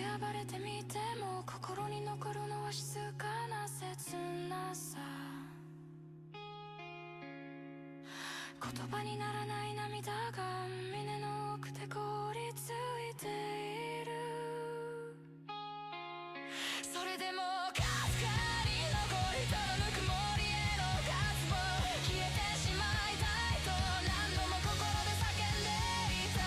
暴れてみても心に残るのは静かな切なさ。言葉にならない涙が胸の奥で凍りついている。それでもかすかに残りたぬくもりへの渇望、消えてしまいたいと何度も心で叫んでいた。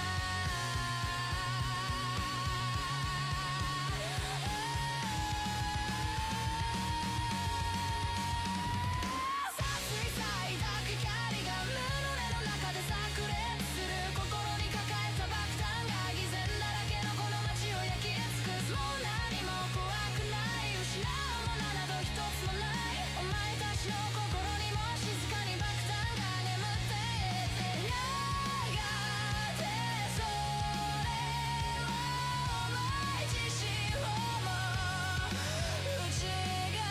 さすいさいた光が胸の中で炸裂する。心に抱えた爆弾が偽善だらけのこの街を焼き尽くす。もう何も怖くない、失うものなど一つもない。お前たちの心にも静かに爆弾が眠っていて、やがてそれをお前自身をも内側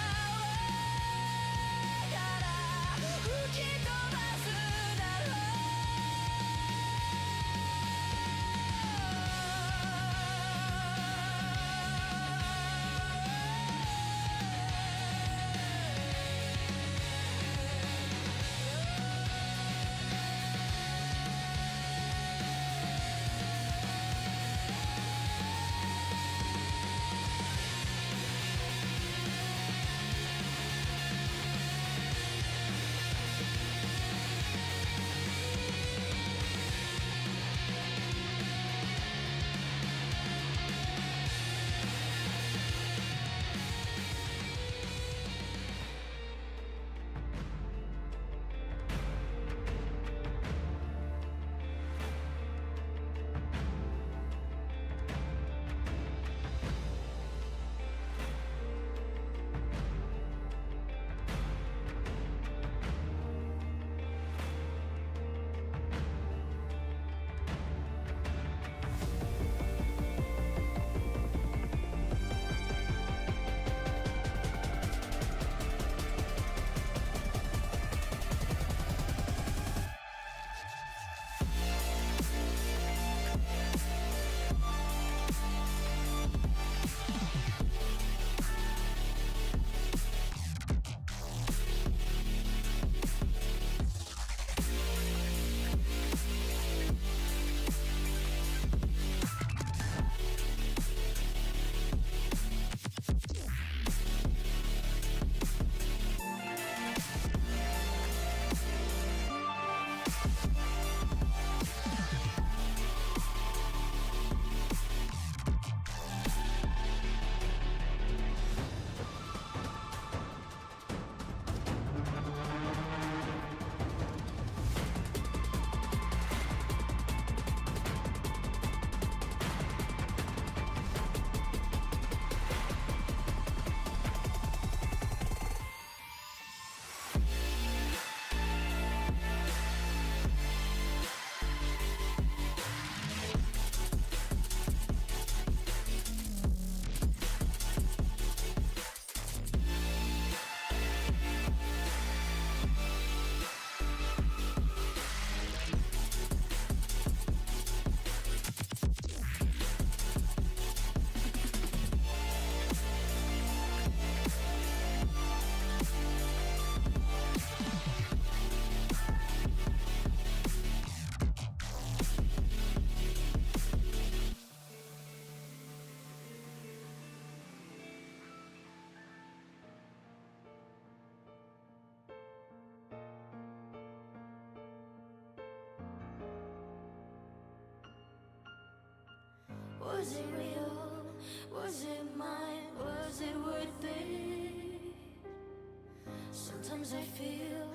から吹き飛ばすだろう。Was it real? Was it mine? Was it worth it? Sometimes I feel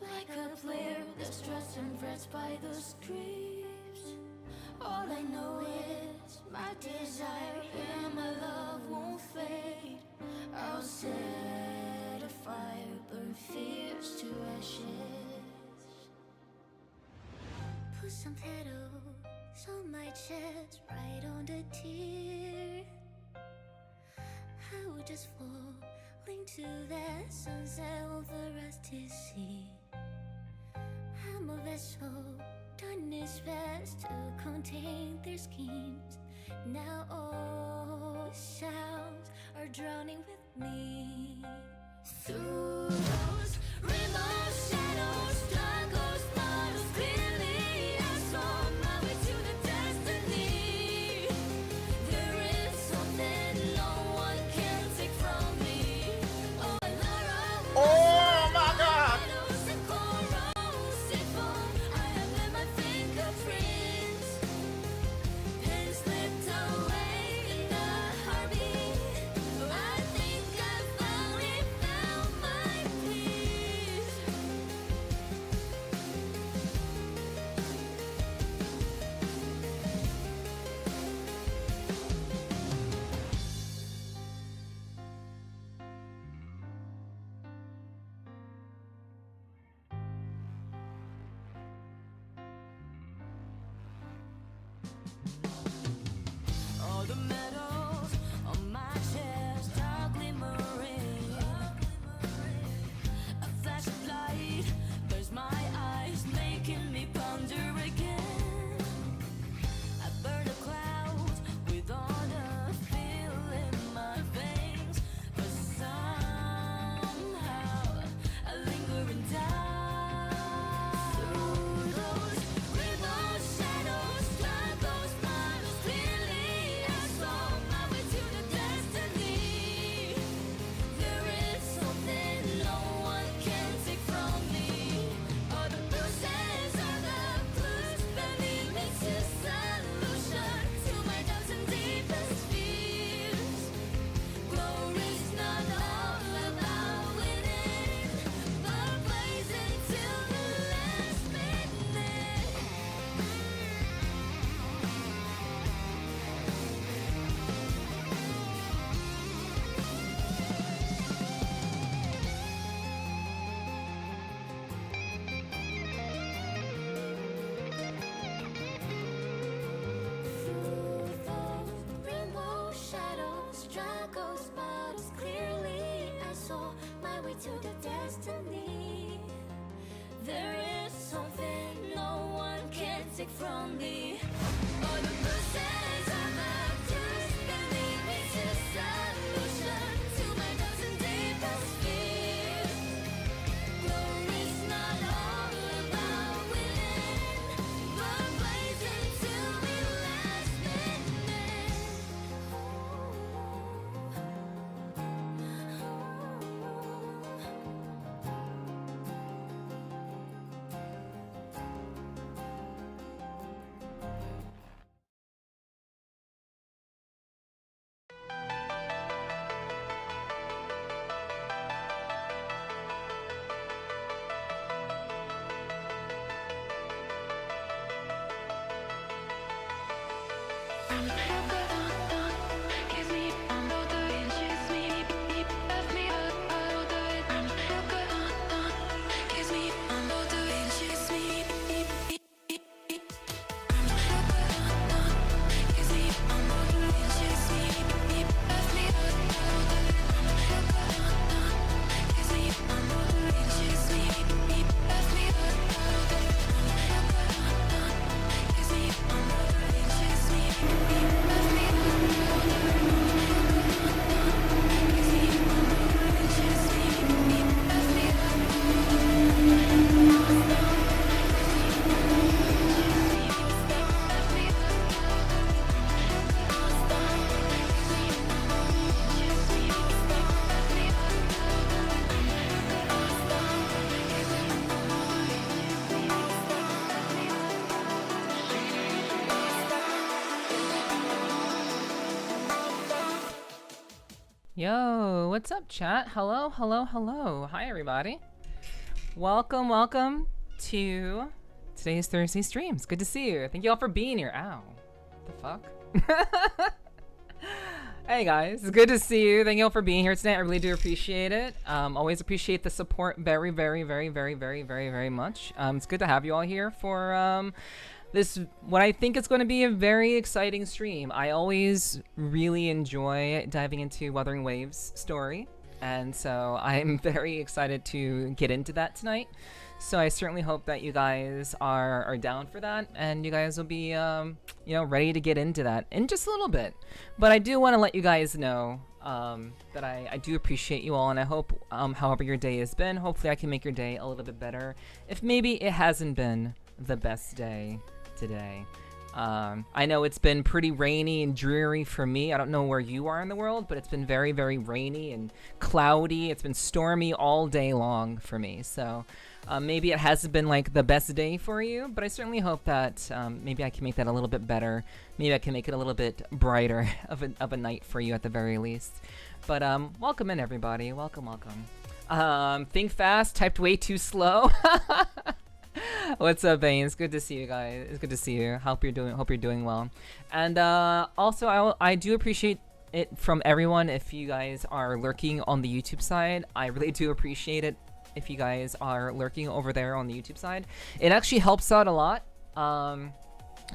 like a player that's stressed and frets by the scripts. All I know is my desire and my love won't fade. I'll set a fire, burn fears to ashes. Put some petals on my chest, right on the tear. I would just fall into that sunset over us to see. I'm a vessel, done its best to contain their schemes. Now all sounds are drowning with me. Through those rainbow shadows, struggles, battles, clearly I saw my way to the destiny. There is something no one can take from me. Oh, Oh my God! I have left my fingerprints. Pen slipped away in the heartbeat. I think I finally found my peace. All the medals on my chest are glimmering. A flash of light burns my eyes, making me ponder again. I burn the clouds with all the feel in my veins, but somehow I linger and die. Through those rainbow shadows, struggles, battles, clearly I saw my way to the destiny. There is something no one can take from me. All the bruises are the clues that lead me to solution to my doubts and deepest fears. Glory's not all about winning, but blazing till the last minute. Through those rainbow shadows, struggles, battles, clearly I saw my way to the destiny. There is something no one can take from me. All the bruises are the clues that lead me to solution to my doubts and deepest fears. Glory's not all about winning, but blazing till the last Yo, what's up, chat? Hello, hello, hello. Hi, everybody. Welcome, welcome to today's Thursday streams. Good to see you. Thank you all for being here. Ow. What the fuck? Hey, guys. It's good to see you. Thank you all for being here today. I really do appreciate it. Always appreciate the support very, very, very, very, very, very, very much. It's good to have you all here for this, what I think is going to be a very exciting stream. I always really enjoy diving into Wuthering Waves story, and so I'm very excited to get into that tonight. So I certainly hope that you guys are down for that, and you guys will be ready to get into that in just a little bit. But I do want to let you guys know that I do appreciate you all, and I hope however your day has been, hopefully I can make your day a little bit better if maybe it hasn't been the best day today. I know it's been pretty rainy and dreary for me. I don't know where you are in the world, but it's been very, very rainy and cloudy. It's been stormy all day long for me. So maybe it hasn't been like the best day for you, but I certainly hope that maybe I can make that a little bit better. Maybe I can make it a little bit brighter of a night for you at the very least. But welcome in, everybody. Welcome, welcome. Think fast, typed way too slow. What's up, Bane? It's good to see you guys. It's good to see you. Hope you're doing well. And also, I do appreciate it from everyone if you guys are lurking on the YouTube side. I really do appreciate it if you guys are lurking over there on the YouTube side. It actually helps out a lot.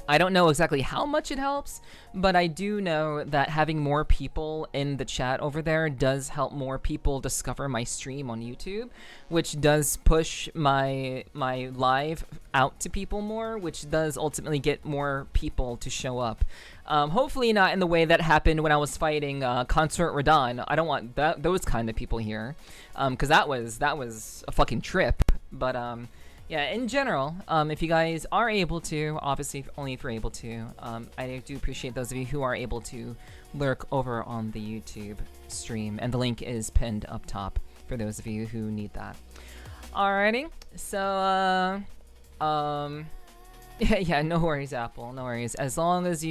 I don't know exactly how much it helps, but I do know that having more people in the chat over there does help more people discover my stream on YouTube, which does push my live out to people more, which does ultimately get more people to show up. Hopefully not in the way that happened when I was fighting Consort Radon. I don't want those kind of people here, because that was a fucking trip. But yeah, in general, if you guys are able to, obviously only if you're able to, I do appreciate those of you who are able to lurk over on the YouTube stream, and the link is pinned up top for those of you who need that. Alrighty, so yeah, no worries, Apple, no worries. As long as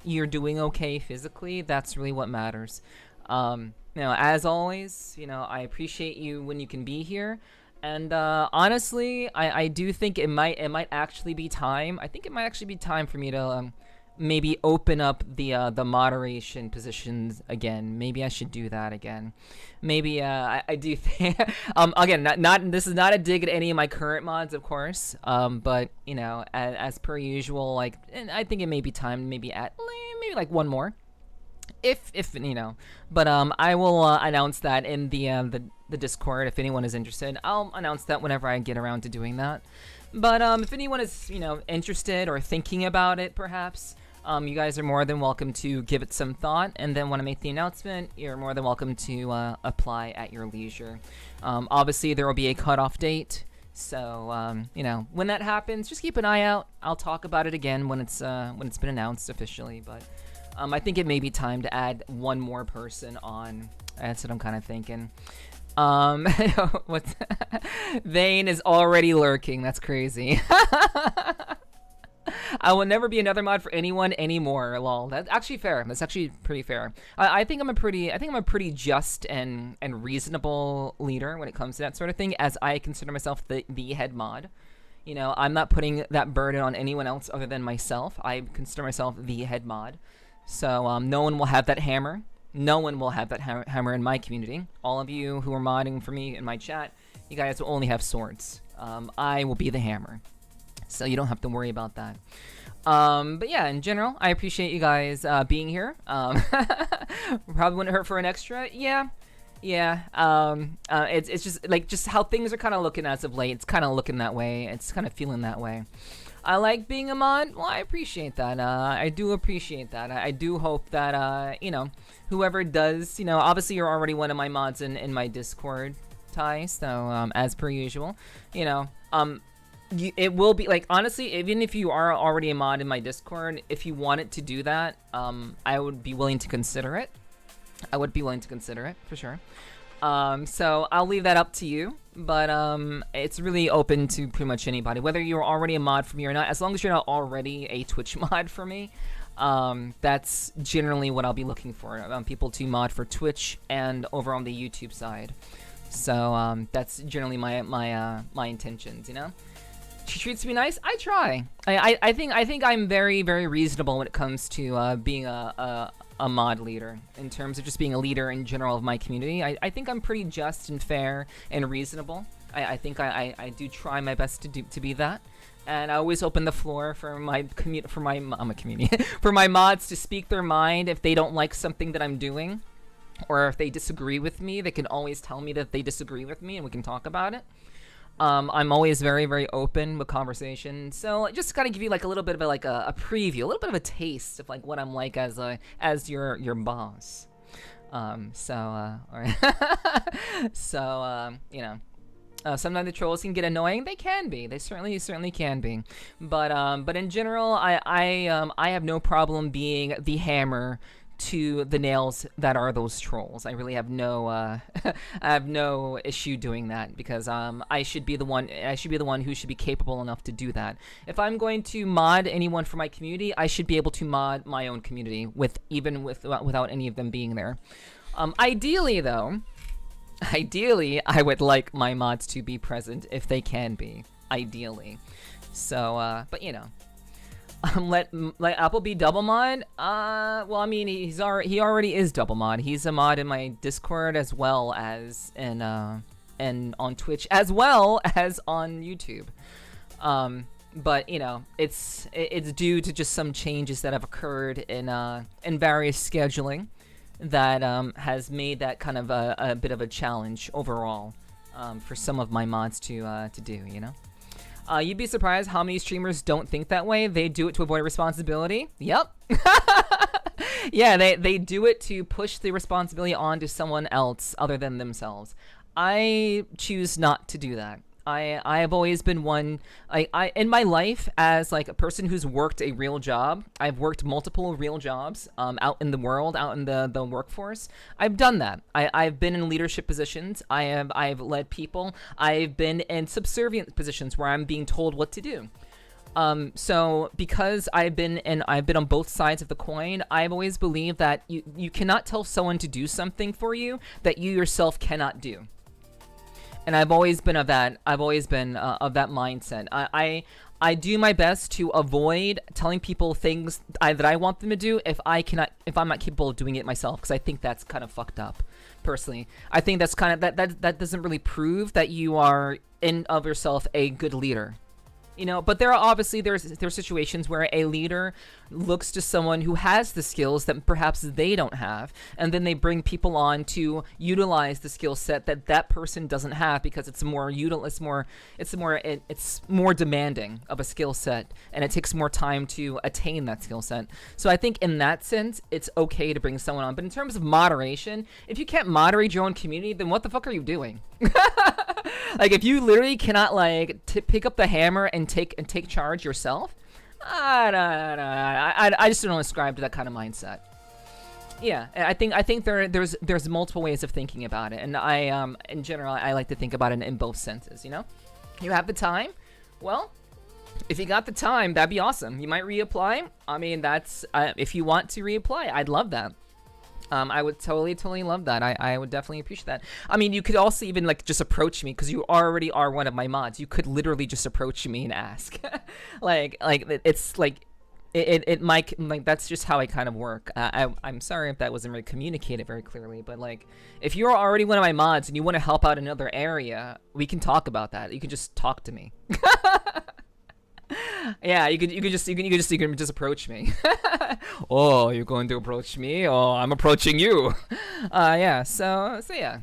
you're doing okay physically, that's really what matters. As always, I appreciate you when you can be here. And honestly, I do think it might actually be time. I think it might actually be time for me to maybe open up the moderation positions again. Maybe I should do that again. Maybe I do think again, not this is not a dig at any of my current mods, of course. But as per usual, like, and I think it may be time maybe like one more. If but I will announce that in the Discord if anyone is interested. I'll announce that whenever I get around to doing that. But if anyone is interested or thinking about it, perhaps you guys are more than welcome to give it some thought, and then when I make the announcement, you're more than welcome to apply at your leisure. Obviously, there will be a cutoff date. So when that happens, just keep an eye out. I'll talk about it again when it's been announced officially, but. I think it may be time to add one more person on. That's what I'm kind of thinking. What's Vane is already lurking. That's crazy. I will never be another mod for anyone anymore. Lol. That's actually fair. That's actually pretty fair. I think I'm a pretty just and reasonable leader when it comes to that sort of thing, as I consider myself the head mod. I'm not putting that burden on anyone else other than myself. I consider myself the head mod. So no one will have that hammer. No one will have that hammer in my community. All of you who are modding for me in my chat, you guys will only have swords. I will be the hammer. So you don't have to worry about that. But yeah, in general, I appreciate you guys being here. Probably wouldn't hurt for an extra. Yeah. It's just how things are kind of looking as of late. It's kind of looking that way. It's kind of feeling that way. I like being a mod. Well, I appreciate that. I do appreciate that. I do hope that, whoever does, obviously you're already one of my mods in my Discord, Ty, so, as per usual, it will be, like, honestly, even if you are already a mod in my Discord, if you wanted to do that, I would be willing to consider it. I would be willing to consider it, for sure. So I'll leave that up to you, but it's really open to pretty much anybody, whether you're already a mod for me or not. As long as you're not already a Twitch mod for me, that's generally what I'll be looking for. People to mod for Twitch and over on the YouTube side. So that's generally my intentions. She treats me nice. I try. I think I'm very, very reasonable when it comes to being a mod leader, in terms of just being a leader in general of my community. I think I'm pretty just and fair and reasonable. I think I do try my best to be that, and I always open the floor for my for my mods to speak their mind if they don't like something that I'm doing, or if they disagree with me. They can always tell me that they disagree with me, and we can talk about it. I'm always very, very open with conversation. So just gotta give you like a little bit of a preview, a little bit of a taste of like what I'm like as your boss. Sometimes the trolls can get annoying. They can be. They certainly can be. But in general, I have no problem being the hammer to the nails that are those trolls. I really have no I have no issue doing that, because I should be the one who should be capable enough to do that. If I'm going to mod anyone for my community, I should be able to mod my own community without any of them being there. Ideally, I would like my mods to be present if they can be. Ideally. So, but you know. Let Apple be double mod? Well, I mean, he already is double mod. He's a mod in my Discord as well as and on Twitch as well as on YouTube. But you know, it's due to just some changes that have occurred in various scheduling that has made that kind of a bit of a challenge overall for some of my mods to do, you know? You'd be surprised how many streamers don't think that way. They do it to avoid responsibility. Yep. Yeah, they do it to push the responsibility onto someone else other than themselves. I choose not to do that. I have always been one, I in my life, as like a person who's worked a real job. I've worked multiple real jobs out in the world, out in the workforce. I've done that. I've been in leadership positions. I've led people. I've been in subservient positions where I'm being told what to do. So because I've been on both sides of the coin, I've always believed that you cannot tell someone to do something for you that you yourself cannot do. And I've always been of that. I've always been of that mindset. I do my best to avoid telling people things that I want them to do if I'm not capable of doing it myself, because I think that's kind of fucked up. Personally, I think that's kind of that doesn't really prove that you are in of yourself a good leader. You know, but there are obviously there's situations where a leader looks to someone who has the skills that perhaps they don't have, and then they bring people on to utilize the skill set that person doesn't have, because it's more demanding of a skill set, and it takes more time to attain that skill set. So I think in that sense, it's okay to bring someone on. But in terms of moderation, if you can't moderate your own community, then what the fuck are you doing? Like, if you literally cannot like pick up the hammer and take charge yourself, I just don't ascribe to that kind of mindset. Yeah, I think there's multiple ways of thinking about it, and in general I like to think about it in both senses. You know, you have the time. Well, if you got the time, that'd be awesome. You might reapply. I mean, that's if you want to reapply, I'd love that. I would totally love that. I would definitely appreciate that. I mean, you could also even like just approach me, because you already are one of my mods. You could literally just approach me and ask. like it's like it might, like, that's just how I kind of work. I'm sorry if that wasn't really communicated very clearly, but like, if you're already one of my mods and you want to help out another area, we can talk about that. You can just talk to me. Yeah, you can just approach me. Oh, you're going to approach me? Oh, I'm approaching you. Yeah. So yeah.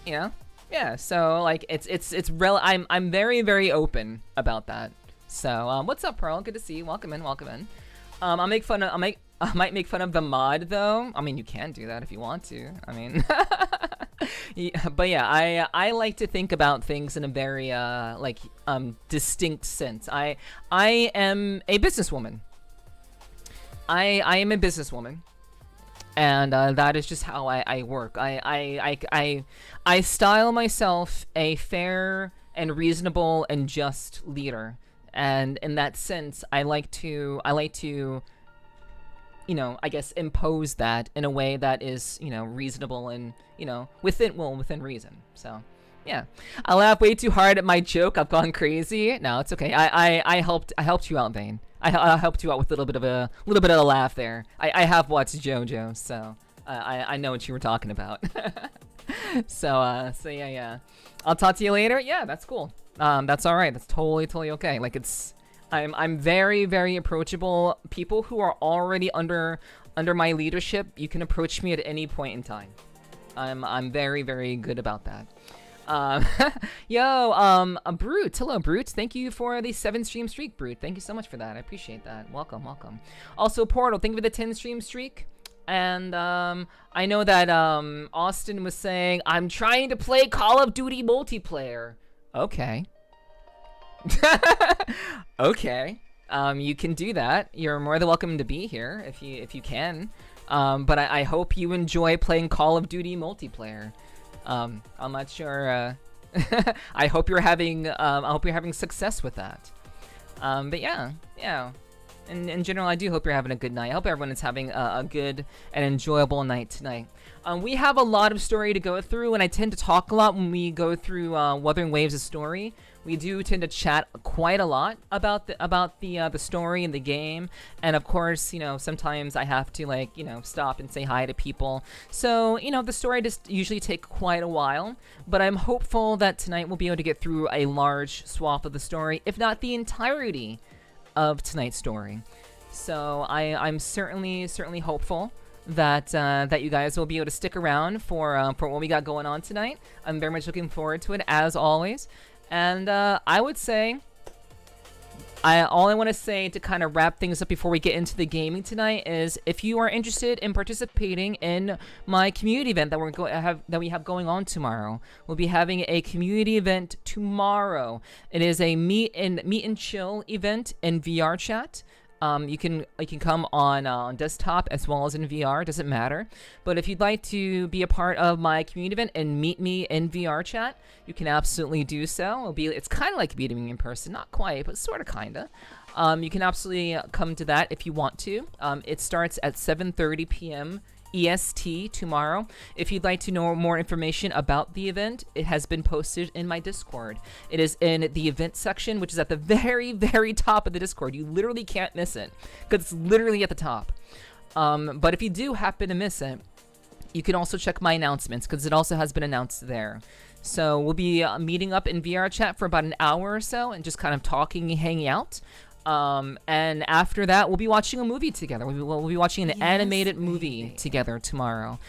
You know? Yeah. So like, I'm very, very open about that. So what's up, Pearl? Good to see you. Welcome in. I might make fun of the mod though. I mean, you can do that if you want to. I mean, yeah, but yeah, I like to think about things in a very distinct sense. I am a businesswoman. I am a businesswoman, and that is just how I work. I style myself a fair and reasonable and just leader, and in that sense, I like to you know, I guess impose that in a way that is, you know, reasonable and, you know, within reason. So, yeah. I laugh way too hard at my joke. I've gone crazy. No, it's okay. I helped you out, Vane. I helped you out with a little bit of a laugh there. I have watched JoJo, so I know what you were talking about. So yeah. I'll talk to you later. Yeah, that's cool. That's all right. That's totally okay. Like, I'm very, very approachable. People who are already under my leadership, you can approach me at any point in time. I'm very, very good about that. Um, yo, a Brute. Hello, Brute. Thank you for the 7-stream streak, Brute. Thank you so much for that. I appreciate that. Welcome, welcome. Also, Portal, thank you for the 10-stream streak. And I know that Austin was saying, I'm trying to play Call of Duty multiplayer. Okay. Okay. You can do that. You're more than welcome to be here if you can. But I hope you enjoy playing Call of Duty multiplayer. I'm not sure. I hope you're having success with that. But yeah. In general, I do hope you're having a good night. I hope everyone is having a good and enjoyable night tonight. We have a lot of story to go through, and I tend to talk a lot when we go through Wuthering Waves' story. We do tend to chat quite a lot about the story and the game, and of course, sometimes I have to stop and say hi to people. So the story just usually take quite a while, but I'm hopeful that tonight we'll be able to get through a large swath of the story, if not the entirety of tonight's story. So I'm certainly hopeful that you guys will be able to stick around for what we got going on tonight. I'm very much looking forward to it, as always. And I would say, all I want to say to kind of wrap things up before we get into the gaming tonight is, if you are interested in participating in my community event that we have going on tomorrow, we'll be having a community event tomorrow. It is a meet and chill event in VR chat. You can come on desktop as well as in VR, doesn't matter. But if you'd like to be a part of my community event and meet me in VR chat, you can absolutely do so. It's kind of like meeting me in person, not quite, but sort of, kinda. You can absolutely come to that if you want to. It starts at 7:30 p.m. EST tomorrow. If you'd like to know more information about the event, it has been posted in my Discord. It is in the event section, which is at the very, very top of the Discord. You literally can't miss it, because it's literally at the top. But if you do happen to miss it, you can also check my announcements, because it also has been announced there. So we'll be meeting up in VR chat for about an hour or so, and just kind of talking and hanging out. And after that, we'll be watching a movie together. We'll be watching an animated movie together tomorrow.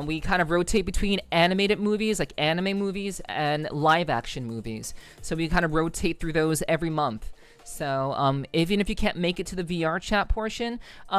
We kind of rotate between animated movies, like anime movies, and live action movies. So we kind of rotate through those every month. So even if you can't make it to the VR chat portion,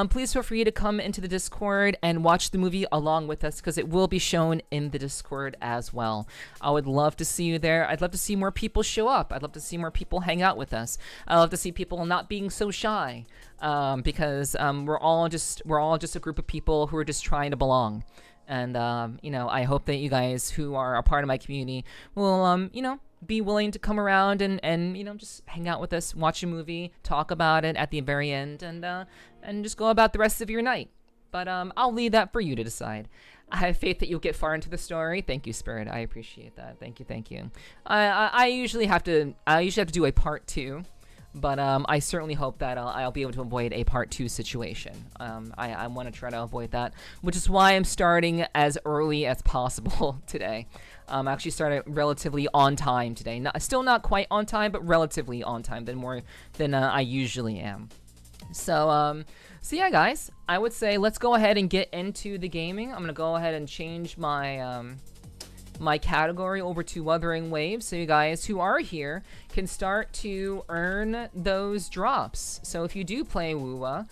please feel free to come into the Discord and watch the movie along with us, because it will be shown in the Discord as well. I would love to see you there. I'd love to see more people show up. I'd love to see more people hang out with us. I'd love to see people not being so shy, because we're all just a group of people who are just trying to belong. And I hope that you guys who are a part of my community will be willing to come around and just hang out with us, watch a movie, talk about it at the very end, and just go about the rest of your night. But I'll leave that for you to decide. I have faith that you'll get far into the story. Thank you, Spirit. I appreciate that. Thank you. I usually have to do a part 2, but I certainly hope that I'll be able to avoid a part 2 situation. I want to try to avoid that, which is why I'm starting as early as possible today. I actually started relatively on time today. Still not quite on time, but relatively on time more than I usually am. So yeah, guys, I would say let's go ahead and get into the gaming. I'm gonna go ahead and change my my category over to Wuthering Waves, so you guys who are here can start to earn those drops. So if you do play WUWA,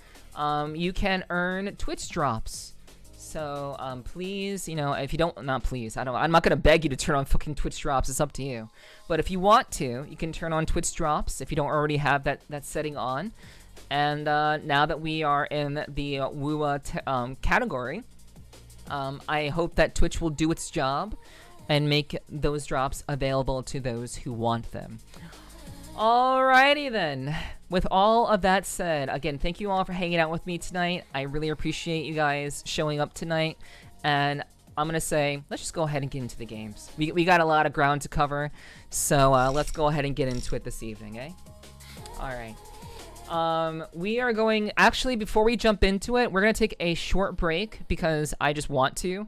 you can earn Twitch drops. So please, if you don't, not please, I'm not gonna beg you to turn on fucking Twitch drops. It's up to you. But if you want to, you can turn on Twitch drops if you don't already have that setting on. And now that we are in the WUWA category, I hope that Twitch will do its job and make those drops available to those who want them. Alrighty then. With all of that said, again, thank you all for hanging out with me tonight. I really appreciate you guys showing up tonight. And I'm gonna say, let's just go ahead and get into the games. We got a lot of ground to cover, so let's go ahead and get into it this evening, eh? Alright. We are going, actually, before we jump into it, we're gonna take a short break because I just want to.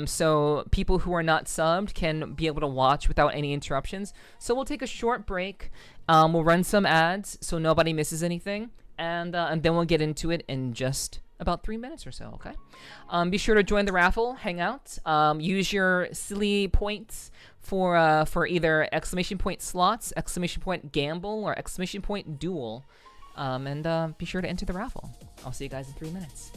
So people who are not subbed can be able to watch without any interruptions. So we'll take a short break. We'll run some ads so nobody misses anything, and then we'll get into it in just about 3 minutes or so, okay? Be sure to join the raffle, hang out, use your silly points for either exclamation point slots, exclamation point gamble, or exclamation point duel, and be sure to enter the raffle. I'll see you guys in 3 minutes.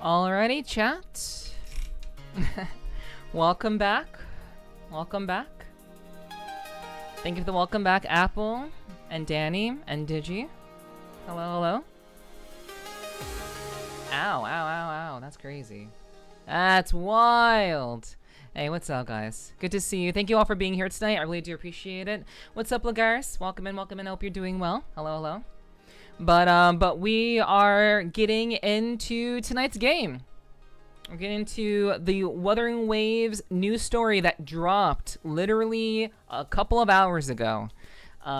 Alrighty, chat. Welcome back. Welcome back. Thank you for the welcome back, Apple and Danny and Digi. Hello, hello. Ow, ow, ow, ow. That's crazy. That's wild. Hey, what's up, guys? Good to see you. Thank you all for being here tonight. I really do appreciate it. What's up, Lagaris? Welcome in, welcome in. I hope you're doing well. Hello, hello. But we are getting into tonight's game. We're getting into the Wuthering Waves new story that dropped literally a couple of hours ago.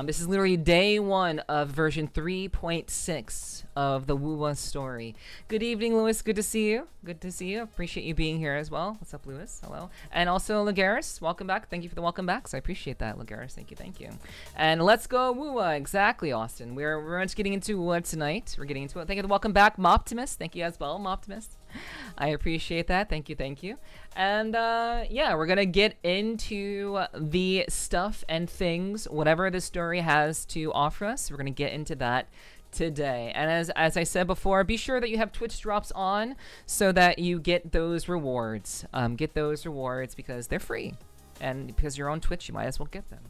This is literally day one of version 3.6 of the WUWA story. Good evening, Lewis. Good to see you. Good to see you. Appreciate you being here as well. What's up, Lewis? Hello. And also, Lagaris, welcome back. Thank you for the welcome backs. I appreciate that, Lagaris. Thank you, thank you. And let's go WUWA. Exactly, Austin. We're just getting into WUWA tonight. We're getting into it. Thank you for the welcome back, Moptimus. Thank you as well, Moptimus. I appreciate that. Thank you, thank you. And yeah, we're gonna get into the stuff and things, whatever the story has to offer us. We're gonna get into that today. And as I said before, be sure that you have Twitch drops on so that you get those rewards. Get those rewards because they're free, and because you're on Twitch, you might as well get them.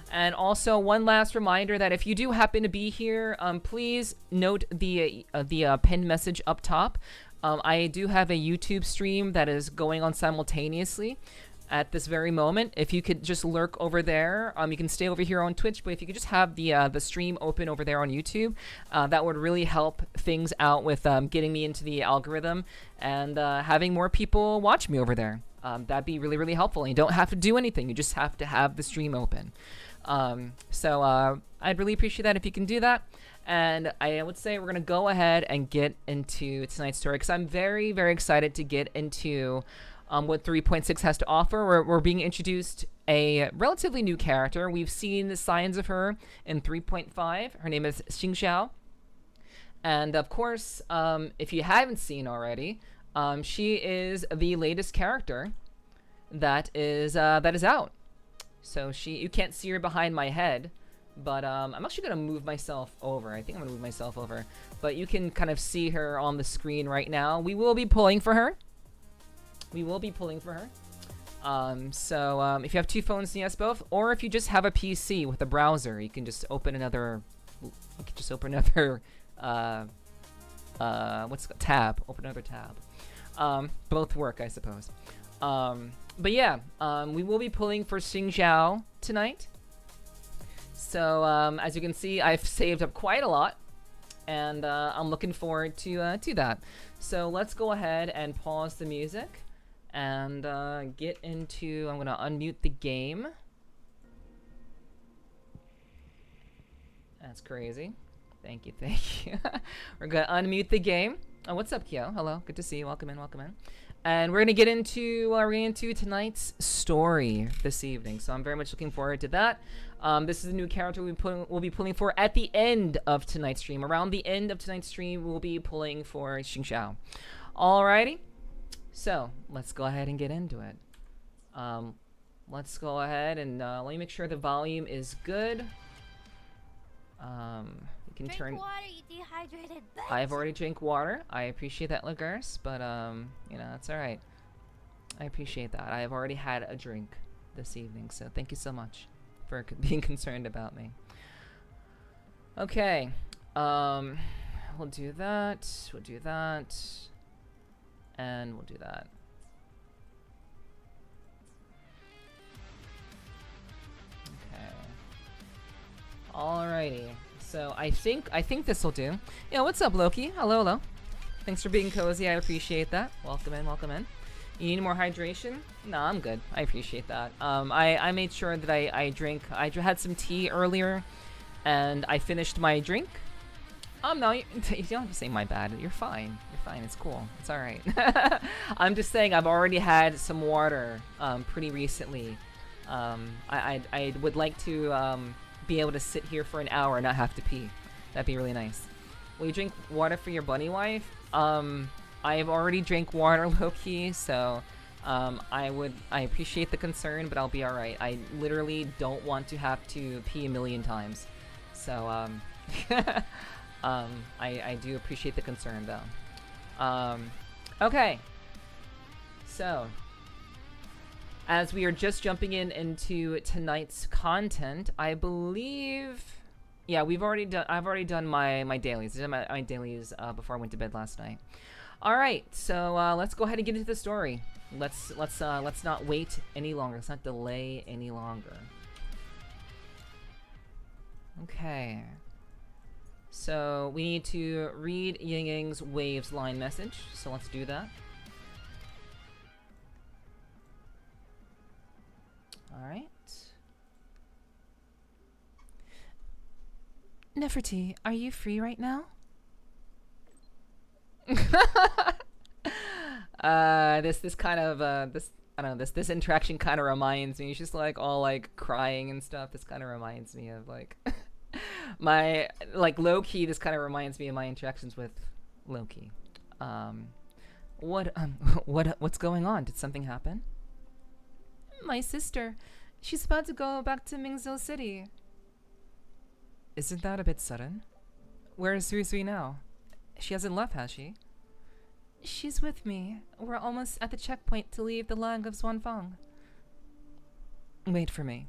And also, one last reminder that if you do happen to be here, please note the pinned message up top. I do have a YouTube stream that is going on simultaneously at this very moment. If you could just lurk over there, you can stay over here on Twitch, but if you could just have the stream open over there on YouTube, that would really help things out with getting me into the algorithm and having more people watch me over there. That'd be really, really helpful. And you don't have to do anything. You just have to have the stream open. So I'd really appreciate that if you can do that. And I would say we're going to go ahead and get into tonight's story because I'm very, very excited to get into what 3.6 has to offer. We're being introduced a relatively new character. We've seen the signs of her in 3.5. Her name is Qingxiao. And of course, if you haven't seen already, she is the latest character that is out. So you can't see her behind my head, but I'm actually gonna move myself over. I think I'm gonna move myself over, but you can kind of see her on the screen right now. We will be pulling for her. So if you have two phones, yes, both, or if you just have a PC with a browser, you can just open another. Tab. Open another tab. Both work, I suppose. But yeah, we will be pulling for Qingxiao tonight. So as you can see, I've saved up quite a lot, and I'm looking forward to that. So let's go ahead and pause the music and get into. I'm gonna unmute the game. That's crazy. Thank you. We're gonna unmute the game. Oh, what's up, Kyo? Hello, good to see you. Welcome in. And we're gonna get into tonight's story this evening. So I'm very much looking forward to that. This is a new character we'll be pulling for at the end of tonight's stream. Around the end of tonight's stream, we'll be pulling for Qingxiao. Alrighty. So let's go ahead and get into it. Let's go ahead and let me make sure the volume is good. You can Drink turn. water, you dehydrated bitch. I've already drank water. I appreciate that, Lagars, but you know, that's all right. I appreciate that. I have already had a drink this evening, so thank you so much for being concerned about me. Okay, we'll do that. And we'll do that. Okay. Alrighty. So I think this will do. Yeah, what's up, Loki? Hello. Thanks for being cozy. I appreciate that. Welcome in. You need more hydration? No, I'm good. I appreciate that. I made sure that I drink. I had some tea earlier, and I finished my drink. No, you don't have to say my bad. You're fine. It's cool. It's all right. I'm just saying I've already had some water pretty recently. I would like to be able to sit here for an hour and not have to pee. That'd be really nice. Will you drink water for your bunny wife? I've already drank water, low-key, so I appreciate the concern, but I'll be alright. I literally don't want to have to pee a million times. So I do appreciate the concern, though. Okay. So as we are just jumping into tonight's content, I believe, yeah, I've already done my dailies. I did my dailies before I went to bed last night. All right, so let's go ahead and get into the story. Let's not wait any longer. Let's not delay any longer. Okay. So we need to read Ying Ying's Waves line message. So let's do that. Alright. Neferti, are you free right now? This kind of I don't know, this interaction kind of reminds me. She's just like all like crying and stuff. This kind of reminds me of like my low key. This kind of reminds me of my interactions with Loki. What's going on? Did something happen? My sister. She's about to go back to Mingzhou City. Isn't that a bit sudden? Where is Sui Sui now? She hasn't left, has she? She's with me. We're almost at the checkpoint to leave the land of Zhuanfang. Wait for me.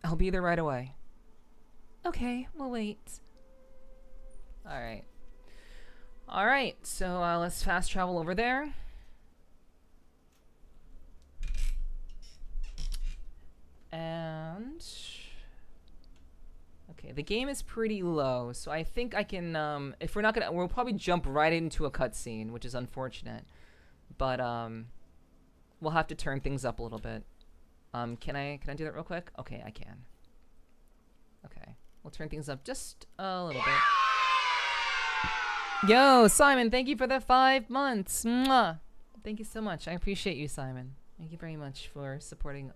I'll be there right away. Okay, we'll wait. Alright. Alright, so let's fast travel over there. And... okay, the game is pretty low, so I think I can, if we're not gonna, we'll probably jump right into a cutscene, which is unfortunate. But, we'll have to turn things up a little bit. Can I do that real quick? Okay, I can. Okay, we'll turn things up just a little bit. Yo, Simon, thank you for the 5 months. Mwah! Thank you so much. I appreciate you, Simon. Thank you very much for supporting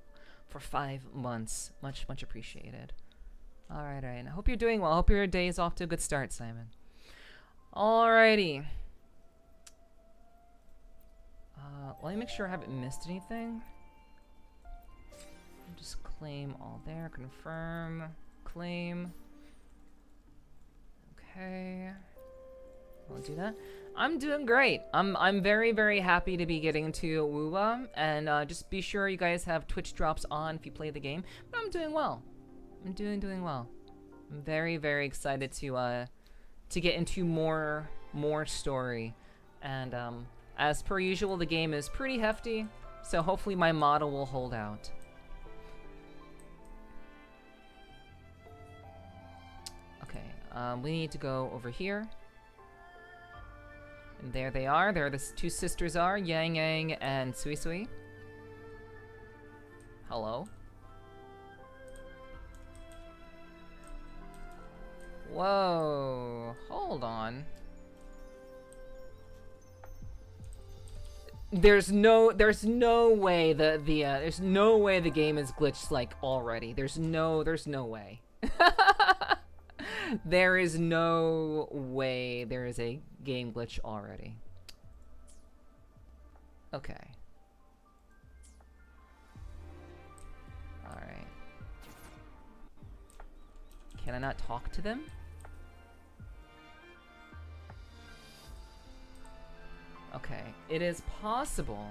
for 5 months. Much appreciated. Alright. I hope you're doing well. I hope your day is off to a good start, Simon. Alrighty. Let me make sure I haven't missed anything. Just claim all there. Confirm. Claim. Okay. I'll do that. I'm doing great. I'm very happy to be getting to WUWA, and just be sure you guys have Twitch drops on if you play the game. But I'm doing well. I'm doing well. I'm very excited to get into more story, and as per usual, the game is pretty hefty, so hopefully my model will hold out. Okay, we need to go over here. And there they are. There the 2 sisters are, Yang Yang and Sui Sui. Hello. Whoa. Hold on. There's no way there's no way the game is glitched like already. There's no way. There is no way there is a game glitch already. Okay. Alright. Can I not talk to them? Okay. It is possible.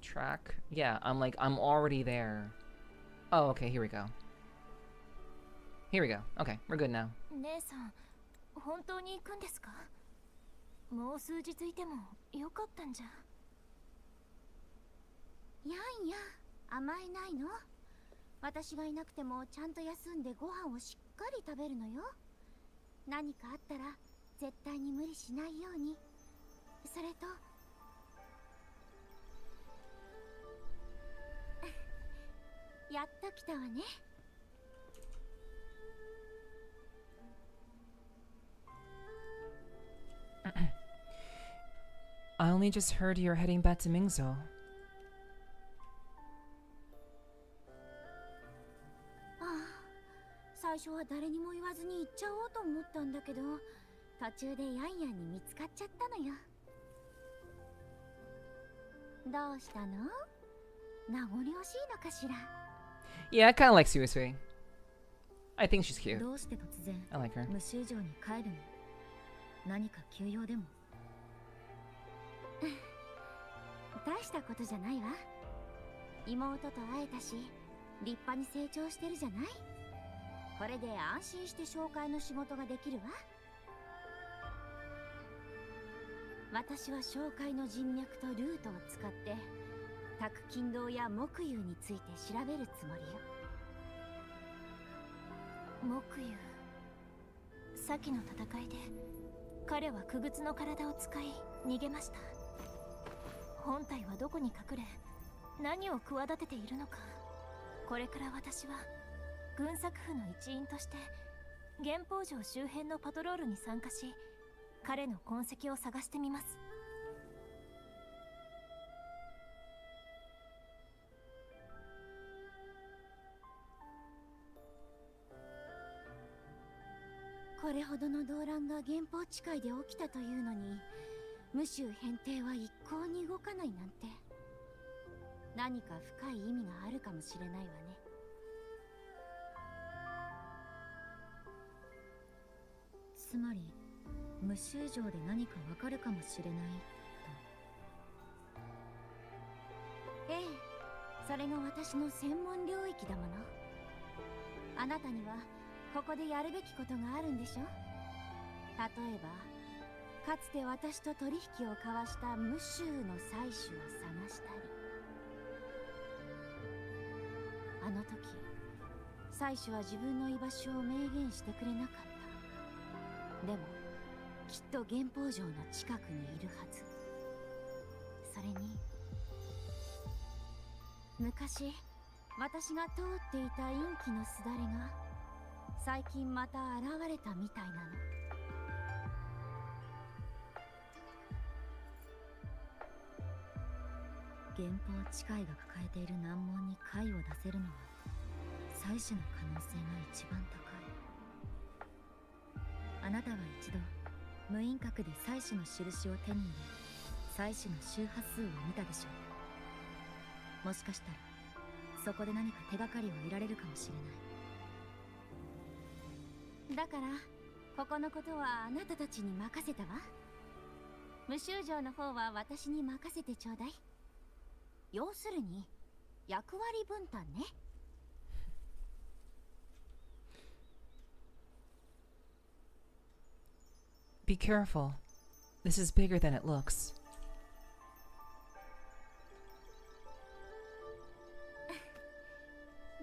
Track. Yeah, I'm already there. Oh, okay, here we go. Here we go. Okay, we're good now. 姉さん、本当に行くんですか？もう数日いてもよかったんじゃ。やんや、甘えないの？私がいなくてもちゃんと休んでご飯をしっかり食べるのよ。何かあったら絶対に無理しないように。それとやっと来たわね。I only just heard you're heading back to Mingzhou. ああ、最初は誰にも言わずに行っちゃおうと思ったんだけど、途中でヤンヤンに見つかっちゃったのよ。どうしたの？名残惜しいのかしら。Yeah, I kinda like Sui Sui. I think she's cute. どうして突然 I like her. 無修城に帰るの？何か急用でも？大したことじゃないわ。妹と会えたし、立派に成長してるじゃない。これで安心して紹介の仕事ができるわ。私は紹介の人脈とルートを使って宅金堂や木湯について調べるつもりよ。木湯、先の戦いで彼は傀儡の体を使い逃げました。本体はどこに隠れ、何を企てているのか。これから私は軍作府の一員として源宝城周辺のパトロールに参加し、彼の痕跡を探してみます。ここれほどの動乱が原法地界で起きたというのに、無臭変定は一向に動かないなんて、何か深い意味があるかもしれないわね。つまり無臭状で何かわかるかもしれないと。ええ、それが私の専門領域だもの。あなたにはここでやるべきことがあるんでしょ。例えば、かつて私と取引を交わした無臭の採取を探したり、あの時採取は自分の居場所を明言してくれなかった。でもきっと原法城の近くにいるはず。それに昔私が通っていた陰気のすだれが最近また現れたみたいなの。原法地界が抱えている難問に解を出せるのは採取の可能性が一番高い。あなたは一度無印閣で採取の印を手に入れ、採取の周波数を見たでしょう。もしかしたらそこで何か手がかりを得られるかもしれない。だからここのことはあなたたちに任せたわ。無臭城の方は私に任せてちょうだい。要するに役割分担ね。Be careful. This is bigger than it looks.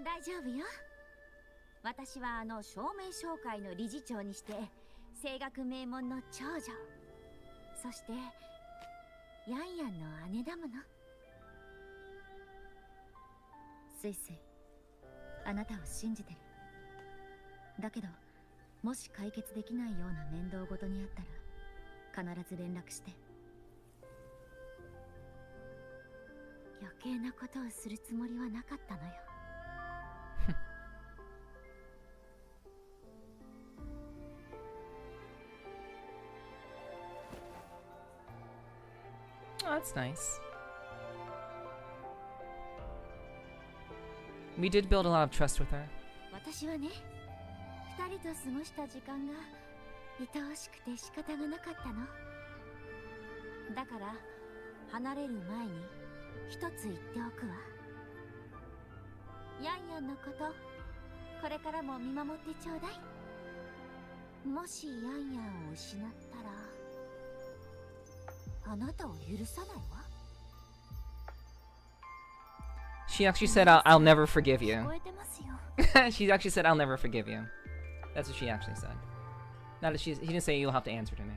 大丈夫よ。私は証明商会の理事長にして声楽名門の長女、そしてヤンヤンの姉だもの。スイスイ、あなたを信じてる。だけどもし解決できないような面倒ごとにあったら必ず連絡して。余計なことをするつもりはなかったのよ。Oh, that's nice. We did build a lot of trust with her. 私はね、二人と過ごした時間が愛おしくて仕方がなかったの。だから離れる前に一つ言っておくわ。ヤンヤンのことこれからも見守ってちょうだい。もしヤンヤンを失ったらあなたを許さないわ。 She actually said, I'll never forgive you. 聞こえてますよ。She actually said, I'll never forgive you. That's what she actually said. Not that he didn't say you'll have to answer to me.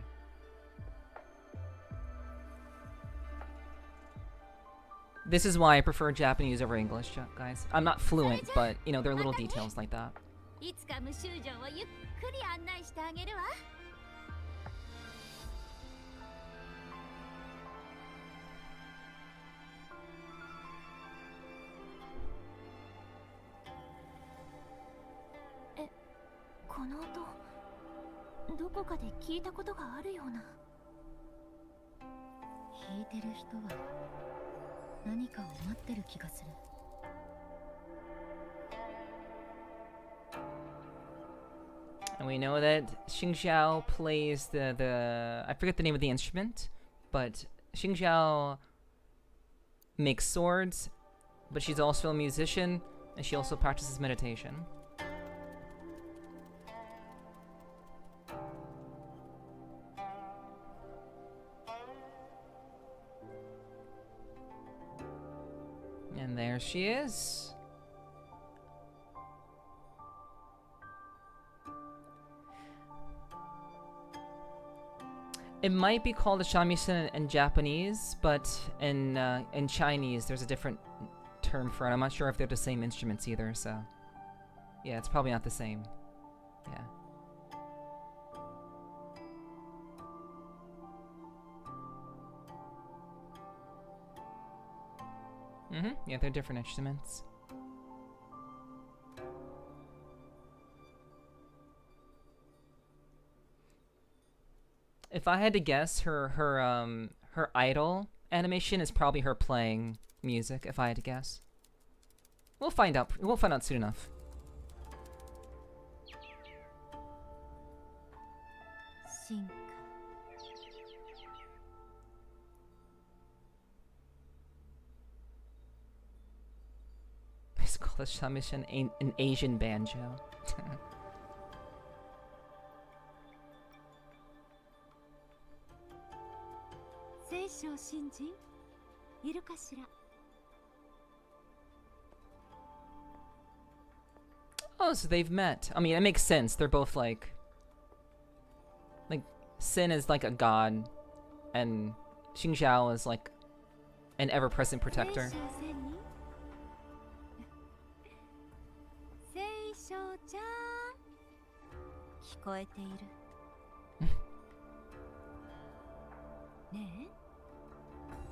This is why I prefer Japanese over English, guys. I'm not fluent, but, you know, there are little details like that. いつか無臭城をゆっくり案内してあげるわ。この音、どこかで聞いたことがあるような。弾いてる人は何かを待ってる気がする。And we know that Qingxiao plays the I forget the name of the instrument, but Qingxiao makes swords, but she's also a musician, and she also practices meditation. And there she is. It might be called a shamisen in Japanese, but in Chinese there's a different term for it. I'm not sure if they're the same instruments either, so yeah, it's probably not the same. Yeah. Yeah, they're different instruments. if I had to guess, her idol animation is probably her playing music. If I had to guess, we'll find out. We'll find out soon enough. Let's call this submission an Asian banjo. 聖書信人いるかしら。 Oh, so they've met. I mean, it makes sense. They're both like Sin is like a god, and Qingxiao is like an ever-present protector. 聖書ちゃん聞こえている。ね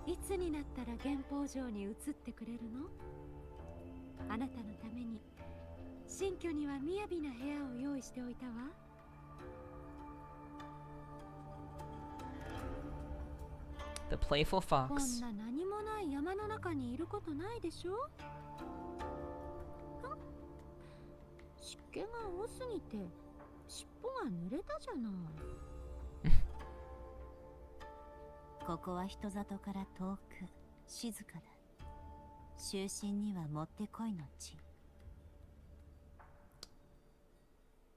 え、いつになったら原宝城に移ってくれるの？あなたのために新居には雅な部屋を用意しておいたわ。 The playful こん fox. な何もない山の中にいることないでしょ？湿気が多すぎて尻尾が濡れたじゃない。ここは人里から遠く静かだ。就寝にはもってこいの地。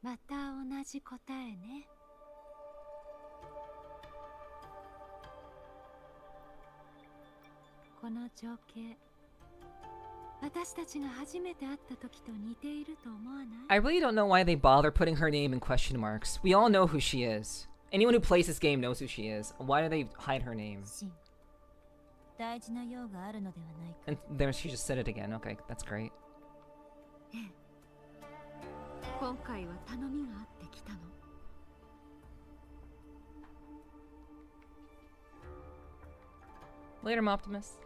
また同じ答えね。 この情景、私たちが初めて会った時と似ていると思わない？ I really don't know why they bother putting her name in question marks. We all know who she is. Anyone who plays this game knows who she is. Why do they hide her name? 大事な用があるのではないか。 And there, she just said it again. Okay, that's great. 今回は頼みがあってきたの。Later, Optimus.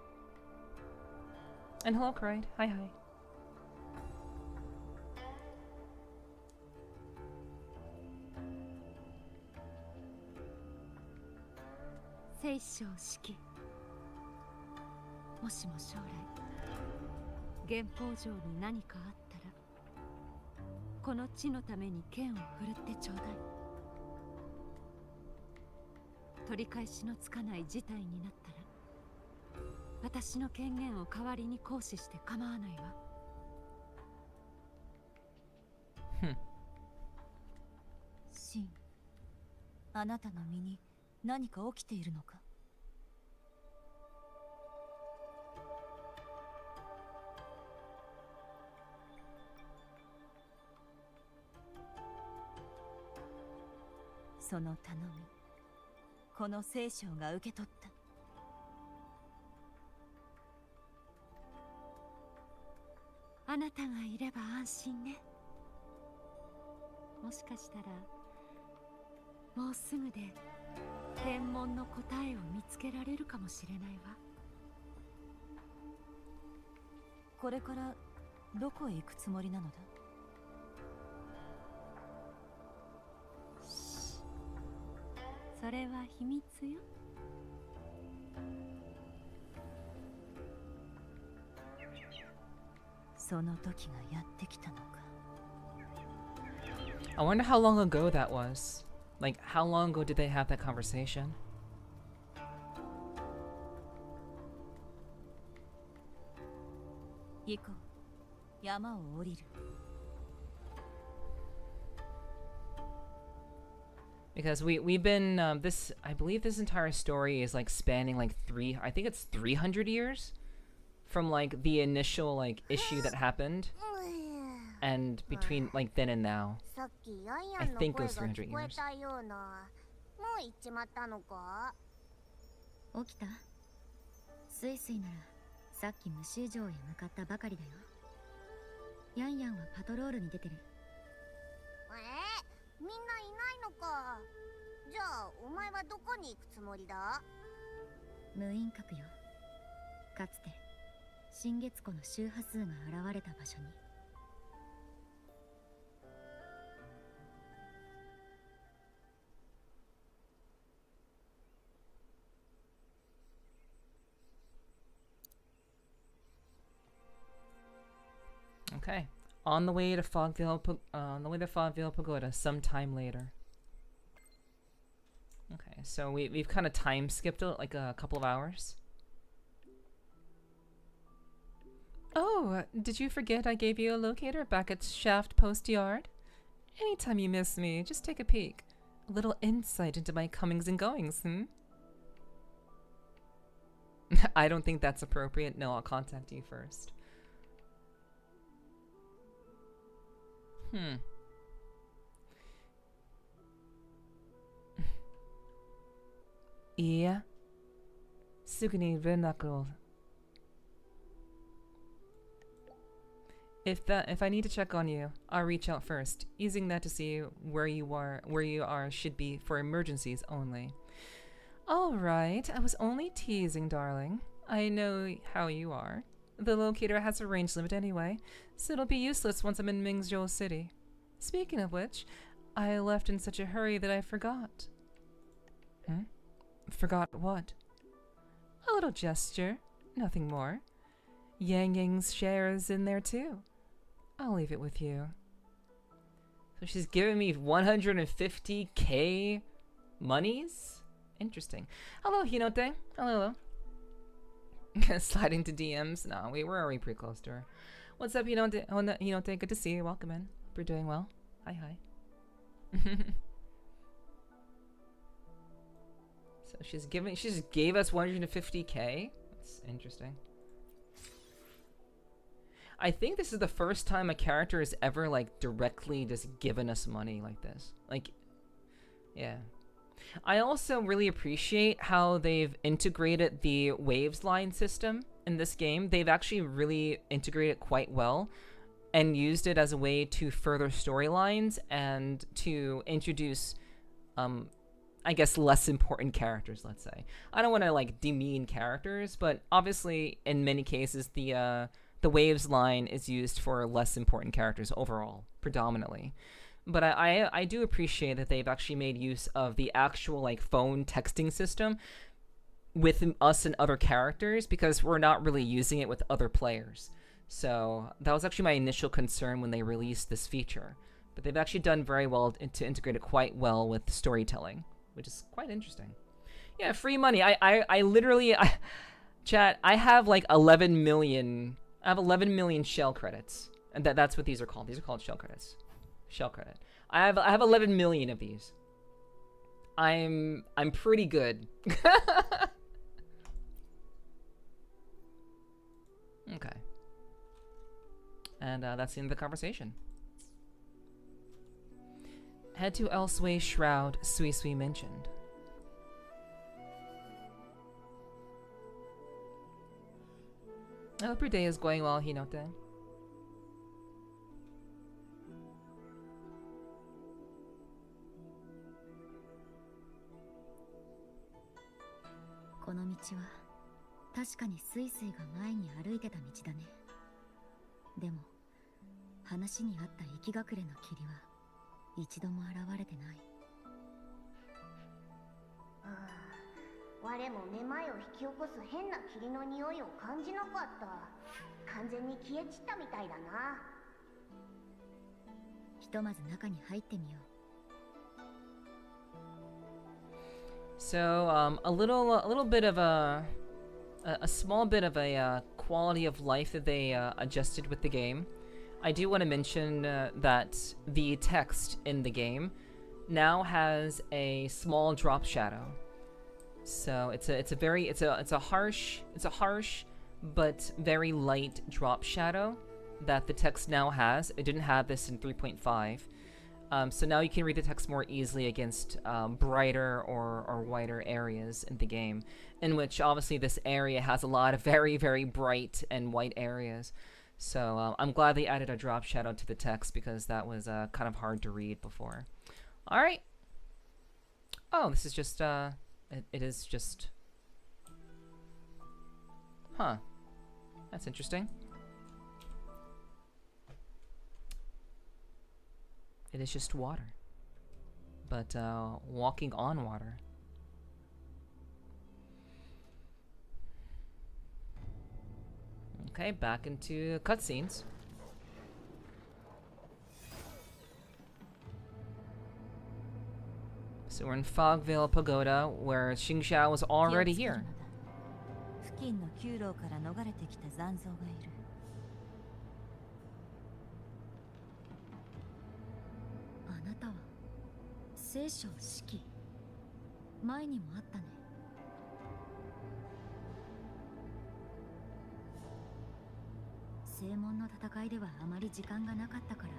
And hello, Cried. Hi, hi. 聖書式。もしも将来原宝城に何かあったら、この地のために剣を振るってちょうだい。取り返しのつかない事態になったら、私の権限を代わりに行使して構わないわ。シン、あなたの身に何か起きているのか？その頼み、この聖書が受け取った。あなたがいれば安心ね。もしかしたらもうすぐで天文の答えを見つけられるかもしれないわ。これからどこへ行くつもりなのだ？それは秘密よ。その時がやってきたのか。 I wonder how long ago that was. Like, how long ago did they have that conversation? 行こう。山を降りる。 Because we've been this, I believe this entire story is like spanning like I think it's 300 years from like the initial like issue that happened and between like then and now. I think it was 300 years. 起きた？スイスイならさっき虫城へ向かったばかりだよ。ヤンヤンはパトロールに出てる。みんないないのか。じゃあお前はどこに行くつもりだ？無印閣よ。かつて新月湖の周波数が現れた場所に。Okay. On the way to Fogvale Pagoda sometime later. Okay, so we've kind of time skipped like a couple of hours. Oh, did you forget I gave you a locator back at Shaft Post Yard? Anytime you miss me, just take a peek. A little insight into my comings and goings, I don't think that's appropriate. No, I'll contact you first. Yeah. すぐに連絡を. If I need to check on you, I'll reach out first, using that to see where you are should be for emergencies only. All right, I was only teasing, darling. I know how you are. The locator has a range limit anyway, so it'll be useless once I'm in Mingzhou City. Speaking of which, I left in such a hurry that I forgot. Forgot what? A little gesture, nothing more. Yang Yang's shares in there too. I'll leave it with you. So she's giving me 150k monies? Interesting. Hello, Hinote. Hello. Sliding to DMs? No, we're already pretty close to her. What's up, Hinote? Hinote, good to see you. Welcome in. Hope you're doing well. Hi. So she just gave us 150k? That's interesting. I think this is the first time a character has ever like directly just given us money like this. Like, yeah. I also really appreciate how they've integrated the waves line system in this game. They've actually really integrated it quite well and used it as a way to further storylines and to introduce, I guess, less important characters, let's say. I don't want to like demean characters, but obviously in many cases the waves line is used for less important characters overall, predominantly. But I do appreciate that they've actually made use of the actual like phone texting system with us and other characters, because we're not really using it with other players. So that was actually my initial concern when they released this feature. But they've actually done very well to integrate it quite well with storytelling, which is quite interesting. Yeah, free money. I literally, chat, I have like 11 million shell credits. And that's what these are called. These are called shell credits. Shell credit. I have 11 million of these. I'm pretty good. Okay. And that's the end of the conversation. Head to Elseway Shroud, Sui mentioned. I hope your day is going well, Hinote. This 確かにスイスイが前に歩いてた道だね。でも話にあった生き隠れの霧は一度も現れてない。我もめまいを引き起こす変な霧の匂いを感じなかった。完全に消え散ったみたいだな。ひとまず中に入ってみよう。So, a little bit of a small bit of a quality of life that they adjusted with the game. I do want to mention that the text in the game now has a small drop shadow. So it's a harsh but very light drop shadow that the text now has. It didn't have this in 3.5. So now you can read the text more easily against brighter or whiter areas in the game, in which obviously this area has a lot of very, very bright and white areas. So I'm glad they added a drop shadow to the text, because that was kind of hard to read before. Alright. Oh, this is just, it is just... Huh. That's interesting. It is just water, but walking on water. Okay, back into cutscenes. So we're in Fogvale Pagoda, where Qingxiao was already 気をつける here. のだ。付近の旧楼から逃れてきた残像がいる。あなたは聖書四季。前にもあったね。正門の戦いではあまり時間がなかったから、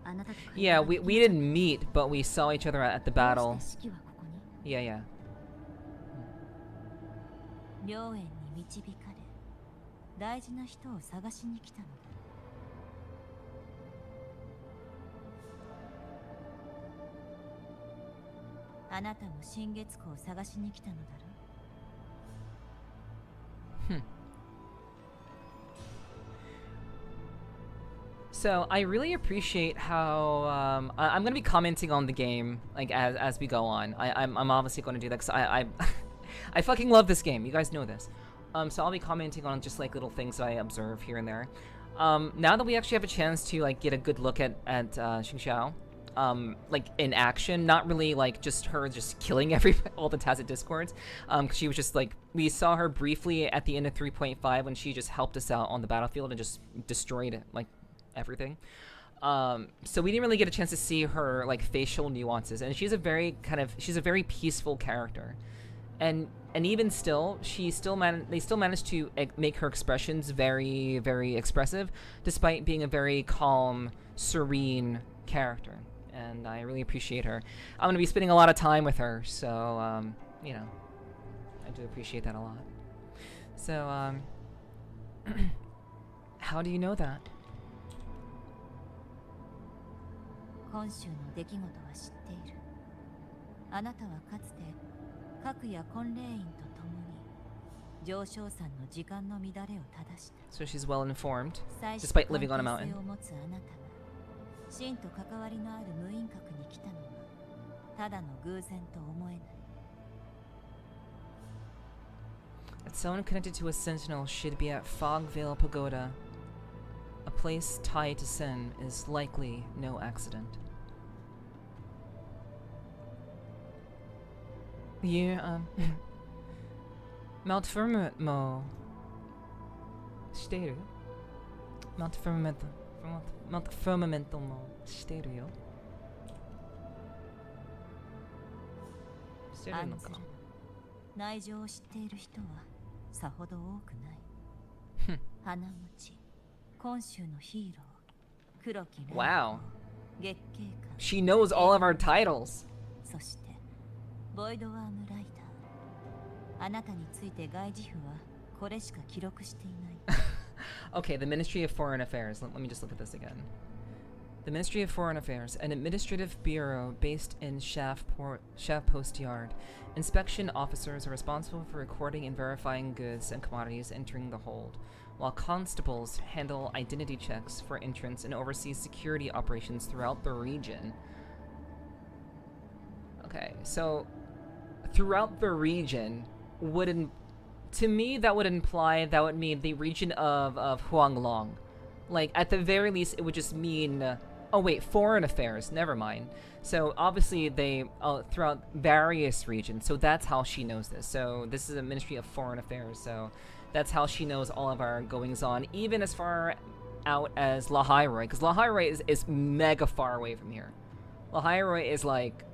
あなたと会 Yeah, 話が we でき we なかった。 didn't meet, but we saw each other at the どう battle. して四季はここに？ Yeah, yeah. 良縁に導かれ大事な人を探しに来たのだ。あなたも新月湖を探しに来たのだろう。 So I really appreciate how I'm gonna be commenting on the game like as we go on. I'm obviously going to do that because I I fucking love this game. You guys know this. So I'll be commenting on just like little things that I observe here and there. Now that we actually have a chance to like get a good look at Qingxiao, like in action, not really like just her just killing all the Tacit Discords. 'Cause she was just like, we saw her briefly at the end of 3.5 when she just helped us out on the battlefield and just destroyed it, like everything. So we didn't really get a chance to see her like facial nuances, and she's a very peaceful character. And even still, they still managed to make her expressions very, very expressive, despite being a very calm, serene character. And I really appreciate her. I'm gonna be spending a lot of time with her, so you know, I do appreciate that a lot. So how do you know that? 今週の出来事は知っている。あなたはかつて核や婚礼員と共に上昇山の時間の乱れを正した。 So she's well informed, 最初 despite living on a 関係 mountain. 性を持つあなたが真と関わりのある無印閣に来たのはただの偶然と思えない。 That someone connected to a sentinel should be at Fogvale Pagoda. A place tied to sin is likely no accident. You, Mount Firmament mo. している? Mount Firmament mo しているよ. してるのか? 案ずるな。内情を知っている人はさほど多くない。花持ち、今週のヒーロー、黒きライ Wow. 月経感、 She knows all of our titles. そしてボイドワームライター。あなたについて外事府はこれしか記録していない。Okay, the Ministry of Foreign Affairs. Let me just look at this again. The Ministry of Foreign Affairs, an administrative bureau based in Post Yard. Inspection officers are responsible for recording and verifying goods and commodities entering the hold, while constables handle identity checks for entrance and oversee security operations throughout the region. Okay, so throughout the region to me that would imply that would mean the region of Huanglong. Like at the very least it would just mean oh wait, foreign affairs, never mind. So obviously they throughout various regions, so that's how she knows this. So this is a Ministry of Foreign Affairs, so that's how she knows all of our goings on, even as far out as Lahairoi, because Lahairoi is mega far away from here. Lahairoi is like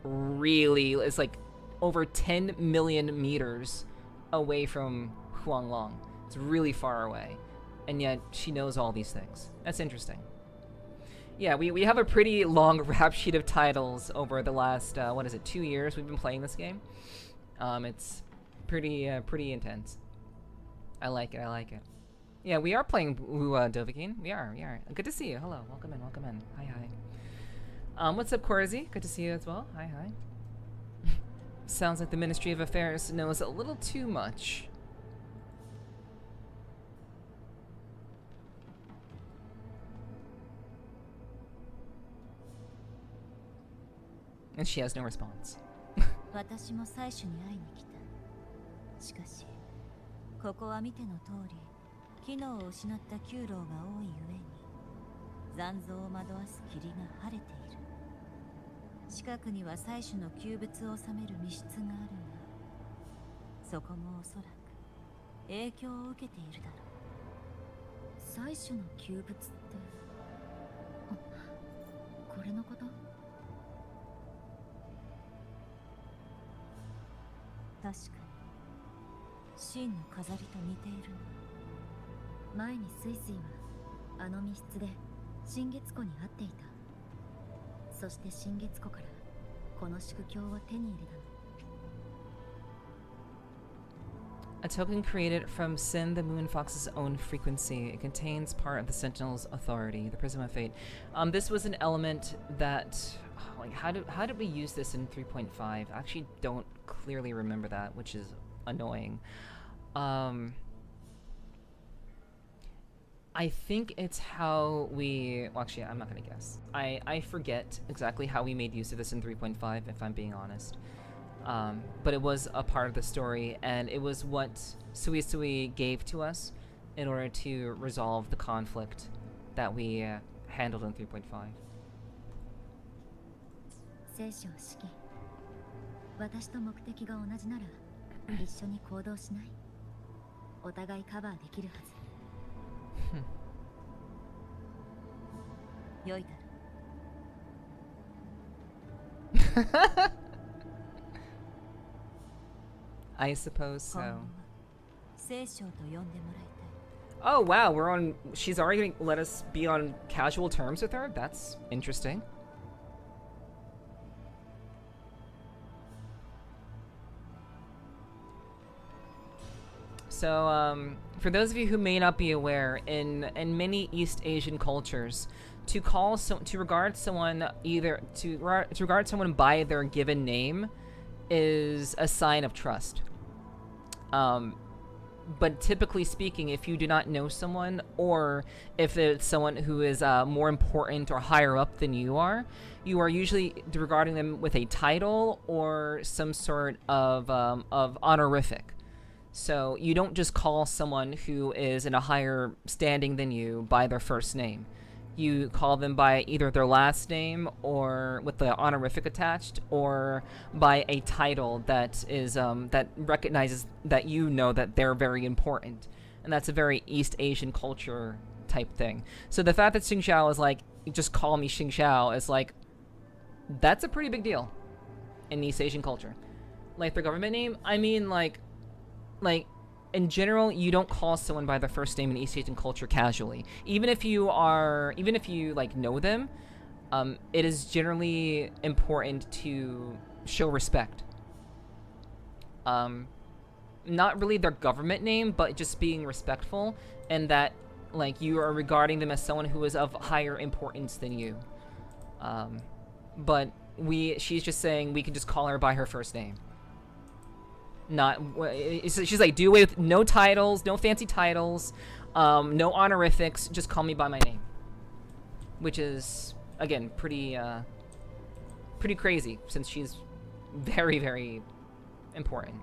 really, it's like over 10 million meters away from Huanglong. It's really far away, and yet she knows all these things. That's interesting. Yeah, we have a pretty long rap sheet of titles over the last, 2 years we've been playing this game. It's pretty intense. I like it. Yeah, we are playing WUWA Dovahkiin. We are. Good to see you. Hello, welcome in. Hi. What's up, Korzi? Good to see you as well. Hi. Sounds like the Ministry of Affairs knows a little too much. And she has no response. 私も採取に会いに来た。しかし、ここは見ての通り、機能を失った旧楼が多いゆえに、残像を惑わす霧が晴れている。近くには採取の旧物を収める密室があるが、そこもおそらく影響を受けているだろう。採取の旧物って、これのこと？確かに真の飾りと似ているな。前にスイスイはあの密室で新月湖に会っていた。そして新月湖からこの祝教を手に入れたの。A token created from Sin the Moon Fox's own frequency. It contains part of the Sentinel's authority, the Prism of Fate. This was an element that, like, how did we use this in 3.5? I actually don't clearly remember that, which is annoying. I think it's how we, well, actually, I'm not gonna guess. I forget exactly how we made use of this in 3.5, if I'm being honest. But it was a part of the story, and it was what Sui Sui gave to us in order to resolve the conflict that we handled in 3.5. 聖書を指揮。私と目的が同じなら一緒に行動しない？お互いカバーできるはず。良いだろ。I suppose so. 聖書と呼んでもらいたい。 Oh wow, we're on. She's already gonna let us be on casual terms with her? That's interesting. So, for those of you who may not be aware, in many East Asian cultures, to regard someone by their given name is a sign of trust. But typically speaking, if you do not know someone, or if it's someone who is more important or higher up than you are usually regarding them with a title or some sort of honorific. So you don't just call someone who is in a higher standing than you by their first name. You call them by either their last name or with the honorific attached, or by a title that is that recognizes that you know that they're very important. And that's a very East Asian culture type thing. So the fact that Qingxiao is like, just call me Qingxiao, is like, that's a pretty big deal in East Asian culture. Like their government name, I mean, like in general, you don't call someone by their first name in East Asian culture casually. Even if you like know them, it is generally important to show respect. Not really their government name, but just being respectful, and that like you are regarding them as someone who is of higher importance than you. But she's just saying we can just call her by her first name. She's like, do away with no titles, no fancy titles, no honorifics, just call me by my name. Which is, again, pretty crazy, since she's very, very important.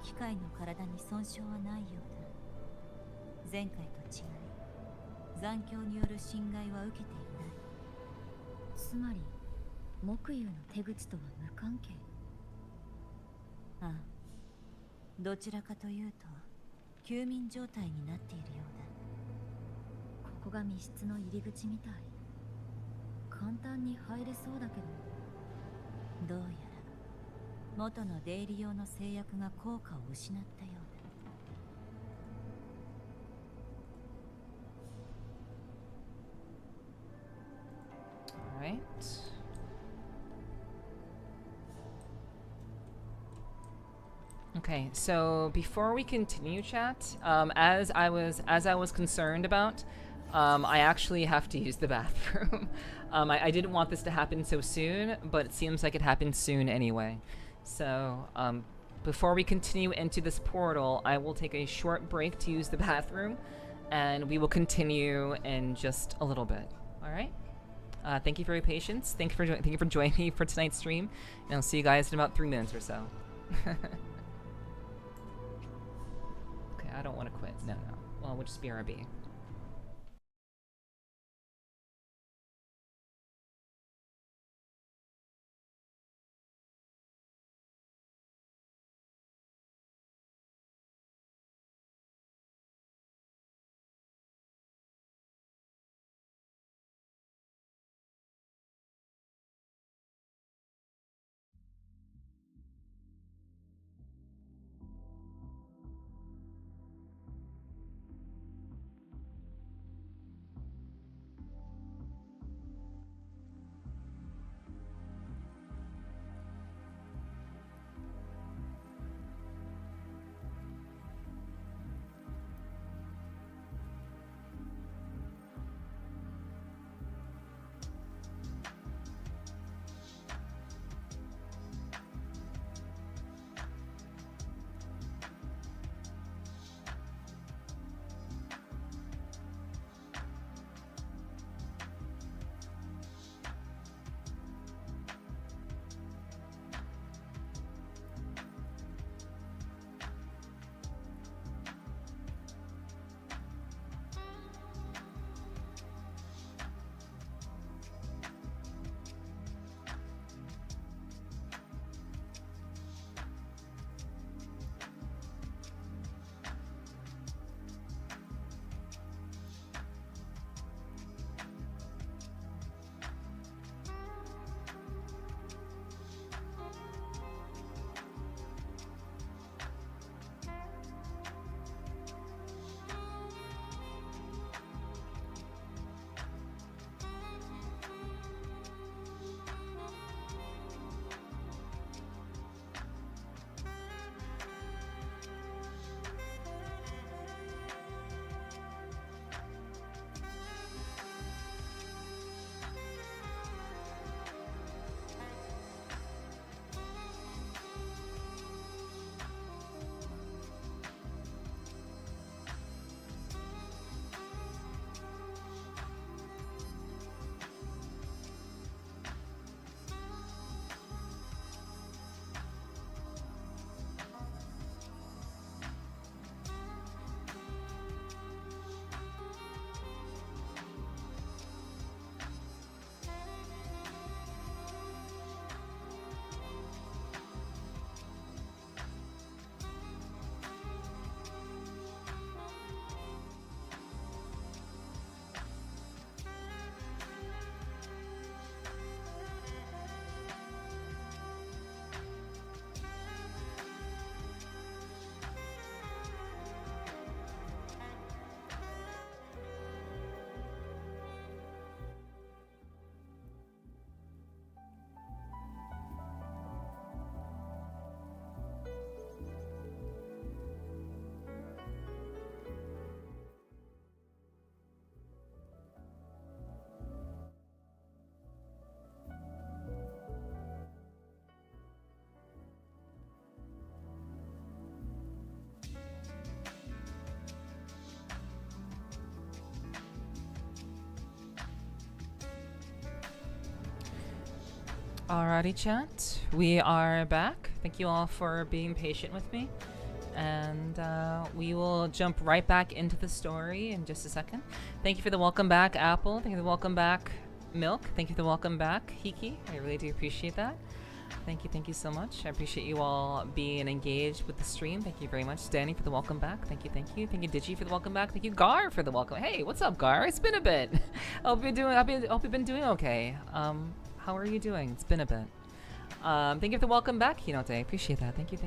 機械の体に損傷はないようだ。前回と違い、残響による侵害は受けていない。つまり、木油の手口とは無関係。ああ、どちらかというと休眠状態になっているようだ。ここが密室の入り口みたい。簡単に入れそうだけど、どうやら元の出入り用の制約が効果を失ったようだ。Alright. Okay, so before we continue, chat, as I was concerned about, I actually have to use the bathroom. I didn't want this to happen so soon, but it seems like it happened soon anyway. So, before we continue into this portal, I will take a short break to use the bathroom, and we will continue in just a little bit. All right? Thank you for your patience. Thank you for joining me for tonight's stream, and I'll see you guys in about 3 minutes or so. I don't want to quit. No. Well, we'll just BRB. Alrighty, chat. We are back. Thank you all for being patient with me. And we will jump right back into the story in just a second. Thank you for the welcome back, Apple. Thank you for the welcome back, Milk. Thank you for the welcome back, Hiki. I really do appreciate that. Thank you so much. I appreciate you all being engaged with the stream. Thank you very much, Danny, for the welcome back. Thank you. Thank you, Digi, for the welcome back. Thank you, Gar, for the welcome. Hey, what's up, Gar? It's been a bit. Hope you've been doing okay. How are you doing? It's been a bit. Thank you for the welcome back, Hinote. I appreciate that. Thank you.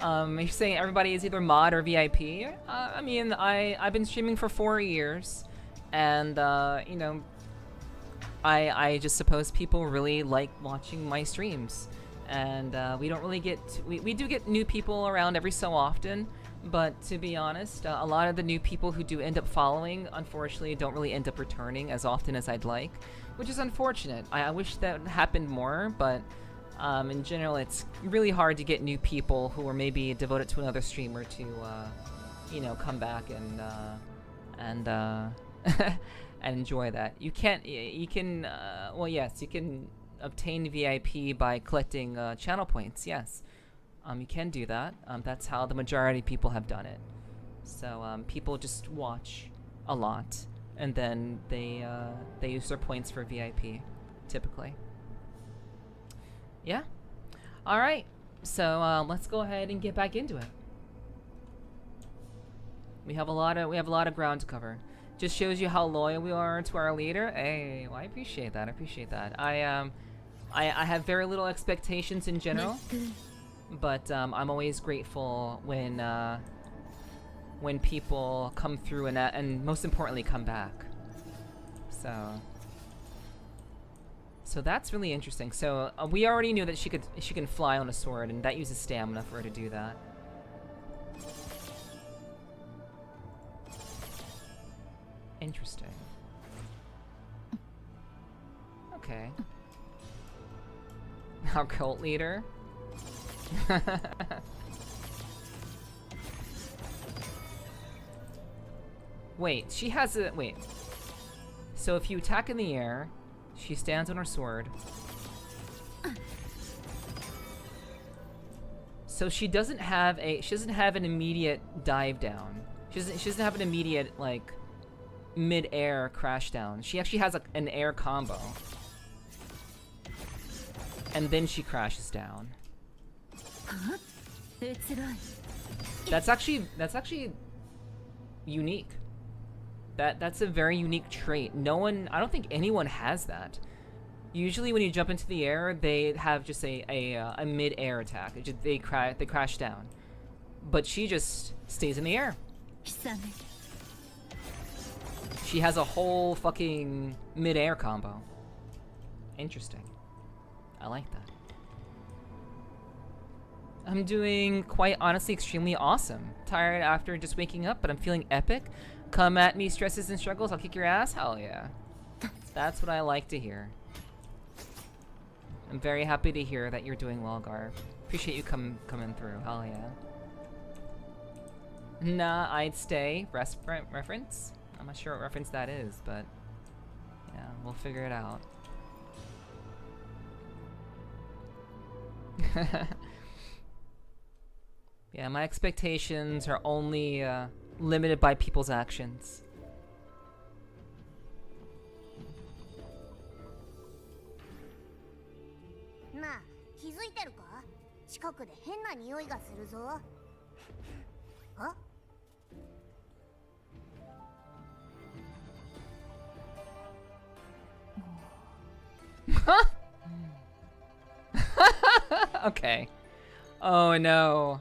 You're saying everybody is either mod or VIP. I mean, I've been streaming for 4 years, and you know, I just suppose people really like watching my streams, and we don't really get we do get new people around every so often, but to be honest, a lot of the new people who do end up following, unfortunately, don't really end up returning as often as I'd like, which is unfortunate. I wish that happened more, but in general, it's really hard to get new people who are maybe devoted to another streamer to, you know, come back and and enjoy that. You can well, yes, you can obtain VIP by collecting channel points. Yes, you can do that. That's how the majority of people have done it. So people just watch a lot, and then they use their points for VIP, typically. Yeah. All right. So let's go ahead and get back into it. We have a lot of ground to cover. Just shows you how loyal we are to our leader. Hey, well, I appreciate that. I have very little expectations in general, but I'm always grateful when people come through and most importantly come back. So that's really interesting. So we already knew that she can fly on a sword, and that uses stamina for her to do that. Interesting. Okay. Our cult leader. Wait, she has a wait. So if you attack in the air, she stands on her sword. So she doesn't have an immediate dive down. She doesn't have an immediate like mid-air crash down. She actually has an air combo. And then she crashes down. That's actually unique. That's a very unique trait. I don't think anyone has that. Usually when you jump into the air, they have just a mid-air attack. They crash down. But she just stays in the air. She has a whole fucking mid-air combo. Interesting. I like that. I'm doing, quite honestly, extremely awesome. Tired after just waking up, but I'm feeling epic. Come at me, stresses and struggles, I'll kick your ass? Hell yeah. That's what I like to hear. I'm very happy to hear that you're doing well, Gar. Appreciate you coming through. Hell yeah. Nah, I'd stay. Reference? I'm not sure what reference that is, but yeah, we'll figure it out. Yeah, my expectations are only limited by people's actions. なあ、気づいてるか？近くで変な匂いがするぞ。あ？ Okay. Oh no.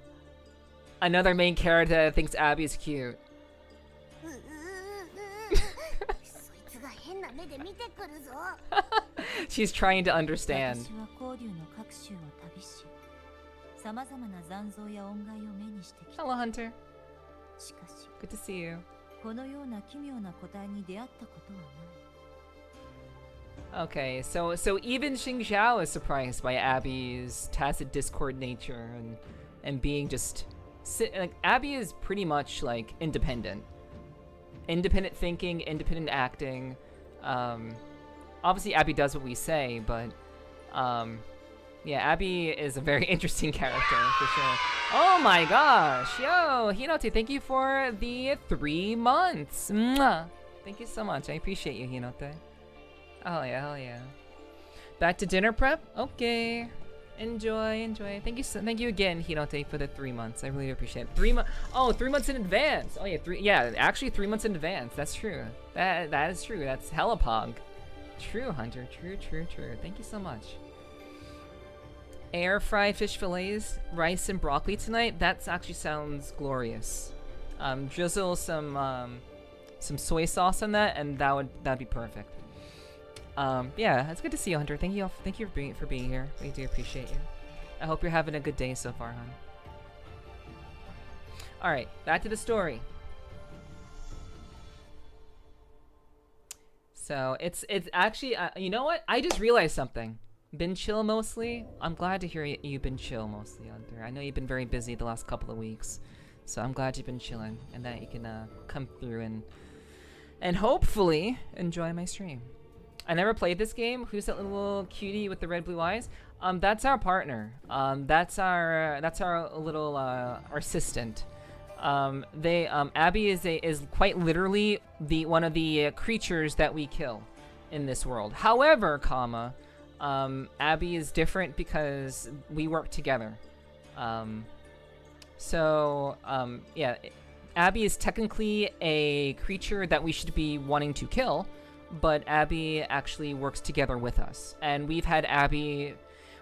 Another main character that thinks Abby is cute. She's trying to understand. Hello, Hunter. Good to see you. Okay, so even Qingxiao is surprised by Abby's tacit discord nature and being just like Abby is pretty much like independent thinking, independent acting. Obviously Abby does what we say, but Yeah, Abby is a very interesting character for sure. Oh my gosh, yo, Hinote, thank you for the 3 months. Mwah. Thank you so much. I appreciate you, Hinote. Oh yeah, hell yeah. Back to dinner prep. Okay, enjoy. Thank you again, Hinote, for the 3 months. I really appreciate it. 3 months. Oh, 3 months in advance. Oh yeah, actually 3 months in advance. That's true. That is true. That's hella pog. True, Hunter. True. Thank you so much. Air fry fish fillets, rice and broccoli tonight. That actually sounds glorious. Drizzle some soy sauce on that, and that'd be perfect. Yeah, it's good to see you, Hunter. Thank you for being here. We do appreciate you. I hope you're having a good day so far, hon. All right, back to the story. So it's actually you know what? I just realized something. Been chill mostly. I'm glad to hear you've been chill mostly, Hunter. I know you've been very busy the last couple of weeks, so I'm glad you've been chilling and that you can come through and hopefully enjoy my stream. I never played this game. Who's that little cutie with the red blue eyes? That's our partner. That's our little our assistant. Abby is quite literally one of the creatures that we kill in this world. However, Abby is different because we work together. Yeah, Abby is technically a creature that we should be wanting to kill, but Abby actually works together with us. And we've had Abby...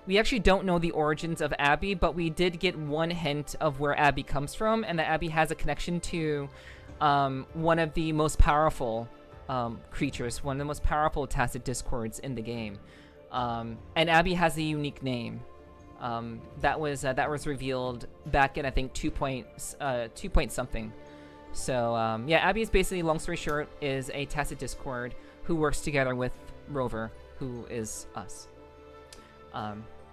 We actually don't know the origins of Abby, but we did get one hint of where Abby comes from, and that Abby has a connection to one of the most powerful creatures, one of the most powerful tacit discords in the game. And Abby has a unique name that was revealed back in, I think, 2 point something. So yeah, Abby is basically, long story short, is a tacit discord who works together with Rover, who is us.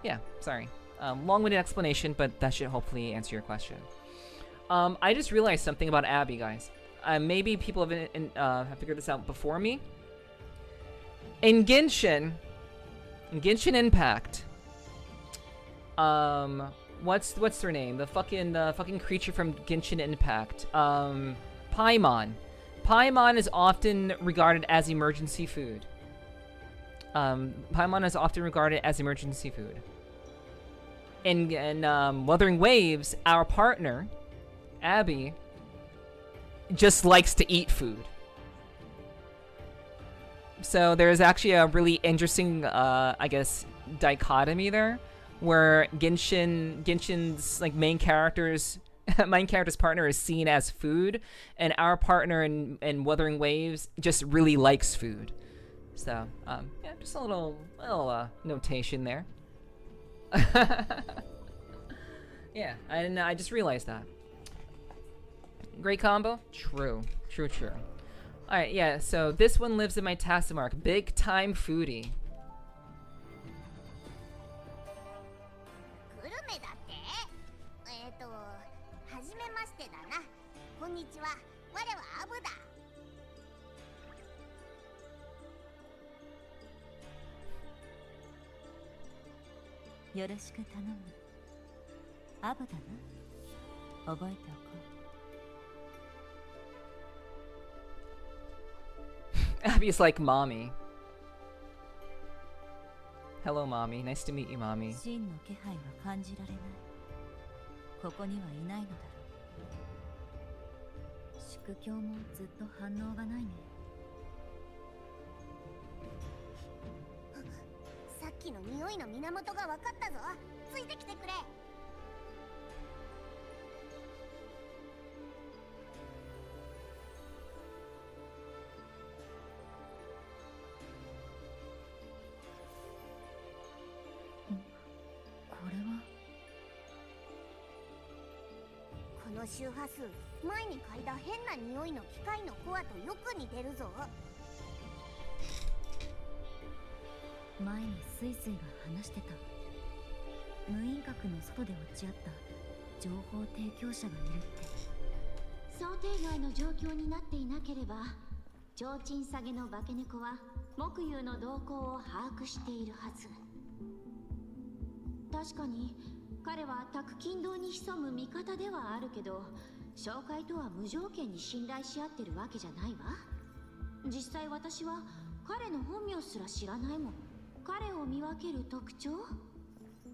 Yeah, sorry. Long-winded explanation, but that should hopefully answer your question. I just realized something about Abby, guys. Maybe people have figured this out before me. In Genshin Impact, what's her name? The fucking creature from Genshin Impact. Paimon. Paimon is often regarded as emergency food. Paimon is often regarded as emergency food. In Wuthering Waves, our partner, Abby, just likes to eat food. So there's actually a really interesting, I guess, dichotomy there, where Genshin's like main character's partner is seen as food, and our partner in Wuthering Waves just really likes food. So yeah, just a little notation there. Yeah, and I just realized that. Great combo? True. Alright, yeah, so this one lives in my task mark. Big time foodie. グルメだって？はじめましてだな。こんにちは。我はアブだ。よろしく頼む。アブだな。覚えておこう。 Abby's like, Mommy. Hello, Mommy. Nice to meet you, Mommy. 真の気配は感じられない。ここにはいないのだろう。宿教もずっと反応がないね。さっきの匂いの源が分かったぞ。ついてきてくれ。この周波数、前に嗅いだ変な匂いの機械のコアとよく似てるぞ。前にスイスイが話してた。無印閣の外で落ち合った情報提供者がいるって。想定外の状況になっていなければ、提灯下げの化け猫は木友の動向を把握しているはず。確かに彼は宅勤堂に潜む味方ではあるけど、紹介とは無条件に信頼し合ってるわけじゃないわ。実際私は彼の本名すら知らないもん。彼を見分ける特徴、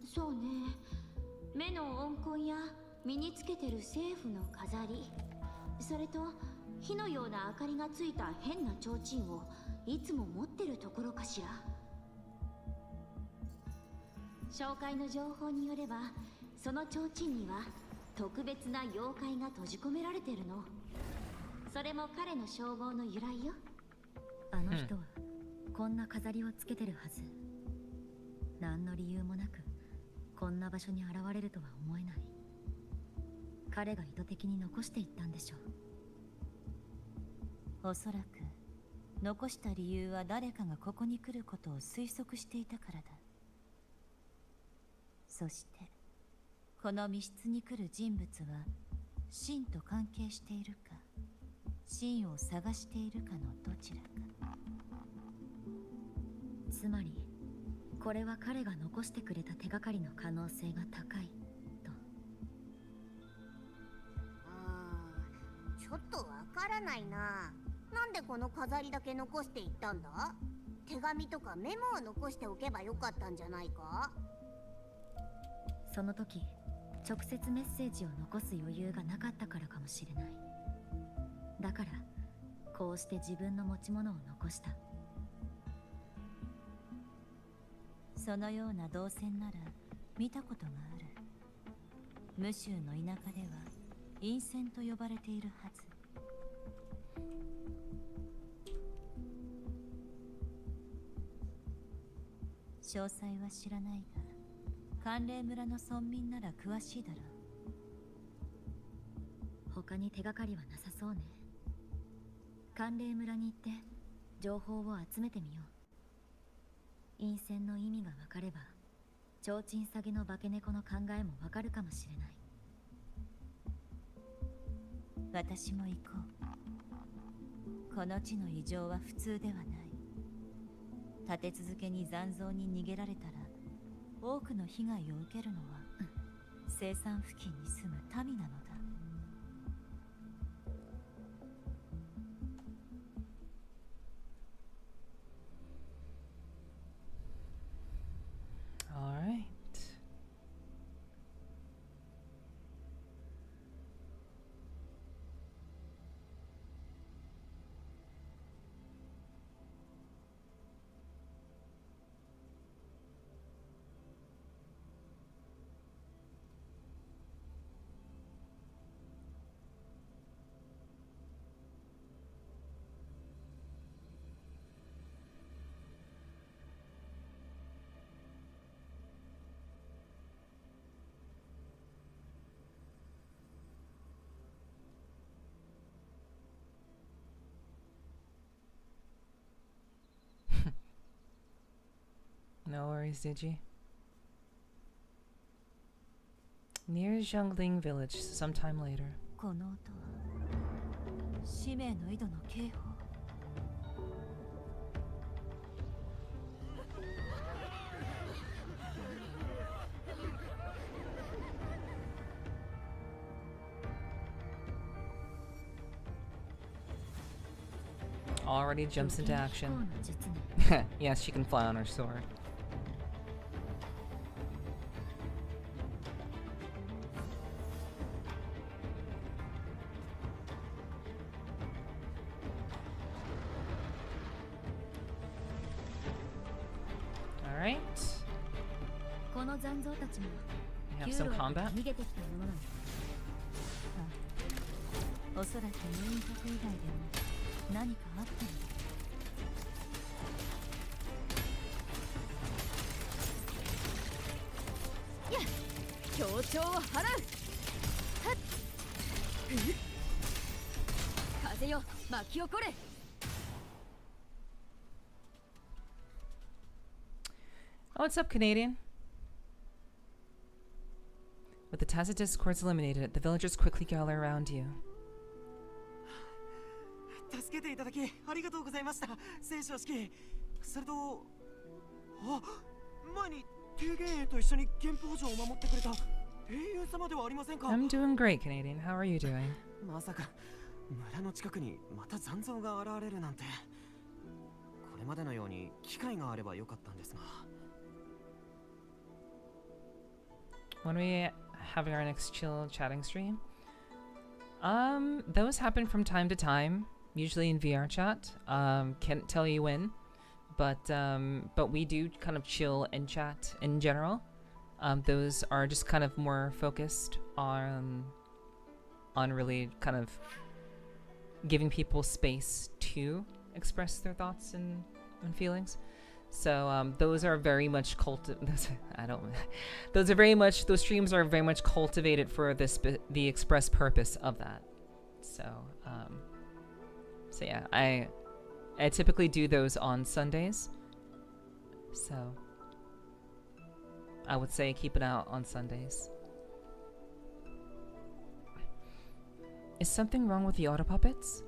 そうね、目の温痕や身につけてる政府の飾り、それと火のような明かりがついた変な提灯をいつも持ってるところかしら。紹介の情報によれば、その提灯には特別な妖怪が閉じ込められてるの。それも彼の称号の由来よ。あの人はこんな飾りをつけてるはず。何の理由もなくこんな場所に現れるとは思えない。彼が意図的に残していったんでしょう。おそらく残した理由は誰かがここに来ることを推測していたからだ。そしてこの密室に来る人物は真と関係しているか、真を探しているかのどちらか。つまりこれは彼が残してくれた手がかりの可能性が高いと。ちょっとわからないな。なんでこの飾りだけ残していったんだ？手紙とかメモを残しておけばよかったんじゃないか？その時直接メッセージを残す余裕がなかったからかもしれない。だからこうして自分の持ち物を残した。そのような動線なら見たことがある。無州の田舎では陰線と呼ばれているはず。詳細は知らないが、寒冷村の村民なら詳しいだろう。他に手がかりはなさそうね。寒冷村に行って情報を集めてみよう。陰線の意味が分かれば、提灯下げの化け猫の考えも分かるかもしれない。私も行こう。この地の異常は普通ではない。立て続けに残像に逃げられたら多くの被害を受けるのは、生産付近に住む民なのだ。All right. No worries, Digi. Near Zhongling village, sometime later. この音は使命の井戸の警報。Already jumps into action. 術ね。 Yes, she can fly on her sword. All right. この残像たちも We have some combat. 逃げてきたものなの。おそらくメイン宅以外でも何かあったのだ。協調を払う。はっ、風よ巻き起これ。Oh, what's up, Canadian? With the tacit discords eliminated, the villagers quickly gather around you. 助けていただきありがとうございました。聖書式。それと、あ、前に低減兵と一緒に憲法上を守ってくれた英雄様ではありませんか。 I'm doing great, Canadian. How are you doing? まさか村の近くにまた残像が現れるなんて。これまでのように機会があればよかったんですが。 When are we having our next chill chatting stream? Those happen from time to time, usually in VR chat. Can't tell you when, but we do kind of chill and chat in general. Those are just kind of more focused on really kind of giving people space to express their thoughts and feelings. So those are very much those streams are very much cultivated for the express purpose of that. So yeah, I typically do those on Sundays. So I would say keep it out on Sundays. Is something wrong with the auto puppets?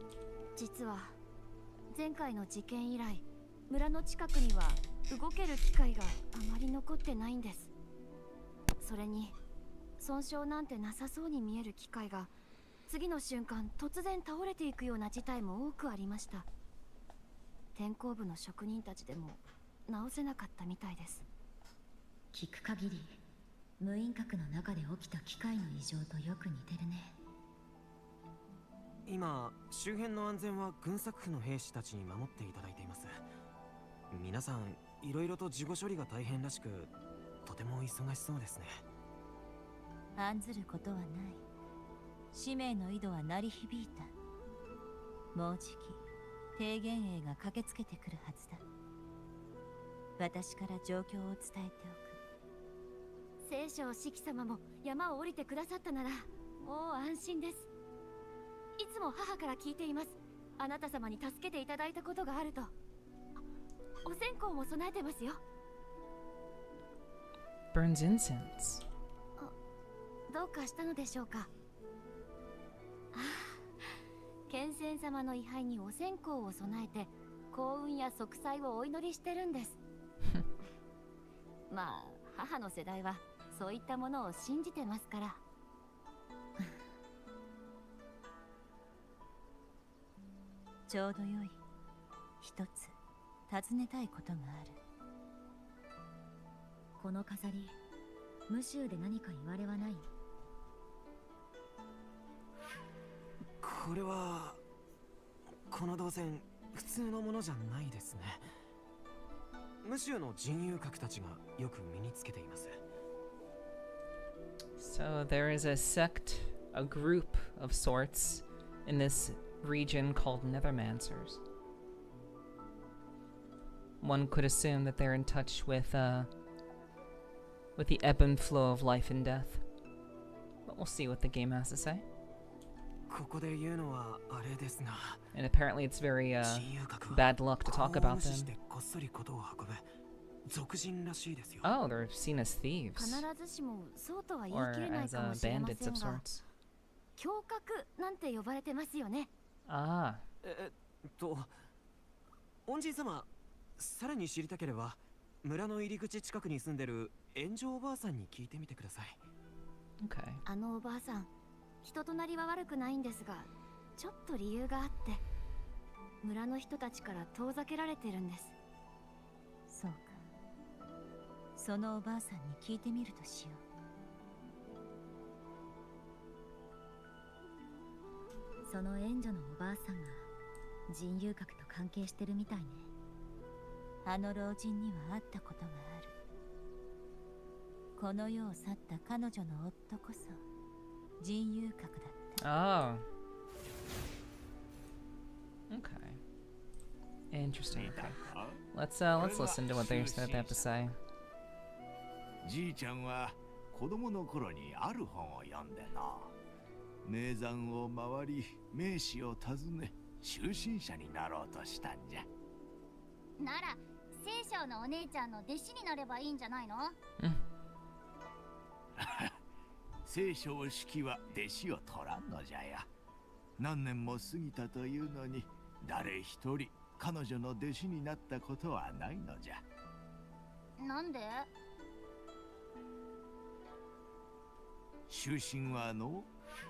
実は前回の事件以来、村の近くには動ける機会があまり残ってないんです。それに損傷なんてなさそうに見える機械が次の瞬間突然倒れていくような事態も多くありました。天候部の職人たちでも直せなかったみたいです。聞く限り無印閣の中で起きた機械の異常とよく似てるね。今周辺の安全は軍作府の兵士たちに守っていただいています。皆さんいろいろと事後処理が大変らしく、とても忙しそうですね。案ずることはない。使命の井戸は鳴り響いた。もうじき低減兵が駆けつけてくるはずだ。私から状況を伝えておく。聖書四季様も山を降りてくださったならもう安心です。いつも母から聞いています。あなた様に助けていただいたことがあると。お線香も備えてますよ。Burns incense. どうかしたのでしょうか。ああ、剣仙様の位牌にお線香を備えて幸運や息災をお祈りしてるんです。まあ母の世代はそういったものを信じてますから。ちょうどよい。一つ尋ねたいことがある。この飾り、無臭で何か言われはない？これはこの銅線普通のものじゃないですね。無臭の人遊閣たちがよく身につけています。 So there is a sect, a group of sorts in this region called Nethermancers. One could assume that they're in touch with the ebb and flow of life and death. But we'll see what the game has to say. ここで言うのはあれですが、 And apparently it's very bad luck to talk about them. こっそりことを運ぶ俗人らしいですよ。 Oh, they're seen as thieves. 必ずしもそうとは言い Or 切れない as かもしれま bandits せん of が、 sorts. 侠客なんて呼ばれてますよね。Ah. 恩人様、さらに知りたければ村の入り口近くに住んでる炎上おばあさんに聞いてみてください。 Okay. あのおばあさん、人となりは悪くないんですが、ちょっと理由があって村の人たちから遠ざけられてるんです。そうか。そのおばあさんに聞いてみるとしよう。その援助のおばあさんが人遊閣と関係してるみたいね。あの老人には会ったことがある。この世を去った彼女の夫こそ人遊閣だった。 Oh. Okay. Interesting. Okay. Let's listen to what they have to say. じいちゃんは子供の頃にある本を読んでな。名山を回り名士を訪ね終身者になろうとしたんじゃ。なら聖書のお姉ちゃんの弟子になればいいんじゃないの？聖書を式は弟子を取らんのじゃや。何年も過ぎたというのに誰一人彼女の弟子になったことはないのじゃ。なんで？修身は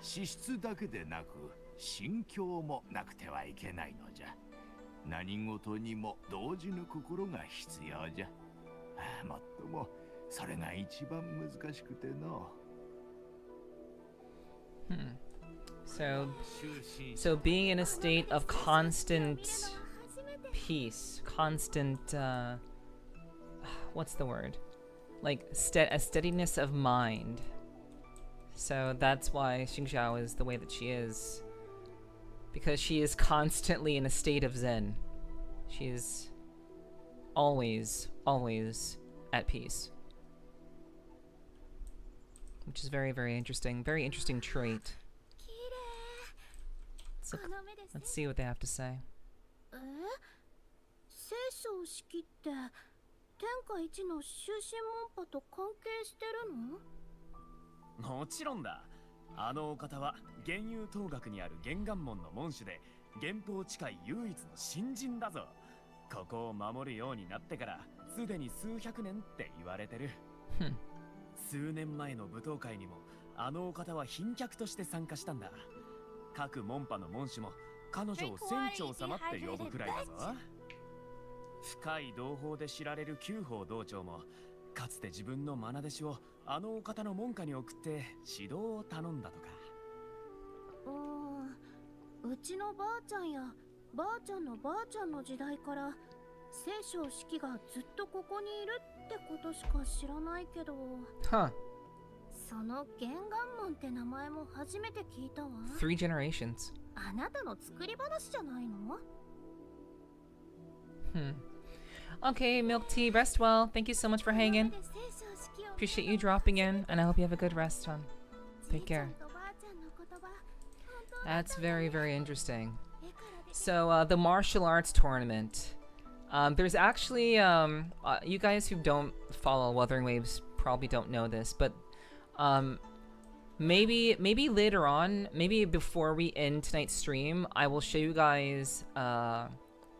資質だけでなく心境もなくてはいけないのじゃ。何事にも同時の心が必要じゃ。もっともそれが一番難しくての。So being in a state of constant peace, constant what's the word? Like a steadiness of mind. So that's why Qingxiao is the way that she is. Because she is constantly in a state of zen. She is always at peace. Which is very, very interesting. Very interesting trait. Let's see what they have to say. 聖書式って天下一の終身門派と関係してるの？もちろんだ。あのお方は玄遊東学にある玄関門の門主で、玄法近い唯一の新人だぞ。ここを守るようになってからすでに数百年って言われてる。数年前の舞踏会にもあのお方は賓客として参加したんだ。各門派の門主も彼女を船長様って呼ぶくらいだぞ。深い同胞で知られる九方道長もかつて自分の愛弟子をあのお方の門下に送って指導を頼んだとか。うちのばあちゃんやばあちゃんのばあちゃんの時代から聖書式がずっとここにいるってことしか知らないけど。その玄関門って名前も初めて聞いたわ。3 generations. あなたの作り話じゃないの？Okay, Milk Tea, rest well. Thank you so much for hanging. Appreciate you dropping in, and I hope you have a good rest, son. Take care. That's very, very interesting. So, the martial arts tournament. There's actually, you guys who don't follow Wuthering Waves probably don't know this, but maybe later on, maybe before we end tonight's stream, I will show you guys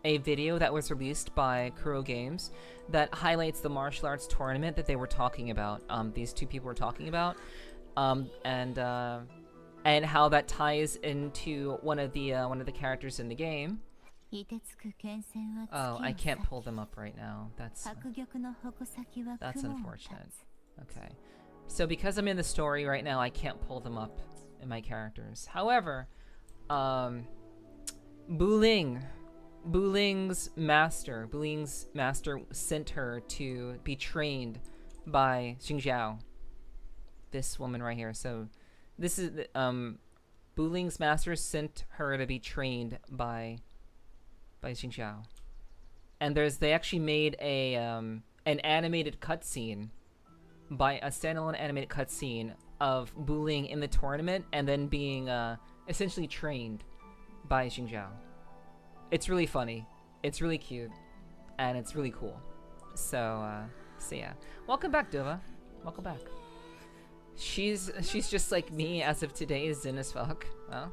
a video that was released by Kuro Games that highlights the martial arts tournament that they were talking about. These two people were talking about, and how that ties into one of the characters in the game. Oh, I can't pull them up right now. That's unfortunate. Okay. So because I'm in the story right now, I can't pull them up in my characters. However, Buling's master sent her to be trained by Qingxiao. This woman right here. So this is Buling's master sent her to be trained by Qingxiao. And they actually made an animated cutscene, by a standalone animated cutscene of Buling in the tournament and then being essentially trained by Qingxiao. It's really funny, it's really cute, and it's really cool. So yeah. Welcome back, Dova. Welcome back. She's just like me as of today, is zen as fuck. Well,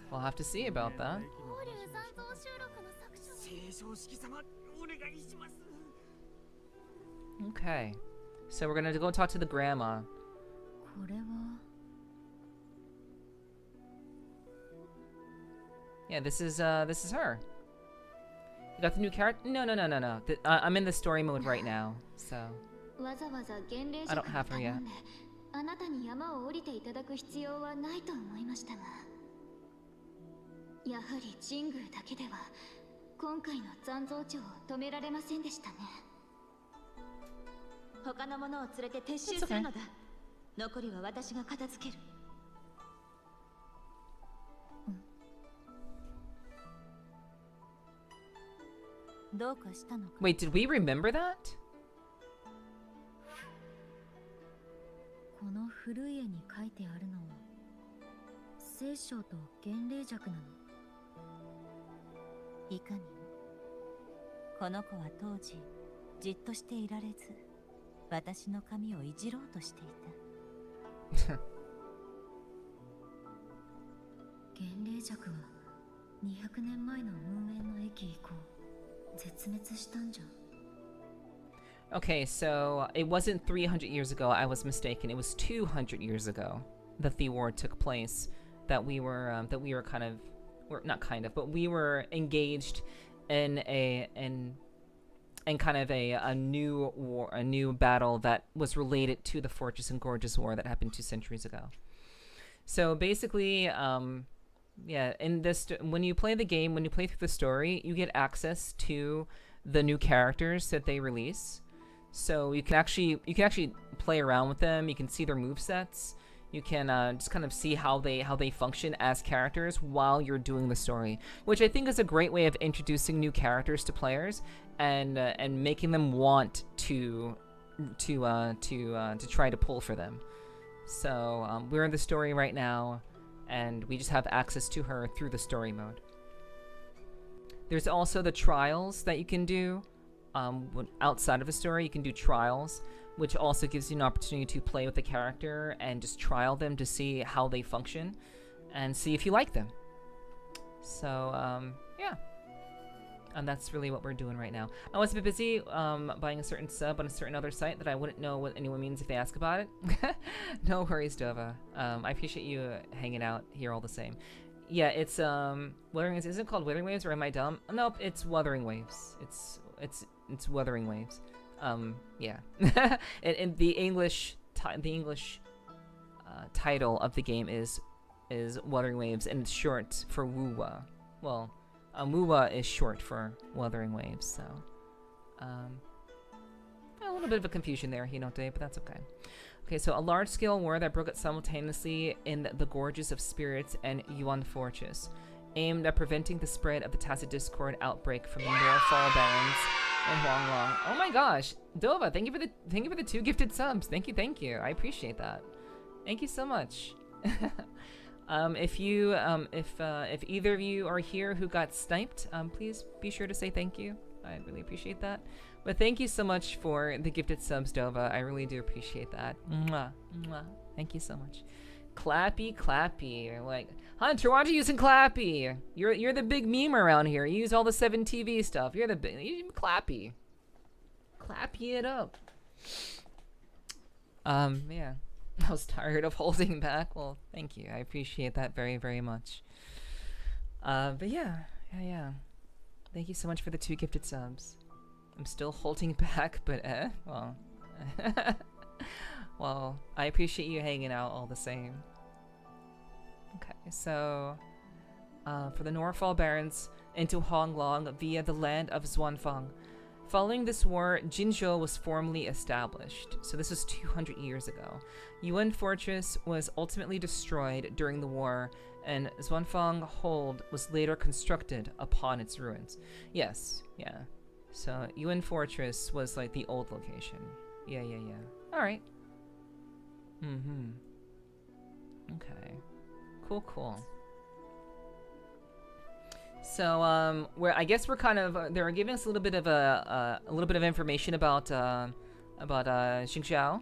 we'll have to see about that. Okay, so we're gonna go talk to the grandma. Yeah, this is her. You got the new character? No. I'm in the story mode right now, so I don't have her yet. あなたに山を降りていただく必要はないと思いましたが、やはり神宮だけでは今回の残像帳を止められませんでしたね。他の者を連れて撤収するのだ。残りは私が片付ける。どうかしたのか。 Wait, did we remember that? この古い絵に書いてあるのは聖書と幻霊弱なの。いかにもこの子は当時じっとしていられず、私の髪をいじろうとしていた。幻霊弱は200年前の運営の駅以降絶滅したんじゃ。Okay, so it wasn't 300 years ago. I was mistaken. It was 200 years ago that the war took place. That we were kind of, or not kind of, but we were engaged in kind of a new war, a new battle that was related to the Fortress and Gorges War that happened 2 centuries ago. So basically, yeah, in this, when you play the game, when you play through the story, you get access to the new characters that they release. So you can actually play around with them. You can see their movesets. You can just kind of see how they function as characters while you're doing the story, which I think is a great way of introducing new characters to players and making them want to try to pull for them. So we're in the story right now, and we just have access to her through the story mode. There's also the trials that you can do. Outside of a story, you can do trials, which also gives you an opportunity to play with the character and just trial them to see how they function and see if you like them. So, yeah. And that's really what we're doing right now. I was a bit busy buying a certain sub on a certain other site that I wouldn't know what anyone means if they ask about it. No worries, Dova. I appreciate you hanging out here all the same. Yeah, it's Wuthering Waves. Isn't it called Wuthering Waves, or am I dumb? Nope, it's Wuthering Waves. It's Wuthering Waves. Yeah. and the English title of the game is Wuthering Waves, and it's short for WUWA. Well, WUWA is short for Wuthering Waves, so a little bit of a confusion there, Hinote, but that's okay. Okay, so a large-scale war that broke out simultaneously in the Gorges of Spirits and Yuan Fortress, aimed at preventing the spread of the Tacit Discord outbreak from the Norfall Barons and Huanglong. Oh my gosh, Dova, thank you for the 2 gifted subs. Thank you. I appreciate that. Thank you so much. If either of you are here who got sniped, please be sure to say thank you. I really appreciate that. But thank you so much for the gifted subs, Dova. I really do appreciate that. Mwah, mwah. Thank you so much. Clappy. Like, Hunter, why aren't you using Clappy? You're the big meme around here. You use all the 7TV stuff. You're the big Clappy. Clappy it up. Yeah. I was tired of holding back. Well, thank you. I appreciate that very, very much. But yeah. Thank you so much for the 2 gifted subs. I'm still holding back, but well. Well, I appreciate you hanging out all the same. Okay, so for the Norfall Barons into Honglong via the land of Xuanfang. Following this war, Jinzhou was formally established. So this was 200 years ago. Yuan Fortress was ultimately destroyed during the war, and Xuanfang Hold was later constructed upon its ruins. Yes, yeah. So Yuan Fortress was like the old location. Yeah. Alright. Okay. Cool. So I guess we're kind of they're giving us a little bit of information about Qingxiao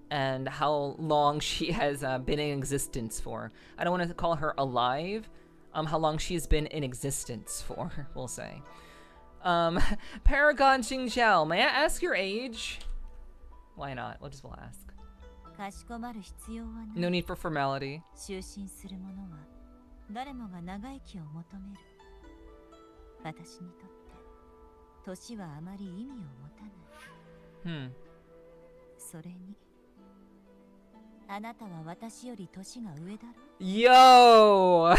and how long she has been in existence for. I don't want to call her alive. How long she's been in existence for, we'll say. Paragon Qingxiao, may I ask your age? Why not? We'll ask. No need for formality. Yo!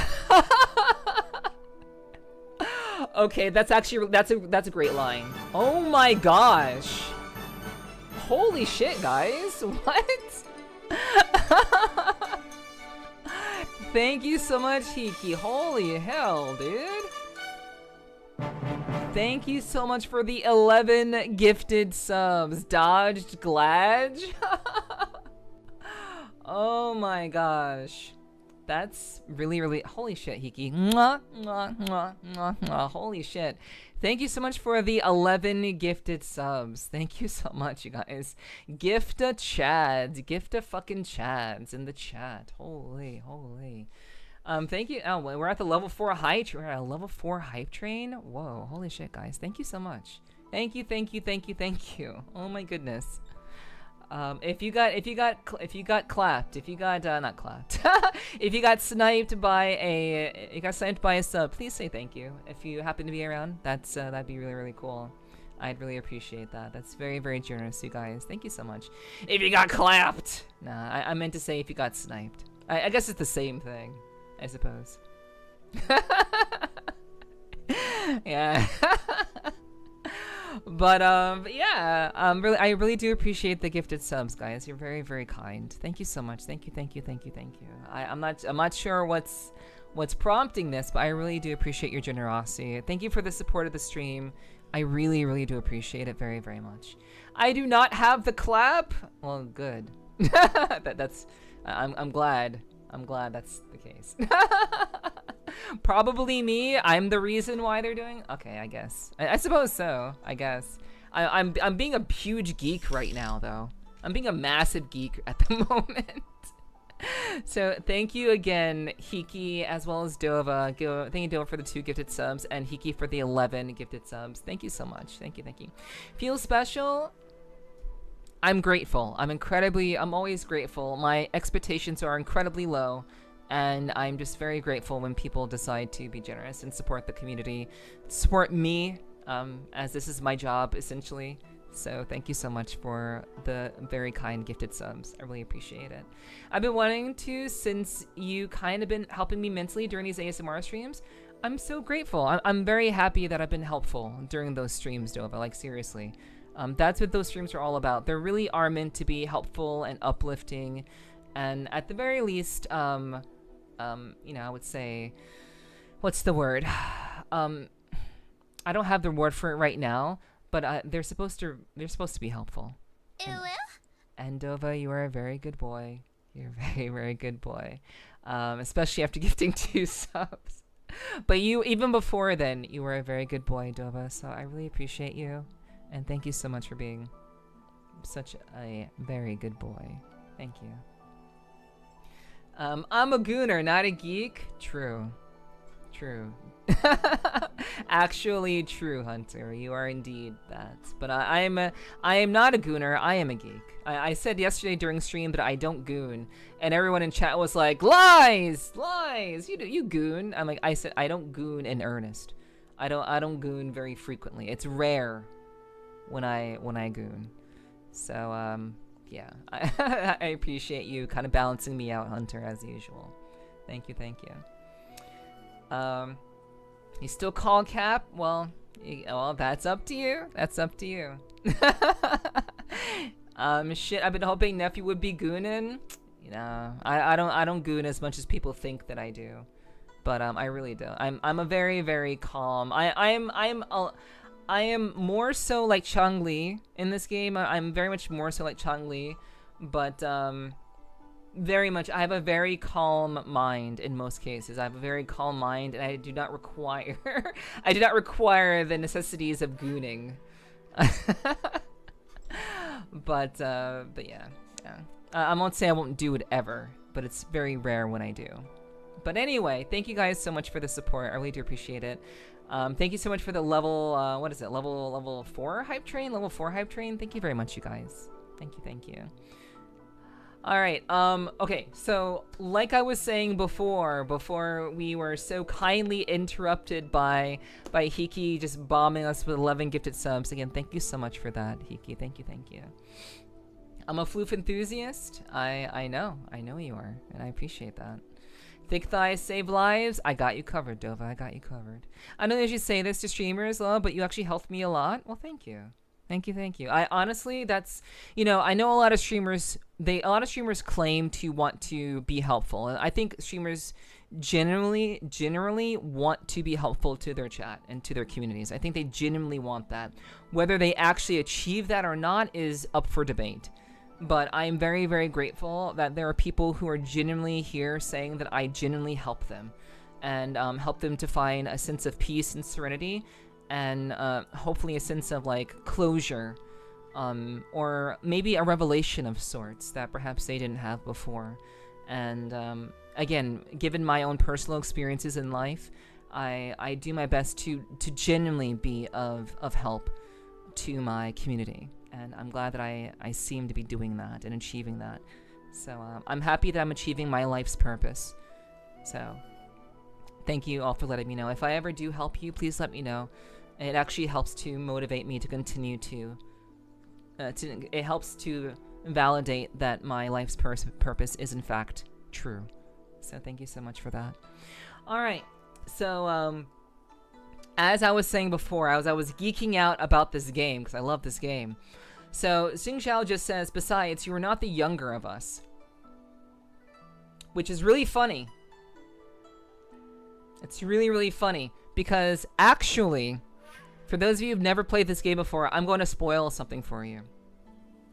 Okay, that's a great line. Oh my gosh. Holy shit, guys. What? Thank you so much, Hiki. Holy hell, dude. Thank you so much for the 11 gifted subs. Dodged Gladge? Oh my gosh. That's really, holy shit, Hiki. Mwah, mwah, mwah, mwah, mwah. Holy shit. Thank you so much for the 11 gifted subs. Thank you so much, you guys. Gift a Chads. Gift a fucking Chads in the chat. Holy. Thank you. Oh, we're at the level 4 hype. We're at a level 4 hype train. Whoa, holy shit, guys. Thank you so much. Thank you, thank you, thank you, thank you. Oh my goodness. If you got clapped, if you got not clapped, if you got sniped by a sub, please say thank you. If you happen to be around, that'd be really, really cool. I'd really appreciate that. That's very, very generous, you guys. Thank you so much. If you got clapped, nah, I meant to say if you got sniped. I guess it's the same thing, I suppose. Yeah. But yeah, I really do appreciate the gifted subs, guys. You're very, very kind. Thank you so much. Thank you, thank you, thank you, thank you. I'm not sure what's prompting this, but I really do appreciate your generosity. Thank you for the support of the stream. I really, really do appreciate it very, very much. I do not have the clap. Well, good. I'm glad. I'm glad that's the case. Probably me. I'm the reason why they're doing. Okay, I guess. I suppose so. I guess. I'm being a huge geek right now, though. I'm being a massive geek at the moment. So thank you again, Hiki, as well as Dova. Thank you, Dova, for the 2 gifted subs, and Hiki for the 11 gifted subs. Thank you so much. Thank you, thank you. Feel special? I'm grateful. I'm always grateful. My expectations are incredibly low, and I'm just very grateful when people decide to be generous and support the community, support me, as this is my job, essentially. So thank you so much for the very kind gifted subs. I really appreciate it. I've been wanting to, since you kind of been helping me mentally during these ASMR streams. I'm so grateful. I'm very happy that I've been helpful during those streams, Dova. Like, seriously. That's what those streams are all about. They really are meant to be helpful and uplifting. And at the very least, you know, I would say, what's the word? I don't have the word for it right now. But they're supposed to be helpful. And Dova, you are a very good boy. You're a very, very good boy. Especially after gifting 2 subs. But you, even before then, you were a very good boy, Dova. So I really appreciate you. And thank you so much for being such a very good boy. Thank you. I'm a gooner, not a geek. True. True. Actually true, Hunter. You are indeed that. But I am not a gooner. I am a geek. I said yesterday during stream that I don't goon, and everyone in chat was like, lies, lies. You goon. I said I don't goon in earnest. I don't goon very frequently. It's rare when I goon. So yeah, I appreciate you kind of balancing me out, Hunter, as usual. Thank you, thank you. You still call Cap? Well, that's up to you. That's up to you. Shit, I've been hoping Nephew would be gooning. You know, I don't goon as much as people think that I do, but I really do. I'm a very, very calm. I am more so like Changli in this game. I'm very much more so like Changli, but very much, I have a very calm mind in most cases. I have a very calm mind, and I do not require the necessities of gooning. But yeah. I won't say I won't do it ever, but it's very rare when I do. But anyway, thank you guys so much for the support. I really do appreciate it. Thank you so much for the level, what is it? Level 4 hype train? Level 4 hype train? Thank you very much, you guys. Thank you. Alright, okay, so like I was saying before we were so kindly interrupted by Hiki just bombing us with 11 gifted subs. Again, thank you so much for that, Hiki. Thank you. I'm a floof enthusiast. I know you are, and I appreciate that. Thick thighs save lives. I got you covered, Dova. I got you covered. I know they usually say this to streamers, but you actually helped me a lot. Well, thank you. Thank you. I honestly, that's, you know, I know a lot of streamers claim to want to be helpful. And I think streamers generally want to be helpful to their chat and to their communities. I think they genuinely want that. Whether they actually achieve that or not is up for debate. But I am very, very grateful that there are people who are genuinely here saying that I genuinely help them and help them to find a sense of peace and serenity, and hopefully a sense of like closure, or maybe a revelation of sorts that perhaps they didn't have before. And again, given my own personal experiences in life, I do my best to genuinely be of help to my community, and I'm glad that I seem to be doing that and achieving that. So I'm happy that I'm achieving my life's purpose. So thank you all for letting me know. If I ever do help you, please let me know. It actually helps to motivate me to continue to it helps to validate that my life's purpose is in fact true. So thank you so much for that. All right. So as I was saying before, I was geeking out about this game because I love this game. So Qingxiao just says, besides, you are not the younger of us. Which is really funny. It's really, really funny. Because actually, for those of you who've never played this game before, I'm going to spoil something for you.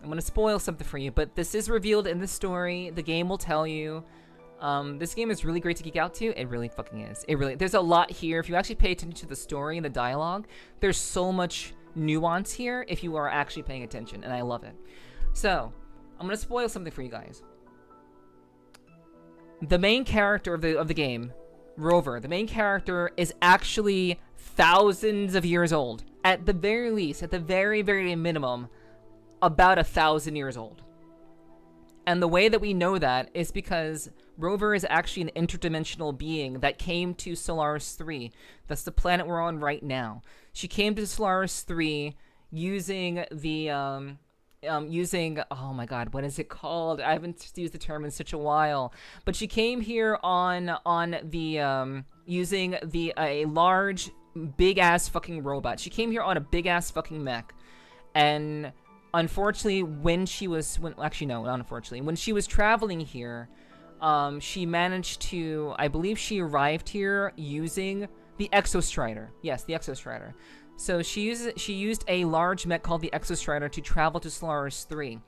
I'm going to spoil something for you, but this is revealed in the story. The game will tell you. This game is really great to geek out to. It really fucking is. There's a lot here. If you actually pay attention to the story and the dialogue, there's so much nuance here if you are actually paying attention, and I love it. So, I'm going to spoil something for you guys. The main character of the game, Rover, the main character is actually thousands of years old. At the very least, at the very, very minimum, about 1,000 years old. And the way that we know that is because Rover is actually an interdimensional being that came to Solaris 3. That's the planet we're on right now. She came to Solaris 3 using the, oh my god, what is it called? I haven't used the term in such a while. But she came here on the, using a large, big-ass fucking robot. She came here on a big-ass fucking mech. And unfortunately, when she was traveling here, she managed to, I believe she arrived here using the Exostrider. Yes, the Exostrider. So she used a large mech called the Exostrider to travel to Solaris 3.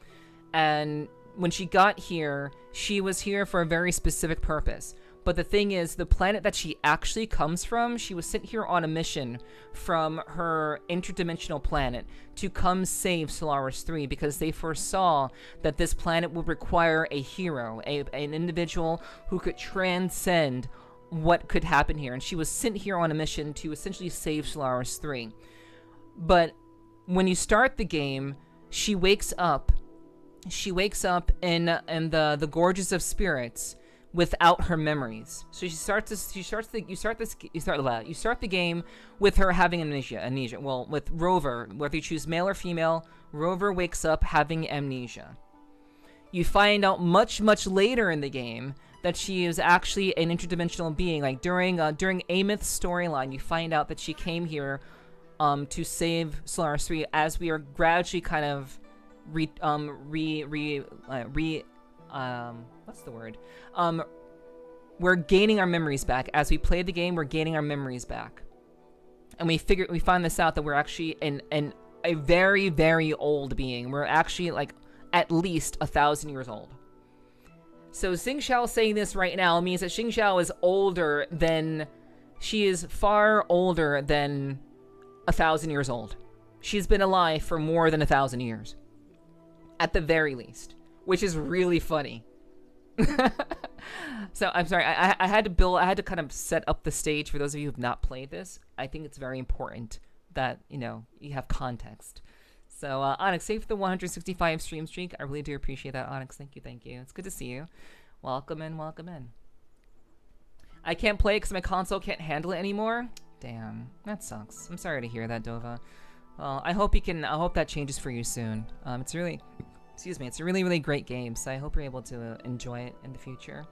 And when she got here, she was here for a very specific purpose. But the thing is, the planet that she actually comes from, she was sent here on a mission from her interdimensional planet to come save Solaris 3 because they foresaw that this planet would require a hero, an individual who could transcend what could happen here. And she was sent here on a mission to essentially save Solaris 3. But when you start the game, she wakes up. She wakes up in the Gorges of Spirits without her memories. So you start the game with her having amnesia. Well, with Rover, whether you choose male or female, Rover wakes up having amnesia. You find out much later in the game that she is actually an interdimensional being. Like during Ameth's storyline, you find out that she came here to save Solaris 3 as we are gradually kind of what's the word? We're gaining our memories back. As we play the game, we're gaining our memories back. And we find this out that we're actually a very, very old being. We're actually like at least 1,000 years old. So Qingxiao saying this right now means that Qingxiao is older than, she is far older than 1,000 years old. She's been alive for more than 1,000 years. At the very least. Which is really funny. So I'm sorry, I had to kind of set up the stage for those of you who have not played this. I think it's very important that, you know, you have context. So Onyx, thank you for the 165 stream streak. I really do appreciate that, Onyx. Thank you. It's good to see you. Welcome in. I can't play it because my console can't handle it anymore. Damn, that sucks. I'm sorry to hear that, Dova. Well, I hope that changes for you soon. It's a really, really great game, so I hope you're able to enjoy it in the future.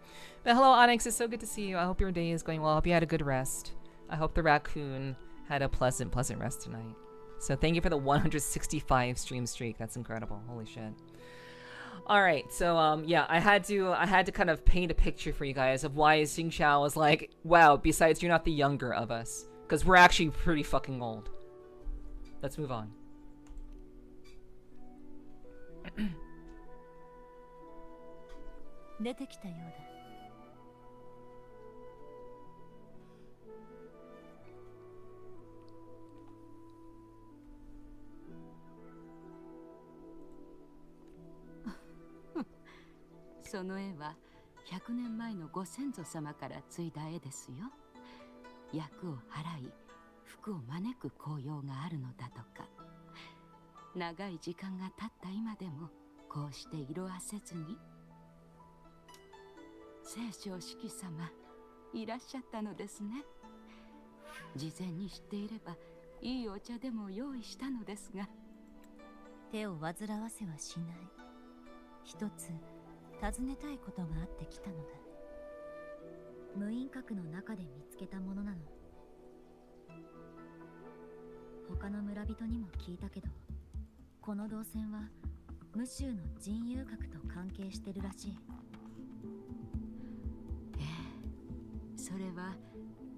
But hello, Onyx, it's so good to see you. I hope your day is going well. I hope you had a good rest. I hope the raccoon had a pleasant rest tonight. So thank you for the 165 stream streak. That's incredible. Holy shit. All right, so yeah, I had to kind of paint a picture for you guys of why Qingxiao was like, wow, besides you're not the younger of us, because we're actually pretty fucking old. Let's move on. 出てきたようだ。その絵は100年前のご先祖様から継いだ絵ですよ。厄を払い、福を招く効用があるのだとか。長い時間が経った今でもこうして色あせずに。聖書式様いらっしゃったのですね。事前に知っていればいいお茶でも用意したのですが。手を煩わせはしない。一つ尋ねたいことがあってきたのだ。無印閣の中で見つけたものなの。他の村人にも聞いたけど、この動線は無州の人遊閣と関係してるらしい。それは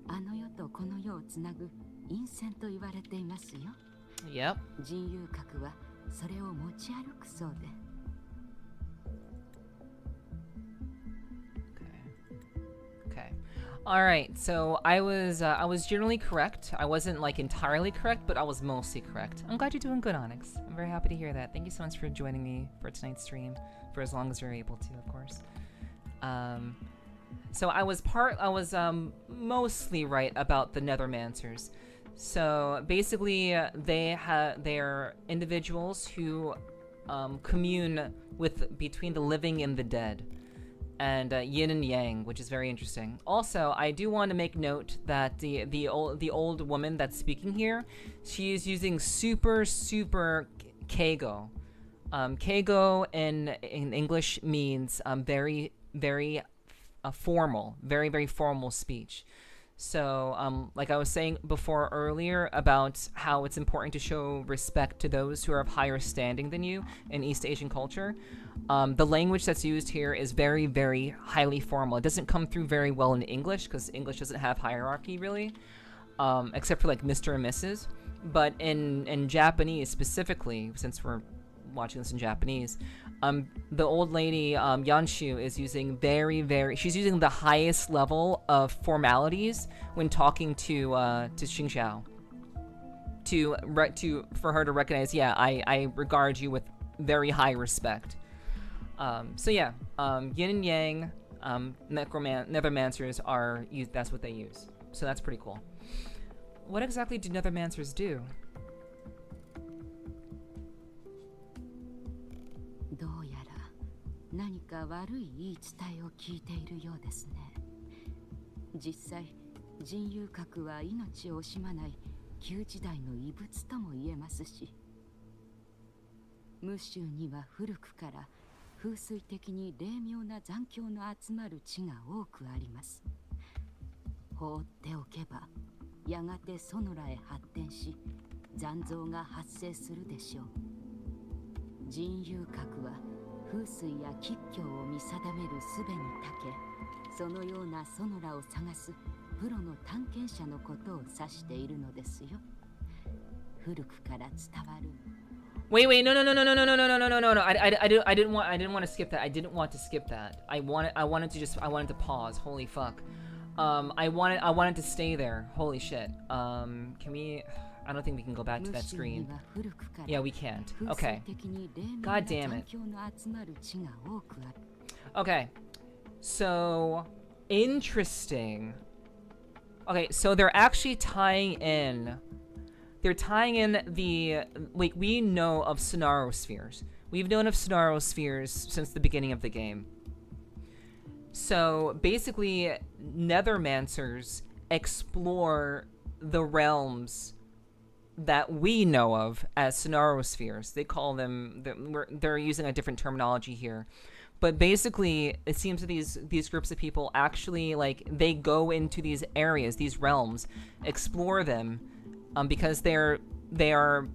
あの世とこの世をつなぐ引線と言われていますよ。Yep. 人遊閣はそれを持ち歩くそうで。Okay. All right. So I was generally correct. I wasn't like entirely correct, but I was mostly correct. I'm glad you're doing good, Onyx. I'm very happy to hear that. Thank you so much for joining me for tonight's stream, for as long as you're able to, of course. So I was mostly right about the Nethermancers. So basically, they're individuals who commune between the living and the dead, and yin and yang, which is very interesting. Also, I do want to make note that the old woman that's speaking here, she is using super keigo. Keigo in English means very formal, very formal speech. So, like I was saying before earlier about how it's important to show respect to those who are of higher standing than you in East Asian culture, the language that's used here is very highly formal. It doesn't come through very well in English because English doesn't have hierarchy really, except for like Mr. and Mrs. But in Japanese specifically, since we're watching this in Japanese, the old lady Yanshu is using she's using the highest level of formalities when talking to Qingxiao for her to recognize, yeah, I regard you with very high respect. So yeah, yin and yang Nethermancers are that's what they use. So that's pretty cool. What exactly do Nethermancers do? どうやら何か悪い言い伝えを聞いているようですね。実際、人遊閣は命を惜しまない旧時代の遺物とも言えますし、無州には古くから風水的に霊妙な残響の集まる地が多くあります。放っておけば、やがてソノラへ発展し、残像が発生するでしょう。人遊閣は風水や吉凶を見定める術に長け、そのようなソノラを探すプロの探検者のことを指しているのですよ。古くから伝わる。Wait, no. I didn't want to skip that. I didn't want to skip that. I wanted to pause. Holy fuck. I wanted to stay there. Holy shit. Can we? I don't think we can go back to that screen. Yeah, we can't. Okay. God damn it. Okay. So interesting. Okay, so they're actually tying in. They're tying in the, like, we know of Sonarospheres. We've known of Sonarospheres since the beginning of the game. So basically, Nethermancers explore the realms that we know of as Sonarospheres. They call them, they're using a different terminology here. But basically, it seems that these groups of people actually, like, they go into these areas, these realms, explore them, because they are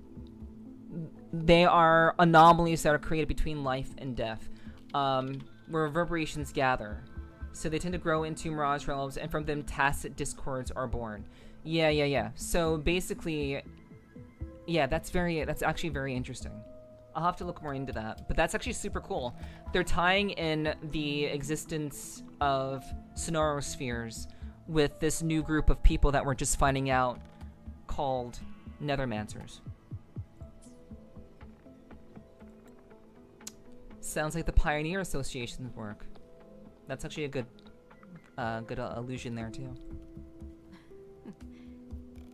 anomalies that are created between life and death, where reverberations gather. So they tend to grow into mirage realms, and from them tacit discords are born. Yeah. So basically, yeah, that's actually very interesting. I'll have to look more into that, but that's actually super cool. They're tying in the existence of Sonarospheres with this new group of people that we're just finding out called Nethermancers. Sounds like the Pioneer Association's work. That's actually a good allusion there too.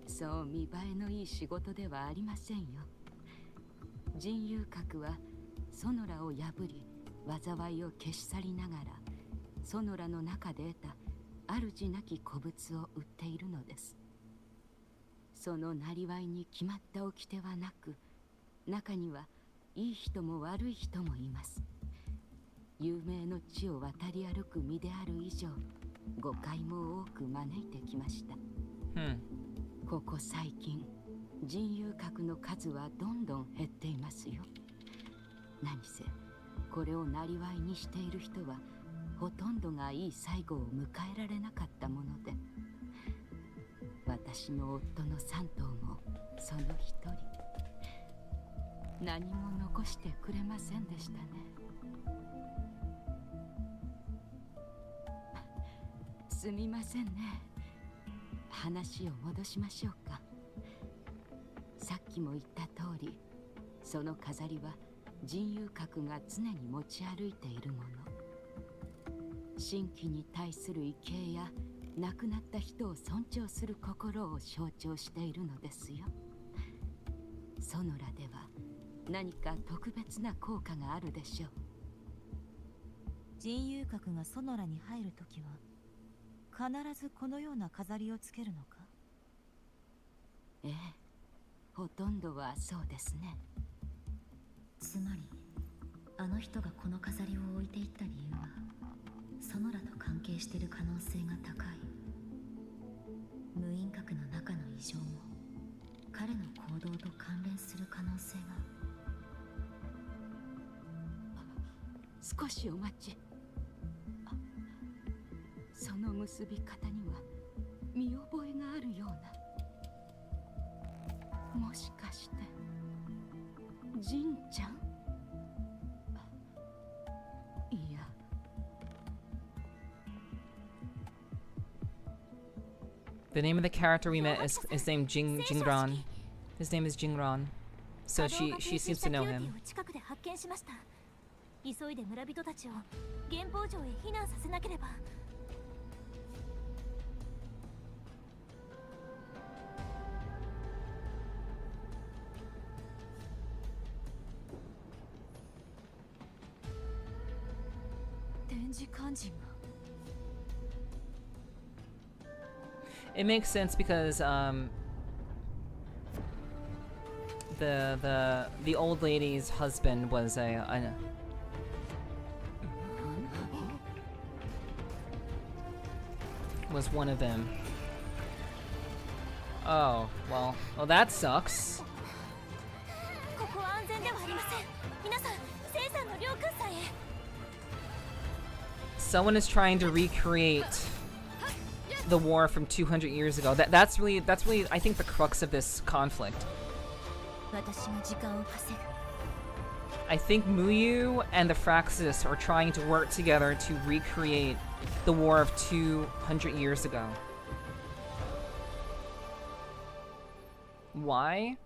そう見栄えのいい仕事ではありませんよ。人遊閣はソノラを破り災いを消し去りながらソノラの中で得た主なき古物を売っているのです。そのなりわいに決まった掟はなく、中にはいい人も悪い人もいます。有名の地を渡り歩く身である以上、誤解も多く招いてきました。ここ最近、人遊閣の数はどんどん減っていますよ。何せこれをなりわいにしている人はほとんどがいい最後を迎えられなかったもので、私の夫の3頭もその一人。何も残してくれませんでしたね。すみませんね。話を戻しましょうか。さっきも言った通り、その飾りは人遊閣が常に持ち歩いているもの。神器に対する畏敬や亡くなった人を尊重する心を象徴しているのですよ。ソノラでは何か特別な効果があるでしょう。人遊閣がソノラに入るときは必ずこのような飾りをつけるのか？ええ、ほとんどはそうですね。つまりあの人がこの飾りを置いていった理由はソノラと関係している可能性が高い。無印閣の中の異常も彼の行動と関連する可能性が。少しお待ち。その結び方には見覚えがあるような。もしかしてジンちゃん？いや。The name of the character we met is named Jingran. His name is Jingran. So she seems to know him. 急いで村人たちを原宝城へ避難させなければ。展示肝心が。It makes sense because the old lady's husband was was one of them. Oh, well, that sucks. Someone is trying to recreate the war from 200 years ago. That's really I think the crux of this conflict. I think Muyu and the Fraxis are trying to work together to recreate the war of 200 years ago. Why?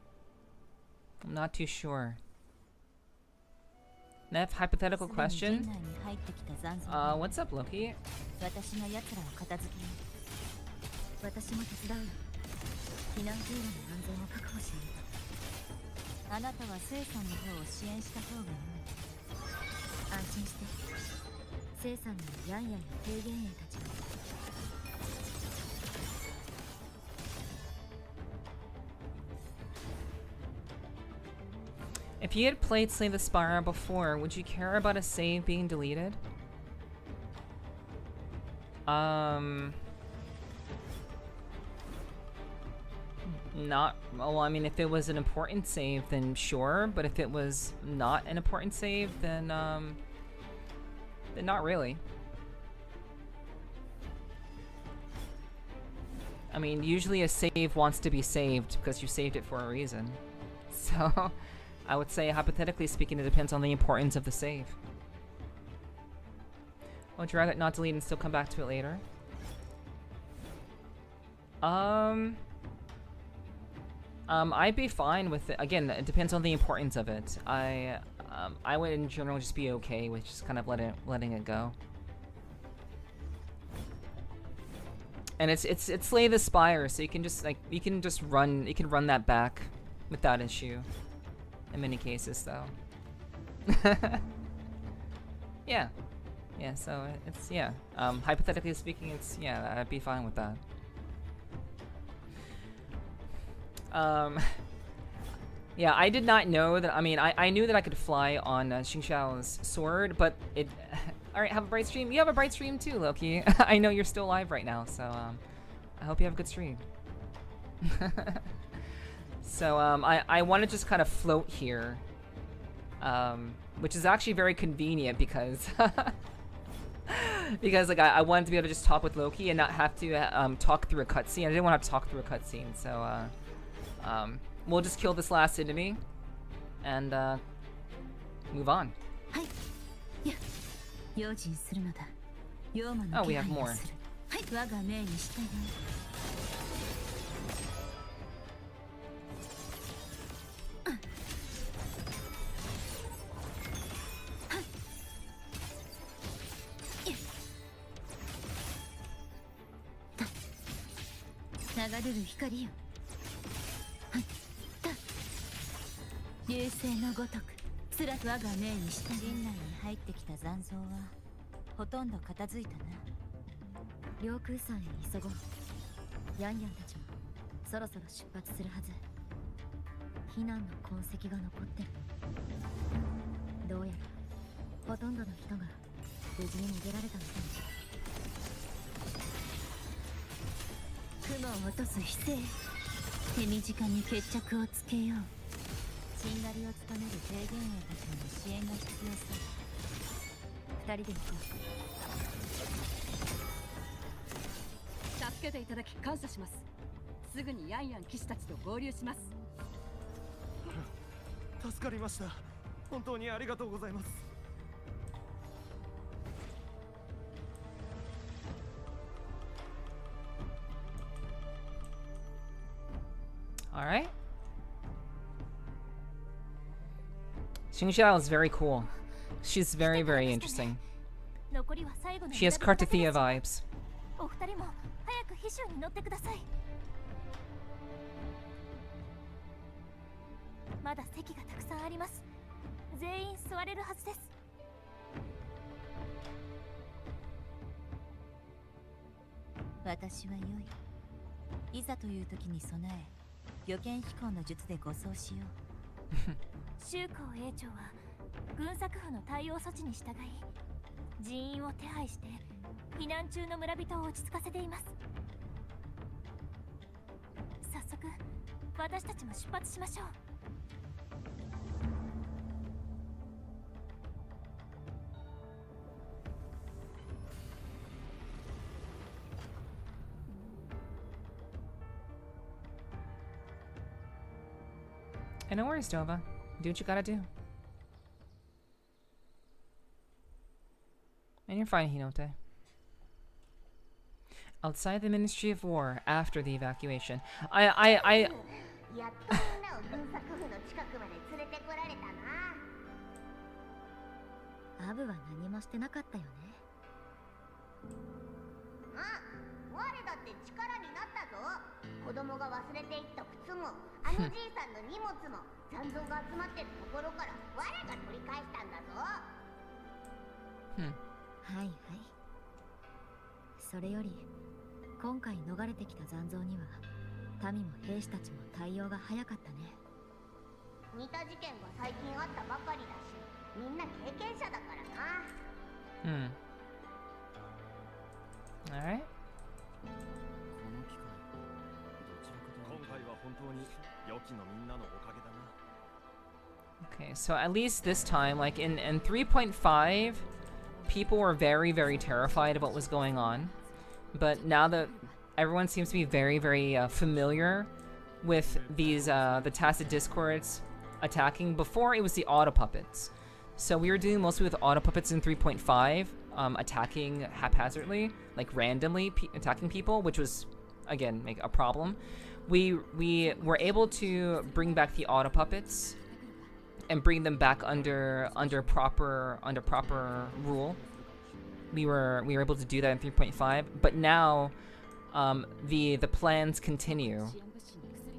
I'm not too sure. Nev, hypothetical question? What's up, Loki? あなたは聖さんの方を支援した方がいい。安心して。聖さんのヤンヤンや低減兵たちが。If you had played Slay the Spire before, would you care about a save being deleted? Not, well, I mean, if it was an important save, then sure, but if it was not an important save, then not really. I mean, usually a save wants to be saved because you saved it for a reason. So, I would say, hypothetically speaking, it depends on the importance of the save. I'll drag it, not delete, and still come back to it later. I'd be fine with it. Again, it depends on the importance of it. I would in general just be okay with just kind of letting it go. And it's Slay the Spire, so you can just run that back without issue. in many cases, though. Yeah. Yeah, so it's, yeah. Hypothetically speaking, it's, yeah, I'd be fine with that. Yeah, I did not know that, I mean, I knew that I could fly on Qingxiao's sword, but it... Alright, have a bright stream. You have a bright stream too, Loki. I know you're still live right now, so, I hope you have a good stream. So, I want to just kind of float here. Which is actually very convenient because... because, like, I wanted to be able to just talk with Loki and not have to, talk through a cutscene. I didn't want to talk through a cutscene, so, we'll just kill this last enemy and, move on. Oh, we have more. Alright. Qingxiao is very cool. She's very, very interesting. She has Cartithia vibes. And no worries, Dova. Do what you gotta do. And you're fine, Hinote. Outside the Ministry of War, after the evacuation. I Alright. Okay, so at least this time, like in 3.5, people were very, very terrified of what was going on. But now that everyone seems to be very, very familiar with these, the tacit discords attacking, before it was the auto puppets. So we were dealing mostly with auto puppets in 3.5, attacking haphazardly, like randomly attacking people, which was, again, like a problem. We were able to bring back the auto puppets and bring them back under proper rule. We were able to do that in 3.5, but now the plans continue,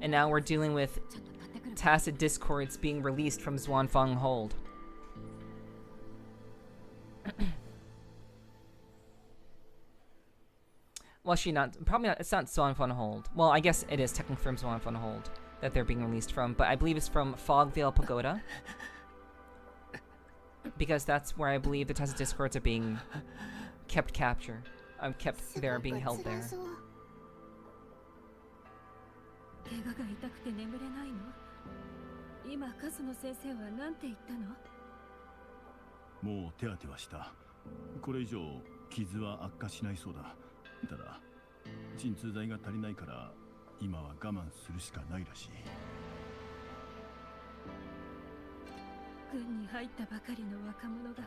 and now we're dealing with tacit discords being released from Zhuanfeng Hold. Well, probably not, it's not Zhuanfeng Hold. Well, I guess it is technically from Zhuanfeng Hold that they're being released from, but I believe it's from Fogvale Pagoda. Because that's where I believe the tacit discords are being they're being held there. 怪我が痛くて眠れないの？今カズの先生は何て言ったの？もう手当てはした。これ以上傷は悪化しないそうだ。ただ鎮痛剤が足りないから今は我慢するしかないらしい。軍に入ったばかりの若者が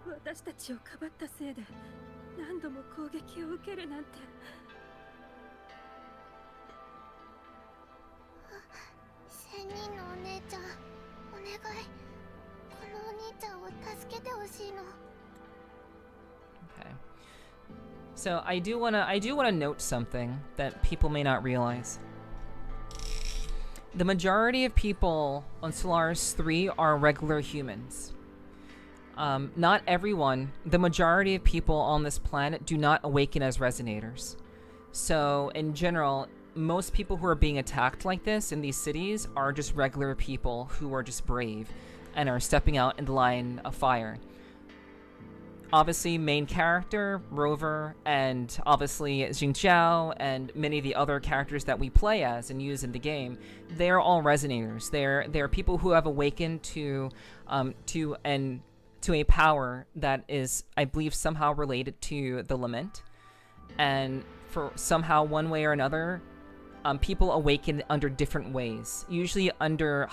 私たちをかばったせいで何度も攻撃を受けるなんて。仙人のお姉ちゃん、お願い。このお兄ちゃんを助けてほしいの。Okay. So I do wanna note something that people may not realize. The majority of people on Solaris 3 are regular humans. Not everyone, the majority of people on this planet do not awaken as resonators. So in general, most people who are being attacked like this in these cities are just regular people who are just brave and are stepping out in the line of fire. Obviously, main character, Rover, and obviously Qingxiao, and many of the other characters that we play as and use in the game, they're all resonators. They're people who have awakened to a power that is, I believe, somehow related to the lament, and for somehow one way or another, people awaken under different ways. Usually under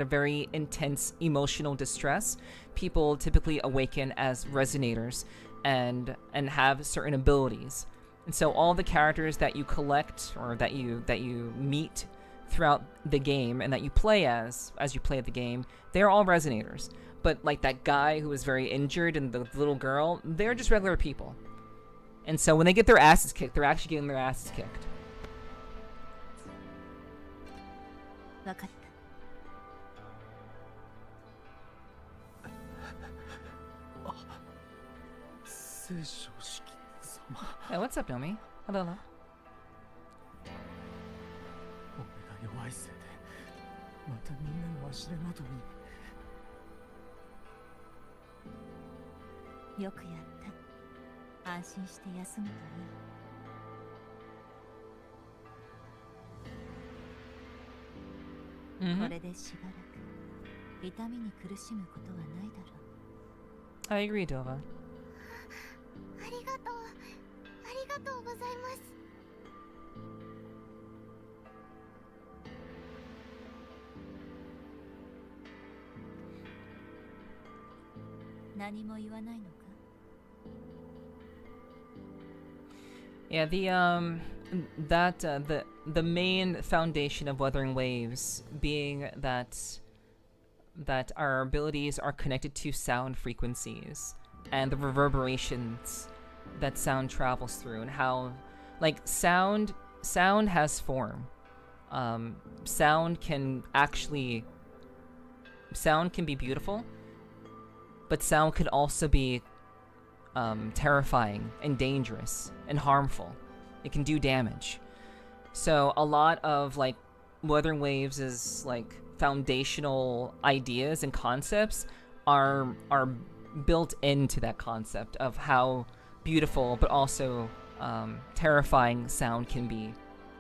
very intense emotional distress, people typically awaken as resonators and have certain abilities. And so all the characters that you collect or that you meet throughout the game and that you play as you play the game, they're all resonators. But like that guy who was very injured and the little girl, they're just regular people. And so when they get their asses kicked, they're actually getting their asses kicked. わかった。聖書式様。Hey, what's up, Nomi? Hello, hello. 俺が弱いせいで、またみんなの忘れのとに。よくやった。安心して休むといい。これでしばらく痛みに苦しむことはないだろう。I agree, Dova. ありがとう。ありがとうございます。何も言わないのか? Yeah, the main foundation of Weathering Waves being that our abilities are connected to sound frequencies and the reverberations that sound travels through, and how like sound has form. Sound can be beautiful, but sound could also be terrifying and dangerous and harmful. It can do damage. So a lot of like Weathering Waves is like foundational ideas and concepts are built into that concept of how beautiful but also terrifying sound can be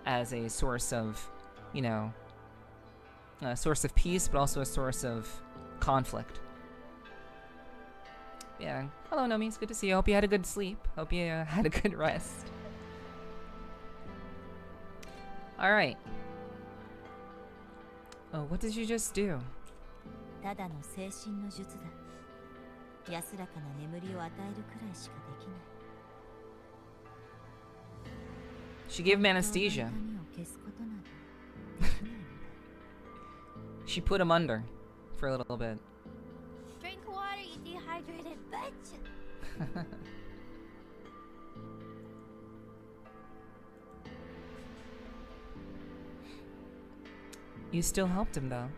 as a source of, you know, a source of peace but also a source of conflict. Yeah. Hello, Nomi. It's good to see you. Hope you had a good sleep. Hope you had a good rest. Alright. Oh, what did you just do? ただの精神の術だ。安らかな眠りを与えるくらいしかできない。She gave him anesthesia. She put him under for a little bit. Drink water, you dehydrated bitch. You still helped him though.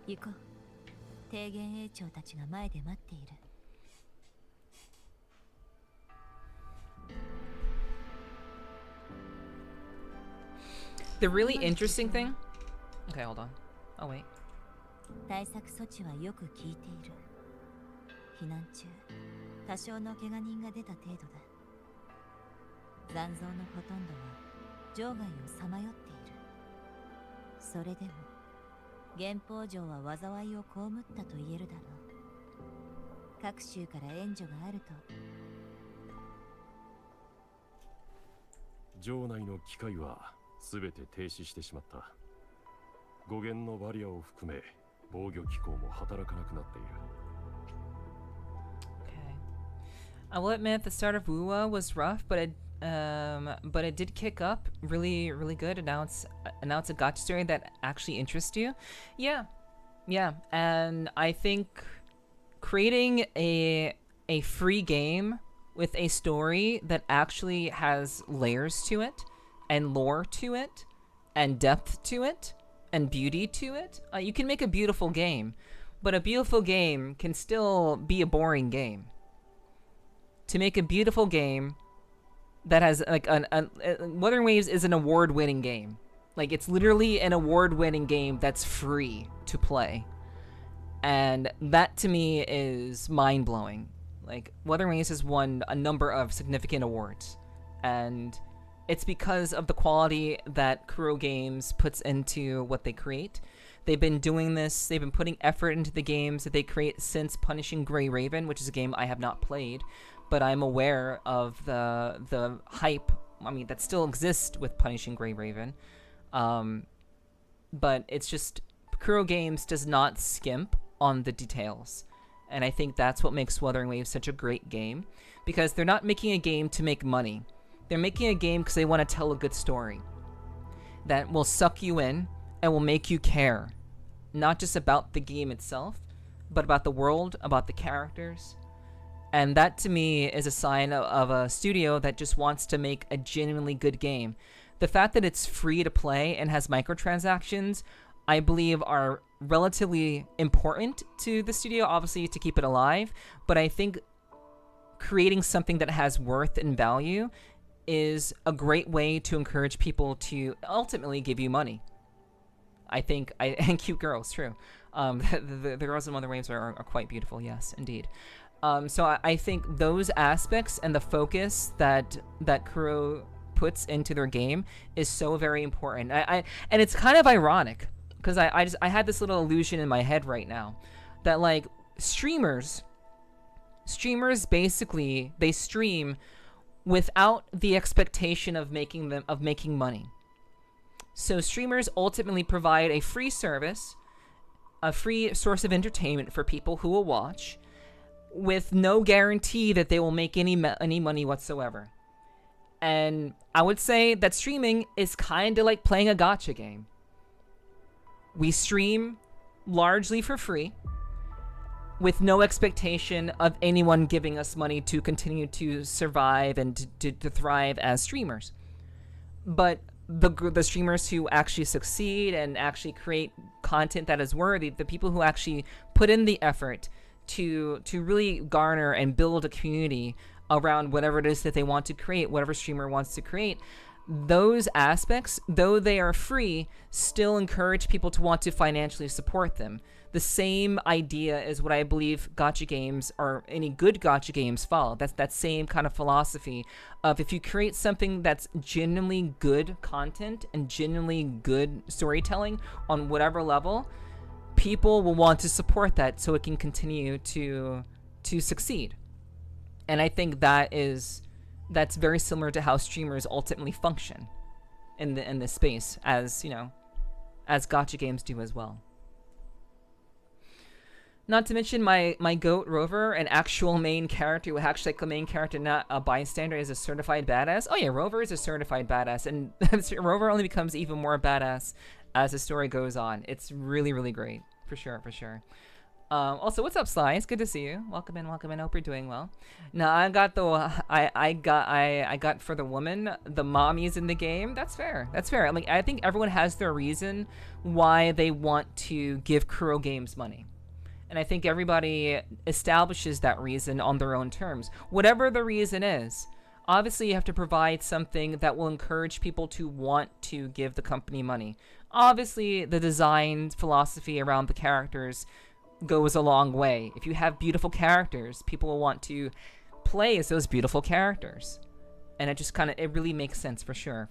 Iko. 提言営長たちが前で待っている。The really interesting thing. Okay, hold on. Oh wait. 対策措置はよく効いている。避難中、多少の怪我人が出た程度だ。残像のほとんどは場外をさまよっている。それでも原法上は災いを被ったと言えるだろう。各州から援助があると。城内の機械は全て停止してしまった。語源のバリアを含め防御機構も働かなくなっている。I will admit the start of WUWA was rough, but it did kick up really good. And now it's a gacha story that actually interests you. Yeah, and I think creating a free game with a story that actually has layers to it, and lore to it, and depth to it, and beauty to it, you can make a beautiful game. But a beautiful game can still be a boring game. To make a beautiful game that has like Wuthering Waves is an award-winning game. Like, it's literally an award-winning game that's free to play. And that to me is mind-blowing. Like, Wuthering Waves has won a number of significant awards. And it's because of the quality that Kuro Games puts into what they create. They've been doing this, they've been putting effort into the games that they create since Punishing Gray Raven, which is a game I have not played, but I'm aware of the hype, I mean, that still exists with Punishing Gray Raven. But it's just, Kuro Games does not skimp on the details. And I think that's what makes Wuthering Waves such a great game, because they're not making a game to make money. They're making a game because they want to tell a good story that will suck you in and will make you care, not just about the game itself, but about the world, about the characters. And that to me is a sign of a studio that just wants to make a genuinely good game. The fact that it's free to play and has microtransactions, I believe, are relatively important to the studio, obviously, to keep it alive. But I think creating something that has worth and value is a great way to encourage people to ultimately give you money. And cute girls, true. The girls in Wuthering Waves are quite beautiful, yes, indeed. So I think those aspects and the focus that Kuro puts into their game is so very important. And it's kind of ironic, because I had this little illusion in my head right now that, like, streamers basically, they stream without the expectation of making money. So streamers ultimately provide a free service, a free source of entertainment for people who will watch, with no guarantee that they will make any money whatsoever. And I would say that streaming is kind of like playing a gacha game. We stream largely for free, with no expectation of anyone giving us money to continue to survive and to thrive as streamers. But the streamers who actually succeed and actually create content that is worthy, the people who actually put in the effort to really garner and build a community around whatever it is that they want to create, whatever streamer wants to create, those aspects, though they are free, still encourage people to want to financially support them. The same idea is what I believe gacha games, or any good gacha games, follow. That's that same kind of philosophy of, if you create something that's genuinely good content and genuinely good storytelling on whatever level, people will want to support that so it can continue to succeed. And I think that's very similar to how streamers ultimately function in this space, as gacha games do as well. Not to mention my goat Rover, an actual main character, actually like a main character, not a bystander, is a certified badass. Oh yeah, Rover is a certified badass, and Rover only becomes even more badass as the story goes on. It's really, really great, for sure. Also, what's up, Sly? It's good to see you. Welcome in, welcome in. Hope you're doing well. Now, I got I got for the woman, the mommies in the game. That's fair. That's fair. Like, I think everyone has their reason why they want to give Kuro Games money. And I think everybody establishes that reason on their own terms. Whatever the reason is, obviously you have to provide something that will encourage people to want to give the company money. Obviously, the design philosophy around the characters goes a long way. If you have beautiful characters, people will want to play as those beautiful characters. And it just it really makes sense for sure.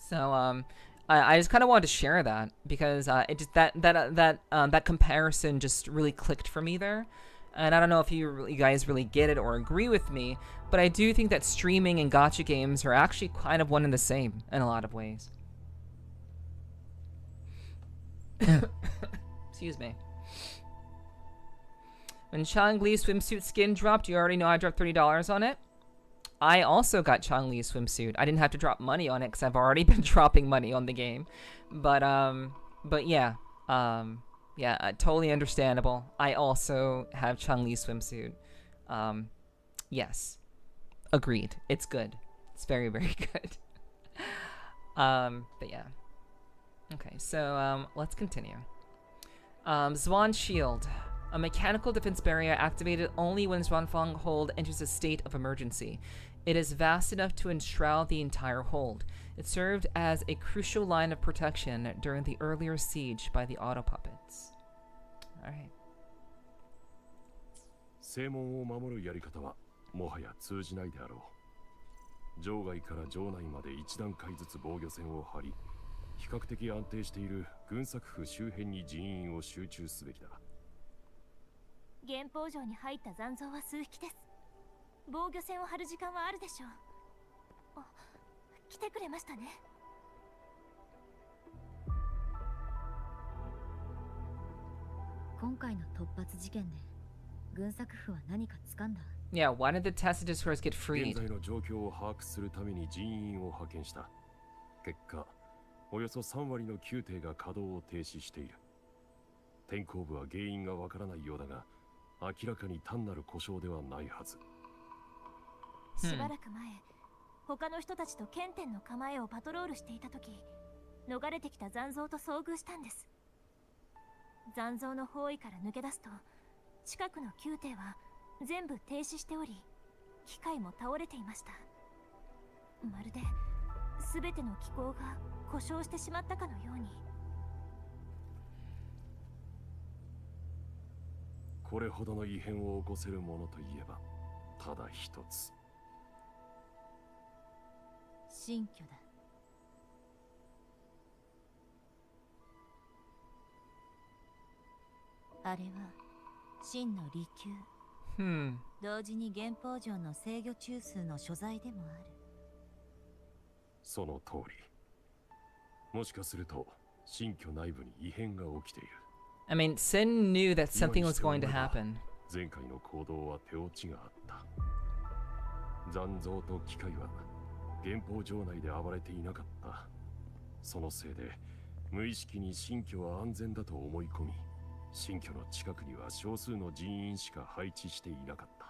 So, I just kind of wanted to share that because it just that comparison just really clicked for me there, and I don't know if you guys really get it or agree with me, but I do think that streaming and gacha games are actually kind of one and the same in a lot of ways. Excuse me. When Chang-Li's swimsuit skin dropped, you already know I dropped $30 on it. I also got Chang-Li's swimsuit. I didn't have to drop money on it because I've already been dropping money on the game. But yeah. Totally understandable. I also have Chang-Li's swimsuit. Yes. Agreed. It's good. It's very, very good. But yeah. Okay, so let's continue. Zwan Shield. A mechanical defense barrier activated only when Zwanfang Hold enters a state of emergency. It is vast enough to enshroud the entire hold. It served as a crucial line of protection during the earlier siege by the auto puppets. Alright. 正門を守るやり方はもはや通じないであろう。場外から場内まで一段階ずつ防御線を張り、比較的安定している軍作府周辺に人員を集中すべきだ。原砲城に入った残像は数匹です。防御線を張る時間はあるでしょう。あ、来てくれましたね。今回の突発事件で軍作府は何か掴んだ？ Yeah, why did the Tacitus get freed? 現在の状況を把握するために人員を派遣した。結果、およそ3割の宮廷が稼働を停止している。天候部は原因がわからないようだが、明らかに単なる故障ではないはず。しばらく前、他の人たちと剣天の構えをパトロールしていた時、逃れてきた残像と遭遇したんです。残像の包囲から抜け出すと、近くの宮廷は全部停止しており、機械も倒れていました。まるで全ての機構が故障してしまったかのように。これほどの異変を起こせるものといえばただ一つ。新居だ。あれは真の利休。同時に原砲城の制御中枢の所在でもある。その通り。もしかすると新居内部に異変が起きている。I mean, Sin knew that something was going to happen. 前回の行動は手落ちがあった。残像と機械は原砲城内で暴れていなかった。そのせいで無意識に新居は安全だと思い込み、新居の近くには少数の人員しか配置していなかった。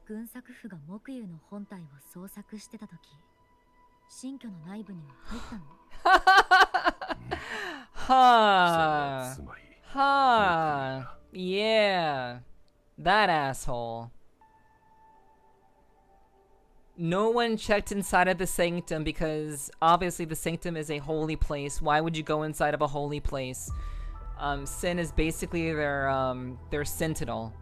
軍作府が木遊の本体を捜索してた時、新居の内部には入ったの？Yeah, that asshole. No one checked inside of the sanctum because obviously the sanctum is a holy place. Why would you go inside of a holy place? Sin is basically their sentinel.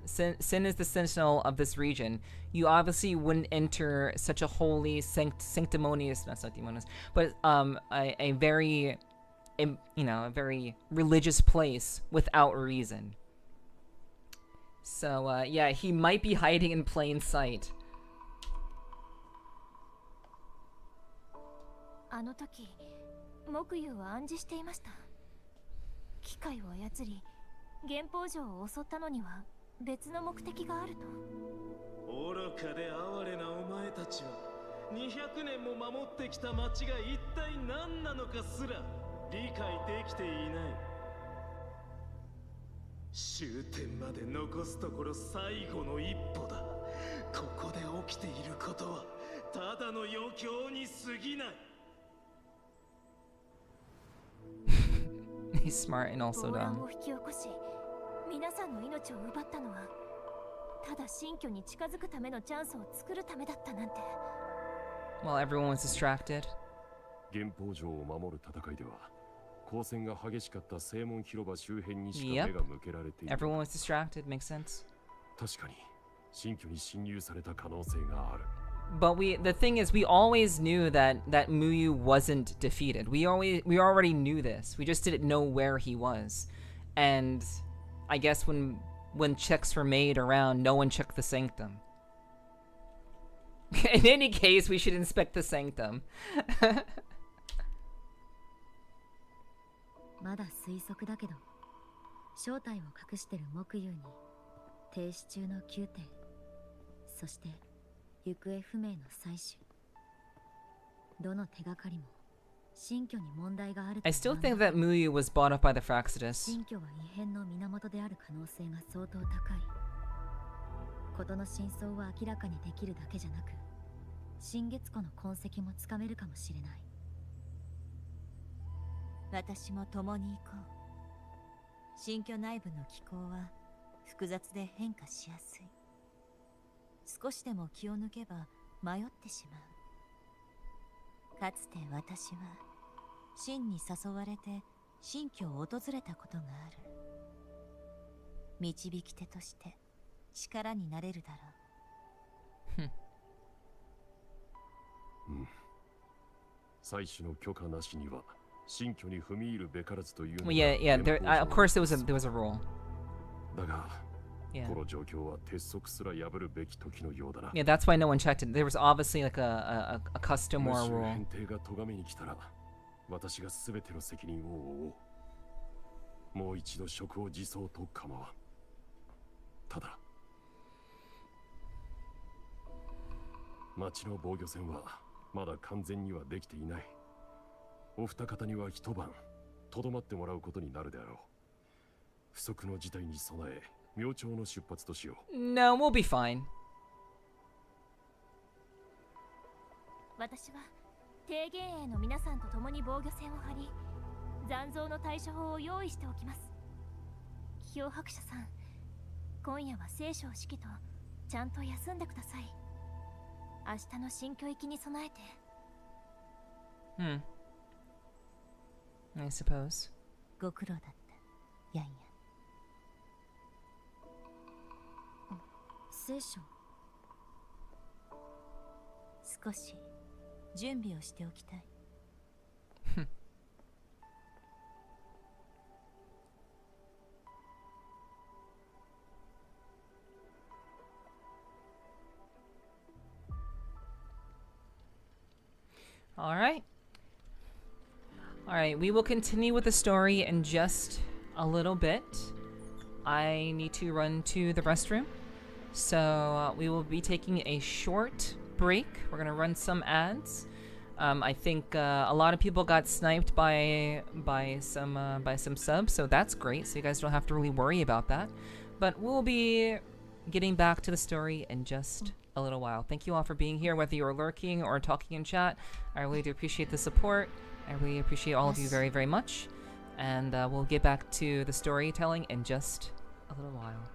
Sin is the sentinel of this region. You obviously wouldn't enter such a holy, sanctimonious, not sanctimonious, but a very, a very religious place without reason. So yeah, he might be hiding in plain sight. あの時、木遊は暗示していました。機械を操り、原砲城を襲ったのには別の目的があると。愚かで哀れなお前たちは200年も守ってきた町が一体何なのかすら理解できていない。終点まで残すところ最後の一歩だ。ここで起きていることはただの余興に過ぎない。He's smart and also 暴乱 dumb. を引き起こし、皆さんの命を奪ったのはただ新居に近づくためのチャンスを作るためだったなんて。 While everyone was distracted. 原宝城を守る戦いでは交戦が激しかった正門広場周辺にしか Yep. 目が向けられている。 Everyone was distracted. Makes sense. 確かに新居に侵入された可能性がある。 But the thing is, we always knew that Muyu wasn't defeated. We already knew this. We just didn't know where he was. And I guess when checks were made around, no one checked the sanctum. In any case, we should inspect the sanctum. まだ推測だけど、正体を隠してる木優に停止中の宮廷、そして行方不明の採取、どの手がかりも新居に問題があると。 I still think that Muyu was bought up by the Fraxidus. 新居は異変の源である可能性が相当高い。事の真相を明らかにできるだけじゃなく、新月湖の痕跡もつかめるかもしれない。私も共に行こう。新居内部の気候は複雑で変化しやすい。少しでも気を抜けば迷ってしまう。かつて私は真に誘われて新居を訪れたことがある。導き手として力になれるだろう。うん。採取の許可なしには新居に踏み入るべからずというのが。 Well, yeah. Of course, there was a rule. だが、 Yeah. この状況は鉄則すら破るべき時のようだな。 Yeah, that's why no one checked it. There was obviously like a custom or a もし rule. 変定が咎めに来たら、私が全ての責任を負おう。もう一度職を辞そうと構わん。ただ、町の防御線はまだ完全にはできていない。お二方には一晩とどまってもらうことになるであろう。不測の事態に備え、明朝の出発としよう。 No, we'll be fine. 私は提言営の皆さんと共に防御線を張り、残像の対処法を用意しておきます。漂白者さん、今夜は聖書を式とちゃんと休んでください。明日の新居行きに備えて。I suppose. ご苦労だった、ヤンヤン。聖書。少し準備をしておきたい。All right. All right, we will continue with the story in just a little bit. I need to run to the restroom. So we will be taking a short break. We're going to run some ads. I think a lot of people got sniped by some subs, so that's great. So you guys don't have to really worry about that. But we'll be getting back to the story in just a little while. Thank you all for being here, whether you're lurking or talking in chat. I really do appreciate the support. I really appreciate all of you very, very much. And we'll get back to the storytelling in just a little while.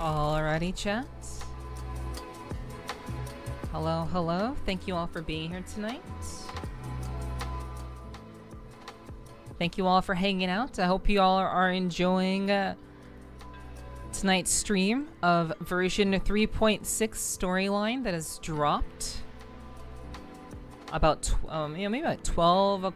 Alrighty, chat. Hello, hello. Thank you all for being here tonight. Thank you all for hanging out. I hope you all are enjoying tonight's stream of version 3.6 storyline that has dropped. About maybe about 12.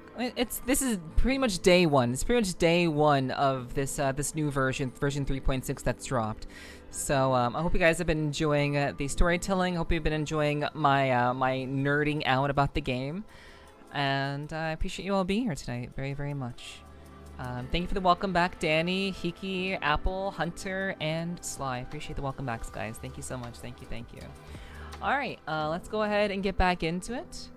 This is pretty much day one. It's pretty much day one of this this new version 3.6 that's dropped. So I hope you guys have been enjoying the storytelling. I hope you've been enjoying my my nerding out about the game, and I appreciate you all being here tonight very, very much. Thank you for the welcome back, Danny, Hiki, Apple, Hunter, and Sly. Appreciate the welcome backs, guys. Thank you so much. Thank you, thank you. All right, let's go ahead and get back into it.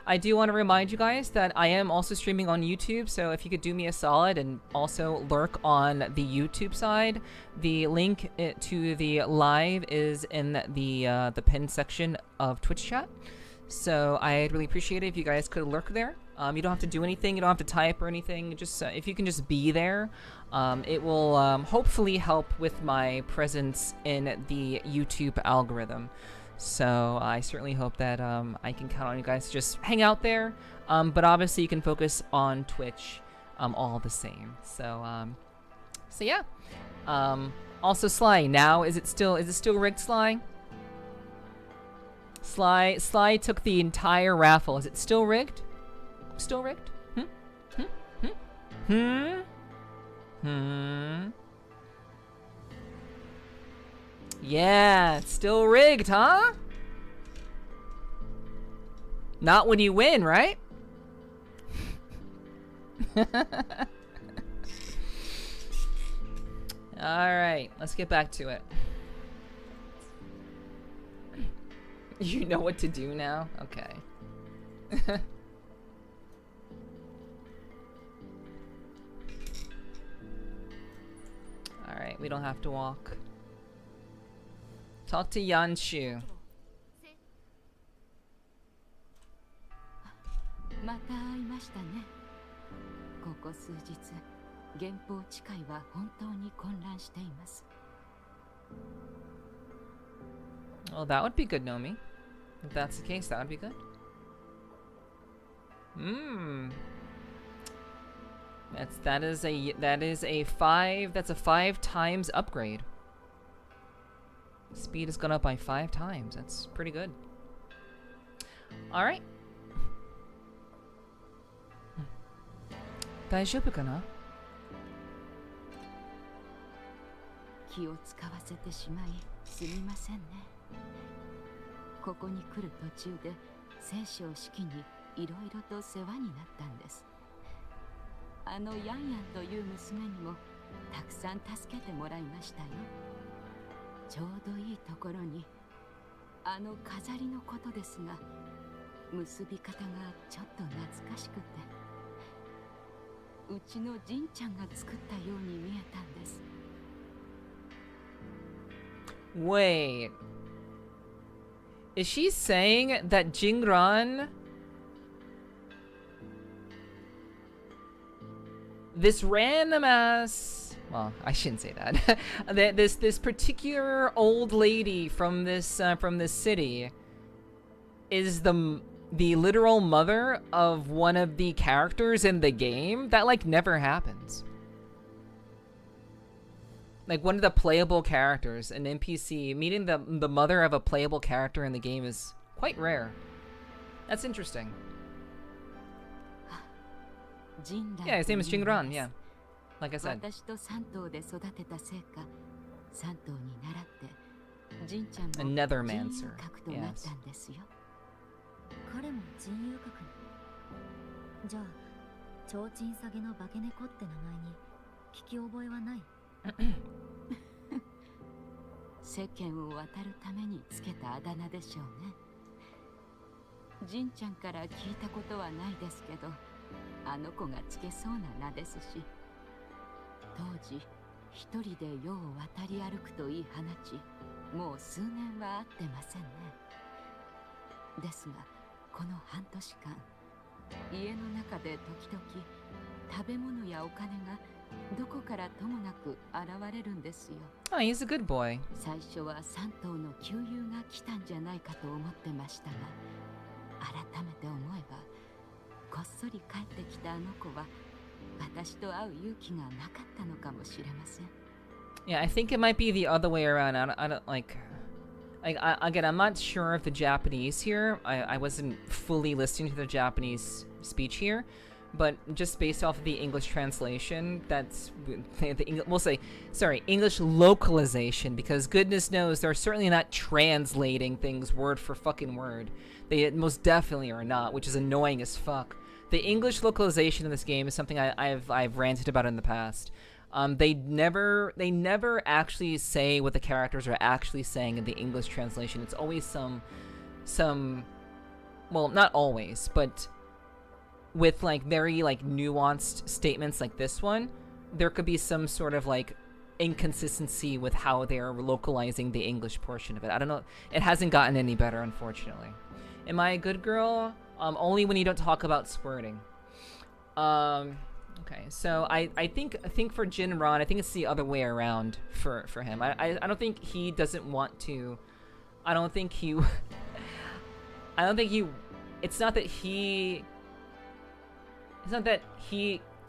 I do want to remind you guys that I am also streaming on YouTube, so if you could do me a solid and also lurk on the YouTube side, the link to the live is in the pinned section of Twitch chat. So I'd really appreciate it if you guys could lurk there. You don't have to do anything, you don't have to type or anything, just if you can just be there, it will hopefully help with my presence in the YouTube algorithm. So I certainly hope that I can count on you guys to just hang out there, but obviously you can focus on Twitch all the same. So so yeah. Also, Sly, now is it still rigged, Sly? Sly took the entire raffle. Is it still rigged? Still rigged? Yeah, it's still rigged, huh? Not when you win, right? Alright, let's get back to it. You know what to do now? Okay. Alright, we don't have to walk. Talk to Yanshu. また会いましたね。ここ数日、原宝地界は本当に混乱しています。 Well, that would be good, Nomi. If that's the case, that would be good. That is a 5 times upgrade. Speed has gone up by 5 times. That's pretty good. All right. 大丈夫かな? 気を使わせてしまいすみませんね。ここに来る途中で聖書式にいろいろと世話になったんです。あのヤンヤンという娘にもたくさん助けてもらいましたよ。ちょうどいいところにあの飾りのことですが、結び方がちょっと懐かしくて。 うちのジンちゃんが作ったように見えたんです。 Wait. Is she saying that Jingran, this random ass, well, I shouldn't say that. this particular old lady from this city is the literal mother of one of the characters in the game? That like never happens. Like one of the playable characters, an NPC, meeting the mother of a playable character in the game is quite rare. That's interesting. Yeah, his name is Jingran, yeah. Like I said. A nethermancer, yes. 彼も人遊閣に。じゃあ、提灯下げの化け猫って名前に聞き覚えはない？世間を渡るためにつけたあだ名でしょうね。ジンちゃんから聞いたことはないですけど、あの子がつけそうな名ですし、当時一人で世を渡り歩くと言い放ち、もう数年は会ってませんね。ですが、この半年間、家の中で時々食べ物やお金がどこからともなく現れるんですよ。Oh, he's a good boy. 最初は3頭の旧友が来たんじゃないかと思ってましたが、改めて思えばこっそり帰ってきたあの子は私と会う勇気がなかったのかもしれません。Yeah, I think it might be the other way around. I don't like. Again, I'm not sure of the Japanese here. I wasn't fully listening to the Japanese speech here, but just based off of the English translation, that's we'll say, sorry, English localization, because goodness knows they're certainly not translating things word for fucking word. They most definitely are not, which is annoying as fuck. The English localization in this game is something I've ranted about in the past. They never actually say what the characters are actually saying in the English translation. It's always some, well, not always, but with like very like nuanced statements like this one, there could be some sort of like inconsistency with how they are localizing the English portion of it. I don't know. It hasn't gotten any better, unfortunately. Am I a good girl? Only when you don't talk about squirting. Okay, so I think for Jinran, I think it's the other way around for him. I don't think he doesn't want to. I don't think he. It's not that he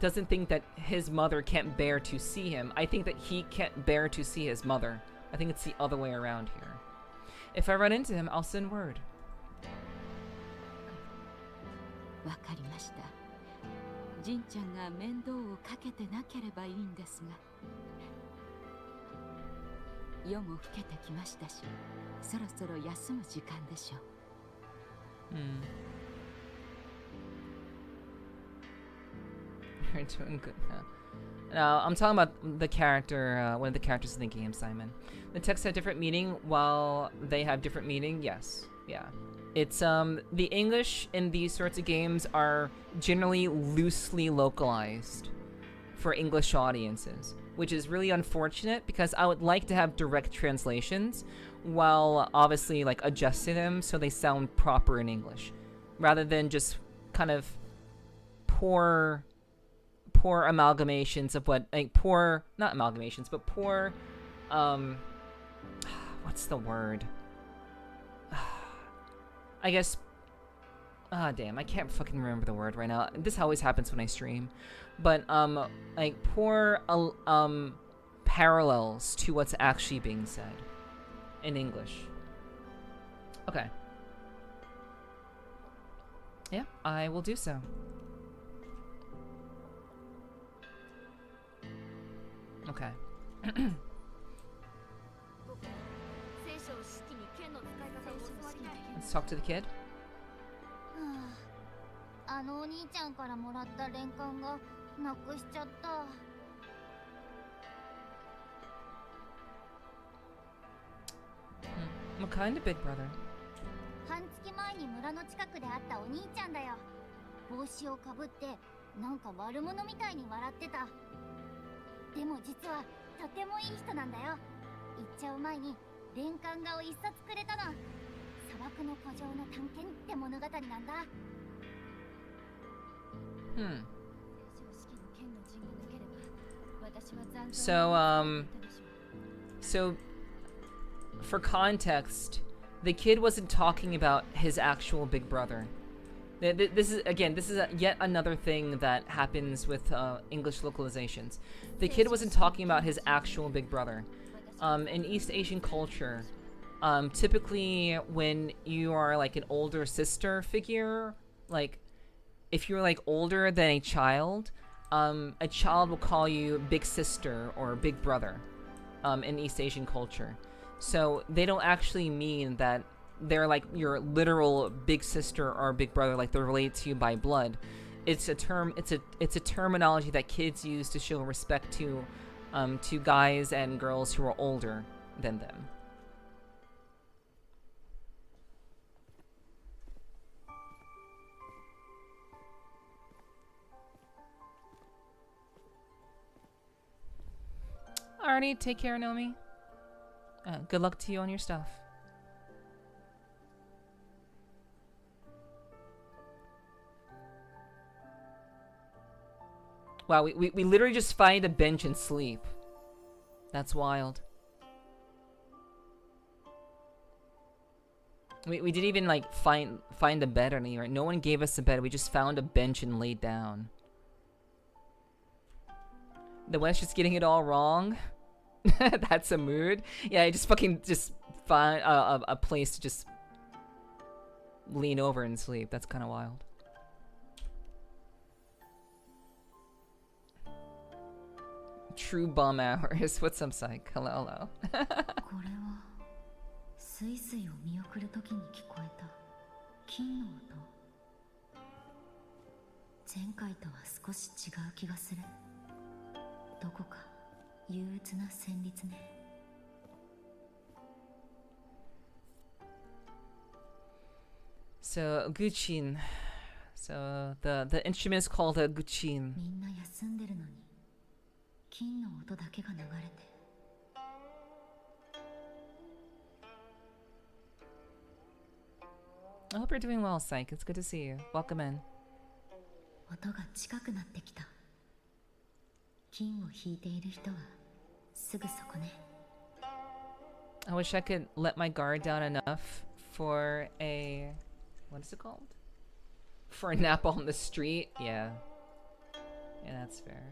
doesn't think that his mother can't bear to see him. I think that he can't bear to see his mother. I think it's the other way around here. If I run into him, I'll send word. わかりました。ジンちゃんが面倒をかけてなければいいんですが。夜も更けてきましたし、そろそろ休む時間でしょう。You're doing good now. Now, I'm talking about the character, one of the characters thinking him, Simon. The texts have different meaning while they have different meaning. Yes. Yeah. It's, the English in these sorts of games are generally loosely localized for English audiences, which is really unfortunate because I would like to have direct translations while obviously like adjusting them so they sound proper in English, rather than just kind of poor amalgamations of what, like not amalgamations, but poor, what's the word? I guess, damn, I can't fucking remember the word right now. This always happens when I stream. But, like, poor, parallels to what's actually being said in English. Okay. Yeah, I will do so. Okay. Let's talk to the kid. あのお兄ちゃんからもらった連冠がなくしちゃった。What kind of big brother? 半月前に村の近くで会ったお兄ちゃんだよ。帽子をかぶってなんか悪者みたいに笑ってた。でも実はとてもいい人なんだよ。行っちゃう前に連冠画を一冊くれたの。砂漠の古城の探検って物語なんだ。So for context, the kid wasn't talking about his actual big brother. This is yet another thing that happens with English localizations. The kid wasn't talking about his actual big brother. In East Asian culture, typically when you are like an older sister figure, like if you're like older than a child will call you big sister or big brother in East Asian culture. So they don't actually mean that they're like your literal big sister or big brother, like they're related to you by blood. It's a terminology that kids use to show respect to guys and girls who are older than them. Alrighty, take care, Nomi. Good luck to you on your stuff. Wow, we literally just find a bench and sleep. That's wild. We didn't even like find a bed or anything, right? No one gave us a bed. We just found a bench and laid down. The West just getting it all wrong. That's a mood. Yeah, I just fucking just find a place to just lean over and sleep. That's kind of wild. True bum hours. What's up, psych? Hello, hello. これはスイスイを見送るときに聞こえた金の音。前回とは少し違う気がする。どこか憂鬱な旋律ね。So Guchin. So the instrument is called a Guchin. みんな休んでるのに金の音だけが流れて。I hope you're doing well, Psych. It's good to see you. Welcome in. 音が近くなってきた。金を弾いている人はすぐそこね。I wish I could let my guard down enough for a... What is it called? For a nap on the street? Yeah. Yeah, that's fair.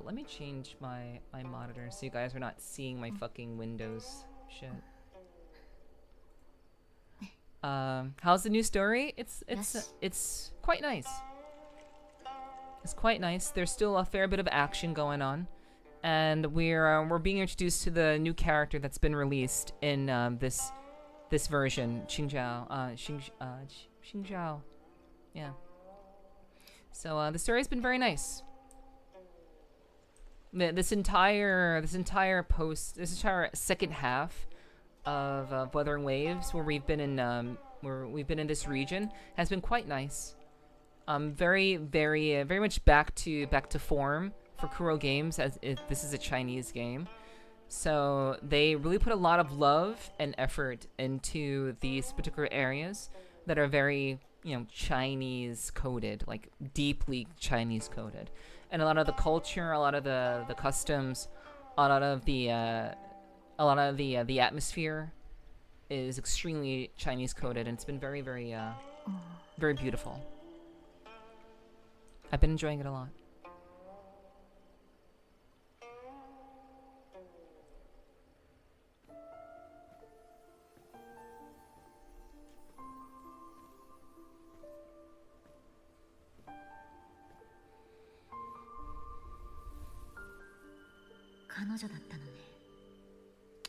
Let me change my monitor so you guys are not seeing my fucking Windows shit. How's the new story? It's quite nice. It's quite nice. There's still a fair bit of action going on, and we're being introduced to the new character that's been released in this version, Qingxiao. Qingxiao. Yeah. So the story's been very nice. This entire second half of Wuthering Waves, where we've been in this region, has been quite nice. Very much back to form for Kuro Games, as this is a Chinese game. So they really put a lot of love and effort into these particular areas that are very, Chinese coded, like deeply Chinese coded. And a lot of the culture, a lot of the customs, a lot of the atmosphere is extremely Chinese coded, and it's been very beautiful. I've been enjoying it a lot.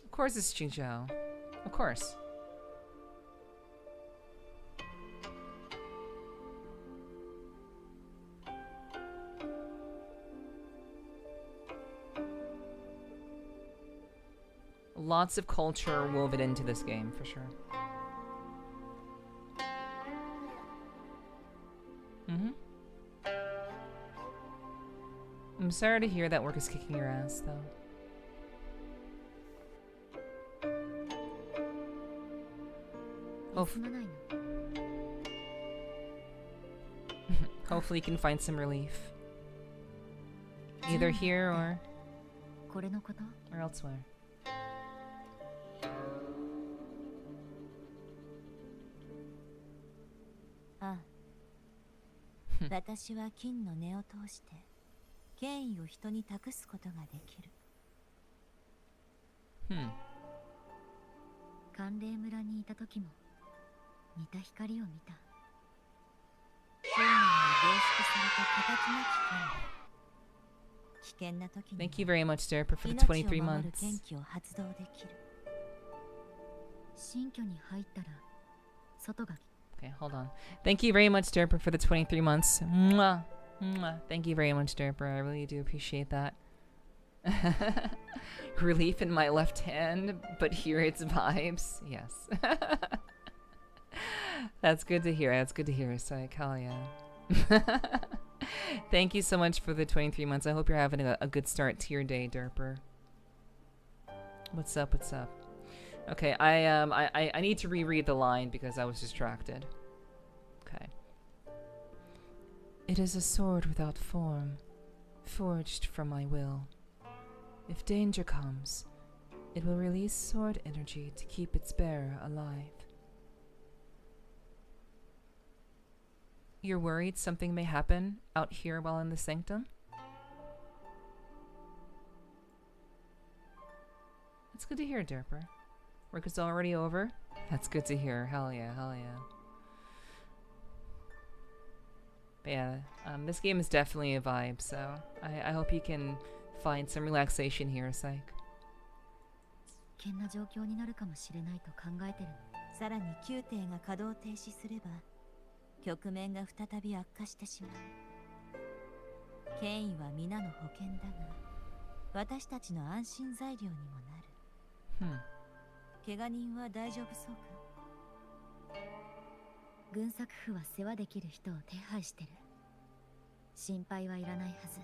Of course it's Qingxiao. Of course. Lots of culture woven into this game, for sure. I'm sorry to hear that work is kicking your ass, though. Hopefully you can find some relief. Either here or elsewhere. Ah. 私は金の根を通して権威を人に託すことができる。寒冷村にいた時も似た光を見た。少年が凝縮された形なき剣。危険な時に Thank you very much, Derper, for the 23 months. 元気を発動できる。新居に入ったら外が Okay, hold on. Thank you very much, Derper, for the 23 months. Mwah. Mwah. Thank you very much, Derper. I really do appreciate that. Relief in my left hand, but hear its vibes. Yes. That's good to hear. That's good to hear, Psych. Hell yeah. Thank you so much for the 23 months. I hope you're having a good start to your day, Derper. What's up? What's up? Okay, I need to reread the line because I was distracted. Okay. It is a sword without form, forged from my will. If danger comes, it will release sword energy to keep its bearer alive. You're worried something may happen out here while in the sanctum? It's good to hear, Derper. Work is already over? That's good to hear. Hell yeah, hell yeah. But yeah, this game is definitely a vibe, so I hope you can find some relaxation here, Psych. 危険な状況になるかもしれないと考えてるの。さらに宮廷が稼働停止すれば局面が再び悪化してしまう。権威は皆の保険だが私たちの安心材料にもなる。怪我人は大丈夫そうか？軍作府は世話できる人を手配してる。心配はいらないはず。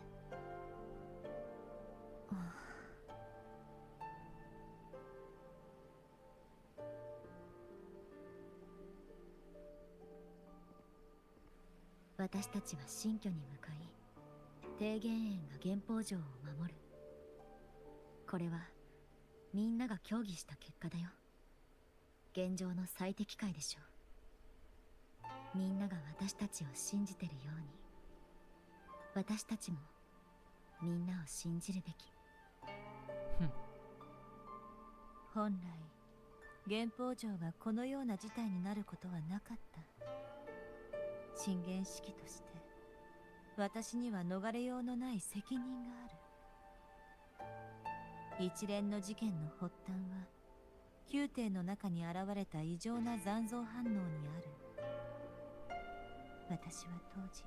私たちは新居に向かい、提言園が原宝城を守る。これはみんなが協議した結果だよ。現状の最適解でしょう。みんなが私たちを信じてるように、私たちもみんなを信じるべき。本来原宝城がこのような事態になることはなかった。進言式として私には逃れようのない責任がある。一連の事件の発端は宮廷の中に現れた異常な残像反応にある。私は当時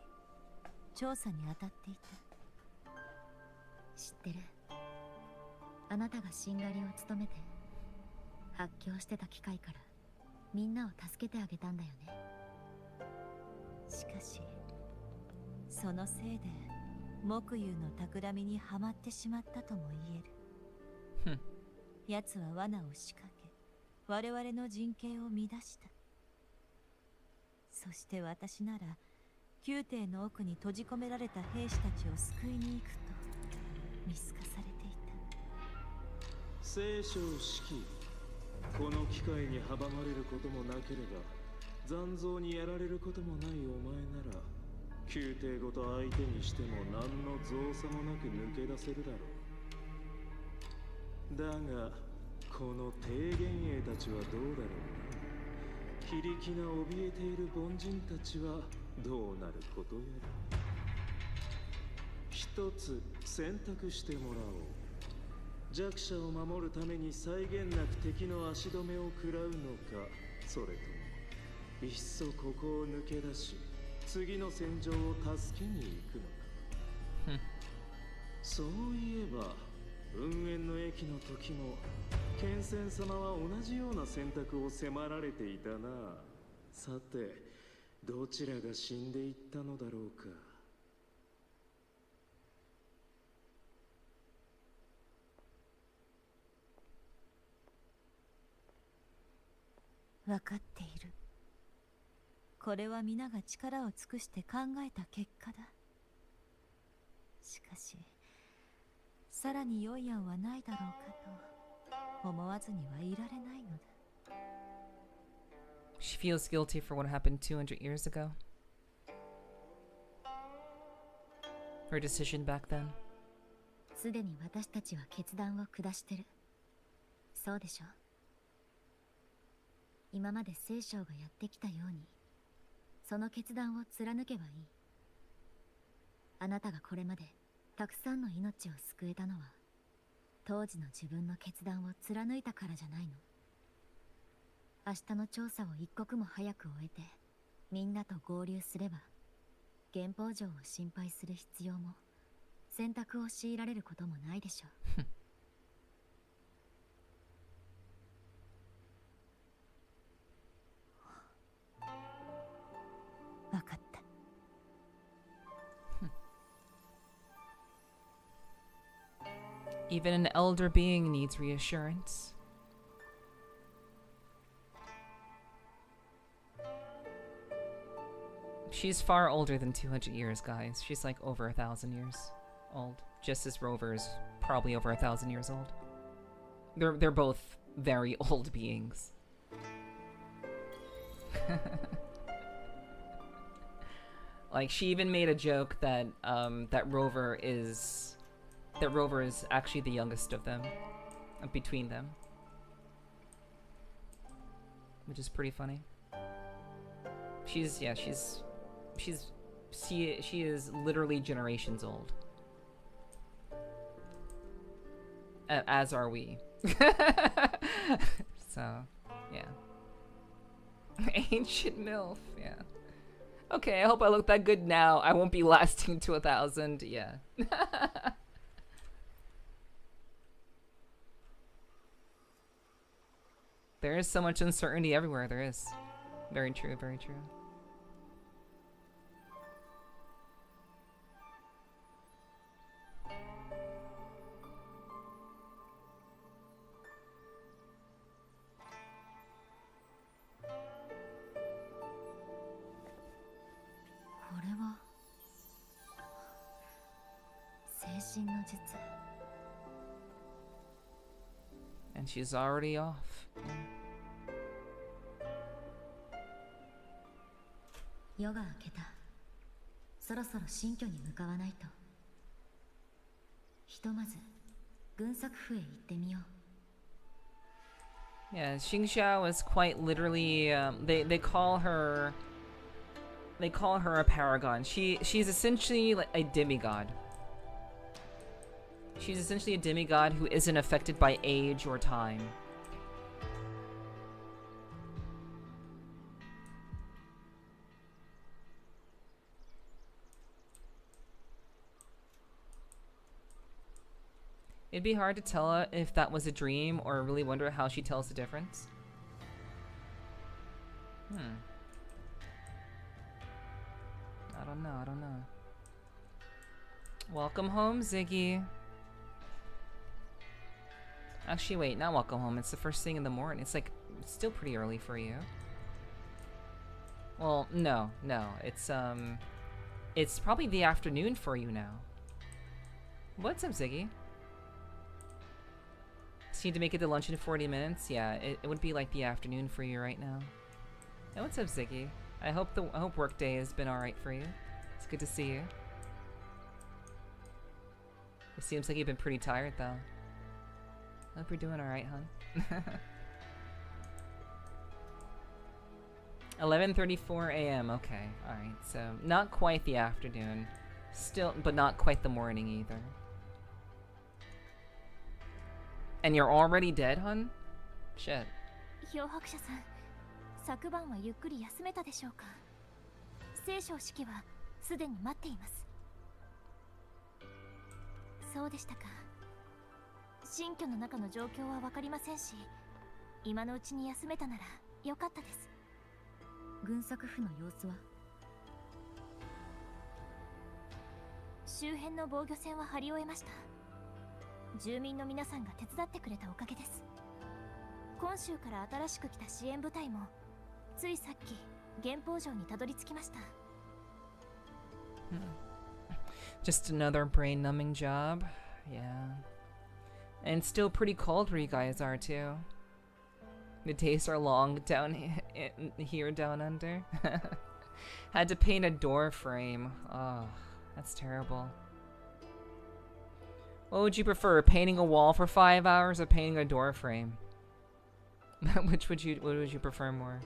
調査に当たっていた。知ってる。あなたがしんがりを務めて発狂してた機会からみんなを助けてあげたんだよね。しかしそのせいで木遊の企みにはまってしまったとも言える。奴は罠を仕掛け我々の陣形を乱した。そして私なら宮廷の奥に閉じ込められた兵士たちを救いに行くと見透かされていた。聖書式、この機会に阻まれることもなければ残像にやられることもないお前なら宮廷ごと相手にしても何の造作もなく抜け出せるだろう。だがこの提言兵たちはどうだろうな。非力な怯えている凡人たちはどうなることやら。一つ選択してもらおう。弱者を守るために際限なく敵の足止めを食らうのか、それともいっそここを抜け出し次の戦場を助けに行くのか。そういえば運営の駅の時も剣仙様は同じような選択を迫られていたな。さてどちらが死んでいったのだろうか。分かっている。これは皆が力を尽くして考えた結果だ。しかしさらに良い案はないだろうかと思わずにはいられないのだ。She feels guilty for what happened 200 years ago. Her decision back then. すでに私たちは決断を下してる。そうでしょ。今まで聖書がやってきたようにその決断を貫けばいい。あなたがこれまでたくさんの命を救えたのは当時の自分の決断を貫いたからじゃないの。明日の調査を一刻も早く終えてみんなと合流すれば原宝城を心配する必要も選択を強いられることもないでしょう。分かった。Even an elder being needs reassurance. She's far older than 200 years, guys. She's like over 1,000 years. old. Just as Rover's probably over 1,000 years old. They're both very old beings. Like, she even made a joke that that Rover is actually the youngest of them, between them, which is pretty funny. She is literally generations old. As are we. So, yeah. Ancient MILF, yeah. Okay, I hope I look that good now. I won't be lasting to 1,000, yeah. There is so much uncertainty everywhere, there is. Very true, very true. And she's already off. Yeah. 夜が明けた。そろそろ新居に向かわないと。ひとまず軍作府へ行ってみよう。 Yeah, Qingxiao is quite literally they call her a paragon. She's essentially like a demigod. She's essentially a demigod who isn't affected by age or time. It'd be hard to tell if that was a dream or really wonder how she tells the difference. I don't know. Welcome home, Ziggy. Actually, wait, not welcome home. It's the first thing in the morning. It's like, it's still pretty early for you. Well, no. It's probably the afternoon for you now. What's up, Ziggy? So you need to make it to lunch in 40 minutes? Yeah, it would be like the afternoon for you right now. Hey, what's up, Ziggy? I hope work day has been alright for you. It's good to see you. It seems like you've been pretty tired, though. I hope you're doing alright, hon. 11:34 a.m. Okay, alright. So, not quite the afternoon. Still, but not quite the morning either. And you're already dead, hun? Shit. 漂白者さん、昨晩はゆっくり休めたでしょうか。聖書式はすでに待っています。そうでしたか。新居の中の状況はわかりませんし、今のうちに休めたならよかったです。軍作府の様子は？周辺の防御線は張り終えました。住民の皆さんが手伝ってくれたおかげです。今週から新しく来た支援部隊もついさっき原宝城にたどり着きました。Just another brain-numbing job. Yeah. And it's still pretty cold where you guys are too. The days are long down here down under. Had to paint a door frame. Oh, that's terrible. What would you prefer, painting a wall for 5 hours or painting a door frame? What would you prefer more?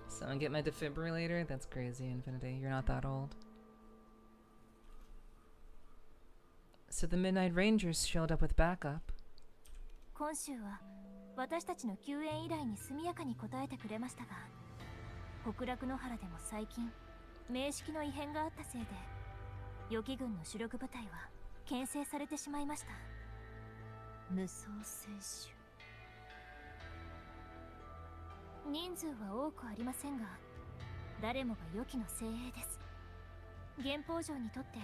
Someone get my defibrillator? That's crazy, Infinity. You're not that old. So the Midnight Rangers showed up with backup. 今週は私たちの救援依頼に速やかに応えてくれましたが、北楽野原でも最近名式の異変があったせいで、予備軍の主力部隊は牽制されてしまいました。無双選手。人数は多くありませんが、誰もが予期の精鋭です。原宝城にとって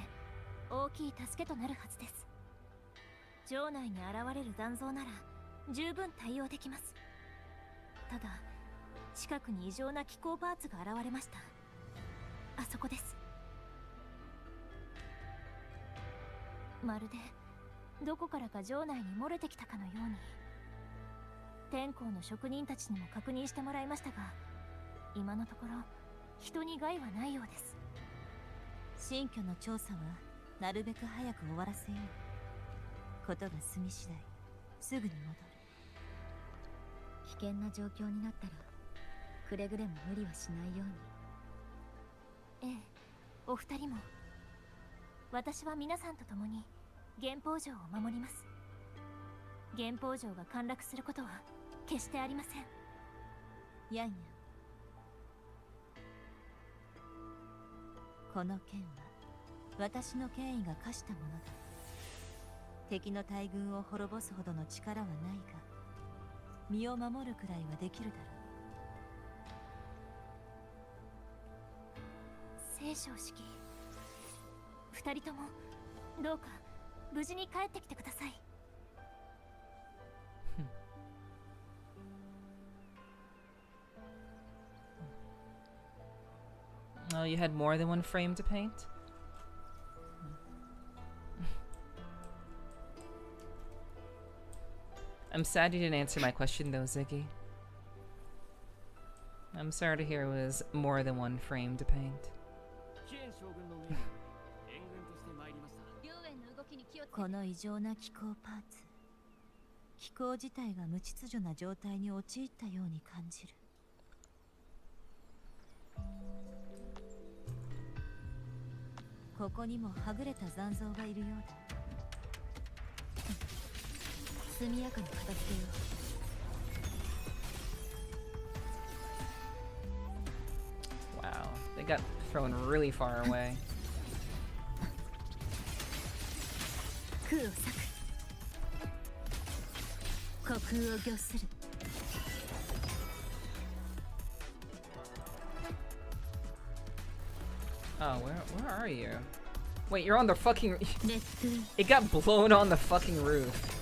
大きい助けとなるはずです。城内に現れる残像なら十分対応できます。ただ近くに異常な気候パーツが現れました。あそこです。まるでどこからか城内に漏れてきたかのように。天候の職人たちにも確認してもらいましたが、今のところ人に害はないようです。新居の調査はなるべく早く終わらせよう。ことが済み次第すぐに戻る。危険な状況になったらくれぐれも無理はしないように。ええ、お二人も。私は皆さんと共に源宝城を守ります。源宝城が陥落することは決してありません。やんや、この剣は私の権威が課したものだ。敵の大軍を滅ぼすほどの力はないが、身を守るくらいはできるだろう。聖書式、二人ともどうか無事に帰ってきてください。Oh, you had more than one frame to paint? I'm sad you didn't answer my question though, Ziggy. I'm sorry to hear it was more than one frame to paint. この異常な気候パーツ、気候自体が無秩序な状態に陥ったように感じる。ここにもはぐれた残像がいるようだ。速やかに片付けよう。Wow, they got thrown really far away. 空を裂く。虚空を御する。Oh, where are you? Wait, you're on the fucking... It got blown on the fucking roof.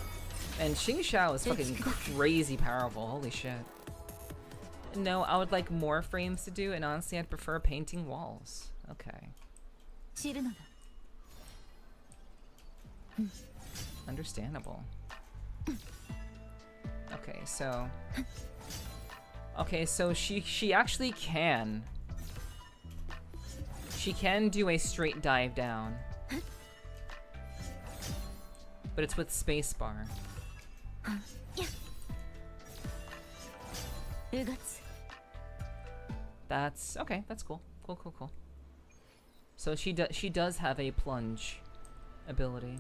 And Qingxiao is fucking crazy powerful, holy shit. No, I would like more frames to do, and honestly I'd prefer painting walls. Okay. Understandable. Okay, so... Okay, so she actually can... She can do a straight dive down. But it's with spacebar. That's okay, that's cool. Cool. So she does have a plunge ability.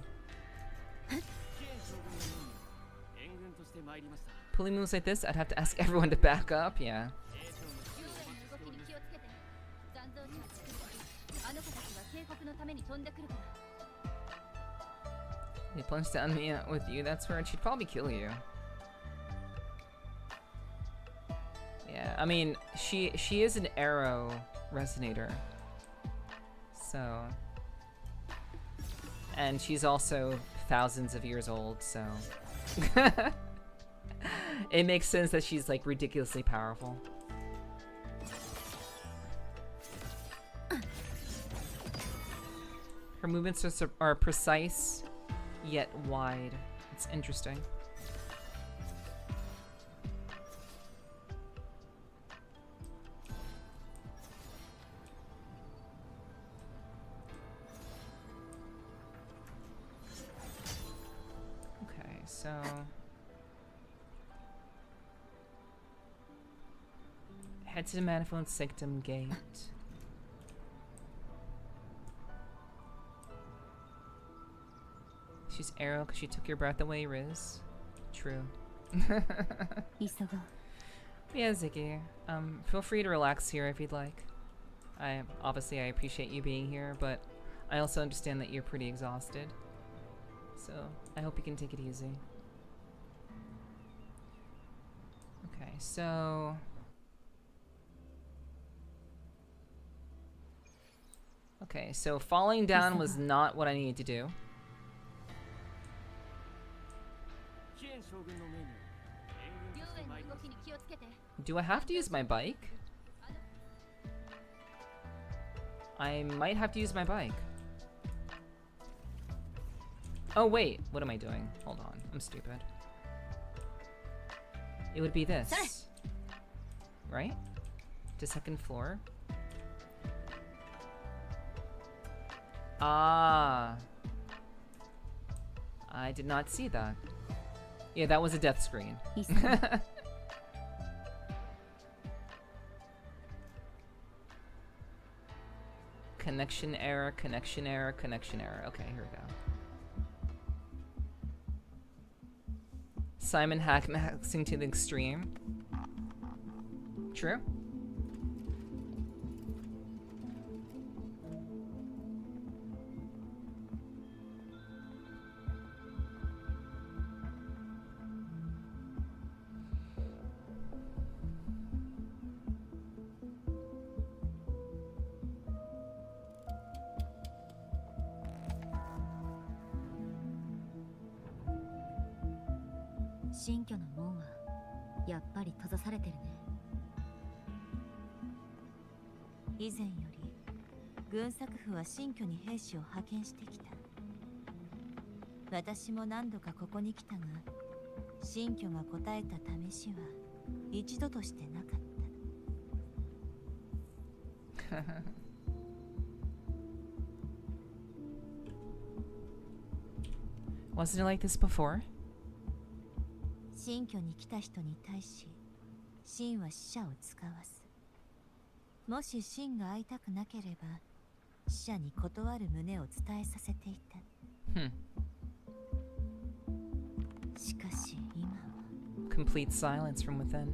Pulling moves like this, I'd have to ask everyone to back up, yeah. You plunged down me with you, that's where she'd probably kill you. Yeah, I mean, she is an arrow resonator. So... And she's also thousands of years old, so... It makes sense that she's, like, ridiculously powerful. Her movements are precise, yet wide. It's interesting. Okay, so... Head to the Manifold Sanctum Gate. She's arrow because she took your breath away, Riz. True. Yeah, Ziggy. Feel free to relax here if you'd like. Obviously I appreciate you being here, but I also understand that you're pretty exhausted. So I hope you can take it easy. Okay, so... Okay, so falling down was not what I needed to do. Do I have to use my bike? I might have to use my bike. Oh wait, what am I doing? Hold on, I'm stupid. It would be this. Right? To second floor. Ah. I did not see that. Yeah, that was a death screen. Connection error, connection error, connection error. Okay, here we go. Simon hacking to the extreme. True.以前より軍作府は新居に兵士を派遣してきた。私も何度かここに来たが、新居が答えた試しは一度としてなかった。Wasn't it like this before? 新居に来た人に対し、神は使者を使わす。もし神が会いたくなければ、使者に断る旨を伝えさせていた。しかし今は Complete silence from within.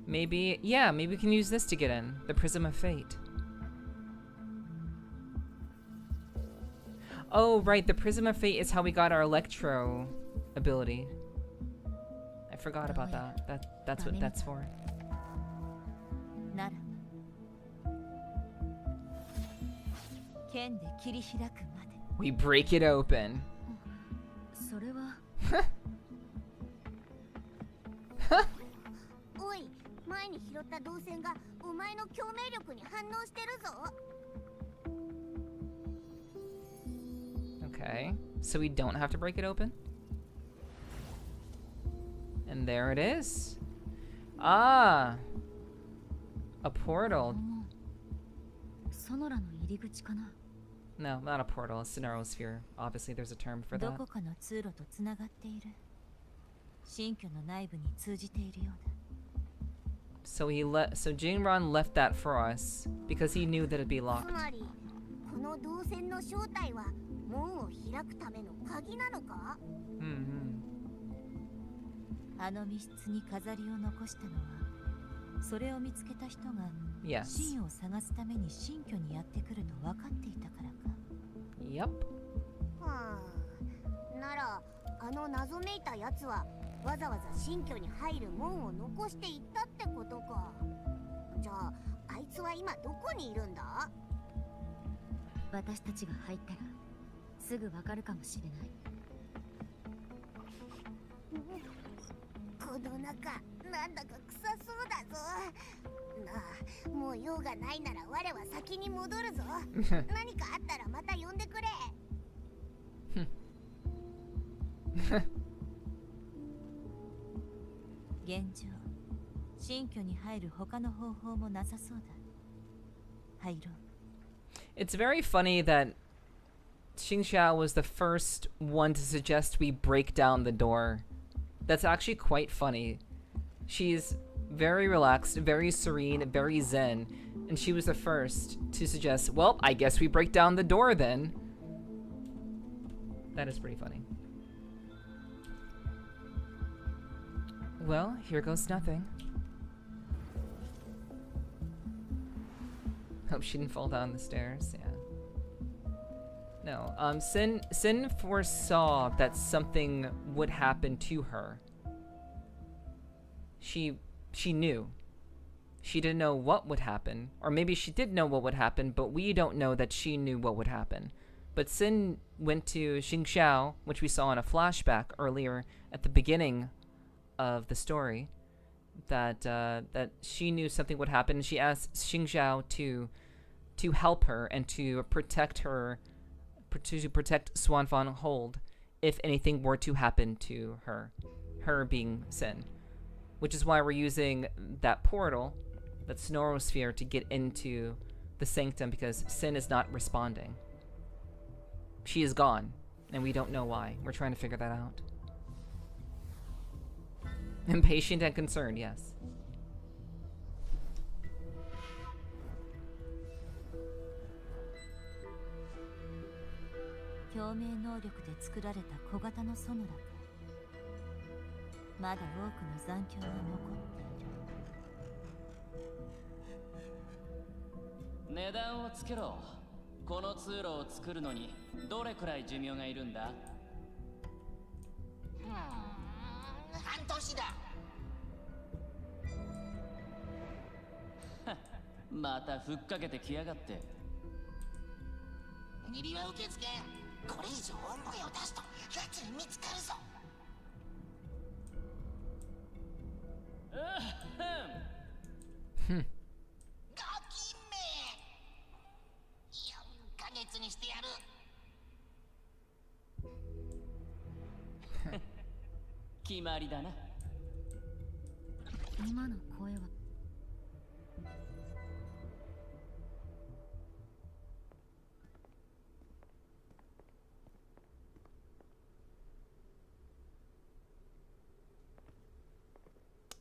Maybe, yeah, maybe we can use this to get in. The Prism of Fate. Oh, right, the Prism of Fate is how we got our Electro ability. I forgot about that. That's what that's for. We break it open. それはおい、前に拾った導線がお前の共鳴力に反応してるぞ。Okay, so we don't have to break it open? And there it is. Ah! A portal. No, not a portal, a Sonosphere. Obviously there's a term for that. So Jinran left that for us because he knew that it'd be locked. この導線の正体は門を開くための鍵なのか？あの密室に飾りを残したのは、それを見つけた人が神を探すために新居にやってくると分かっていたからか。Yep. なら、あの謎めいたやつはわざわざ新居に入る門を残していったってことか。じゃあ、あいつは今どこにいるんだ？私たちが入ったらすぐわかるかもしれない。この中なんだか臭そうだぞ。なあ、もう用がないなら我は先に戻るぞ。何かあったらまた呼んでくれ。現状、新居に入る他の方法もなさそうだ。入ろう。It's very funny that Qingxiao was the first one to suggest we break down the door. That's actually quite funny. She's very relaxed, very serene, very zen, and she was the first to suggest, well, I guess we break down the door then. That is pretty funny. Well, here goes nothing. Hope she didn't fall down the stairs, yeah. No, Sin foresaw that something would happen to her. She knew. She didn't know what would happen. Or maybe she did know what would happen, but we don't know that she knew what would happen. But Sin went to Qingxiao, which we saw in a flashback earlier at the beginning of the story, that she knew something would happen. She asked Qingxiao to to help her and to protect her, to protect Swanfang Hold if anything were to happen to her being Sin. Which is why we're using that portal, that Snorosphere, to get into the Sanctum, because Sin is not responding. She is gone, and we don't know why. We're trying to figure that out. Impatient and concerned, yes.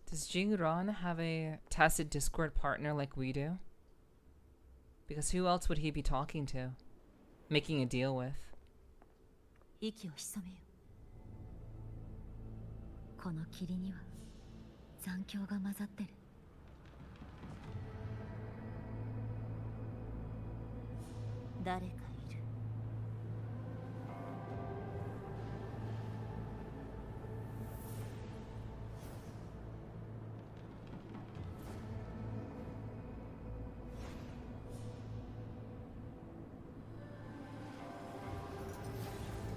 Does Jingran have a tacit Discord partner like we do? Because who else would he be talking to? Making a deal with? この霧には残響が混ざってる。誰かいる。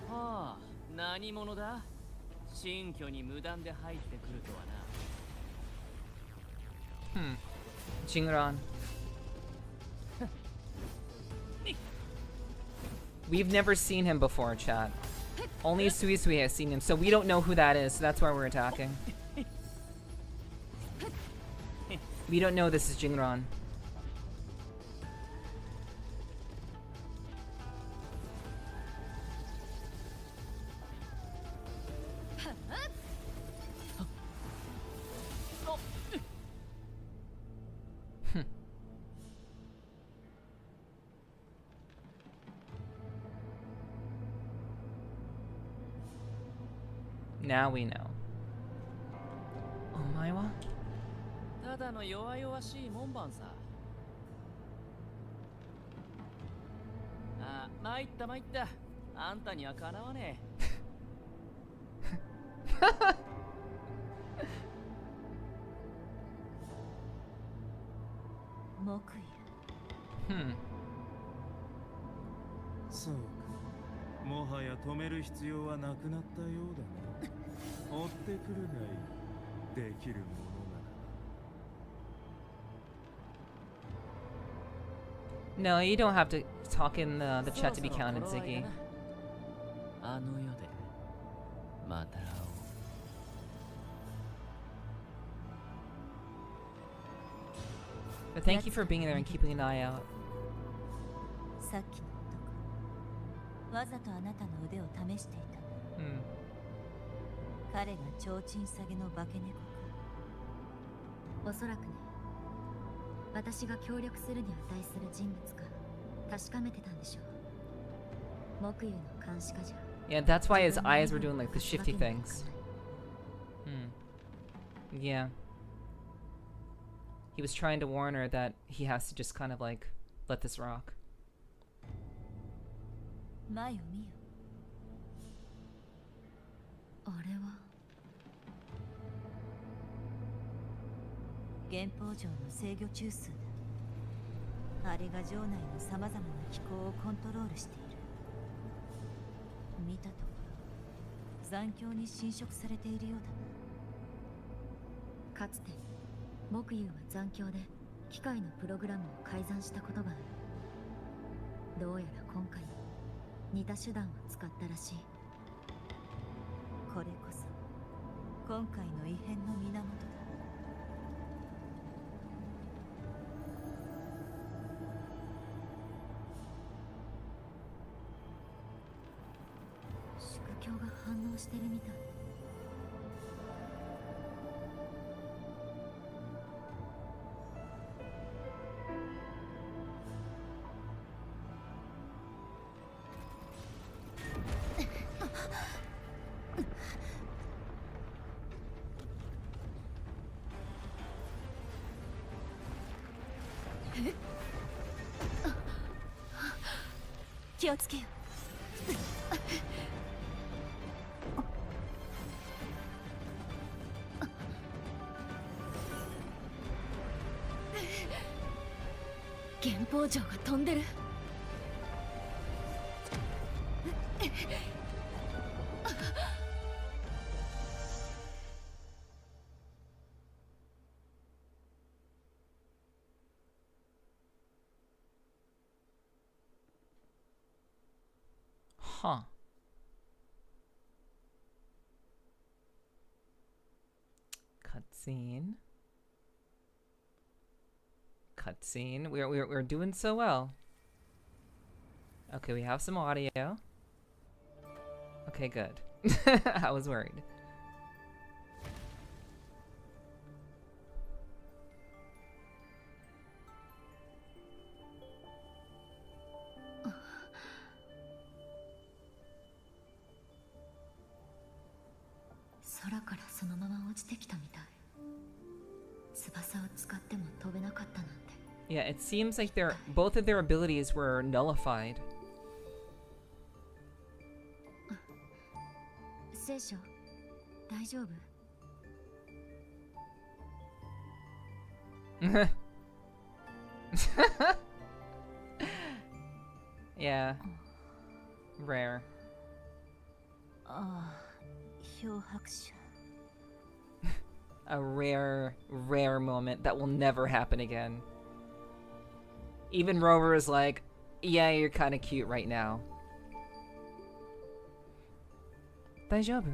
はあ、何者だ？新居に無断で入ってくるとはな。Jingran. We've never seen him before, chat. Only Sui Sui has seen him, so we don't know who that is, so that's why we're attacking. We don't know this is Jingran. Now we know. Omae wa? ただの弱々しい門番さ。あ、参った参った。あんたにはかなわね木油。そうか。もはや止める必要はなくなったようだな。追ってくるがいい。できるものなら。 No, you don't have to talk in the chat to be counted, Ziggy. あの世でまた会おう。But thank you for being there and keeping an eye out. さっきの男、わざとあなたの腕を試していた。彼が提灯下げの化け猫か。おそらくね。私が協力するに値する人物か確かめてたんでしょう。木油の監視下じゃ。Yeah, that's why his eyes were doing like the shifty things. Yeah. He was trying to warn her that he has to just kind of like let this rock. 前を見よ。あれは原法上の制御中枢だ。あれが城内のさまざまな気候をコントロールしている。見たところ残響に侵食されているようだな。かつて木油は残響で機械のプログラムを改ざんしたことがある。どうやら今回も似た手段を使ったらしい。これこそ今回の異変の源だ。宿教が反応してるみたい。気をつけよ。憲法城が飛んでる。Huh. Cutscene. Cutscene. We're doing so well. Okay, we have some audio. Okay, good. I was worried. Yeah, it seems like both of their abilities were nullified. 聖書、大丈夫? Yeah. Rare. A rare moment that will never happen again. Even Rover is like, yeah, you're kind of cute right now. 大丈夫?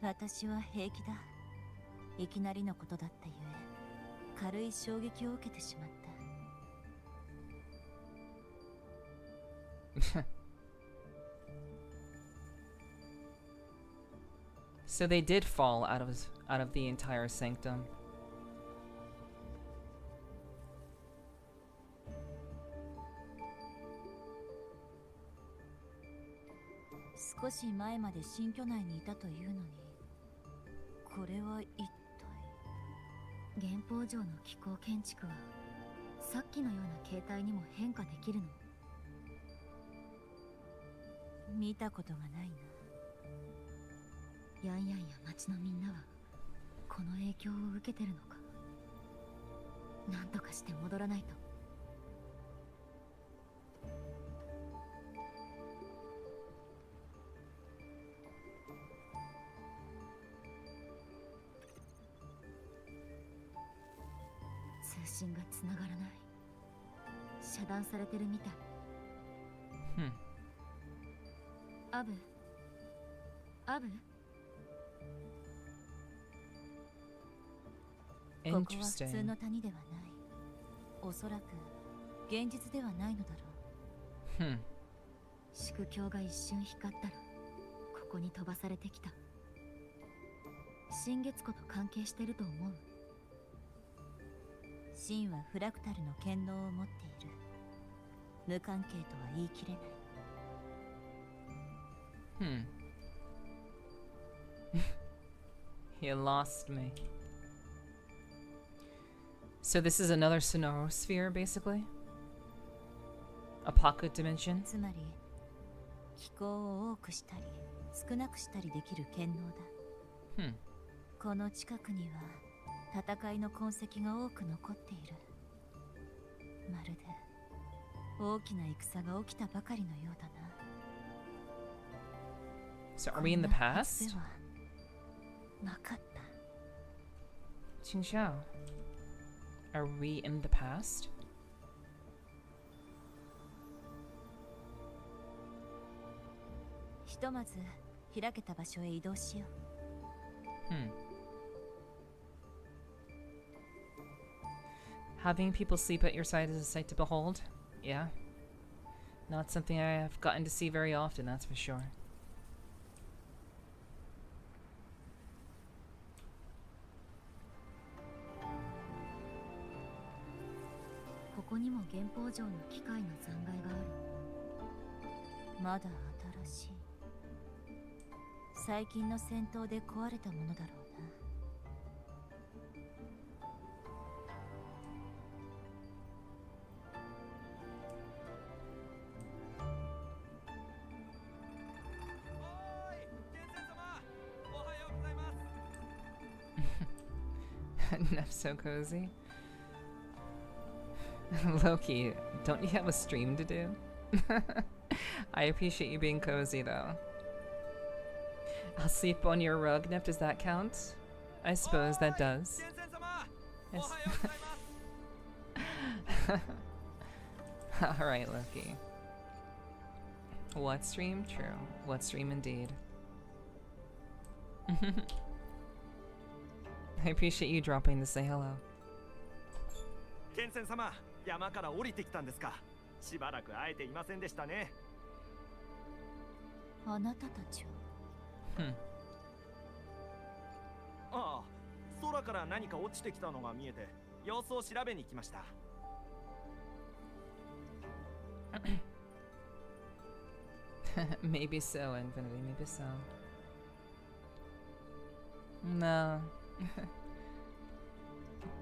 私は平気だ。いきなりのことだったゆえ、軽い衝撃を受けてしまった。So they did fall out of the entire sanctum. 少し前まで新居内にいたというのに、これは一体。原法城の気候建築はさっきのような形態にも変化できるの？見たことがないな。ヤンヤンや町のみんなはこの影響を受けてるのか。なんとかして戻らないと。通信がつながらない。遮断されてるみたい。アブ？ここは普通の谷ではない。おそらく現実ではないのだろう。宿教が一瞬光ったらここに飛ばされてきた。新月湖と関係してると思う？神はフラクタルの権能を持っている。無関係とは言い切れない。He lost me. So this is another Sonorosphere, basically? A pocket dimension? つまり、気候を多くしたり、少なくしたりできる権能だ。この近くには、戦いの痕跡が多く残っている。まるで、大きな戦が起きたばかりのようだな。So are we in the past? なかった。Qingxiao. Are we in the past? Having people sleep at your side is a sight to behold. Yeah. Not something I have gotten to see very often, that's for sure. Neff's so cozy. Loki, don't you have a stream to do? I appreciate you being cozy though. I'll sleep on your rug, Neff, does that count? I suppose that does. Yes. Alright, Loki. What stream? True. What stream indeed. I appreciate you dropping to say hello. Kensen様、山から降りてきたんですか。しばらく会えていませんでしたね。あなたたちは。ああ、空から何か落ちてきたのが見えて、様子を調べに来ました。Maybe so, Infinity, maybe so. No.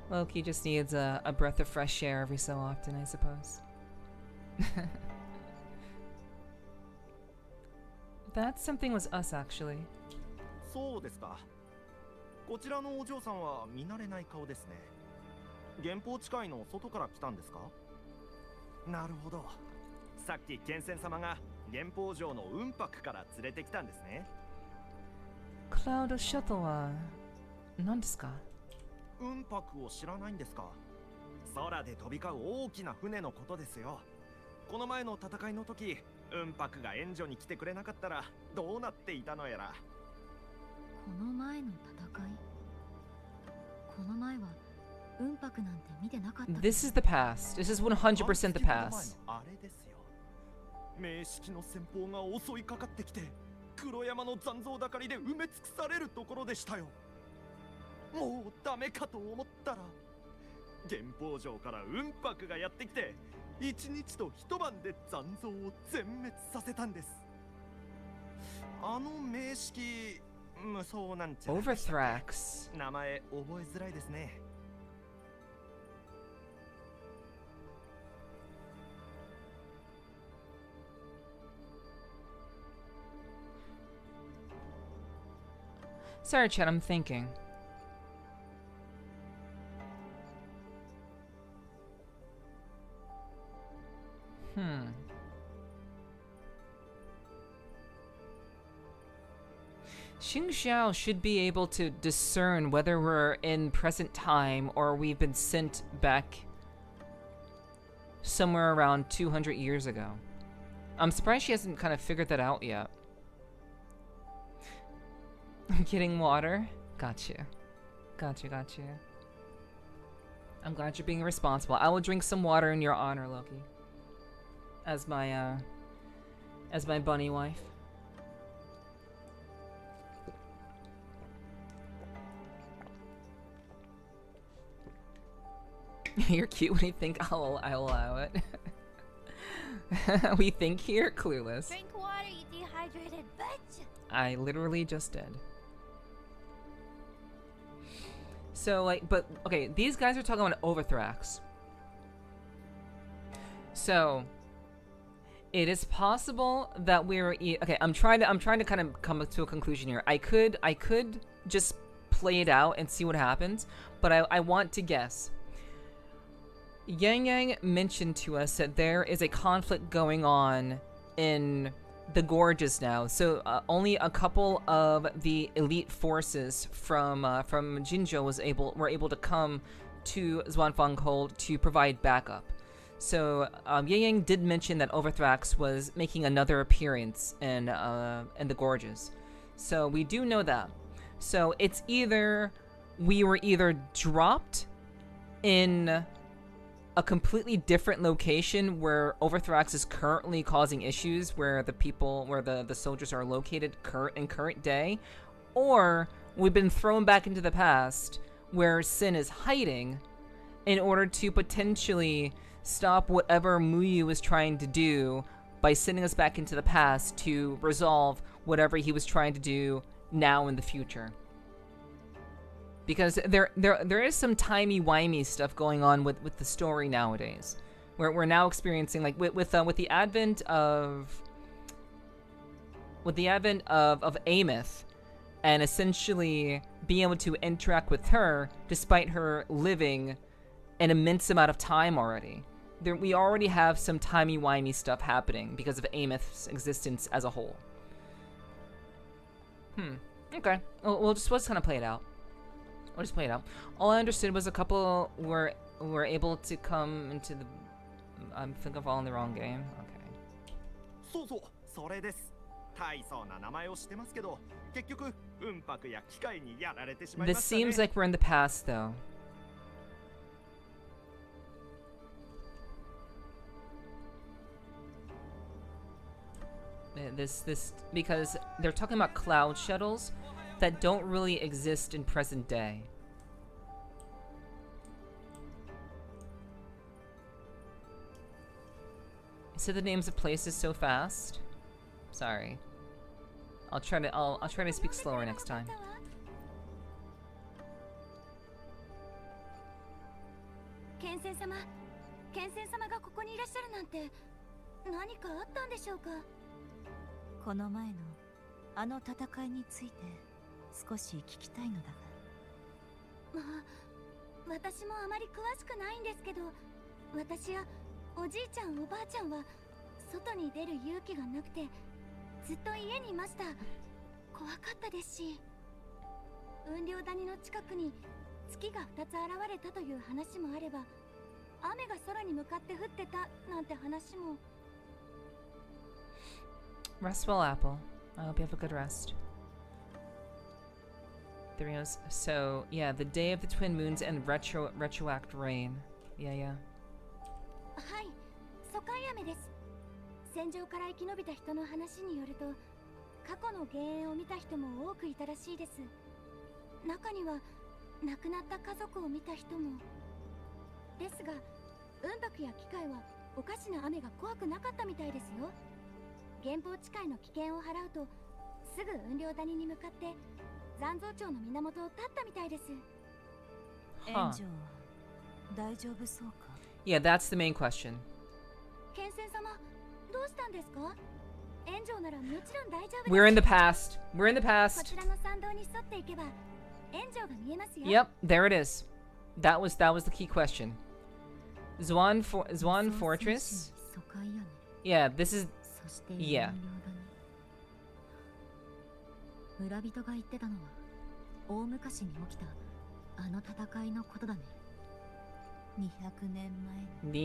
Loki just needs a breath of fresh air every so often, I suppose. That something was us, actually. そうですか。こちらのお嬢さんは見慣れない顔ですね。原宝地界の外から来たんですか？なるほど。さっき剣仙様が原宝城の雲白から連れてきたんですね。クラウドシャトルは何ですか？雲白を知らないんですか？空で飛び交う大きな船のことですよ。この前の戦いの時、雲白が援助に来てくれなかったらどうなっていたのやら。この前の戦い？この前は雲白なんて見てなかった。This is the past. This is 100% the past. あれですよ。名式の戦法が襲いかかってきて、黒山の残像だかりで埋め尽くされるところでしたよ。もうダメかと思ったら、原宝城から雲白がやってきて、一日と一晩で残像を全滅させたんです。あの名式、無双なんちゃら。Overthrax。名前覚えづらいですね。Sorry, Chad, I'm thinking. Qingxiao should be able to discern whether we're in present time or we've been sent back somewhere around 200 years ago. I'm surprised she hasn't kind of figured that out yet. I'm getting water. Gotcha. Gotcha. I'm glad you're being responsible. I will drink some water in your honor, Loki. As my bunny wife. You're cute when you think I'll allow it. We think here, clueless. Drink water, you dehydrated bitch. I literally just did. So, like, but, okay, these guys are talking about Overthrax. So, it is possible that we're, okay, I'm trying to kind of come to a conclusion here. I could just play it out and see what happens, but I want to guess. Yang mentioned to us that there is a conflict going on in the gorges now, so only a couple of the elite forces from Jinzhou were able to come to Zhuangfanghold to provide backup. So Yang Yang did mention that Overthrax was making another appearance in the Gorges. So we do know that. So it's either we were either dropped in a completely different location where Overthrax is currently causing issues, where the soldiers are located current day, or we've been thrown back into the past where Sin is hiding in order to potentially stop whatever Muyu was trying to do by sending us back into the past to resolve whatever he was trying to do now in the future. Because there is some timey-wimey stuff going on with the story nowadays, where we're now experiencing, like with the advent of Amith, and essentially being able to interact with her despite her living an immense amount of time already. We already have some timey-wimey stuff happening because of Amith's existence as a whole. Okay. We'll just kind of play it out. We'll just play it out. All I understood was a couple were able to come into the... I think I'm following the wrong game. Okay. This seems like we're in the past, though. This because they're talking about cloud shuttles that don't really exist in present day. You said the names of places so fast. Sorry. I'll try to speak slower next time. この前のあの戦いについて少し聞きたいのだが。まあ、私もあまり詳しくないんですけど、私やおじいちゃんおばあちゃんは外に出る勇気がなくてずっと家にいました。怖かったですし、雲稜谷の近くに月が2つ現れたという話もあれば、雨が空に向かって降ってたなんて話も。 Rest well, Apple. I hope you have a good rest. There he goes. So, yeah, the day of the twin moons and retroact rain. Yeah, yeah. はい、疎開雨です。戦場から生き延びた人の話によると、過去の幻影を見た人も多くいたらしいです。中には亡くなった家族を見た人も。ですが、雲白や機械はおかしな雨が怖くなかったみたいですよ。 原宝地界の危険を払うとすぐ雲稜谷に向かって残像町の源を立ったみたいです。炎上は大丈夫そうか? Yeah, that's the main question. 剣仙様、どうしたんですか? 炎上ならもちろん大丈夫です。 We're in the past. We're in the こ past. ちらの参道に沿っていけば炎上が見えますよ。 Yep, there it is. That was the key question. Zhuan Fortress. Yeah, this is. Yeah. 村人が言ってたのは大昔に起きたあの戦いのことだね。200年前。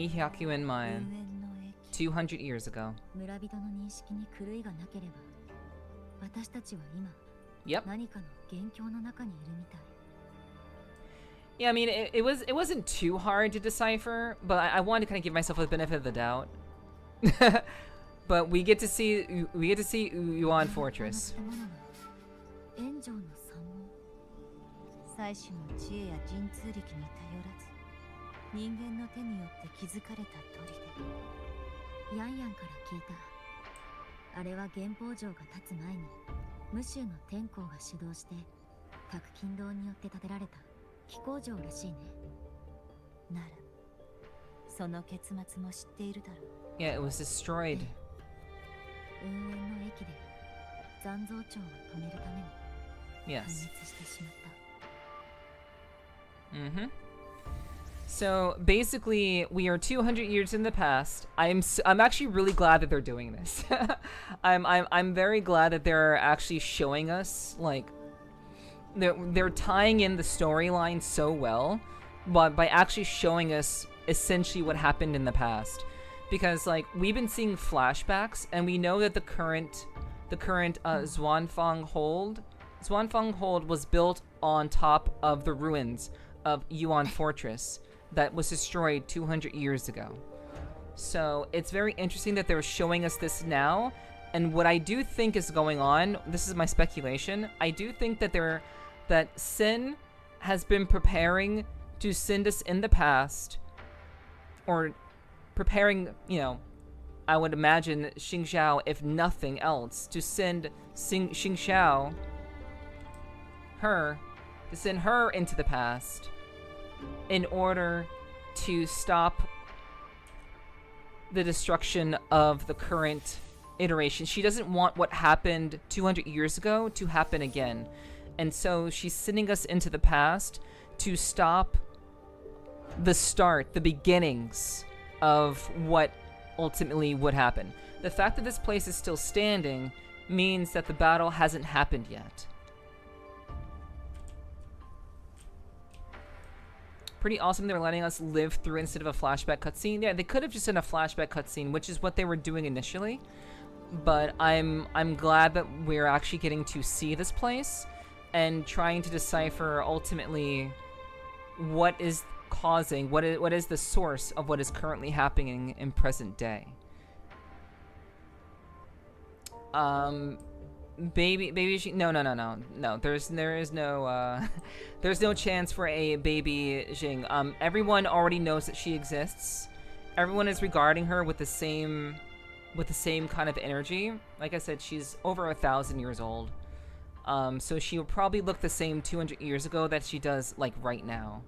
200 years ago. 村人の認識に狂いがなければ、私たちは今、Yep. 何かの元凶の中にいるみたい。 Yeah, I mean, it wasn't too hard to decipher, but I wanted to kind of give myself the benefit of the doubt. But we get to see Yuan Fortress. 炎上の三門。祭司の知恵や神通力に頼らず、人間の手によって築かれた砦。ヤンヤンから聞いた。あれは元宝城が建つ前に、無州の天候が主導して拓金堂によって建てられた飛行場らしいね。なら、その結末も知っているだろう。Yeah, it was destroyed. 運営の駅で残像町を止めるために Yes. 壊滅してしまった。Mm-hmm. So basically, we are 200 years in the past. I'm actually really glad that they're doing this. I'm very glad that they're actually showing us, like, they're tying in the storyline so well by actually showing us essentially what happened in the past. Because like we've been seeing flashbacks, and we know that the current Zhuanfang Hold was built on top of the ruins of Yuan Fortress that was destroyed 200 years ago. So it's very interesting that they're showing us this now. And what I do think is going on, this is my speculation, I do think that Sin has been preparing to send us in the past, or preparing, you know, I would imagine Qingxiao, if nothing else, to send Qingxiao, to send her into the past in order to stop the destruction of the current iteration. She doesn't want what happened 200 years ago to happen again. And so she's sending us into the past to stop the beginnings of what ultimately would happen. The fact that this place is still standing means that the battle hasn't happened yet. Pretty awesome they're letting us live through instead of a flashback cutscene. Yeah, they could have just done a flashback cutscene, which is what they were doing initially. But I'm glad that we're actually getting to see this place and trying to decipher ultimately what is causing, what is the source of what is currently happening in present day. Baby, no. There is no there's no chance for a baby Jing. Everyone already knows that she exists. Everyone is regarding her with the same kind of energy. Like I said, she's over 1,000 years old. So she will probably look the same 200 years ago that she does like right now.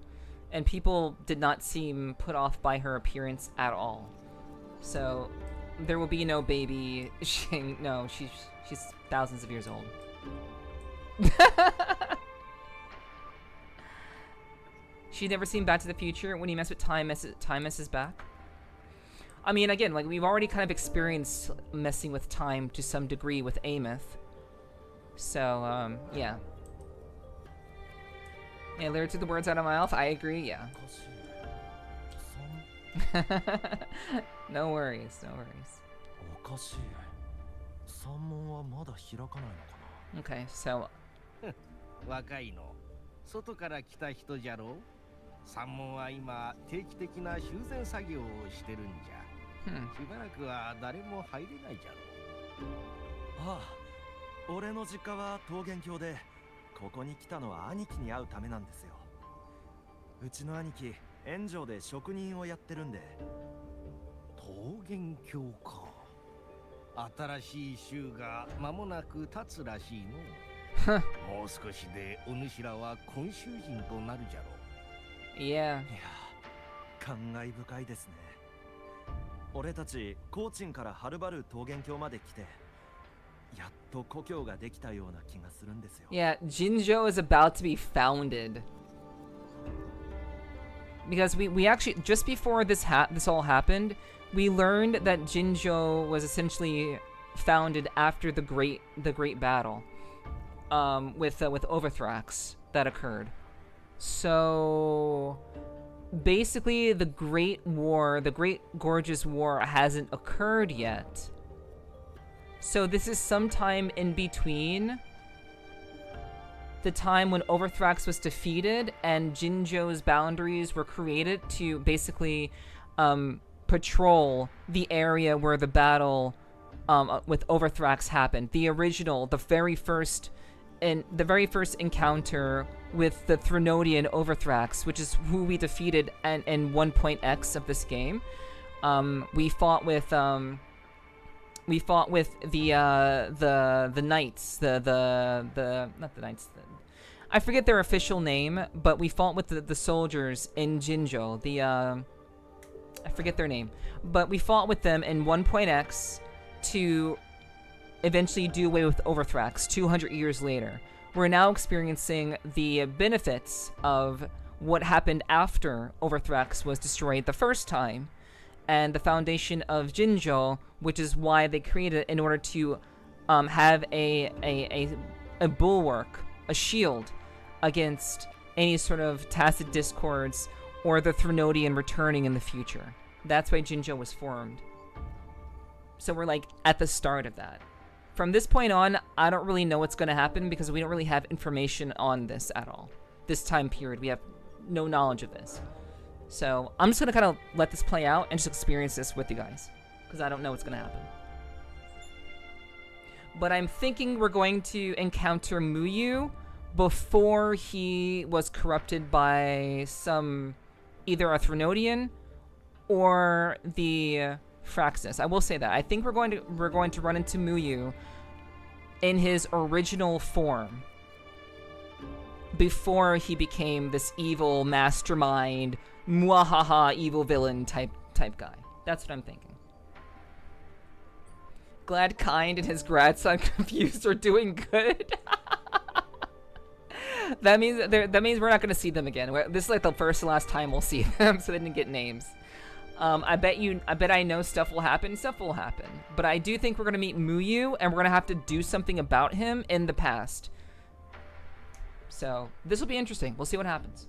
And people did not seem put off by her appearance at all. So there will be no baby Xing. No, she's thousands of years old. She'd never seen Back to the Future. When you mess with time messes back. I mean, again, like we've already kind of experienced messing with time to some degree with Ameth. So, yeah. Yeah, Lyra took the words out of my mouth. I agree, yeah. No worries, no worries. Okay, so... 若いの外から来た人じゃろ。三門は今定期的な修繕作業をしてるんじゃ。しばらくは誰も入れないじゃろ。ああ、俺の実家は桃源郷で、ここに来たのは兄貴に会うためなんですよ。うちの兄貴、炎上で職人をやってるんで。桃源郷か。新しい州が間もなく経つらしいの。もう少しでお主らは今州人となるじゃろ。いや、感慨深いですね。俺たち高知からはるばる桃源郷まで来て、やっと故郷ができたような気がするんですよ。Yeah, Jinzhou is about to be founded. Because we actually, just before this all happened, we learned that Jinzhou was essentially founded after the great battle with Overthrax that occurred. So basically the Great War, the Great Gorgeous War hasn't occurred yet. So this is sometime in between the time when Overthrax was defeated and Jinzhou's boundaries were created to basically patrol the area where the battle with Overthrax happened. The original, the very first encounter with the Threnodian Overthrax, which is who we defeated in 1.x of this game. We fought with the knights, not the knights. I forget their official name, but we fought with the soldiers in Jinzhou. I forget their name, but we fought with them in 1.x to eventually do away with Overthrax 200 years later. We're now experiencing the benefits of what happened after Overthrax was destroyed the first time, and the foundation of Jinzhou, which is why they created it in order to have a bulwark, a shield against any sort of tacit discords or the Threnodian returning in the future. That's why Jinzhou was formed. So we're like at the start of that. From this point on, I don't really know what's going to happen because we don't really have information on this at all. This time period, we have no knowledge of this. So I'm just going to kind of let this play out and just experience this with you guys because I don't know what's going to happen. But I'm thinking we're going to encounter Muyu before he was corrupted by either a Threnodian or the Fraxis. I will say that. I think we're going to run into Muyu in his original form before he became this evil mastermind, muahaha, evil villain type guy. That's what I'm thinking. Glad Kind and his grandson Confused are doing good. That means we're not going to see them again. This is like the first and last time we'll see them, so they didn't get names. I bet I know stuff will happen. Stuff will happen. But I do think we're going to meet Muyu, and we're going to have to do something about him in the past. So, this will be interesting. We'll see what happens.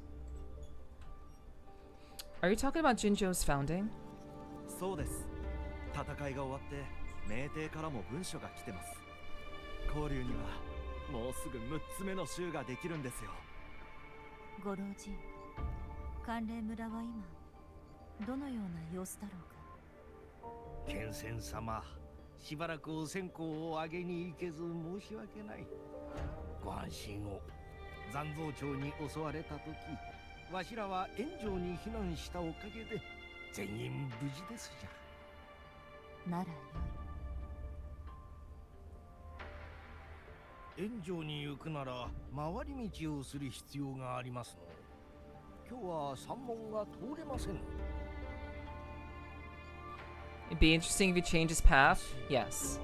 Are you talking about Jinzhou's founding? そうです。戦いが終わって命帝からも文書が来てます。交流にはもうすぐ6つ目の州ができるんですよ。ご老人、関連村は今どのような様子だろうか。剣仙様、しばらくお線香をあげに行けず申し訳ない。ご安心を。残像町に襲われた時、わしらは炎上に避難したおかげで全員無事ですじゃ。ならよい。炎上に行くなら回り道をする必要がありますの。今日は山門が通れません。It'd be interesting if he changes path. Yes.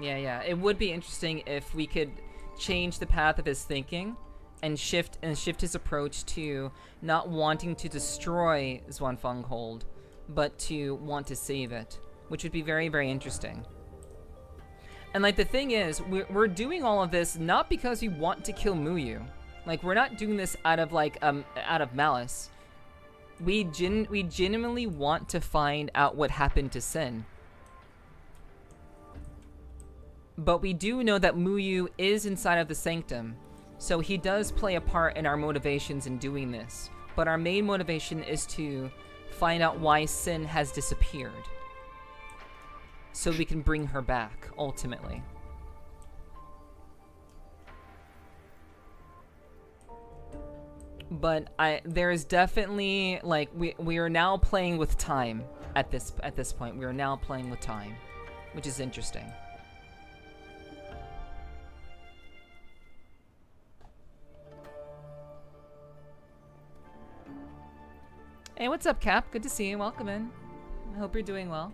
Yeah. It would be interesting if we could change the path of his thinking and shift his approach to not wanting to destroy Zhuanfenghold, but to want to save it, which would be very, very interesting. And like the thing is, we're doing all of this not because we want to kill Muyu. Like we're not doing this out of malice. We genuinely want to find out what happened to Sin. But we do know that Muyu is inside of the sanctum, so he does play a part in our motivations in doing this. But our main motivation is to find out why Sin has disappeared, so we can bring her back, ultimately. But there is definitely, like, we are now playing with time at this point. We are now playing with time, which is interesting. Hey, what's up, Cap? Good to see you. Welcome in. I hope you're doing well.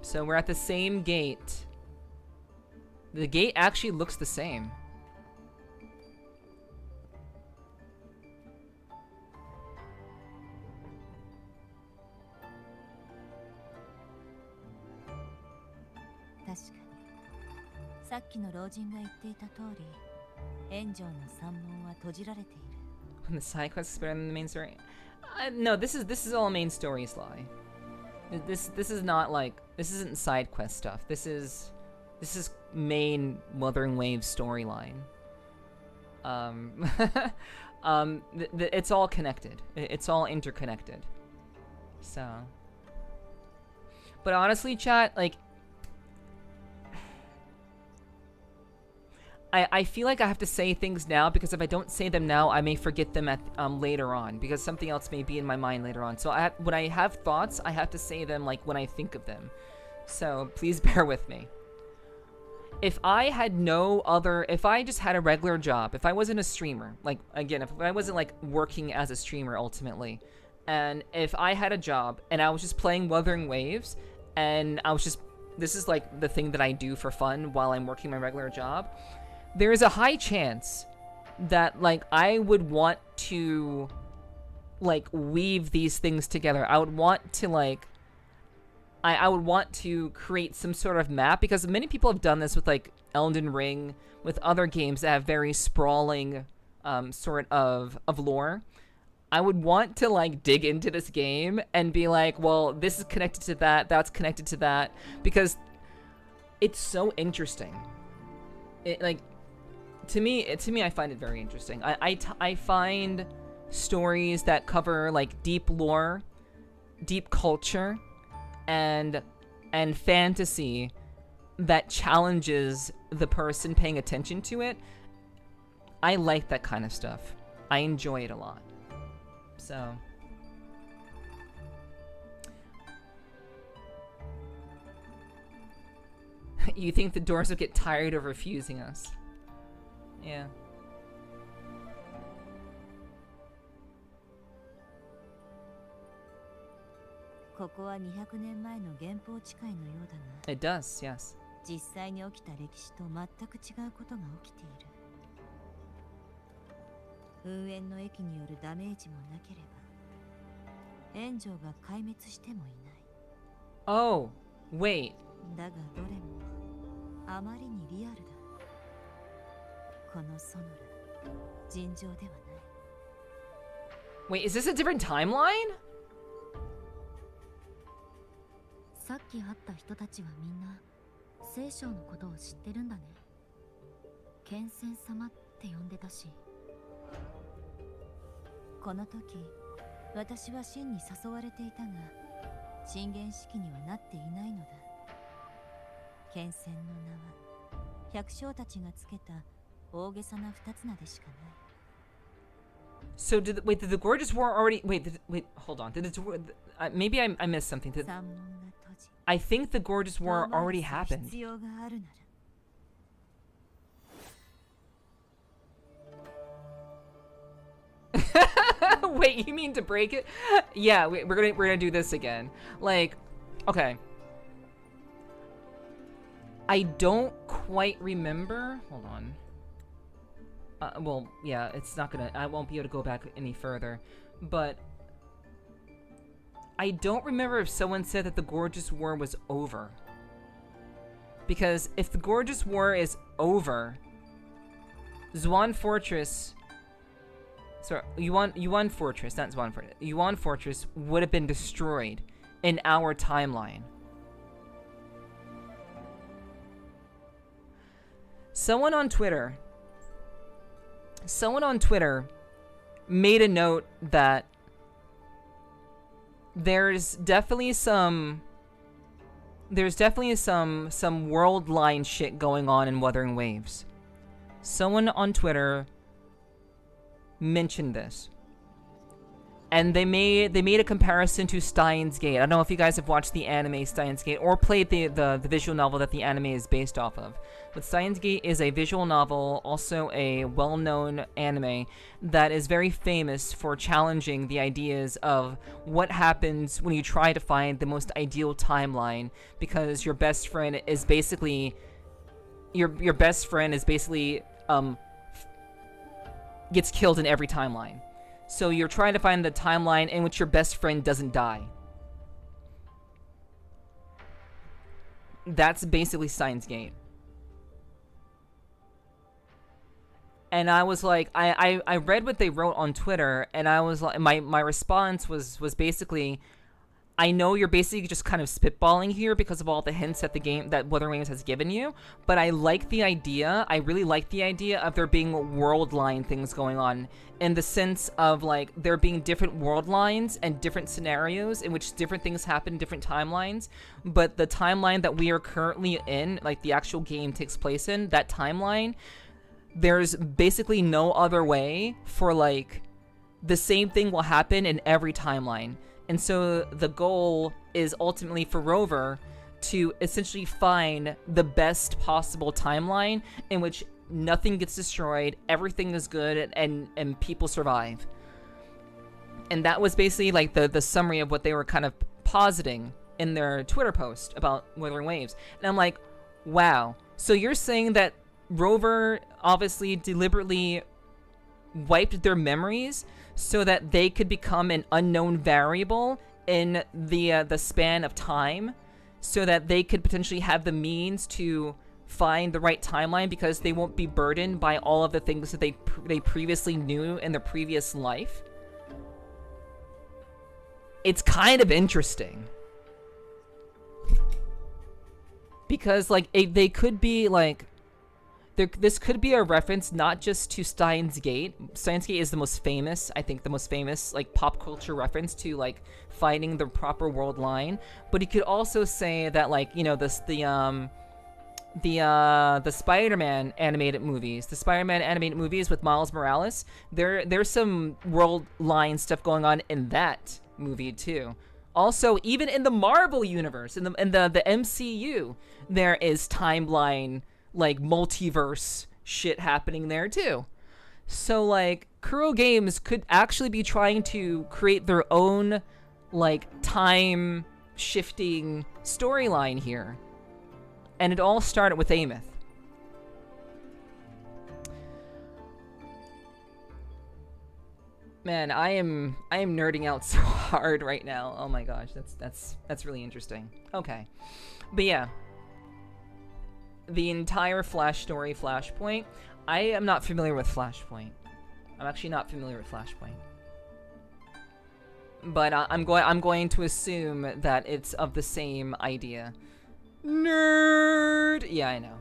So we're at the same gate. The gate actually looks the same. When the side quest is better than the main story. No, this is all main story lie. This is not like, this isn't side quest stuff. This is main Wuthering Waves storyline. It's all connected. It's all interconnected. So, but honestly, chat, like, I feel like I have to say things now because if I don't say them now, I may forget them at later on because something else may be in my mind later on. So when I have thoughts, I have to say them like when I think of them. So please bear with me. If I just had a regular job, if I wasn't a streamer, like again, if I wasn't like working as a streamer ultimately, and if I had a job and I was just playing Wuthering Waves and this is like the thing that I do for fun while I'm working my regular job, there is a high chance that like I would want to like weave these things together. I would want to like I would want to create some sort of map, because many people have done this with like Elden Ring, with other games that have very sprawling sort of lore. I would want to like dig into this game and be like, well, this is connected to that, that's connected to that, because it's so interesting. It like to me I find it very interesting. I find stories that cover like deep lore, deep culture, and fantasy that challenges the person paying attention to it. I like that kind of stuff. I enjoy it a lot. So you think the doors will get tired of refusing us? Yeah. It does, yes. 実際に起きた歴史と全く違うことが起きている。噴煙の液によるダメージもなければ、炎上が壊滅してもいない。Oh, wait. だがどれもあまりにリアルだ。このソノラ、尋常ではない。Wait, is this a different timeline? さっき会った人たちはみんな聖書のことを知ってるんだね。剣仙様って呼んでたし。この時、私は真に誘われていたが、神元式にはなっていないのだ。剣仙の名は、百姓たちがつけた大げさな二つ名でしかない。So did the Gorgeous War already? Wait, hold on. Did it? Maybe I missed something. I think the Gorgeous War already happened. Wait, you mean to break it? Yeah, we're gonna do this again. Like, okay. I don't quite remember. Hold on. Well, yeah, it's not gonna. I won't be able to go back any further. But I don't remember if someone said that the Gorgeous War was over. Because if the Gorgeous War is over, Yuan Fortress. Sorry, Yuan Fortress, not Yuan Fortress. Yuan Fortress would have been destroyed in our timeline. Someone on Twitter made a note that there's definitely some world line shit going on in Wuthering Waves. Someone on Twitter mentioned this, and they made a comparison to Steins Gate. I don't know if you guys have watched the anime Steins Gate or played the visual novel that the anime is based off of. But Steins Gate is a visual novel, also a well-known anime that is very famous for challenging the ideas of what happens when you try to find the most ideal timeline, because your best friend is basically gets killed in every timeline. So you're trying to find the timeline in which your best friend doesn't die. That's basically Steins Gate. And I was like, I read what they wrote on Twitter, and I was like, my response was basically, I know you're basically just kind of spitballing here because of all the hints that Wuthering Waves has given you, but I like the idea. I really like the idea of there being world line things going on, in the sense of like there being different world lines and different scenarios in which different things happen in different timelines, but the timeline that we are currently in, like the actual game takes place in, that timeline, there's basically no other way for like the same thing will happen in every timeline. And so the goal is ultimately for Rover to essentially find the best possible timeline in which nothing gets destroyed, everything is good, and people survive. And that was basically like the summary of what they were kind of positing in their Twitter post about Wuthering Waves. And I'm like, wow. So you're saying that Rover obviously deliberately wiped their memories so that they could become an unknown variable in the span of time, so that they could potentially have the means to find the right timeline because they won't be burdened by all of the things that they previously knew in their previous life. It's kind of interesting. Because, like, they could be, like... This could be a reference not just to Steins Gate. Steins Gate is the most famous, I think, the most famous, like, pop culture reference to, like, finding the proper world line. But you could also say that, like, you know, the Spider-Man animated movies. The Spider-Man animated movies with Miles Morales, there's some world line stuff going on in that movie, too. Also, even in the Marvel universe, in the MCU, there is timeline, like, multiverse shit happening there too. So, like, Kuro Games could actually be trying to create their own, like, time shifting storyline here. And it all started with Ameth. Man, I am nerding out so hard right now. Oh my gosh, that's really interesting. Okay. But yeah. The entire Flash story, Flashpoint. I am not familiar with Flashpoint. I'm actually not familiar with Flashpoint. But I'm going to assume that it's of the same idea. Nerd! Yeah, I know.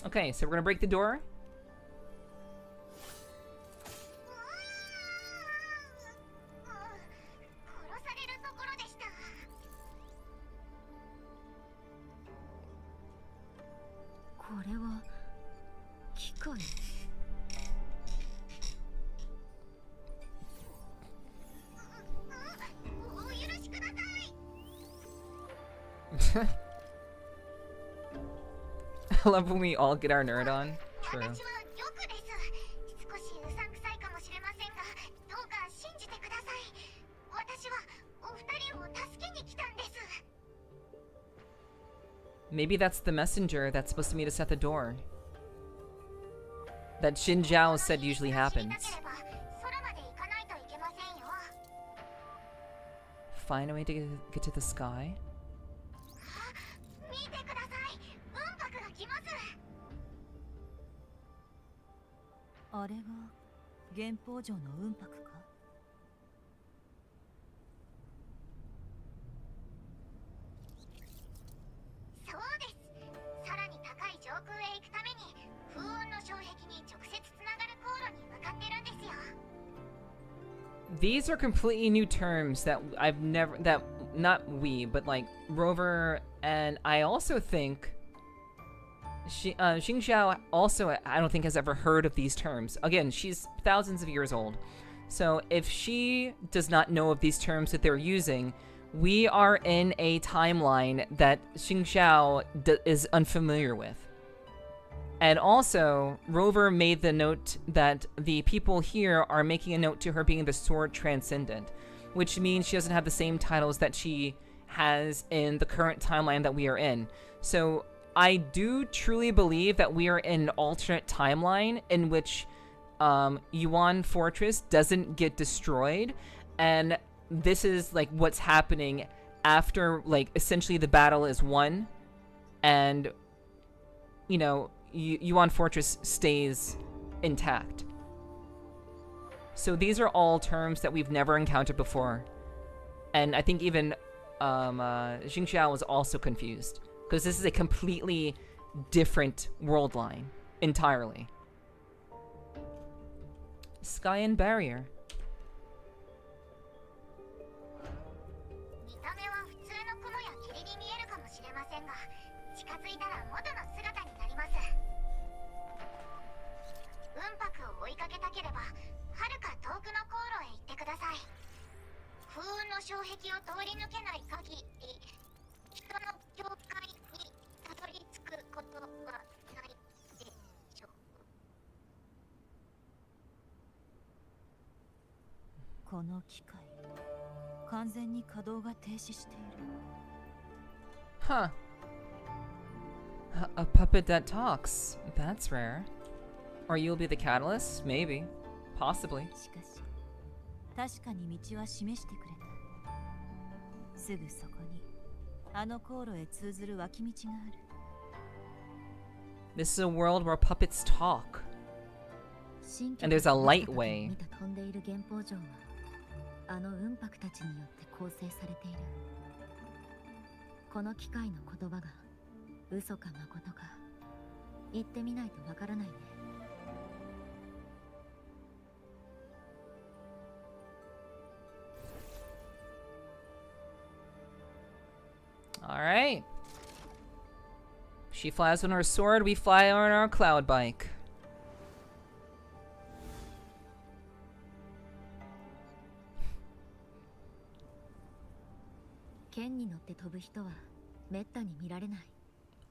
Okay, so we're gonna break the door. I love when we all get our nerd on. True. Maybe that's the messenger that's supposed to meet us at the door. That Xinjiao said usually happens. Find a way to get to the sky? These are completely new terms that I've never, that, not we, but like Rover, and I also think Qingxiao also, I don't think, has ever heard of these terms. Again, she's thousands of years old. So if she does not know of these terms that they're using, we are in a timeline that Qingxiao is unfamiliar with. And also, Rover made the note that the people here are making a note to her being the Sword Transcendent, which means she doesn't have the same titles that she has in the current timeline that we are in. So I do truly believe that we are in an alternate timeline in which Yuan Fortress doesn't get destroyed, and this is like what's happening after, like, essentially the battle is won, and, you know, Yuan Fortress stays intact. So these are all terms that we've never encountered before. And I think even Qingxiao was also confused, because this is a completely different world line entirely. Sky and Barrier. Huh. A puppet that talks. That's rare. Or you'll be the catalyst? Maybe. Possibly. 確かに道は示してくれた。すぐそこにあの航路へ通ずる脇道がある。 This is a world where puppets talk. And there's a light way. 飛んでいる原宝城はあの雲白たちによって構成されている。この機械の言葉が嘘か誠か言ってみないとわからないね。 Alright. She flies on her sword, we fly on our cloud bike.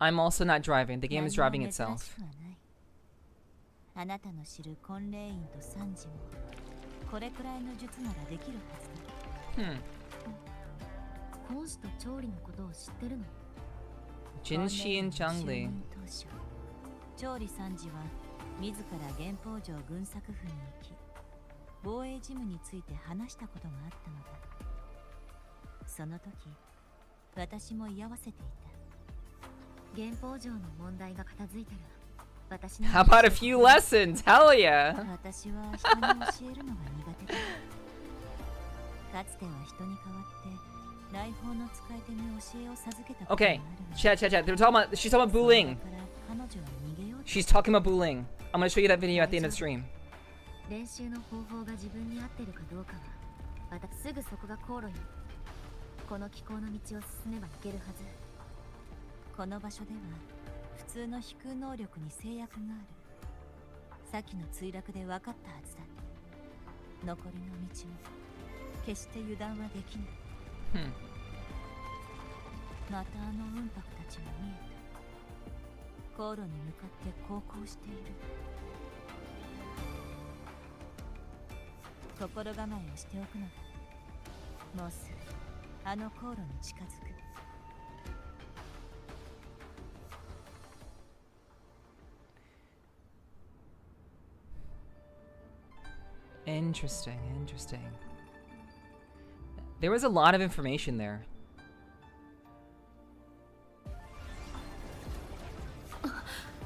I'm also not driving. The game is driving itself. あなたの知る婚礼院とサンジもこれくらいの術ならできるはずだ。講師と調理のことを知ってるの？ Jinshi and Changli. 調理サンジは自ら原宝城軍作府に行き防衛事務について話したことがあったのだ。その時私も居合わせていた。原宝城の問題が片付いたら How about a few lessons? Hell yeah! 私は人に教えるのが苦手だ。かつては人に代わって来訪の使い手に教えを授けたことがある。 Okay, chat. They're talking about. She's talking about bullying. She's talking about bullying. I'm gonna show you that video at the end of the stream. 練習の方法が自分に合ってるかどうかは私すぐそこが航路よ。この気候の道を進めば行けるはず。この場所では普通の飛空能力に制約がある。先の墜落で分かったはずだ。残りの道も決して油断はできない。またあの雲白たちが見えた。航路に向かって航行している。心構えをしておくのだ。もうすぐあの航路に近づく。 Interesting. There was a lot of information there.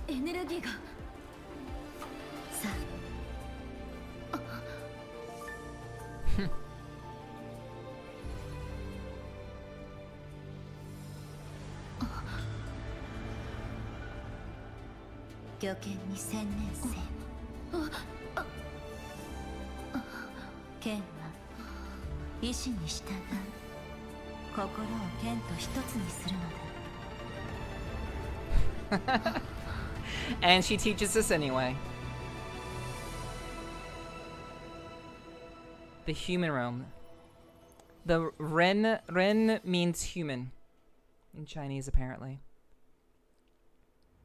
Energy がさあ御剣に専念せ。剣は意志に従う。心を剣と一つにするのだ。And she teaches us anyway. The human realm. The Ren means human in Chinese, apparently.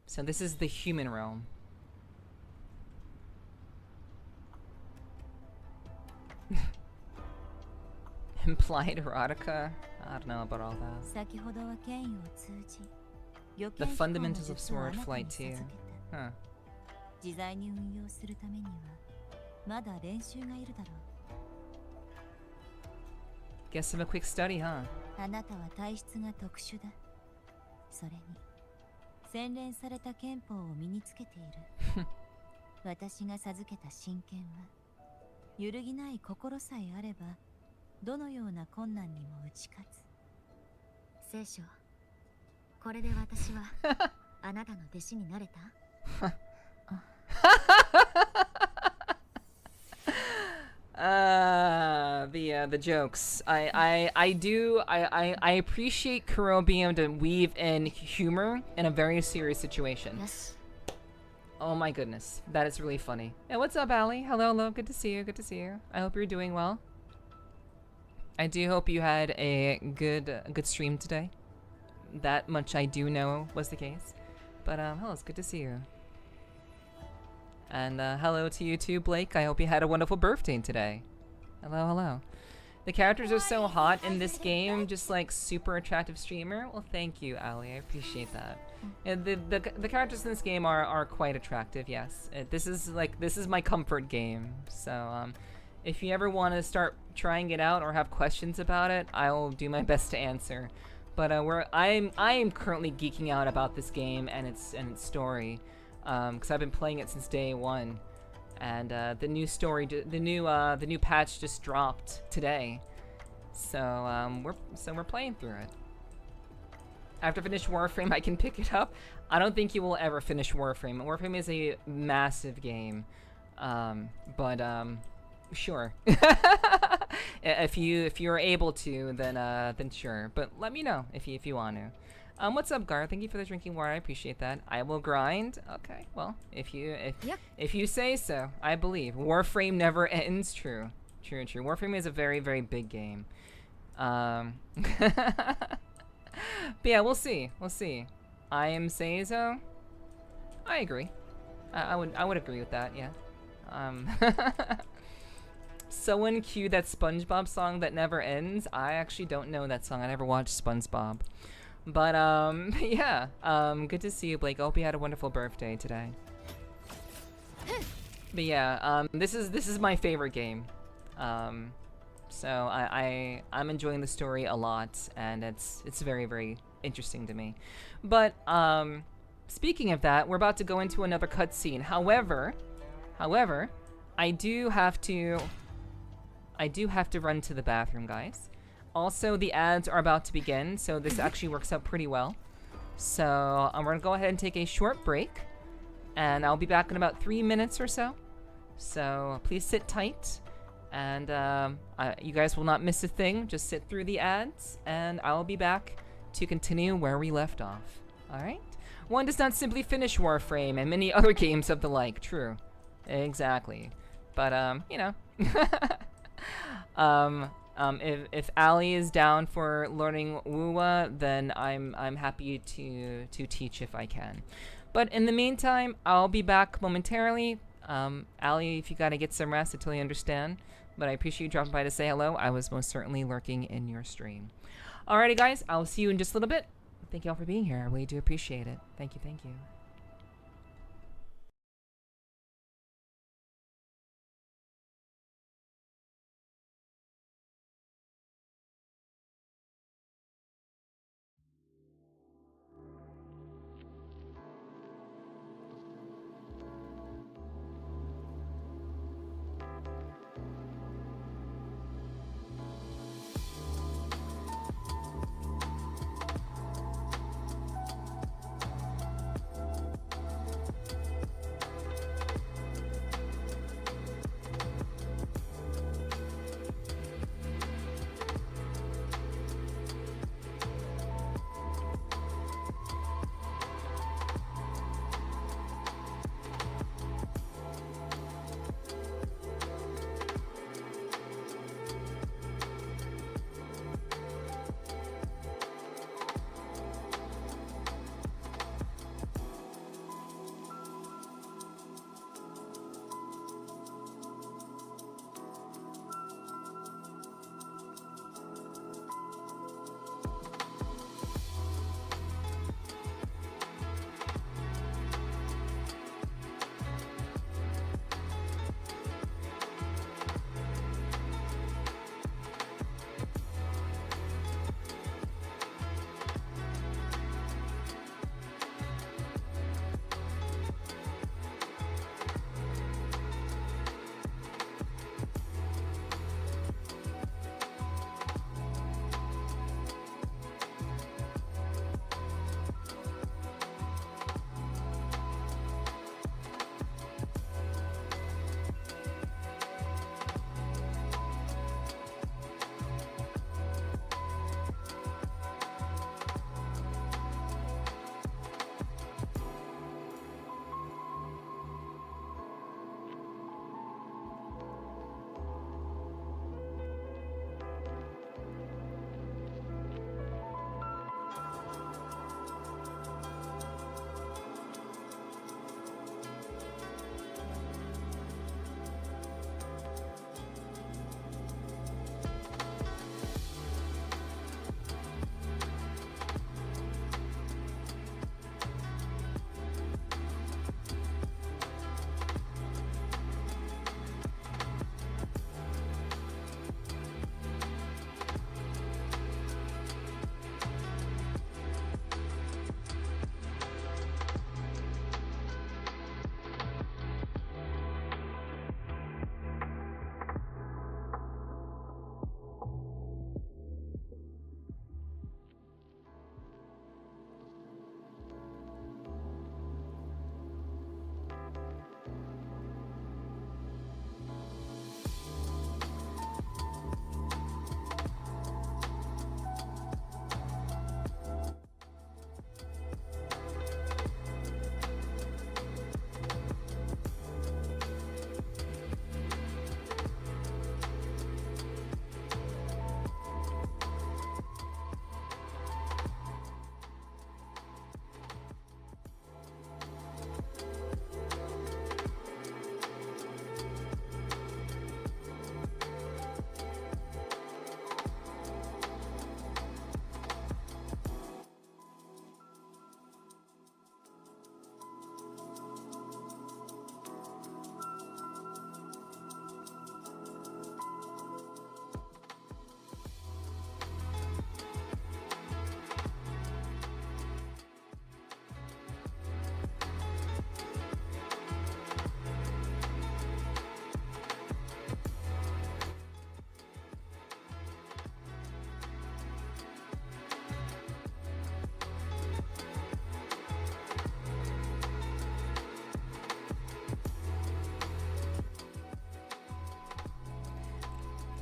So this is the human realm. Implied erotica? I don't know about all that. The fundamentals of sword flight too. Huh. Guess of a quick study, huh? あなたは体質が特殊だ。それに洗練された憲法を身につけている。私が授けた真剣は揺るぎない心さえあればどのような困難にも打ち勝つ。聖書、これで私はあなたの弟子になれた？The jokes. I appreciate Kuro being able to weave in humor in a very serious situation. Yes. Oh my goodness, that is really funny. Hey, what's up, Allie? Hello, good to see you. I hope you're doing well. I do hope you had a good stream today. That much I do know was the case. But hello, it's good to see you. And hello to you too, Blake. I hope you had a wonderful birthday today. Hello. The characters are so hot in this game, just like super attractive streamer. Well, thank you, Ali. I appreciate that. And the characters in this game are quite attractive. Yes, this is my comfort game. So if you ever want to start trying it out or have questions about it, I will do my best to answer. But I am currently geeking out about this game and its story, because I've been playing it since day one, and the new patch just dropped today, so we're playing through it. After I finish Warframe, I can pick it up. I don't think you will ever finish Warframe. Warframe is a massive game, but sure. if you're able to, then sure. But let me know if you want to. What's up, Gar? Thank you for the drinking water. I appreciate that. I will grind. Okay, well, if you say so, I believe. Warframe never ends. True. Warframe is a very, very big game. But yeah, we'll see. I am Seizo. I agree. I would agree with that. Yeah. Someone cue that SpongeBob song that never ends. I actually don't know that song. I never watched SpongeBob. But yeah. Good to see you, Blake. I hope you had a wonderful birthday today. But yeah, this is my favorite game. So I'm enjoying the story a lot, and it's very, very interesting to me. But speaking of that, we're about to go into another cutscene. However, I do have to run to the bathroom, guys. Also, the ads are about to begin, so this actually works out pretty well. So we're gonna go ahead and take a short break, and I'll be back in about 3 minutes or so. So please sit tight, and you guys will not miss a thing. Just sit through the ads, and I'll be back to continue where we left off. All right? One does not simply finish Warframe and many other games of the like. True, exactly. But you know. If Ali is down for learning WUWA, then I'm happy to teach if I can. But in the meantime, I'll be back momentarily. Ali, if you gotta get some rest, I totally understand. But I appreciate you dropping by to say hello. I was most certainly lurking in your stream. Alrighty, guys, I'll see you in just a little bit. Thank you all for being here. I really do appreciate it. Thank you.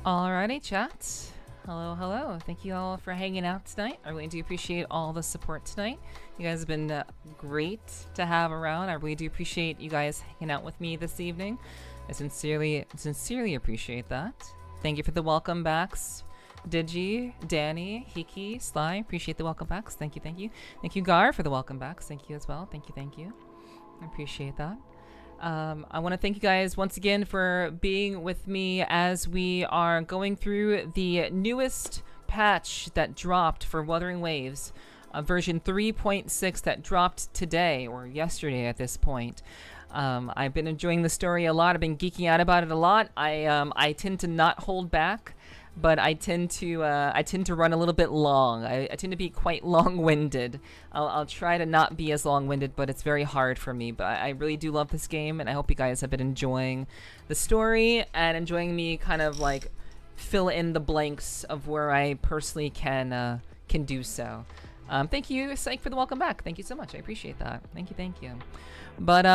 Alrighty, chat. Hello, hello. Thank you all for hanging out tonight. I really do appreciate all the support tonight. You guys have been great to have around. I really do appreciate you guys hanging out with me this evening. I sincerely appreciate that. Thank you for the welcome backs. Digi, Danny, Hiki, Sly, appreciate the welcome backs. Thank you, thank you. Thank you, Gar, for the welcome backs. Thank you as well. Thank you, thank you. I appreciate that. I want to thank you guys once again for being with me as we are going through the newest patch that dropped for Wuthering Waves, version 3.6 that dropped today or yesterday at this point. I've been enjoying the story a lot. I've been geeking out about it a lot. I tend to not hold back, but I tend to run a little bit long. I tend to be quite long-winded. I'll try to not be as long-winded, but it's very hard for me. But I really do love this game, and I hope you guys have been enjoying the story and enjoying me kind of like fill in the blanks of where I personally can do so. Thank you, Psych, for the welcome back. Thank you so much. I appreciate that. Thank you, thank you. But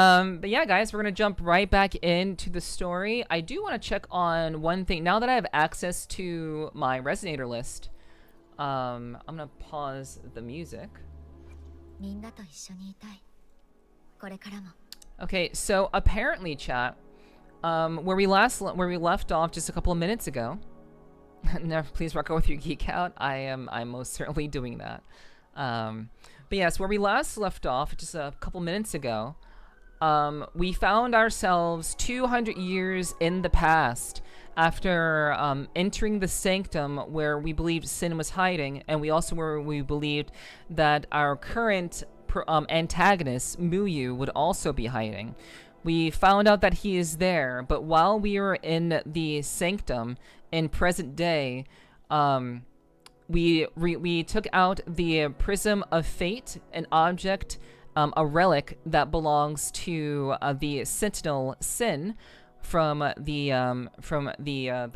yeah, guys, we're gonna jump right back into the story. I do want to check on one thing. Now that I have access to my resonator list, I'm gonna pause the music. Okay, so apparently, chat, where we left off just a couple of minutes ago. Now, please rock out with your geek out. I'm most certainly doing that. But yes, where we last left off just a couple minutes ago. We found ourselves 200 years in the past after entering the sanctum where we believed Sin was hiding, and we believed that our current antagonist, Muyu, would also be hiding. We found out that he is there, but while we were in the sanctum in present day, we took out the Prism of Fate, an object, a relic that belongs to the Sentinel Sin from the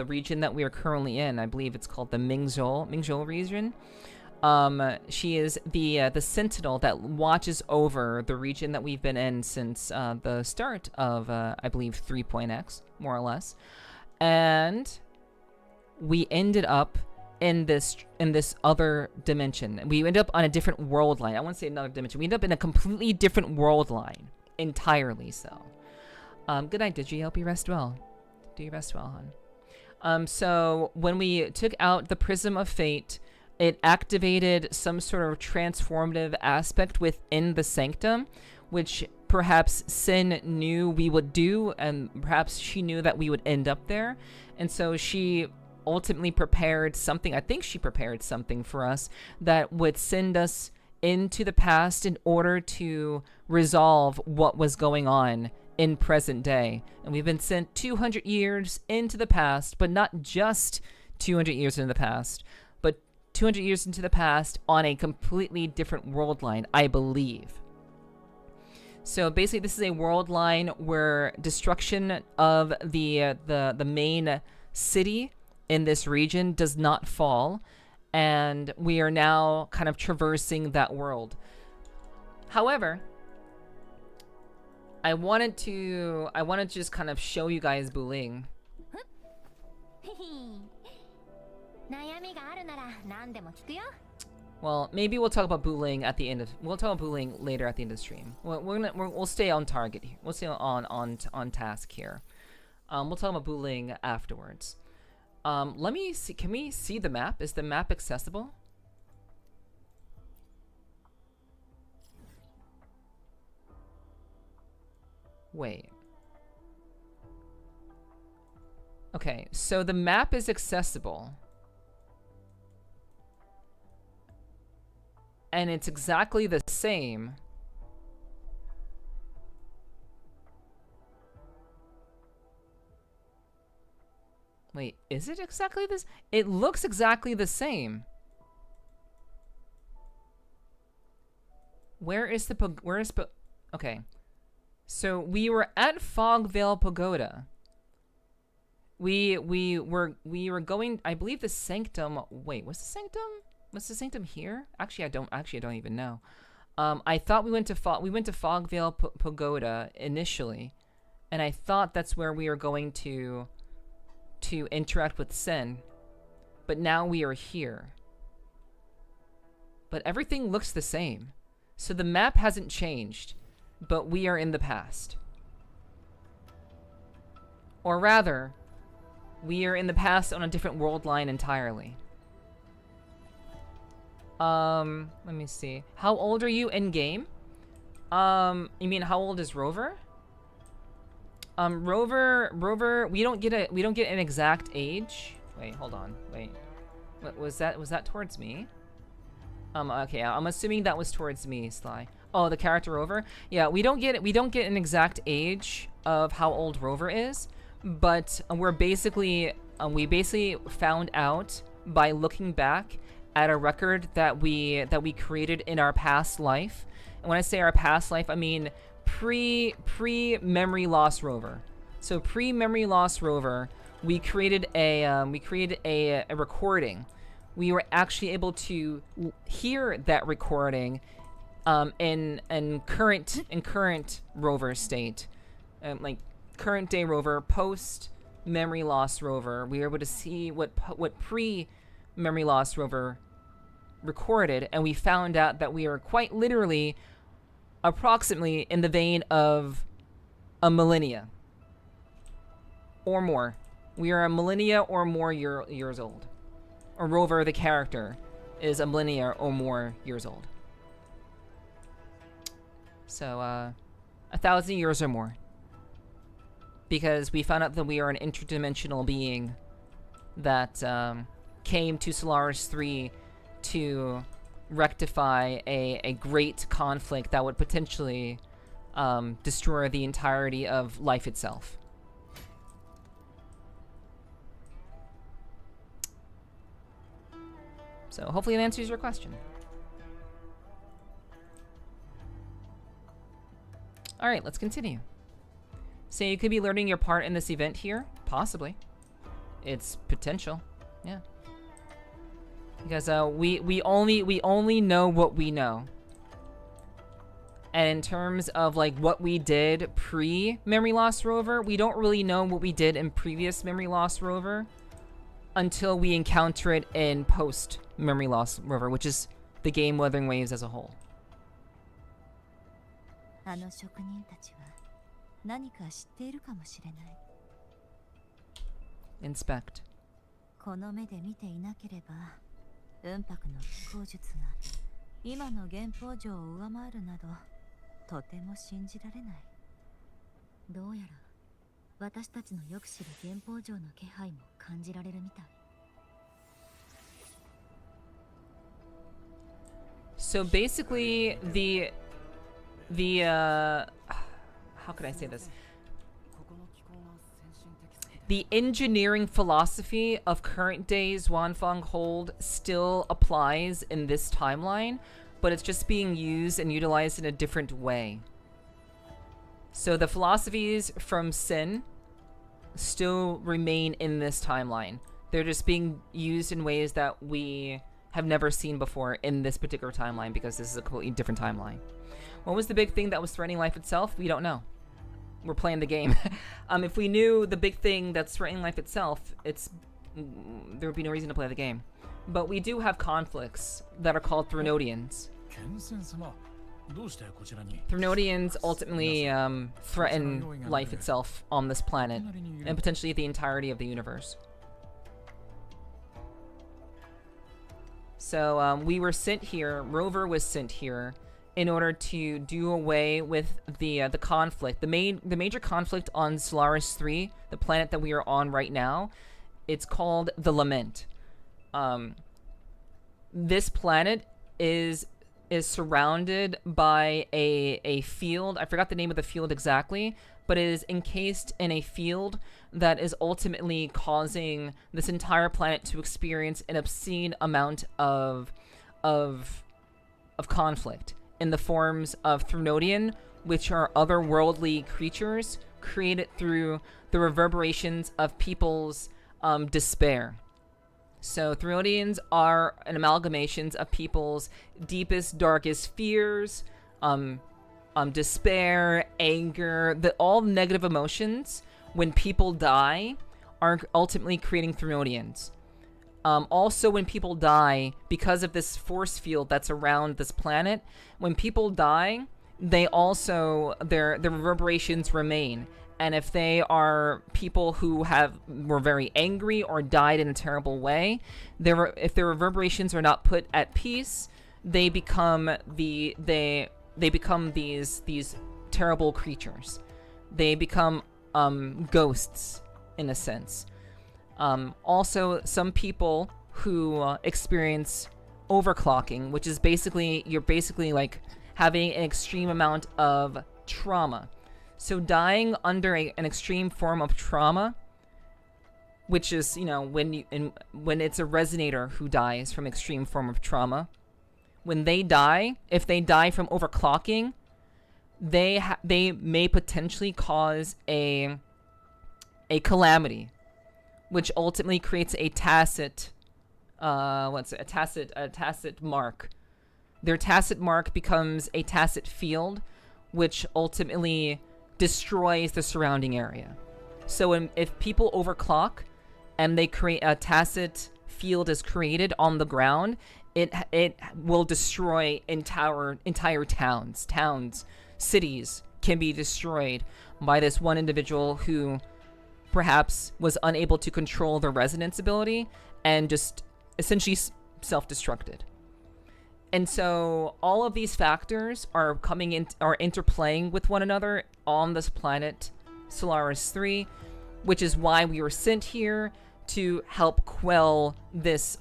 region that we are currently in. I believe it's called the Mingzhou region. She is the Sentinel that watches over the region that we've been in since the start of I believe 3.x, more or less, and we ended up in this other dimension. We end up on a different world line. I won't say another dimension. We end up in a completely different world line, entirely so. Good night, Digi. Hope you rest well. Do you rest well, hon? So when we took out the Prism of Fate, it activated some sort of transformative aspect within the sanctum, which perhaps Sin knew we would do, and perhaps she knew that we would end up there, and so she ultimately prepared something. I think she prepared something for us that would send us into the past in order to resolve what was going on in present day. And we've been sent 200 years into the past, but not just 200 years into the past, but 200 years into the past on a completely different world line, I believe. So basically, this is a world line where destruction of the main city in this region does not fall, and we are now kind of traversing that world. However, I wanted to just kind of show you guys Buling. Well, maybe we'll talk about Buling at the end of. We'll talk about Buling later at the end of the stream. We'll stay on target here. We'll stay on task here. We'll talk about Buling afterwards. Let me see. Can we see the map? Is the map accessible? Wait. Okay, so the map is accessible. And it's exactly the same. Wait, is it exactly this? It looks exactly the same. Where is the okay. So we were at Fogvale Pagoda. We were going, I believe, the Sanctum. Wait, what's the Sanctum? What's the Sanctum here? Actually, I don't even know. I thought we went to Fogvale Pagoda initially, and I thought that's where we were going to to interact with Sin, but now we are here. But everything looks the same. So the map hasn't changed, but we are in the past. Or rather, we are in the past on a different world line entirely. Let me see. How old are you in game? You mean how old is Rover? Rover, we don't get an exact age. Wait, hold on. Wait. What was that? Was that towards me? Okay, I'm assuming that was towards me, Sly. Oh, the character Rover? Yeah, we don't get an exact age of how old Rover is, but we basically found out by looking back at a record that we created in our past life. And when I say our past life, I mean pre-memory loss Rover. So pre-memory loss Rover, we created a recording. We were actually able to hear that recording in current Rover state, like current day Rover, post memory loss Rover. We were able to see what pre-memory loss Rover recorded, and we found out that we are quite literally approximately in the vein of a millennia or more. We are a millennia or more years old. Or Rover, the character, is a millennia or more years old. So, 1,000 years or more. Because we found out that we are an interdimensional being that came to Solaris 3 to rectify a great conflict that would potentially destroy the entirety of life itself. So hopefully that answers your question. Alright, let's continue. So you could be learning your part in this event here? Possibly. It's potential. Yeah. Because we only know what we know. And in terms of like what we did pre-Memory Loss Rover, we don't really know what we did in previous Memory Loss Rover until we encounter it in post-Memory Loss Rover, which is the game Wuthering Waves as a whole. Inspect. この目で見ていなければ、雲白の飛行術が今の原法上を上回るなど、とても信じられない。どうやら私たちのよく知る原法上の気配も感じられるみたい。So basically, the how could I say this? The engineering philosophy of current day Zhuanfang Hold still applies in this timeline, but it's just being used and utilized in a different way. So the philosophies from Sin still remain in this timeline. They're just being used in ways that we have never seen before in this particular timeline because this is a completely different timeline. What was the big thing that was threatening life itself? We don't know. We're playing the game. If we knew the big thing that's threatening life itself, there would be no reason to play the game. But we do have conflicts that are called Threnodians. Threnodians ultimately threaten life itself on this planet and potentially the entirety of the universe. So we were sent here, Rover was sent here in order to do away with the conflict. The major conflict on Solaris 3, the planet that we are on right now, it's called the Lament. This planet is surrounded by a field. I forgot the name of the field exactly, but it is encased in a field that is ultimately causing this entire planet to experience an obscene amount of conflict in the forms of Threnodian, which are otherworldly creatures created through the reverberations of people's despair. So Threnodians are an amalgamations of people's deepest, darkest fears, despair, anger, all negative emotions when people die are ultimately creating Thrunodians. Also, when people die, because of this force field that's around this planet, when people die, they also, their reverberations remain. And if they are people who were very angry or died in a terrible way, if their reverberations are not put at peace, they become they become these terrible creatures. They become ghosts in a sense. Also, some people who experience overclocking, which is you're basically like having an extreme amount of trauma. So dying under an extreme form of trauma, which is, when it's a resonator who dies from extreme form of trauma, when they die, if they die from overclocking, they may potentially cause a calamity, which ultimately creates a tacit mark. Their tacit mark becomes a tacit field, which ultimately destroys the surrounding area. So if people overclock and they create a tacit field is created on the ground, it will destroy entire towns. Cities can be destroyed by this one individual who perhaps was unable to control the resonance ability and just essentially self-destructed. And so all of these factors are interplaying with one another on this planet Solaris 3, which is why we were sent here to help quell this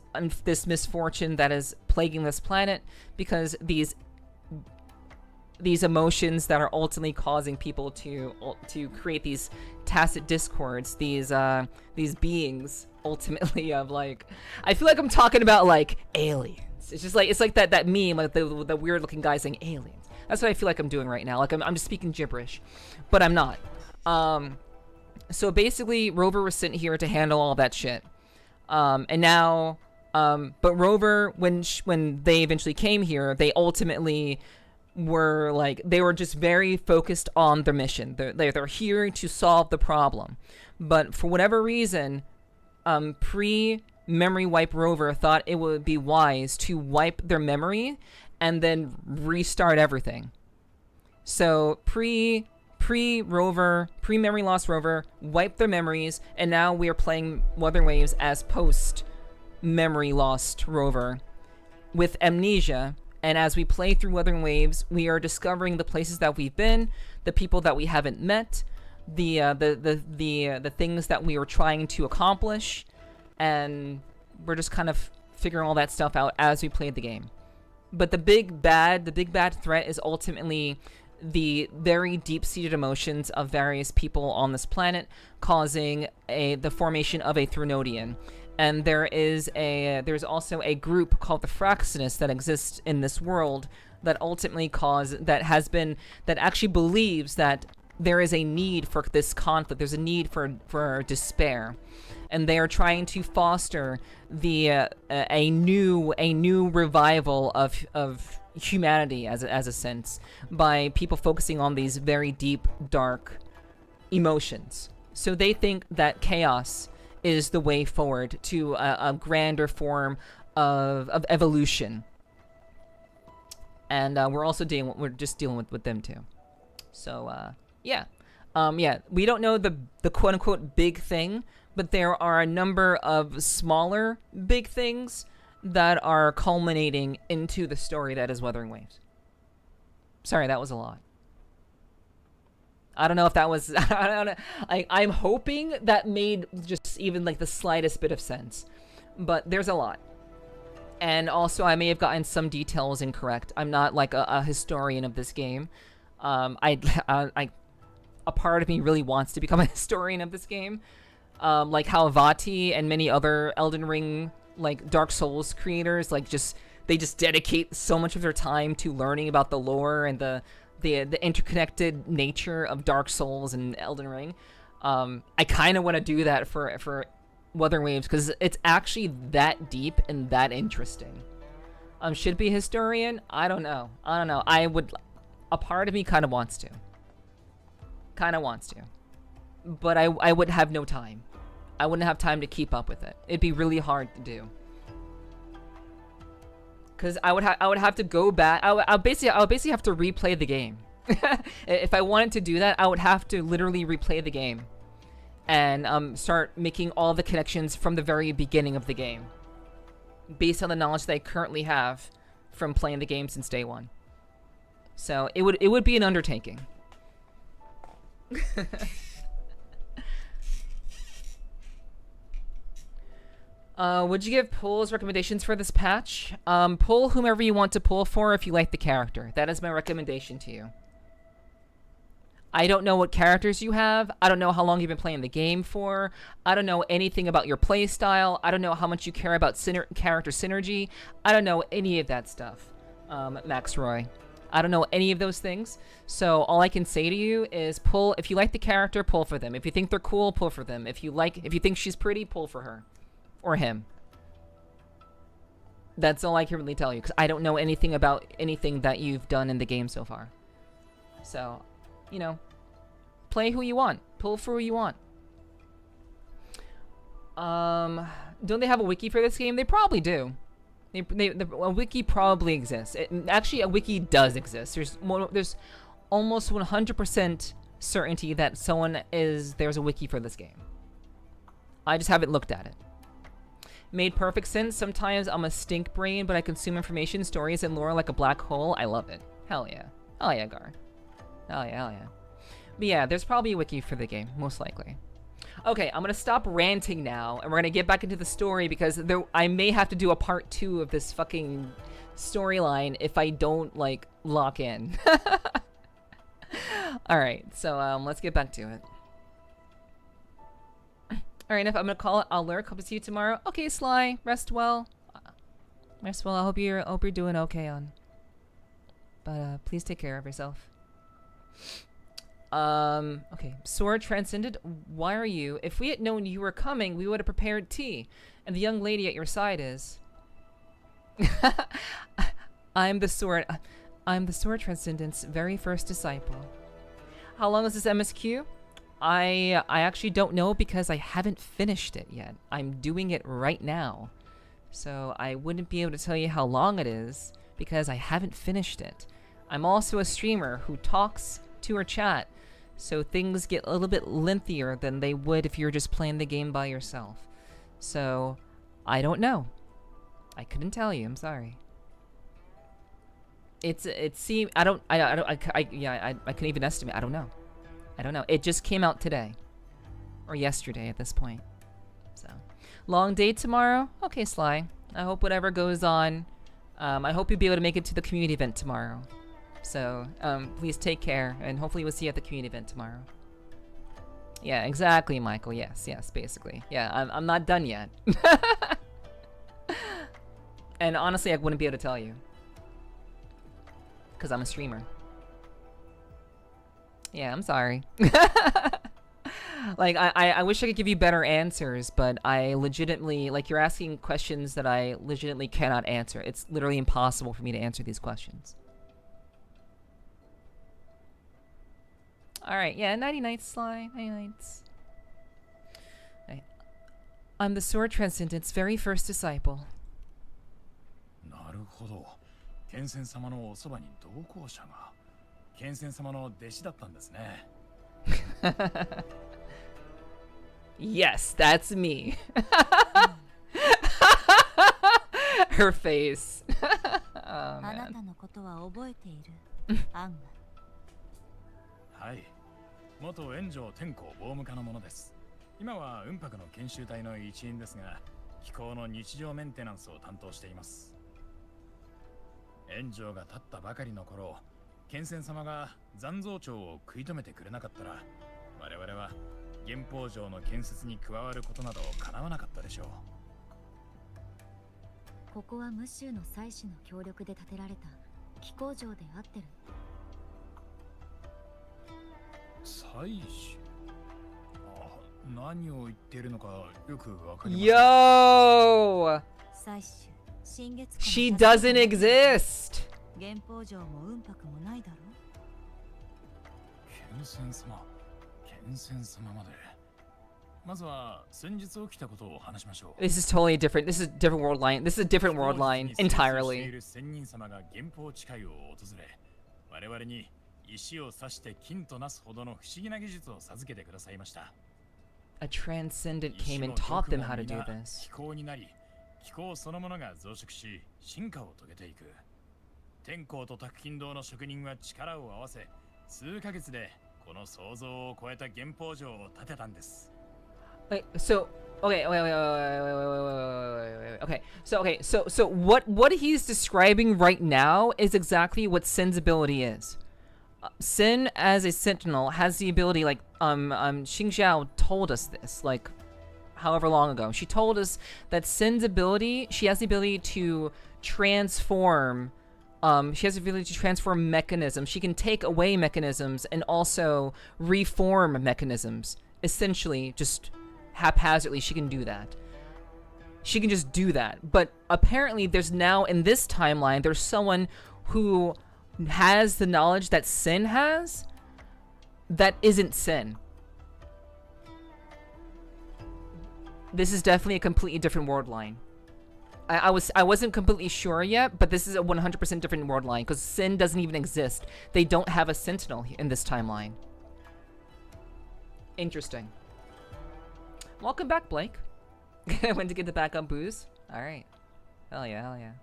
misfortune that is plaguing this planet, because these emotions that are ultimately causing people to create these tacit discords, these beings ultimately of like, I feel like I'm talking about like aliens. It's just like, it's like that meme, like the weird looking guy saying aliens. That's what I feel like I'm doing right now. Like I'm just speaking gibberish, but I'm not. So basically Rover was sent here to handle all that shit. And now, but Rover, when they eventually came here, they ultimately were like, they were just very focused on their mission. They're here to solve the problem. But for whatever reason, pre-memory wipe Rover thought it would be wise to wipe their memory and then restart everything. So pre-Rover, pre-memory loss Rover wiped their memories, and now we are playing Wuthering Waves as post-memory lost Rover with amnesia. And as we play through Wuthering Waves, we are discovering the places that we've been, the people that we haven't met, the things that we were trying to accomplish, and we're just kind of figuring all that stuff out as we played the game. But the big bad threat is ultimately the very deep-seated emotions of various people on this planet, causing the formation of a Thrunodian. And there's also a group called the Fraxinus that exists in this world that ultimately that actually believes that there is a need for this conflict. There's a need for despair, and they are trying to foster a new revival of humanity as a sense, by people focusing on these very deep, dark emotions. So they think that chaos is the way forward to a grander form of evolution. And we're just dealing with them too. So yeah, we don't know the quote unquote big thing, but there are a number of smaller big things that are culminating into the story that is Wuthering Waves. Sorry, that was a lot. I don't know if that was, I don't know, I'm hoping that made just even like the slightest bit of sense, but there's a lot. And also I may have gotten some details incorrect. I'm not like a historian of this game. A part of me really wants to become a historian of this game. Like how Vati and many other Elden Ring, like Dark Souls creators, like they just dedicate so much of their time to learning about the lore and the interconnected nature of Dark Souls and Elden Ring. I kind of want to do that for Wuthering Waves, because it's actually that deep and that interesting. Should be a historian? I don't know. A part of me kind of wants to. But I would have no time. I wouldn't have time to keep up with it. It'd be really hard to do. Cause I would have to go back. I would basically have to replay the game. If I wanted to do that, I would have to literally replay the game, and start making all the connections from the very beginning of the game, based on the knowledge that I currently have from playing the game since day one. So it would be an undertaking. Would you give polls recommendations for this patch? Pull whomever you want to pull for if you like the character. That is my recommendation to you. I don't know what characters you have. I don't know how long you've been playing the game for. I don't know anything about your play style. I don't know how much you care about character synergy. I don't know any of that stuff, Max Roy. I don't know any of those things. So all I can say to you is pull. If you like the character, pull for them. If you think they're cool, pull for them. If you think she's pretty, pull for her. Or him. That's all I can really tell you, because I don't know anything about anything that you've done in the game so far. So, you know, play who you want. Pull for who you want. Don't they have a wiki for this game? They probably do. A wiki probably exists. Actually, a wiki does exist. There's almost 100% certainty that there's a wiki for this game. I just haven't looked at it. Made perfect sense. Sometimes I'm a stink brain, but I consume information, stories, and lore like a black hole. I love it. Hell yeah. Oh yeah, Gar. Oh yeah, hell yeah. But yeah, there's probably a wiki for the game, most likely. Okay, I'm gonna stop ranting now, and we're gonna get back into the story, because I may have to do a part 2 of this fucking storyline if I don't, like, lock in. Alright, so let's get back to it. Alright, if I'm gonna call it, I'll lurk. Hope to see you tomorrow. Okay, Sly. Rest well. Rest well. I hope you're doing okay But please take care of yourself. Okay. Sword Transcended, why are you? If we had known you were coming, we would have prepared tea. And the young lady at your side is. I'm the Sword Transcendent's very first disciple. How long is this MSQ? I actually don't know, because I haven't finished it yet. I'm doing it right now. So I wouldn't be able to tell you how long it is, because I haven't finished it. I'm also a streamer who talks to her chat, so things get a little bit lengthier than they would if you're just playing the game by yourself. So I don't know. I couldn't tell you. I'm sorry. I couldn't even estimate. I don't know. It just came out today. Or yesterday at this point. So, long day tomorrow? Okay, Sly. I hope whatever goes on, I hope you'll be able to make it to the community event tomorrow. So, please take care, and hopefully we'll see you at the community event tomorrow. Yeah, exactly, Michael. Yes, basically. Yeah, I'm not done yet. And honestly, I wouldn't be able to tell you. Because I'm a streamer. Yeah, I'm sorry. Like, I wish I could give you better answers, but I legitimately, like, you're asking questions that I legitimately cannot answer. It's literally impossible for me to answer these questions. Alright, yeah, nighty nights, Sly. Nighty nights. Right. I'm the Sword Transcendent's very first disciple. なるほど。剣仙様のおそばに同行者が剣仙様の弟子だったんですね。Yes, that's me. Her face. Oh, man. はい。元炎上天候防務課の者です。今は雲白の研修隊の一員ですが、機構の日常メンテナンスを担当しています。炎上が立ったばかりの頃、剣仙様が残像庁を食い止めてくれなかったら、我々は原宝城の建設に加わることなど叶わなかったでしょう。ここは無州の祭司の協力で建てられた気工場であってる。祭司？あ、何を言っているのかよくわかりません。Yo! 祭司、新月。She doesn't exist! 原宝城も雲白もないだろ。剣仙様まで。This is totally different. This is a different world line. This is a different world line entirely. A transcendent came and taught them how to do this. 気候そのものが増殖し進化を遂げていく。天候と拓金堂の職人は力を合わせ数ヶ月でこの想像を超えた原宝城を建てたんです。Okay, so okay, so what he's describing right now is exactly what Sin's ability is. Sin as a sentinel has the ability, like Qingxiao told us this, like however long ago. She told us that Sin's ability, she has the ability to transform. She has the ability to transform mechanisms. She can take away mechanisms and also reform mechanisms. Essentially, just haphazardly, she can do that. She can just do that. But apparently, there's now, in this timeline, there's someone who has the knowledge that Sin has that isn't Sin. This is definitely a completely different world line. I wasn't completely sure yet, but this is a 100% different world line because Sin doesn't even exist. They don't have a sentinel in this timeline. Interesting. Welcome back, Blake. Went to get the backup booze. All right. Hell yeah, hell yeah.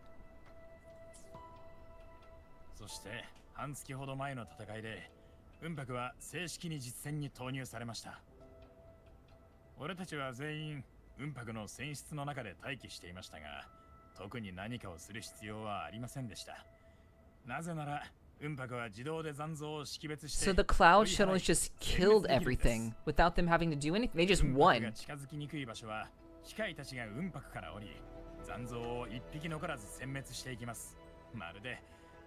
そして半月ほど前の戦いで雲白は正式に実戦に投入されました。俺たちは全員雲白の船室の中で待機していましたが、特に何かをする必要はありませんでした。なぜなら雲白は自動で残像を識別して、 So the cloud shuttles just killed everything without them having to do anything. They just won. 雲白が近づきにくい場所は機械たちが雲白から降り、残像を一匹残らず殲滅していきます。まるで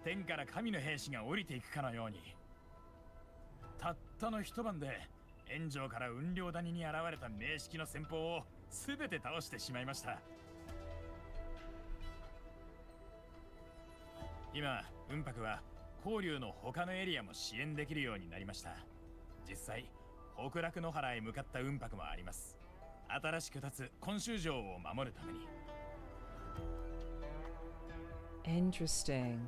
天から神の兵士が降りていくかのように。たったの一晩で炎上から雲稜谷に現れた名式の戦法を全て倒してしまいました。今、雲白は黄龍の他のエリアも支援できるようになりました。実際、北楽野原へ向かった雲白もあります。新しく建つ今週城を守るために。Interesting.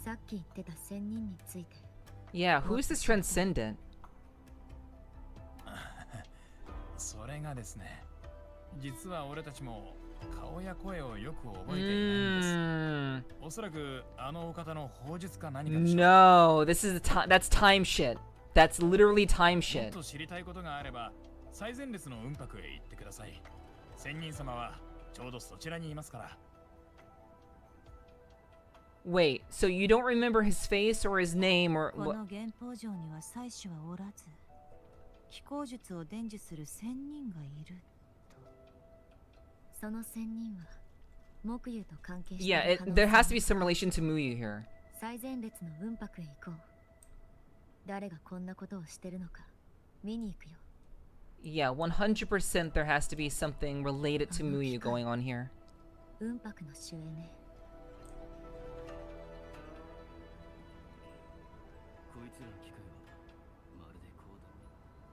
さっき言ってた仙人について。Yeah, who's this transcendent? それがですね、実は俺たちも顔や声をよく覚えていないんです。おそらくあのお方の砲術か何かでしょう。 No, this is that's time shit. That's literally time も shit. っと知りたいことがあれば最前列の雲白へ行ってください。仙人様はちょうどそちらにいますから。 Wait, so you don't remember his face or his name or こ what? の原宝城には祭司はおらず、気候術を伝授する仙人がいると。その仙人は木湯と関係してい Yeah, る it, 可能 there 性 has to be some relation to Muyu here. 最前列の雲白へ行こう。誰がこんなことをしてるのか見に行くよ。 Yeah, 100% there has to be something related to Muyu going on here. 雲白の主演ね。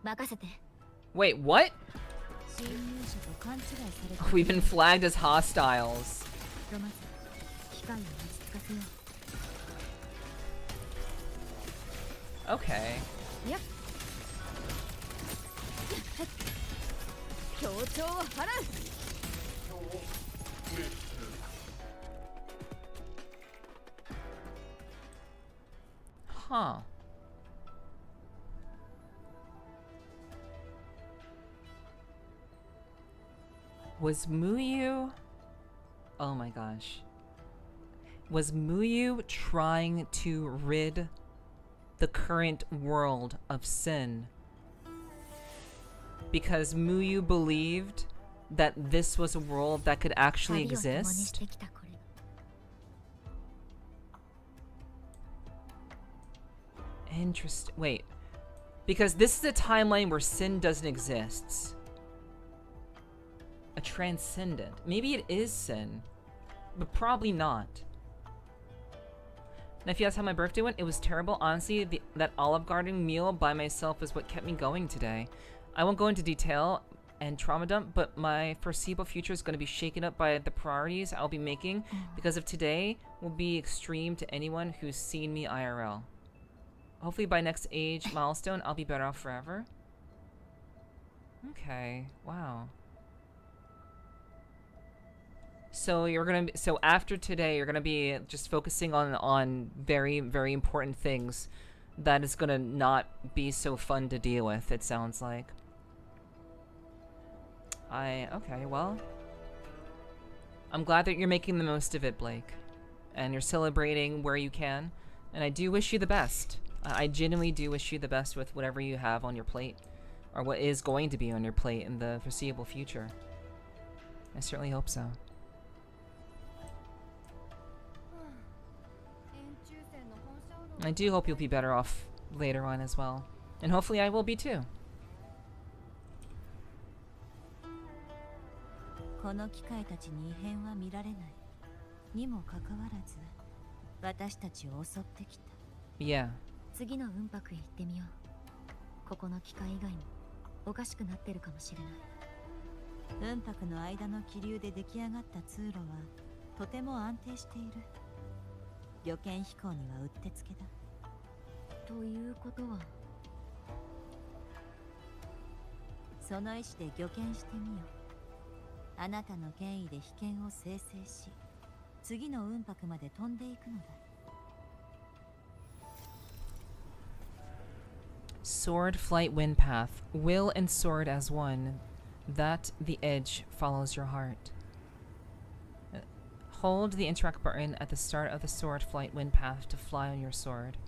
任せて。 Wait, what? 侵入者と勘違いされて We've been flagged as hostiles. ひとまず機械を落ち着かせよう。 Okay. やっ協調を払う。 Huh. Was Muyu... Oh my gosh. Was Muyu trying to rid the current world of sin? Because Muyu believed that this was a world that could actually exist? Interesting. Wait. Because this is a timeline where sin doesn't exist. A transcendent. Maybe it is sin. But probably not. And if you ask how my birthday went, it was terrible. Honestly, that Olive Garden meal by myself is what kept me going today. I won't go into detail and trauma dump, but my foreseeable future is going to be shaken up by the priorities I'll be making because of today will be extreme to anyone who's seen me IRL. Hopefully by next age milestone, I'll be better off forever. Okay, wow. So so after today, you're gonna be just focusing on very, very important things that is gonna not be so fun to deal with, it sounds like. Okay, well. I'm glad that you're making the most of it, Blake. And you're celebrating where you can. And I do wish you the best. I genuinely do wish you the best with whatever you have on your plate. Or what is going to be on your plate in the foreseeable future. I certainly hope so. I do hope you'll be better off later on as well. And hopefully I will be too. この機械たちに異変は見られないにもかかわらず私たちを襲ってきた。Yeah. 次の運泊へ行ってみよう。ここの機械以外もおかしくなってるかもしれない。運泊の間の気流で出来上がった通路はとても安定している。旅券飛行にはうってつけだ。ということはその意思で旅券してみよ。あなたの権威で被験を生成し次の運泊まで飛んでいくのだ。Sword flight wind path. Will and sword as one. That the edge follows your heart. Hold the interact button at the start of the sword flight wind path to fly on your sword.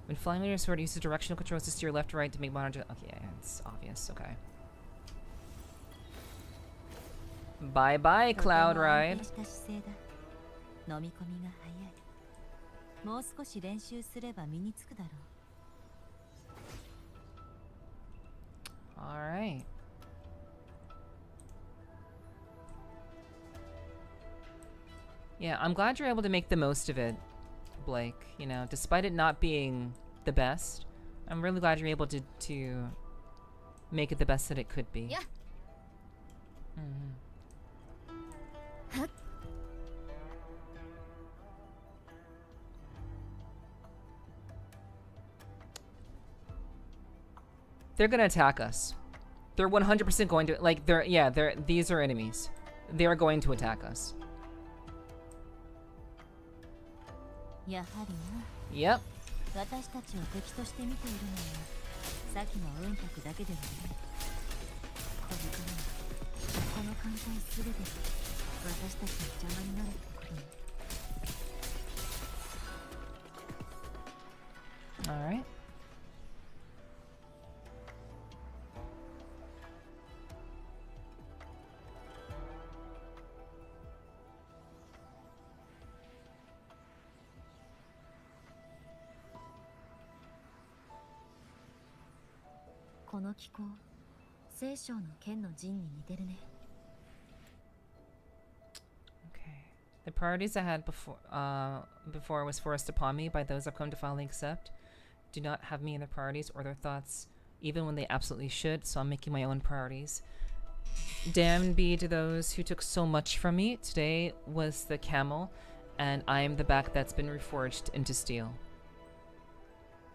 When flying on your sword, use the directional controls to steer left or right to make monitor. Okay, yeah, it's obvious. Okay. Bye bye, Cloud Ride. 飲み込みが早い。もう少し練習すれば身につくだろう。Alright. Yeah, I'm glad you're able to make the most of it, Blake. You know, despite it not being the best, I'm really glad you're able to make it the best that it could be. Yeah. They're gonna attack us. They're 100% going to, like, these are enemies. They are going to attack us. やはりな。Yep. 私たちを敵として見ているのはさっきの運泊だけではない。これからこの艦隊すべてが私たちの邪魔になるところに。Alright. The priorities I had before was forced upon me by those I've come to finally accept. Do not have me in their priorities or their thoughts, even when they absolutely should, so I'm making my own priorities. Damned be to those who took so much from me. Today was the camel, and I am the back that's been reforged into steel.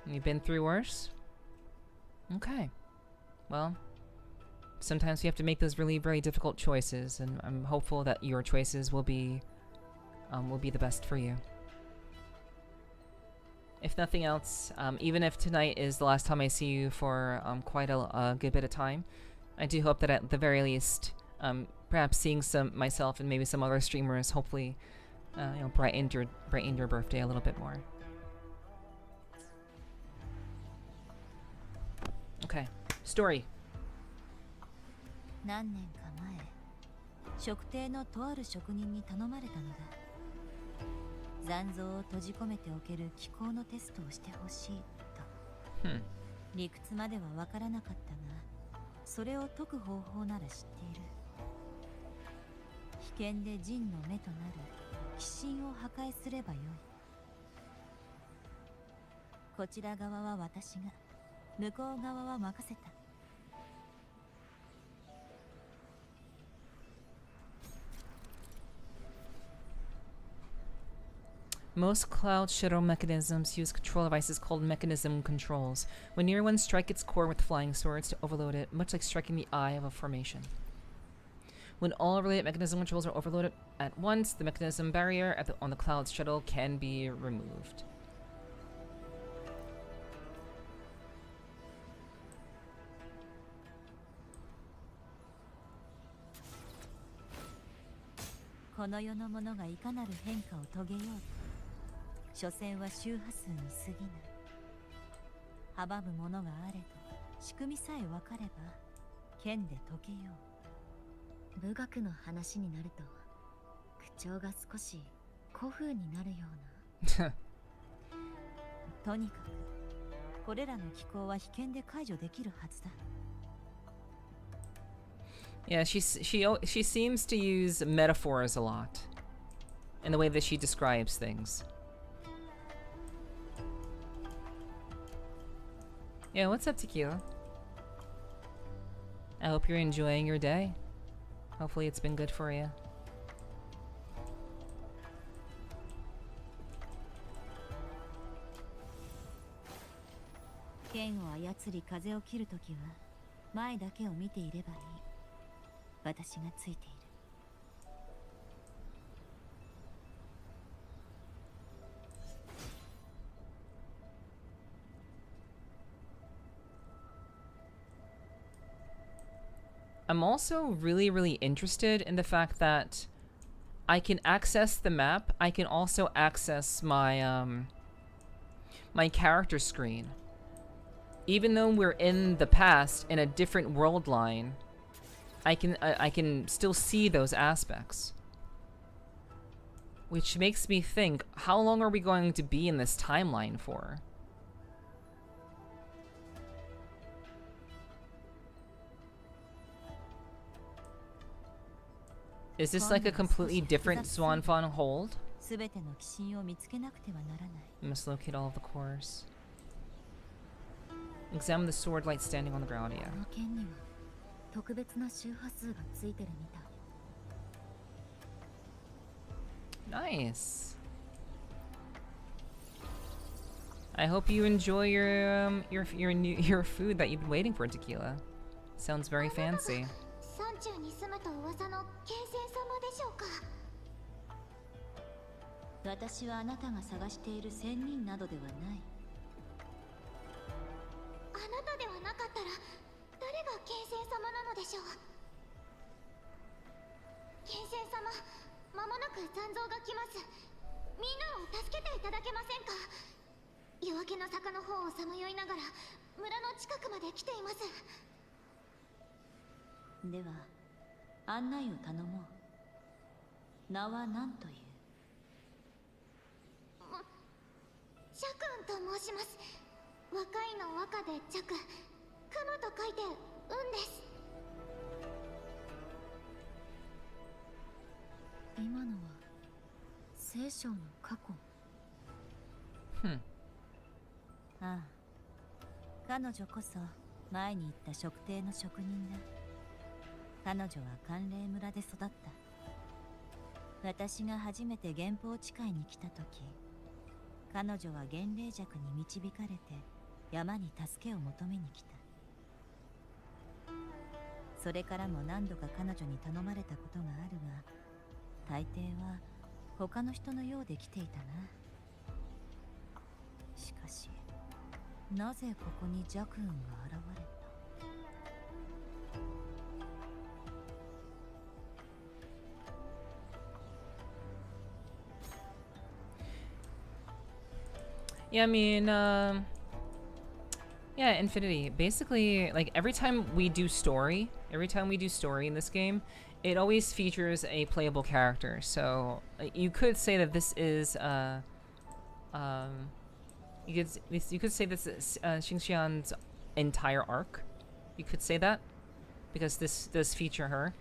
You've been through worse? Okay. Well, sometimes we have to make those really very difficult choices, and I'm hopeful that your choices will be the best for you. If nothing else, even if tonight is the last time I see you for quite a good bit of time, I do hope that at the very least, perhaps seeing myself and maybe some other streamers, hopefully, brighten your birthday a little bit more. Okay, story. 何年か前、職邸のとある職人に頼まれたのだ。残像を閉じ込めておける気候のテストをしてほしいと。理屈まではわからなかったが、それを解く方法なら知っている。危険で陣の目となる鬼神を破壊すればよい。こちら側は私が、向こう側は任せた。Most cloud shadow mechanisms use control devices called mechanism controls. When near one, strike its core with flying swords to overload it, much like striking the eye of a formation. When all related mechanism controls are overloaded at once, the mechanism barrier on the cloud shuttle can be removed.武学の話になると口調が少し古風になるような。とにかくこれらの機構は被験で解除できるはずだ。Yeah, she seems to use metaphors a lot in the way that she describes things. Yeah, what's up, Tequila? I hope you're enjoying your day. Hopefully it's been good for you. Ken を操り風を切るときは前だけを見ていればいい。私がついている。I'm also really interested in the fact that I can access the map. I can also access my my character screen. Even though we're in the past in a different world line, I can still see those aspects. Which makes me think, how long are we going to be in this timeline for? Is this like a completely different Swan Fawn hold? Must locate all of the cores. Examine the sword light standing on the ground, yeah. Nice. I hope you enjoy your food that you've been waiting for, Tequila. Sounds very fancy. 山中に住むと噂の慶仙様でしょうか。私はあなたが探している仙人などではない。あなたではなかったら誰が慶仙様なのでしょう。慶仙様、まもなく残像が来ます。みんなを助けていただけませんか。夜明けの坂の方をさまよいながら村の近くまで来ています。では案内を頼もう。名は何という？ジャクンと申します。若いの和歌でジャク、雲と書いて運です。今のは聖書の過去。ああ、彼女こそ前に言った職邸の職人だ。彼女は寒冷村で育った。私が初めて源法地界に来た時、彼女は幻霊弱に導かれて山に助けを求めに来た。それからも何度か彼女に頼まれたことがあるが、大抵は他の人のようで来ていたな。しかしなぜここにジャクーンが現れた？Yeah, I mean, yeah, Infinity. Basically, like every time we do story in this game, it always features a playable character. So you could say that this is, you could say this is Qingxian's entire arc. You could say that because this does feature her,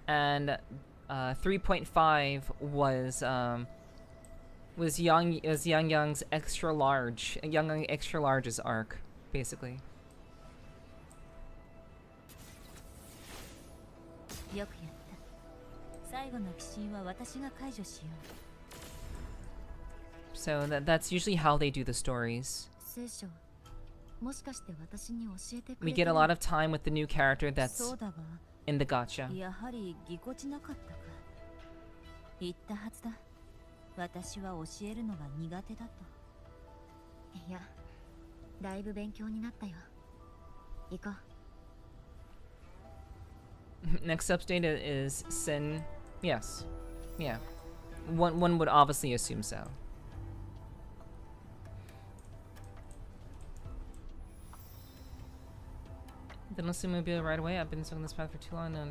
and 3.5 was Yang Yang's extra large's arc, basically. よくやった。最後の寄進は私が解除しよう。So that's usually how they do the stories. We get a lot of time with the new character that's in the gacha. 言ったはずだ。私は教えるのが苦手だと。いや、だいぶ勉強になったよ。行こう。Next update is Sin. Yes. Yeah. One would obviously assume so. Then let's see maybe right away. I've been stuck on this path for too long now.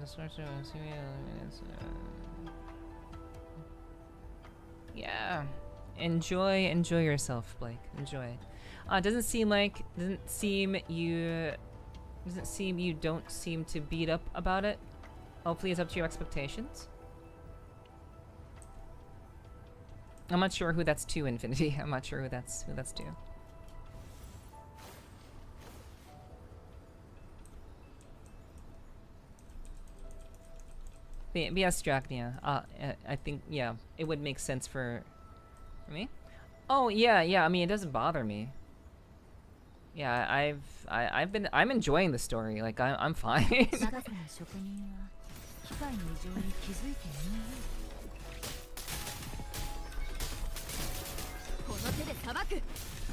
Yeah. Enjoy yourself, Blake. Enjoy. Doesn't seem you don't seem to beat up about it. Hopefully it's up to your expectations. I'm not sure who that's to, Infinity. I'm not sure who that's to. But yes, Drachnia. I think, yeah, it would make sense for me. Oh yeah. I mean, it doesn't bother me. Yeah, I'm enjoying the story. Like I'm fine.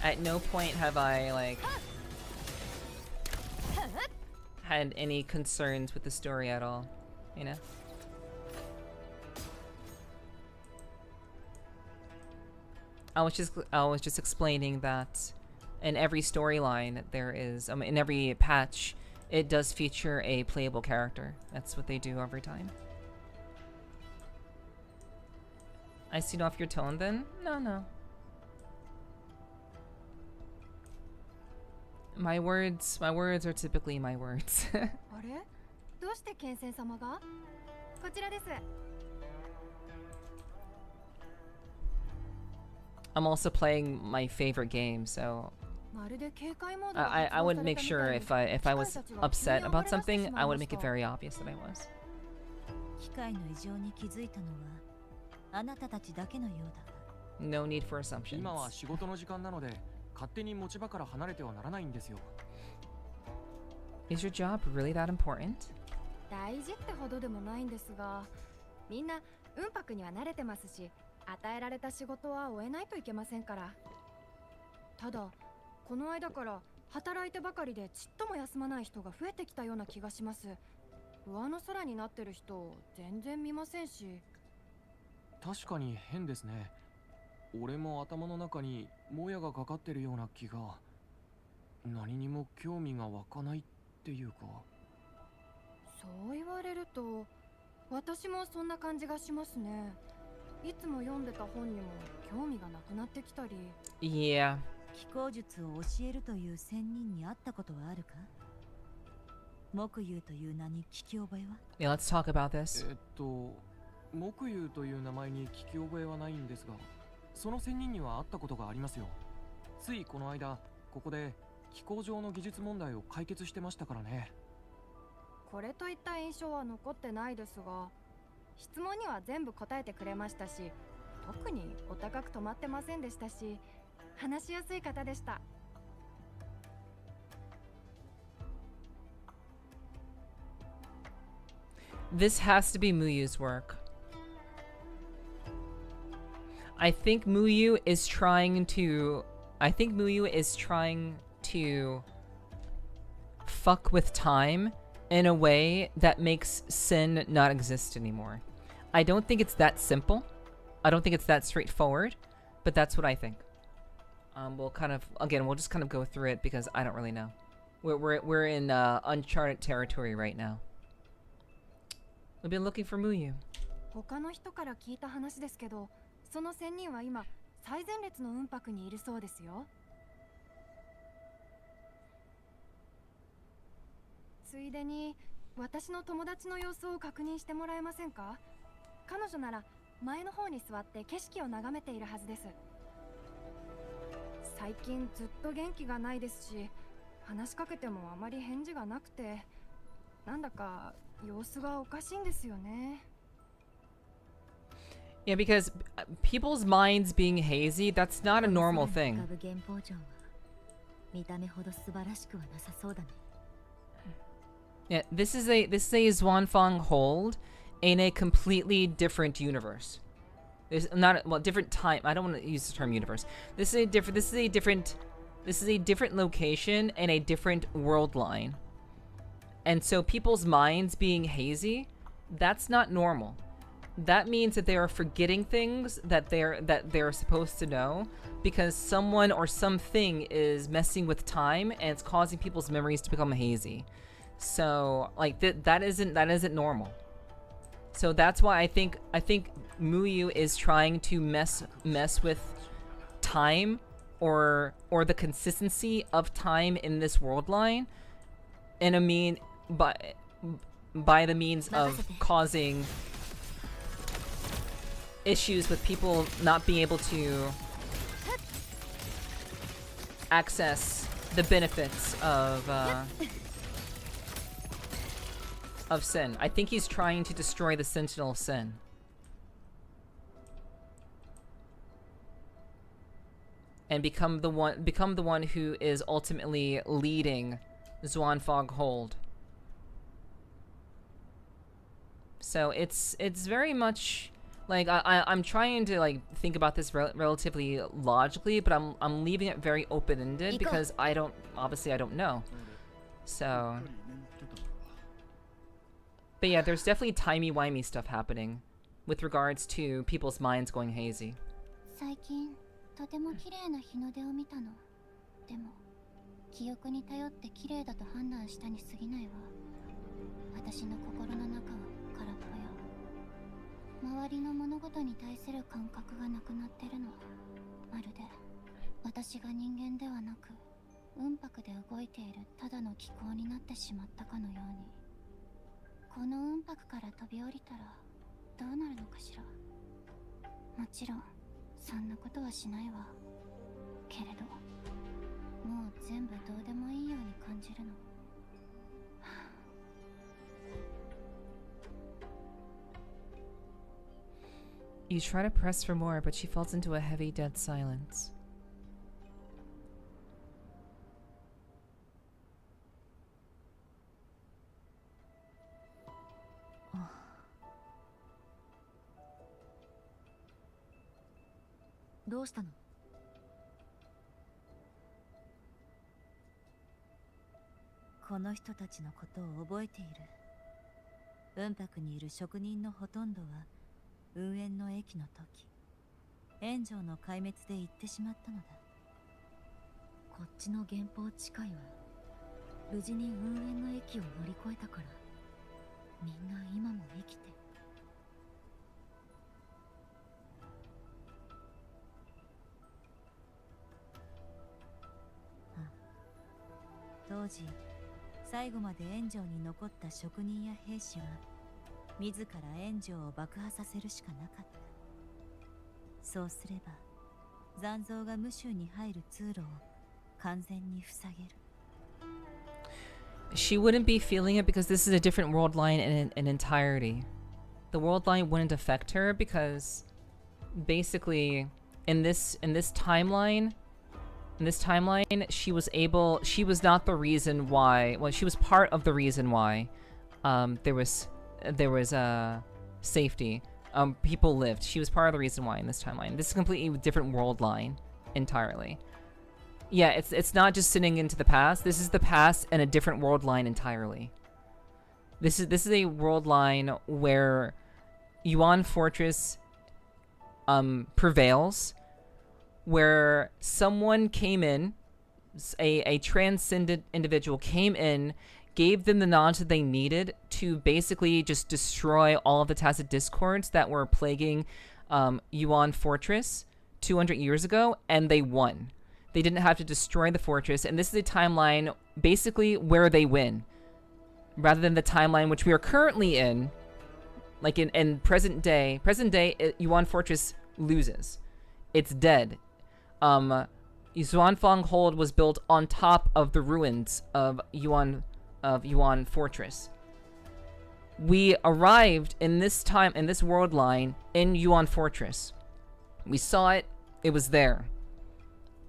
At no point have I like had any concerns with the story at all, you know? I was just explaining that in every storyline there is in every patch it does feature a playable character. That's what they do every time. I seen off your tone then? No. My words are typically my words. I'm also playing my favorite game, so I would make sure if I was upset about something, I would make it very obvious that I was. No need for assumptions. Is your job really that important? 大事ってほどでもないんですが、みんな運泊には慣れてますし、与えられた仕事は終えないといけませんから。ただ、この間から働いてばかりでちっとも休まない人が増えてきたような気がします。上の空になってる人全然見ませんし。確かに変ですね。俺も頭の中にもやがかかってるような気が。何にも興味が湧かないっていうか。そう言われると、私もそんな感じがしますね。いつも読んでた本にも興味がなくなってきたり。Yeah. 気功術を教えるという仙人に会ったことはあるか？木優という名に聞き覚えは？ Yeah, let's talk about this. 木優という名前に聞き覚えはないんですが、その仙人には会ったことがありますよ。ついこの間、ここで気候上の技術問題を解決してましたからね。これといった印象は残ってないですが、質問には全部答えてくれましたし、特にお高く止まってませんでしたし、話しやすい方でした。This has to be Muyu's work. I think Muyu is trying to fuck with time in a way that makes sin not exist anymore. I don't think it's that simple. I don't think it's that straightforward, but that's what I think. We'll just kind of go through it because I don't really know. We're in uncharted territory right now. We've been looking for Muyu. 他の人から聞いた話ですけど、その仙人は今最前列の運泊にいるそうですよ。ついでに私の友達の様子を確認してもらえませんか？彼女なら前の方に座って景色を眺めているはずです。最近ずっと元気がないですし、話しかけてもあまり返事がなくて、なんだか様子がおかしいんですよね。Yeah, because people's minds being hazy, that's not a normal thing. Yeah, this is a Xuanfang hold in a completely different universe. There's not different time. I don't want to use the term universe. This is a different location and a different world line. And so people's minds being hazy, that's not normal. That means that they are forgetting things that they're supposed to know because someone or something is messing with time and it's causing people's memories to become hazy. So like that isn't normal. So that's why I think Muyu is trying to mess with time or the consistency of time in this world line, and by the means of causing issues with people not being able to access the benefits of Sin. I think he's trying to destroy the Sentinel of Sin. And become the one who is ultimately leading Xuanfang Hold. So it's very much like I'm trying to like think about this relatively logically, but I'm leaving it very open-ended because I don't know. So, but yeah, there's definitely timey-wimey stuff happening with regards to people's minds going hazy. 最近とても綺麗な日の出を見たの。でも記憶に頼って綺麗だと判断したに過ぎないわ。私の心の中は空っぽよ。周りの物事に対する感覚がなくなってるの。まるで私が人間ではなく雲白で動いているただの気候になってしまったかのように。この雲白から飛び降りたらどうなるのかしら。もちろんそんなことはしないわ。けれどもう全部どうでもいいように感じるの。You try to press for more, but she falls into a heavy, dead silence. What happened? この人たちのことを覚えている。雲白にいる職人のほとんどは雲煙の駅の時、炎上の壊滅で行ってしまったのだ。こっちの原宝地界は無事に雲煙の駅を乗り越えたから、みんな今も生きて。当時最後まで炎上に残った職人や兵士は自ら炎上を爆破させるしかなかった。そうすれば残像が無臭に入る通路を完全に塞げる。She wouldn't be feeling it because this is a different world line in entirety. The world line wouldn't affect her because basically in this timeline, she was not the reason why. Well, she was part of the reason why there was safety. People lived. She was part of the reason why in this timeline. This is a completely different world line entirely. Yeah, it's not just sitting into the past. This is the past and a different world line entirely. This is a world line where Yuan Fortress prevails, where someone came in, a transcendent individual came in, gave them the knowledge that they needed to basically just destroy all of the tacit discords that were plaguing Yuan Fortress 200 years ago, and they won. They didn't have to destroy the fortress, and this is a timeline basically where they win, rather than the timeline which we are currently in, like in present day. Present day, Yuan Fortress loses. It's dead. Xuanfang Hold was built on top of the ruins of Yuan Fortress. we arrived in this world line in Yuan Fortress. We saw it, it was there.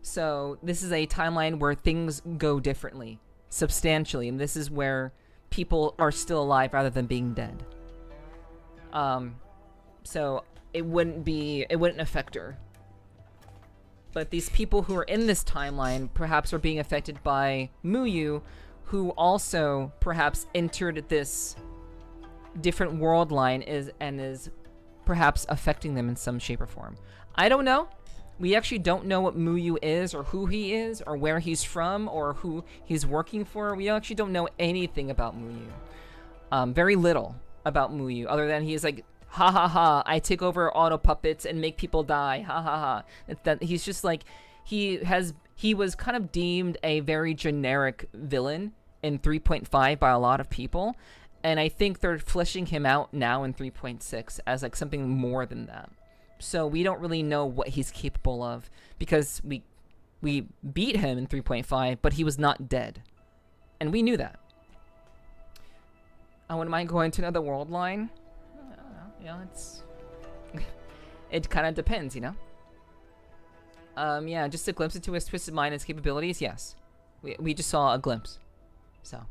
So this is a timeline where things go differently, substantially, and this is where people are still alive rather than being dead. So it wouldn't affect her. But these people who are in this timeline perhaps are being affected by Muyu, who also perhaps entered this different world line and is perhaps affecting them in some shape or form. I don't know. We actually don't know what Muyu is, or who he is, or where he's from, or who he's working for. We actually don't know anything about Muyu. Very little about Muyu, other than he is like, ha ha ha, I take over auto puppets and make people die, ha ha ha. That he's just like, he was kind of deemed a very generic villain in 3.5 by a lot of people, and I think they're fleshing him out now in 3.6 as like something more than that. So we don't really know what he's capable of, because we beat him in 3.5, but he was not dead, and we knew that. I wouldn't mind going to another world line. I don't know, you know, it kind of depends, you know. Yeah, just a glimpse into his twisted mind and his capabilities. Yes, we just saw a glimpse, so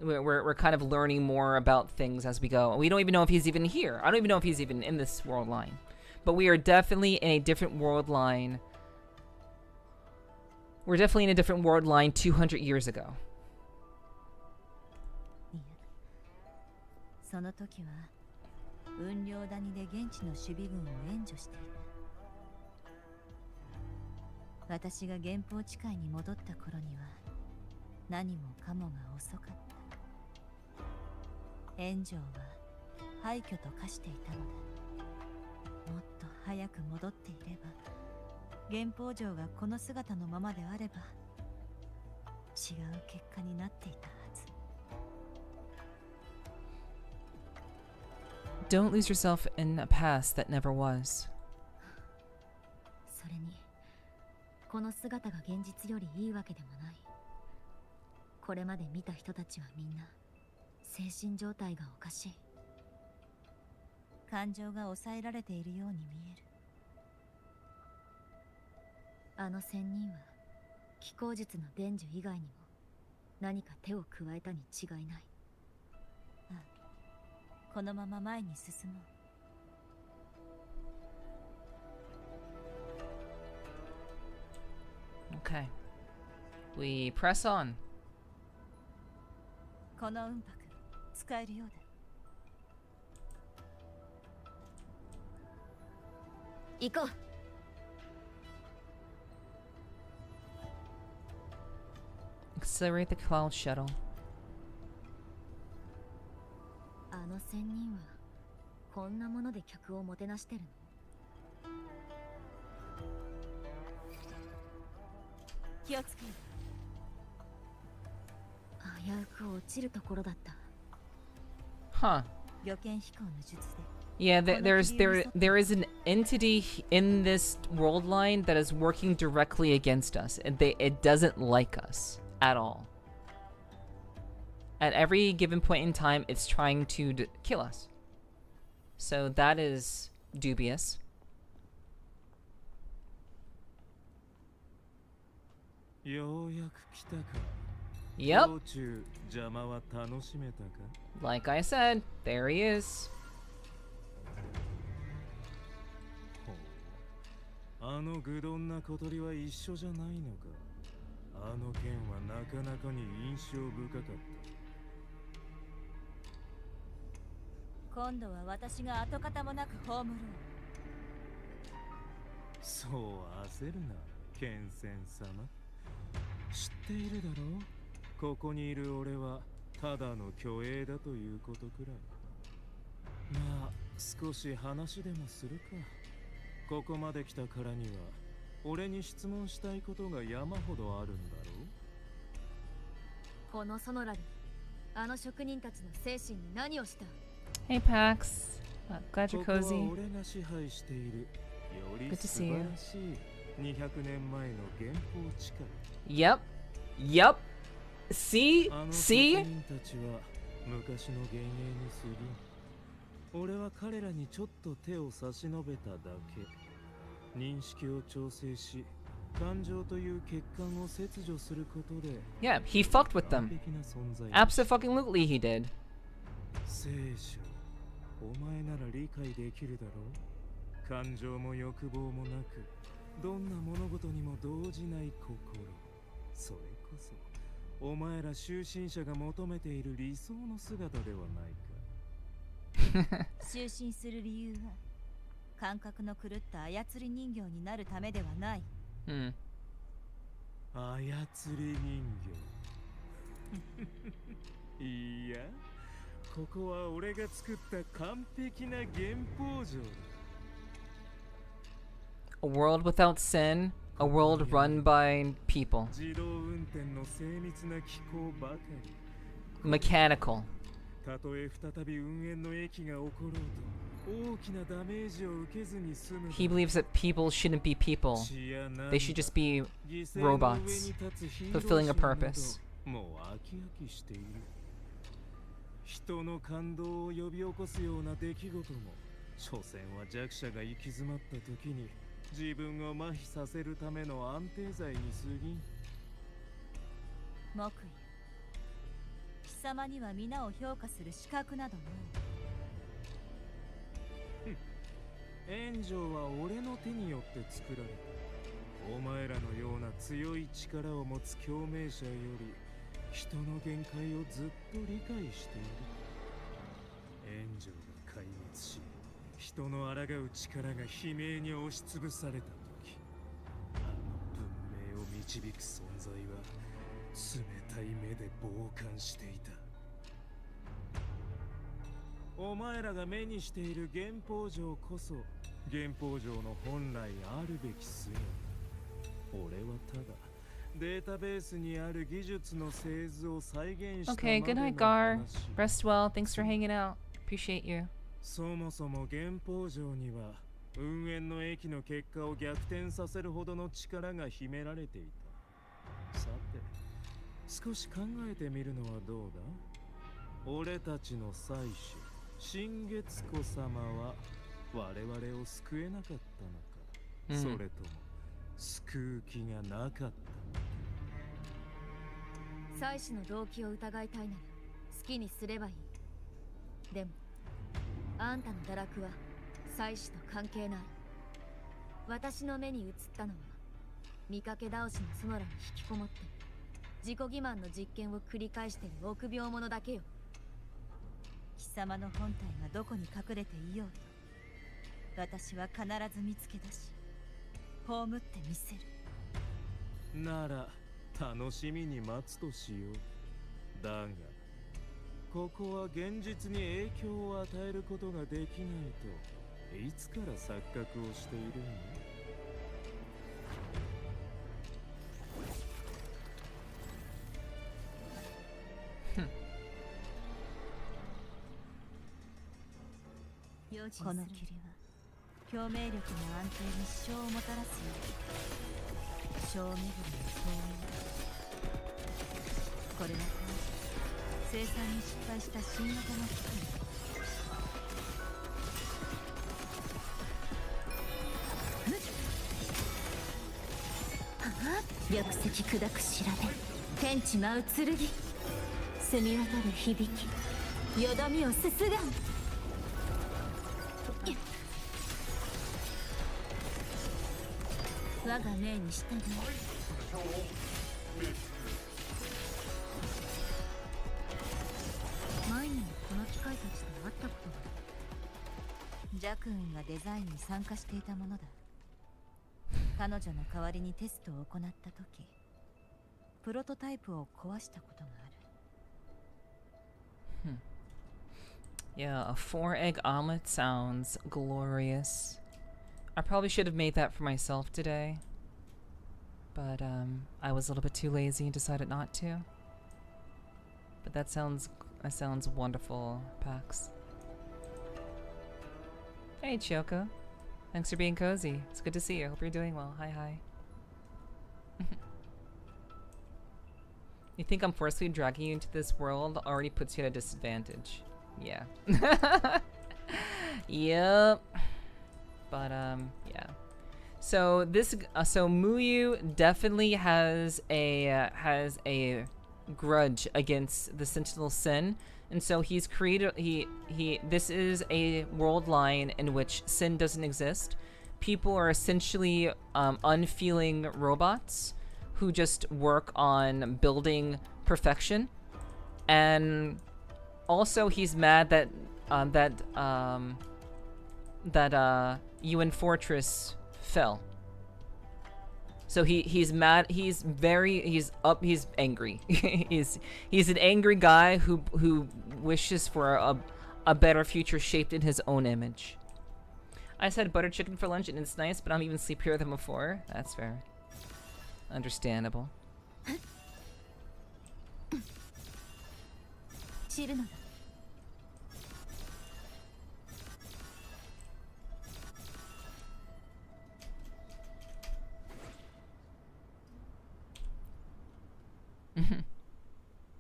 we're kind of learning more about things as we go. We don't even know if he's even here. I don't even know if he's even in this world line, but we are definitely in a different world line. We're definitely in a different world line 200 years ago. その時は雲稜谷で現地の守備軍を援助していた。私が原宝地界に戻った頃には何もかもが遅かった。援助は廃墟と化していたのだ。もっと早く戻っていれば、原宝城がこの姿のままであれば違う結果になっていたはず。Don't lose yourself in a past that never was. それにこの姿が現実よりいいわけでもない。これまで見た人たちはみんな精神状態がおかしい。感情が抑えられているように見える。あの仙人は気候術の伝授以外にも何か手を加えたに違いない。ああ、このまま前に進もう。Okay. We press on. この雲白使えるようだ。行こう。Accelerate the cloud shuttle. あの仙人はこんなもので客をもてなしてるの？気をつけ。危うく落ちるところだった。Huh. 予見飛行の術で。Yeah, there is an entity in this world line that is working directly against us, and it doesn't like us at all. At every given point in time, it's trying to kill us. So that is dubious. Yep. Like I said, there he is. あの愚鈍な小鳥は一緒じゃないのか。あの剣はなかなかに印象深かった。今度は私が跡形もなく葬る。そう焦るな、剣仙様。知っているだろう。ここにいる俺はただの虚栄だということくらい。まあ少し話でもするか。ここまで来たからには俺に質問したいことが山ほどあるんだろう。このソノラル、あの職人たちの精神に何をした？ Hey Pax, glad you're cozy. ここは俺が支配しているより素晴らしい200年前の原宝地界。Yep. Yep. See? あの職 See? 人たちは昔の幻影に過ぎん。俺は彼らにちょっと手を差し伸べただけ。認識を調整し、感情という欠陥を切除することで。Yeah, he fucked with them. Absolutely he did. 聖書、お前なら理解できるだろう。感情も欲望もなく、どんな物事にも動じない心。それこそお前ら終身者が求めている理想の姿ではないか。就寝する理由は感覚の狂った操り人形になるためではない。操り人形。いや、ここは俺が作った完璧な原法場だ。A world without sin, a world run by people. 自動運転の精密な機構ばかり。Mechanical. たとえ再び運営の駅が起ころうと、大きなダメージを受けずに済む。He believes that people shouldn't be people. They should just be robots, fulfilling a purpose. もう飽き飽きしている。人の感動を呼び起こすような出来事も、所詮は弱者が行き詰まった時に自分を麻痺させるための安定剤に過ぎん。木魚、貴様には皆を評価する資格などない。炎上は俺の手によって作られた。お前らのような強い力を持つ共鳴者より人の限界をずっと理解している。炎上が壊滅し、人の抗う力が悲鳴に押しつぶされた時、あの文明を導く存在は冷たい目で傍観していた。お前らが目にしている原法場こそ原法場の本来あるべき姿。俺はただデータベースにある技術の製図を再現したまで Okay, good の night, Gar. 話。 Rest well. Thanks for hanging out. Appreciate you. そもそも原法場には運営の駅の結果を逆転させるほどの力が秘められていた。さて、少し考えてみるのはどうだ？俺たちの妻子新月子様は我々を救えなかったのか、それとも救う気がなかったのか。妻子の動機を疑いたいなら好きにすればいい。でもあんたの堕落は妻子と関係ない。私の目に映ったのは見かけ倒しのソノラに引きこもって自己欺瞞の実験を繰り返している臆病者だけよ。貴様の本体がどこに隠れていようと、私は必ず見つけ出し葬ってみせる。なら楽しみに待つとしよう。だがここは現実に影響を与えることができないといつから錯覚をしているんだ？この霧は共鳴力の安定に支障をもたらすよう小巡りの総これは生産に失敗した新型の機械。玉石砕く調べ、天地舞う剣、澄み渡る響き、よどみをすすがん。我が命に従い。前にもこの機械たちと会ったことがある。弱運がデザインに参加していたものだ。彼女の代わりにテストを行った時、プロトタイプを壊したことがある。Yeah, a 4-egg omelet sounds glorious. I probably should have made that for myself today, but I was a little bit too lazy and decided not to. But that sounds wonderful, Pax. Hey, Chiyoko. Thanks for being cozy. It's good to see you. Hope you're doing well. Hi, hi. You think I'm forcefully dragging you into this world already puts you at a disadvantage. Yeah. Yep. But yeah. So this so Muyu definitely has a grudge against the Sentinel Sin, and so he's created this is a world line in which sin doesn't exist. People are essentially unfeeling robots who just work on building perfection. And also he's mad that WUWA Fortress fell. So he's mad, he's angry. he's an angry guy who wishes for a better future shaped in his own image. I just had butter chicken for lunch and it's nice, but I'm even sleepier than before. That's fair. Understandable.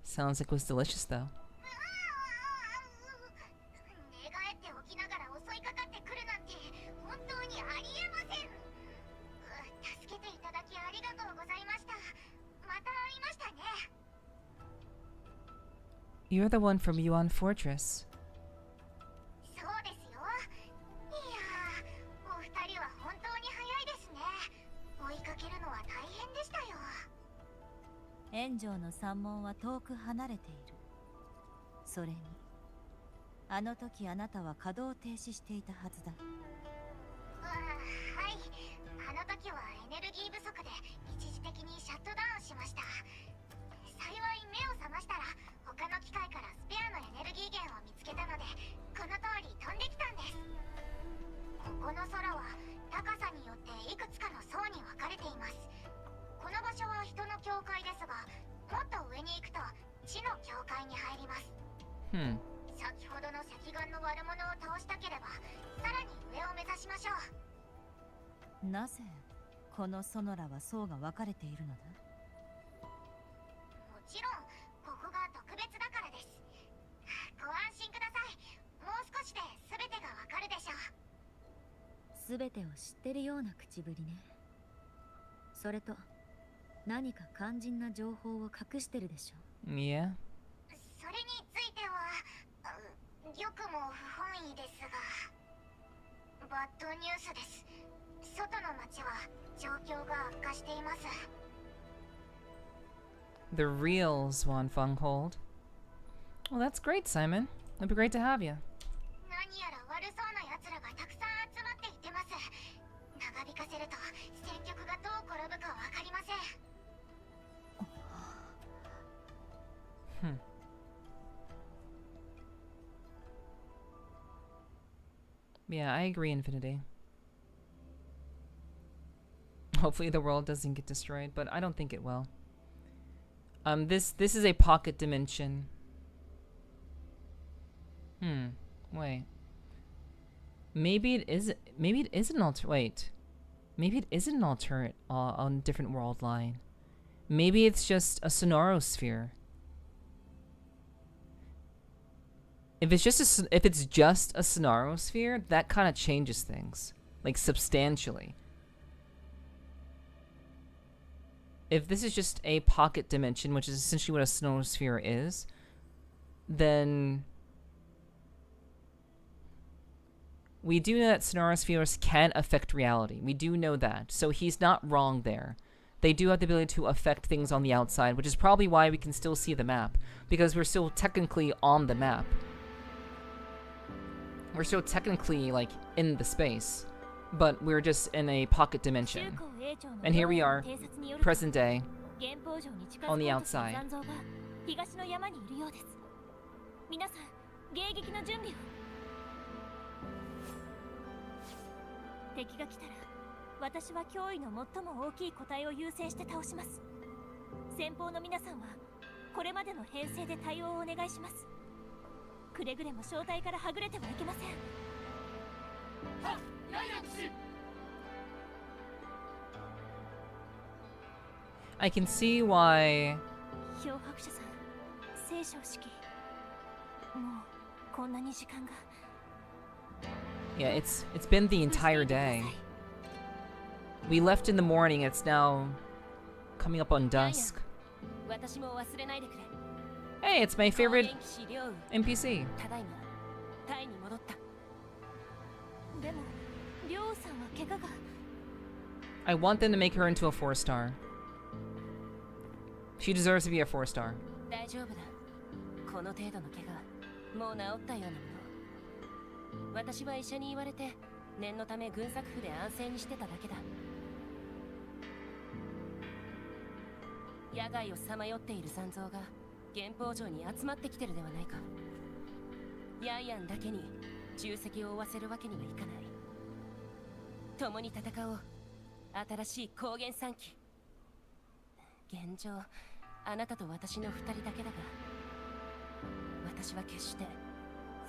Sounds like it was delicious though. You're the one from WUWA Fortress. Yeah. The real Zhuanfeng hold. Well, that's great, Simon. It'd be great to have you. Yeah, I agree, Infinity. Hopefully the world doesn't get destroyed, but I don't think it will. This is a pocket dimension. Wait. Maybe it is an alternate on different world line. Maybe it's just a sonorosphere. If it's just a sonorosphere, that kind of changes things, like substantially. If this is just a pocket dimension, which is essentially what a sonorosphere is, then we do know that sonorospheres can affect reality. We do know that. So he's not wrong there. They do have the ability to affect things on the outside, which is probably why we can still see the map, because we're still technically on the map. We're still technically, like, in the space, but we're just in a pocket dimension. And here we are, present day, on the outside. I can see why 漂白者さん、聖書式。もうこんなに時間が。Yeah, it's been the entire day. We left in the morning. It's now coming up on dusk. 私も忘れないでくれ。Hey, it's my favorite NPC. ただいまタイに戻った。でも、リョウさんは怪我が。I want them to make her into a 4-star. She deserves to be a 4-star. 大丈夫だ。この程度の怪我、もう治ったようなもの。私は医者に言われて念のため軍作府で安静にしてただけだ。野外をさまよっている残像が源宝城に集まってきてるではないか。ヤンヤンだけに重責を負わせるわけにはいかない。共に戦おう。新しい高原3期。現状あなたと私の2人だけだが、私は決して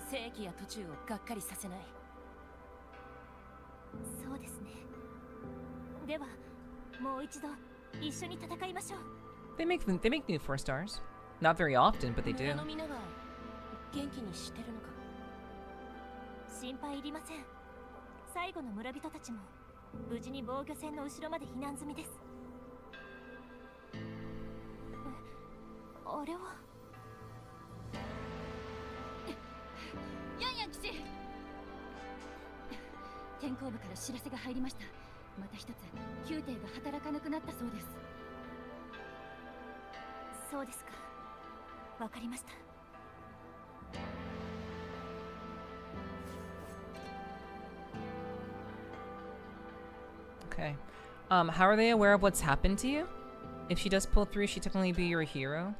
世紀や途中をがっかりさせない。そうですね。ではもう一度一緒に戦いましょう。They make new 4 stars. Not very often, but they do. 村の皆は元気にしてるのか。心配いりません。最後の村人たちも無事に防御線の後ろまで避難済みです。あれはヤンヤン騎士、天候部から知らせが入りました。また一つ宮廷が働かなくなったそうです。そうですか。わかりました。Okay. How are they aware of what's happened to you? If she does pull through, she'd technically be your hero.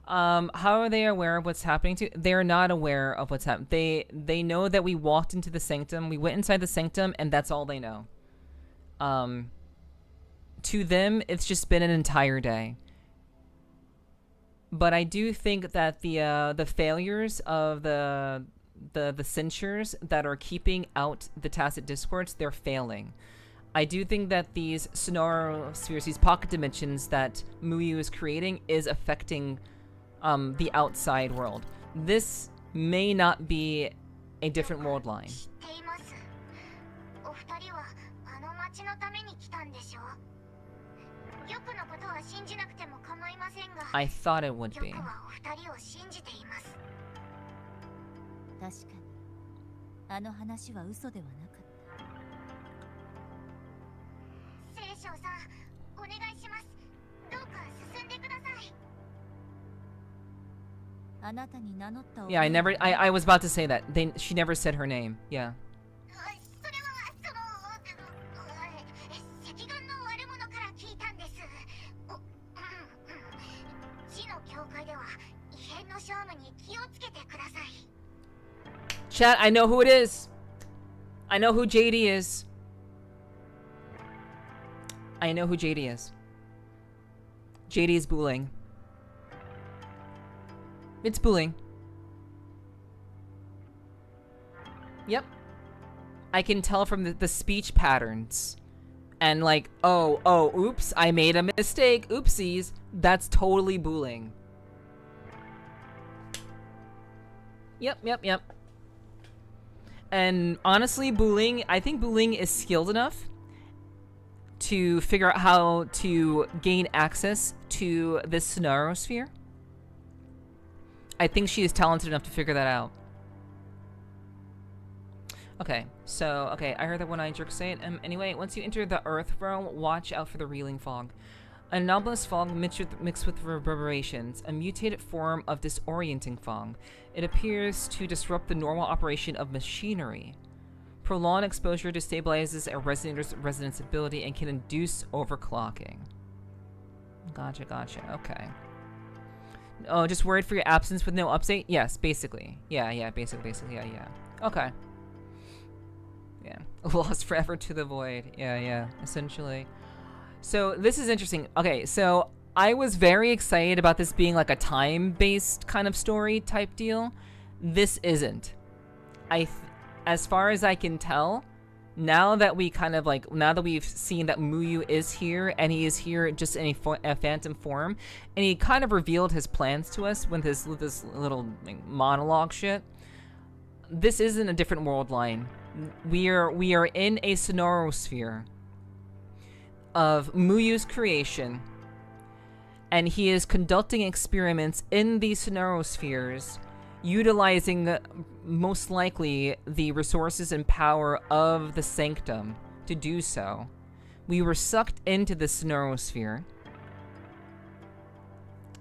How are they aware of what's happening to you? They're not aware of what's happening. They know that we walked into the sanctum. We went inside the sanctum, and that's all they know. To them, it's just been an entire day. But I do think that the failures of the censures that are keeping out the tacit discords, they're failing. I do think that these scenario spheres, these pocket dimensions that Muyu is creating, is affecting the outside world. This may not be a different world line. I thought it would be. 確かにあの話は嘘ではなかった。聖書さん、お願いします。どうか進んでください。あなたに名乗った。Yeah, I was about to say that. She never said her name. Yeah. それは赤眼の悪者から聞いたんです。地の教会では異変の正務に気をつけてください。 Chat, I know who it is. I know who JD is. I know who JD is. JD is bullying. It's bullying. Yep. I can tell from the speech patterns. And like, oh, oops, I made a mistake. Oopsies. That's totally bullying. Yep. And honestly, I think bullying is skilled enough to figure out how to gain access to this scenario sphere. I think she is talented enough to figure that out. Okay, so, I heard that one-eyed jerk say it. Anyway, once you enter the Earth realm, watch out for the reeling fog. An anomalous fog mixed with reverberations, a mutated form of disorienting fog. It appears to disrupt the normal operation of machinery. Prolonged exposure destabilizes a resonance ability and can induce overclocking. Gotcha, okay. Oh, just worried for your absence with no update? Yes, basically. Yeah, basically, yeah. Okay. Yeah. Lost forever to the void. Yeah, essentially. So this is interesting. Okay, so I was very excited about this being like a time-based kind of story type deal. This isn't. As far as I can tell, now that we kind of like, now that we've seen that Muyu is here, and he is here just in a phantom form, and he kind of revealed his plans to us with this little like, monologue shit. This isn't a different world line. We are in a sonorosphere of Muyu's creation, and he is conducting experiments in these sonorospheres, utilizing most likely the resources and power of the sanctum to do so. We were sucked into the sonorosphere,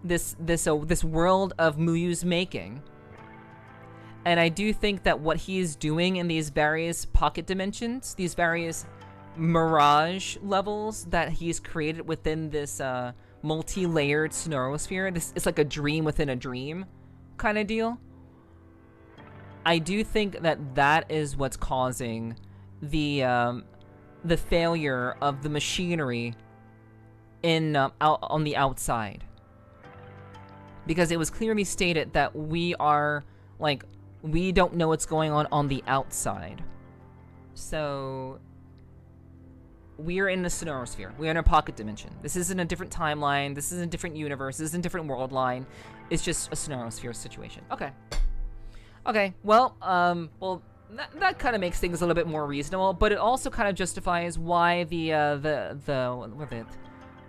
this world of Muyu's making. And I do think that what he is doing in these various pocket dimensions, these various mirage levels that he's created within this multi-layered sonorosphere, it's like a dream within a dream kind of deal. I do think that that is what's causing the failure of the machinery in out on the outside, because it was clearly stated that we are like, we don't know what's going on the outside. So we are in the sonorosphere. We are in a pocket dimension. This isn't a different timeline. This isn't a different universe. This isn't a different world line. It's just a sonorosphere situation. Okay. Okay. Well, that kind of makes things a little bit more reasonable, but it also kind of justifies why the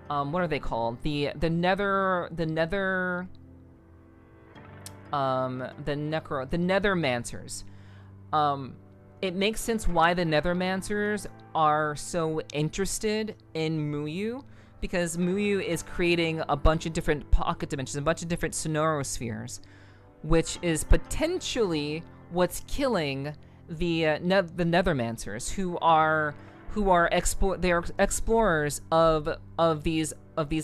what are they called? The Nethermancers. It makes sense why the Nethermancers are so interested in Muyu, because Muyu is creating a bunch of different pocket dimensions, a bunch of different sonorospheres, which is potentially what's killing the Nethermancers, who are explorers of these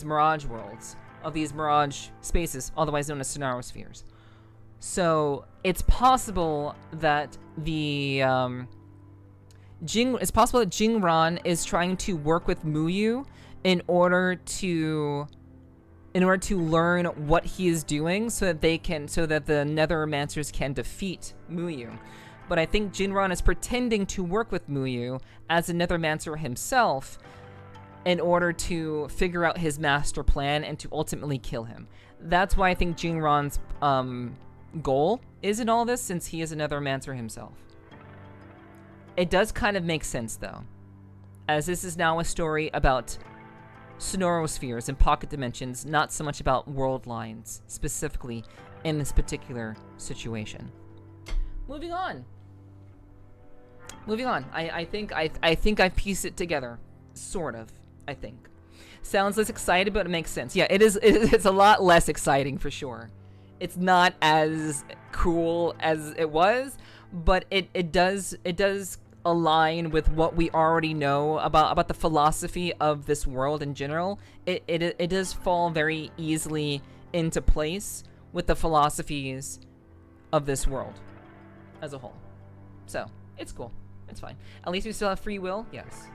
mirage worlds, of these mirage spaces, otherwise known as sonorospheres. So it's possible that Jingran is trying to work with Muyu in order to learn what he is doing, so that the Nethermancers can defeat Muyu. But I think Jinran is pretending to work with Muyu as a Nethermancer himself in order to figure out his master plan and to ultimately kill him. That's why I think Jinran's goal is in all this, since he is a Nethermancer himself. It does kind of make sense, though, as this is now a story about sonorospheres and pocket dimensions, not so much about world lines, specifically in this particular situation. Moving on. I think I've pieced it together, sort of. I think sounds less excited, but it makes sense. Yeah, it is. It's a lot less exciting for sure. It's not as cool as it was, but it does align with what we already know about the philosophy of this world in general. It does fall very easily into place with the philosophies of this world as a whole. So it's cool. It's fine. At least we still have free will. Yes.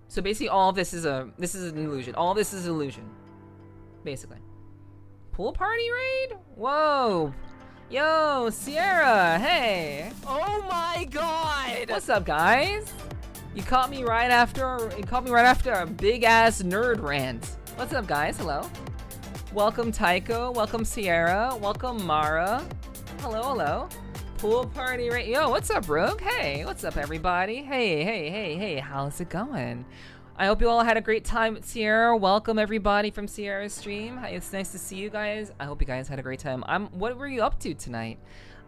So basically, all of this is an illusion. All this is an illusion, basically. Pool party raid? Whoa. Yo, Sierra, hey. Oh my god. What's up, guys? You caught me right after a big ass nerd rant. What's up, guys? Hello. Welcome Tycho, welcome Sierra, welcome Mara. Hello. Pool party raid. Yo, what's up, Rogue? Hey, what's up, everybody? Hey, how's it going? I hope you all had a great time at Sierra. Welcome everybody from Sierra's stream. It's nice to see you guys. I hope you guys had a great time. What were you up to tonight?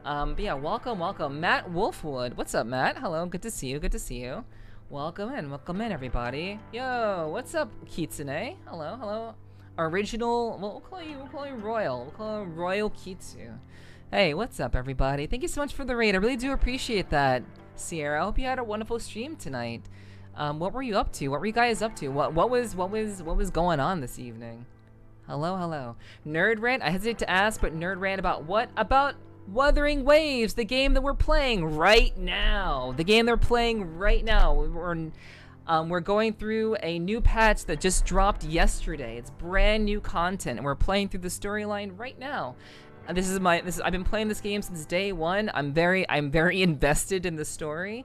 But yeah, welcome. Matt Wolfwood. What's up, Matt? Hello, good to see you. Welcome in, everybody. Yo, what's up, Kitsune? Hello. Original, we'll call you Royal. We'll call him Royal Kitsu. Hey, what's up, everybody? Thank you so much for the raid. I really do appreciate that, Sierra. I hope you had a wonderful stream tonight. What were you up to? What were you guys up to? What was going on this evening? Hello. Nerd rant? I hesitate to ask, but nerd rant about what? About Wuthering Waves, the game that we're playing right now. We're going through a new patch that just dropped yesterday. It's brand new content, and we're playing through the storyline right now. I've been playing this game since day one. I'm very invested in the story,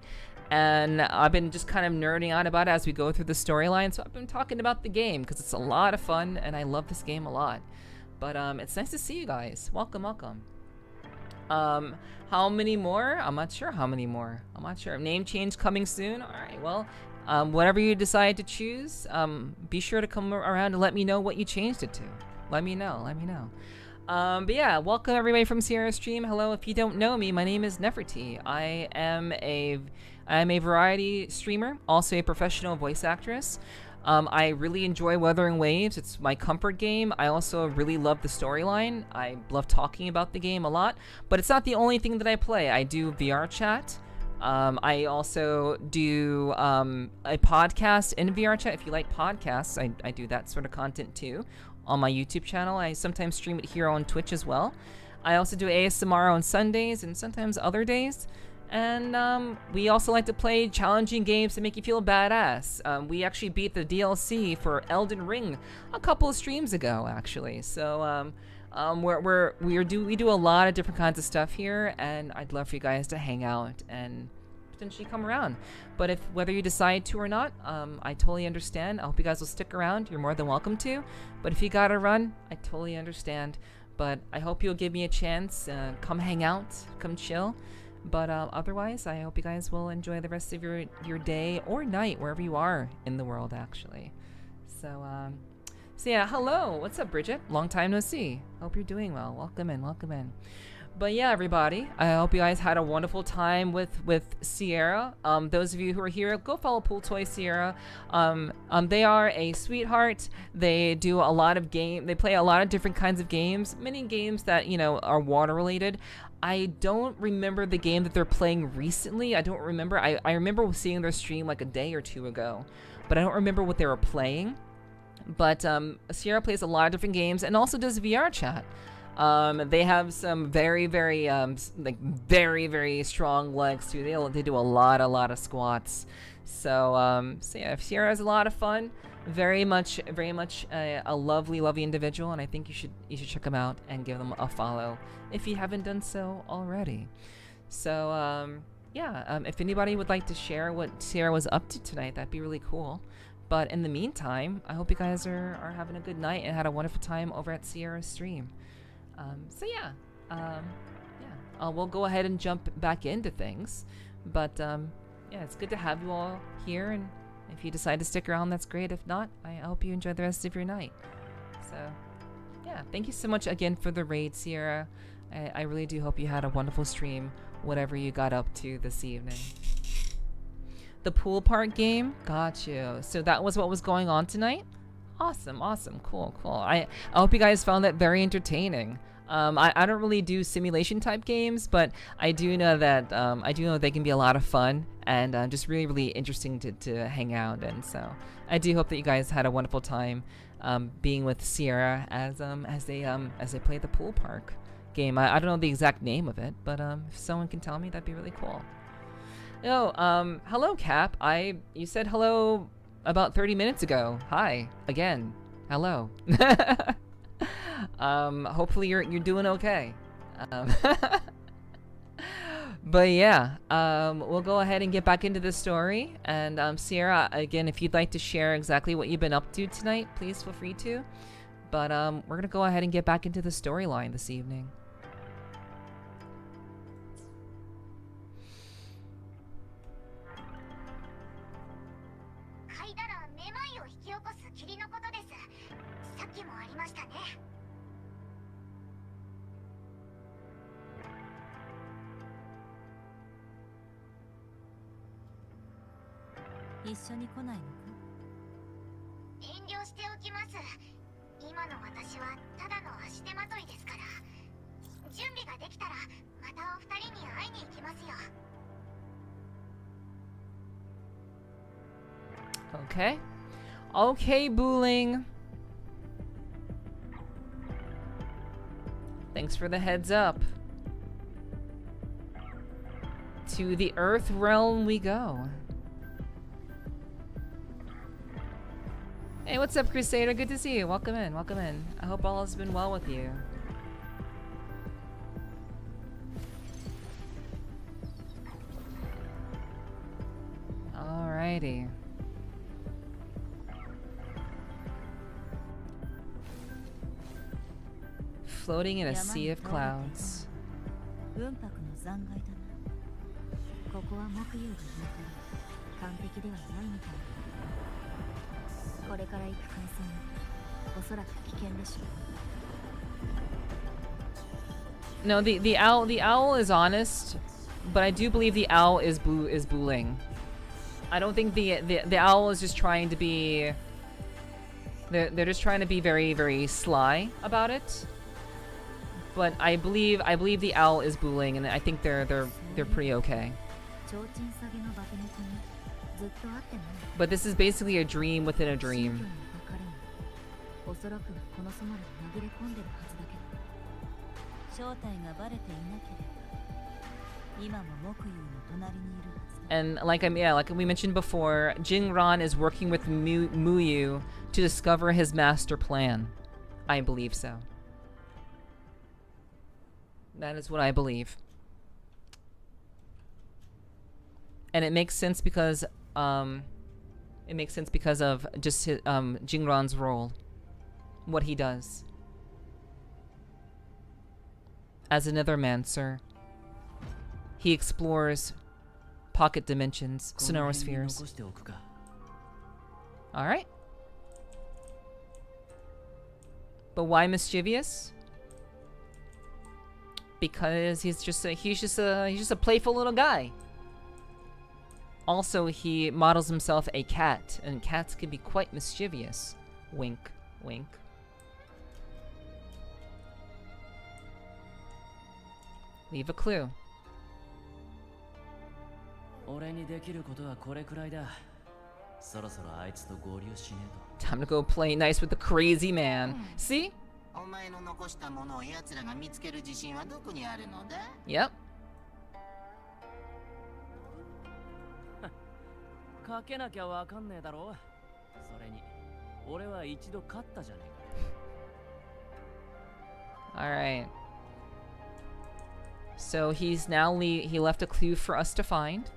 and I've been just kind of nerding out about it as we go through the storyline. So I've been talking about the game because it's a lot of fun, and I love this game a lot. But it's nice to see you guys. Welcome. How many more? I'm not sure how many more. I'm not sure. Name change coming soon. All right. Well, whatever you decide to choose, be sure to come around and let me know what you changed it to. Let me know. But yeah, welcome everybody from Sierra Stream. Hello. If you don't know me, my name is Nepherti. I am a variety streamer, also a professional voice actress. I really enjoy Wuthering Waves. It's my comfort game. I also really love the storyline. I love talking about the game a lot, but it's not the only thing that I play. I do VR chat. I also do a podcast in VR chat. If you like podcasts, I do that sort of content too on my YouTube channel. I sometimes stream it here on Twitch as well. I also do ASMR on Sundays and sometimes other days. And we also like to play challenging games to make you feel badass. We actually beat the DLC for Elden Ring a couple of streams ago, actually. So we do a lot of different kinds of stuff here, and I'd love for you guys to hang out and potentially come around. But whether you decide to or not, I totally understand. I hope you guys will stick around. You're more than welcome to. But if you gotta run, I totally understand. But I hope you'll give me a chance. Come hang out, come chill. But otherwise, I hope you guys will enjoy the rest of your day or night, wherever you are in the world, actually. So yeah, hello. What's up, Bridget? Long time no see. Hope you're doing well. Welcome in. But yeah, everybody, I hope you guys had a wonderful time with Sierra. Those of you who are here, go follow Pool Toy Sierra. They are a sweetheart. They do a lot of they play a lot of different kinds of games, many games that, are water related. I don't remember the game that they're playing recently. I don't remember. I remember seeing their stream like a day or two ago, but I don't remember what they were playing. But Sierra plays a lot of different games and also does VR chat. They have some very, very, very strong legs too. They do a lot of squats. So yeah, Sierra has a lot of fun. Very much a lovely individual, and I think you should check them out and give them a follow if you haven't done so already. So yeah, if anybody would like to share what Sierra was up to tonight, that'd be really cool. But in the meantime, I hope you guys are having a good night and had a wonderful time over at Sierra's stream. So yeah, we'll go ahead and jump back into things. But yeah, it's good to have you all here, and if you decide to stick around, that's great. If not, I hope you enjoy the rest of your night. So yeah, thank you so much again for the raid, Sierra. I really do hope you had a wonderful stream, whatever you got up to this evening. The pool park game, got you. So that was what was going on tonight? Awesome, cool. I hope you guys found that very entertaining. I don't really do simulation type games, but I do know that they can be a lot of fun and just really interesting to hang out. And so I do hope that you guys had a wonderful time being with Sierra as they play the pool park game. I don't know the exact name of it, but if someone can tell me, that'd be really cool. Oh, hello, Cap. You said hello about 30 minutes ago. Hi again. Hello. Hopefully you're doing okay. But yeah, we'll go ahead and get back into the story. And Sierra, again, if you'd like to share exactly what you've been up to tonight, please feel free to. But we're gonna go ahead and get back into the storyline this evening. Okay, Booling. Thanks for the heads up. To the Earth Realm we go. Hey, what's up, Crusader? Good to see you. Welcome in. I hope all has been well with you. Alrighty. Floating in a sea of clouds. 雲白の残骸だな。ここは木遊が引いたり完璧ではないみたいだ。これから行く海鮮おそらく危険でしょう。 No, the owl is honest, but I do believe the owl is booling. I don't think the owl is just trying to be. They're just trying to be very, very sly about it. But I believe the owl is booling, and I think they're pretty okay. But this is basically a dream within a dream. And like we mentioned before, Jingran is working with Muyu to discover his master plan. I believe so. That is what I believe. And it makes sense because of just his, Jingran's role, what he does. As another Mancer, he explores pocket dimensions, sonoro spheres. Alright. But why mischievous? Because he's just a playful little guy. Also, he models himself a cat, and cats can be quite mischievous. Wink, wink. Leave a clue. Time to go play nice with the crazy man. See? Yep. かけなきゃわかんねえだろ。それに俺は一度勝ったじゃねえか。 All right. So he's now he left a clue for us to find.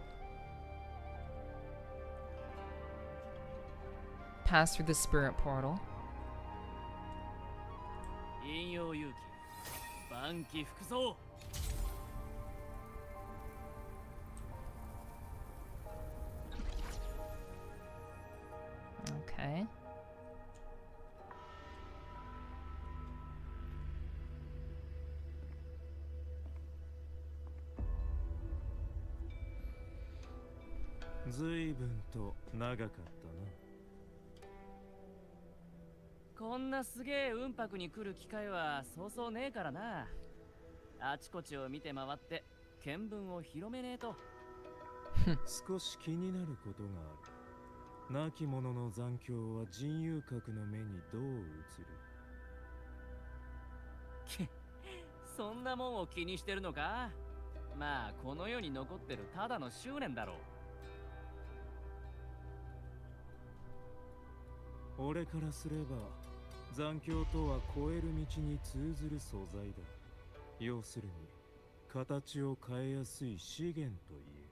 Pass through the spirit portal. 引用勇気、万気服装。 Okay. "こんなすげえ雲白に来る機会はそうそうねえからな。あちこちを見て回って見聞を広めねえと。少し気になることがある。 亡き者の残響は人遊閣の目にどう映る？そんなもんを気にしてるのか？まあこの世に残ってるただの執念だろう。俺からすれば残響とは超える道に通ずる素材だ。要するに形を変えやすい資源と言える。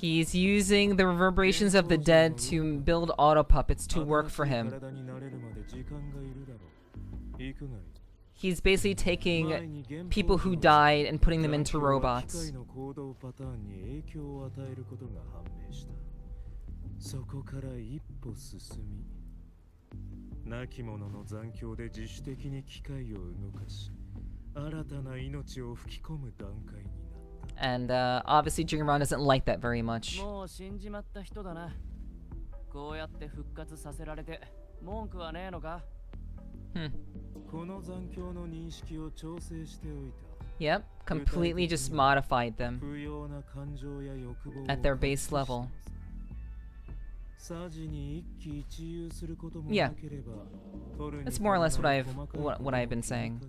He's using the reverberations of the dead to build auto puppets to work for him. He's basically taking people who died and putting them into robots. And obviously Jingran doesn't like that very much. もう死んじまった人だな。こうやって復活させられて文句はねえのか？ Yep, completely just modified them at their base level. Yeah, that's more or less what I've been saying.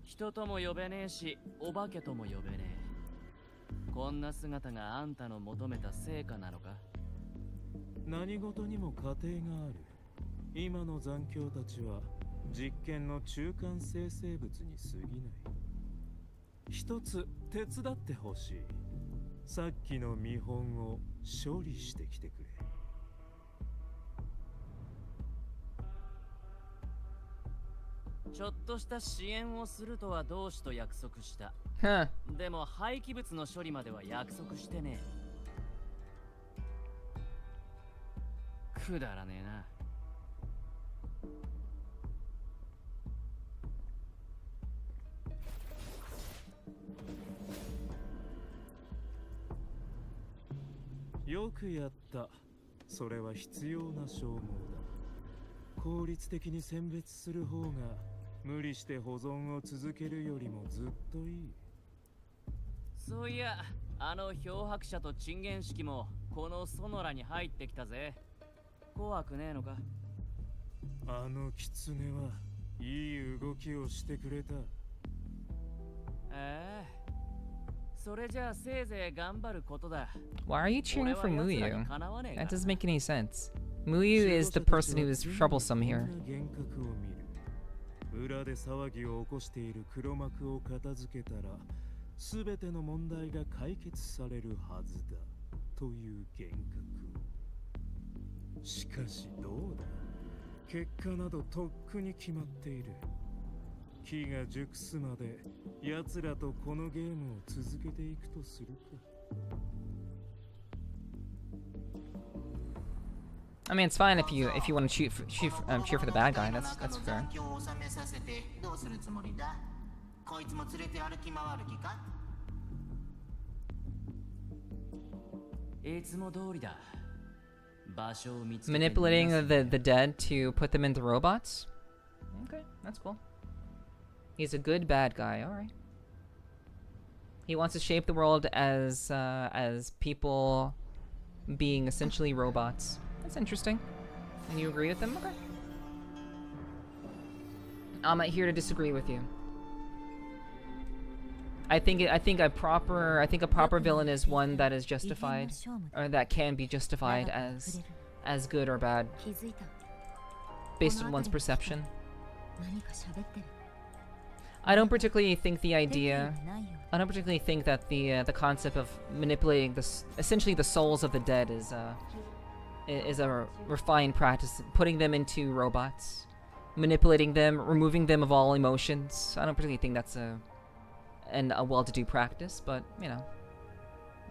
人とも呼べねえし、お化けとも呼べねえ。こんな姿があんたの求めた成果なのか？何事にも過程がある。今の残響たちは実験の中間生成物に過ぎない。一つ手伝ってほしい。さっきの見本を処理してきてくれ。ちょっとした支援をするとは同志と約束した。でも廃棄物の処理までは約束してねえ。くだらねえな。よくやった。それは必要な消耗だ。効率的に選別する方が無理して保存を続けるよりもずっといい。そういや、あの漂白者と沈元式もこのソノラに入ってきたぜ。怖くねえのか？あの狐はいい動きをしてくれた。それじゃあせいぜい頑張ることだ。 Why are you cheering for Muyu? That doesn't make any sense. Muyu is the person who is troublesome here. 裏で騒ぎを起こしている黒幕を片付けたら、すべての問題が解決されるはずだという幻覚。しかしどうだ、結果などとっくに決まっている。木が熟すまで奴らとこのゲームを続けていくとするか。I mean, it's fine if you want to cheer for the bad guy. That's fair. こいつも連れて歩き回る気か？いつも通りだ。場所を見つけて Manipulating the dead to put them into robots? Okay, that's cool. He's a good bad guy, alright. He wants to shape the world as people being essentially robots. That's interesting. And you agree with them? Okay. I'm not here to disagree with you. I think a proper villain is one that is justified, or that can be justified as good or bad, based on one's perception. I don't particularly think that the concept of manipulating essentially the souls of the dead is a refined practice, putting them into robots, manipulating them, removing them of all emotions. I don't particularly think that's a well-to-do practice, but you know,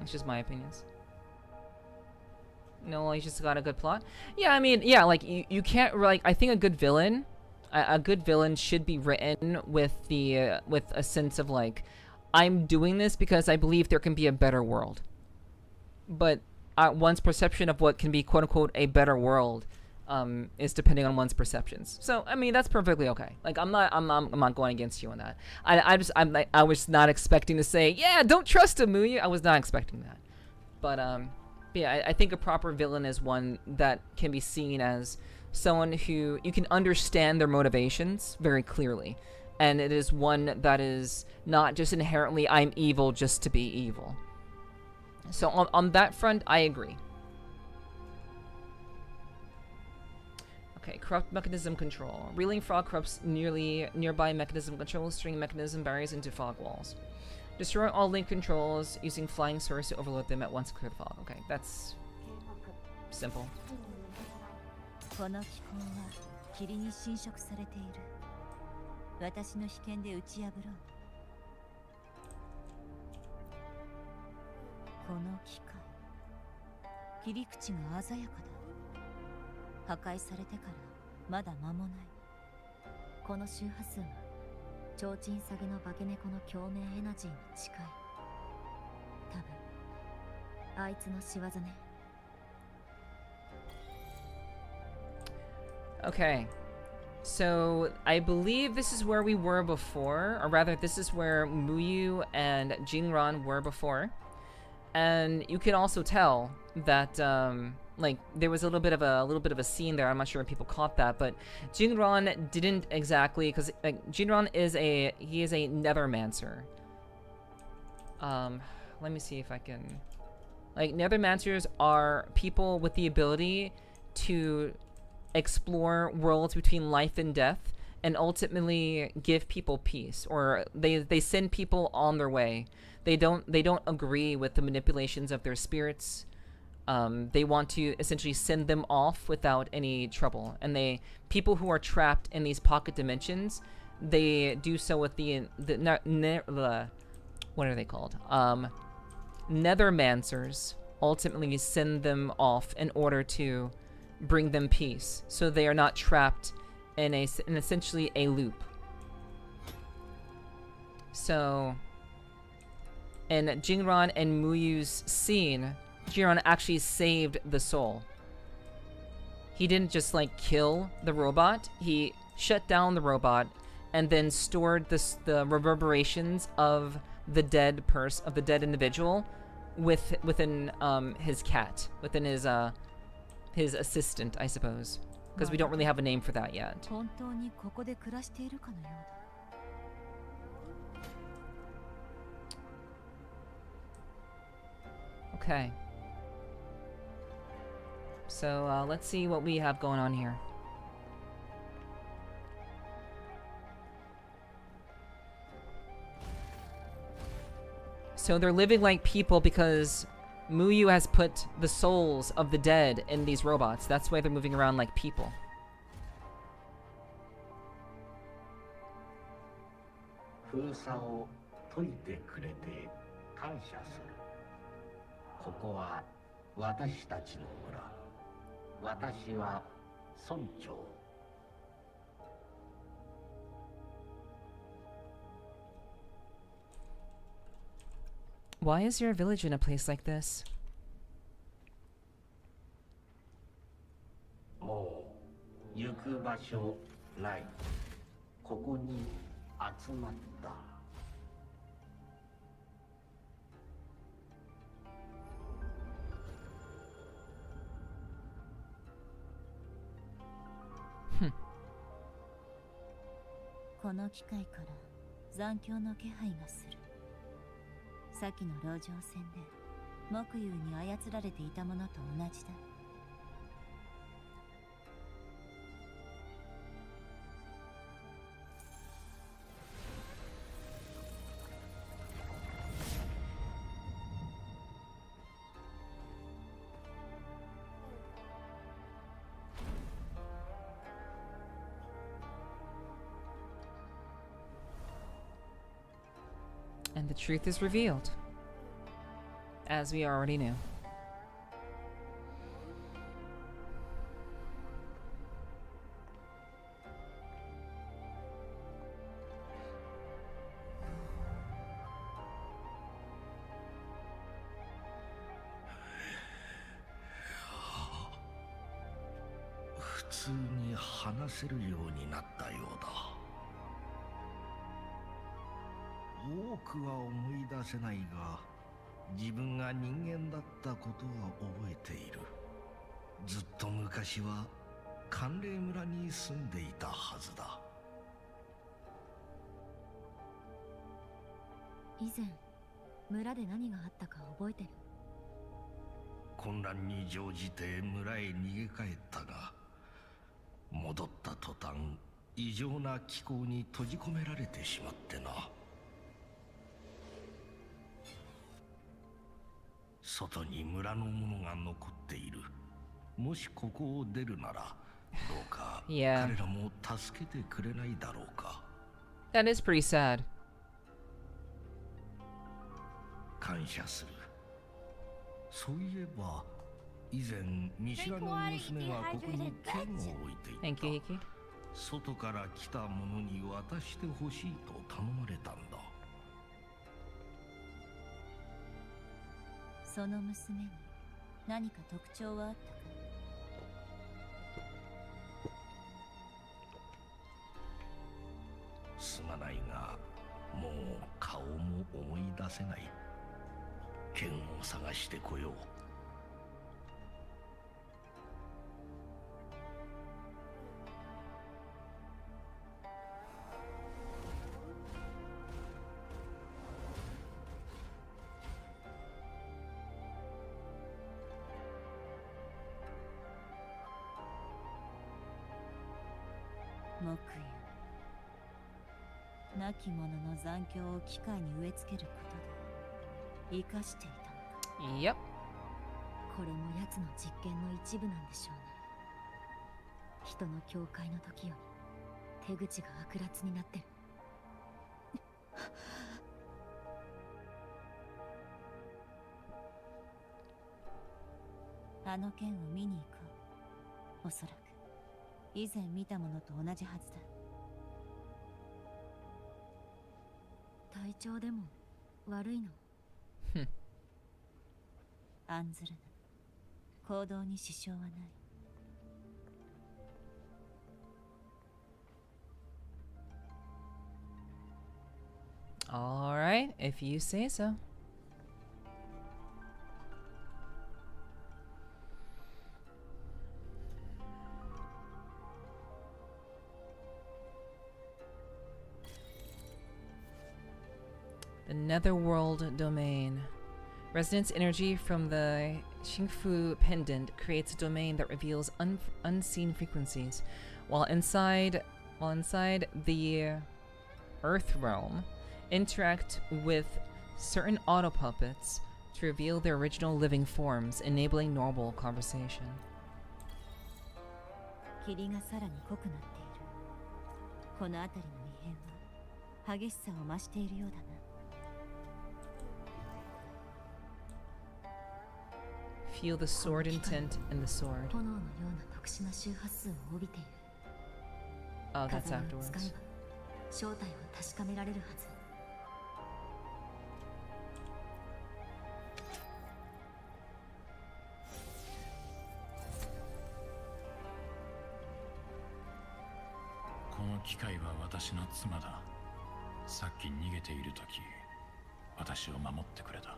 it's just my opinions. No, he's just got a good plot. Yeah, I mean, yeah, like you can't like. I think a good villain should be written with a sense of like, I'm doing this because I believe there can be a better world. But one's perception of what can be quote unquote a better world is depending on one's perceptions. So I mean, that's perfectly okay. Like I'm not going against you on that. I was not expecting to say, yeah, don't trust him, Muyu. I was not expecting that. But yeah, I think a proper villain is one that can be seen as someone who you can understand their motivations very clearly, and it is one that is not just inherently I'm evil just to be evil. So on that front, I agree. Okay, corrupt mechanism control. Reeling frog corrupts nearby mechanism control, string mechanism barriers into fog walls. Destroy all link controls using flying source to overload them at once to clear the fog. Okay, that's simple. この気候は霧に侵食されている。私の被験で打ち破ろう。この機械、切り口が鮮やかだ。破壊されてからまだ間もない。この周波数は提灯下げの化け猫の共鳴エナジーに近い。多分あいつの仕業ね。Okay, So I believe this is where we were before, or rather this is where Muyu and Jingran were before. And you can also tell that like there was a little bit of a scene there. I'm not sure if people caught that, but Jingran didn't exactly, because like, Jingran is a nethermancer. Let me see if I can. Like, nethermancers are people with the ability to explore worlds between life and death and ultimately give people peace, or they send people on their way. They don't agree with the manipulations of their spirits. They want to essentially send them off without any trouble. And people who are trapped in these pocket dimensions, they do so with what are they called? Nethermancers ultimately send them off in order to bring them peace, so they are not trapped in essentially a loop. So, in Jingran and Muyu's scene, Jingran actually saved the soul. He didn't just like kill the robot, he shut down the robot and then stored the reverberations of the dead individual within his cat, within his assistant, I suppose, because we don't really have a name for that yet. Okay. So let's see what we have going on here. So they're living like people because Muyu has put the souls of the dead in these robots. That's why they're moving around like people. Why is your village in a place like this? Hmm. この機械から残響の気配がする。先の籠城戦で木遊に操られていたものと同じだ。And the truth is revealed, as we already knew.以前村で何があったか覚えてる？混乱に乗じて村へ逃げ帰ったが、戻った途端異常な気候に閉じ込められてしまってな。外に村の者が残っている。もしここを出るなら、どうか彼らも助けてくれないだろうか。That is pretty sad. 感謝する。そういえば以前見知らぬ娘がここに剣を置いていた。外から来た者に渡してほしいと頼まれたんだ。その娘に何か特徴はあったか？出せない。剣を探してこよう。木油、亡き者の残響を機械に植え付けることで生かしていたのか。Yep。これも奴の実験の一部なんでしょうね。人の境界の時より手口が悪辣になってる。あの剣を見に行こう。おそらく以前見たものと同じはずだ。体調でも悪いの？案ずるな。行動に支障はない。All right, if you say so. The Netherworld domain. Resonance energy from the Xingfu pendant creates a domain that reveals unseen frequencies, while inside the Earth realm, interact with certain auto-puppets to reveal their original living forms, enabling normal conversation. 霧がさらに濃くなっている。この辺りの異変は激しさを増しているようだな。Feel the sword intent in the sword. 炎のような特殊な周波数を帯びている。 Oh, that's 風を afterwards. 使えば正体を確かめられるはず。この機械は私の妻だ。さっき逃げている時、私を守ってくれた。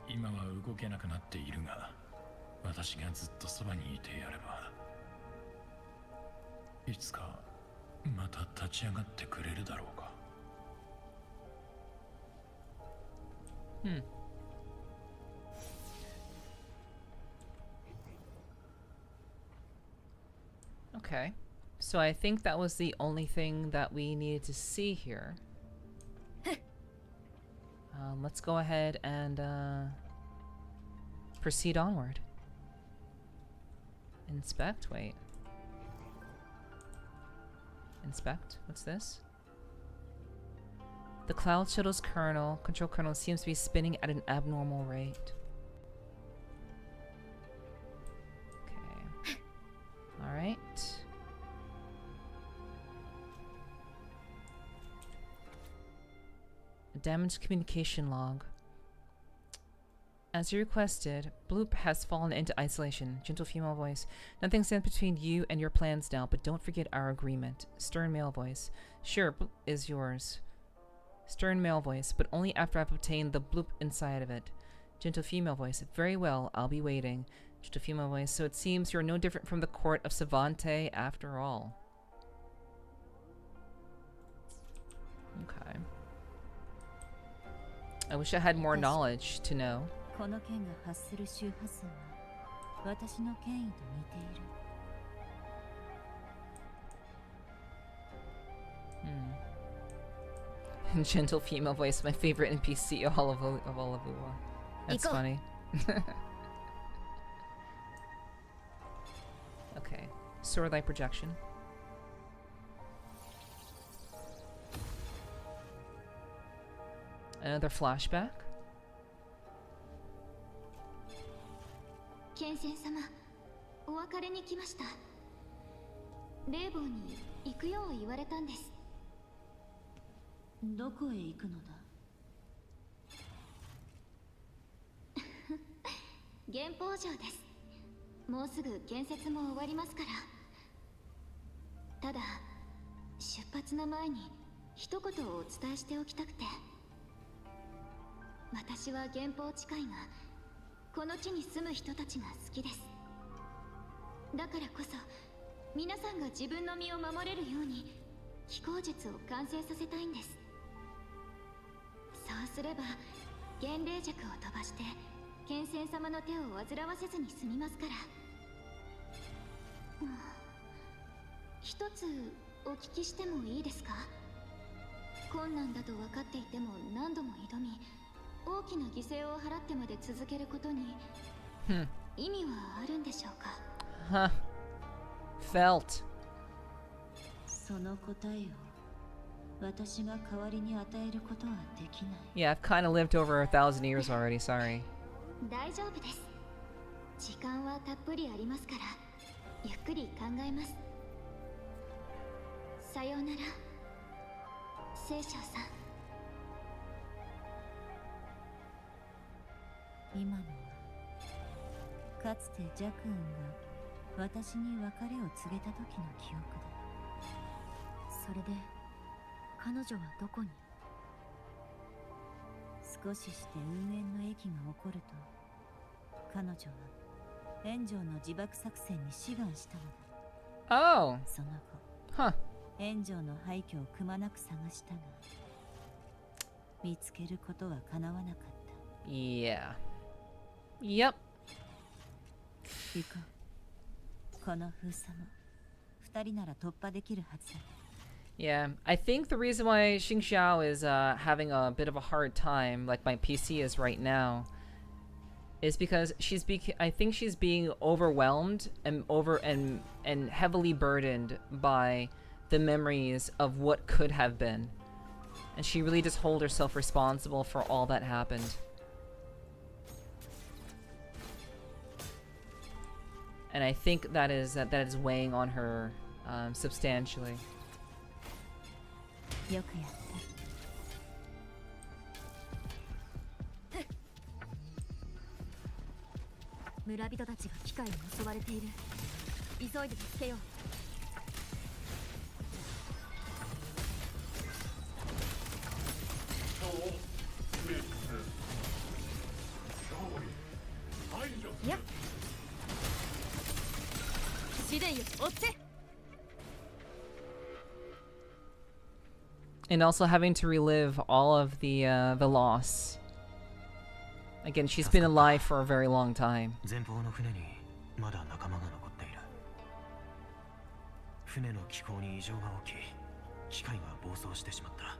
今は動けなくなっているが、私がずっとそばにいてやれば、いつかまた立ち上がってくれるだろうか。Okay. So I think that was the only thing that we needed to see here. Let's go ahead and proceed onward. Inspect? Wait. Inspect? What's this? The Cloud Shuttle's control kernel seems to be spinning at an abnormal rate. Okay. Alright. A damaged communication log. As you requested, Bloop has fallen into isolation. Gentle female voice. Nothing stands between you and your plans now, but don't forget our agreement. Stern male voice. Sure, Bloop is yours. Stern male voice, but only after I've obtained the Bloop inside of it. Gentle female voice. Very well, I'll be waiting. Gentle female voice. So it seems you're no different from the court of Savante after all. Okay. I wish I had more knowledge to know. この剣が発する周波数は私の権威と似ている。Gentle female voice, my favorite NPC of all of WUWA. That's funny. Okay, sword light projection. Another flashback. ケンセン様、お別れに来ました。レーボーに行くよう言われたんです。どこへ行くのだ？原宝城です。もうすぐ建設も終わりますから。ただ、出発の前に一言をお伝えしておきたくて。私は原宝誓いがこの地に住む人たちが好きです。だからこそ皆さんが自分の身を守れるように飛行術を完成させたいんです。そうすれば幻霊弱を飛ばして剣仙様の手を煩わせずに済みますから。一つお聞きしてもいいですか？困難だと分かっていても何度も挑み大きな犠牲を払ってまで続けることに意味はあるんでしょうか？ Felt. その答えを私が代わりに与えることはできない。 Yeah, I've kind of lived over 1,000 years already, sorry. 大丈夫です。時間はたっぷりありますからゆっくり考えます。さようなら聖書さん。今のはかつてジャクーンが私に別れを告げた時の記憶だ。それで彼女はどこに？少しして運営の駅が起こると彼女は炎上の自爆作戦に志願したのだ。Oh. その後、炎上の廃墟をくまなく探したが見つけることは叶わなかった。Yeah. Yep. 行こう。この封鎖も二人なら突破できるはずだ。Yeah, I think the reason why Qingxiao is having a bit of a hard time, like my PC is right now, is because I think she's being overwhelmed and heavily burdened by the memories of what could have been, and she really just holds herself responsible for all that happened. And I think that is weighing on her substantially. よくやった。村人たちが機械に襲われている。急いで助けよう。やっ。試練よ、追って。And also having to relive all of the loss. Again, she's been alive for a very long time. 前方の船にまだ仲間が残っている。船の機構に異常が起き、機械が暴走してしまった。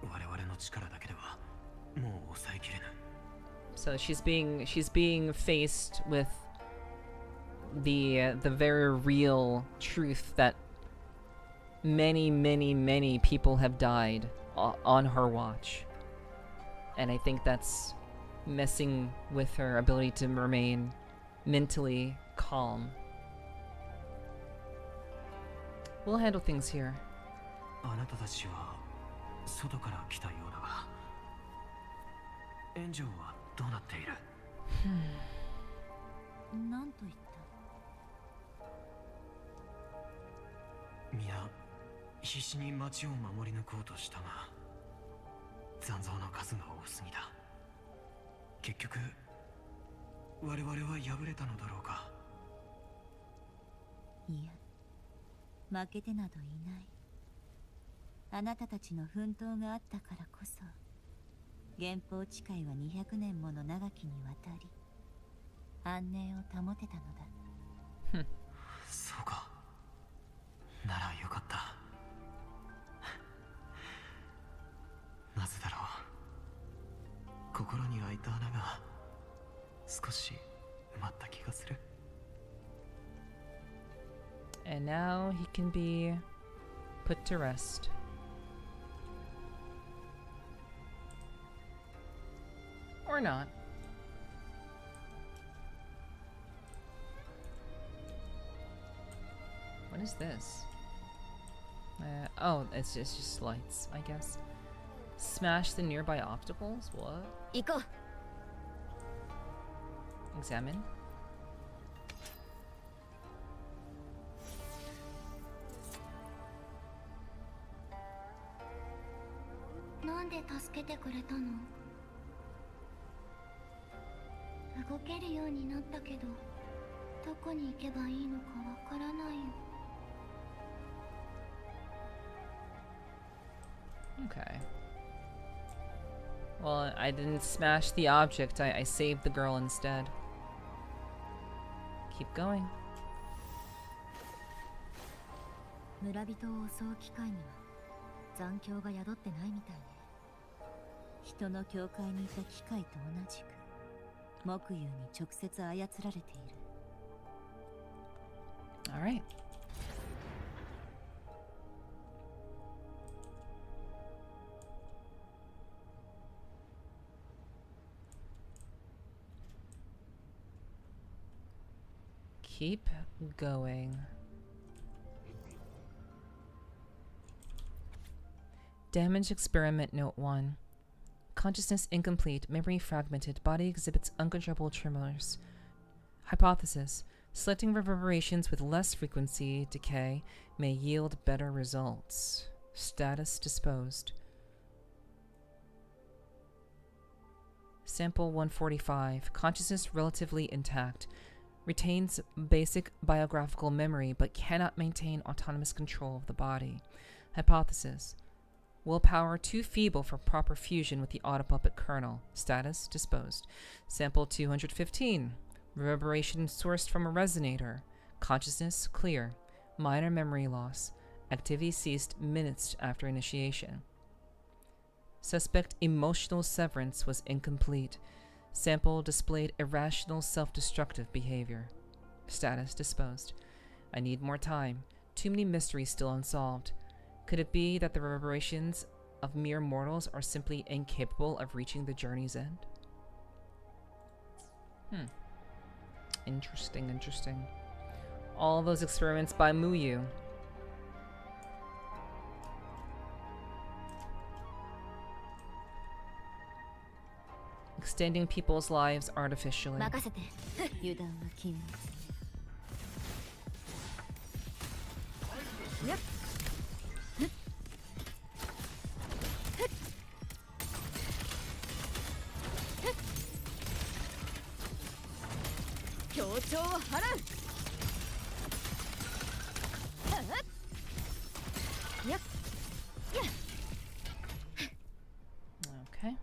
我々の力だけではもう抑えきれぬ。So she's being faced with the very real truth that many people have died on her watch, and I think that's messing with her ability to remain mentally calm. We'll handle things here. あなたたちは外から来たようだが、炎上はどうなっている？なんと言った？皆必死に町を守り抜こうとしたが、残像の数が多すぎだ。結局我々は敗れたのだろうか？いや、負けてなどいない。あなたたちの奮闘があったからこそ原宝誓いは200年もの長きにわたり安寧を保てたのだ。そうか。ならよかった。なぜだろう。心に開いた穴が少し埋まった気がする。And now he can be put to rest. Or not. What is this? Oh, it's just lights, I guess. Smash the nearby obstacles? What? Examine. なんで助けてくれたの？動けるようになったけど、どこに行けばいいのかわからないよ。 Okay. Well, I didn't smash the object. I saved the girl instead. Keep going. 村人を襲う機会には残響が宿ってないみたいね。人の境界にいた機械と同じく木遊に直接操られている。 All right. Keep going. Damage experiment note 1. Consciousness incomplete, memory fragmented, body exhibits uncontrollable tremors. Hypothesis. Selecting reverberations with less frequency decay may yield better results. Status disposed. Sample 145. Consciousness relatively intact. Retains basic biographical memory but cannot maintain autonomous control of the body. Hypothesis. Willpower too feeble for proper fusion with the autopuppet kernel. Status disposed. Sample 215. Reverberation sourced from a resonator. Consciousness clear. Minor memory loss. Activity ceased minutes after initiation. Suspect emotional severance was incomplete. Sample displayed irrational self-destructive behavior. Status disposed. I need more time. Too many mysteries still unsolved. Could it be that the reverberations of mere mortals are simply incapable of reaching the journey's end? Interesting, interesting. All those experiments by Muyu. Extending people's lives artificially. 任せて。油断は禁物。やっ。協調を払う。やっ。Okay.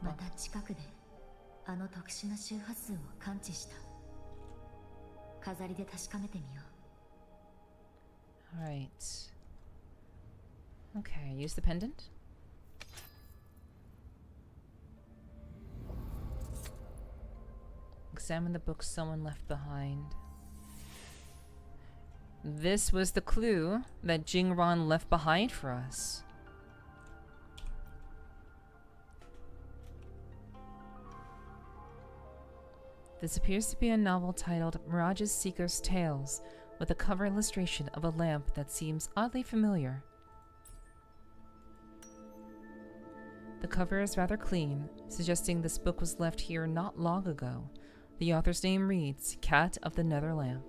また近くであの特殊な周波数を感知した。飾りで確かめてみよう。Alright. Okay, use the pendant. Examine the book someone left behind. This was the clue that Jingran left behind for us. This appears to be a novel titled Mirage's Seeker's Tales, with a cover illustration of a lamp that seems oddly familiar. The cover is rather clean, suggesting this book was left here not long ago. The author's name reads Cat of the Nether Lamp.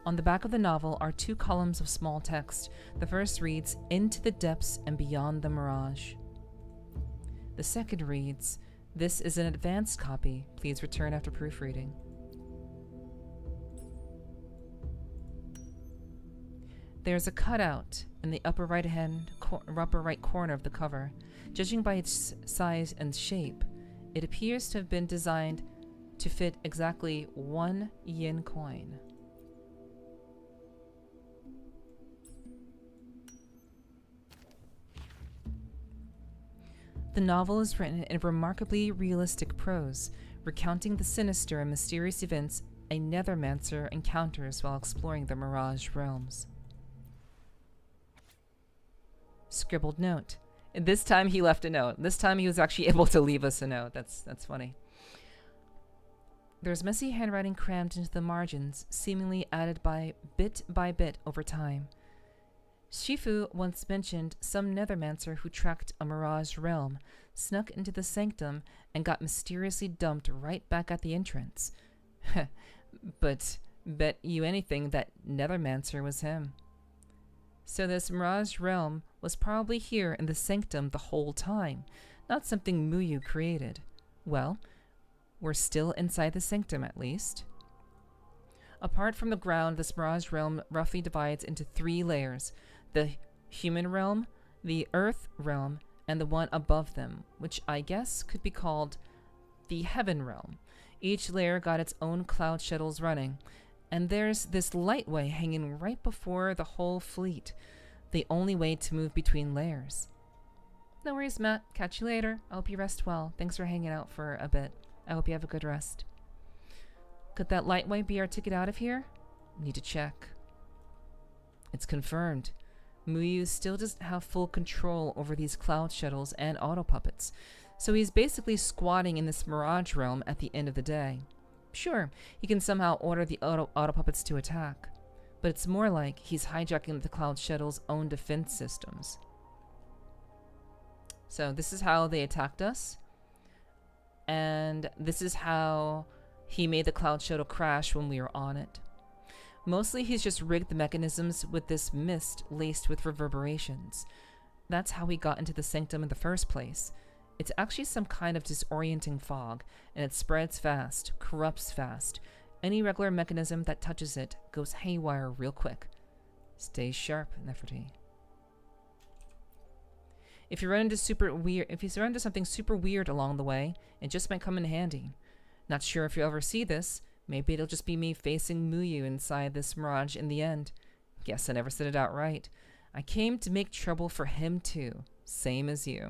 On the back of the novel are 2 columns of small text. The first reads, Into the Depths and Beyond the Mirage. The second reads, This is an advanced copy. Please return after proofreading. There's a cutout in the upper right corner of the cover. Judging by its size and shape, it appears to have been designed to fit exactly 1 yen coin. The novel is written in remarkably realistic prose, recounting the sinister and mysterious events a nethermancer encounters while exploring the Mirage realms. Scribbled note. This time he left a note. This time he was actually able to leave us a note. That's funny. There's messy handwriting crammed into the margins, seemingly added by bit over time. Shifu once mentioned some nethermancer who tracked a Mirage realm, snuck into the sanctum, and got mysteriously dumped right back at the entrance. But Bet you anything that Nethermancer was him. So this Mirage realm was probably here in the sanctum the whole time, not something Muyu created. Well, we're still inside the sanctum at least. Apart from the ground, this Mirage realm roughly divides into 3 layers: the human realm, the earth realm, and the one above them, which I guess could be called the heaven realm. Each layer got its own cloud shuttles running, and there's this lightway hanging right before the whole fleet, the only way to move between layers. No worries, Matt. Catch you later. I hope you rest well. Thanks for hanging out for a bit. I hope you have a good rest. Could that lightway be our ticket out of here? Need to check. It's confirmed. Muyu still doesn't have full control over these cloud shuttles and auto puppets, so he's basically squatting in this Mirage realm at the end of the day. Sure, he can somehow order the auto puppets to attack, but it's more like he's hijacking the cloud shuttle's own defense systems. So this is how they attacked us, and this is how he made the cloud shuttle crash when we were on it. Mostly he's just rigged the mechanisms with this mist laced with reverberations. That's how he got into the sanctum in the first place. It's actually some kind of disorienting fog, and it spreads fast, corrupts fast. Any regular mechanism that touches it goes haywire real quick. Stay sharp, Nepherti. If you run into something super weird along the way, it just might come in handy. Not sure if you'll ever see this. Maybe it'll just be me facing Muyu inside this Mirage in the end. Guess I never said it outright. I came to make trouble for him too. Same as you.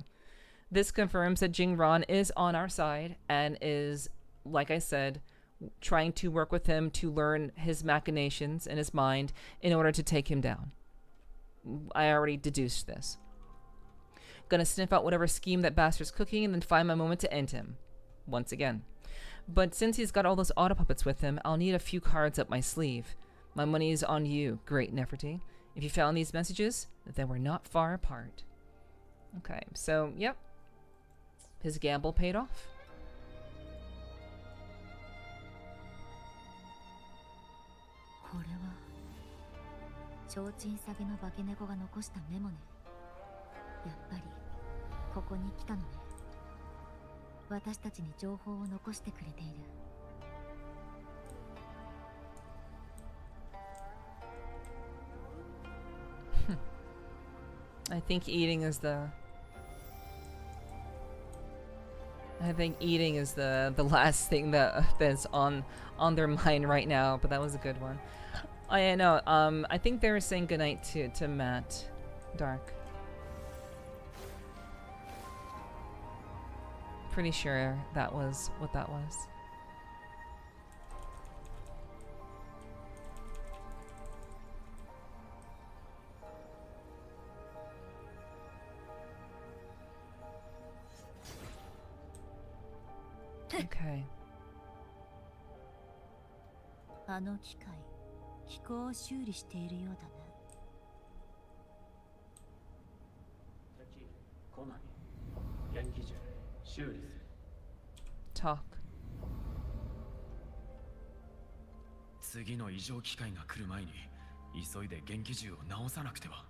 This confirms that Jingran is on our side and is, like I said, trying to work with him to learn his machinations in his mind in order to take him down. I already deduced this. Gonna sniff out whatever scheme that bastard's cooking and then find my moment to end him. Once again. But since he's got all those auto puppets with him, I'll need a few cards up my sleeve. My money is on you, great Nepherti. If you found these messages, then we're not far apart. Okay, so, yep. His gamble paid off. I think eating is the last thing that's on their mind right now, but that was a good one. I know. I think they were saying goodnight to Matt Dark. Pretty sure that was what that was. Okay. あの機械、機構を修理しているようだね。コナミ、元気銃、修理する。Talk. 次の異常機械が来る前に急いで元気銃を直さなくては。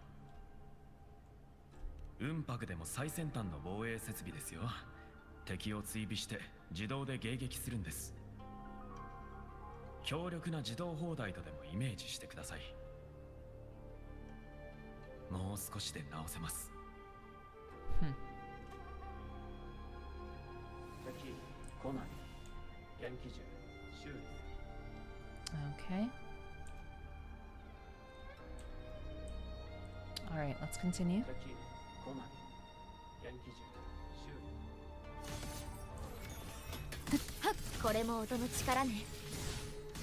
雲白でも最先端の防衛設備ですよ。敵を追尾して自動で迎撃するんです。強力な自動砲台とでもイメージしてください。もう少しで直せます。敵、コナミ、元気銃、修理。Okay. All right, let's continue. 敵、コナミ、元気銃、修理。これも音の力ね。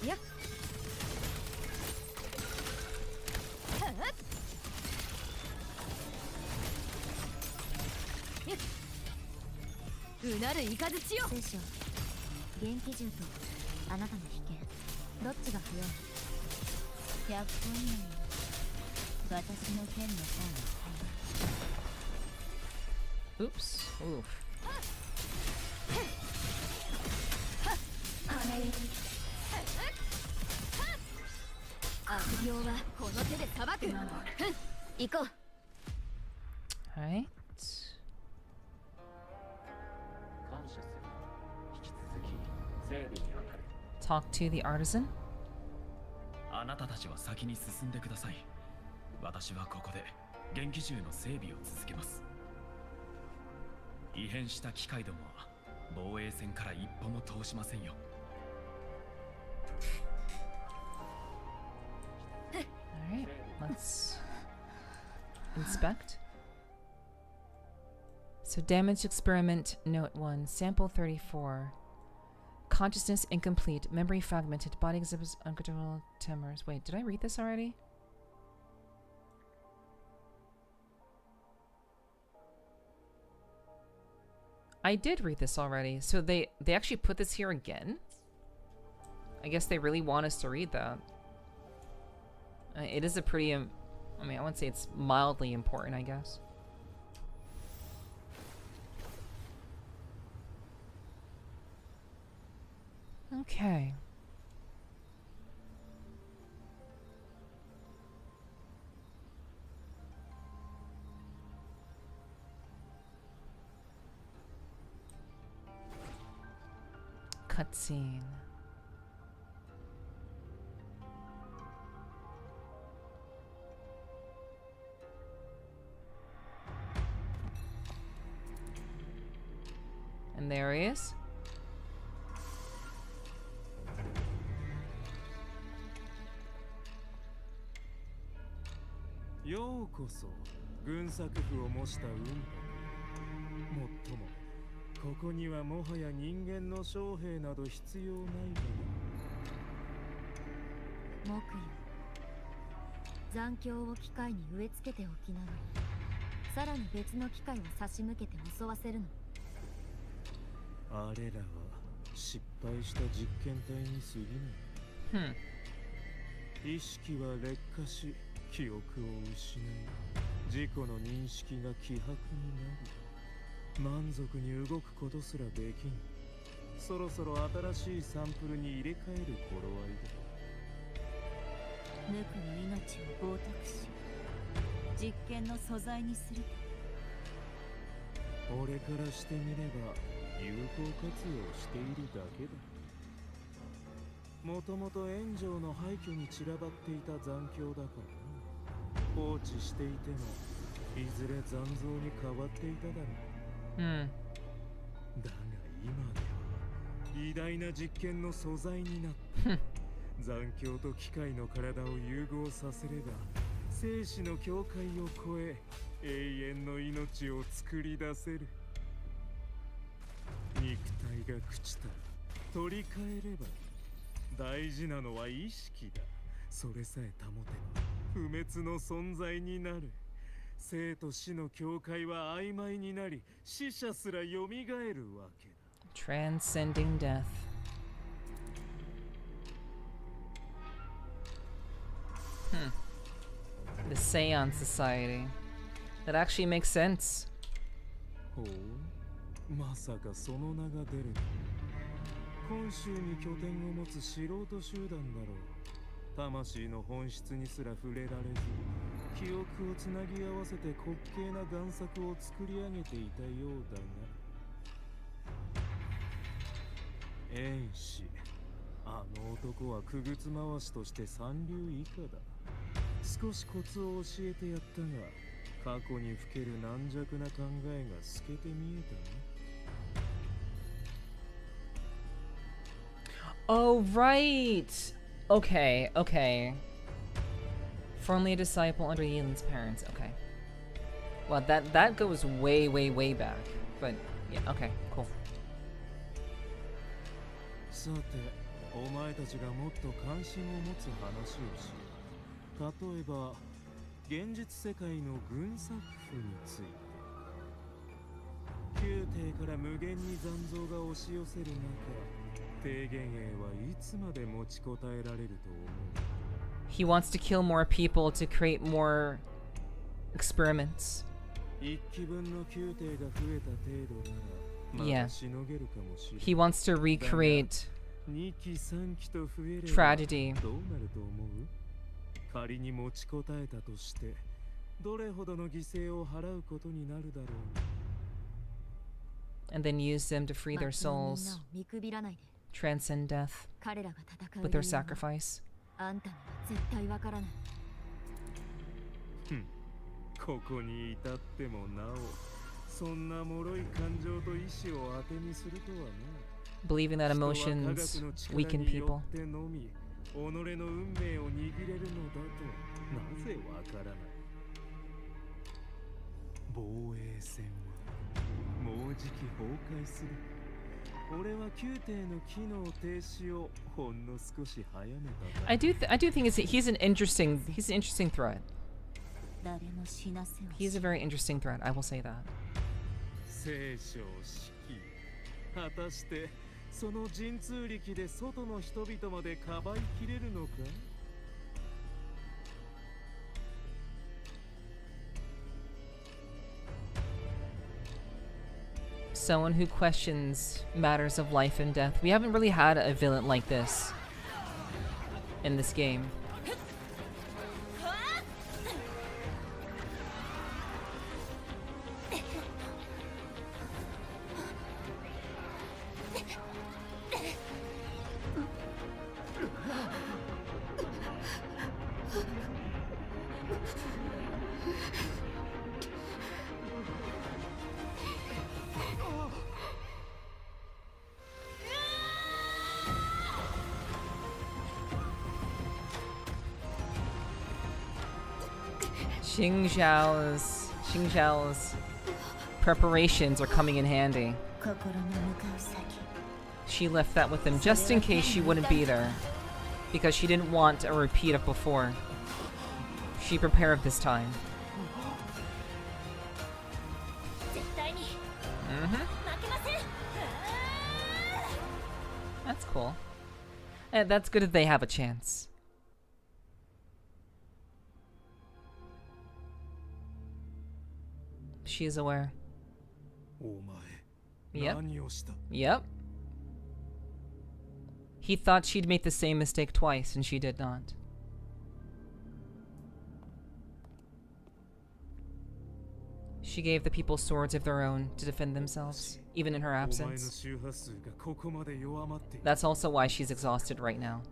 やっ。うなるイカズチよ。聖書、元気銃とあなたの被験、どっちが強い？100本以内に私の剣の方が。Oops. Oof. う悪霊はこの手で裁く。行こう。Alright. Talk to the artisan. あなたたちは先に進んでください。私はここで元気銃の整備を続けます。異変した機械どもは防衛線から一歩も通しませんよ。Alright, let's inspect. So damage experiment note 1, sample 34. Consciousness incomplete, memory fragmented, body exhibits uncontrollable tremors. Wait, did I read this already? I did read this already. So they actually put this here again? I guess they really want us to read that. It is a pretty, I mean, I wouldn't say it's mildly important, I guess. Okay. Cutscene. And there he is. Yo koso, 軍作譜を模した運。もっとも、ここにはもはや人間の将兵など必要ないがな。木よ。残響を機械に植え付けておきながら、さらに別の機械を差し向けて襲わせるの。あれらは失敗した実験体に過ぎない。意識は劣化し、記憶を失い、自己の認識が希薄になり、満足に動くことすらできん。そろそろ新しいサンプルに入れ替える頃合いだ。無垢の命を冒涜し、実験の素材にすると。俺からしてみれば有効活用しているだけだ。もともと炎上の廃墟に散らばっていた残響だからな。放置していてもいずれ残像に変わっていただろう。だが今では偉大な実験の素材になった。残響と機械の体を融合させれば生死の境界を越え永遠の命を作り出せる。肉体が朽ちたら取り替えれば。大事なのは意識だ。それさえ保てば不滅の存在になる。生と死の境界は曖昧になり、死者すら蘇るわけだ。Transcending death. The Seance Society. That actually makes sense. ほう、まさかその名が出る。本州に拠点を持つ素人集団だろう。魂の本質にすら触れられず、記憶をつなぎ合わせて滑稽な贋作を作り上げていたようだが。遠視、あの男は傀儡回しとして三流以下だ。少しコツを教えてやったが、過去にふける軟弱な考えが透けて見えたね。Oh, right. Okay, okay. Formerly a disciple under Yelin's parents. Okay. Well, that goes way, way, way back. But yeah, okay, cool. さて、お前たちがもっと関心を持つ話をしよう。例えば、現実世界の軍作譜について。宮廷から無限に残像が押し寄せる中、提言兵はいつまで持ちこたえられると思う。 He wants to kill more people to create more experiments. 一機分の宮廷が増えた程度なら、Yeah. しのげるかもしれない。 He wants to recreate 2機3機と増えれば tragedy. どうなると思う？仮に持ちこたえたとしてどれほどの犠牲を払うことになるだろう。 And then use them to free their souls, transcend death with their sacrifice. ここに至ってもなおそんな脆い感情と意志を当てにするとはね。 Believing that emotions weaken people. 己の運命を握れるのだとなぜわからない。防衛戦はもうじき崩壊する。俺は宮廷の機能停止をほんの少し早めた。I do think he's an interesting threat. He's a very interesting threat. I will say that. 聖書式果たしてその神通力で外の人々までかばいきれるのか。 Someone who questions matters of life and death. We haven't really had a villain like this in this game. Qingxiao's preparations are coming in handy. She left that with him just in case she wouldn't be there, because she didn't want a repeat of before. She prepared this time. That's cool. And that's good if they have a chance. She is aware. Yep. Yep. He thought she'd make the same mistake twice, and she did not. She gave the people swords of their own to defend themselves, even in her absence. That's also why she's exhausted right now.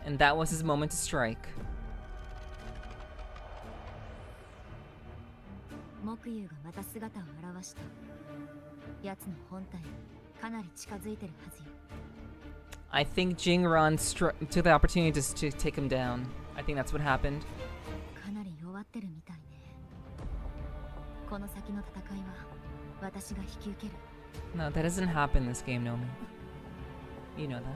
And that was his moment to strike. I think Jingran took the opportunity to take him down. I think that's what happened. No, that doesn't happen in this game, Nomi. You know that.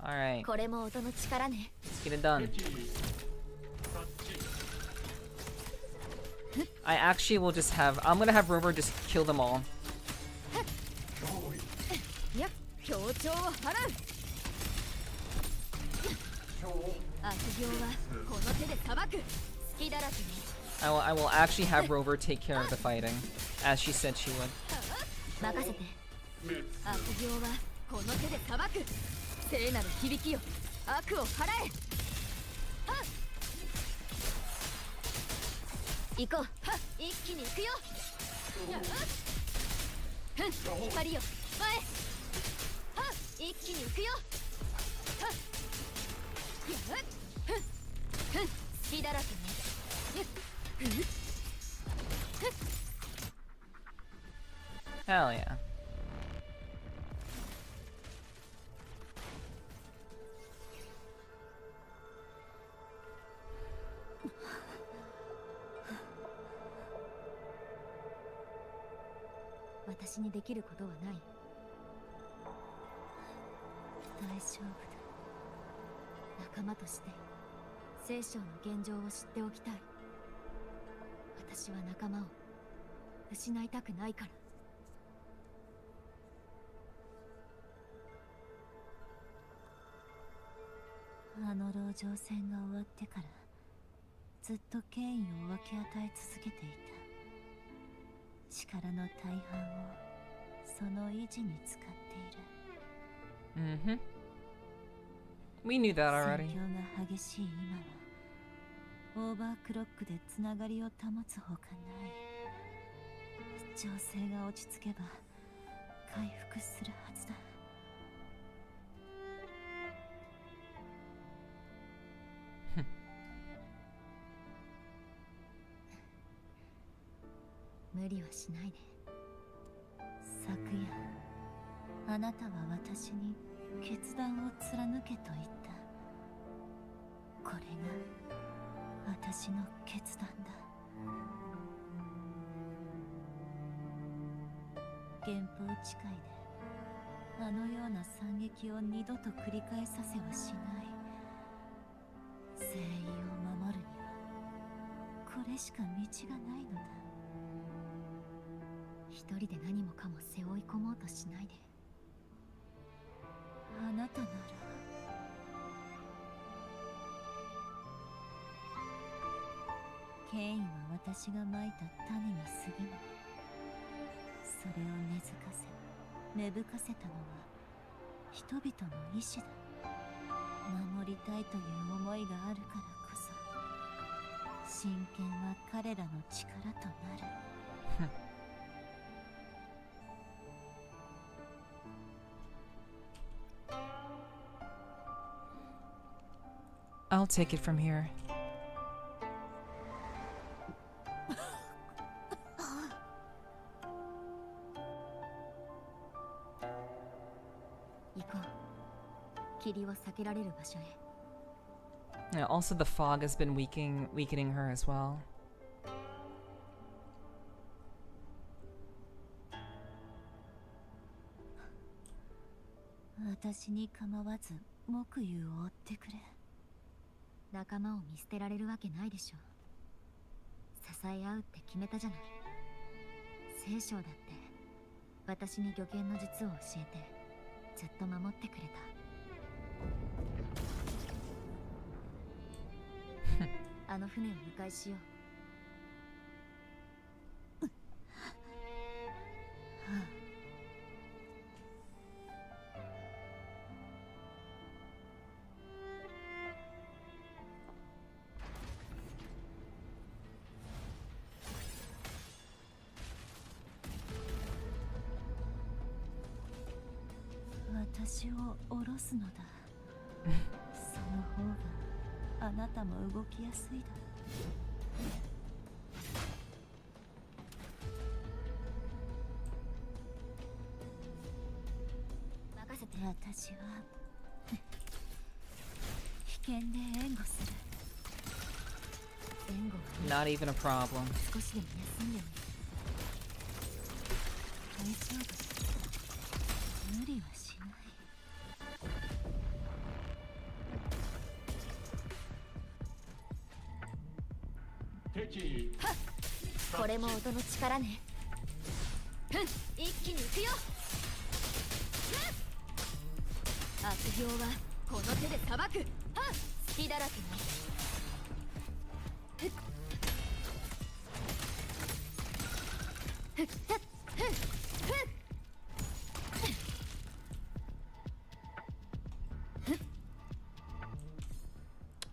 Alright. Let's get it done. I actually will just have... I'm gonna have Rover just kill them all. I will actually have Rover take care of the fighting, as she said she would. 行こう。一気に行くよ。光よ前。一気に行くよ。隙だらけね。Hell yeah. 私にできることはない。大丈夫だ。仲間として聖書の現状を知っておきたい。私は仲間を失いたくないから。あの籠城戦が終わってからずっと権威を分け与え続けていた。力の大半をその維持に使っている。We knew that already. 戦況が激しい今はオーバークロックでつながりを保つほかない。情勢が落ち着けば回復するはずだ。無理はしないで。昨夜あなたは私に決断を貫けと言った。これが私の決断だ。原法誓いであのような惨劇を二度と繰り返させはしない。正義を守るにはこれしか道がないのだ。一人で何もかも背負い込もうとしないで。あなたなら権威は私がまいた種に過ぎない。それを根付かせ芽吹かせたのは人々の意志だ。守りたいという思いがあるからこそ真剣は彼らの力となる。I'll take it from here. 行こう。霧を避けられる場所へ。Yeah, also the fog has been weakening her as well. 私に構わず木湯を追ってくれ。仲間を見捨てられるわけないでしょ。支え合うって決めたじゃない。聖書だって私に御剣の術を教えてずっと守ってくれた。あの船を迎えしよう。私を下ろすのだ。その方があなたも動きやすいだ。任せて。私は危険で援護する。援護Not even a problem. 少しでも休んでおいて。大丈夫。無理はしない。これも音の力ね。一気に行くよ。悪行はこの手で裁く。隙だらけね。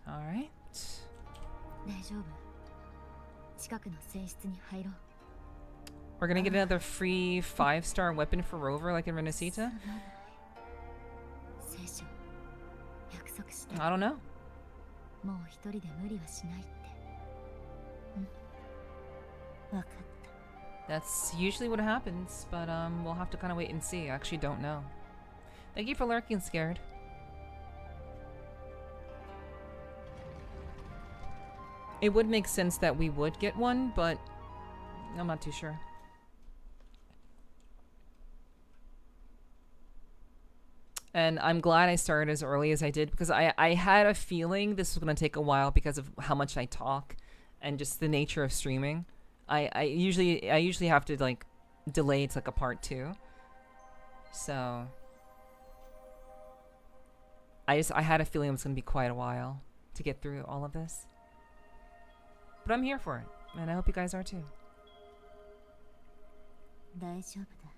All right. 大丈夫。近くの船室に入ろう。 We're gonna get another free 5-star weapon for Rover like in Renesita? 聖書、約束して。 I don't know. もう一人で無理はしないって。うん。わかった。 That's usually what happens, but we'll have to kind of wait and see. I actually don't know. Thank you for lurking, Scared. It would make sense that we would get one, but I'm not too sure. And I'm glad I started as early as I did because I had a feeling this was going to take a while because of how much I talk and just the nature of streaming. I usually have to like delay it to like a part 2. So I had a feeling it was going to be quite a while to get through all of this. But I'm here for it, and I hope you guys are too. 大丈夫だ。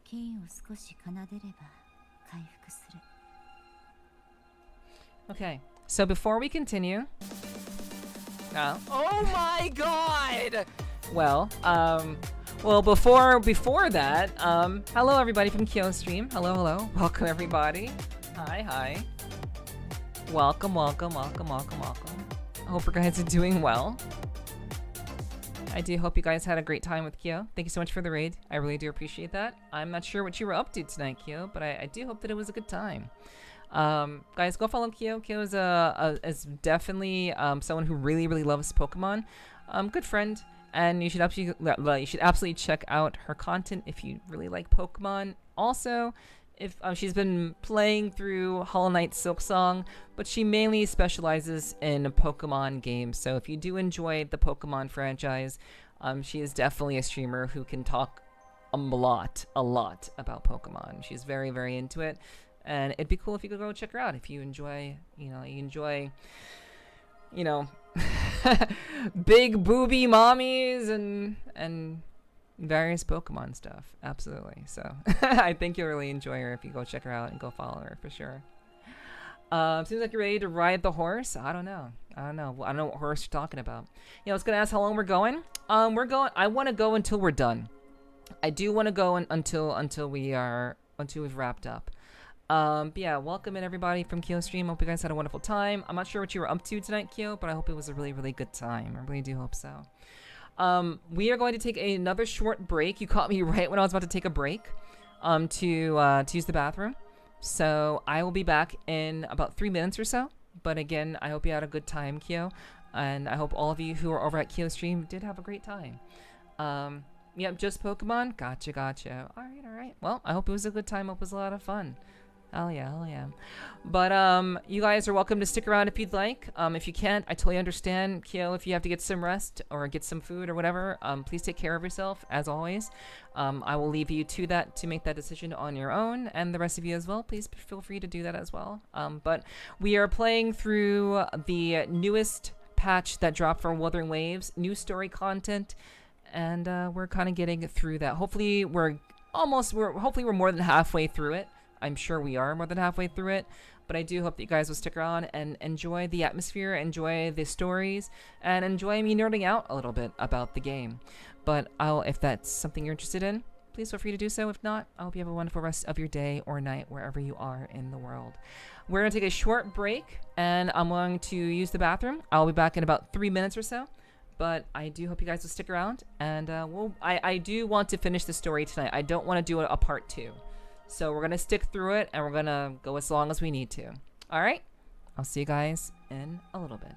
剣を少し奏でれば回復する。 Okay, so before we continue, oh my god! Well, before that, hello everybody from Kyo Stream. Hello. Welcome everybody. Hi. Welcome. I hope you guys are doing well. I do hope you guys had a great time with Kyo. Thank you so much for the raid. I really do appreciate that. I'm not sure what you were up to tonight, Kyo, but I do hope that it was a good time. Guys, go follow Kyo. Kyo is definitely someone who really loves Pokemon. Good friend, and you should absolutely check out her content if you really like Pokemon. Also, if she's been playing through Hollow Knight Silksong, but she mainly specializes in Pokemon games. So if you do enjoy the Pokemon franchise, she is definitely a streamer who can talk a lot about Pokemon. She's very into it, and it'd be cool if you could go check her out if you enjoy, big booby mommies and various Pokemon stuff. Absolutely. So I think you'll really enjoy her if you go check her out and go follow her for sure. Seems like you're ready to ride the horse. I don't know what horse you're talking about. I was gonna ask how long we're going. I want to go until we're done. I do want to go until we've wrapped up. But yeah, welcome in everybody from Kyo Stream. Hope you guys had a wonderful time. I'm not sure what you were up to tonight, Kyo, but I hope it was a really good time. I really do hope so. We are going to take another short break. You caught me right when I was about to take a break to use the bathroom. So I will be back in about 3 minutes or so. But again, I hope you had a good time, Kyo. And I hope all of you who are over at Kyo Stream did have a great time. Yep, just Pokemon? Gotcha. Alright. Well, I hope it was a good time. I hope it was a lot of fun. Hell yeah. But you guys are welcome to stick around if you'd like. If you can't, I totally understand. Kyo, if you have to get some rest or get some food or whatever, please take care of yourself as always. I will leave you to make that decision on your own, and the rest of you as well. Please feel free to do that as well. But we are playing through the newest patch that dropped for Wuthering Waves, new story content, and we're kind of getting through that. Hopefully we're more than halfway through it. I'm sure we are more than halfway through it, but I do hope that you guys will stick around and enjoy the atmosphere, enjoy the stories, and enjoy me nerding out a little bit about the game. But if that's something you're interested in, please feel free to do so. If not, I hope you have a wonderful rest of your day or night wherever you are in the world. We're going to take a short break, and I'm going to use the bathroom. I'll be back in about 3 minutes or so. But I do hope you guys will stick around, and I do want to finish the story tonight. I don't want to do a part 2. So we're going to stick through it, and we're going to go as long as we need to. All right? I'll see you guys in a little bit.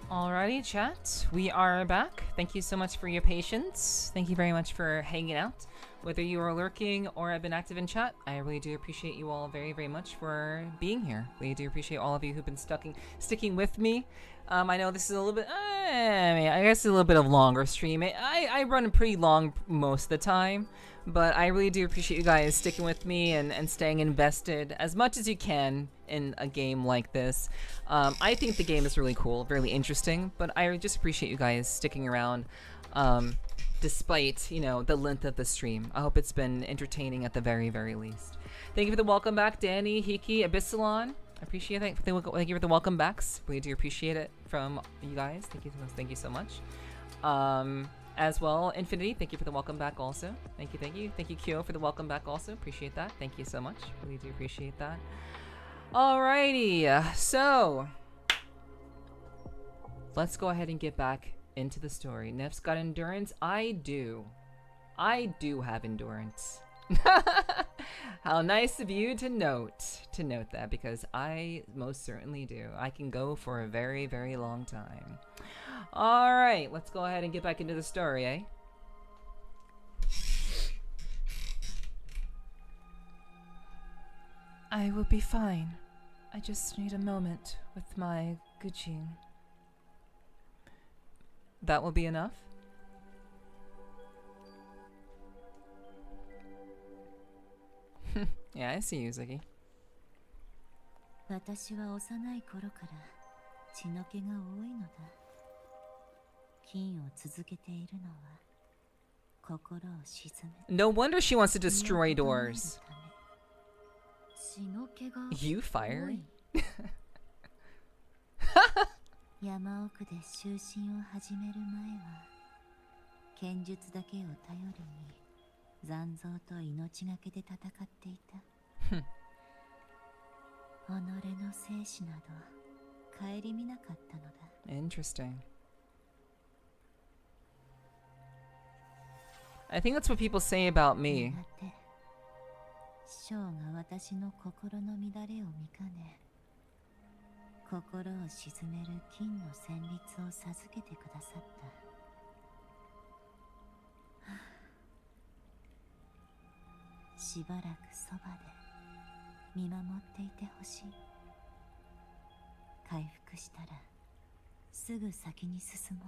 Alrighty, chat. We are back. Thank you so much for your patience. Thank you very much for hanging out. Whether you are lurking or have been active in chat, I really do appreciate you all very, very much for being here. Really do appreciate all of you who've been sticking with me. I know this is a little bit, I guess a little bit of longer stream. I run pretty long most of the time, but I really do appreciate you guys sticking with me and staying invested as much as you can in a game like this. I think the game is really cool, really interesting, but I just appreciate you guys sticking around despite, you know, the length of the stream. I hope it's been entertaining at the very, very least. Thank you for the welcome back, Danny, Hiki, Abyssalon. I appreciate that. Thank you for the welcome backs. Really do appreciate it from you guys. Thank you so much. As well, Infinity, thank you for the welcome back also. Thank you. Thank you, Kyo, for the welcome back also. Appreciate that. Thank you so much. Really do appreciate that. Alrighty, so let's go ahead and get back into the story. Neff's got endurance. I do have endurance. How nice of you to note that, because I most certainly do. I can go for a very, very long time. All right, let's go ahead and get back into the story, eh? I will be fine. I just need a moment with my Gujin. That will be enough? Yeah, I see you, Ziggy. 私は幼い頃から血の気が多いのだ。金を続けているのは心を沈め。 No wonder she wants to destroy doors. 血の気が You fire? 山奥で就寝を始める前は剣術だけを頼りに残像と命がけで戦っていた。己の生死など顧みなかったのだ。 Interesting. I think that's what people say about me. 師匠が私の心の乱れを見かね、心を鎮める金の旋律を授けてくださった。しばらくそばで見守っていてほしい。回復したらすぐ先に進もう。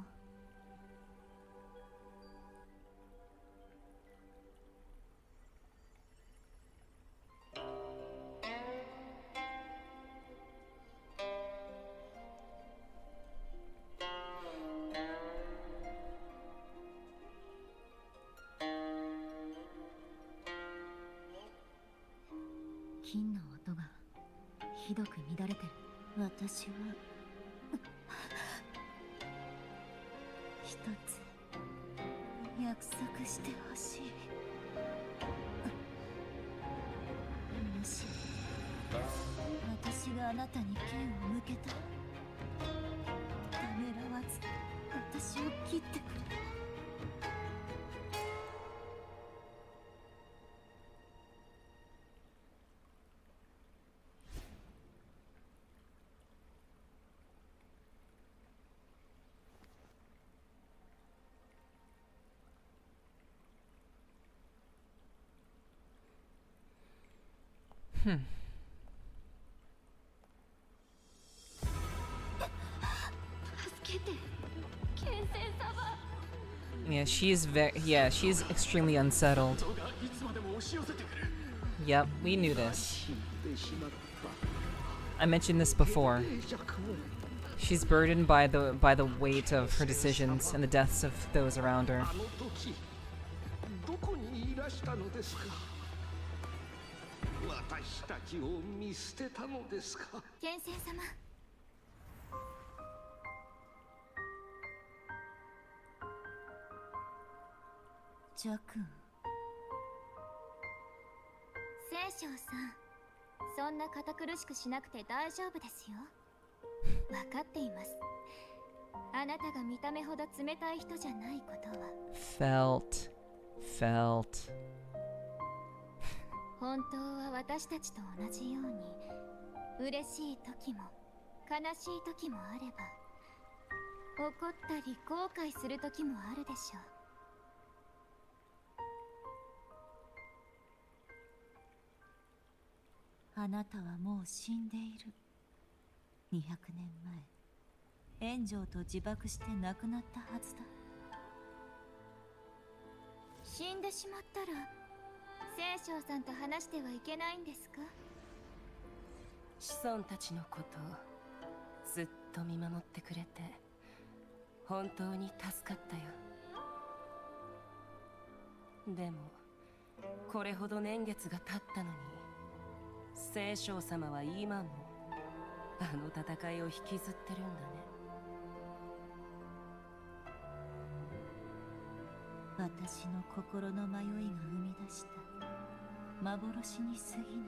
金の音がひどく乱れてる。私は一つ約束してほしい。もし私があなたに剣を向けたらためらわず私を切ってくれ。Yeah, she's extremely unsettled. Yep, we knew this. I mentioned this before. She's burdened by the weight of her decisions and the deaths of those around her. 私たちを見捨てたのですか。剣仙様。ジャ君。聖将さん、そんな堅苦しくしなくて大丈夫ですよ。分かっています。あなたが見た目ほど冷たい人じゃないことは。Felt. 本当は私たちと同じように嬉しい時も悲しい時もあれば怒ったり後悔する時もあるでしょう。あなたはもう死んでいる。200年前、炎上と自爆して亡くなったはずだ。死んでしまったら聖将さんと話してはいけないんですか？子孫たちのことをずっと見守ってくれて本当に助かったよ。でもこれほど年月が経ったのに聖将様は今もあの戦いを引きずってるんだね。私の心の迷いが生み出した幻に過ぎない。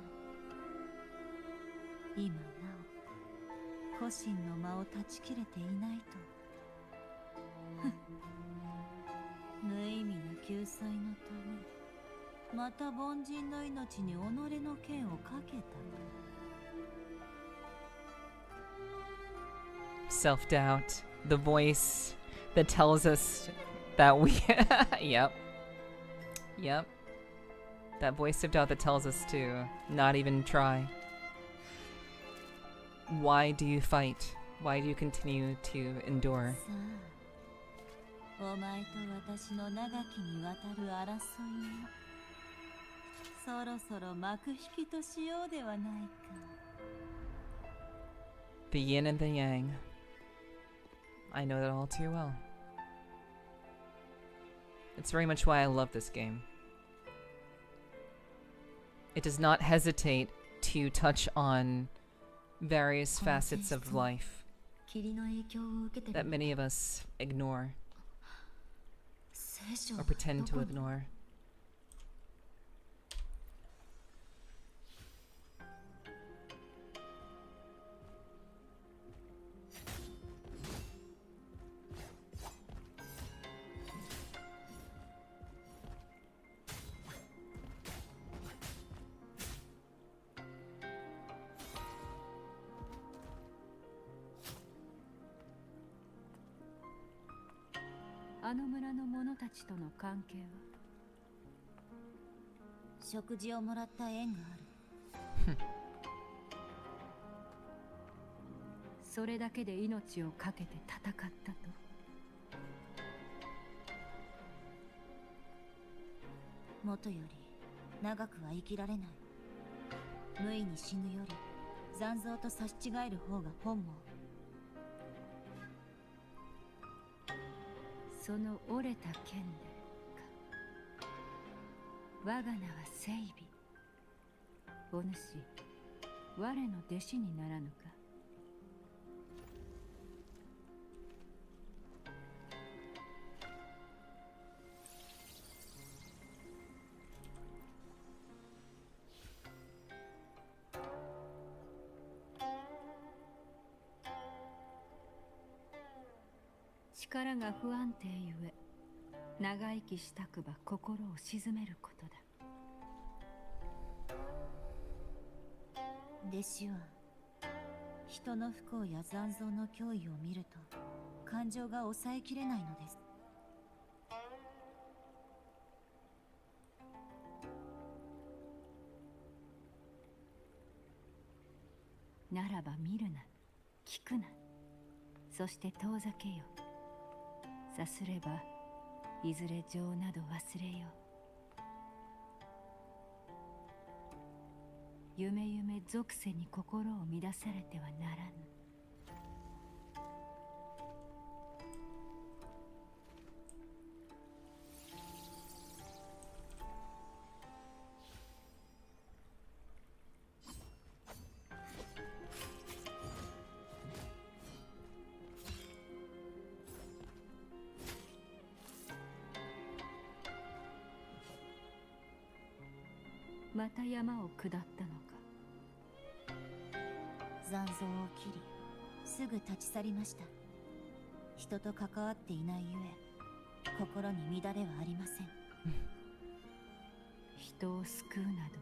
今なお古神の間を断ち切れていないと無意味な救済のためまた凡人の命に己の剣をかけたと。Self-doubt, the voice that tells us that we yep that voice of doubt that tells us to not even try. Why do you fight? Why do you continue to endure? お前と私の長きにわたる争いもそろそろ幕引きとしようではないか。 The yin and the yang. I know that all too well. It's very much why I love this game. It does not hesitate to touch on various facets of life that many of us ignore or pretend to ignore. .あの村の者たちとの関係は？食事をもらった縁がある。それだけで命を懸けて戦ったと？元より長くは生きられない。無意に死ぬより残像と差し違える方が本望。その折れた剣でか。我が名は整備。お主、我の弟子にならぬか。力が不安定ゆえ長生きしたくば心を静めることだ。弟子は人の不幸や残像の脅威を見ると感情が抑えきれないのです。ならば見るな、聞くな、そして遠ざけよ。さすればいずれ情など忘れよう。夢夢属性に心を乱されてはならぬ。また山を下ったのか。残像を切りすぐ立ち去りました。人と関わっていないゆえ心に乱れはありません。人を救うなど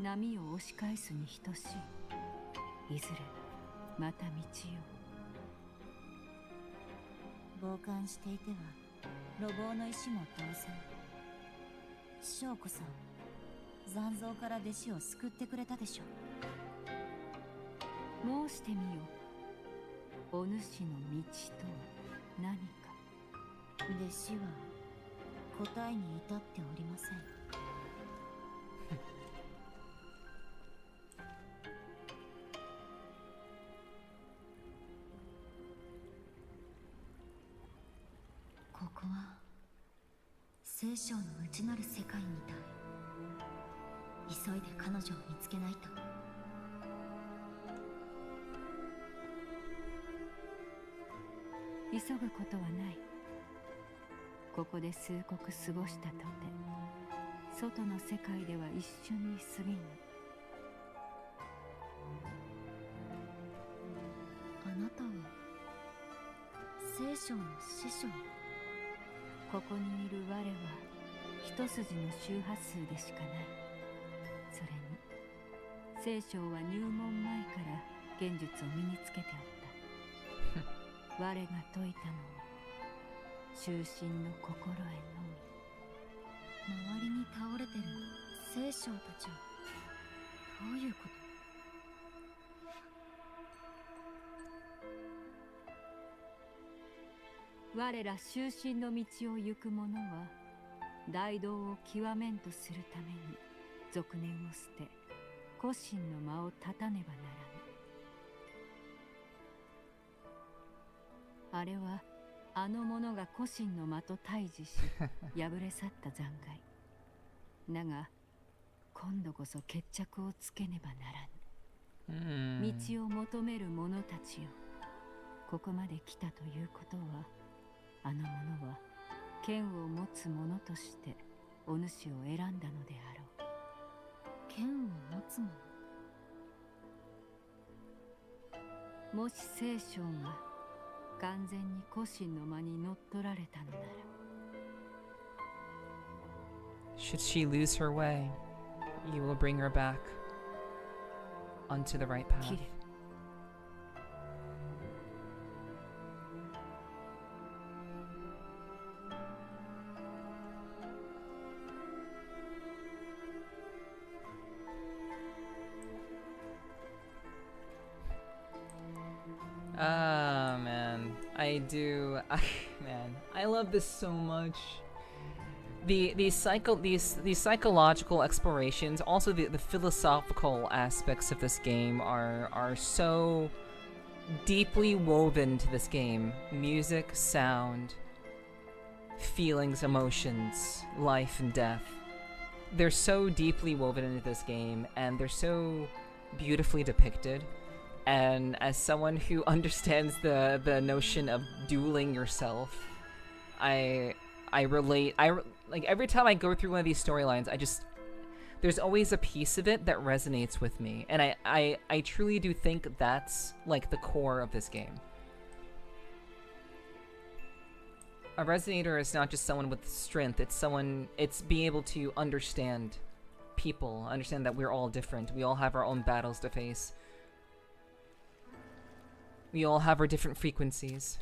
波を押し返すに等しい。いずれまた道よ。傍観していては路傍の石も倒せん。翔子さん、残像から弟子を救ってくれたでしょう。申してみよ。お主の道とは何か。弟子は答えに至っておりません。ここは聖書の内なる世界みたい。急いで彼女を見つけないと。急ぐことはない。ここで数刻過ごしたとて、外の世界では一瞬に過ぎぬ。あなたは聖書の師匠？ここにいる我は一筋の周波数でしかない。それに聖書は入門前から剣術を身につけておった。我が説いたのは中心の心へのみ。周りに倒れてる聖将たちはどういうこと？我ら修身の道を行く者は大道を極めんとするために俗念を捨て古神の間を立たねばならぬ。あれはあの者が古神の間と対峙し敗れ去った残骸。だが今度こそ決着をつけねばならぬ。道を求める者たちよ、ここまで来たということは、あの者は剣を持つ者としてお主を選んだのであろう。剣を持つ者？もし聖将が完全に古神の間に乗っ取られたのなら。Should she lose her way, you will bring her back onto the right path. Ah, man. I love this so much. These psychological explorations, also the philosophical aspects of this game are so deeply woven to this game. Music, sound, feelings, emotions, life and death. They're so deeply woven into this game, and they're so beautifully depicted. And as someone who understands the notion of dueling yourself, I relate. Like every time I go through one of these storylines, there's always a piece of it that resonates with me, and I truly do think that's like the core of this game. A resonator is not just someone with strength, it's being able to understand people, understand that we're all different, we all have our own battles to face. We all have our different frequencies.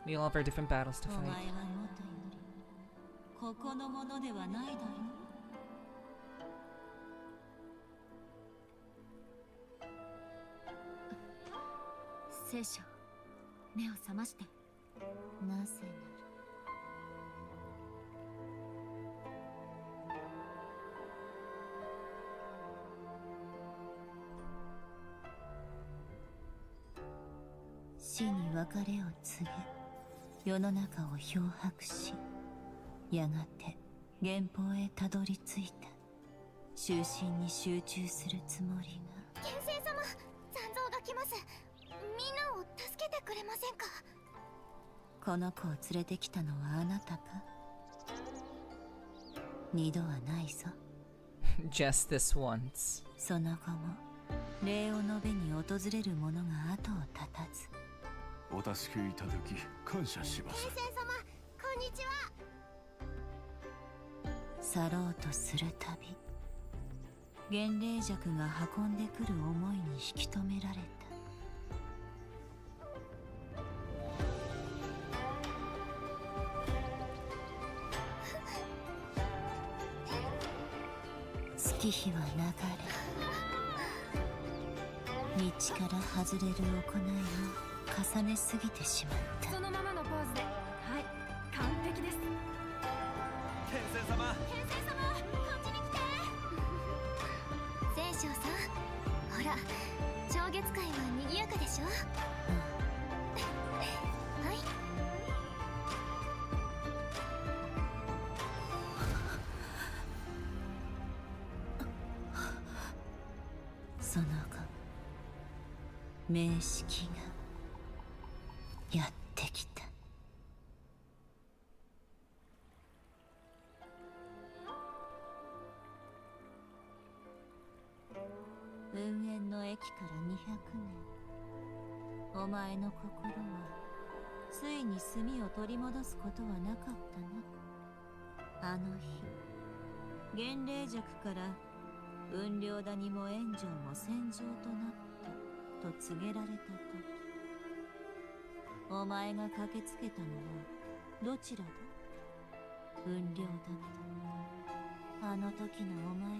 We all have our different battles to fight. 聖書、目を覚まして。なぜなら死に別れを告げ、世の中を漂白し、やがて原法へたどり着いた。終身に集中するつもりが。剣聖様、残像が来ます。みんなを助けてくれませんか？この子を連れてきたのはあなたか？二度はないぞ。Just this once. その後も礼を述べに訪れる者が後を絶たず。お助けいただき感謝します。先生様、こんにちは。去ろうとするたび幻霊弱が運んでくる思いに引き止められた。月日は流れ、道から外れる行いを重ねすぎてしまった。そのままのポーズで、はい、完璧です。天仙様、天仙様、こっちに来て。聖将さん、ほら超月会は賑やかでしょ。はい。その後名式がやってきた。運営の駅から200年、お前の心はついに墨を取り戻すことはなかったな。あの日幻霊弱から雲量谷も炎上も戦場となったと告げられた時、お前が駆けつけたのはどちらだ？雲量だった。あの時のお前は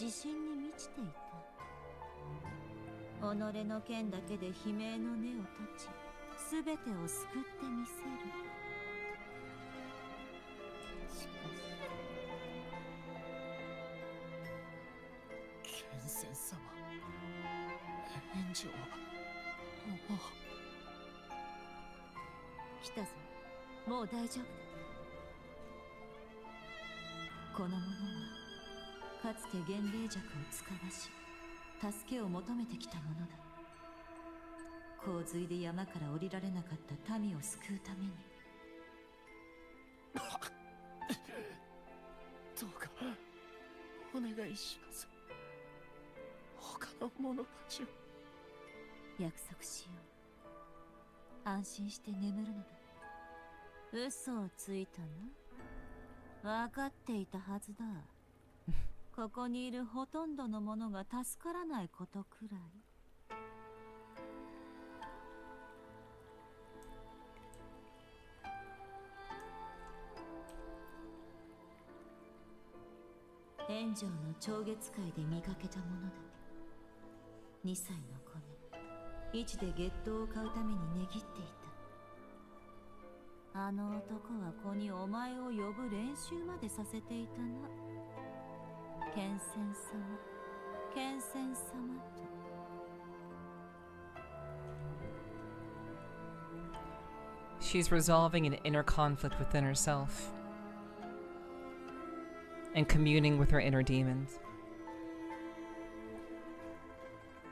自信に満ちていた。己の剣だけで悲鳴の根を断ち、全てを救ってみせる。しかし剣仙様、炎上はもう。来たぞ、もう大丈夫だ。この者はかつて幻霊弱を使わし助けを求めてきたものだ。洪水で山から降りられなかった民を救うために。どうかお願いします。他の者たちを。約束しよう。安心して眠るのだ。嘘をついたな。分かっていたはずだ。ここにいるほとんどの者が助からないことくらい。炎上の超月会で見かけたものだ。2歳の子に市で月桃を買うために値切っていた。あの男は子にお前を呼ぶ練習までさせていたな。剣仙様、剣仙様と。She's resolving an inner conflict within herself and communing with her inner demons.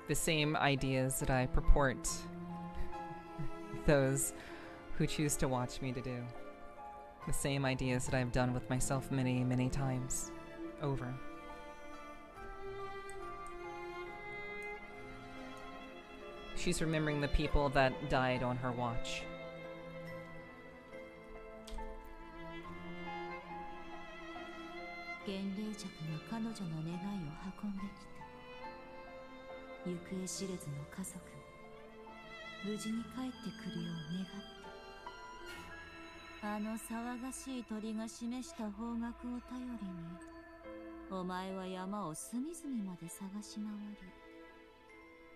The same ideas that I purport those who choose to watch me to do. The same ideas that I've done with myself many, many times over. She's remembering the people that died on her watch. "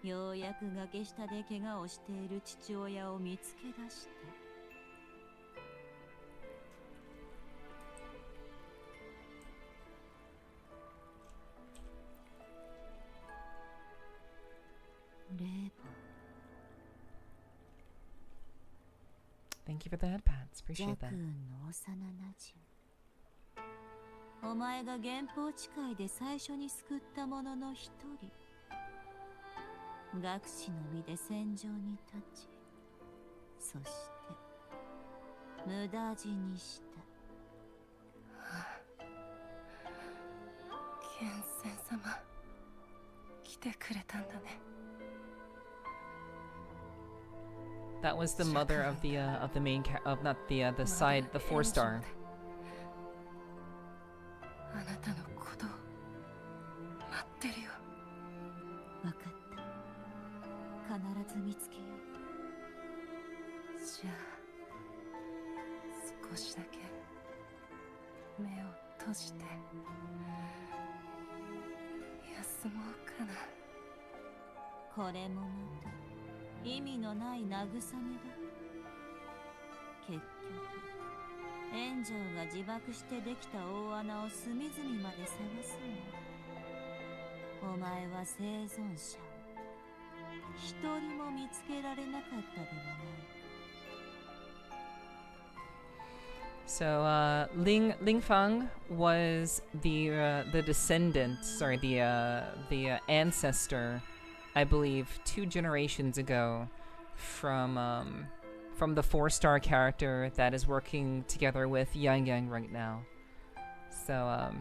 ようやく崖下で怪我をしている父親を見つけ出して、霊母。Thank you for the head pats. Appreciate that. 弱運の幼なじみ。お前が元宝誓いで最初に救った者の一人。学士の身で戦場に立ち、そして無駄死にした。剣仙様、来てくれたんだね。That was the mother of the main not the side, the 4-star. 見つけよう。じゃあ少しだけ目を閉じて休もうかな。これもまた意味のない慰めだ。結局エンジョーが自爆してできた大穴を隅々まで探すの。お前は生存者を一人も見つけられなかったではないか。So, Ling Feng was the descendant, sorry, the ancestor, I believe, 2 generations ago, from the 4-star character that is working together with Yang Yang right now. So,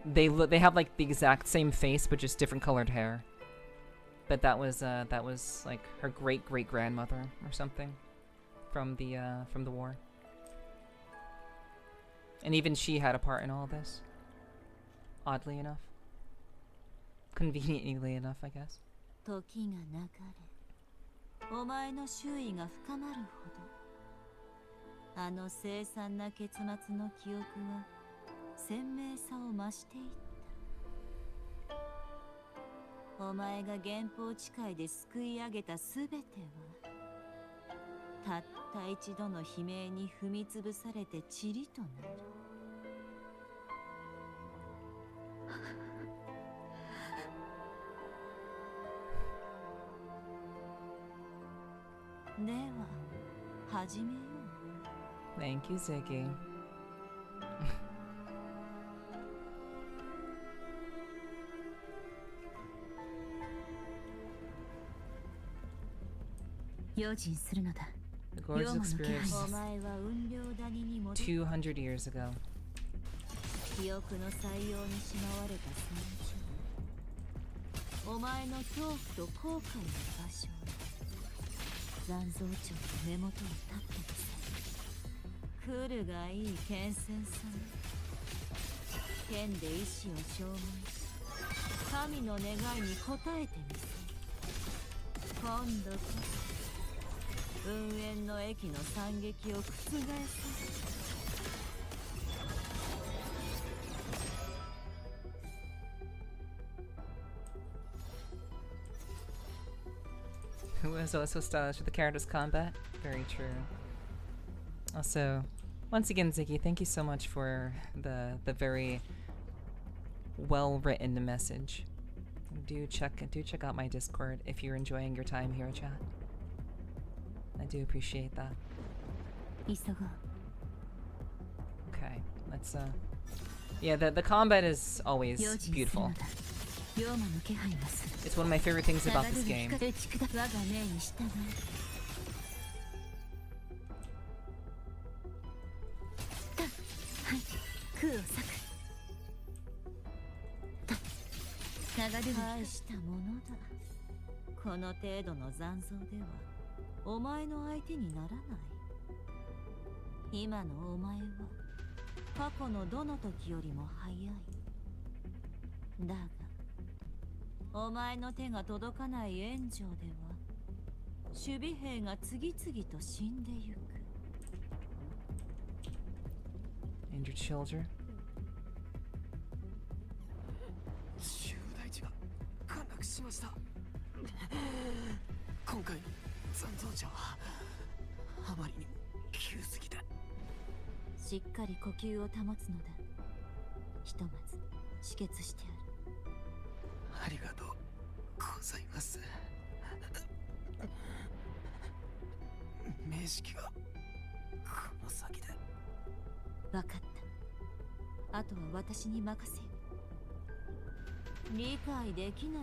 they have like the exact same face, but just different colored hair. But that was like her great grandmother or something from the war. And even she had a part in all this. Oddly enough. Conveniently enough, I guess. 時が流れ、お前の周囲が深まるほど、あの凄惨な結末の記憶は鮮明さを増していった。お前が原法誓いですくい上げたすべては、たった一度の悲鳴に踏みつぶされて塵となる。では始めよう。Thank you, Ziggy. 用心するのだ。 The gorgeous experience お前は雲量谷に戻る。200 years ago. 記憶の採用にしまわれたその地、お前の恐怖と後悔の場所、残像庁の目元を立ってみせ。来るがいい剣戦さん。剣で意志を証明し、神の願いに応えてみせ。今度こそ運営の駅の惨劇を覆させ。Who is also stylish with the character's combat? Very true. Also, once again, Ziggy, thank you so much for the very well-written message. Do check out my Discord if you're enjoying your time here, chat. I do appreciate that. Okay, let's yeah, the combat is always beautiful. It's one of my favorite things about this game. And your children? 重大事が陥落しました。今回の残像者はあまりに急すぎだ。しっかり呼吸を保つのだ。ひとまず止血してある。ありがとうございます。名式がこの先で。分かった。あとは私に任せよ。理解できない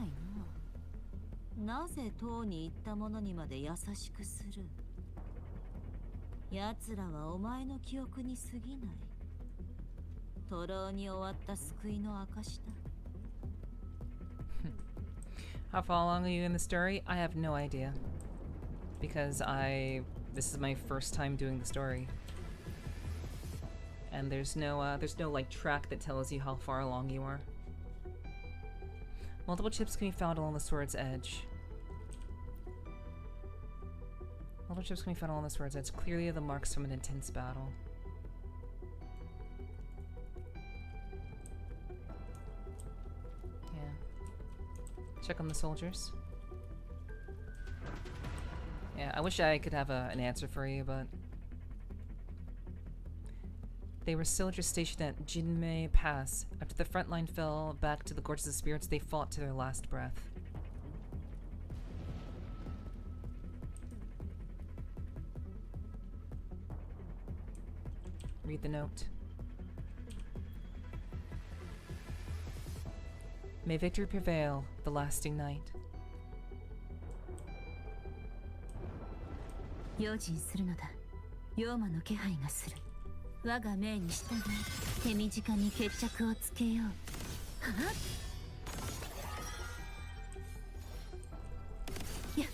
な。なぜ塔に行った者にまで優しくする。奴らはお前の記憶に過ぎない。徒労に終わった救いの証だ。How far along are you in the story? I have no idea. Because this is my first time doing the story. And there's no like track that tells you how far along you are. Multiple chips can be found along the sword's edge. Little chips can be found on this words. It's clearly the marks from an intense battle. Yeah. Check on the soldiers. Yeah, I wish I could have an answer for you, but they were soldiers stationed at Jinmei Pass. After the front line fell back to the Gorges of Spirits, they fought to their last breath. Read the note. May victory prevail, the lasting night. 用心するのだ。妖魔の気配がする。我が命に従い、手短に決着をつけよう。はっ。やっ。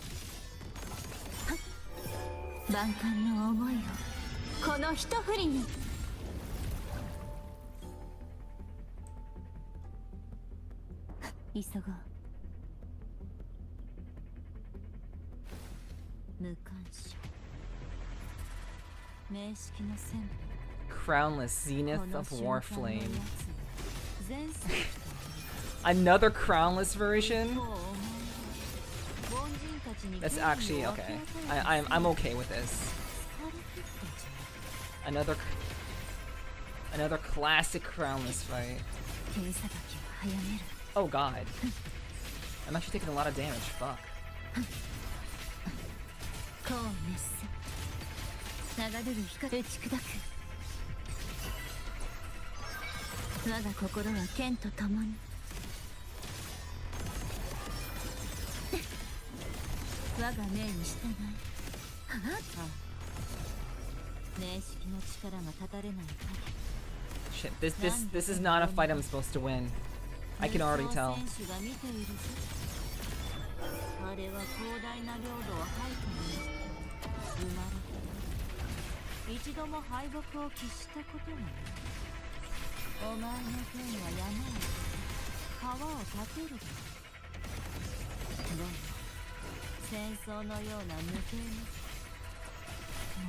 はっ。万感の思いをこの一振りに。急ごう。無関心。名式の戦 Crownless Zenith of Warflame. Another crownless version? That's actually okay. I'm okay with this. Another classic crownless fight. Oh god. I'm actually taking a lot of damage. Fuck. 流れる光打ち砕く。我が心は剣と共に。我が命に従い。はっ。名式の力が断たれない。Shit, this is not a fight I'm supposed to win. I can already tell. 彼は広大な領土を廃墟に生まれ。一度も敗北を喫したことがない。お前の剣は山を川を立てるだろう。どうも戦争のような無形の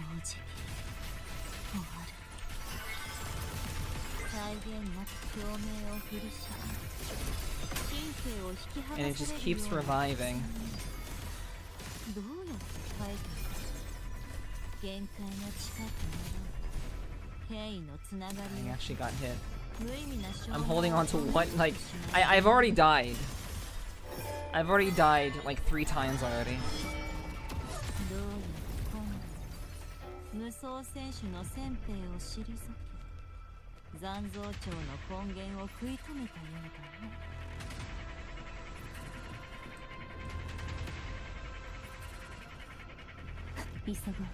もうじき終わる。際限なく共鳴を振りし神経を引き剥がされるような。 And it just keeps reviving. どうやって耐えた？限界の近くに兵のつながり I actually got hit. I'm holding on to what? Like, I've already died. I've already died like 3 times already. 無双選手の先兵を退け残像庁の根源を食い止めたようだね。急ごう。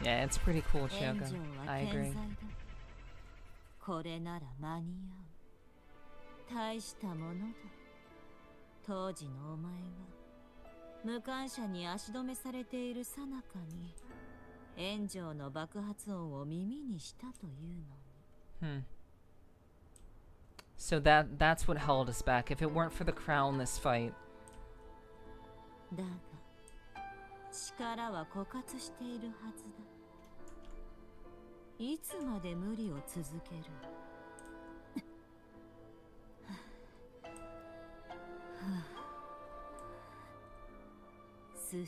Yeah, it's pretty cool, Choga. I agree. これなら間に合う。大したものだ。当時のお前が無感者に足止めされている最中に炎上の爆発音を耳にしたというのに。So that's what held us back. If it weren't for the crownless fight. だが力は枯渇しているはずだ。いつまで無理を続ける？進む。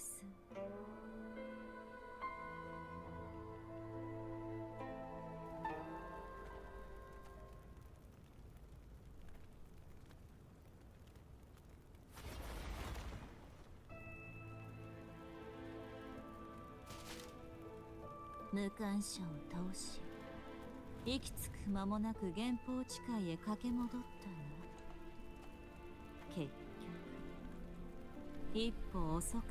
無感者を倒し息つく間もなく原宝地界へ駆け戻ったが結局一歩遅かった。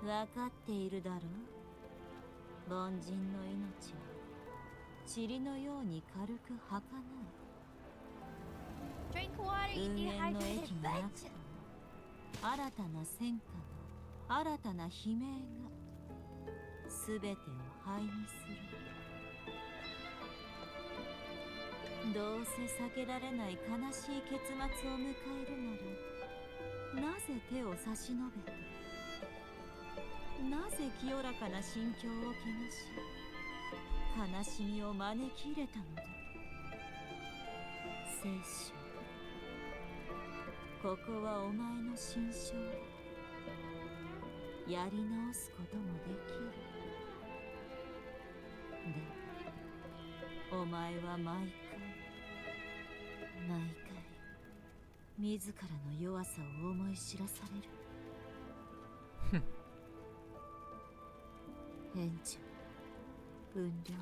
分かっているだろう。凡人の命は塵のように軽く儚い。運命の駅がなくても新たな戦果の新たな悲鳴がすべてを灰にする。どうせ避けられない悲しい結末を迎えるなら、なぜ手を差し伸べた？なぜ清らかな心境を汚し、悲しみを招き入れたのだ。聖書、ここはお前の心象だ。やり直すこともできる。で、お前は毎回自らの弱さを思い知らされる。援助、分量だ。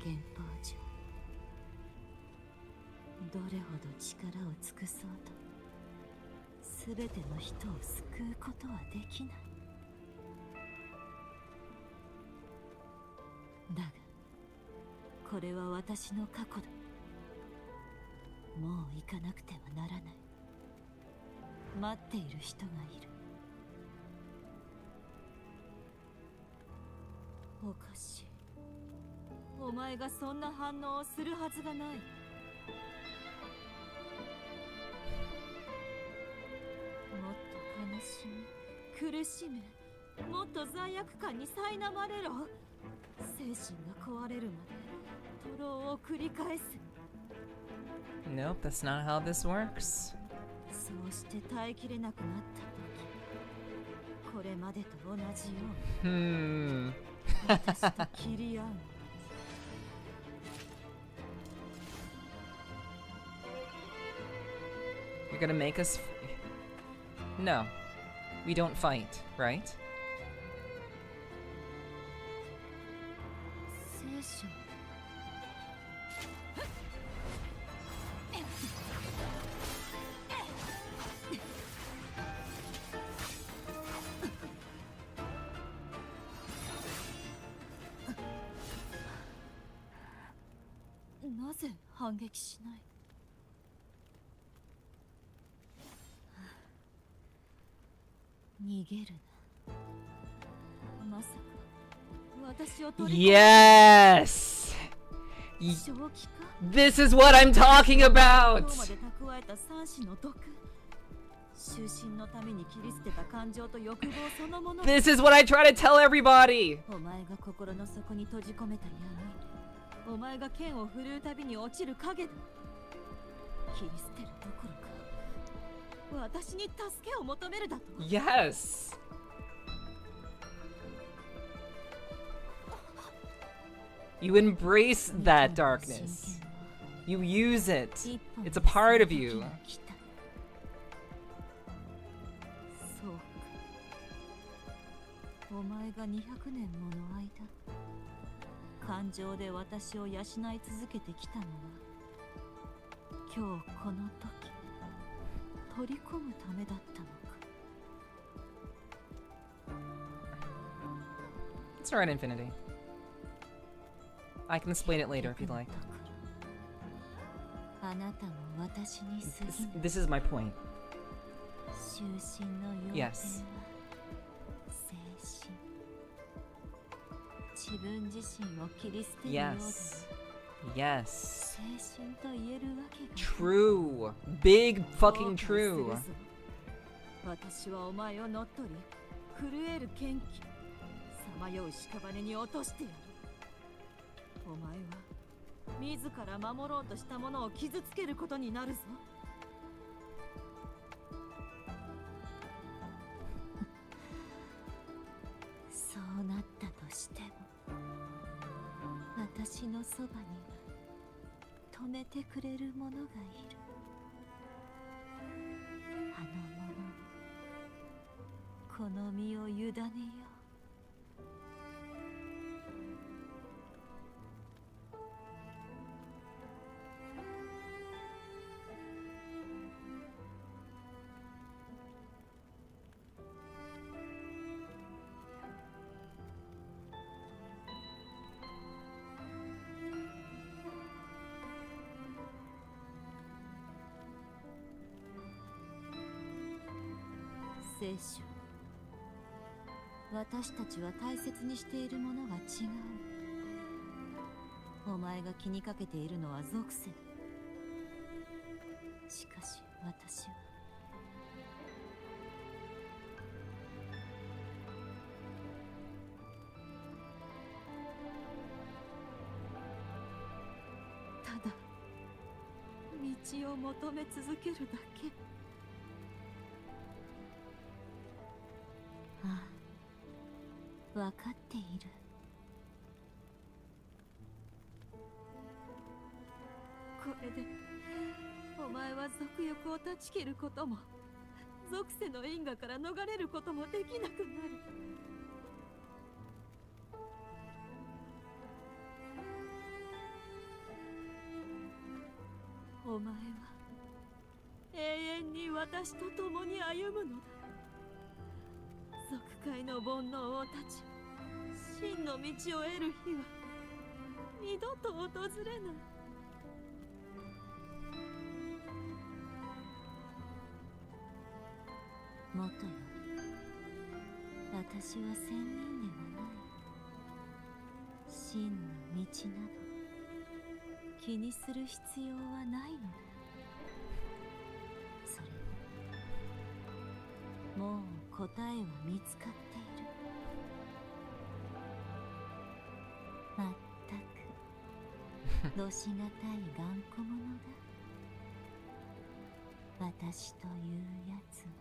憲法上、どれほど力を尽くそうと、すべての人を救うことはできない。だが、これは私の過去だ。もう行かなくてはならない。待っている人がいる。おかしい。お前がそんな反応をするはずがない。もっと悲しみ、苦しめ、もっと罪悪感に苛まれろ。精神が壊れるまで徒労を繰り返す。Nope, that's not how this works. そうして耐えきれなくなった時、これまでと同じように私と切り合う。You're gonna make us... No. We don't fight, right? 聖書。なぜ反撃しない？逃げるな。まさか私を取り込む。 Yes! This is what I'm talking about! まで蓄えた三子の毒。終身のために切り捨てた感情と欲望そのもの。 This is what I try to tell everybody! お前が心の底に閉じ込めた闇、お前が剣を振るうたびに落ちる影だ。切り捨てるどころか、私に助けを求めるだと。 Yes! You embrace that darkness. You use it. It's a part of you. そうか。お前が200年もの間、感情で私を養い続けてきたのは、今日この時、取り込むためだったのか。 It's alright, Infinity. I can explain it later if you'd like. あなたも私に過ぎない。 This is my point. 終身の要点は Yes. 精神。自分自身を切り捨てるようだ。 Yes. Yes. 精神と言えるわけが。 True. Big fucking true. 私はお前を乗っ取り、震える剣気、さまよう屍に落としてやる。お前は自ら守ろうとしたものを傷つけることになるぞ。そうなったとしても、私のそばには止めてくれる者がいる。あの者にこの身を委ねよう。聖書、私たちは大切にしているものが違う。お前が気にかけているのは属性。しかし私はただ道を求め続けるだけ。ああ、分かっている。これでお前は俗欲を断ち切ることも属性の因果から逃れることもできなくなる。お前は永遠に私と共に歩むのだ。俗界の煩悩を断ち真の道を得る日は二度と訪れない。もとより私は仙人ではない。真の道など気にする必要はないのだ。それにもう答えは見つかっている。まったく度しがたい頑固者だ。私というやつは。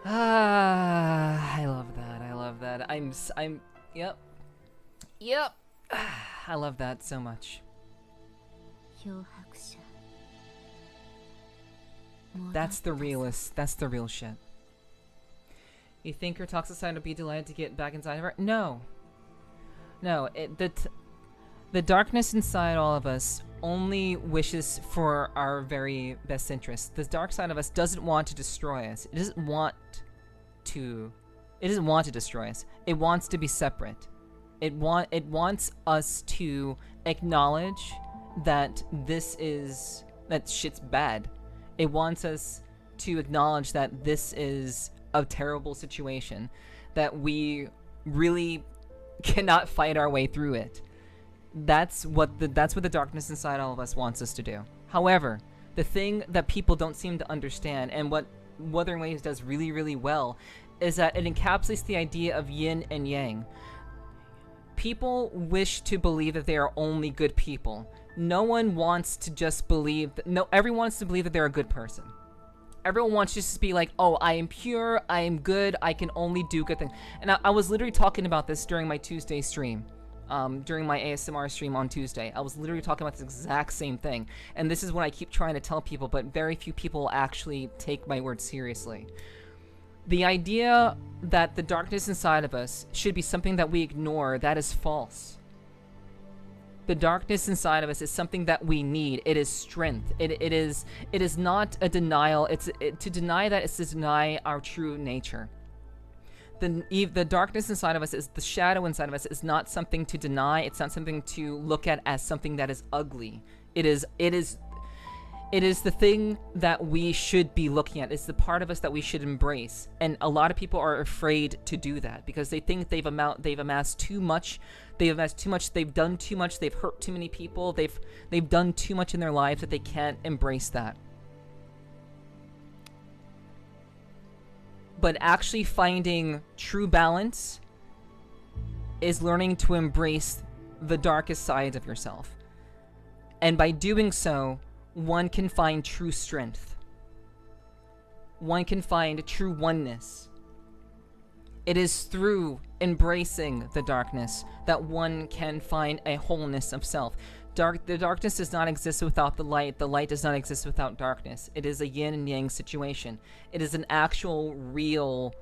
Ah, I love that. I love that. Yep. I love that so much. That's the realist. That's the real shit. You think her toxic side would be delighted to get back inside of her? No. No, the darkness inside all of us only wishes for our very best interests. The dark side of us doesn't want to destroy us. It doesn't want to destroy us. It wants to be separate. It wants us to acknowledge that that shit's bad. It wants us to acknowledge that this is a terrible situation, that we really cannot fight our way through it. That's what the darkness inside all of us wants us to do. However, the thing that people don't seem to understand, and what Wuthering Waves does really, really well, is that it encapsulates the idea of yin and yang. People wish to believe that they are only good people. No one wants to just believe everyone wants to believe that they're a good person. Everyone wants just to be like, oh, I am pure, I am good, I can only do good things. And I was literally talking about this during my Tuesday stream. During my ASMR stream on Tuesday. I was literally talking about this exact same thing. And this is what I keep trying to tell people, but very few people actually take my words seriously. The idea that the darkness inside of us should be something that we ignore, that is false. The darkness inside of us is something that we need. It is strength. It is not a denial. To deny that is to deny our true nature. The darkness inside of us, is the shadow inside of us, is not something to deny. It's not something to look at as something that is ugly. It is the thing that we should be looking at. It's the part of us that we should embrace. And a lot of people are afraid to do that because they think they've amassed too much. They've done too much. They've hurt too many people. They've done too much in their lives that they can't embrace that. But actually finding true balance is learning to embrace the darkest sides of yourself. And by doing so, one can find true strength. One can find true oneness. It is through embracing the darkness that one can find a wholeness of self. The darkness does not exist without the light. The light does not exist without darkness. It is a yin and yang situation. It is an actual, real,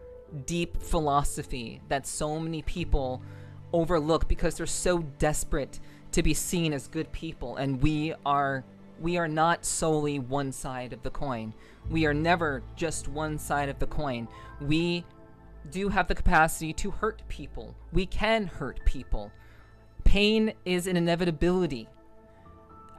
deep philosophy that so many people overlook because they're so desperate to be seen as good people. And we are not solely one side of the coin. We are never just one side of the coin. We do have the capacity to hurt people. We can hurt people. Pain is an inevitability.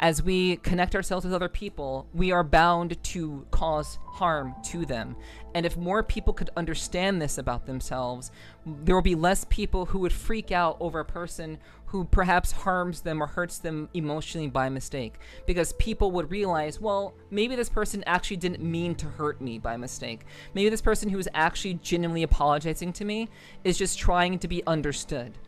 as we connect ourselves with other people, we are bound to cause harm to them. And if more people could understand this about themselves, there will be less people who would freak out over a person who perhaps harms them or hurts them emotionally by mistake. Because people would realize, well, maybe this person actually didn't mean to hurt me by mistake. Maybe this person who is actually genuinely apologizing to me is just trying to be understood.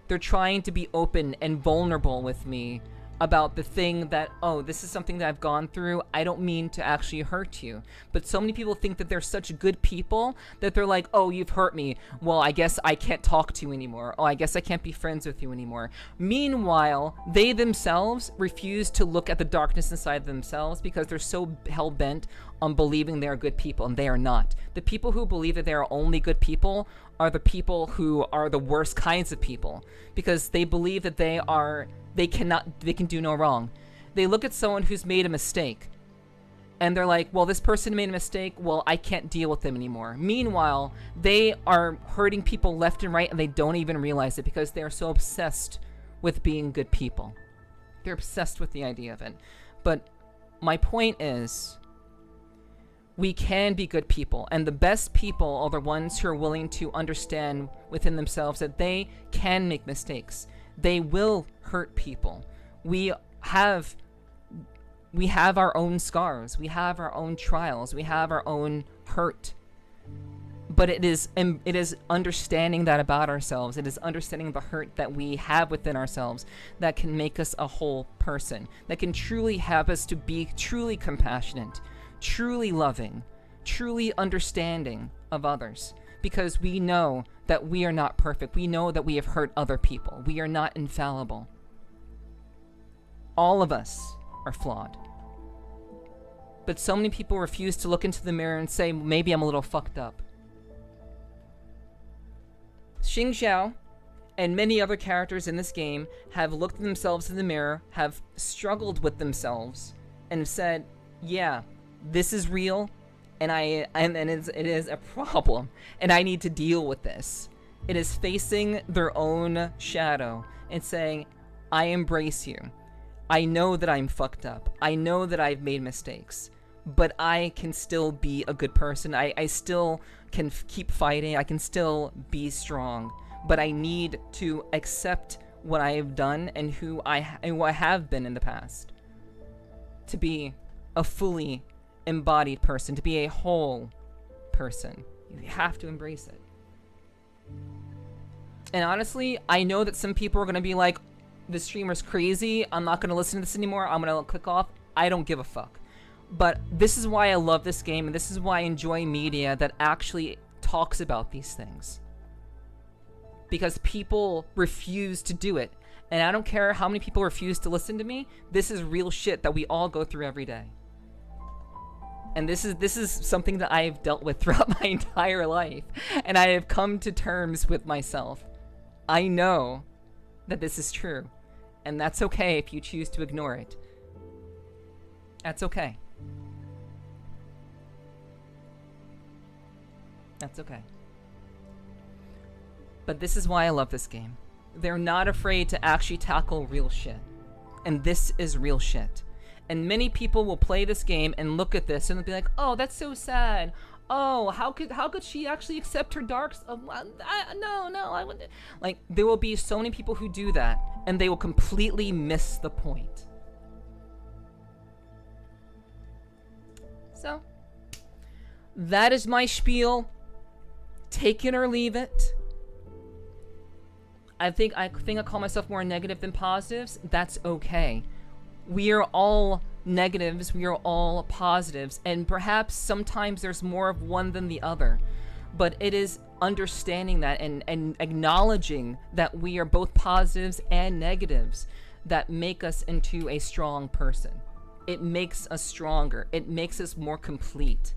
They're trying to be open and vulnerable with me about the thing that, oh, this is something that I've gone through. I don't mean to actually hurt you. But so many people think that they're such good people that they're like, oh, you've hurt me. Well, I guess I can't talk to you anymore. Oh, I guess I can't be friends with you anymore. Meanwhile, they themselves refuse to look at the darkness inside themselves because they're so hell-bent on believing they're good people, and they are not. The people who believe that they are only good people are the people who are the worst kinds of people, because they believe that they can do no wrong. They look at someone who's made a mistake and they're like, well, this person made a mistake, well, I can't deal with them anymore. Meanwhile, they are hurting people left and right and they don't even realize it because they're so obsessed with being good people. They're obsessed with the idea of it. But my point is, we can be good people, and the best people are the ones who are willing to understand within themselves that they can make mistakes. They will hurt people. We have our own scars. We have our own trials. We have our own hurt. But it is understanding that about ourselves. It is understanding the hurt that we have within ourselves that can make us a whole person. That can truly have us to be truly compassionate, truly loving, truly understanding of others. Because we know that we are not perfect. We know that we have hurt other people. We are not infallible. All of us are flawed. But so many people refuse to look into the mirror and say, maybe I'm a little fucked up. Qingxiao and many other characters in this game have looked at themselves in the mirror, have struggled with themselves, and said, yeah, this is real, and it is a problem, and I need to deal with this. It is facing their own shadow and saying, I embrace you. I know that I'm fucked up. I know that I've made mistakes, but I can still be a good person. I still can keep fighting. I can still be strong, but I need to accept what I have done and who I have been in the past to be a fully embodied person, to be a whole person. You have to embrace it. And honestly, I know that some people are going to be like, the streamer's crazy, I'm not going to listen to this anymore, I'm going to click off. I don't give a fuck. But this is why I love this game, and this is why I enjoy media that actually talks about these things. Because people refuse to do it. And I don't care how many people refuse to listen to me, this is real shit that we all go through every day. And this is something that I have dealt with throughout my entire life. And I have come to terms with myself. I know that this is true. And that's okay if you choose to ignore it. That's okay. That's okay. But this is why I love this game. They're not afraid to actually tackle real shit. And this is real shit. And many people will play this game and look at this and they'll be like, oh, that's so sad. Oh, how could she actually accept her darks? No, I wouldn't. Like, there will be so many people who do that, and they will completely miss the point. So, that is my spiel. Take it or leave it. I think I call myself more negative than positives. That's okay. We are all negatives, we are all positives, and perhaps sometimes there's more of one than the other. But it is understanding that and acknowledging that we are both positives and negatives that make us into a strong person. It makes us stronger. It makes us more complete.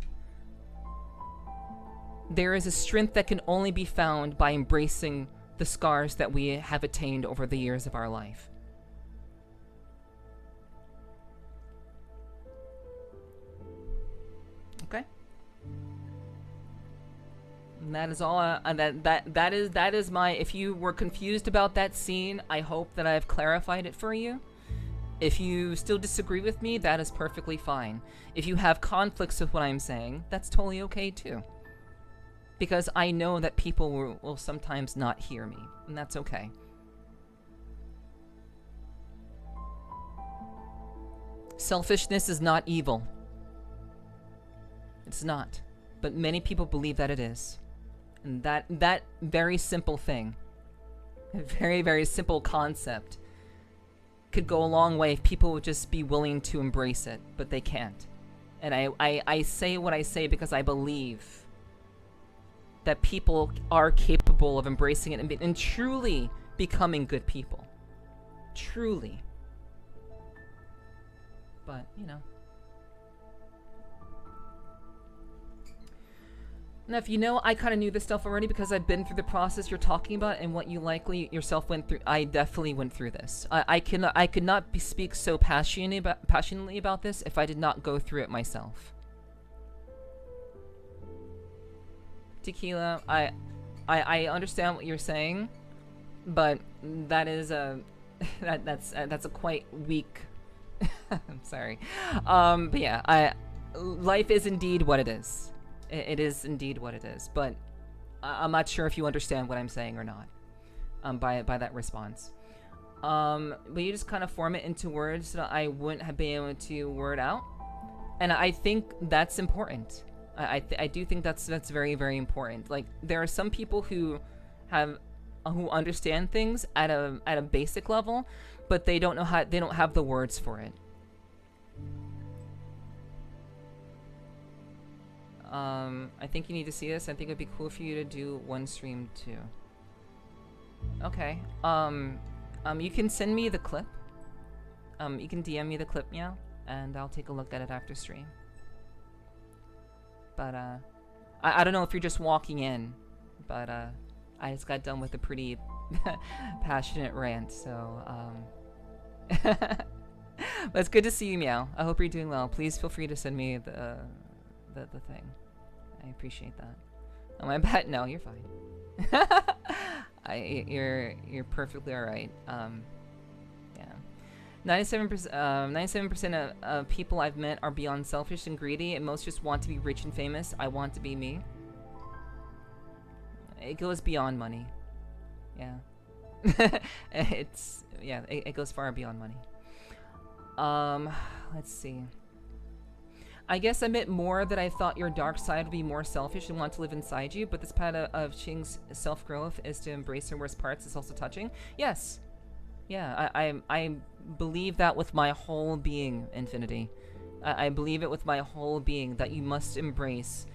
There is a strength that can only be found by embracing the scars that we have attained over the years of our life. Okay? And that is all. That is my. If you were confused about that scene, I hope that I have clarified it for you. If you still disagree with me, that is perfectly fine. If you have conflicts with what I'm saying, that's totally okay too. Because I know that people will sometimes not hear me, and that's okay. Selfishness is not evil. It's not. But many people believe that it is. And that very simple thing, a very, very simple concept, could go a long way if people would just be willing to embrace it, but they can't. And I say what I say because I believe that people are capable of embracing it and truly becoming good people. Truly. But, you know. Now, if you know, I kind of knew this stuff already because I've been through the process you're talking about and what you likely yourself went through. I definitely went through this. I could not speak so passionately about this if I did not go through it myself. Tequila, I understand what you're saying, but that is a that's a quite weak. I'm sorry, but yeah, life is indeed what it is. It is indeed what it is, but I'm not sure if you understand what I'm saying or not by that response. But you just kind of form it into words that I wouldn't have been able to word out, and I think that's important. I do think that's very, very important. Like, there are some people who understand things at a basic level, but they don't have the words for it. I think you need to see this. I think it'd be cool for you to do one stream too. Okay. You can send me the clip. You can DM me the clip, Meow, and I'll take a look at it after stream. But, I don't know if you're just walking in, but, I just got done with a pretty passionate rant, so, but it's good to see you, Meow. I hope you're doing well. Please feel free to send me the thing. I appreciate that. Oh, my bad. No, you're fine. You're perfectly alright. Yeah. 97% of people I've met are beyond selfish and greedy, and most just want to be rich and famous. I want to be me. It goes beyond money. Yeah. It goes far beyond money. Let's see. I guess I meant more that I thought your dark side would be more selfish and want to live inside you, but this part of Qing's self-growth is to embrace her worst parts. It's also touching. Yes. Yeah, I believe that with my whole being, Infinity. I believe it with my whole being, that you must embrace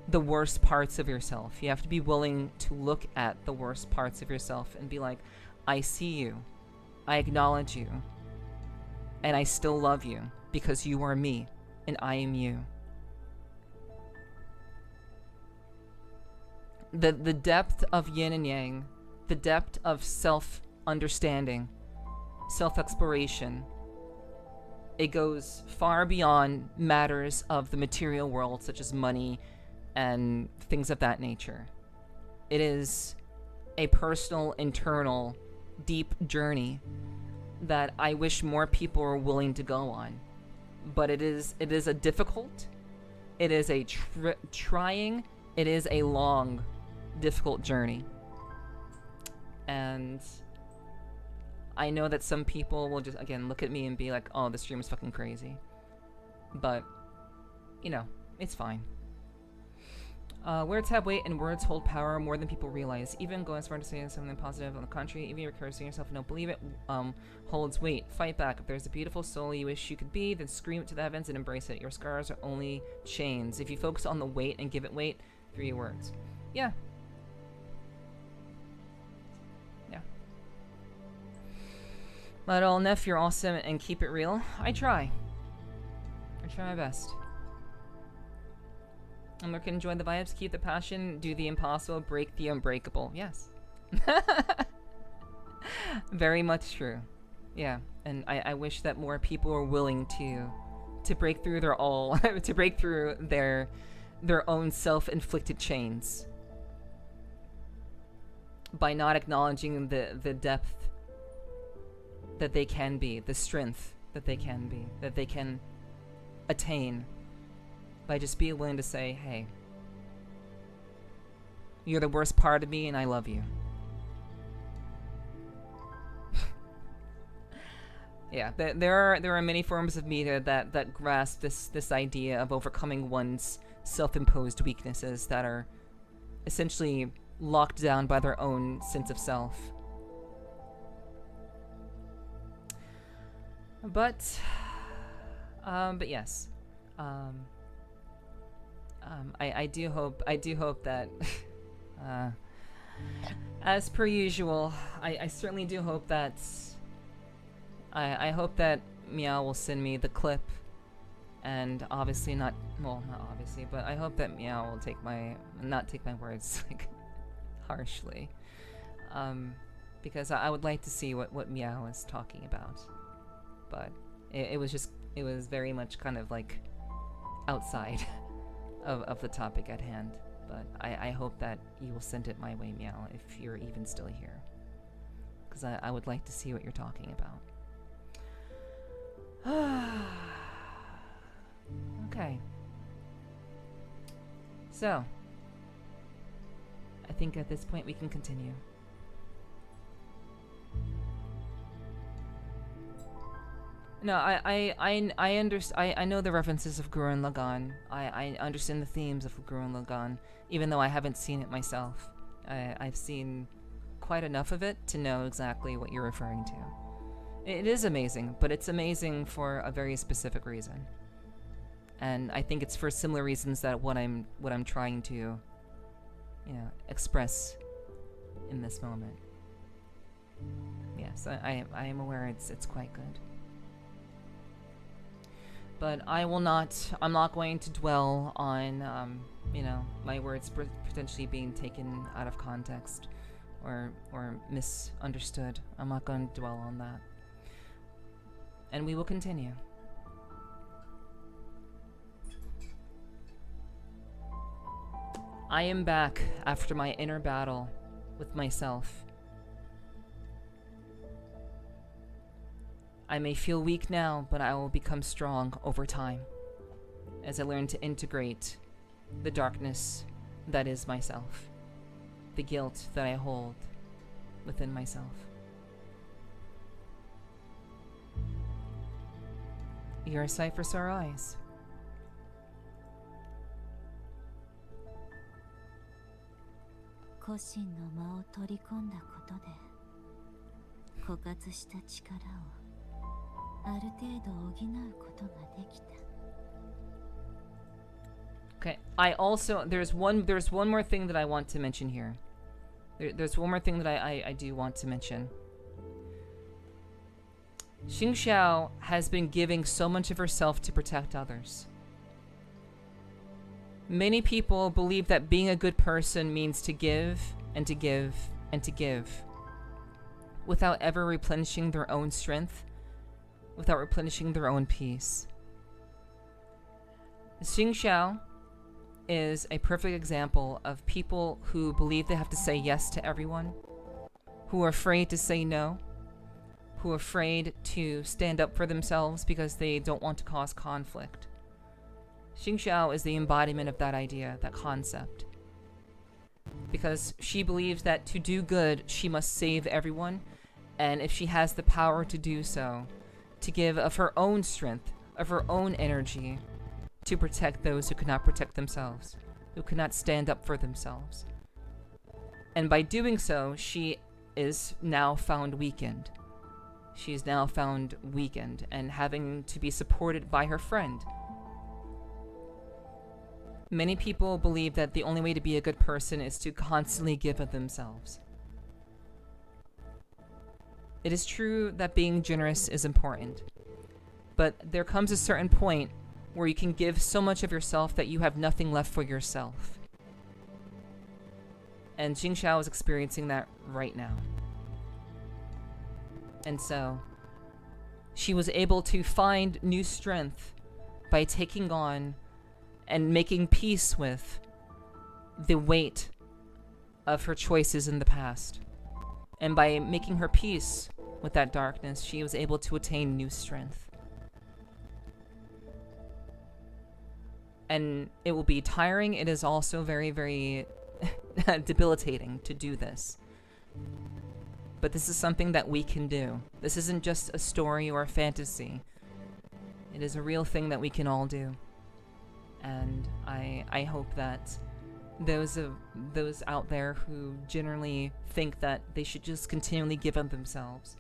the worst parts of yourself. You have to be willing to look at the worst parts of yourself and be like, I see you. I acknowledge you. And I still love you because you are me. And I am you. The depth of yin and yang, the depth of self-understanding, self-exploration, it goes far beyond matters of the material world, such as money and things of that nature. It is a personal, internal, deep journey that I wish more people were willing to go on. But it is a difficult, it is a trying, it is a long, difficult journey. And I know that some people will just, again, look at me and be like, oh, this stream is fucking crazy. But, you know, it's fine. Words have weight and words hold power more than people realize. Even going as far as saying something positive on the contrary, even if you're cursing yourself and don't believe it, holds weight. Fight back. If there's a beautiful soul you wish you could be, then scream it to the heavens and embrace it. Your scars are only chains. If you focus on the weight and give it weight, 3 words. Yeah. Yeah. Let all Neff, you're awesome and keep it real. I try. I try my best. I'm looking to enjoy the vibes, keep the passion, do the impossible, break the unbreakable. Yes. Very much true. Yeah, and I wish that more people were willing to break through their all, to break through their own self-inflicted chains by not acknowledging the depth that they can be, the strength that they can be, that they can attain by just being willing to say, hey, you're the worst part of me and I love you. Yeah, there are many forms of media that grasp this idea of overcoming one's self-imposed weaknesses that are essentially locked down by their own sense of self. But yes, I do hope that, as per usual, I certainly do hope that, I hope that Meow will send me the clip, and obviously not obviously, but I hope that Meow will not take my words like harshly, because I would like to see what Meow is talking about, but it was very much kind of like outside of the topic at hand. But I hope that you will send it my way, Meow, if you're even still here, because I would like to see what you're talking about. Okay. So, I think at this point we can continue. No, I know the references of Gurren Lagann. I understand the themes of Gurren Lagann, even though I haven't seen it myself. I've seen quite enough of it to know exactly what you're referring to. It is amazing, but it's amazing for a very specific reason. And I think it's for similar reasons that what I'm trying to, express in this moment. Yes, I am aware it's quite good. But I'm not going to dwell on, my words potentially being taken out of context or misunderstood. I'm not going to dwell on that. And we will continue. I am back after my inner battle with myself. I may feel weak now, but I will become strong over time as I learn to integrate the darkness that is myself, the guilt that I hold within myself. You're a sight for sore eyes. Okay, there's one more thing that I want to mention here. There's one more thing that I do want to mention. Qingxiao has been giving so much of herself to protect others. Many people believe that being a good person means to give and to give and to give without ever replenishing their own strength, without replenishing their own peace. Qingxiao is a perfect example of people who believe they have to say yes to everyone, who are afraid to say no, who are afraid to stand up for themselves because they don't want to cause conflict. Qingxiao is the embodiment of that idea, that concept. Because she believes that to do good, she must save everyone, and if she has the power to do so, to give of her own strength, of her own energy, to protect those who cannot protect themselves, who cannot stand up for themselves. And by doing so, she is now found weakened. She is now found weakened and having to be supported by her friend. Many people believe that the only way to be a good person is to constantly give of themselves. It is true that being generous is important, but there comes a certain point where you can give so much of yourself that you have nothing left for yourself. And Qingxiao is experiencing that right now. And so, she was able to find new strength by taking on and making peace with the weight of her choices in the past. And by making her peace with that darkness, she was able to attain new strength. And it will be tiring. It is also very, very debilitating to do this. But this is something that we can do. This isn't just a story or a fantasy. It is a real thing that we can all do. And I hope that those out there who generally think that they should just continually give up themselves,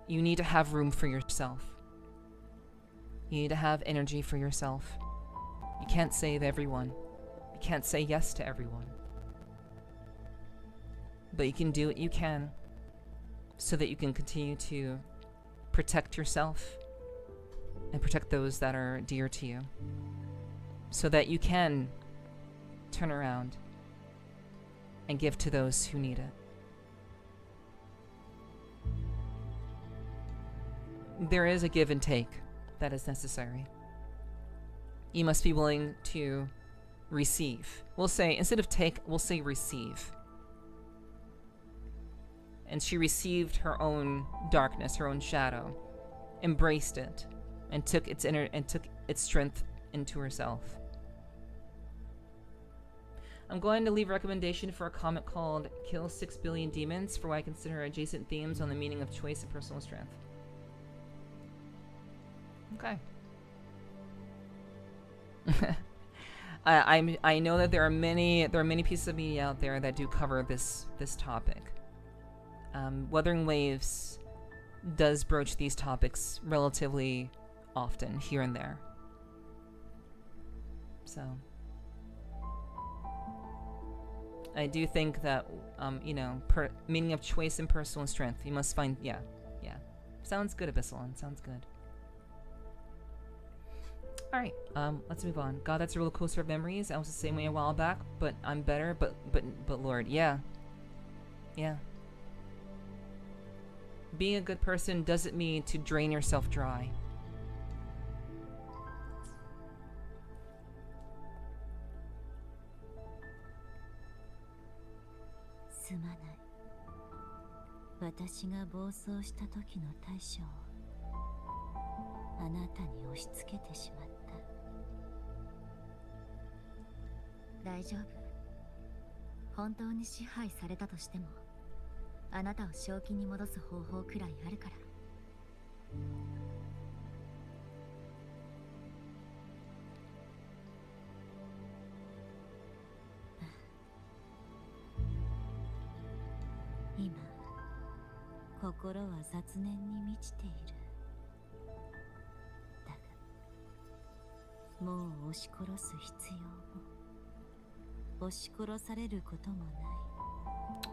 you need to have room for yourself. You need to have energy for yourself. You can't save everyone. You can't say yes to everyone. But you can do what you can so that you can continue to protect yourself and protect those that are dear to you, so that you can turn around and give to those who need it. There is a give and take that is necessary. You must be willing to receive. We'll say, instead of take, we'll say receive. And she received her own darkness, her own shadow, embraced it, and took its strength into herself. I'm going to leave a recommendation for a comic called Kill 6 Billion Demons for what I consider adjacent themes on the meaning of choice and personal strength. Okay. I know that there are many pieces of media out there that do cover this topic. Wuthering Waves does broach these topics relatively often, here and there. So I do think that you know, meaning of choice and personal strength, you must find. Yeah. Sounds good, Abyssalon. Sounds good. Alright, let's move on. God, that's a roller coaster of memories. I was the same way a while back, but I'm better. But Lord, yeah. Being a good person doesn't mean to drain yourself dry.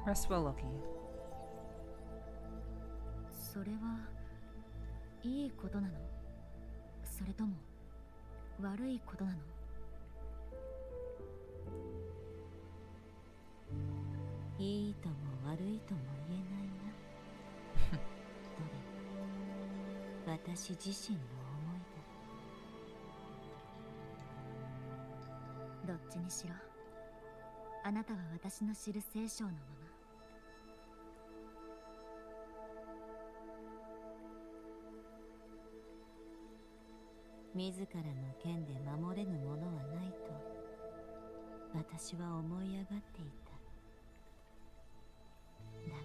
Rest well, Loki. それはいいことなの？それとも悪いことなの？いいとも悪いとも言えないな。どれも私自身の思いだ。どっちにしろ、あなたは私の知る聖書のまま。自らの剣で守れぬものはないと私は思い上がっていた。だ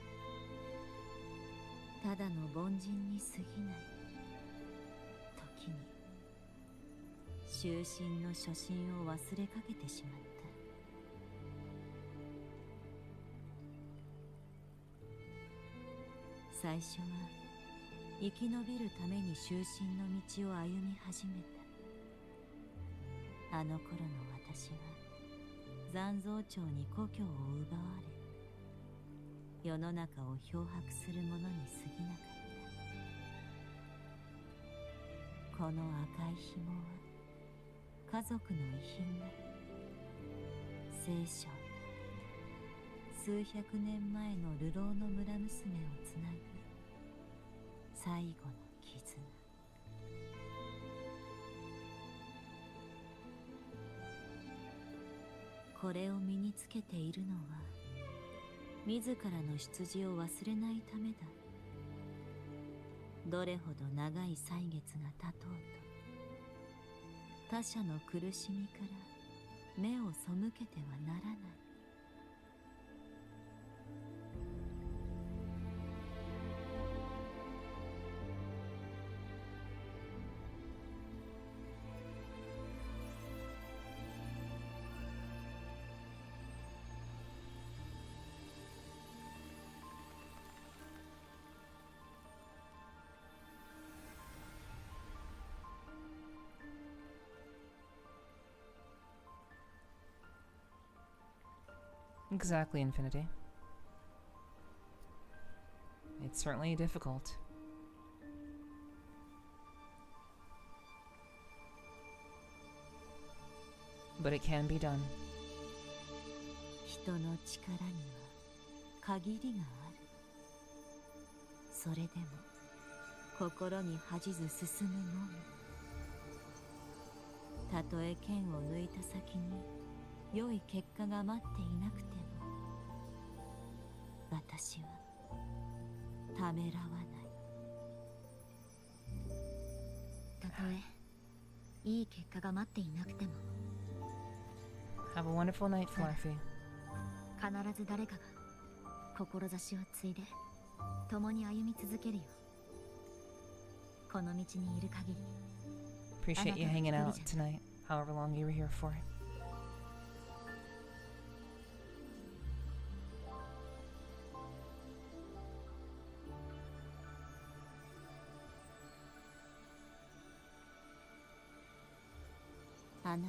がただの凡人に過ぎない。時に終身の初心を忘れかけてしまった。最初は生き延びるために終身の道を歩み始めた。あの頃の私は残像長に故郷を奪われ、世の中を漂泊する者に過ぎなかった。この赤い紐は家族の遺品だ。聖書、数百年前の流浪の村娘をつなぐ最後の絆。これを身につけているのは自らの出自を忘れないためだ。どれほど長い歳月が経とうと他者の苦しみから目を背けてはならない。Exactly, Infinity. It's certainly difficult. But it can be done. 人の力には限りがある。それでも心に恥じず進むのみ。たとえ剣を抜いた先に良い結果が待っていなくても、私はためらわない。たとえいい結果が待っていなくても。Have a wonderful night, Fluffy. 必ず誰かが志を継いで共に歩み続けるよ。この道にいる限り。Appreciate you hanging out tonight, however long you were here for. あな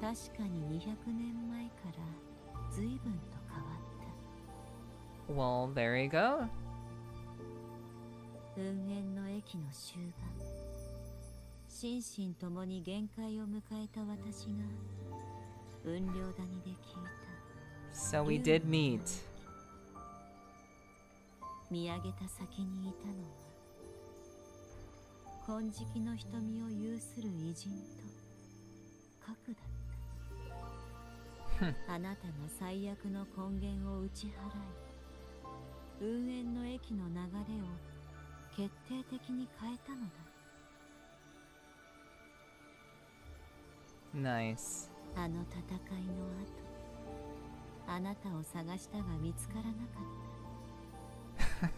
た、確かに200年前から随分と変わった。Well, there you go. 運縁の駅の終盤、心身ともに限界を迎えた私が雲稜谷で聞いた。So we did meet. 見上げた先にいたのは金色の瞳を有する偉人と核だった。あなたが最悪の根源を打ち払い、運縁の駅の流れを決定的に変えたのだ。Nice. あの戦いの後、あなたを探したが見つからなかった。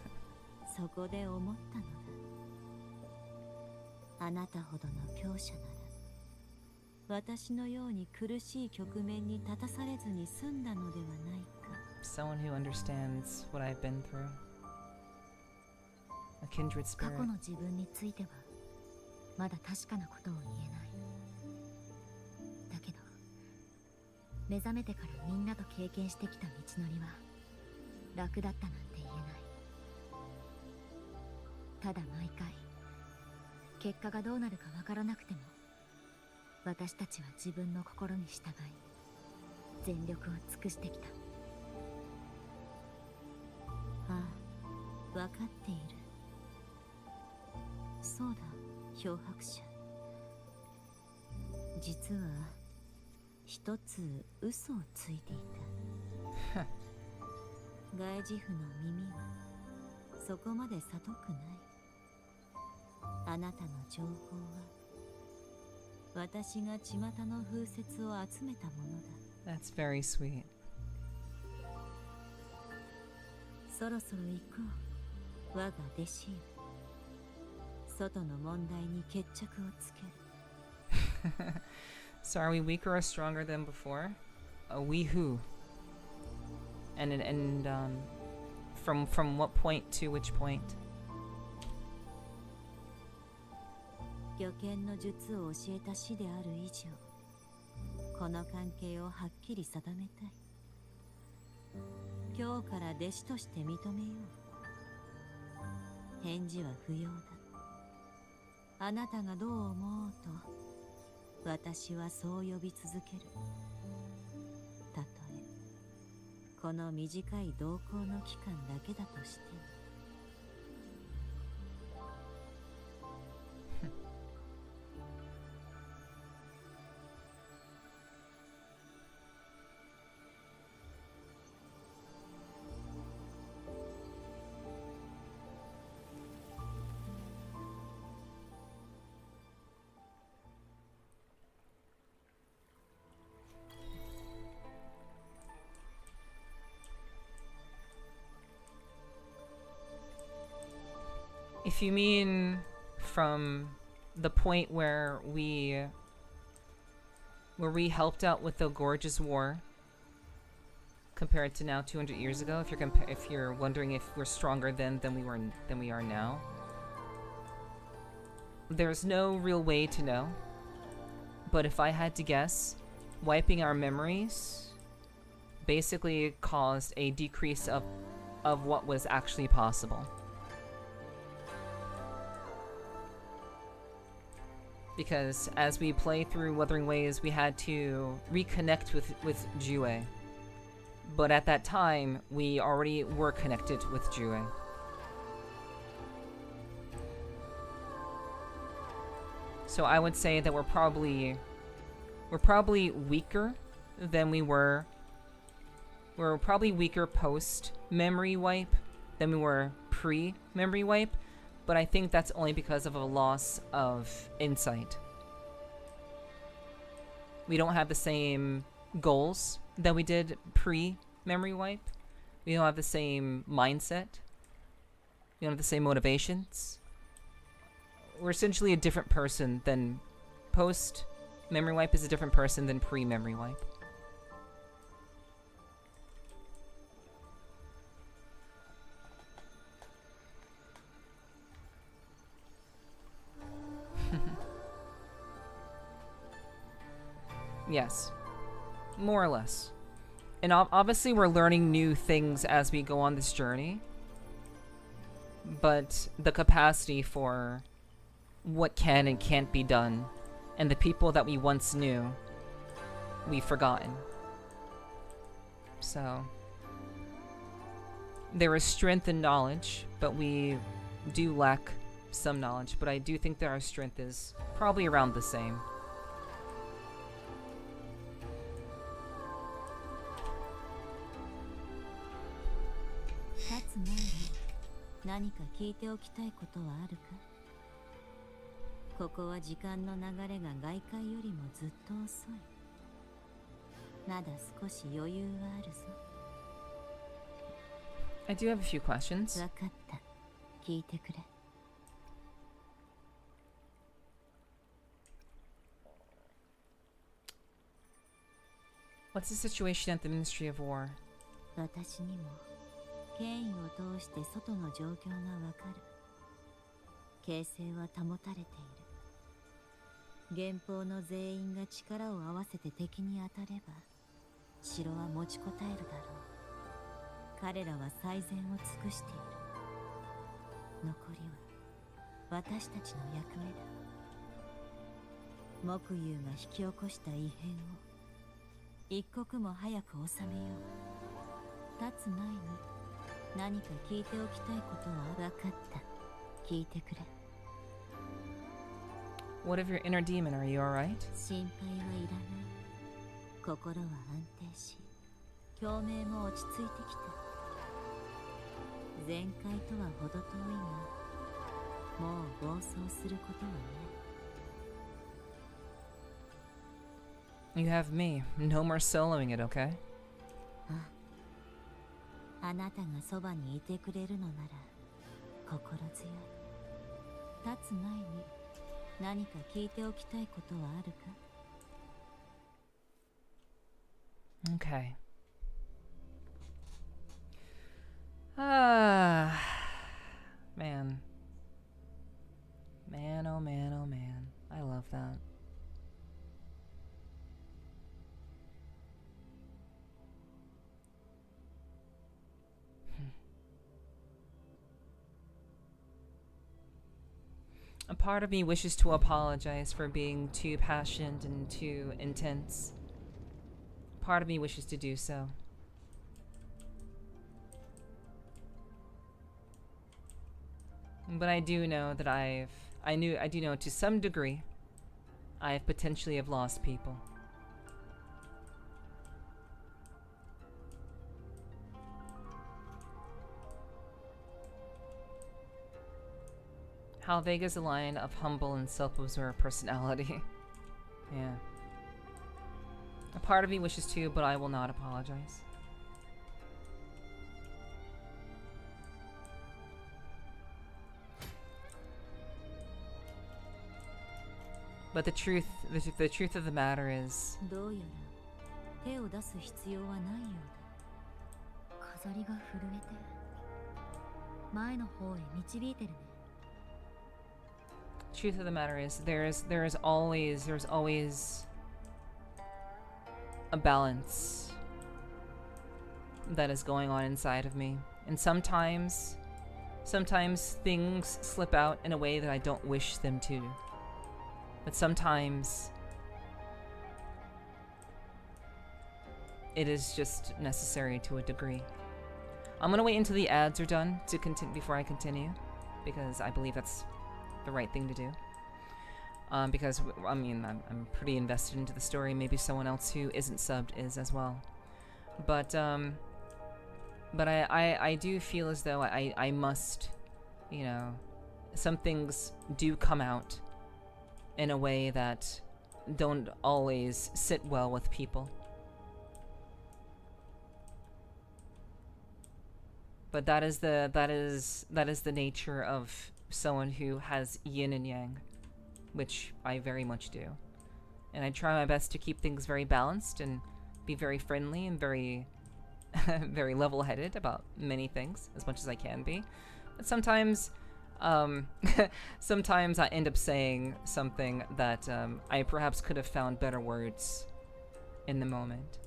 そこで思ったのだ。あなたほどの強者なら、私のように苦しい局面に立たされずに済んだのではないか。Someone who understands what I've been through. A kindred 過 spirit. 去の自分についてはまだ確かなことを言えない。だけど目覚めてからみんなと経験してきた道のりは楽だったなんて言えない。ただ毎回結果がどうなるかわからなくても、私たちは自分の心に従い全力を尽くしてきた。ああ、わかっている。そうだ、漂白者。実は一つ嘘をついていた。外耳符の耳はそこまで聡くない。あなたの情報は私が巷の風説を集めたものだ。 That's very sweet. そろそろ行こう、我が弟子よ。外の問題に決着をつける。So are we weaker or stronger than before? We who? And from what point to which point? 御剣の術を教えた師である以上、この関係をはっきり定めたい。今日から弟子として認めよう。返事は不要だ。あなたがどう思おうと、私はそう呼び続ける。たとえこの短い同行の期間だけだとしても。If you mean from the point where we helped out with the Gorgeous War compared to now 200 years ago, if you're wondering if we're stronger then than we are now, there's no real way to know. But if I had to guess, wiping our memories basically caused a decrease of what was actually possible. Because as we play through Wuthering Waves, we had to reconnect with Jue. But at that time, we already were connected with Jue. So I would say that we're probably weaker than we were. We're probably weaker post-memory wipe than we were pre-memory wipe, but I think that's only because of a loss of insight. We don't have the same goals that we did pre-memory wipe. We don't have the same mindset. We don't have the same motivations. We're essentially a different person than post-memory wipe is a different person than pre-memory wipe. Yes, more or less. And obviously we're learning new things as we go on this journey. But the capacity for what can and can't be done, and the people that we once knew, we've forgotten. So, there is strength in knowledge, but we do lack some knowledge. But I do think that our strength is probably around the same. I do have a few questions. What's the situation at the Ministry of War? 権威を通して外の状況がわかる。形勢は保たれている。連邦の全員が力を合わせて敵に当たれば、城は持ちこたえるだろう。彼らは最善を尽くしている。残りは私たちの役目だ。木友が引き起こした異変を一刻も早く収めよう。立つ前に何か聞いておきたいことは分かった。聞いてくれ。What of your inner demon? Are you alright? 心配はいらない。心は安定し、共鳴も落ち着いてきた。前回とは程遠いが、もう暴走することはない。You have me. No more soloing it, okay? あなたがそばにいてくれるのなら心強い。立つ前に何か聞いておきたいことはあるか？ Okay. Man. Man, oh man, oh man. I love that. A part of me wishes to apologize for being too passionate and too intense. Part of me wishes to do so. But I do know that I do know to some degree I have potentially have lost people. How Vega's a line of humble and self-absorbed personality. Yeah. A part of me wishes to, but I will not apologize. But the truth of the matter is, どうやら手を出す必要はないようだ。飾りが震えて前の方へ導いてるね。truth of the matter is, there's always a balance that is going on inside of me, and sometimes things slip out in a way that I don't wish them to, but sometimes it is just necessary to a degree. I'm gonna wait until the ads are done to continue before I continue, because I believe that's the right thing to do. Because I mean, I'm pretty invested into the story. Maybe someone else who isn't subbed is as well. But I do feel as though I must, you know, some things do come out in a way that don't always sit well with people. But that is the nature of someone who has yin and yang, which I very much do. And I try my best to keep things very balanced and be very friendly and very very level-headed about many things as much as I can be. But sometimes sometimes I end up saying something that I perhaps could have found better words in the moment.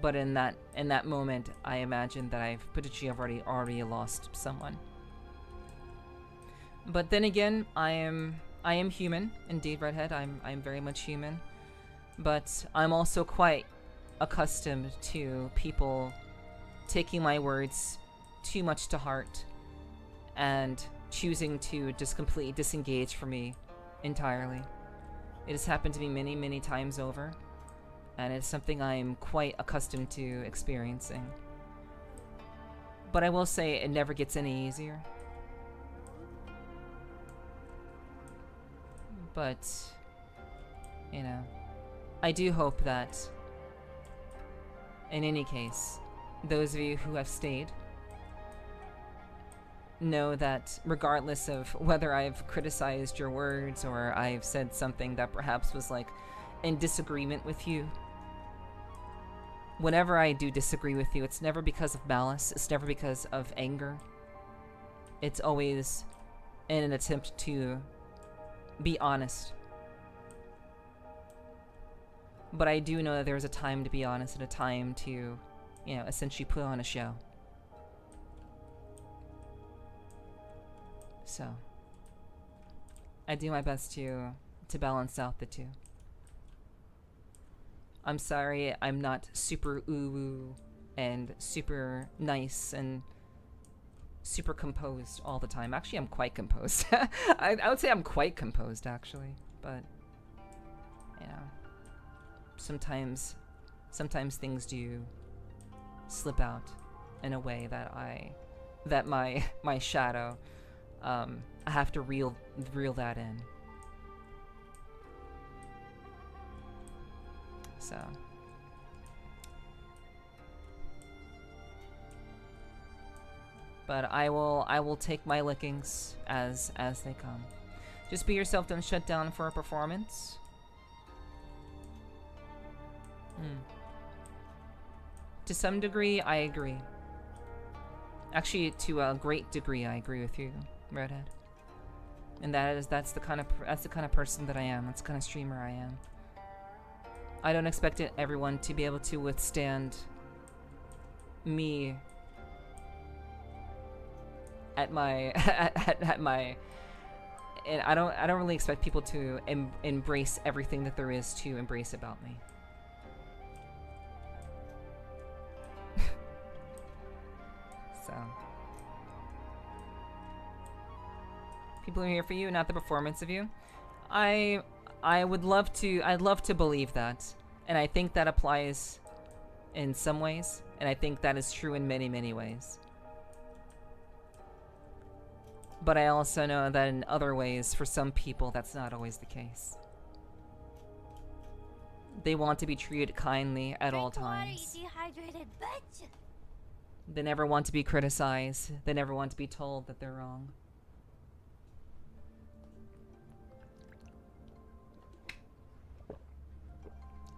But in that moment, I imagine that I've potentially already lost someone. But then again, I am human, indeed, Redhead. I'm very much human. But I'm also quite accustomed to people taking my words too much to heart and choosing to just completely disengage from me entirely. It has happened to me many, many times over, and it's something I'm quite accustomed to experiencing. But I will say it never gets any easier. But, you know, I do hope that, in any case, those of you who have stayed know that regardless of whether I've criticized your words or I've said something that perhaps was like in disagreement with you, whenever I do disagree with you, it's never because of malice, it's never because of anger. It's always in an attempt to be honest. But I do know that there's a time to be honest and a time to, you know, essentially put on a show. So I do my best to balance out the two. I'm sorry I'm not super ooh and super nice and super composed all the time. Actually, I'm quite composed. I would say I'm quite composed, actually. But, you know, sometimes things do slip out in a way that my shadow, I have to reel that in. So. But I will take my lickings as they come. Just be yourself, don't shut down for a performance. To some degree, I agree. Actually, to a great degree, I agree with you, Redhead. And that's the kind of person that I am. That's the kind of streamer I am. I don't expect everyone to be able to withstand me at my and I don't really expect people to embrace everything that there is to embrace about me. So people are here for you, not the performance of you. I'd love to believe that, and I think that applies in some ways, and I think that is true in many, many ways. But I also know that in other ways, for some people, that's not always the case. They want to be treated kindly at all times. They never want to be criticized. They never want to be told that they're wrong.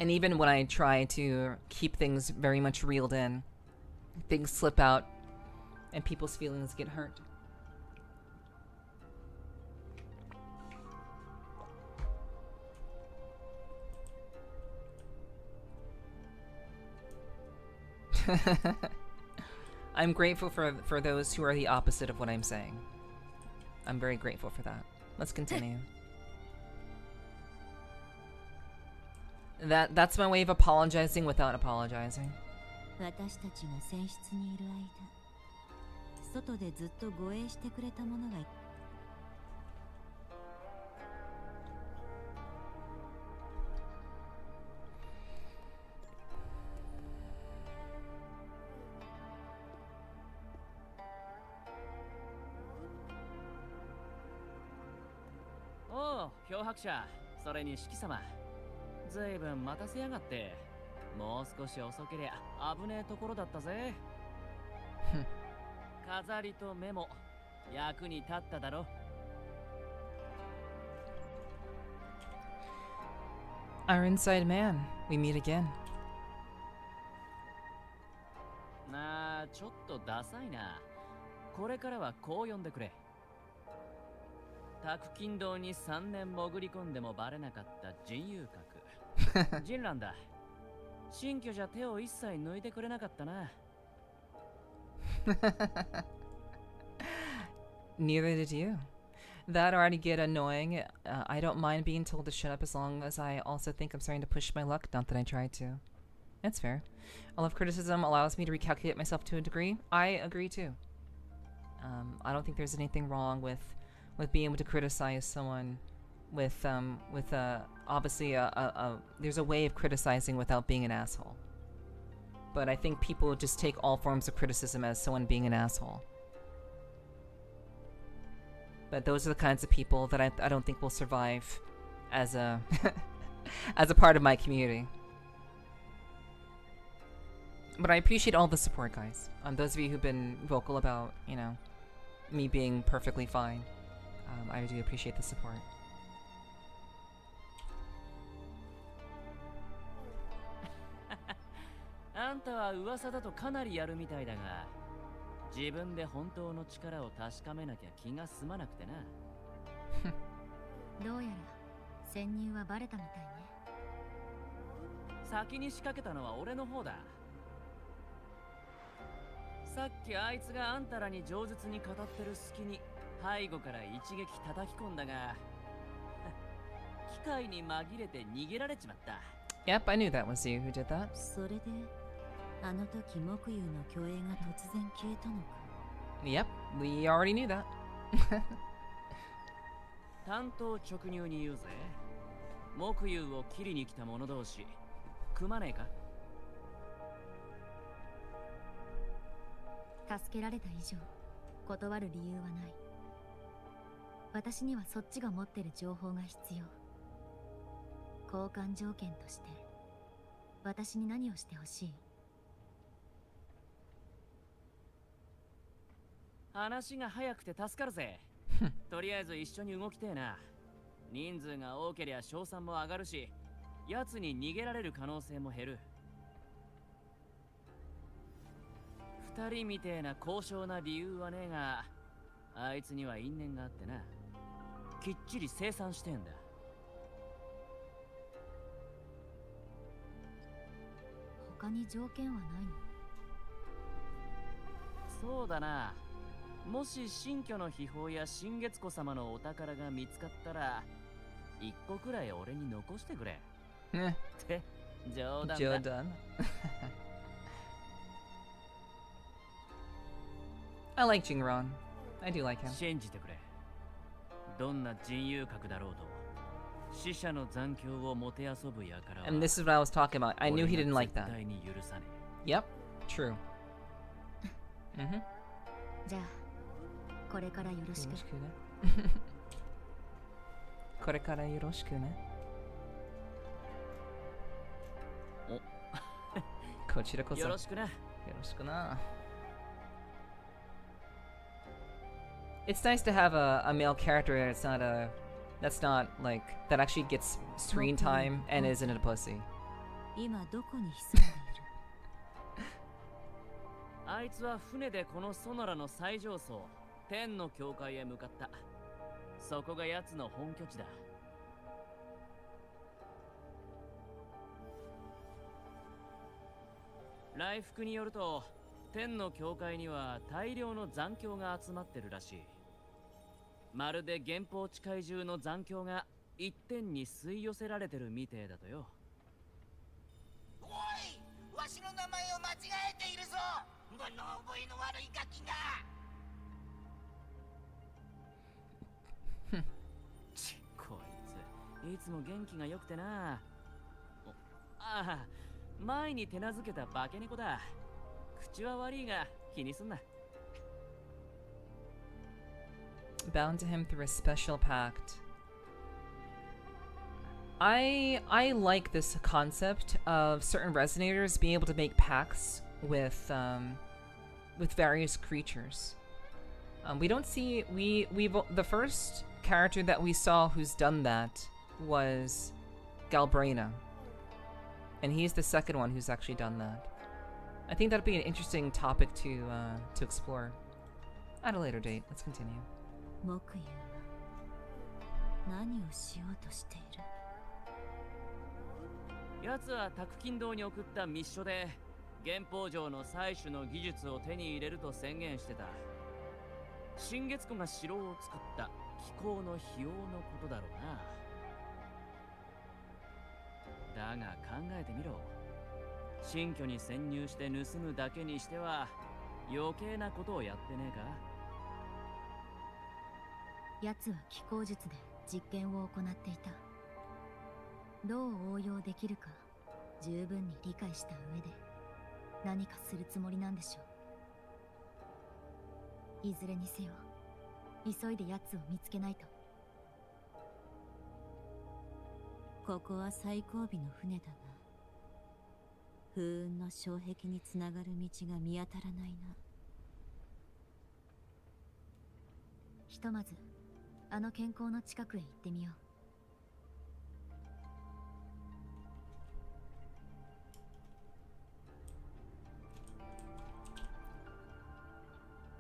And even when I try to keep things very much reeled in, things slip out and people's feelings get hurt. I'm grateful for those who are the opposite of what I'm saying. I'm very grateful for that. Let's continue. That's my way of apologizing without apologizing. 私たちが船室にいる間、外でずっと護衛してくれた者がいた。おう、漂白者、それに四季様。ずいぶん待たせやがって。もう少し遅けりゃ危ねえところだったぜ。飾りとメモ、役に立っただろ。Ironside Man, we meet again. なあ、ちょっとダサいな。これからはこう呼んでくれ。宅金堂に3年潜り込んでもバレなかった人遊郭。ジンランだ。新居じゃ手を一切抜いてくれなかったな。Neither did you. That already get annoying. I don't mind being told to shut up as long as I also think I'm starting to push my luck, not that I tried to. That's fair. All of criticism allows me to recalculate myself to a degree. I agree too. I don't think there's anything wrong with being able to criticize someone with obviously there's a way of criticizing without being an asshole. But I think people just take all forms of criticism as someone being an asshole. But those are the kinds of people that I don't think will survive as a as a part of my community. But I appreciate all the support, guys. Those of you who've been vocal about, you know, me being perfectly fine. I do appreciate the support. あんたは噂だとかなりやるみたいだが、自分で本当の力を確かめなきゃ気が済まなくてな。どうやら潜入はバレたみたいね。先に仕掛けたのは俺の方だ。さっきあいつがあんたらに饒舌に語ってる隙に背後から一撃叩き込んだが、機械に紛れて逃げられちまった。Yep, I knew that was you who did that. それであの時木遊の虚栄が突然消えたのか。Yep, we already knew that. 単刀直入に言うぜ。木遊を切りに来た者同士、組まねえか？助けられた以上、断る理由はない。私にはそっちが持ってる情報が必要。交換条件として、私に何をしてほしい？話が早くて助かるぜ。とりあえず一緒に動きてえな。人数が多けりゃ賞賛も上がるし、奴に逃げられる可能性も減る。二人みてえな高尚な理由はねえが、あいつには因縁があってな。きっちり清算してんだ。他に条件はないの？そうだな。もし新居の秘宝や新月子様のお宝が見つかったら、一個くらい俺に残してくれ。って冗談だ。冗談。I like Jingron. I do like him. 信じてくれ。どんな人遊郭だろうと、死者の残響をもてあそぶ輩は。And this is what I was talking about. I knew he didn't like that. 絶対に許さねえ。 Yep, true. じゃあ、これからよろしく。これからよろしくね。こちらこそ。よろしくな。よろしくな。It's nice to have a male character that's not like that actually gets screen time and isn't a pussy. 今どこに潜んでいる？あいつは船でこのソノラの最上層天の教会へ向かった。そこが奴の本拠地だ。来福によると、天の教会には大量の残響が集まってるらしい。まるで原宝地界中の残響が一点に吸い寄せられてるみてえだとよ。おい、わしの名前を間違えているぞ。物覚えの悪いガキが。ちこいついつも元気が良くてな。ああ、前に手なずけた化け猫だ。口は悪いが気にすんな。Bound to him through a special pact. I like this concept of certain resonators being able to make pacts with various creatures. We don't see the first character that we saw who's done that was Galbraina, and he's the second one who's actually done that. I think that'd be an interesting topic to explore at a later date. Let's continue. 木油は何をしようとしている？奴は拓金堂に送った密書で原宝城の採取の技術を手に入れると宣言してた。新月湖が城を作った気候の費用のことだろうな。だが考えてみろ。新居に潜入して盗むだけにしては余計なことをやってねえか？奴は気候術で実験を行っていた。どう応用できるか十分に理解した上で何かするつもりなんでしょう。いずれにせよ急いで奴を見つけないと。ここは最後尾の船だが、風雲の障壁につながる道が見当たらないな。ひとまずあの健康の近くへ行ってみよう。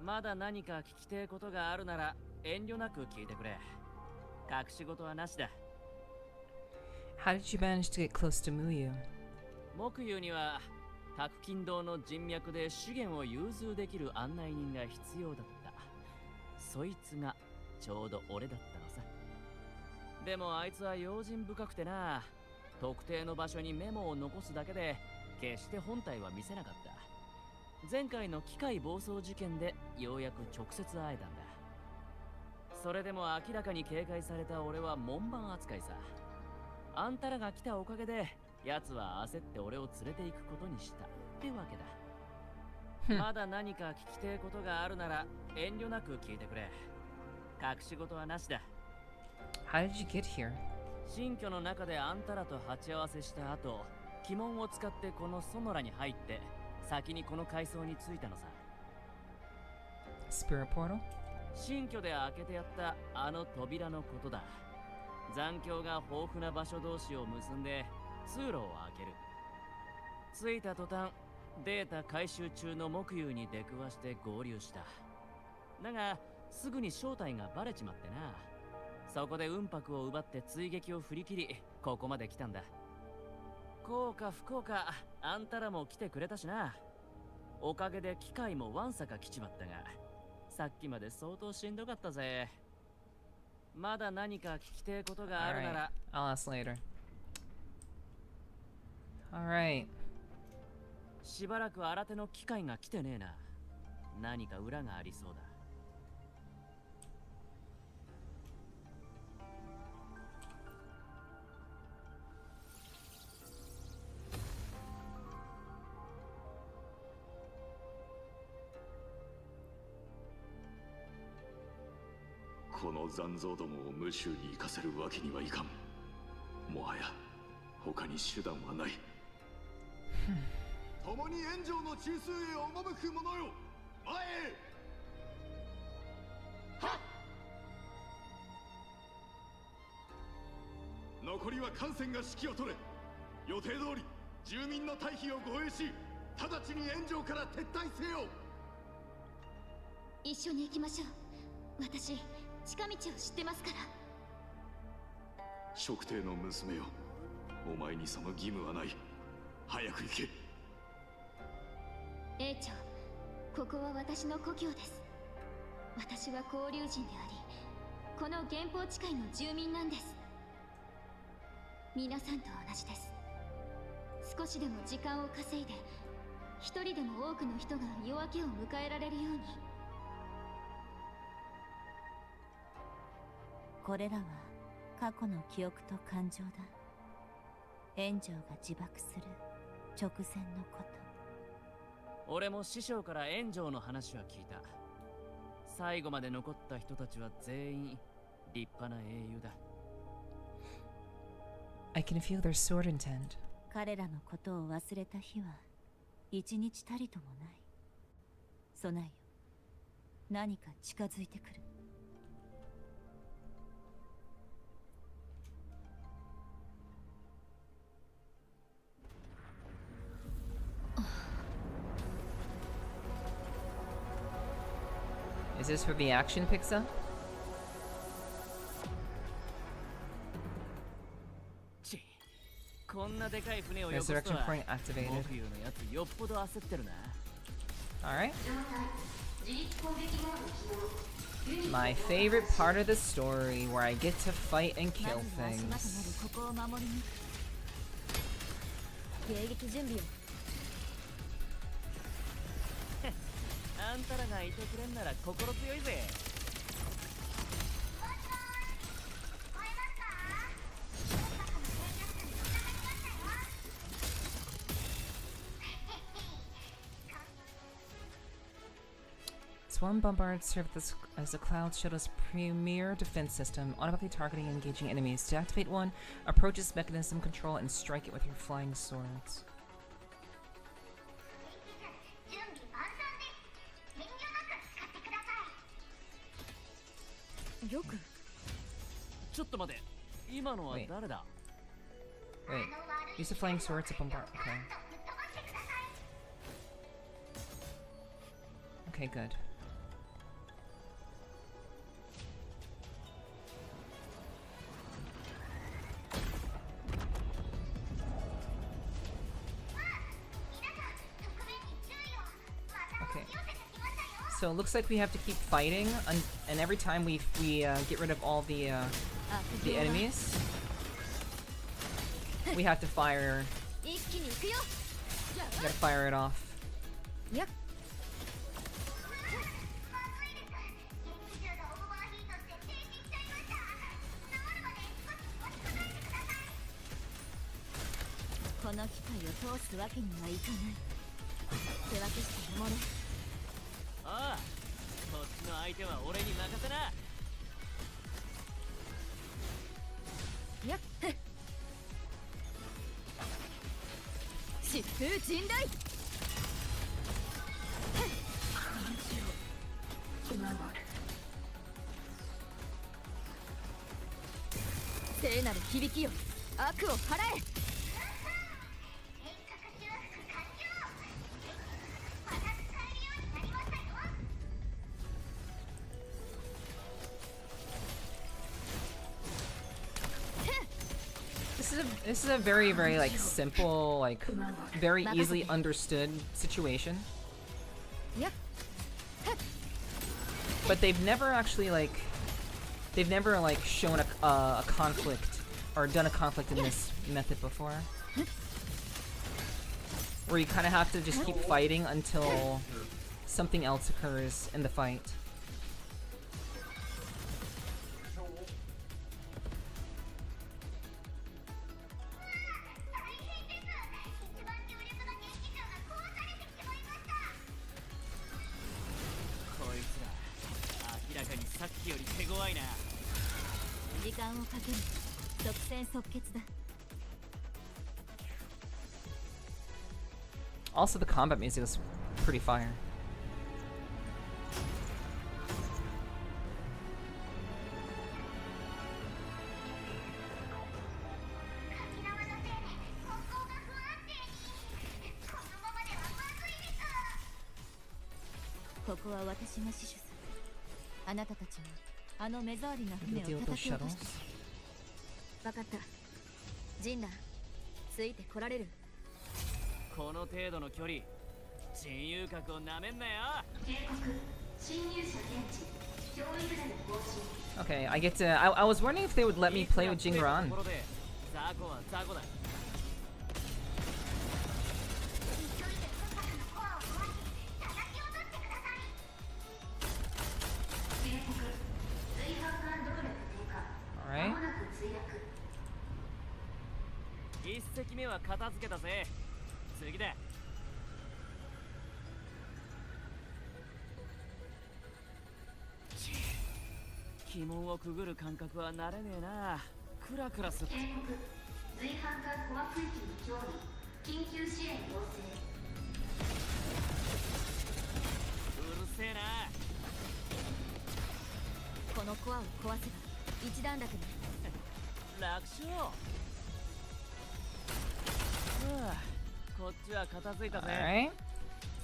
まだ何か聞きてえことがあるなら遠慮なく聞いてくれ。隠し事はなしだ。How did you manage to get close to Muyu? 木油には拓金堂の人脈で資源を融通できる案内人が必要だった。そいつがちょうど俺だったのさ。でもあいつは用心深くてな、特定の場所にメモを残すだけで決して本体は見せなかった。前回の機械暴走事件でようやく直接会えたんだ。それでも明らかに警戒された俺は門番扱いさ。あんたらが来たおかげで奴は焦って俺を連れて行くことにしたってわけだ。まだ何か聞きてえことがあるなら遠慮なく聞いてくれ。隠し事はなしだ。How did you get here? 新居の中であんたらと鉢合わせした後、鬼門を使ってこのソノラに入って先にこの階層に着いたのさ。Spirit portal? 新居で開けてやったあの扉のことだ。残響が豊富な場所同士を結んで通路を開ける。着いた途端、データ回収中の木油に出くわして合流した。だがすぐに正体がバレちまってな。そこで運泊を奪って追撃を振り切りここまで来たんだ。幸か不幸かあんたらも来てくれたしな。おかげで機械もわんさか来ちまったが、さっきまで相当しんどかったぜ。まだ何か聞きてえことがあるなら。I'll ask later. Alright. しばらく新手の機械が来てねえな。何か裏がありそうだ。この残像どもを無臭に行かせるわけにはいかん。もはや他に手段はない。共に炎上の中枢へ赴く者よ、前へ。はっ。残りは艦船が指揮を取れ。予定通り住民の退避を護衛し、直ちに炎上から撤退せよ。一緒に行きましょう。私近道を知ってますから。職帝の娘よ、お前にその義務はない。早く行け。英長、ここは私の故郷です。私は交流人であり、この原宝地界の住民なんです。皆さんと同じです。少しでも時間を稼いで、一人でも多くの人が夜明けを迎えられるように。これらは過去の記憶と感情だ。炎上が自爆する直前のこと。俺も師匠から炎上の話は聞いた。最後まで残った人たちは全員立派な英雄だ。I can feel their sword intent. 彼らのことを忘れた日は一日たりともない。備えよ、何か近づいてくる。Is this where the action picks up? こんなでかい船をよこすとは、木魚のやつよっぽど焦ってるな。Alright. My favorite part of the story, where I get to fight and kill things. あんたらがいてくれんなら心強いぜ。Swarm Bombard served as a Cloud Shadow's premier defense system, automatically targeting and engaging enemies. To activate one, approach its mechanism, control, and strike it with your flying swords. Wait. Wait. Use the flying sword to bombard. Okay. Okay, good. Okay. So it looks like we have to keep fighting, and every time we get rid of all the enemies, we have to fire. We gotta fire it off. Yep. Yep. 疾風陣雷。聖なる響きよ、悪を払え。This is a very, very like simple, like very easily understood situation. Yep. But they've never actually shown a conflict or done a conflict in this method before, where you kind of have to just keep fighting until something else occurs in the fight. Also, the combat music is pretty fire. ここは私が死守する。あなたたちはあの目障りな船を叩き落として。分かった。ジンダ、ついてこられる？この程度の距離、親友格をなめんなよ。警告、侵入者検知、教育での更新。Okay, I get to. I was wondering if they would let me play with Jingran. ザコはザコだ。Alright. 一隻目は片付けたぜ。次だ。鬼門をくぐる感覚は慣れねえな。クラクラする。警告、随伴艦コア区域に脅威、緊急支援要請。うるせえな。このコアを壊せば一段落ね。楽勝。こっちは片付いたぜ。Alright.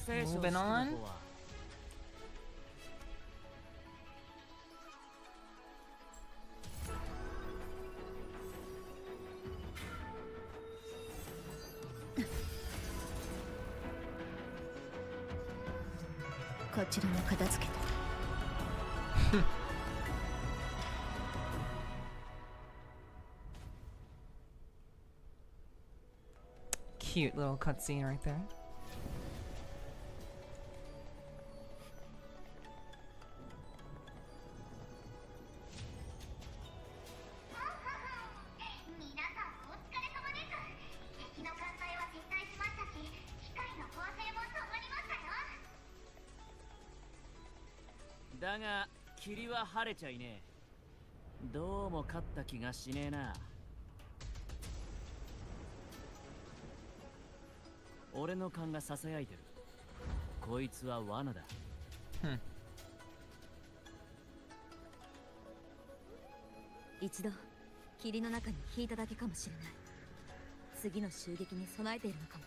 聖書 Moving on. こちらも片付けた。Cute little cutscene right there. Daが霧は晴れちゃいねえ。どうも勝った気がしねえな。俺の勘がささやいてる。こいつは罠だ。一度霧の中に引いただけかもしれない。次の襲撃に備えているのかも。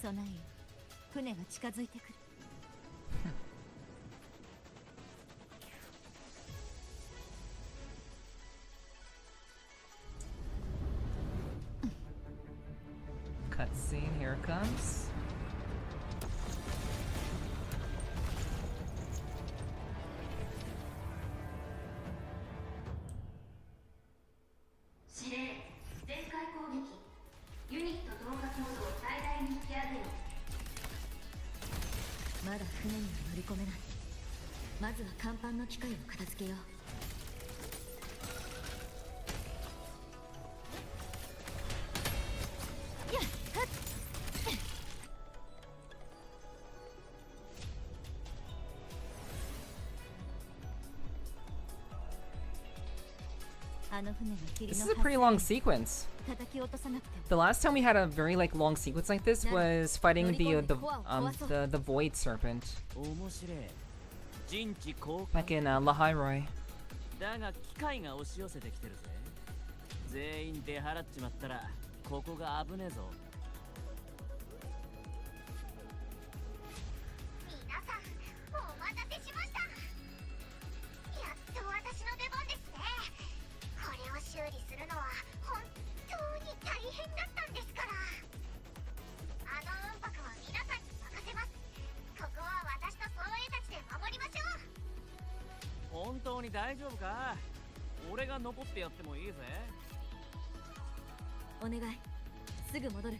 備えよ、船が近づいてくる。Cutscene, here it comes. 指令、全開攻撃。ユニット統括モードを最大に引き上げろ。まだ船には乗り込めない。まずは甲板の機械を片付けよう。This is a pretty long sequence. The last time we had a very long sequence like this was fighting the void serpent back in Lahairoi. だが機械が押し寄せてきてるぜ。全員出払っちまったらここが危ねえぞ。皆さん、お待たせしました。やっと私の出番ですね。これを修理するのは本当に大変だったんですから。あの運泊は皆さんに任せます。ここは私と総衛たちで守りましょう。本当に大丈夫か？俺が残ってやってもいいぜ。お願い、すぐ戻る。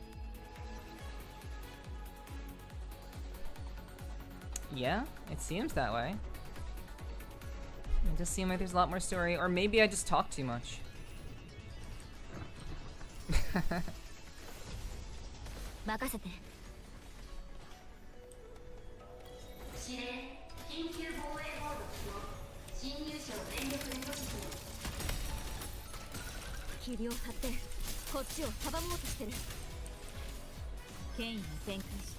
Yeah, it seems that way. It does seem like there's a lot more story, or maybe I just talk too much. 任せて。指令、緊急防衛モード起動。侵入者を全力で阻止する。霧を張ってこっちを阻もうとしてる。権威を展開し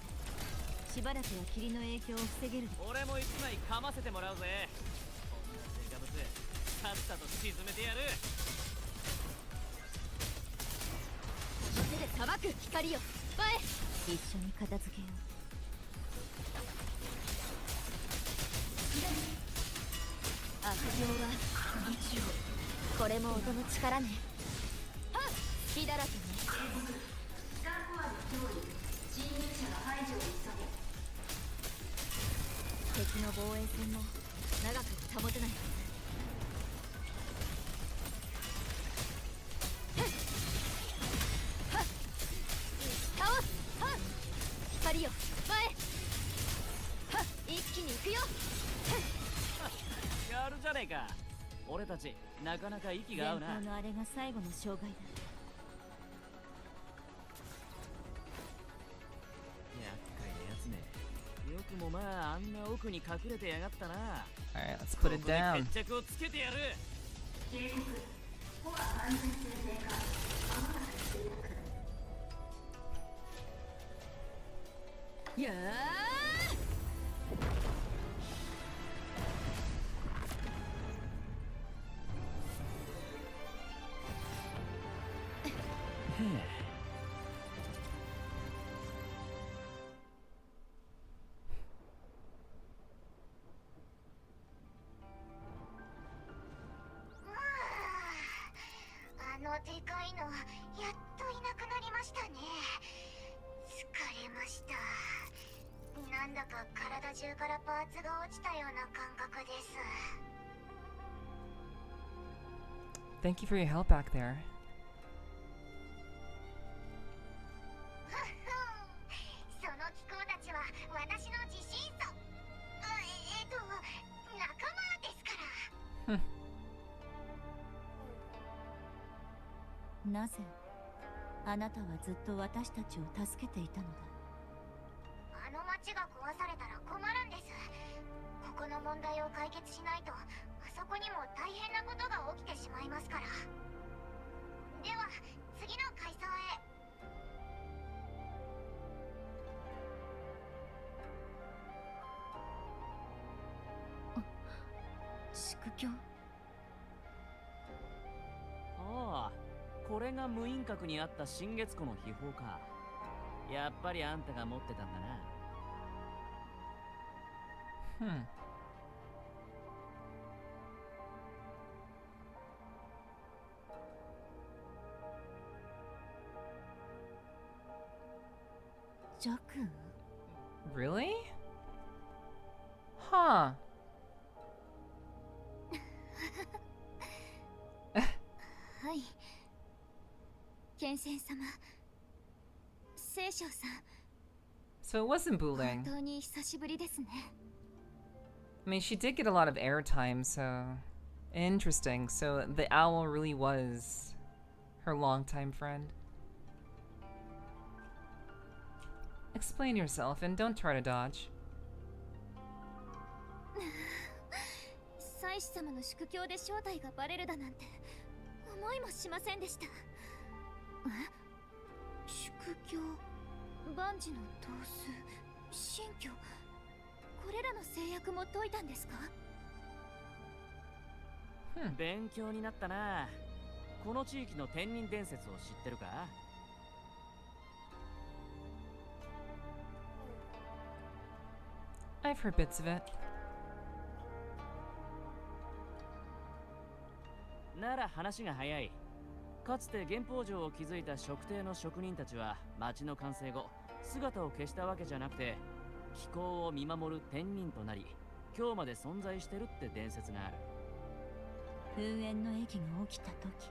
てしばらくは霧の影響を防げる。俺も一枚噛ませてもらうぜ。こんなデカブツさっさと沈めてやる。この手でさばく光よ、前。一緒に片付けよう。修行はこの地を。これも音の力ね。はっ、火だらけね。スカンコアの脅威、侵入者の排除を急げ。敵の防衛線も長く保てないはず。倒す。はっ、光よ前。はっ、一気に行くよ。やるじゃねえか。俺たちなかなか息が合うな。前方のあれが最後の障害だ。厄介なやつね。よくもまああんな奥に隠れてやがったな。Alright, let's put it down. 決着をつけてやる。警告、コア安全性低下、間もなく墜落。やー。でかいのやっといなくなりましたね。疲れました。なんだか体中からパーツが落ちたような感覚です。 Thank you for your help back there. その気候たちは私の自信素。仲間ですから。なぜあなたはずっと私たちを助けていたのだ。あの町が壊されたら困るんです。ここの問題を解決しないとあそこにも大変なことが起きてしまいますから。では次の階層へ。祝教。ああ、これが無印閣にあった新月湖の秘宝か。やっぱりあんたが持ってたんだな。ジャク。 Really? Huh. はい。剣仙様、聖将さん。 So it wasn't 本 bullying. 当に久しぶりですね。 I mean, she did get a lot of airtime, so interesting. So the owl really was her longtime friend. Explain yourself and don't try to dodge. 祭司様の祝教で正体がバレるだなんて思いもしませんでした。祝教、万事の同数、神教、これらの制約も解いたんですか？勉強になったな。この地域の天人伝説を知ってるか？ I've heard bits of it. なら話が早い。かつて源宝城を築いた職邸の職人たちは町の完成後姿を消したわけじゃなくて気候を見守る天人となり今日まで存在してるって伝説がある。噴煙の駅が起きた時、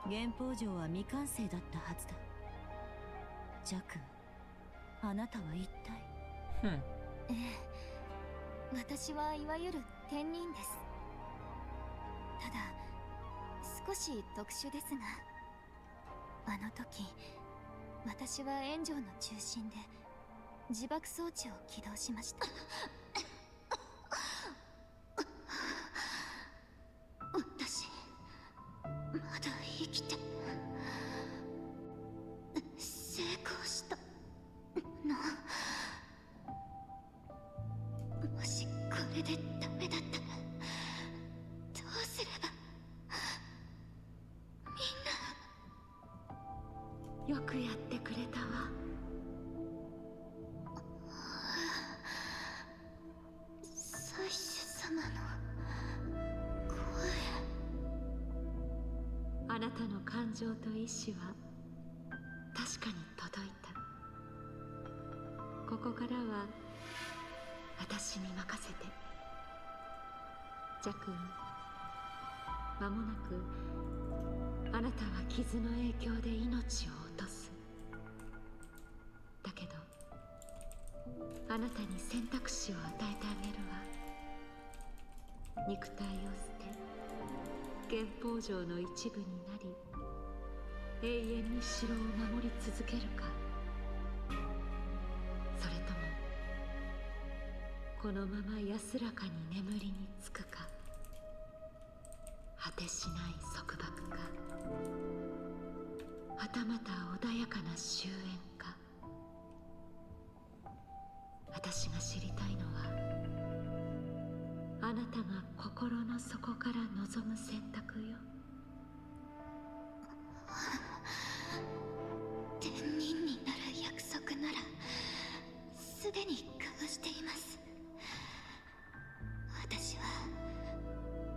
源宝城は未完成だったはずだ。ジャク、あなたは一体。ええ、私はいわゆる天人です。ただ少し特殊ですが、あの時私は炎上の中心で自爆装置を起動しました。私まだ生きて成功したの。もしこれでダメだったらどうすれば。みんなよくやってくれたわ。祭司様のなたの感情と意志は確かに届いた。ここからは私に任せて。ジャクン、間もなくあなたは傷の影響で命を落とす。だけどあなたに選択肢を与えてあげるわ。肉体を捨て原宝城の一部になり、永遠に城を守り続けるか、それともこのまま安らかに眠りにつくか、果てしない束縛か、はたまた穏やかな終焉か。私が知りたいのは、あなたが心の底から望む選択よ。天人になる約束ならすでに交わしています。私は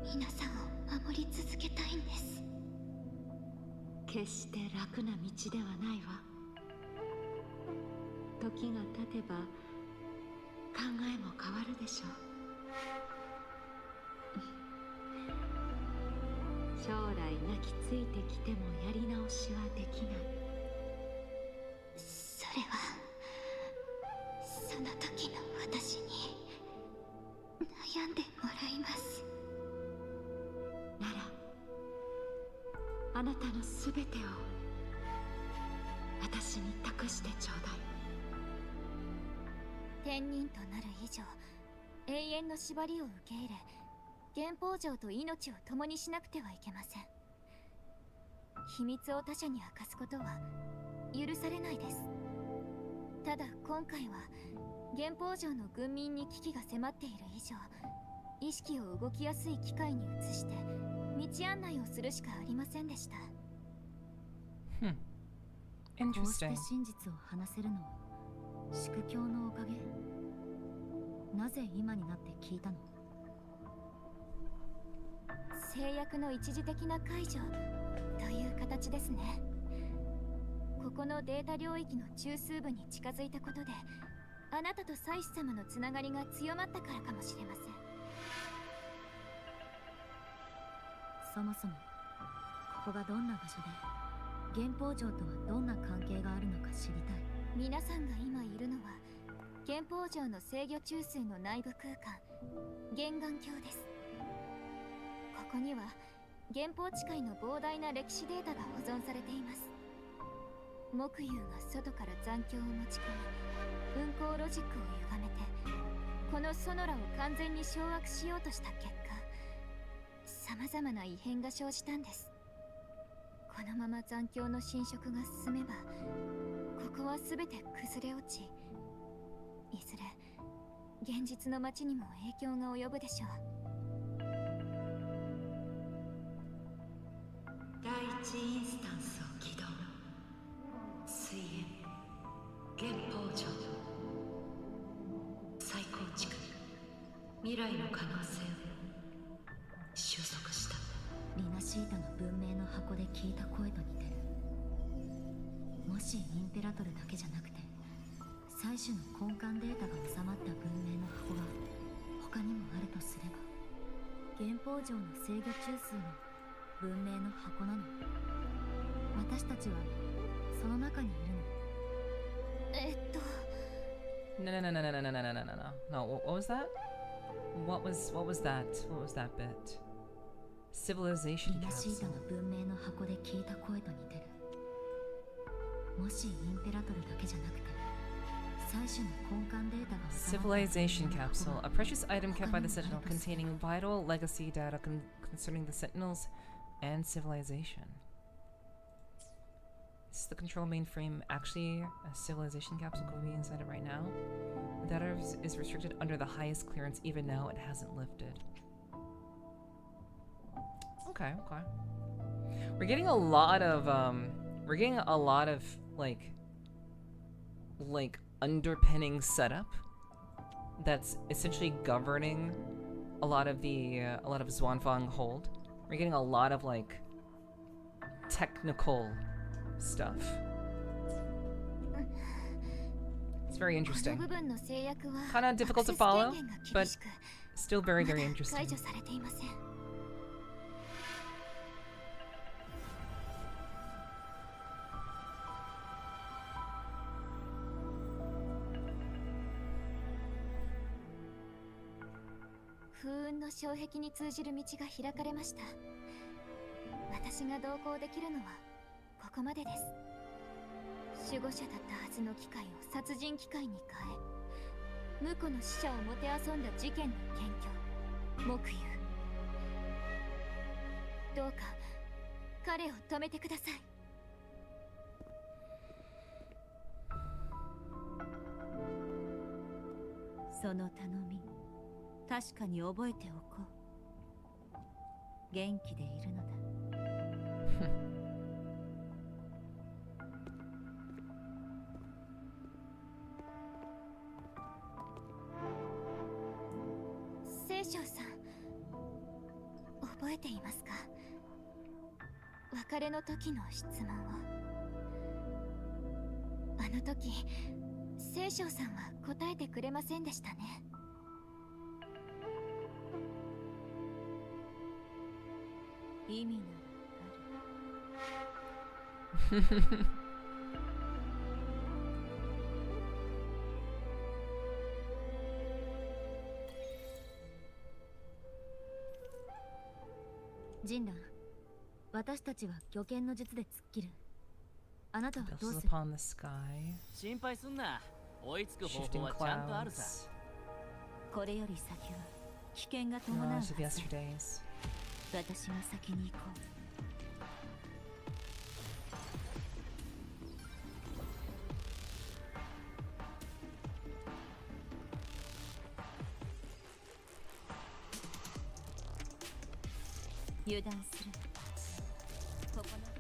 皆さんを守り続けたいんです。決して楽な道ではないわ。時が経てば考えも変わるでしょう。将来泣きついてきてもやり直しはできない。それはその時の私に悩んでもらいます。ならあなたのすべてを私に託してちょうだい。天人となる以上、永遠の縛りを受け入れ、原宝城と命を共にしなくてはいけません。秘密を他者に明かすことは許されないです。ただ今回は原宝城の軍民に危機が迫っている以上、意識を動きやすい機械に移して道案内をするしかありませんでした。Interesting. こうして真実を話せるのは祝教のおかげ。なぜ今になって聞いたの？制約の一時的な解除という形ですね。ここのデータ領域の中枢部に近づいたことで、あなたと祭司様のつながりが強まったからかもしれません。そもそもここがどんな場所で原宝城とはどんな関係があるのか知りたい。皆さんが今いるのは原宝城の制御中枢の内部空間、原眼鏡です。ここには原宝地界の膨大な歴史データが保存されています。木遊が外から残響を持ち込み、運行ロジックを歪めてこのソノラを完全に掌握しようとした結果、様々な異変が生じたんです。このまま残響の侵食が進めば、ここは全て崩れ落ち、いずれ現実の街にも影響が及ぶでしょう。第一インスタンスを起動。水源、原宝城、再構築、未来の可能性を収束した。リナシータの文明の箱で聞いた声と似てる。もしインペラトルだけじゃなくて採取の根幹データが収まった文明の箱が他にもあるとすれば、原宝城の制御中枢の文明の箱なの？私たちはその中にいるの？No, no, no, no, no, no, no, no, no, no, no. No, what was that? What was that? What was that bit? Civilization リナシータ capsule. の文明の箱で聞いた声と似てる。もしインペラトルだけじゃなくて採取の根幹データが収まった Civilization capsule, a precious item kept by the Sentinel containing vital legacy data concerning the Sentinels and civilization. Is the control mainframe actually a civilization capsule could be inside it right now? The data is restricted under the highest clearance. Even now, it hasn't lifted. Okay, okay. We're getting a lot of like underpinning setup that's essentially governing a lot of the Zhuanfang hold. We're getting a lot of like technical stuff. It's very interesting. Kind of difficult to follow, but still very, very interesting. So の頼み、確かに覚えておこう。元気でいるのだ。聖書さん、覚えていますか？別れの時の質問を。あの時、聖書さんは答えてくれませんでしたね。意味ならある。ジンラン、私たちは巨剣の術で突っ切る。あなたはどうする？心配すんな。追いつく方法はちゃんとあるさ。これより先は危険が伴うはず。私が先に行こう。油断する。ここの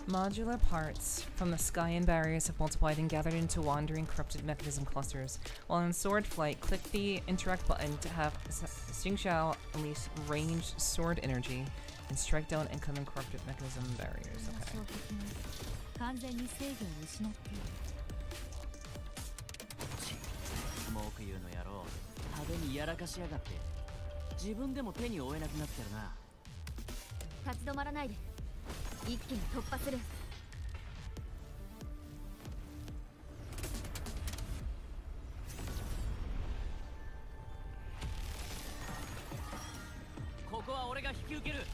Modular parts from the sky and barriers have multiplied and gathered into wandering corrupted mechanism clusters. While in sword flight, click the interact button to have Qingxiao unleash ranged sword energy and strike down incoming corrupted mechanism barriers. Okay. 完全に制御を失っている。文句言うの野郎、派手にやらかしやがって。自分でも手に負えなくなってるな。立ち止まらないで。一気に突破する。ここは俺が引き受ける。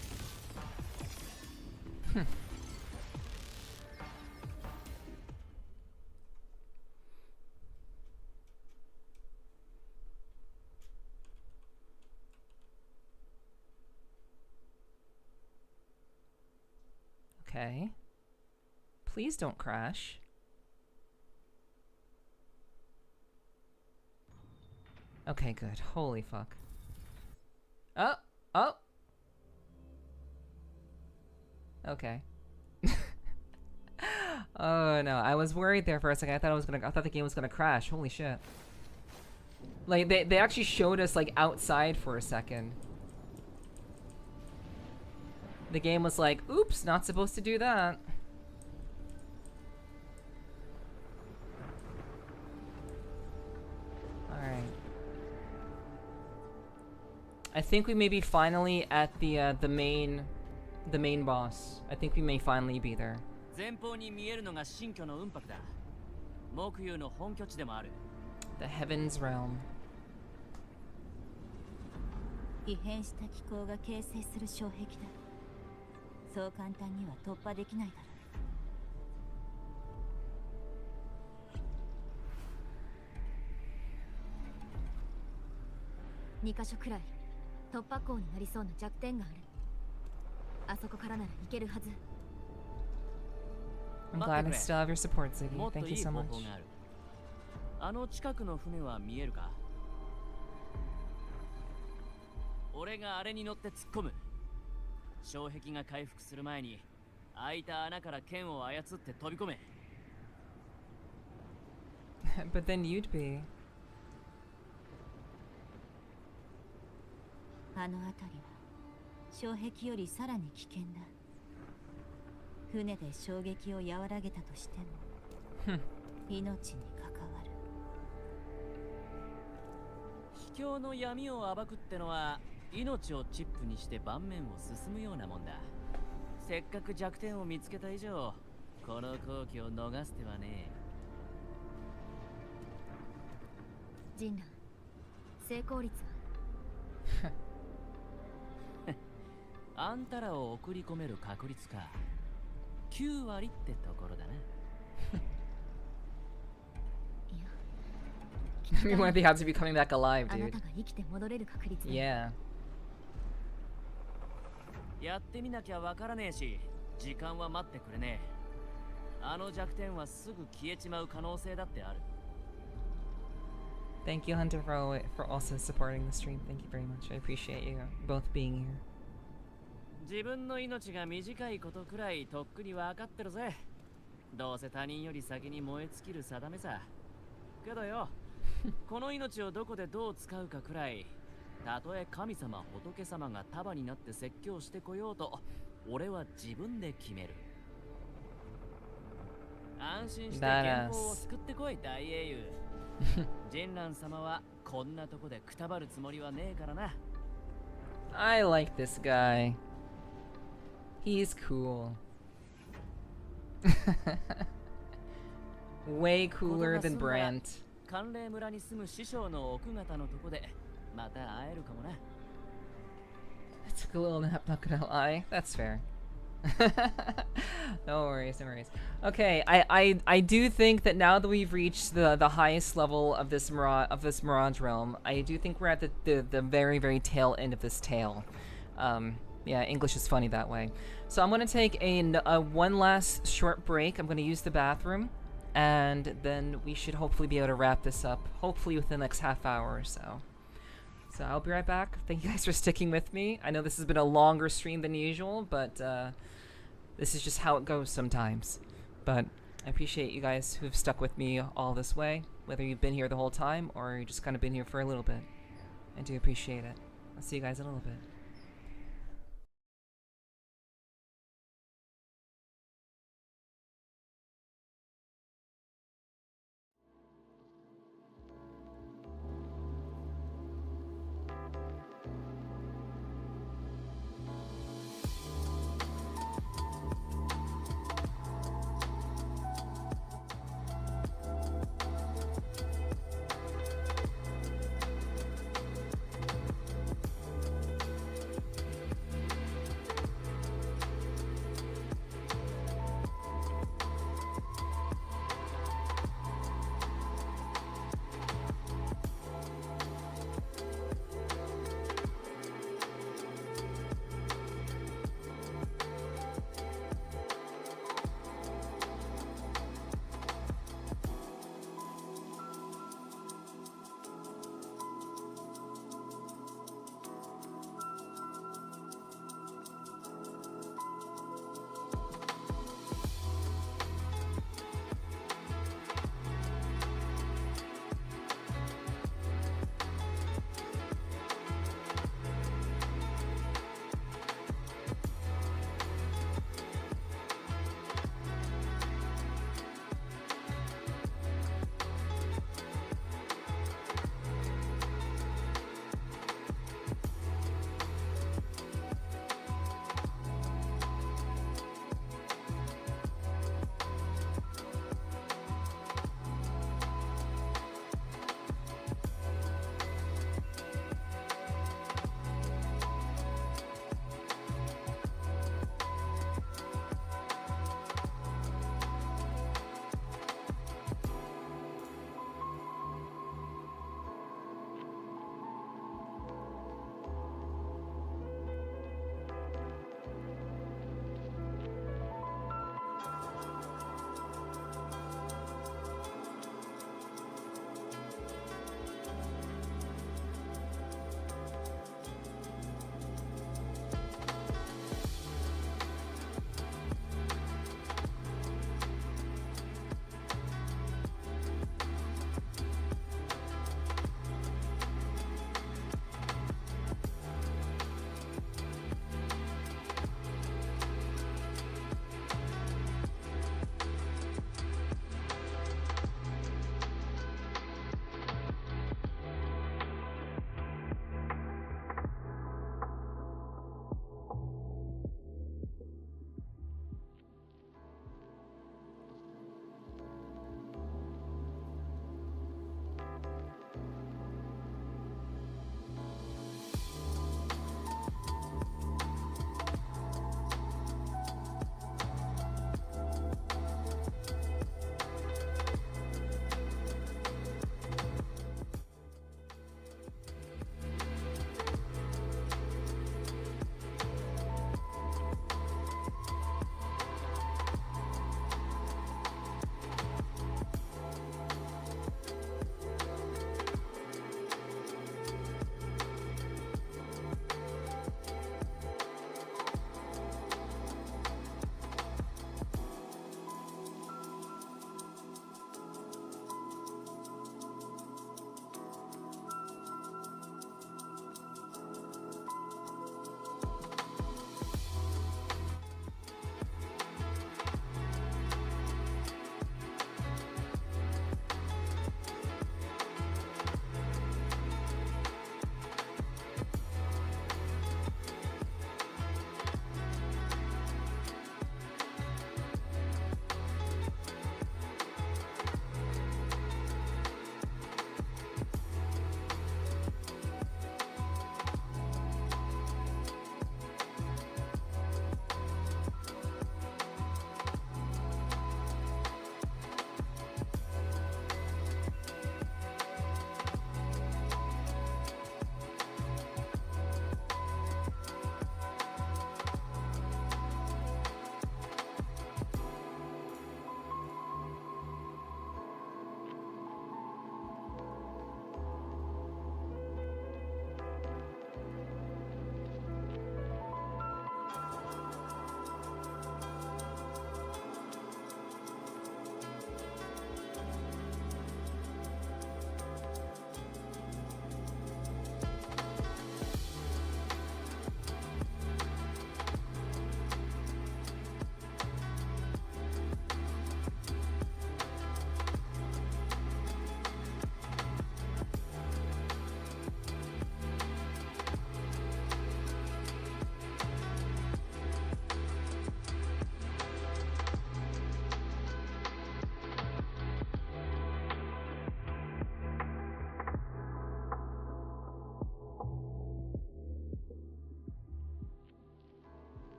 Okay. Please don't crash. Okay, good. Holy fuck. Oh! Oh! Okay. Oh no, I was worried there for a second. I thought the game was gonna crash. Holy shit. Like, they actually showed us, like, outside for a second. The game was like, oops, not supposed to do that. Alright. I think we may be finally at the main boss. I think we may finally be there. 前方に見えるのが新居の雲白だ。木遊の本拠地でもある。The Heaven's Realm. 異変した気候が形成する障壁だ。そう簡単には突破できないだろう。2カ所くらい突破口になりそうな弱点がある。あそこからならいけるはず。I'm glad I still have your support, Ziggy. Thank you so much. あの近くの船は見えるか？俺があれに乗って突っ込む。障壁が回復する前に開いた穴から剣を操って飛び込め。But then you'd be. あの辺りは障壁よりさらに危険だ。船で衝撃を和らげたとしても命に関わる。秘境の闇を暴くってのは命をチップにして盤面を進むようなもんだ。せっかく弱点を見つけた以上、この好機を逃す手はねえ。ジンラン、成功率はあんたらを送り込める確率か。9割ってところだな。We might be have to be coming back alive, あな dude. たが生きて戻れる確率だ。 Yeah. やってみなきゃわからねえし、時間は待ってくれねえ。あの弱点はすぐ消えちまう可能性だってある。Thank you, Hunter, for also supporting the stream. Thank you very much. I appreciate you both being here. 自分の命が短いことくらいとっくに分かってるぜ。どうせ他人より先に燃え尽きる定めさ。けどよ、この命をどこでどう使うかくらい、たとえ神様仏様が束になって説教してこようと、俺は自分で決める。安心して原稿を救ってこい、大英雄。ジンラン様はこんなとこでくたばるつもりはねえからな。I like this guy. He's cool. Way cooler than Brant. 寒冷村に住む師匠の奥方のとこでまた会えるかもな。I took a little nap, not gonna lie. That's fair. No worries, no worries. Okay, I do think that now that we've reached the highest level of this Mirage realm, I do think we're at the very tail end of this tale. Yeah, English is funny that way. So I'm gonna take a one last short break. I'm gonna use the bathroom, and then we should hopefully be able to wrap this up, hopefully within the next half hour or so. So I'll be right back. Thank you guys for sticking with me. I know this has been a longer stream than usual, but this is just how it goes sometimes. But I appreciate you guys who've stuck with me all this way, whether you've been here the whole time or you've just kind of been here for a little bit. I do appreciate it. I'll see you guys in a little bit.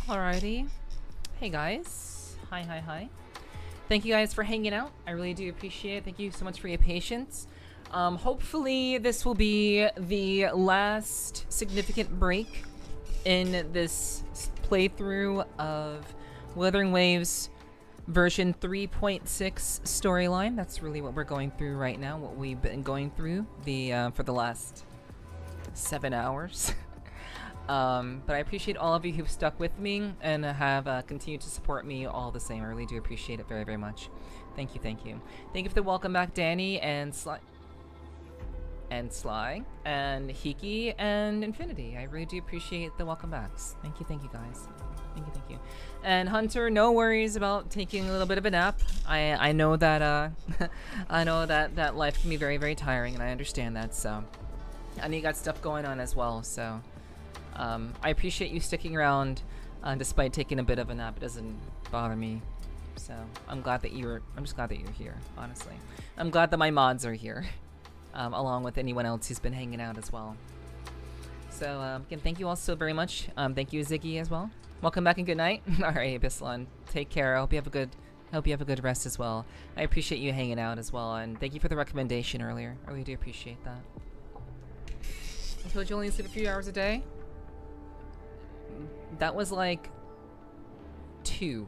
Alrighty. Hey guys. Hi. Thank you guys for hanging out. I really do appreciate it. Thank you so much for your patience. Hopefully this will be the last significant break in this playthrough of Wuthering Waves version 3.6 storyline. That's really what we're going through right now, what we've been going through for the last 7 hours. But I appreciate all of you who've stuck with me and have continued to support me all the same. I really do appreciate it very, very much. Thank you. Thank you for the welcome back, Danny and Sly and Hiki and Infinity. I really do appreciate the welcome backs. Thank you guys. Thank you. And Hunter, no worries about taking a little bit of a nap. I know that I know that life can be very, very tiring, and I understand that. So I know you got stuff going on as well. So I appreciate you sticking around despite taking a bit of a nap. It doesn't bother me. So I'm just glad that you're here. Honestly, I'm glad that my mods are here. Along with anyone else who's been hanging out as well. So, again, thank you all so very much. Thank you, Ziggy, as well. Welcome back and good night. Alright, Abyssalon, take care. I hope you have a good rest as well. I appreciate you hanging out as well, and thank you for the recommendation earlier. I really do appreciate that. I told you only sleep a few hours a day? That was like 2.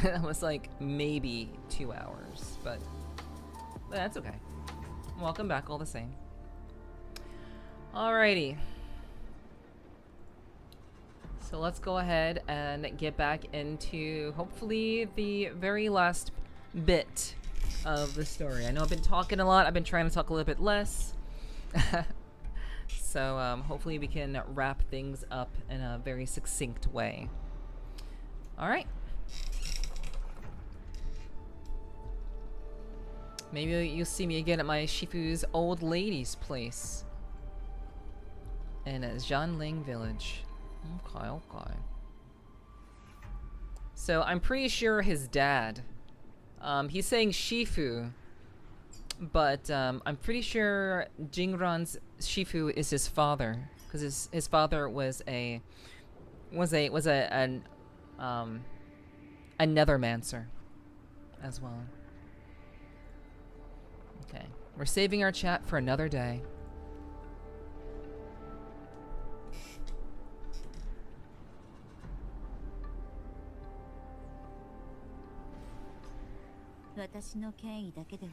That was like maybe 2 hours, but that's okay. Welcome back all the same. Alrighty. So let's go ahead and get back into hopefully the very last bit of the story. I know I've been talking a lot. I've been trying to talk a little bit less. So hopefully we can wrap things up in a very succinct way. Alright. Maybe you'll see me again at my Shifu's old lady's place in Jianling village. Okay. So I'm pretty sure his dad, he's saying Shifu, but I'm pretty sure Jingran's Shifu is his father, because his father was a nethermancer as well. Okay, we're saving our chat for another day.私の権威だけでは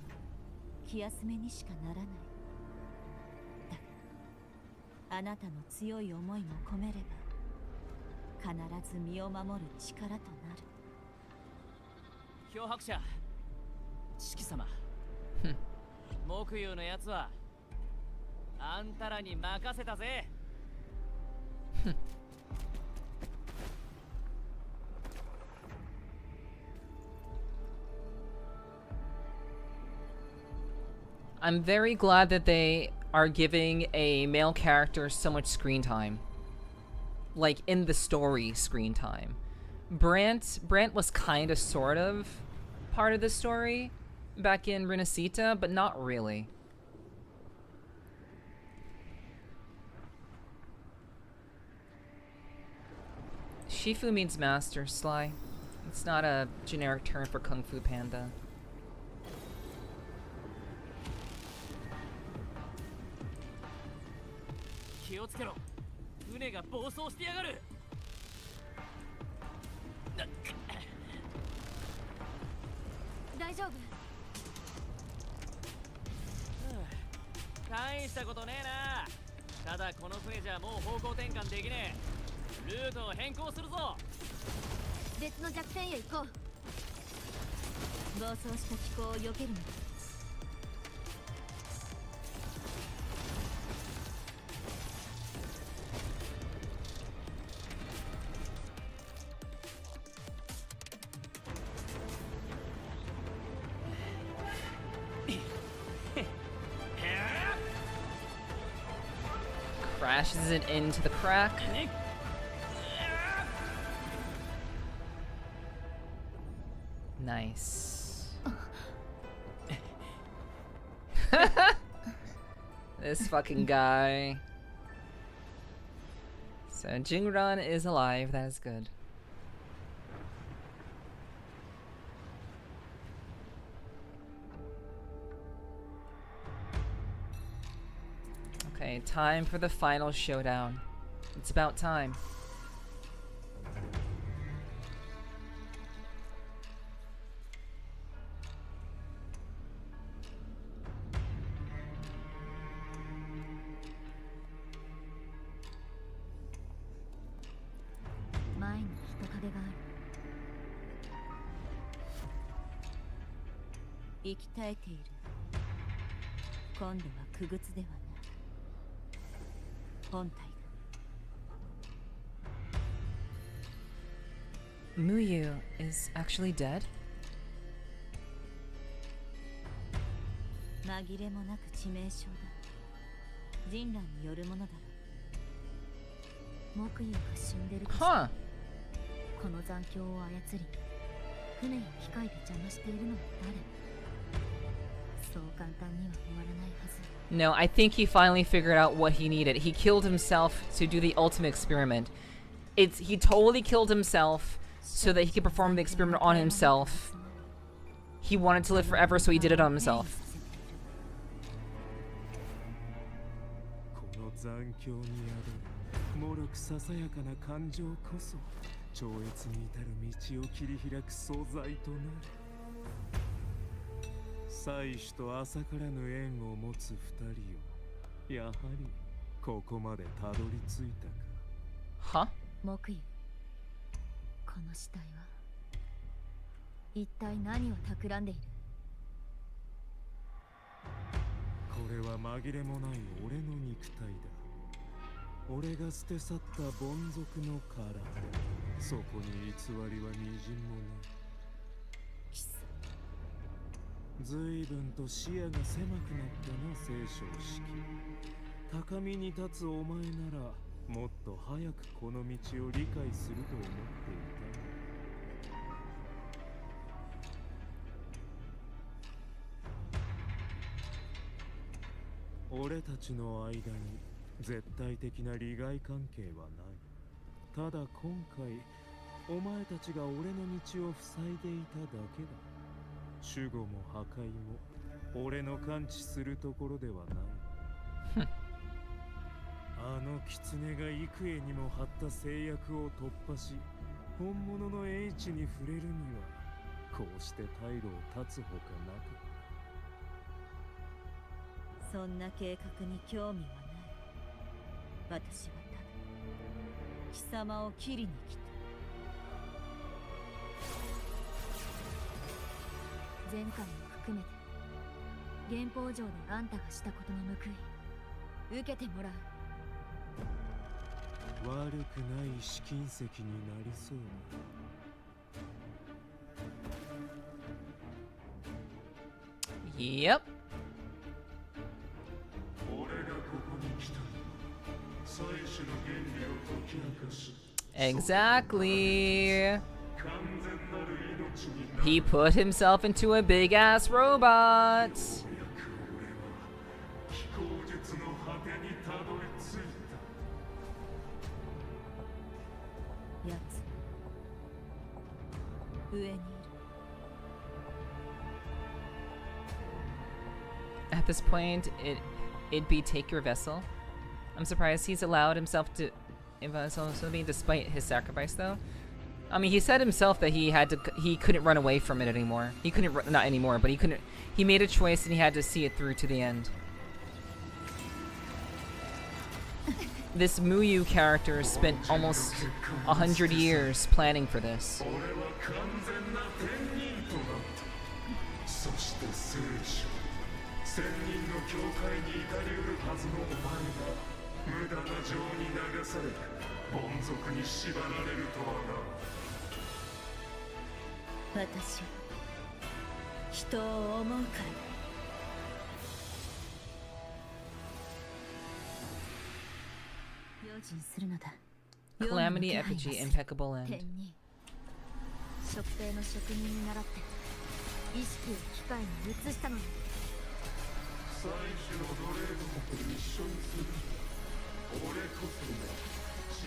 気休めにしかならない。だがあなたの強い思いも込めれば必ず身を守る力となる。漂白者、四季様。木曜のやつはあんたらに任せたぜ。I'm very glad that they are giving a male character so much screen time. Like, in the story screen time. Brant was kind of sort of part of the story back in Renacita, but not really. Shifu means master, Sly. It's not a generic term for Kung Fu Panda. Crashes it into the crack. Nice. This fucking guy. So Jingran is alive. That is good. Okay, time for the final showdown. It's about time. Muyu is actually dead? 紛れもなく致命傷だ。人乱によるものだろう。木油が死んでるとして、この残響を操り、船や機械で邪魔しているのは誰？そう簡単には終わらないはず。No, I think he finally figured out what he needed. He killed himself to do the ultimate experiment. He totally killed himself so that he could perform the experiment on himself. He wanted to live forever, so he did it on himself. この残響に宿るもろくささやかな感情こそ超越に至る道を切り開く素材となる。妻子と浅からぬ縁を持つ二人をやはりここまでたどり着いたか。は？木油、この死体は一体何を企んでいる？これは紛れもない俺の肉体だ。俺が捨て去った凡族の殻。そこに偽りはみじんもない。随分と視野が狭くなったな、聖書式。高みに立つお前ならもっと早くこの道を理解すると思っていた。俺たちの間に絶対的な利害関係はない。ただ今回お前たちが俺の道を塞いでいただけだ。守護も破壊も俺の感知するところではない。あの狐が幾重にも張った制約を突破し本物の英知に触れるにはこうして退路を断つほかなく。そんな計画に興味はない。私はただ貴様を切りに来た。前回も含めて原稿上であんたがしたことの報い受けてもらう。悪くない試金石になりそうだ。Yep. 俺がここに来たのは最初の原理を解き明かし。Exactly. He put himself into a big ass robot. At this point, it'd be take your vessel. I'm surprised he's allowed himself to despite his sacrifice, though. I mean, he said himself that he couldn't run away from it anymore. He couldn't, not anymore, but he made a choice and he had to see it through to the end. This Muyu character spent almost 100 years planning for this. Calamity effigy, impeccable end. 測定の職人に習って意識を機械に移したのに。最初の奴隷どもと一緒にする。俺こそが真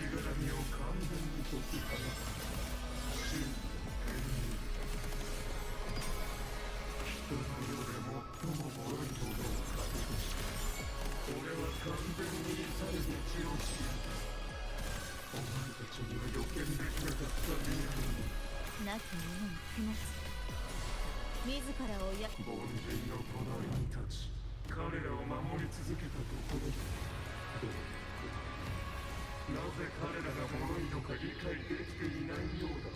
なき者に不なし自らをや凡人の隣に立ち彼らを守り続けたところでなぜ彼らが脆いのか理解できていないようだ。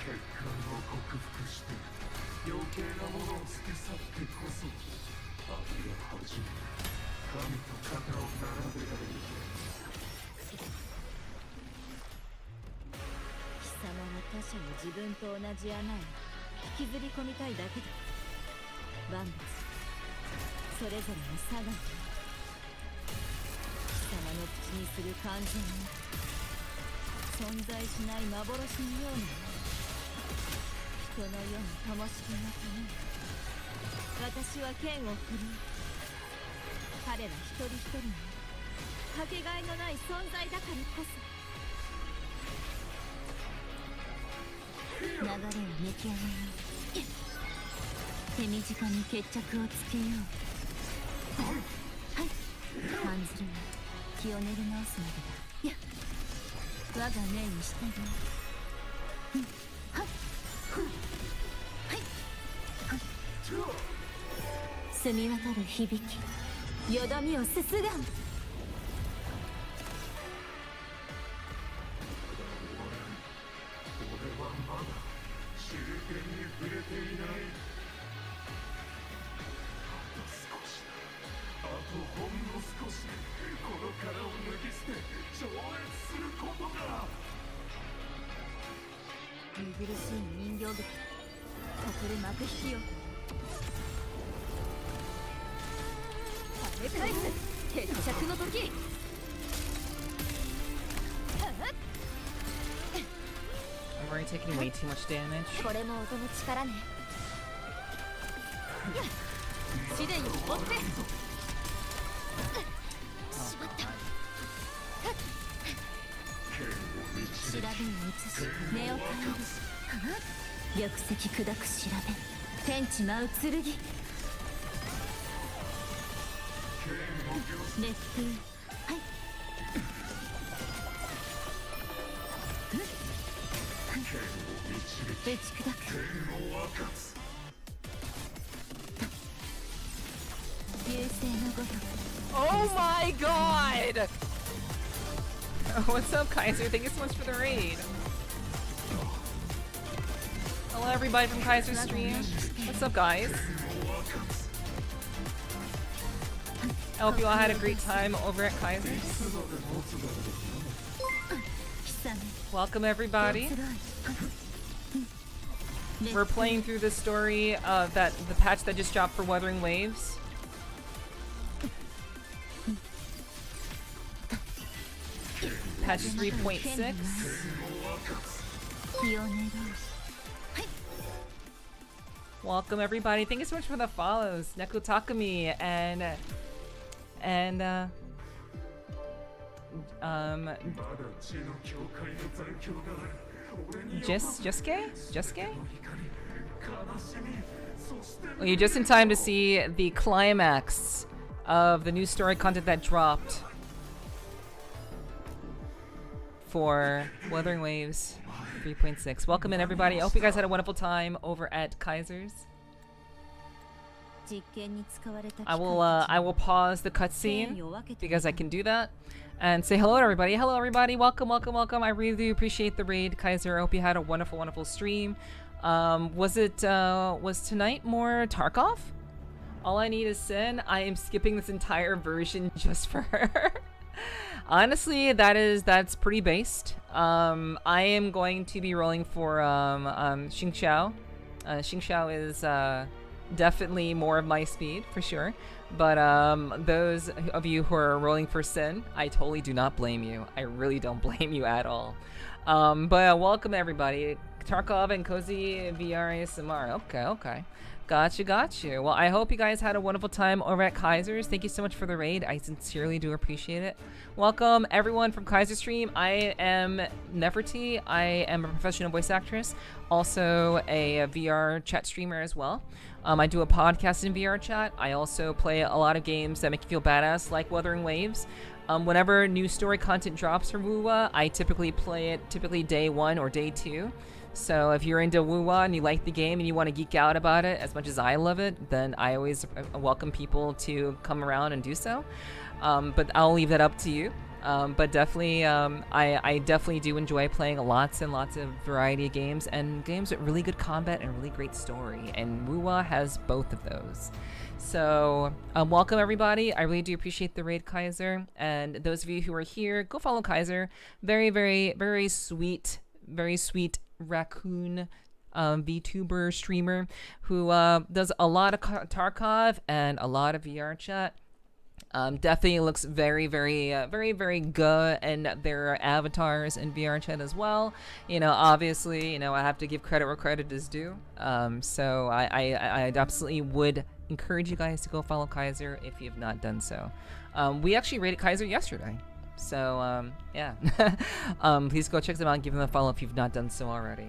欠陥を克服して余計なものを捨て去ってこそありが初め神と肩を並べられる。貴様は他者を自分と同じ穴へ引きずり込みたいだけだ。万物それぞれの差が貴様の口にする完全に存在しない幻のような人の世の灯火のために私は剣を振るう。彼ら一人一人のかけがえのない存在だからこそ流れを抜き上げよう。手短に決着をつけよう。はい案ずるは気を練り直すまでだ。や我が命に従う。はい澄み渡る響きよどみをすすがん。見苦しい人形劇ここで幕引きよ。跳ね返す決着の時。I'm already taking way too much damage. これも音の力ね。試練を追ってしまった。調べを移し目を変える。玉石砕く調べ天地舞う剣。烈風はい打ち砕く流星のごとく。 Oh my god! What's up, Kaiser? Thank you so much for the raid. Hello, everybody from Kaiser's stream. What's up, guys? I hope you all had a great time over at Kaiser's. Welcome, everybody. We're playing through the story of the patch that just dropped for Wuthering Waves. Patch 3.6. Welcome everybody. Thank you so much for the follows. Neko Takumi and Juske? Well, you're just in time to see the climax of the new story content that dropped for Wuthering Waves 3.6. Welcome in everybody. I hope you guys had a wonderful time over at Kaiser's. I will pause the cutscene because I can do that and say hello to everybody. Hello everybody. Welcome. I really do appreciate the raid, Kaiser. I hope you had a wonderful stream. Was tonight more Tarkov? All I need is Sin. I am skipping this entire version just for her. Honestly, that's pretty based. I am going to be rolling for Qingxiao. Qingxiao is definitely more of my speed for sure. But those of you who are rolling for Sin, I totally do not blame you. I really don't blame you at all. But welcome everybody. Tarkov and Cozy VR ASMR. Okay. Gotcha. Well, I hope you guys had a wonderful time over at Kaiser's. Thank you so much for the raid. I sincerely do appreciate it. Welcome everyone from Kaiser Stream. I am Neferti. I am a professional voice actress, also a VR chat streamer as well. I do a podcast in VR chat. I also play a lot of games that make you feel badass, like Wuthering Waves. Whenever new story content drops from WUWA, I typically play it day 1 or day 2. So if you're into WUWA and you like the game and you want to geek out about it as much as I love it, then I always welcome people to come around and do so. But I'll leave that up to you. But definitely, I definitely do enjoy playing lots and lots of variety of games, and games with really good combat and really great story. And WUWA has both of those. So welcome everybody. I really do appreciate the raid, Kaiser. And those of you who are here, go follow Kaiser. Very sweet raccoon VTuber streamer who does a lot of Tarkov and a lot of VR chat. Definitely looks very good, and their avatars in VR chat as well. Obviously, I have to give credit where credit is due. So I absolutely would encourage you guys to go follow Kaiser if you have not done so. We actually rated Kaiser yesterday. So, yeah. Please go check them out and give them a follow if you've not done so already.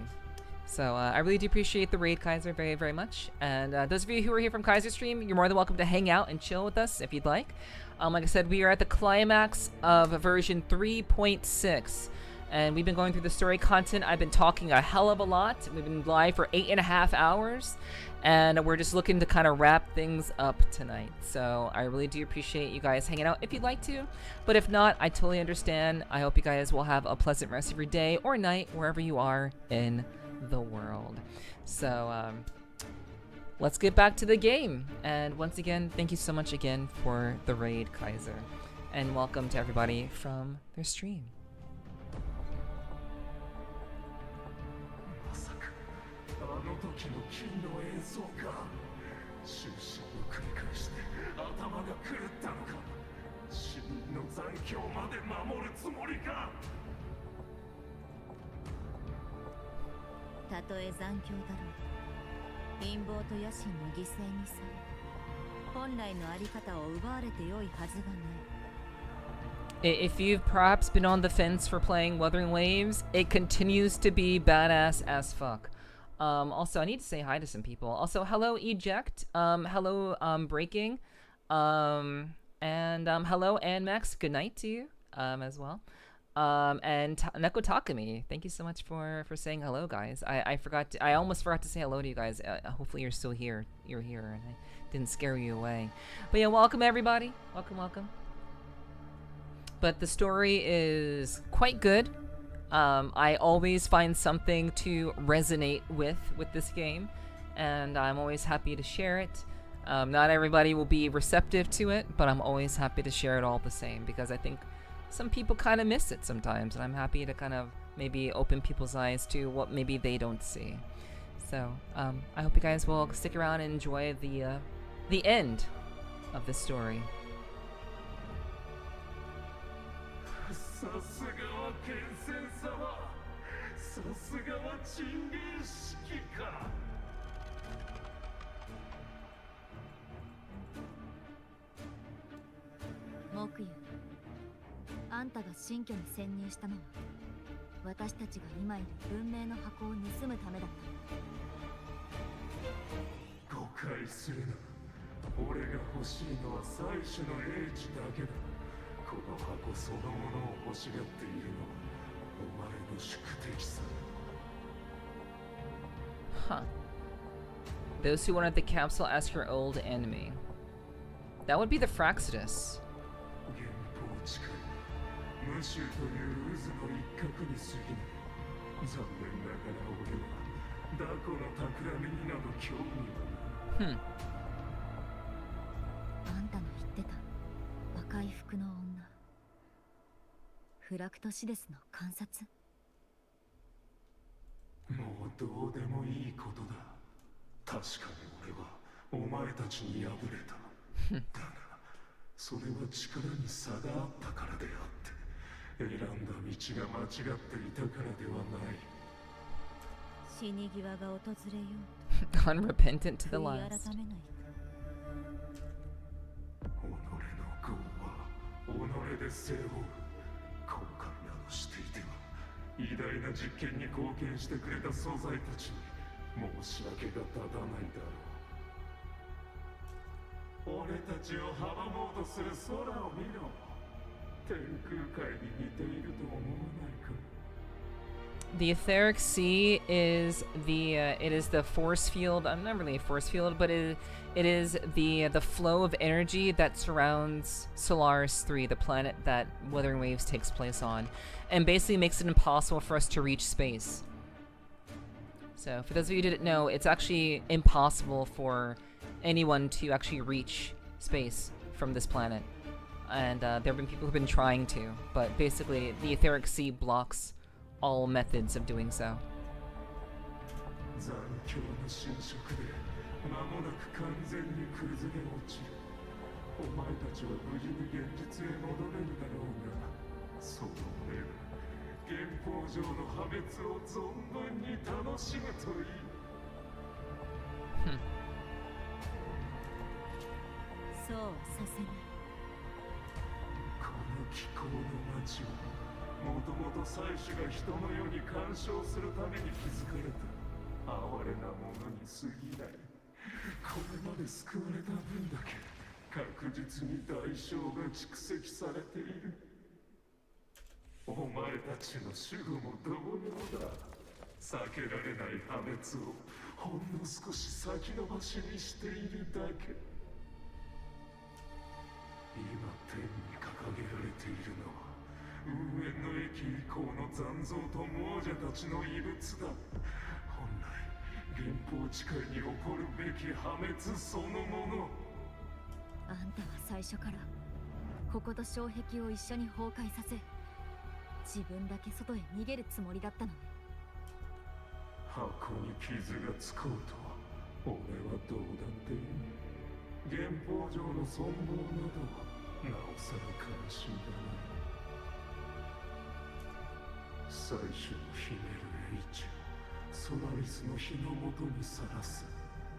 So, I really do appreciate the raid, Kaiser, very much. And those of you who are here from Kaiser Stream, you're more than welcome to hang out and chill with us if you'd like. Like I said, we are at the climax of version 3.6. And we've been going through the story content. I've been talking a hell of a lot. We've been live for 8.5 hours. And we're just looking to kind of wrap things up tonight. So I really do appreciate you guys hanging out if you'd like to. But if not, I totally understand. I hope you guys will have a pleasant rest of your day or night, wherever you are in the world. So let's get back to the game. And once again, thank you so much again for the raid, Kaiser. And welcome to everybody from their stream. 時の金の演奏か終身を繰り返して頭が狂ったのか死人の残響まで守るつもりかたとえ残響だろう陰謀と野心の犠牲にされ本来のあり方を奪われてよいはずがない If you've perhaps been on the fence for playing Wuthering Waves, it continues to be badass as fuck. Also, I need to say hi to some people. Also, hello Eject, hello Breaking, and hello Anmax. Good night to you as well. And Neko Takumi, thank you so much for saying hello, guys. I almost forgot to say hello to you guys. Hopefully you're still here. You're here, and I didn't scare you away. But yeah, welcome everybody. Welcome. But the story is quite good. I always find something to resonate with this game, and I'm always happy to share it. Not everybody will be receptive to it, but I'm always happy to share it all the same, because I think some people kind of miss it sometimes, and I'm happy to kind of maybe open people's eyes to what maybe they don't see. So I hope you guys will stick around and enjoy the end of this story. さすがは剣仙様さすがは鎮元式か木湯あんたが新居に潜入したのは私たちが今いる文明の箱を盗むためだった誤解するな俺が欲しいのは最初の英知だけだこの箱そのものを欲しがっているのはお前の宿敵さ Huh. Those who wanted the capsule ask your old enemy. That would be the Fraxidus. 原稿近い無臭という渦の一角に過ぎない残念ながら俺はダコの企みになど興味はない。あんたの言ってた赤い服の女フラクトシデスの観察もうどうでもいいことだ確かに俺はお前たちに敗れただがそれは力に差があったからであって選んだ道が間違っていたからではない死に際が訪れようと Unrepentant to the 悔い last. 改めない己で背負う後悔などしていては偉大な実験に貢献してくれた素材たちに申し訳が立たないだろう。俺たちを阻もうとする空を見ろ。天空海に似ていると思わないか。 The etheric sea is it is the force field. I'm not really a force field, but it is the flow of energy that surrounds Solaris 3, the planet that Wuthering Waves takes place on, and basically makes it impossible for us to reach space. So, for those of you who didn't know, it's actually impossible for anyone to actually reach space from this planet, and there have been people who've been trying to, but basically the etheric sea blocks all methods of doing so. 残響の侵食で間もなく完全に崩れ落ちる。お前たちは無事に現実へ戻れるだろうが、その俺が原稿上の破滅を存分に楽しむといい。そうはさせない。この気候の街はもともと祭司が人の世に干渉するために築かれた哀れなものに過ぎない。これまで救われた分だけ確実に代償が蓄積されている。お前たちの守護も同様だ。避けられない破滅をほんの少し先延ばしにしているだけ。今天に掲げられているのは運営の駅以降の残像と亡者たちの遺物だ。本来原法地界に起こるべき破滅そのもの。あんたは最初からここと障壁を一緒に崩壊させ、自分だけ外へ逃げるつもりだったのね。箱に傷がつこうと俺はどうだっていい。原法上の存亡などはなおさら関心がない。最初の秘める英知をソラリスの火の元にさらす。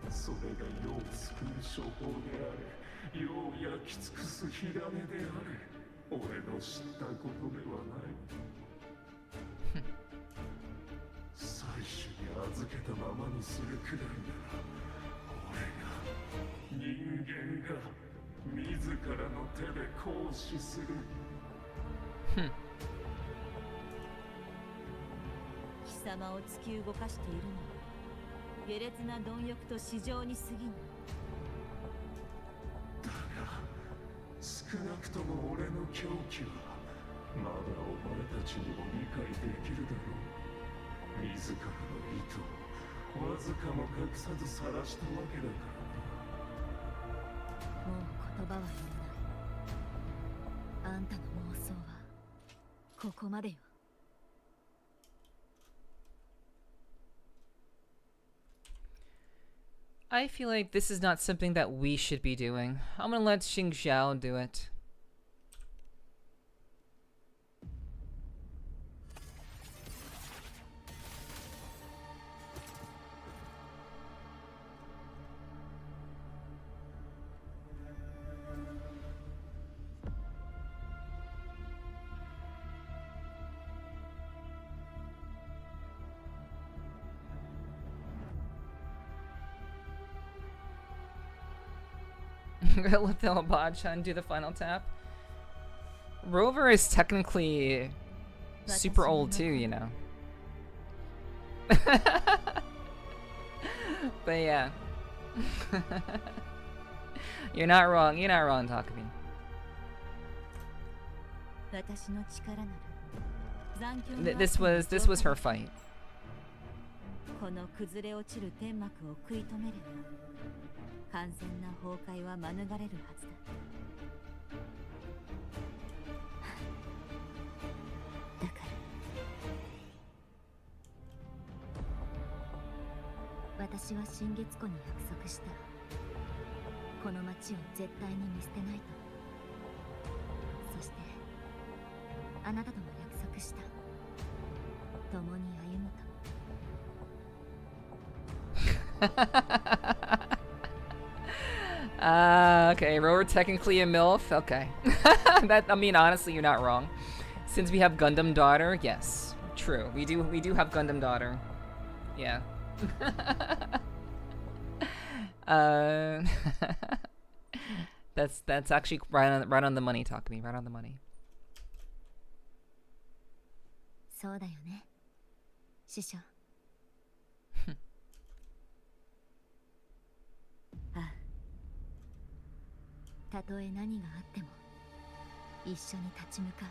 それが世を救う処方であれ、世を焼き尽くす火種であれ、俺の知ったことではない。最初に預けたままにするくらいなら、俺が人間が自らの手で行使する。貴様を突き動かしているのは下劣な貪欲と市場に過ぎぬ。だが少なくとも俺の狂気はまだお前たちにも理解できるだろう。自らの意図をわずかも隠さず晒したわけだからな。もう言葉はいらない。あんたの妄想はここまでよ。I feel like this is not something that we should be doing. I'm gonna let Qingxiao do it. Let the Obachan do the final tap. Rover is technically super old too, you know. But yeah. You're not wrong, Takumi. This was her fight. この崩れ落ちる天幕を食い止めれば完全な崩壊は免れるはずだ。だから私は新月湖に約束した。この町を絶対に見捨てないと。そしてあなたとも約束した。共に歩むと。Okay, Rower technically a MILF? Okay. That, I mean, honestly, you're not wrong. Since we have Gundam Daughter, yes. True. We do have Gundam Daughter. Yeah. That's actually right on the money, Takumi. Right on the money. そうだよね、師匠。ああ、たとえ何があっても一緒に立ち向かう。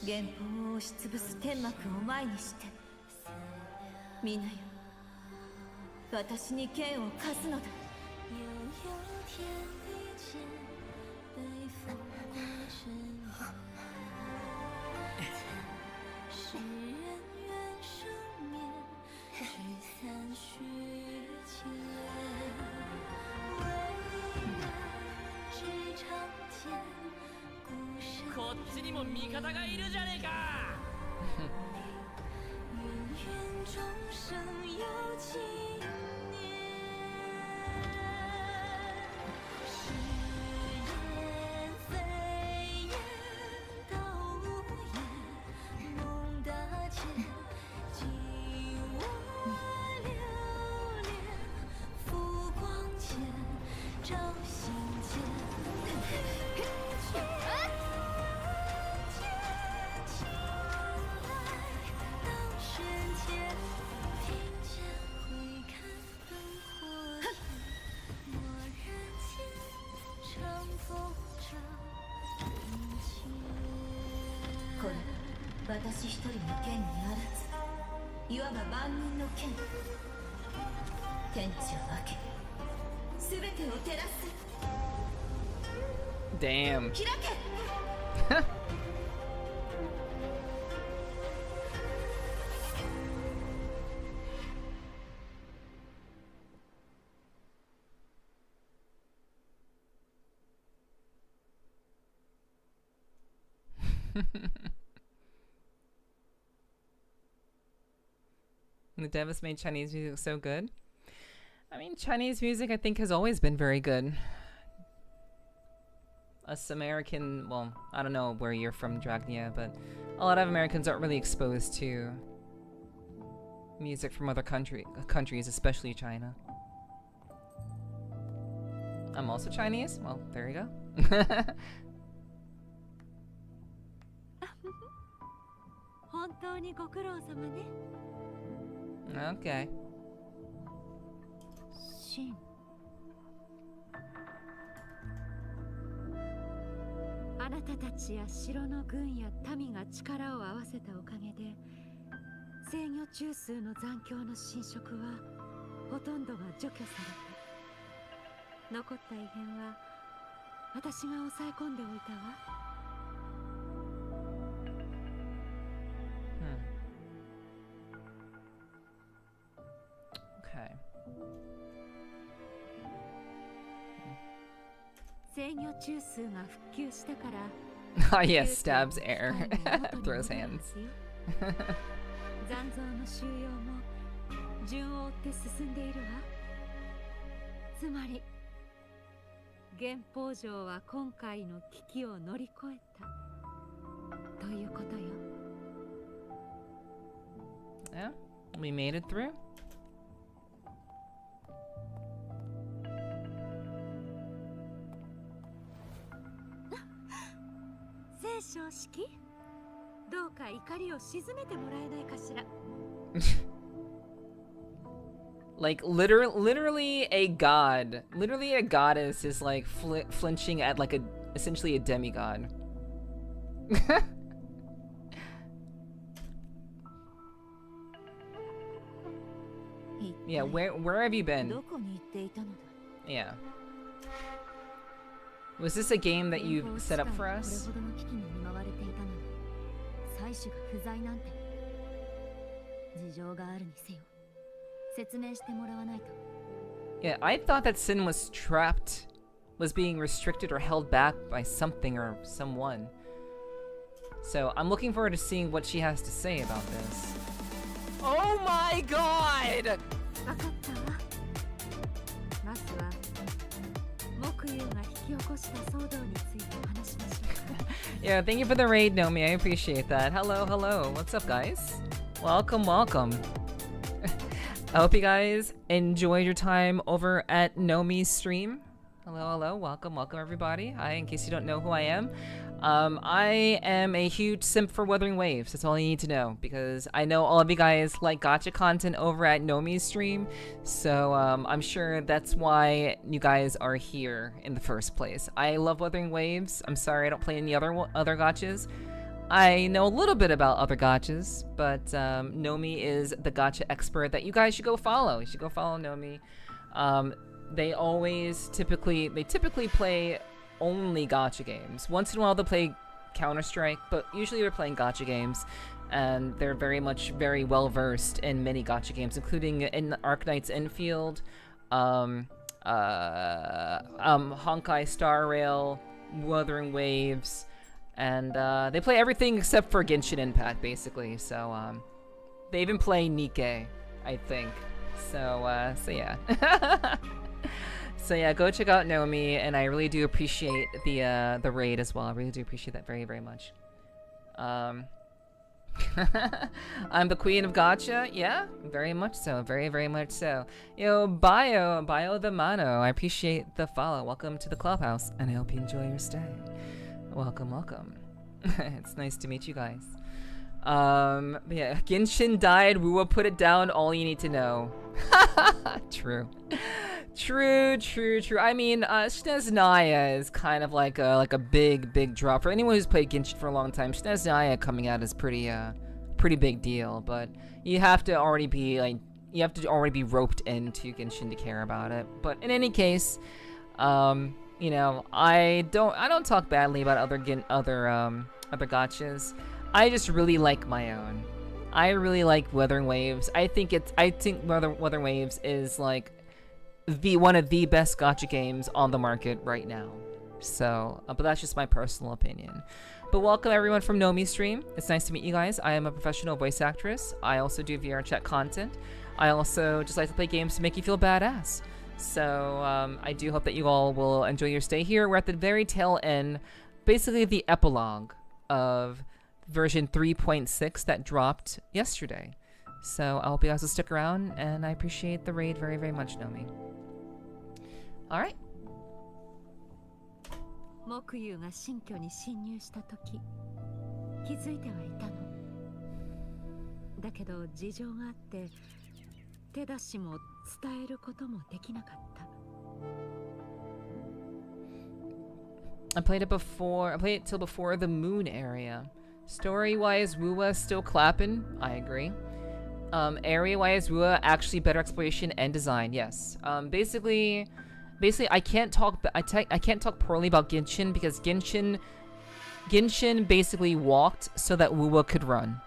原本を押しつぶす天幕を前にして、皆よ、私に剣を貸すのだ。こっちにも味方がいるじゃねえか。これは私一人の剣にあらず、いわば万人の剣。天地を分け、すべてを照らす。Damn. 開け。The devs made Chinese music so good. I mean, Chinese music I think has always been very good. Us American, well, I don't know where you're from, Dragnia, but a lot of Americans aren't really exposed to music from other countries, especially China. I'm also Chinese. Well, there you go. 本当にご苦労様ね。Okay. シン。あなたたちや城の軍や民が力を合わせたおかげで、制御中枢の残響の侵食はほとんどが除去された。残った異変は私が抑え込んでおいたわ。Okay. 制御中枢が復旧したから。Ah, yes, stabs air. Throws hands. 残像の収容も順を追って進んでいるわ。つまり原宝城は今回の危機を乗り越えたということよ。Yeah, we made it through. 聖書式どうか怒りを鎮めてもらえないかしら。Like literally a god, literally a goddess is like flinching at like essentially a demigod. Yeah, where have you been? Yeah. Was this a game that you set up for us? Yeah, I thought that Sin was trapped, was being restricted or held back by something or someone. So I'm looking forward to seeing what she has to say about this. Oh my god! Yeah, thank you for the raid, Nomi. I appreciate that. Hello, hello. What's up, guys? Welcome, welcome. I hope you guys enjoyed your time over at Nomi's stream. Hello, hello. Welcome, welcome, everybody. Hi, in case you don't know who I am. I am a huge simp for Wuthering Waves. That's all you need to know, because I know all of you guys like gacha content over at Nomi's stream, so I'm sure that's why you guys are here in the first place. I love Wuthering Waves. I'm sorry I don't play any other gachas. I know a little bit about other gachas, but Nomi is the gacha expert that you guys should go follow. You should go follow Nomi. They typically play only gacha games. Once in a while they'll play Counter-Strike, but usually they're playing gacha games, and they're very well versed in many gacha games, including in Arknight's Enfield, Honkai Star Rail, Wuthering Waves, and they play everything except for Genshin Impact, basically. So they even play Nikke, I think. So yeah. So yeah, go check out Nomi, and I really do appreciate the raid as well. I really do appreciate that very, very much. I'm the queen of gacha. Yeah, very much so. Very, very much so. Yo, Bio the Mano. I appreciate the follow. Welcome to the clubhouse, and I hope you enjoy your stay. Welcome, welcome. It's nice to meet you guys. Yeah, Genshin died. WUWA put it down. All you need to know. True. True. I mean, Shinez Naya is kind of like a big drop for anyone who's played Genshin for a long time. Shinez Naya coming out is pretty big deal, but you have to already be roped into Genshin to care about it. But in any case, you know, I don't talk badly about other gachas. I just really like my own. I really like Wuthering Waves. I think Wuthering Waves is like one of the best gacha games on the market right now. So, but that's just my personal opinion. But welcome everyone from Nomi's stream. It's nice to meet you guys. I am a professional voice actress. I also do VR chat content. I also just like to play games to make you feel badass. So I do hope that you all will enjoy your stay here. We're at the very tail end, basically the epilogue of version 3.6 that dropped yesterday. So I hope you guys will stick around, and I appreciate the raid very, very much, Nomi. Alright. 木優が新居に侵入した時気づいてはいたの。だけど事情があって手出しも伝えることもできなかった。I played it till before the moon area. Story-wise, WUWA still clapping. I agree. Area-wise, WUWA actually better exploration and design. Yes. Basically, I can't talk poorly about Genshin because Genshin basically walked so that WUWA could run.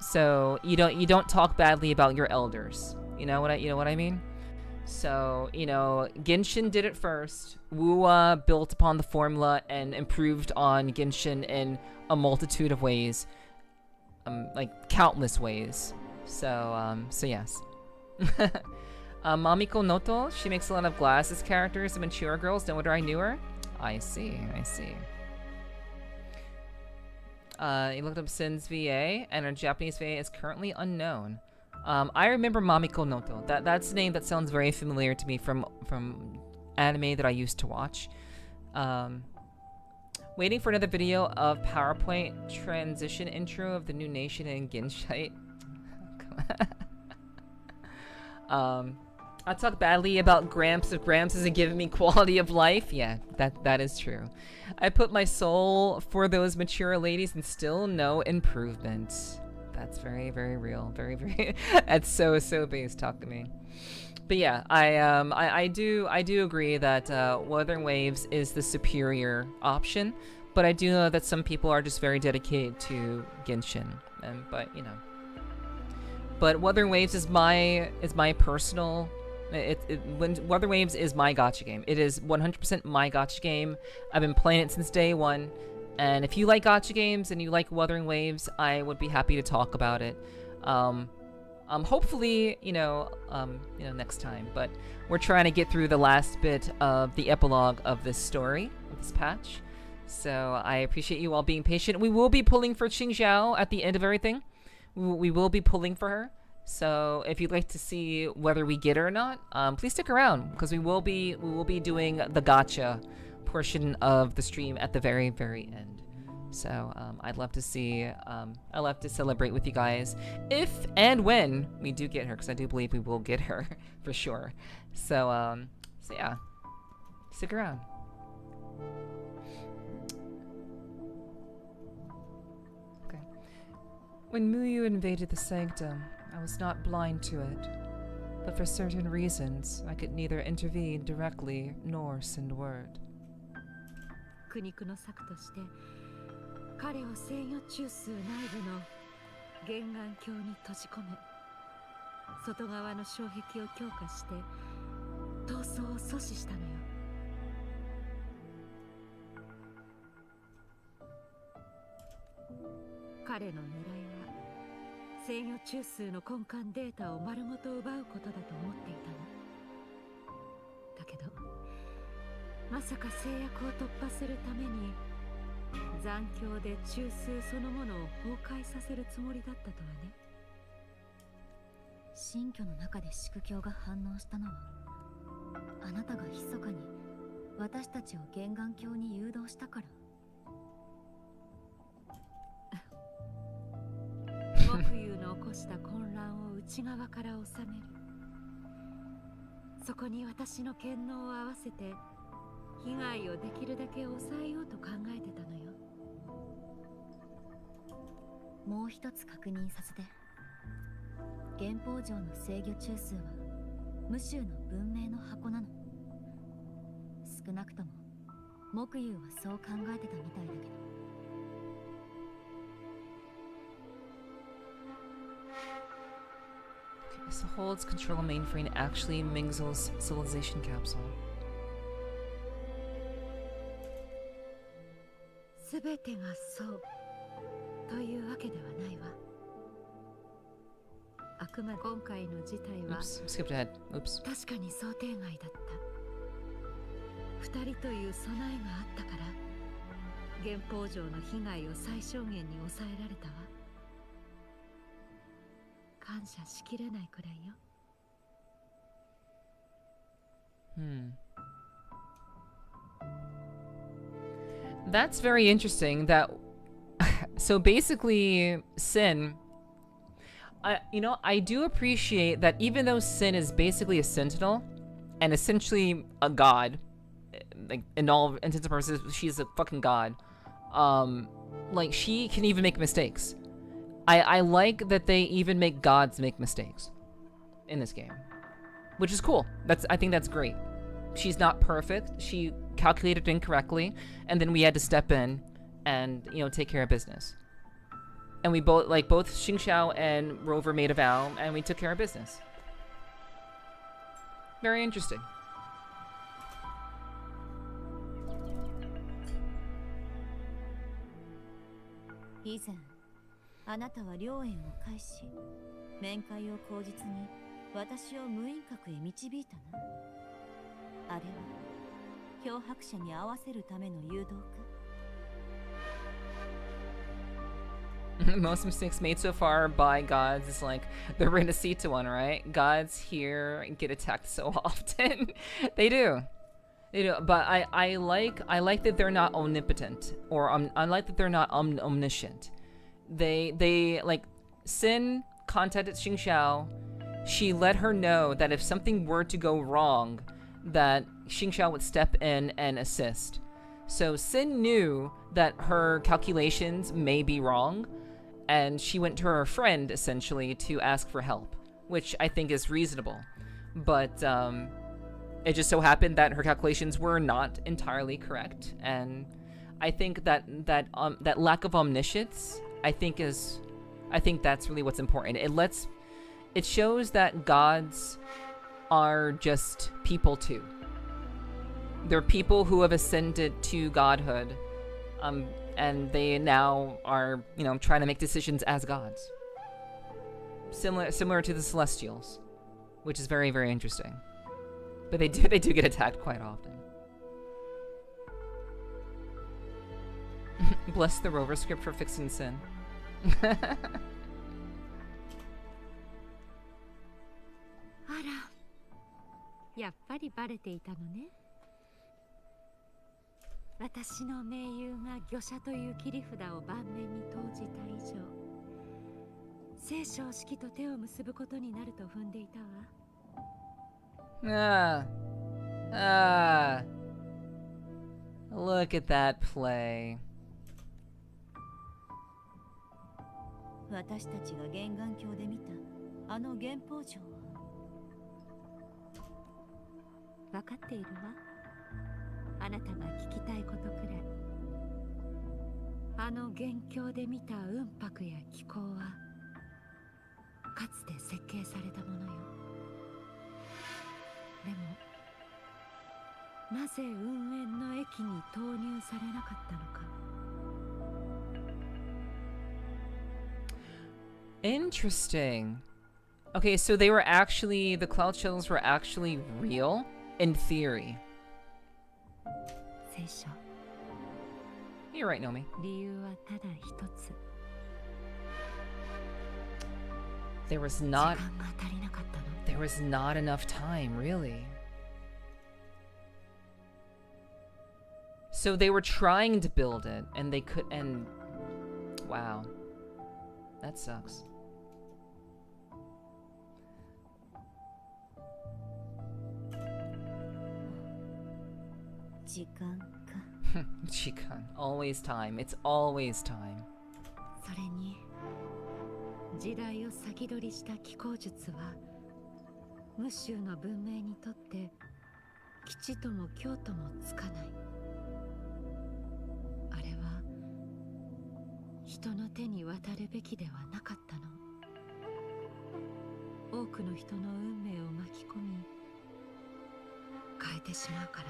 So you don't talk badly about your elders. You know what I mean? So, you know, Genshin did it first. WUWA built upon the formula and improved on Genshin in a multitude of ways. Like countless ways. So yes. Mamiko Noto, she makes a lot of glasses characters and mature girls. Don't wonder I knew her. I see. You looked up Sin's VA, and her Japanese VA is currently unknown. I remember Mamiko Noto. That's a name that sounds very familiar to me from anime that I used to watch. Waiting for another video of PowerPoint transition intro of the new nation in Ginshite. I talk badly about Gramps if Gramps isn't giving me quality of life. Yeah, that is true. I put my soul for those mature ladies and still no improvement. That's very, very real. Very, very. That's so base talk to me. But yeah, I do agree that Wuthering Waves is the superior option. But I do know that some people are just very dedicated to Genshin. But you know. But Wuthering Waves is my personal. Wuthering Waves is my gacha game. It is 100% my gacha game. I've been playing it since day one. And if you like gacha games and you like Wuthering Waves, I would be happy to talk about it. Hopefully, next time. But we're trying to get through the last bit of the epilogue of this story, of this patch. So I appreciate you all being patient. We will be pulling for Qingxiao at the end of everything. We will be pulling for her. So if you'd like to see whether we get her or not, please stick around because we will be doing the gacha portion of the stream at the very, very end. So I'd love to see, I'd love to celebrate with you guys if and when we do get her, because I do believe we will get her for sure. So yeah, stick around. Okay. When Muyu invaded the sanctum, I was not blind to it, but for certain reasons, I could neither intervene directly nor send word. 苦肉の策として彼を制御中枢内部の原眼鏡に閉じ込め外側の障壁を強化して逃走を阻止したのよ。彼の狙いは制御中枢の根幹データを丸ごと奪うことだと思っていたの。だけどまさか制約を突破するために残響で中枢そのものを崩壊させるつもりだったとはね。新居の中で宿教が反応したのはあなたが密かに私たちを原眼鏡に誘導したから。木友の起こした混乱を内側から収める。そこに私の権能を合わせて被害をできるだけ抑えようと考えてたのよ。もう一つ確認させて。原宝城の制御中枢は無臭の文明の箱なの。少なくとも木友はそう考えてたみたいだけど。So holds control mainframe actually Mingzel's civilization capsule. すべてがそうというわけではないわ。あくまで今回の事態は Skipped ahead. Oops. 確かに想定外だった。二人という備えがあったから原宝城の被害を最小限に抑えられたわ。感謝しきれないくらいよ。That's very interesting. That so basically, Sin. I do appreciate that even though Sin is basically a sentinel and essentially a god, like in all intents and purposes, she's a fucking god. Like she can even make mistakes. I like that they even make gods make mistakes in this game, which is cool. I think that's great. She's not perfect. She calculated incorrectly, and then we had to step in and take care of business. And we both Qingxiao and Rover made a vow, and we took care of business. Very interesting. 以前あなたは良縁を返し面会を口実に私を無印閣へ導いたな。あれは漂白者に合わせるための誘導か。Most mistakes made so far by gods is like the Renacita one, right? Gods here get attacked so often. They do. You know, but I like that they're not omnipotent, or I like that they're not omniscient. They like, Sin contacted Qingxiao. She let her know that if something were to go wrong, that Qingxiao would step in and assist. So Sin knew that her calculations may be wrong, and she went to her friend, essentially, to ask for help, which I think is reasonable. But it just so happened that her calculations were not entirely correct, and I think that lack of omniscience, I think that's really what's important. It shows that gods are just people too. They're people who have ascended to godhood, and they now are, you know, trying to make decisions as gods. Similar to the Celestials, which is very, very interesting. But they do get attacked quite often. Bless the Rover script for fixing Sin. あら、やっぱりバレていたのね。私の盟友が御者という切り札を盤面に投じた以上、聖書式と手を結ぶことになると踏んでいたわ。Look at that play. 私たちが玄眼鏡で見たあの原宝城は分かっているわ。あなたが聞きたいことくらい。あの元凶で見た雲白や気候はかつて設計されたものよ。でもなぜ雲縁の駅に投入されなかったのか。Interesting. Okay, so they were actually, the cloud shuttles were actually real in theory. 聖書。You're right, Nomi. 理由はただ一つ。There was not enough time, really. So they were trying to build it, and they could, and wow, that sucks. Chikan. Always time. It's always time. それに時代を先取りした気候術は無臭の文明にとって吉とも凶ともつかない。あれは人の手に渡るべきではなかったの。多くの人の運命を巻き込み変えてしまうから。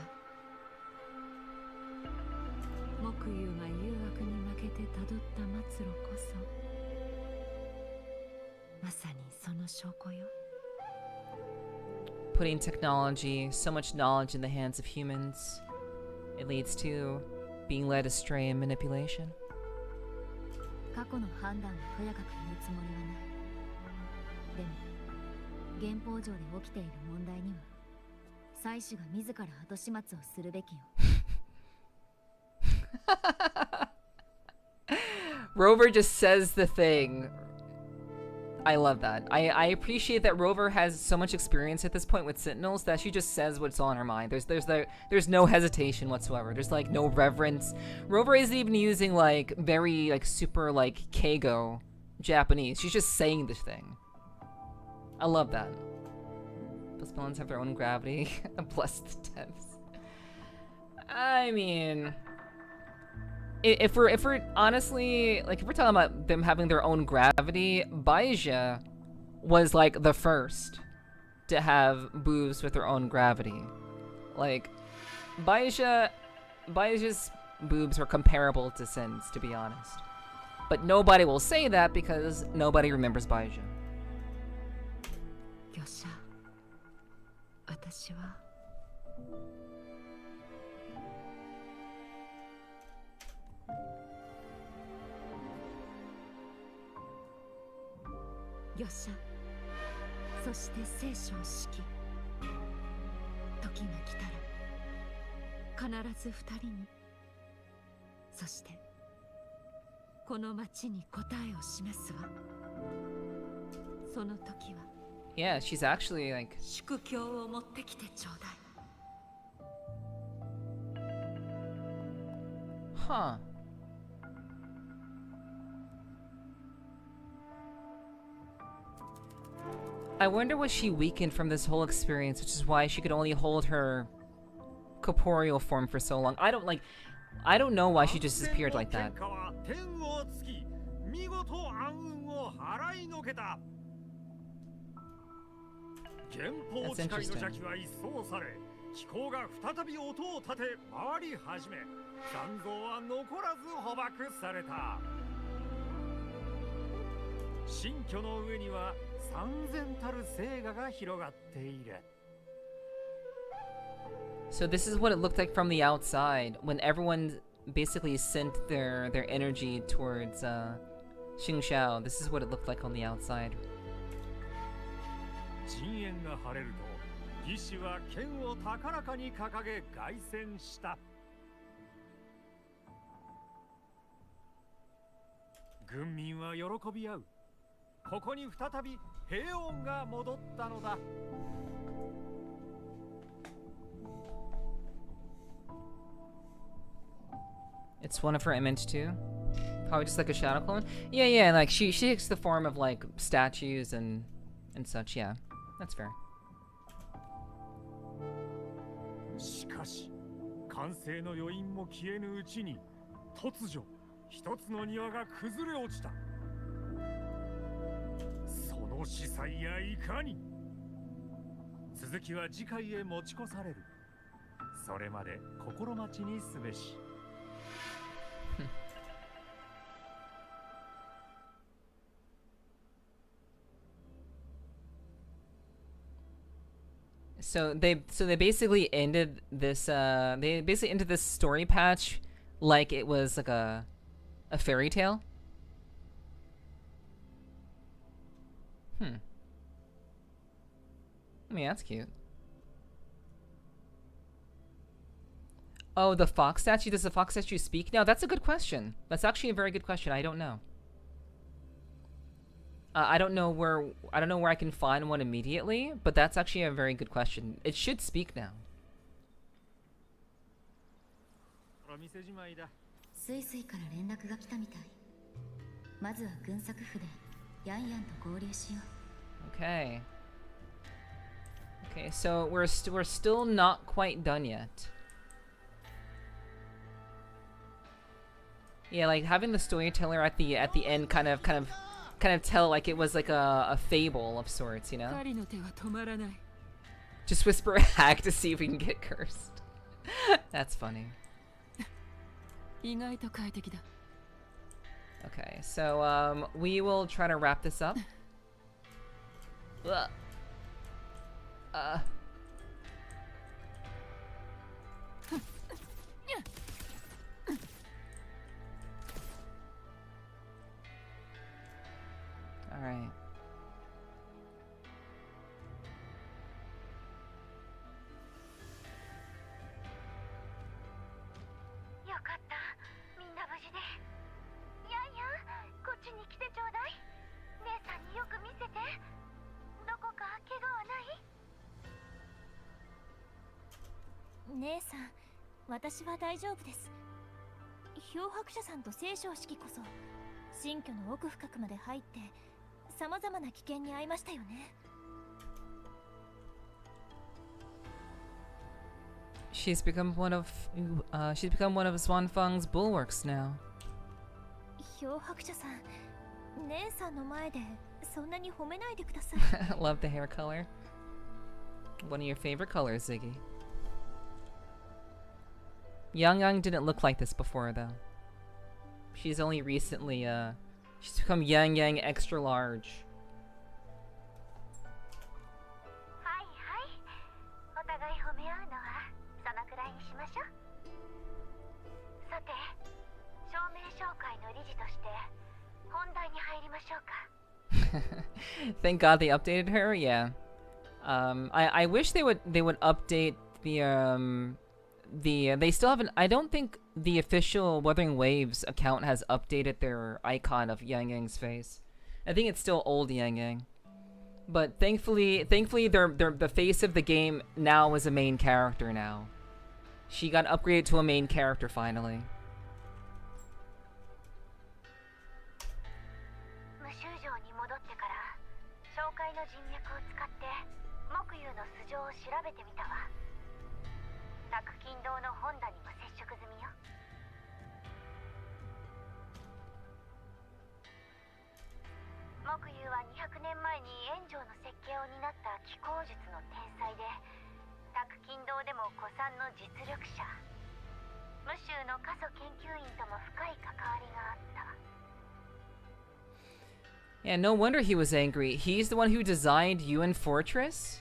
木友が誘惑に負けてたどった末路こそまさにその証拠よ。Putting technology, so much knowledge in the hands of humans, it leads to being led astray and manipulation. 過去の判断をとやかく言うつもりはない。でも原宝城で起きている問題には祭司が自ら後始末をするべきよ。Rover just says the thing. I love that. I appreciate that Rover has so much experience at this point with Sentinels that she just says what's on her mind. There's no hesitation whatsoever. There's like no reverence. Rover isn't even using like very like super like Keigo Japanese. She's just saying this thing. I love that. Those villains have their own gravity. Bless the depths. I mean, if we're honestly, like, if we're talking about them having their own gravity, Baija was like the first to have boobs with their own gravity. Like, Baija's boobs are comparable to Sin's, to be honest. But nobody will say that because nobody remembers Baija. 御者、私は御者、そして聖書を敷き、時が来たら必ず二人に、そしてこの町に答えを示すわ。その時は Yeah, she's actually like 祝教を持ってきてちょうだい。Huh. I wonder was she weakened from this whole experience, which is why she could only hold her corporeal form for so long. I don't know why she just disappeared like that. That's interesting. 気候が再び音を立て回り始め、残像は残らず捕獲された。新居の上には三千たる聖画が広がっている。 So this is what it looked like from the outside when everyone basically sent their energy towards Qingxiao. This is what it looked like on the outside. 陣営が晴れると。 義士は剣を高らかに掲げ凱旋した。軍民は喜び合う。ここに再び平穏が戻ったのだ。It's one of her image too. Probably just like a shadow clone. Yeah, yeah, like she takes the form of like statues and such. Yeah, that's fair. しかし完成の余韻も消えぬうちに突如一つの庭が崩れ落ちた。その司祭やいかに。続きは次回へ持ち越される。それまで心待ちにすべし。So they basically ended this story patch like it was like a fairy tale. I mean, that's cute. Oh, the fox statue? Does the fox statue speak now? That's a good question. That's actually a very good question. I don't know. I don't know where I can find one immediately, but that's actually a very good question. It should speak now. スイスイから連絡が来たみたい。まずは軍作府でヤンヤンと合流しよう。 Okay. Okay, so we're still not quite done yet. Yeah, like having the storyteller at the end kind of tell like it was like a fable of sorts, you know? Just whisper a hack to see if we can get cursed. That's funny. Okay, so we will try to wrap this up. All right. She's become one of Swanfeng's bulwarks now. Love the hair color. One of your favorite colors, Ziggy. Yang didn't look like this before, though. She's only recently, she's become Yang extra large. Thank God they updated her. Yeah. I wish they would update they still haven't. I don't think the official Wuthering Waves account has updated their icon of Yang Yang's face. I think it's still old Yang Yang. But thankfully, the face of the game now is a main character now. She got upgraded to a main character finally. 無臭城に戻ってから紹介の人脈を使って木遊の素性を調べてみたわ。作金堂の本田にも接触済みよ。木遊は200年前に炎上の設計を担った気候術の天才で、作金堂でも古参の実力者。無臭の過疎研究員とも深い関わりがあった。 Yeah, no wonder he was angry. He's the one who designed UN Fortress?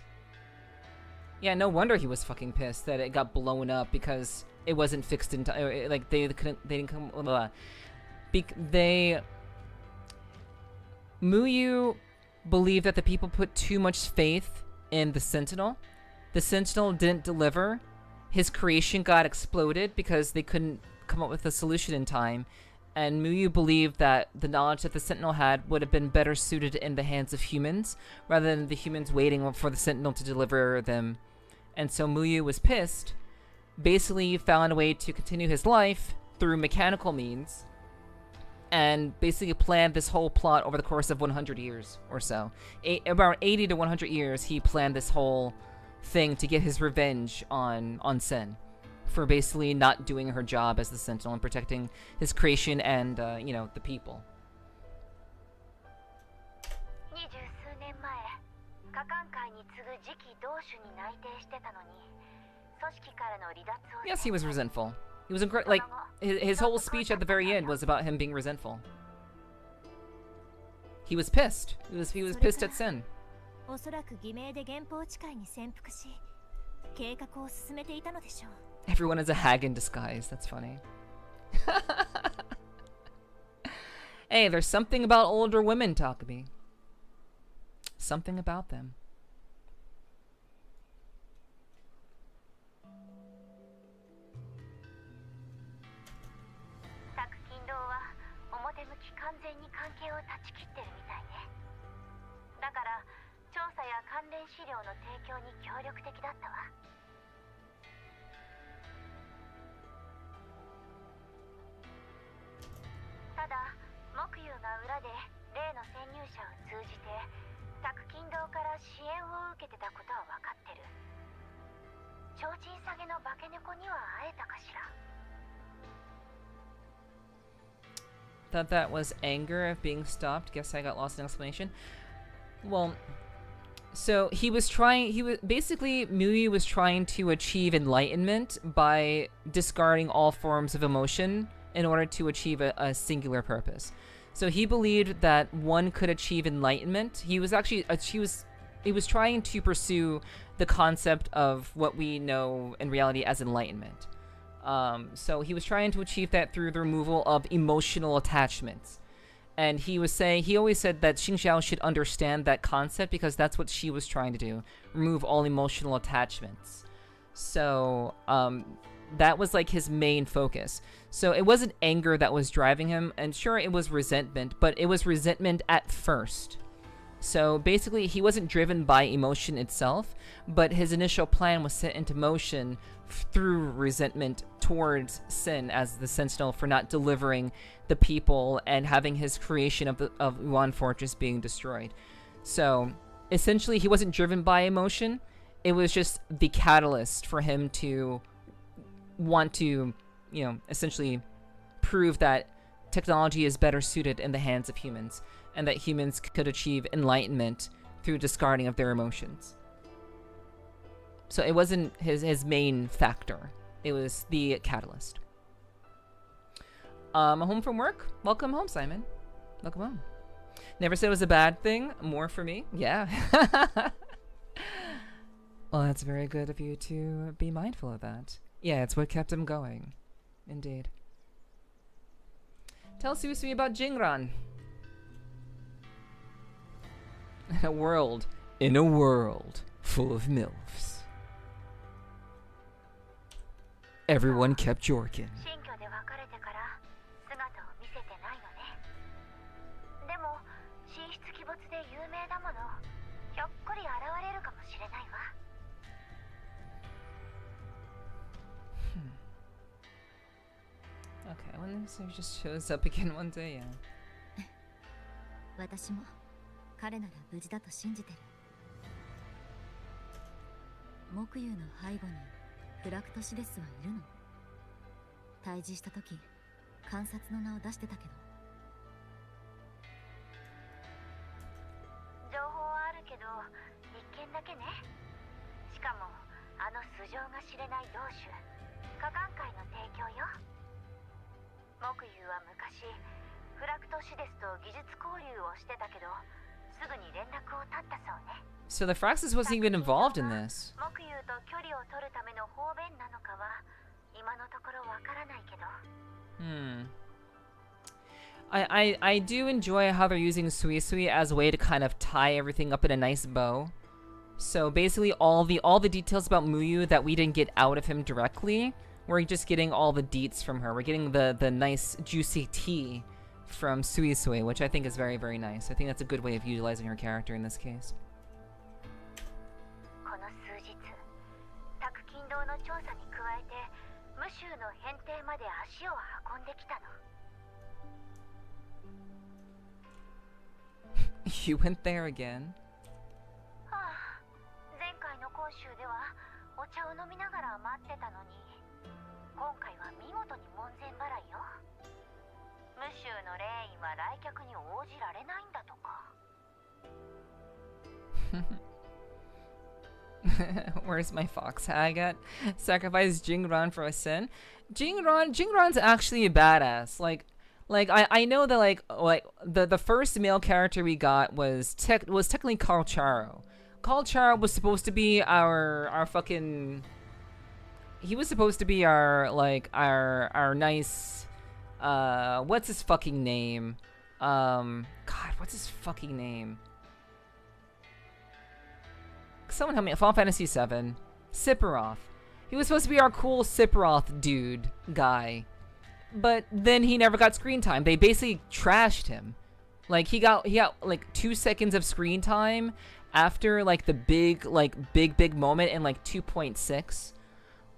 Yeah, no wonder he was fucking pissed that it got blown up because it wasn't fixed in time. Like, they didn't come... Muyu believed that the people put too much faith in the Sentinel. The Sentinel didn't deliver. His creation got exploded because they couldn't come up with a solution in time. And Muyu believed that the knowledge that the Sentinel had would have been better suited in the hands of humans, rather than the humans waiting for the Sentinel to deliver them. And so Muyu was pissed, basically found a way to continue his life through mechanical means, and basically planned this whole plot over the course of 100 years or so. About 80 to 100 years, he planned this whole thing to get his revenge on Sen. For basically not doing her job as the Sentinel and protecting his creation and, you know, the people. Yes, he was resentful. He was like, his whole speech at the very end was about him being resentful. He was pissed. He was pissed at Sen. Everyone is a hag in disguise. That's funny. Hey, there's something about older women, Takumi. Something about them. Thought that was anger of being stopped. Guess I got lost in explanation. Well, so basically Muyu was trying to achieve enlightenment by discarding all forms of emotion in order to achieve a singular purpose. So he believed that one could achieve enlightenment. He was trying to pursue the concept of what we know in reality as enlightenment. So he was trying to achieve that through the removal of emotional attachments. And he always said that Qingxiao should understand that concept because that's what she was trying to do. Remove all emotional attachments. So, that was like his main focus. So it wasn't anger that was driving him, and sure, it was resentment, but it was resentment at first. So basically, he wasn't driven by emotion itself, but his initial plan was set into motion through resentment towards Sen as the Sentinel for not delivering the people and having his creation of WUWA Fortress being destroyed. So essentially, he wasn't driven by emotion. It was just the catalyst for him to want to, you know, essentially prove that technology is better suited in the hands of humans, and that humans could achieve enlightenment through discarding of their emotions. So it wasn't his main factor. It was the catalyst. Home from work? Welcome home, Simon. Welcome home. Never said it was a bad thing. More for me. Yeah. Well, that's very good of you to be mindful of that. Yeah, it's what kept him going. Indeed. Tell Susui about Jingran. In a world full of MILFs. Everyone kept jorking. 新居で別れてから姿を見せてないのね。でも神出鬼没で有名だもの、ひょっこり現れるかもしれないわ。Okay, well, this just shows up again one day, yeah. 私も彼なら無事だと信じてる。木遊の背後にフラクトシデスはいるの？対峙した時観察の名を出してたけど。情報はあるけど一件だけね。しかもあの素性が知れない同種火眼会の提供よ。木遊は昔フラクトシデスと技術交流をしてたけどすぐに連絡を絶ったそうね。 So the Fraxis wasn't even involved in this. 木遊と距離を取るための方便なのかは今のところわからないけど。I do enjoy how they're using Sui Sui as a way to kind of tie everything up in a nice bow. So basically all the details about Muyu that we didn't get out of him directly, we're just getting all the deets from her. We're getting the nice juicy tea from Sui Sui, which I think is very, very nice. I think that's a good way of utilizing her character in this case. この数日、宅勤堂の調査に加えて無臭の変定まで足を運んできたの。You went there again? はあ、前回の講習ではお茶を飲みながら待ってたのに、今回は見事に門前払いよ。無臭の霊員は来客に応じられないんだとか。Where's my fox Hagat? Sacrifice Jingran for a sin? Jingran's actually a badass. Like I know that like the first male character we got was technically Carl Charo. Carl Charo was supposed to be our fucking, he was supposed to be our nice what's his fucking name? God, what's his fucking name? Someone help me. Final Fantasy VII. Sephiroth. He was supposed to be our cool Sephiroth dude guy. But then he never got screen time. They basically trashed him. Like he got like 2 seconds of screen time after like the big moment in like 2.6.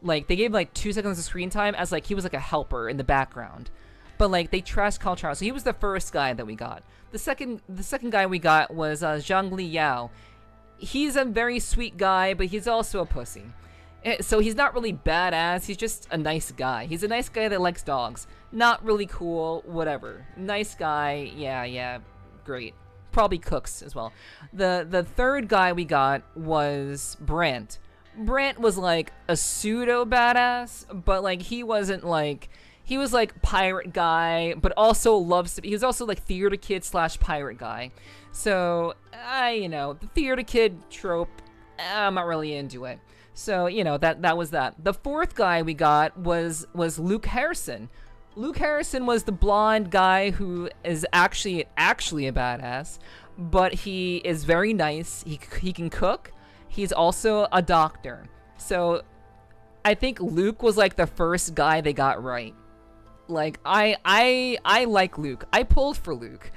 Like they gave like 2 seconds of screen time as like he was like a helper in the background. But like they trashed Calcharo. So he was the first guy that we got. The second guy we got was Zhangli Yao. He's a very sweet guy, but he's also a pussy. So he's not really badass, he's just a nice guy. He's a nice guy that likes dogs. Not really cool, whatever. Nice guy, yeah, great. Probably cooks as well. The third guy we got was Brant. Brant was like a pseudo badass, but like he wasn't like, he was like pirate guy, but also he was also like theater kid / pirate guy. So, you know, the theater kid trope, I'm not really into it. So, you know, that was that. The fourth guy we got was Luke Harrison. Luke Harrison was the blonde guy who is actually a badass, but he is very nice. He can cook. He's also a doctor. So, I think Luke was like the first guy they got right. Like I like Luke. I pulled for Luke,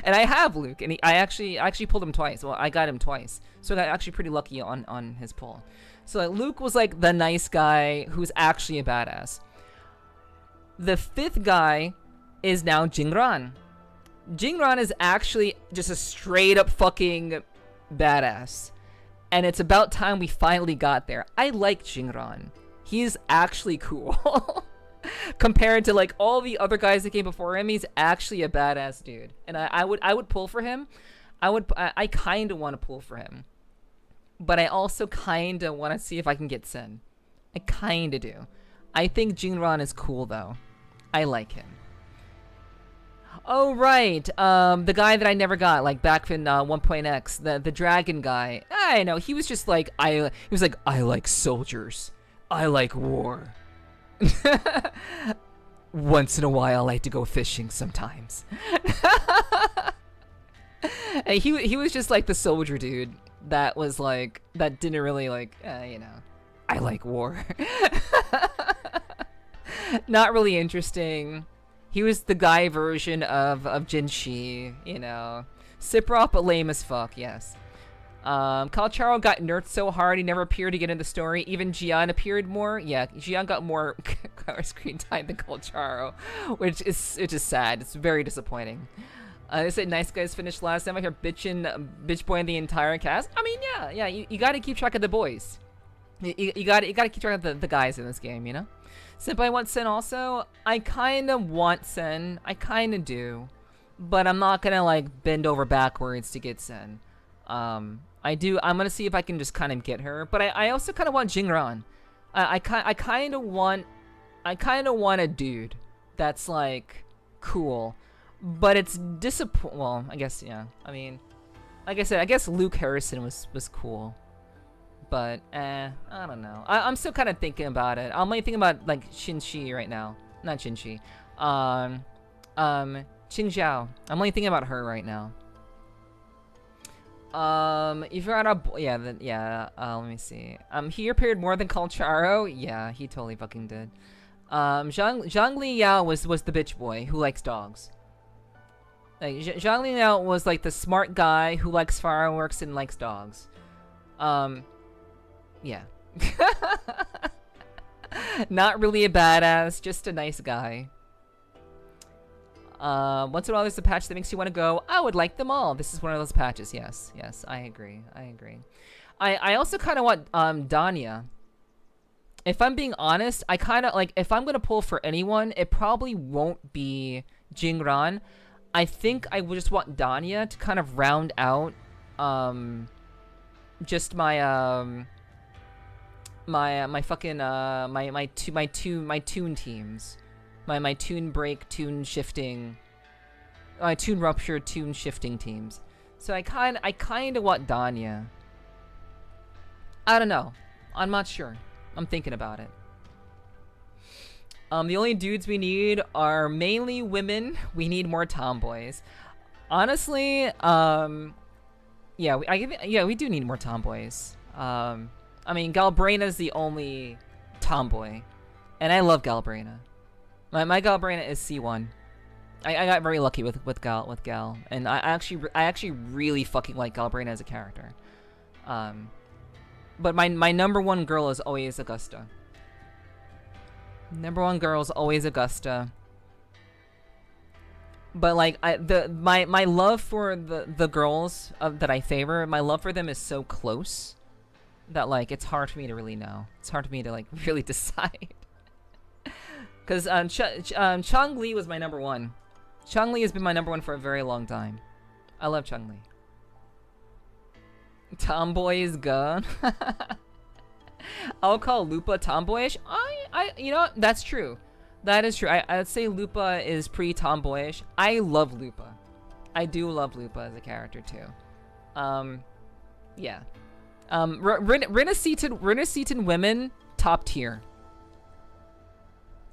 and I have Luke, and I actually pulled him twice. Well, I got him twice, so I got actually pretty lucky on his pull. So like, Luke was like the nice guy who's actually a badass. The fifth guy is now Jingran. Jingran is actually just a straight up fucking badass, and it's about time we finally got there. I like Jingran. He's actually cool. Compared to like all the other guys that came before him, he's actually a badass dude, and I would pull for him. I kind of want to pull for him, but I also kind of want to see if I can get Sen. I kind of do. I think Jinran is cool though. I like him. Oh right, the guy that I never got, like back in 1.x, the dragon guy. I know he was just like he was like, I like soldiers, I like war. Once in a while, I like to go fishing sometimes. And he was just like the soldier dude that was like, that didn't really like, you know, I like war. Not really interesting. He was the guy version of Jinshi, you know. Sephiroth, but lame as fuck, yes. Calcharo got nerfed so hard he never appeared again in the story. Even Jian appeared more. Yeah, Jian got more screen time than Calcharo, which is sad. It's very disappointing. They said nice guys finished last time. I hear bitch boying the entire cast. I mean, yeah. You got to keep track of the boys. You got to keep track of the guys in this game, you know. Senpai wants Sen also. I kind of want Sen. I kind of do, but I'm not gonna like bend over backwards to get Sen. I do. I'm gonna see if I can just kind of get her, but I also kind of want Jingran. I kind of want a dude that's like cool, but it's Well, I guess yeah. I mean, like I said, I guess Luke Harrison was cool, but I don't know. I'm still kind of thinking about it. I'm only thinking about like Qingxiao right now, not Qingxiao. Qingxiao. I'm only thinking about her right now. If you're on a let me see. He appeared more than Calcharo. Yeah, he totally fucking did. Zhang Liao was the bitch boy who likes dogs. Like Zhang Liao was like the smart guy who likes fireworks and likes dogs. Yeah. Not really a badass, just a nice guy. Once in a while there's a patch that makes you want to go, I would like them all. This is one of those patches. Yes, I agree. I also kind of want Danya. If I'm being honest, I kind of like, if I'm gonna pull for anyone, it probably won't be Jingran. I think I would just want Danya to kind of round out just my my fucking my tune teams. My tune break, tune shifting, tune rupture, tune shifting teams. So I kind of want Danya. I don't know. I'm not sure. I'm thinking about it. The only dudes we need are mainly women. We need more tomboys. Honestly, yeah, we do need more tomboys. I mean, Galbraina's the only tomboy, and I love Galbraina. My Galbraina is C1. I got very lucky with Gal, and I actually really fucking like Galbraina as a character. But my number one girl is always Augusta. Number one girl is always Augusta. But like my love for the girls that I favor, my love for them is so close that like it's hard for me to really know. It's hard for me to like really decide. Because Changli was my number one. Changli has been my number one for a very long time. I love Changli. Tomboy is gone. I'll call Lupa tomboyish. You know, that's true. That is true. I'd say Lupa is pretty tomboyish. I love Lupa. I do love Lupa as a character too. Yeah. Renacetan women, top tier.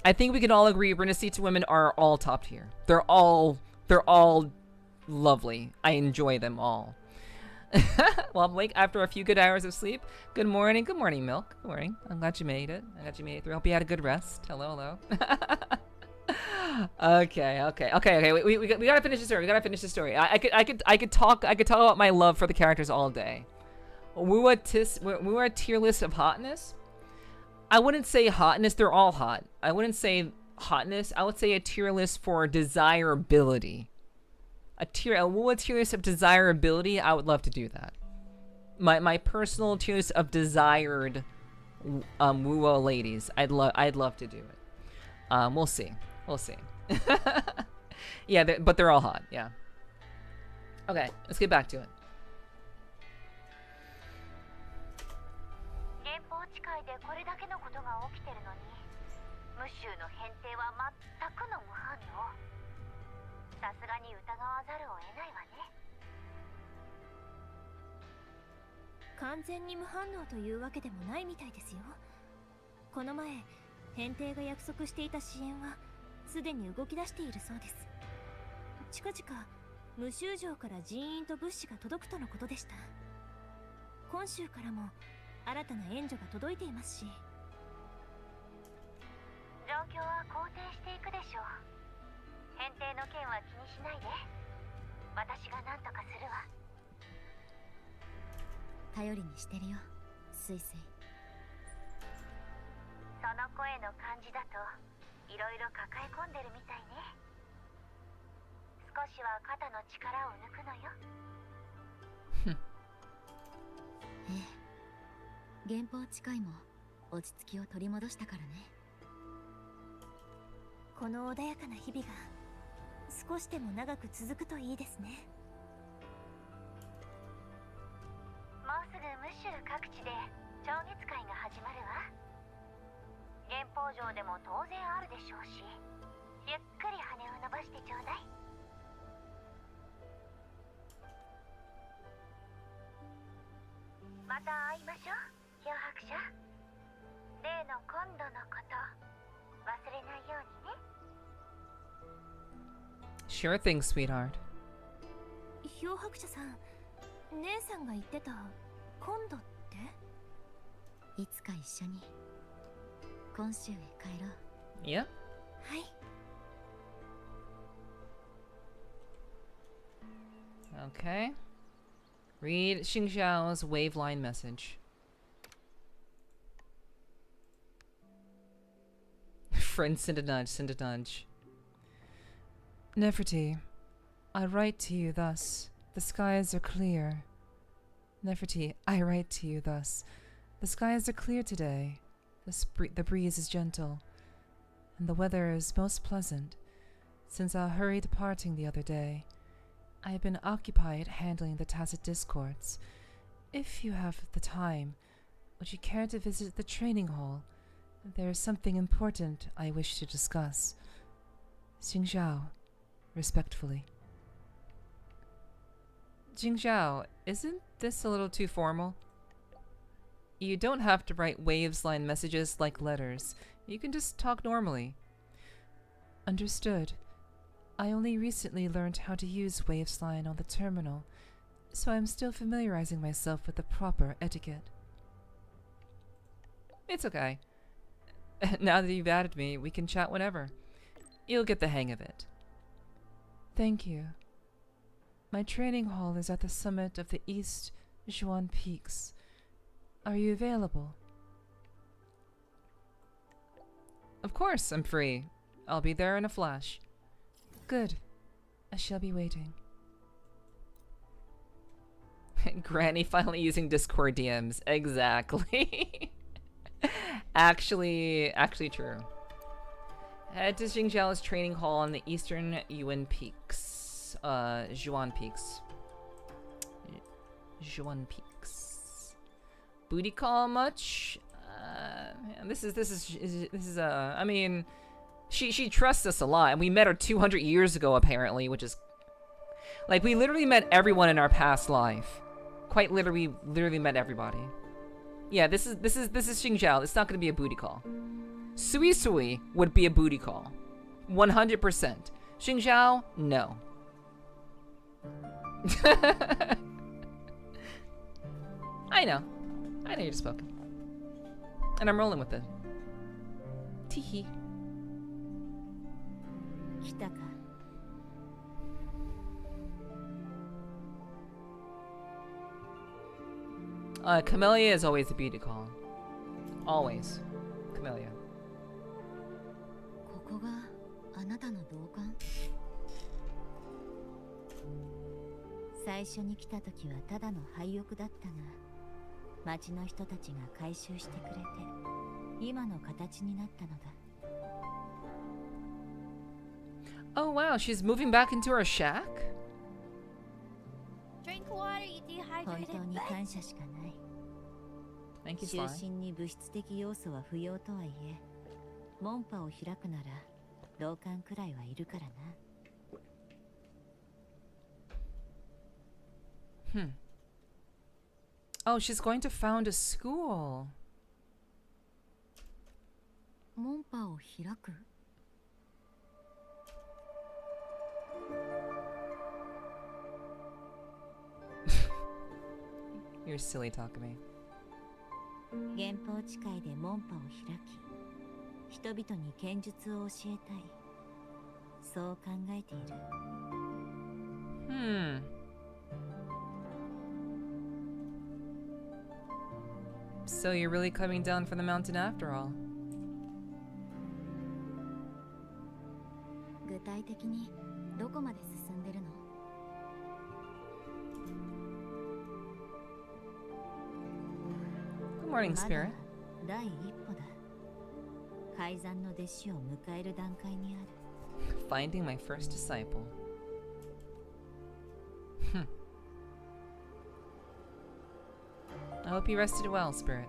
I think we can all agree Renacetan women are all top tier. They're all lovely. I enjoy them all. Well, I'm awake after a few good hours of sleep. Good morning, Milk. Good morning. I'm glad you made it. I through. Hope you had a good rest. Hello. Okay. We gotta finish the story. I could talk about my love for the characters all day. WUWA tier list of hotness. I wouldn't say hotness. They're all hot. I wouldn't say hotness. I would say a tier list for desirability. A WUWA tier list of desirability. I would love to do that. My personal tier list of desired WUWA ladies. I'd love to do it. We'll see. Yeah, but they're all hot. Yeah. Okay, let's get back to it.完全に無反応というわけでもないみたいですよ。この前、変帝が約束していた支援はすでに動き出しているそうです。近々、無修城から人員と物資が届くとのことでした。今週からも新たな援助が届いていますし。状況は好転していくでしょう。返廷の件は気にしないで。私が何とかするわ。頼りにしてるよ、スイスイ。その声の感じだといろいろ抱え込んでるみたいね。少しは肩の力を抜くのよ。ええ、原稿近いも落ち着きを取り戻したからね。この穏やかな日々が少しでも長く続くといいですね。もうすぐムッシュル各地で超月会が始まるわ。原稿上でも当然あるでしょうし、ゆっくり羽を伸ばしてちょうだい。また会いましょう、漂白者。例の今度のこと忘れないようにね。Sure thing, sweetheart. 漂白者さん、姉さんが言ってた今度って？いつか一緒に今週へ帰ろう。Yep. はい。 Okay. Read Qingxiao's waveline message. Friend, send a nudge, send a nudge. Neferti, I write to you thus. The skies are clear. Neferti, I write to you thus. The skies are clear today. The breeze is gentle, and the weather is most pleasant. Since our hurried parting the other day, I have been occupied handling the tacit discords. If you have the time, would you care to visit the training hall? There is something important I wish to discuss. Qingxiao, respectfully. Qingxiao, isn't this a little too formal? You don't have to write waves-line messages like letters. You can just talk normally. Understood. I only recently learned how to use Wavesline on the terminal, so I'm still familiarizing myself with the proper etiquette. It's okay. Now that you've added me, we can chat whenever. You'll get the hang of it. Thank you. My training hall is at the summit of the East Zhuan Peaks. Are you available? Of course, I'm free. I'll be there in a flash. Good. I shall be waiting. Granny finally using Discord DMs. Exactly. actually true. Head to Qingxiao's training hall on the eastern Yuan Peaks. Zhuan Peaks. Zhuan Peaks. Booty call much? Man, this is I mean, she trusts us a lot, and we met her 200 years ago apparently, which is like we literally met everyone in our past life. Quite literally met everybody. Yeah, this is Qingxiao. It's not gonna be a booty call. Sui Sui would be a booty call. 100%. Qingxiao, no. I know you're just poking. And I'm rolling with it. Teehee. Camellia is always the beauty call. Always. Camellia. ここがあなたの同感？最初に来た時はただの廃屋だったが、町の人たちが改修してくれて、今の形になったのだ。Oh wow, she's moving back into her shack? Drink water, you dehydrated. 本当に感謝しかない。Thank you, 就 Sly. 寝に物質的要素は不要とはいえ、門派を開くなら同感くらいはいるからな。Oh, she's going to found a school. 門派を開く？ You're silly, Takumi. 原宝地界で門派を開き、人々に剣術を教えたい、そう考えている。So you're really coming down from the mountain after all. 具体的にどこまで進んでるの？ Good morning, Spirit. 第一歩だ。改ざんの弟子を迎える段階にある。Finding my first disciple. I hope you rested well, Spirit.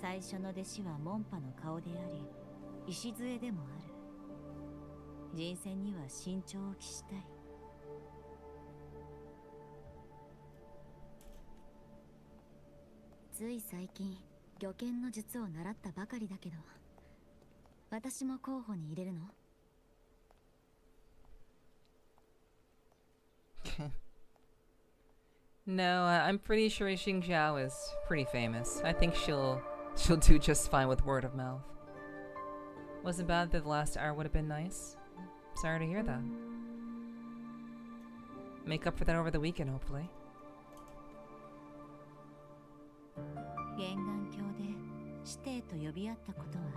最初の弟子は門派の顔であり、礎でもある。人選には慎重を期したい。つい最近、御剣の術を習ったばかりだけど、私も候補に入れるのNo, I'm pretty sure Qingxiao is pretty famous. I think she'll do just fine with word of mouth. Wasn't bad that the last hour would have been nice. Sorry to hear that. Make up for that over the weekend, hopefully. 玄眼鏡で師弟と呼び合ったことはあ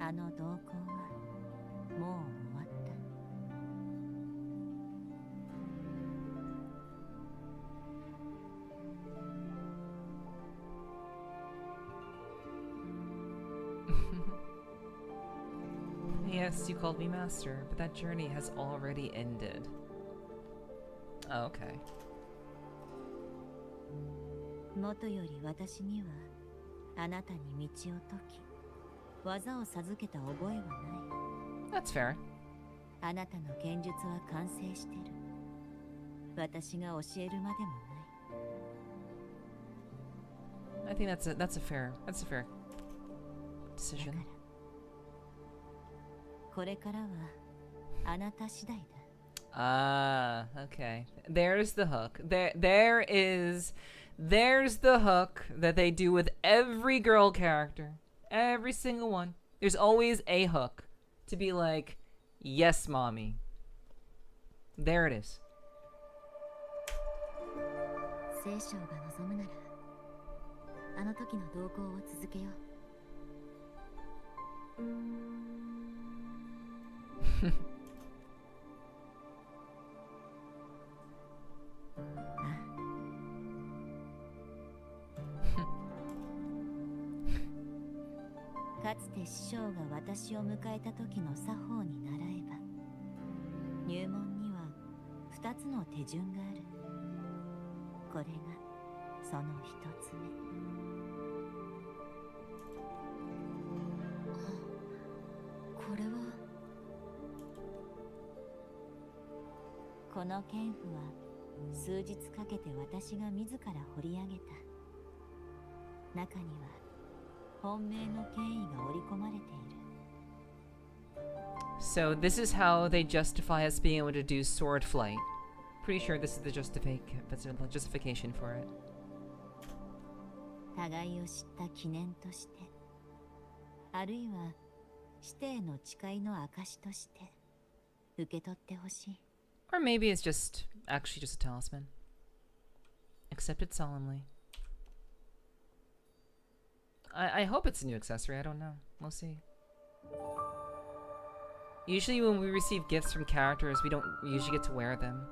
るが、あの同行はもう終わった。Yes, you called me master, but that journey has already ended. Oh, okay. もとより私にはあなたに道を解き、技を授けた覚えはない。 That's fair. あなたの剣術は完成してる。私が教えるまでもない。 I think that's a fair decision. これからはあなた次第だ。Ah, okay. There's the hook. There's the hook that they do with every girl character. Every single one. There's always a hook to be like, yes, mommy. There it is. 聖書が望むなら、あの時の同行を続けよう。かつて師匠が私を迎えた時の作法に習えば、入門には2つの手順がある。これがその1つ目。これはこの剣譜は数日かけて私が自ら掘り上げた。中には本命の権威が織り込まれている。 So this is how they justify us being able to do sword flight. Pretty sure this is the justification for it. 互いを知った記念として、あるいは師弟の誓いの証として受け取ってほしい。 Or maybe it's actually just a talisman. Accept it solemnly. I hope it's a new accessory, I don't know. We'll see. Usually when we receive gifts from characters, we don't usually get to wear them.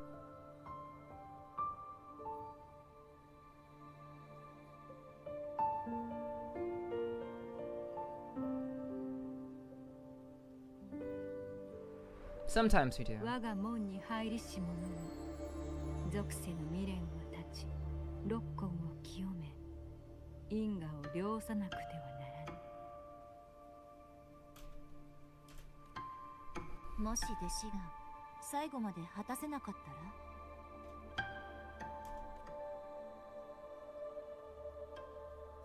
Sometimes we do. 我が門に入りし者も属せぬ未練を断ち、六根を清め、因果を量さなくてはならぬ。もし弟子が最後まで果たせなかったら、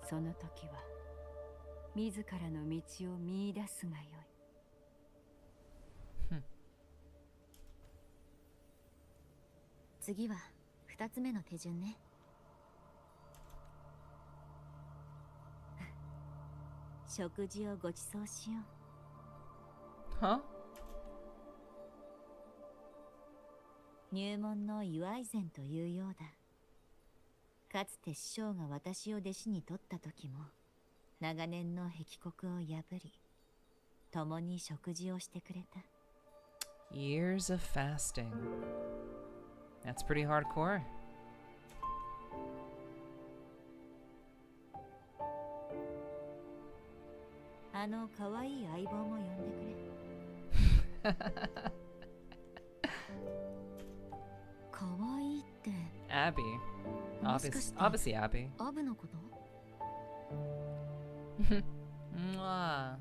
その時は自らの道を見出すがよい。次は2つ目の手順ね。食事をご馳走しよう。は？入門の祝い膳というようだ。かつて師匠が私を弟子に取った時も、長年の壁国を破り、共に食事をしてくれた。Years of fasting. That's pretty hardcore. あの可愛い相棒も呼んでくれ。可愛いって。Abby. Obviously Abby. アブのこと？ Mwah.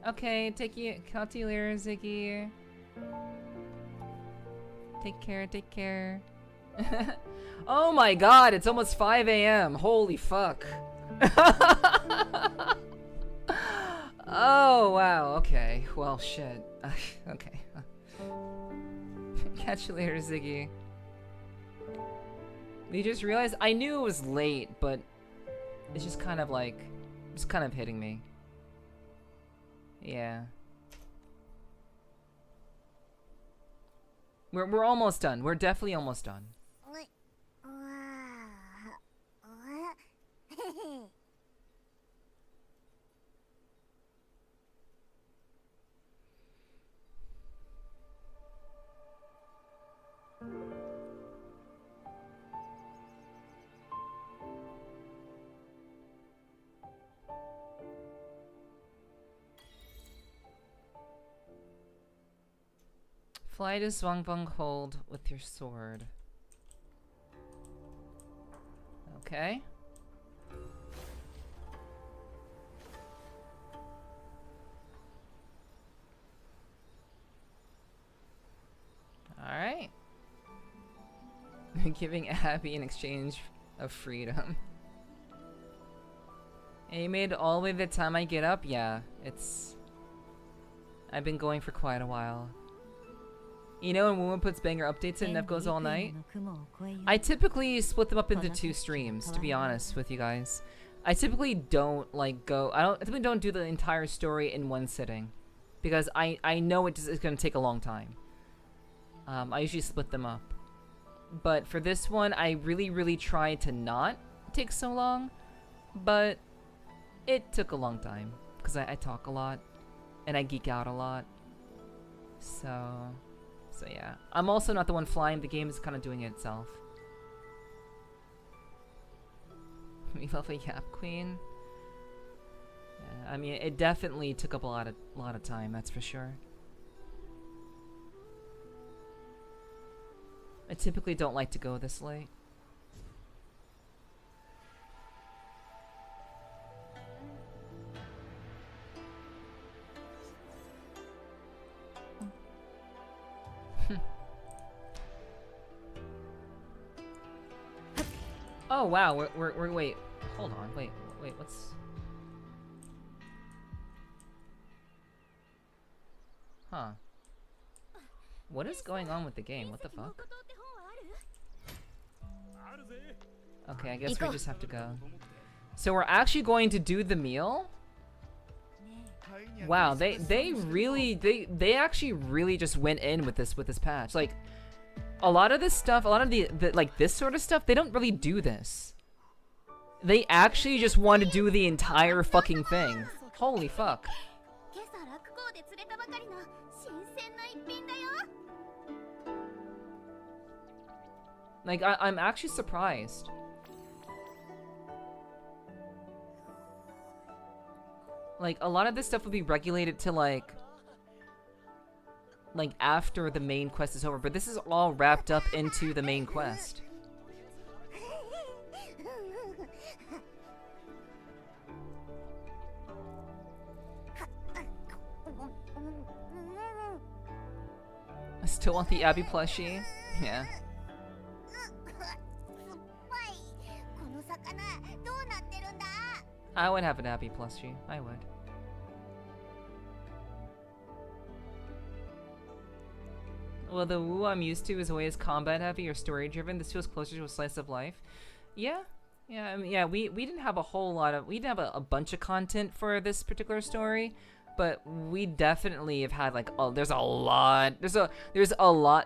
Okay, talk to you later, Ziggy. Take care, take care. Oh my god, it's almost 5 a.m. Holy fuck. Oh wow, okay. Well, shit. Okay. Catch you later, Ziggy. You just realized I knew it was late, but it's just kind of like, it's kind of hitting me. Yeah. We're almost done. We're definitely almost done. Fly to Zwangbong hold with your sword. Okay. Alright. Giving Abby in exchange of freedom. And you made it all the way to the time I get up? Yeah, it's... I've been going for quite a while. You know when WUWA puts banger updates in, Nev goes all night? I typically split them up into 2 streams, to be honest with you guys. I typically don't like go, I typically don't do the entire story in one sitting. Because I know it's gonna take a long time. I usually split them up. But for this one, I really tried to not take so long. But it took a long time. Because I talk a lot. And I geek out a lot. So yeah. I'm also not the one flying, the game is kind of doing it itself. We love a Yap Queen. Yeah, I mean, it definitely took up a lot of time, that's for sure. I typically don't like to go this late. Oh wow, we're wait, hold on, wait, what's... Huh. What is going on with the game? What the fuck? Okay, I guess we just have to go. So we're actually going to do the meal? Wow, they actually really just went in with this patch. Like, a lot of this stuff, a lot of the like this sort of stuff, they don't really do this. They actually just want to do the entire fucking thing. Holy fuck. Like, I'm actually surprised. Like, a lot of this stuff will be regulated to, like, after the main quest is over, but this is all wrapped up into the main quest. I still want the Abby plushie. Yeah. I would have an Abby plushie. I would. Well, the WUWA I'm used to is always combat heavy or story driven. This feels closer to a slice of life. Yeah. Yeah, I mean, yeah, we didn't have a whole lot of, we didn't have a bunch of content for this particular story, but we definitely have had like, oh, there's a lot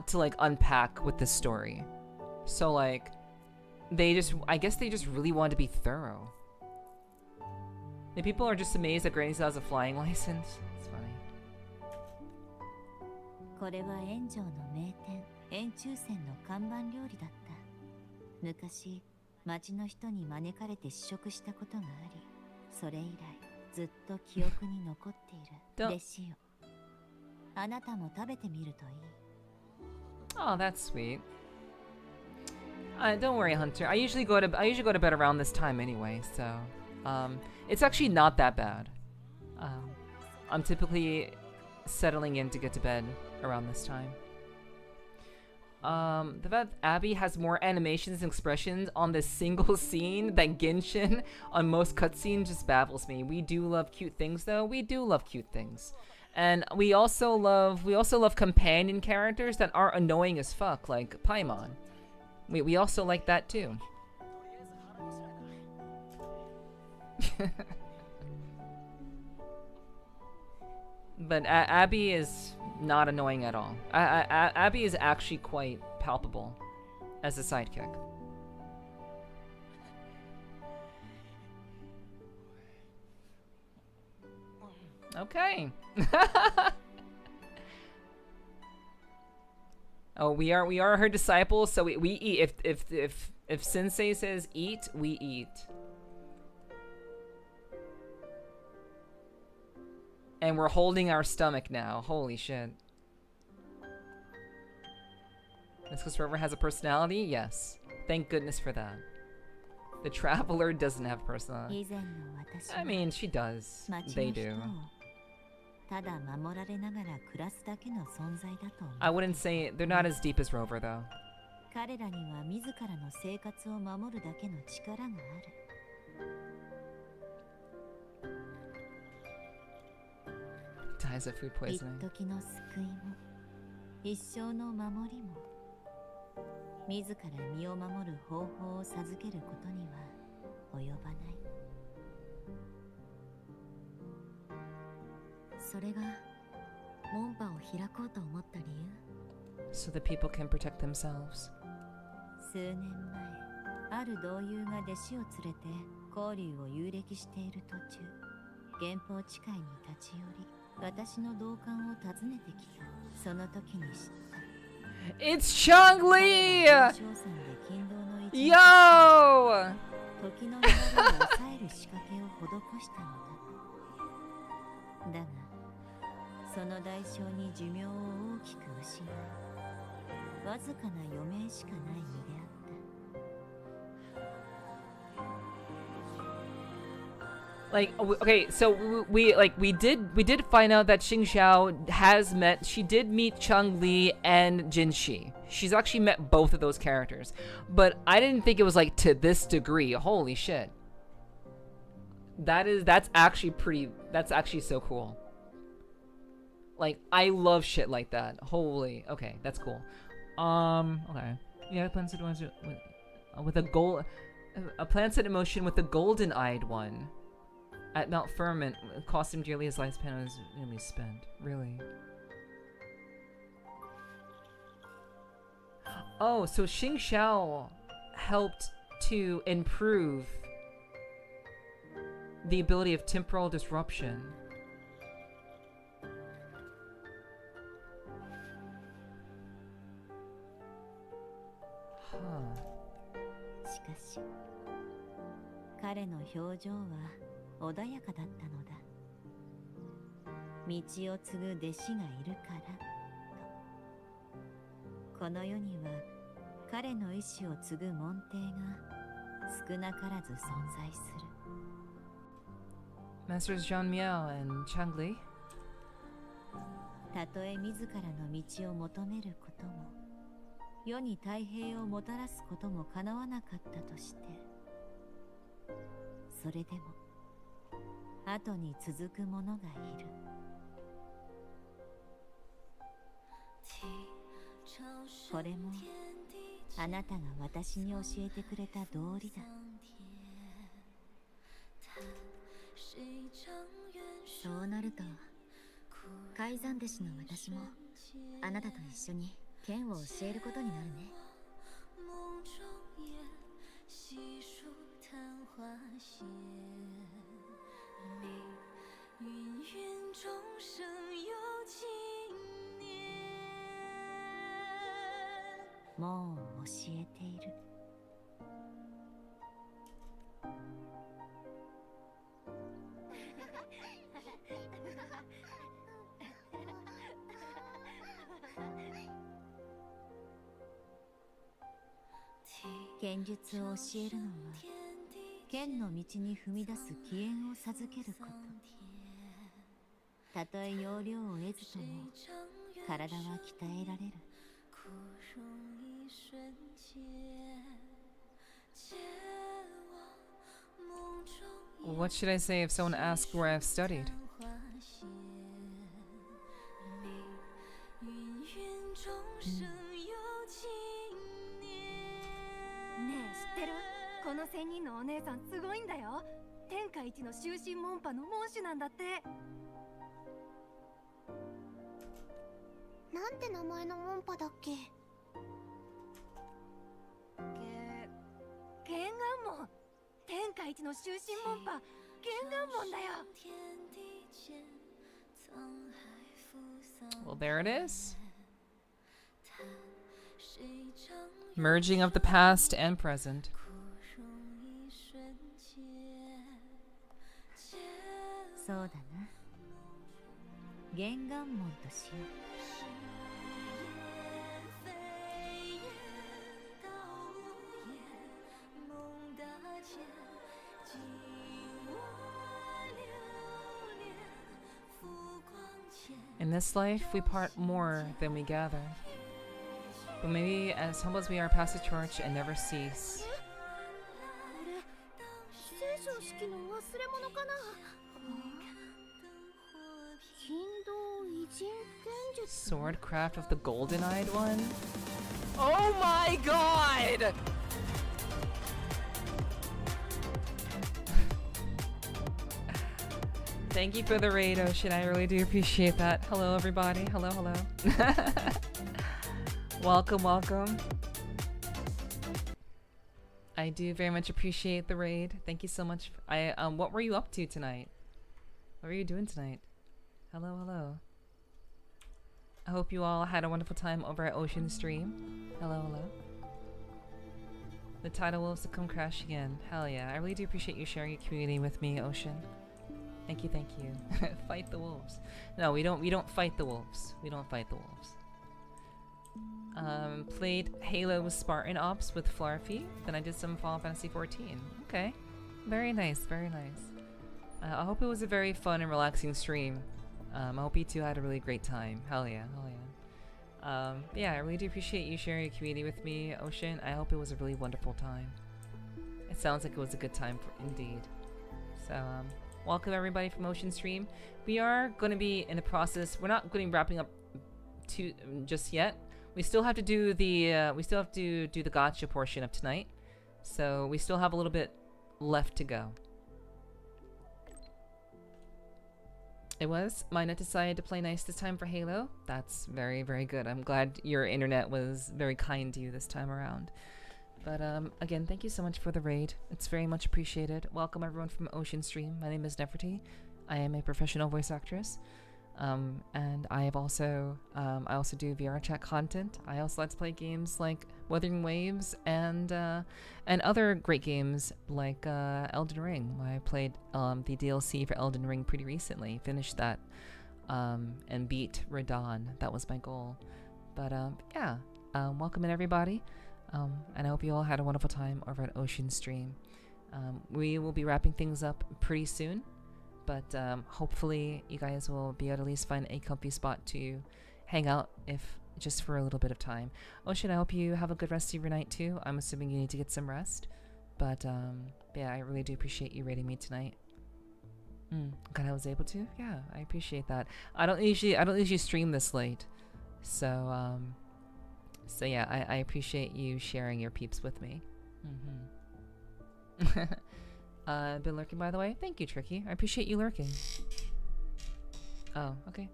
to like unpack with this story. So like, I guess they just really wanted to be thorough. The people are just amazed that Granny still has a flying license. It's funny. これは炎上の名店、円柱船の看板料理だった。昔、町の人に招かれて試食したことがあり、それ以来ずっと記憶に残っている。弟子よ。あなたも食べてみるといい。Oh, that's sweet. Don't worry, Hunter. I usually go to bed around this time anyway, so it's actually not that bad. I'm typically settling in to get to bed around this time. The fact that Abby has more animations and expressions on this single scene than Genshin on most cutscenes just baffles me. We do love cute things, though. We do love cute things. And we also love companion characters that aren't annoying as fuck, like Paimon. We also like that too. But Abby is not annoying at all. Abby is actually quite palpable as a sidekick. Okay. Oh, we are her disciples, so we eat. If Sensei says eat, we eat. And we're holding our stomach now. Holy shit. This because Rover has a personality? Yes. Thank goodness for that. The Traveler doesn't have personality. I mean, she does. They do. I wouldn't say they're not as deep as Rover, though. Dies of food poisoning. 自ら身を守る方法を授けることには及ばない。それが門派を開こうと思った理由 So that people can protect themselves. 数年前、ある同友が弟子を連れて交流を遊歴している途中、原宝地界に立ち寄り、私の同感を訪ねてきた。その時に知った。It's Changli! Yo! 時の流れを抑える仕掛けを施したのだ。だが、その代償に寿命を大きく失い、わずかな余命しかない身であった。Like, okay, so we did find out that Qingxiao she did meet Changli and Jinshi. She's actually met both of those characters. But I didn't think it was like to this degree. Holy shit. That's actually so cool. Like, I love shit like that. Holy, okay, that's cool. Okay. Yeah, plans set with a plan set in motion with the golden-eyed one. At Mount Firmament, cost him dearly, his lifespan was nearly spent. Really? Oh, so Qingxiao helped to improve the ability of temporal disruption. Huh. しかし、彼の表情は穏やかだったのだ。道を継ぐ弟子がいるからと。この世には彼の意志を継ぐ門弟が少なからず存在する。Masters Zhang Miao and Changli. たとえ自らの道を求めることも、世に太平をもたらすことも叶わなかったとして、それでも後に続く者がいる。これもあなたが私に教えてくれた道理だ。そうなると改ざん弟子の私もあなたと一緒に剣を教えることになるね。もう教えている。剣術を教えるのは剣の道に踏み出す機縁を授けること。たとえ要領を得ずとも体は鍛えられる。What should I say if someone asks where I've studied? ねえ知ってる？この仙人のお姉さんすごいんだよ。天下一の終身門派の門主なんだって。なんて名前の門派だっけ？剣眼門。天下一の終身門派剣眼門だよ。 Well, there it is. Merging of the past and present. そうだな。玄眼門としよう。In this life, we part more than we gather. But maybe as humble as we are past the torch and never cease. Swordcraft of the golden-eyed one? Oh my god! Thank you for the raid, Ocean. I really do appreciate that. Hello, everybody. Hello, hello. Welcome, welcome. I do very much appreciate the raid. Thank you so much. What were you up to tonight? What were you doing tonight? Hello, hello. I hope you all had a wonderful time over at Ocean Stream. Hello, hello. The tidal wolves to come crash again. Hell yeah. I really do appreciate you sharing your community with me, Ocean. Thank you, thank you. Fight the wolves. No, we don't fight the wolves. We don't fight the wolves. Played Halo Spartan Ops with Flarfy. Then I did some Final Fantasy 14. Okay. Very nice, very nice. I hope it was a very fun and relaxing stream. I hope you two had a really great time. Hell yeah, hell yeah. Yeah, I really do appreciate you sharing your community with me, Ocean. I hope it was a really wonderful time. It sounds like it was a good time indeed. So, welcome everybody from Ocean Stream. We are going to be in the process. We're not going to be wrapping up just yet. We still have to do the gacha portion of tonight. So we still have a little bit left to go. It was. Mina decided to play nice this time for Halo. That's very, very good. I'm glad your internet was very kind to you this time around. But again, thank you so much for the raid. It's very much appreciated. Welcome everyone from Ocean Stream. My name is Nepherti. I am a professional voice actress. And I have also, I also do VR chat content. I also like to play games like Wuthering Waves and other great games like Elden Ring. I played the DLC for Elden Ring pretty recently. Finished that and beat Radon. That was my goal. But yeah, welcome in everybody. And I hope you all had a wonderful time over at Ocean Stream. We will be wrapping things up pretty soon. But hopefully you guys will be able to at least find a comfy spot to hang out, if just for a little bit of time. Ocean, I hope you have a good rest of your night too. I'm assuming you need to get some rest. But yeah, I really do appreciate you rating me tonight. Glad I was able to. Yeah, I appreciate that. I don't usually stream this late, so So yeah, I appreciate you sharing your peeps with me. Been lurking, by the way. Thank you, Tricky. I appreciate you lurking. Oh, okay.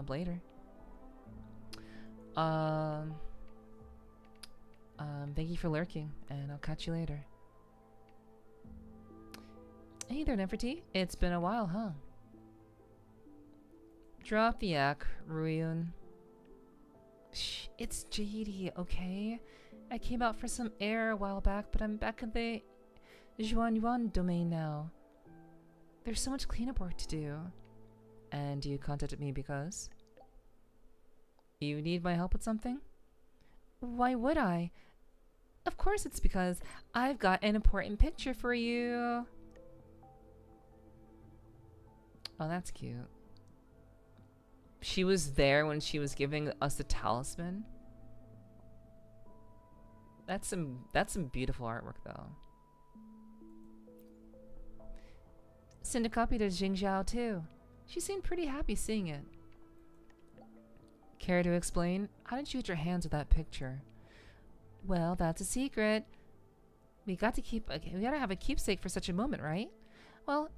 Later. Thank you for lurking, and I'll catch you later. Hey there, Nepherti. It's been a while, huh? Drop the yak, Ruyun. Shh, it's JD, okay? I came out for some air a while back, but I'm back in the Yuan domain now. There's so much cleanup work to do. And you contacted me because? You need my help with something? Why would I? Of course it's because I've got an important picture for you. Oh, that's cute. She was there when she was giving us the talisman. That's some beautiful artwork though. Send a copy to Qingxiao too. She seemed pretty happy seeing it. Care to explain? How did you get your hands with that picture? Well, that's a secret. We gotta have a keepsake for such a moment, right? Well,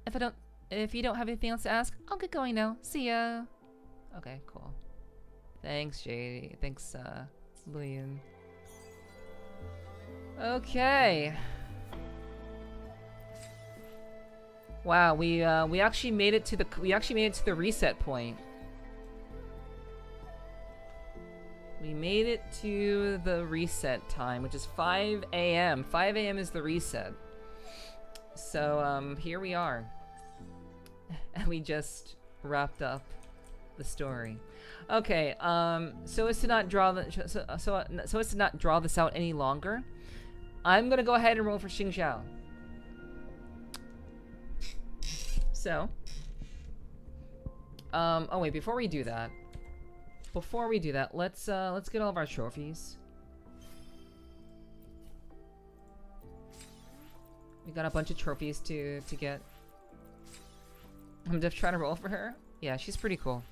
if you don't have anything else to ask, I'll get going now. See ya. Okay, cool. Thanks, JD. Thanks, Lillian. Okay. Wow, we actually made it to the reset point. We made it to the reset time, which is 5 a.m. 5 a.m. is the reset. So here we are. And we just wrapped up the story. Okay, so as to not draw this out any longer, I'm gonna go ahead and roll for Qingxiao. So, oh wait, before we do that, let's get all of our trophies. We got a bunch of trophies to get. I'm just trying to roll for her. Yeah, she's pretty cool.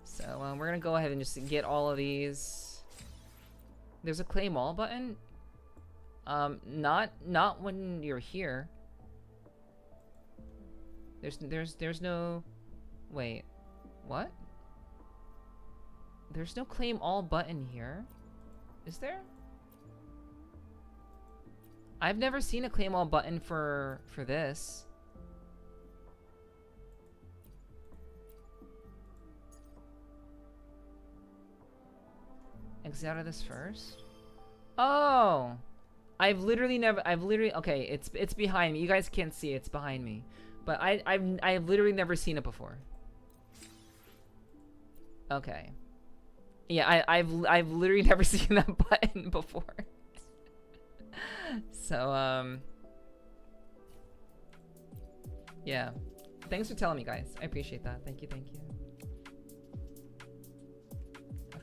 So we're gonna go ahead and just get all of these. There's a claim all button. Not when you're here. There's no. Wait, what? There's no claim all button here. Is there? I've never seen a claim all button for this. Exit out of this first. Oh, I've literally, okay, it's behind me. You guys can't see it, it's behind me. But I've literally never seen it before. Okay. Yeah, I've literally never seen that button before. So yeah. Thanks for telling me, guys. I appreciate that. Thank you, thank you.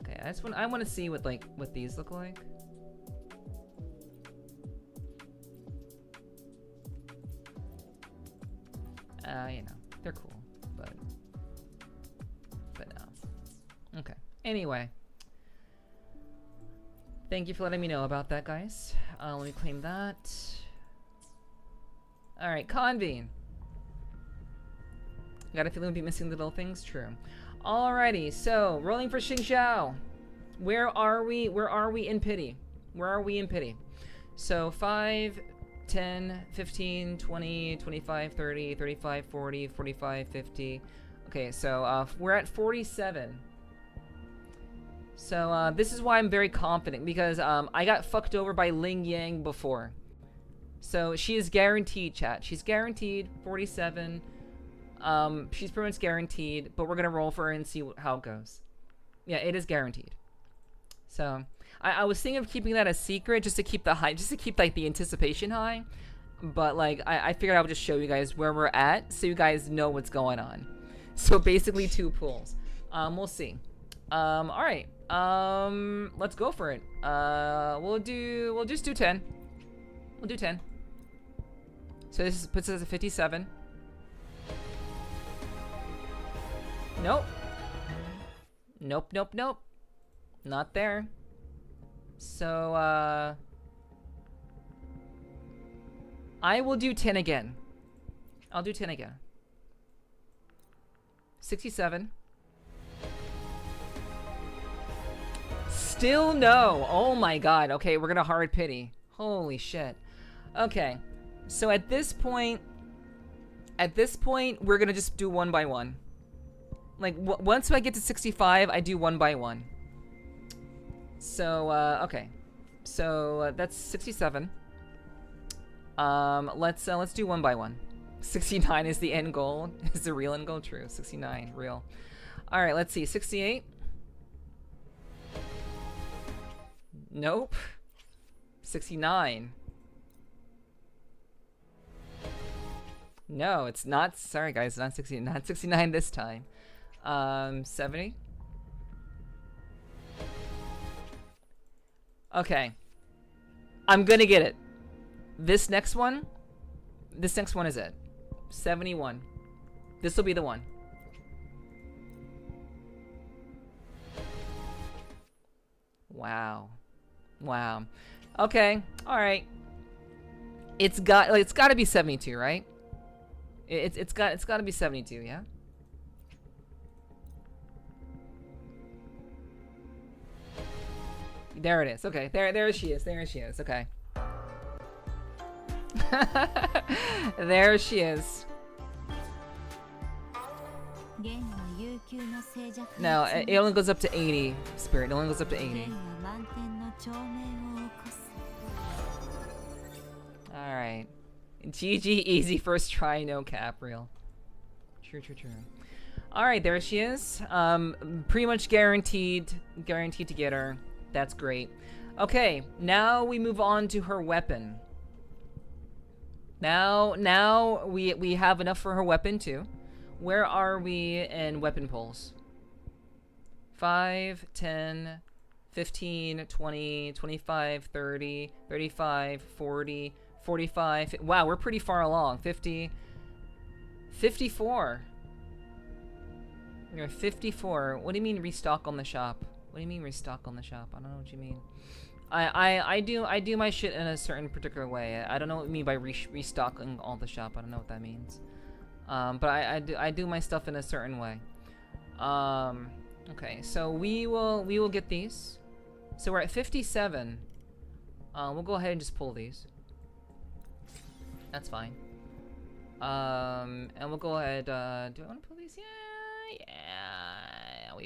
Okay, I want to see what these look like. You know, they're cool, but no. Okay. Anyway, thank you for letting me know about that, guys. Let me claim that. All right, convene. Got a feeling we'll be missing little things. True. Alrighty, so rolling for Qingxiao. Where are we? Where are we in pity? Where are we in pity? So 5, 10, 15, 20, 25, 30, 35, 40, 45, 50. Okay, so we're at 47. So this is why I'm very confident, because I got fucked over by Ling Yang before. So she is guaranteed, chat. She's guaranteed 47. She's pretty much guaranteed, but we're gonna roll for her and see how it goes. Yeah, it is guaranteed. So I was thinking of keeping that a secret just to keep the like the anticipation high, but like I figured I would just show you guys where we're at so you guys know what's going on. So basically 2 pools. We'll see. All right. Let's go for it. We'll just do 10. We'll do 10. So this puts us at 57. Nope. Nope, nope, nope. Not there. So, I will do 10 again. I'll do 10 again. 67. Still no. Oh my god. Okay, we're gonna hard pity. Holy shit. Okay. So at this point, we're gonna just do one by one. Like, once I get to 65, I do one by one. So, okay. So, that's 67. Let's do one by one. 69 is the end goal. Is the real end goal? True. 69, real. Alright, let's see. 68. Nope. 69. No, it's not. Sorry, guys. Not 60. Not 69 this time. 70. Okay. I'm gonna get it. This next one is it. 71. This will be the one. Wow. Wow. Okay. All right. It's got to be 72, right? It's got to be 72, yeah? There it is. Okay. There she is. There she is. Okay. There she is. No, it only goes up to 80, Spirit. It only goes up to 80. Alright. GG, easy first try, no cap, real. True. Alright, there she is. Pretty much guaranteed to get her. That's great. Okay, now we move on to her weapon. Now we have enough for her weapon too. Where are we in weapon pulls? 5, 10, 15, 20, 25, 30, 35, 40, 45. Wow, we're pretty far along. 50, 54. You're 54. What do you mean restock on the shop? What do you mean restock on the shop? I don't know what you mean. I do my shit in a certain particular way. I don't know what you mean by restocking all the shop. I don't know what that means. But I do my stuff in a certain way. Okay, so we will get these. So we're at 57. We'll go ahead and just pull these. That's fine. And we'll go ahead. Do I want to pull these? Yeah.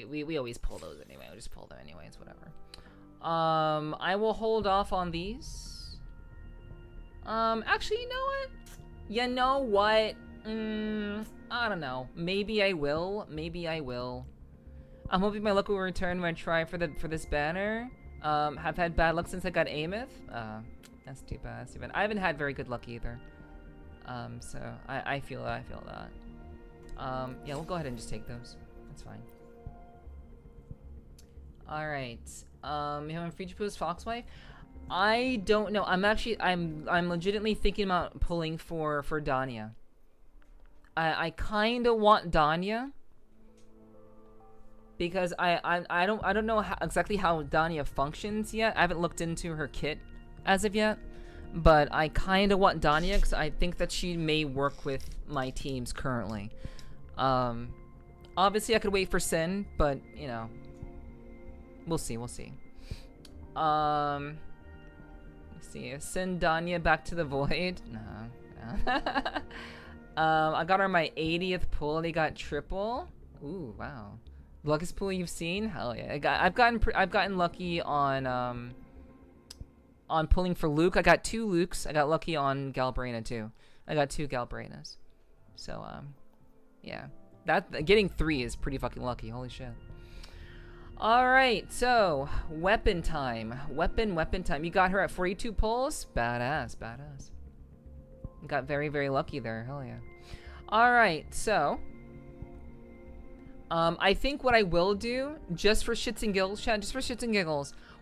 We always pull those anyway. We'll just pull them anyways. Whatever. I will hold off on these. Actually, you know what? I don't know. Maybe I will. I'm hoping my luck will return when I try for this banner. Have had bad luck since I got Ameth. That's too bad. I haven't had very good luck either. So I feel that. Yeah, we'll go ahead and just take those. That's fine. All right. You have a free Japu's Foxwife? I don't know. I'm legitimately thinking about pulling for Danya. I kind of want Danya because I don't know exactly how Danya functions yet. I haven't looked into her kit as of yet, but I kind of want Danya because I think that she may work with my teams currently. Obviously I could wait for Sin, but you know, we'll see. Let's see. Send Danya back to the void. No. I got her my 80th pull. They got triple. Ooh, wow. Luckiest pull you've seen? Hell yeah. I've gotten lucky on pulling for Luke. I got 2 Lukes. I got lucky on Galbraina too. I got 2 Galbrainas. So yeah. Getting 3 is pretty fucking lucky. Holy shit. Alright, so weapon time. Weapon time. You got her at 42 pulls? Badass. Got very, very lucky there. Hell yeah. Alright, so I think what I will do, just for shits and giggles, chat,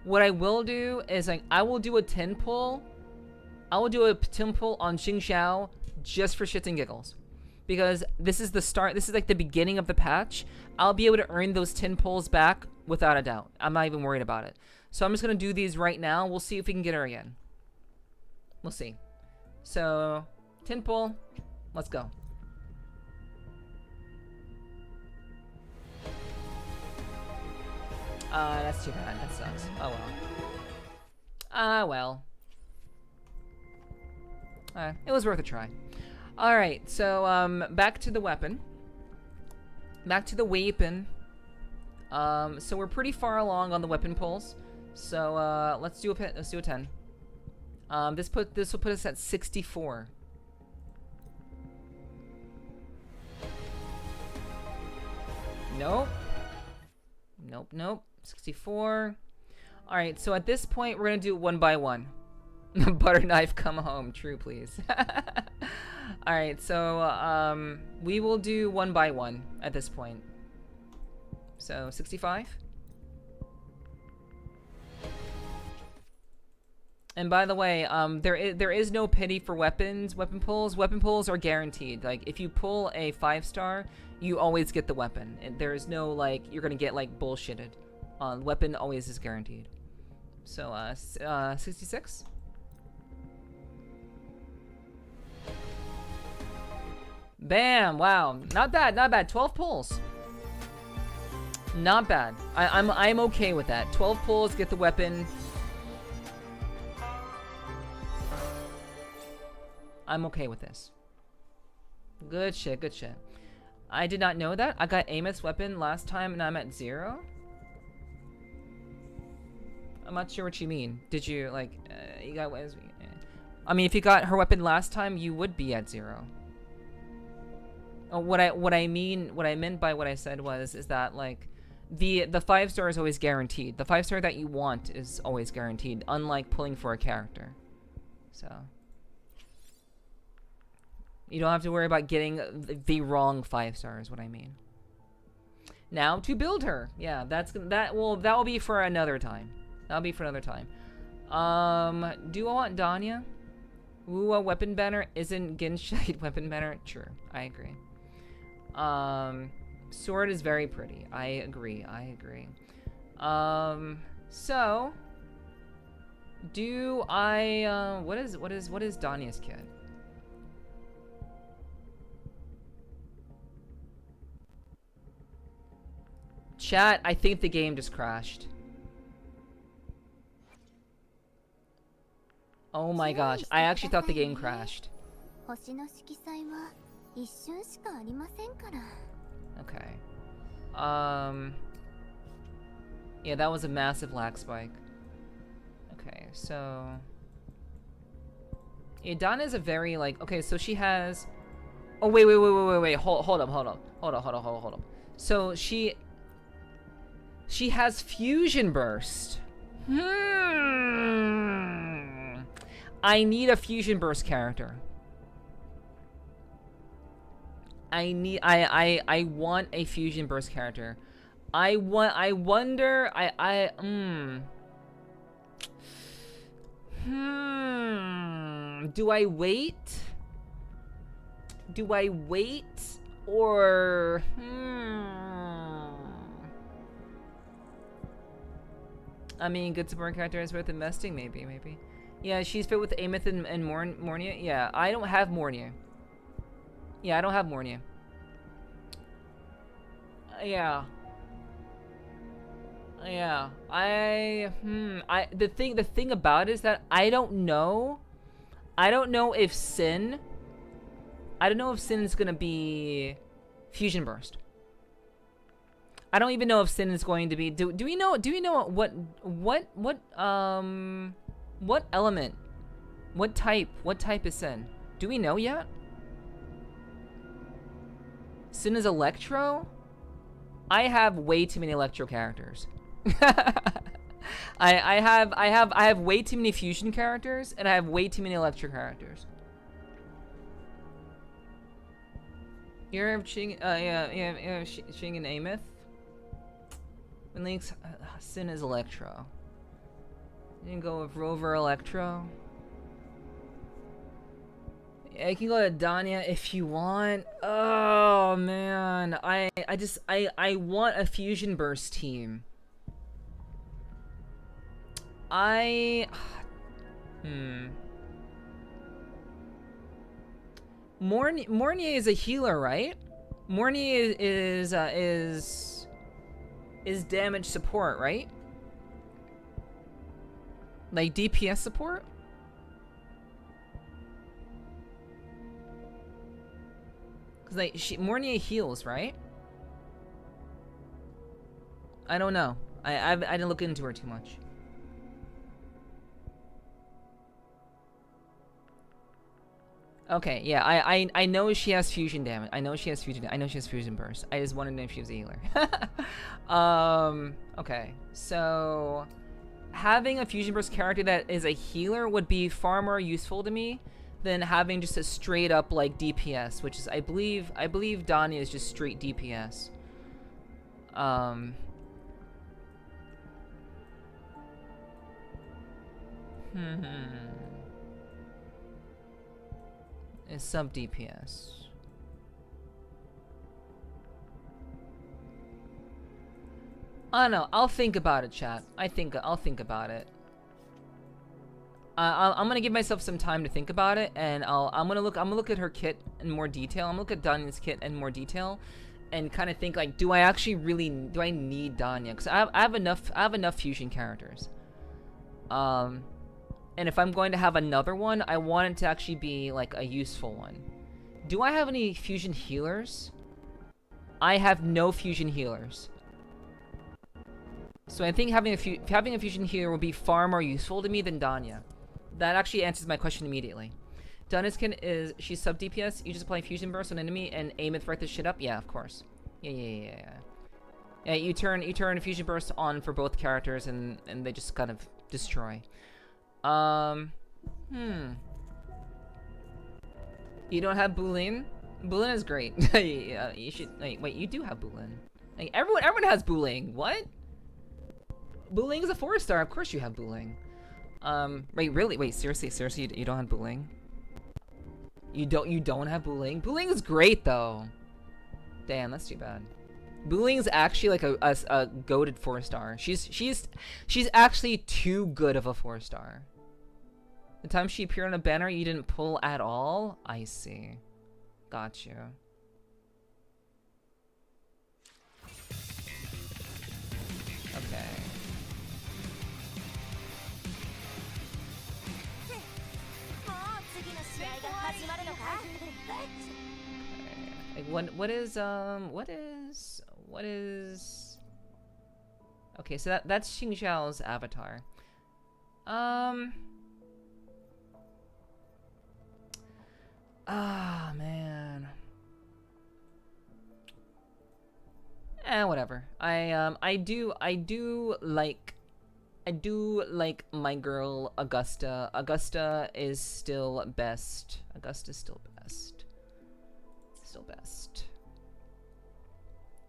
what I will do is I will do a 10 pull. I will do a 10 pull on Qingxiao just for shits and giggles. because this is the start. This is like the beginning of the patch. I'll be able to earn those 10 pulls back without a doubt. I'm not even worried about it. So I'm just going to do these right now. We'll see if we can get her again. We'll see. So 10 pull. Let's go. That's too bad. That sucks. Oh well. Well. It was worth a try. Alright, so, back to the weapon. Back to the weapon. So we're pretty far along on the weapon pulls. So, let's do a 10. This will put us at 64. Nope. Nope. 64. Alright, so at this point, we're gonna do one by one. Butter knife, come home. True, please. Alright, so, we will do one by one at this point. So, 65. And by the way, there is no pity for weapon pulls. Weapon pulls are guaranteed. Like, if you pull a 5-star, you always get the weapon. And there is no, like, you're gonna get, like, bullshitted. Weapon always is guaranteed. So, 66? Bam! Wow. Not bad. 12 pulls. Not bad. I'm okay with that. 12 pulls, get the weapon. I'm okay with this. Good shit. I did not know that. I got Ameth's weapon last time and I'm at 0. I'm not sure what you mean. Did you, like, you got... I mean, if you got her weapon last time, you would be at 0. Oh, what I meant by what I said is that, like, the 5-star is always guaranteed. The 5-star that you want is always guaranteed, unlike pulling for a character. So... you don't have to worry about getting the wrong 5-star is what I mean. Now to build her. Yeah, that will be for another time. That'll be for another time. Do I want Danya? WUWA weapon banner isn't Genshite weapon banner. True, I agree. Sword is very pretty. I agree. So do I what is Danya's kit? Chat, I think the game just crashed. Oh my gosh, I actually thought the game crashed. Okay. Yeah, that was a massive lag spike. Okay, so... yeah, Donna is a very, like... okay, so she has... oh, wait. Hold up. So, she has Fusion Burst. I need a Fusion Burst character. I want a Fusion Burst character. Do I wait? Or I mean, good support character is worth investing, maybe. Yeah, she's fit with Ameth and Mornia. Yeah, I don't have Mornia. Yeah, I don't have Mornia. Yeah. The thing about it is that I don't know if Sin is gonna be Fusion Burst. I don't even know if Sin is going to be. Do we know what element, what type is Sin? Do we know yet? Sin is Electro? I have way too many Electro characters. I have way too many Fusion characters, and I have way too many Electro characters. You're Ching, Ching and Ameth. And Link's Sin is Electro. You can go with Rover Electro. I can go to Danya if you want. Oh man, I want a fusion burst team. Mornier is a healer, right? Mornier is damage support, right? Like DPS support? Cause like Mornier heals, right? I don't know. I didn't look into her too much. Okay, yeah, I know she has fusion damage. I know she has fusion burst. I just wanted to know if she was a healer. Okay. So having a fusion burst character that is a healer would be far more useful to me than having just a straight up like DPS, which is I believe Danya is just straight DPS. Is sub DPS. I don't know. I'll think about it, chat. I'll think about it. I'm gonna give myself some time to think about it, and I'm gonna look at her kit in more detail. I'm gonna look at Danya's kit in more detail, and kind of think like, do I need Danya? Because I have enough fusion characters. And if I'm going to have another one, I want it to actually be like a useful one. Do I have any fusion healers? I have no fusion healers. So I think having a fusion healer will be far more useful to me than Danya. That actually answers my question immediately. Danya's kit is she's sub DPS. You just apply fusion burst on enemy and aim it to wreck this shit up. Yeah, of course. Yeah. You turn a fusion burst on for both characters and they just kind of destroy. You don't have Bulin? Bulin is great. You should wait, you do have Bulin. Like everyone has Buling. What? Buling is a 4-star. Of course you have Buling. Wait, really? Wait, seriously, you don't have Buling? You don't have Buling? Buling is great though. Damn, that's too bad. Buling is actually like a goated 4-star. She's actually too good of a 4-star. The time she appeared on a banner you didn't pull at all? I see. Got you. Okay. Like what is okay, so that's Qingxiao's avatar. Ah, man. Whatever. I do like my girl Augusta. Augusta is still best. Augusta's still best. Still best.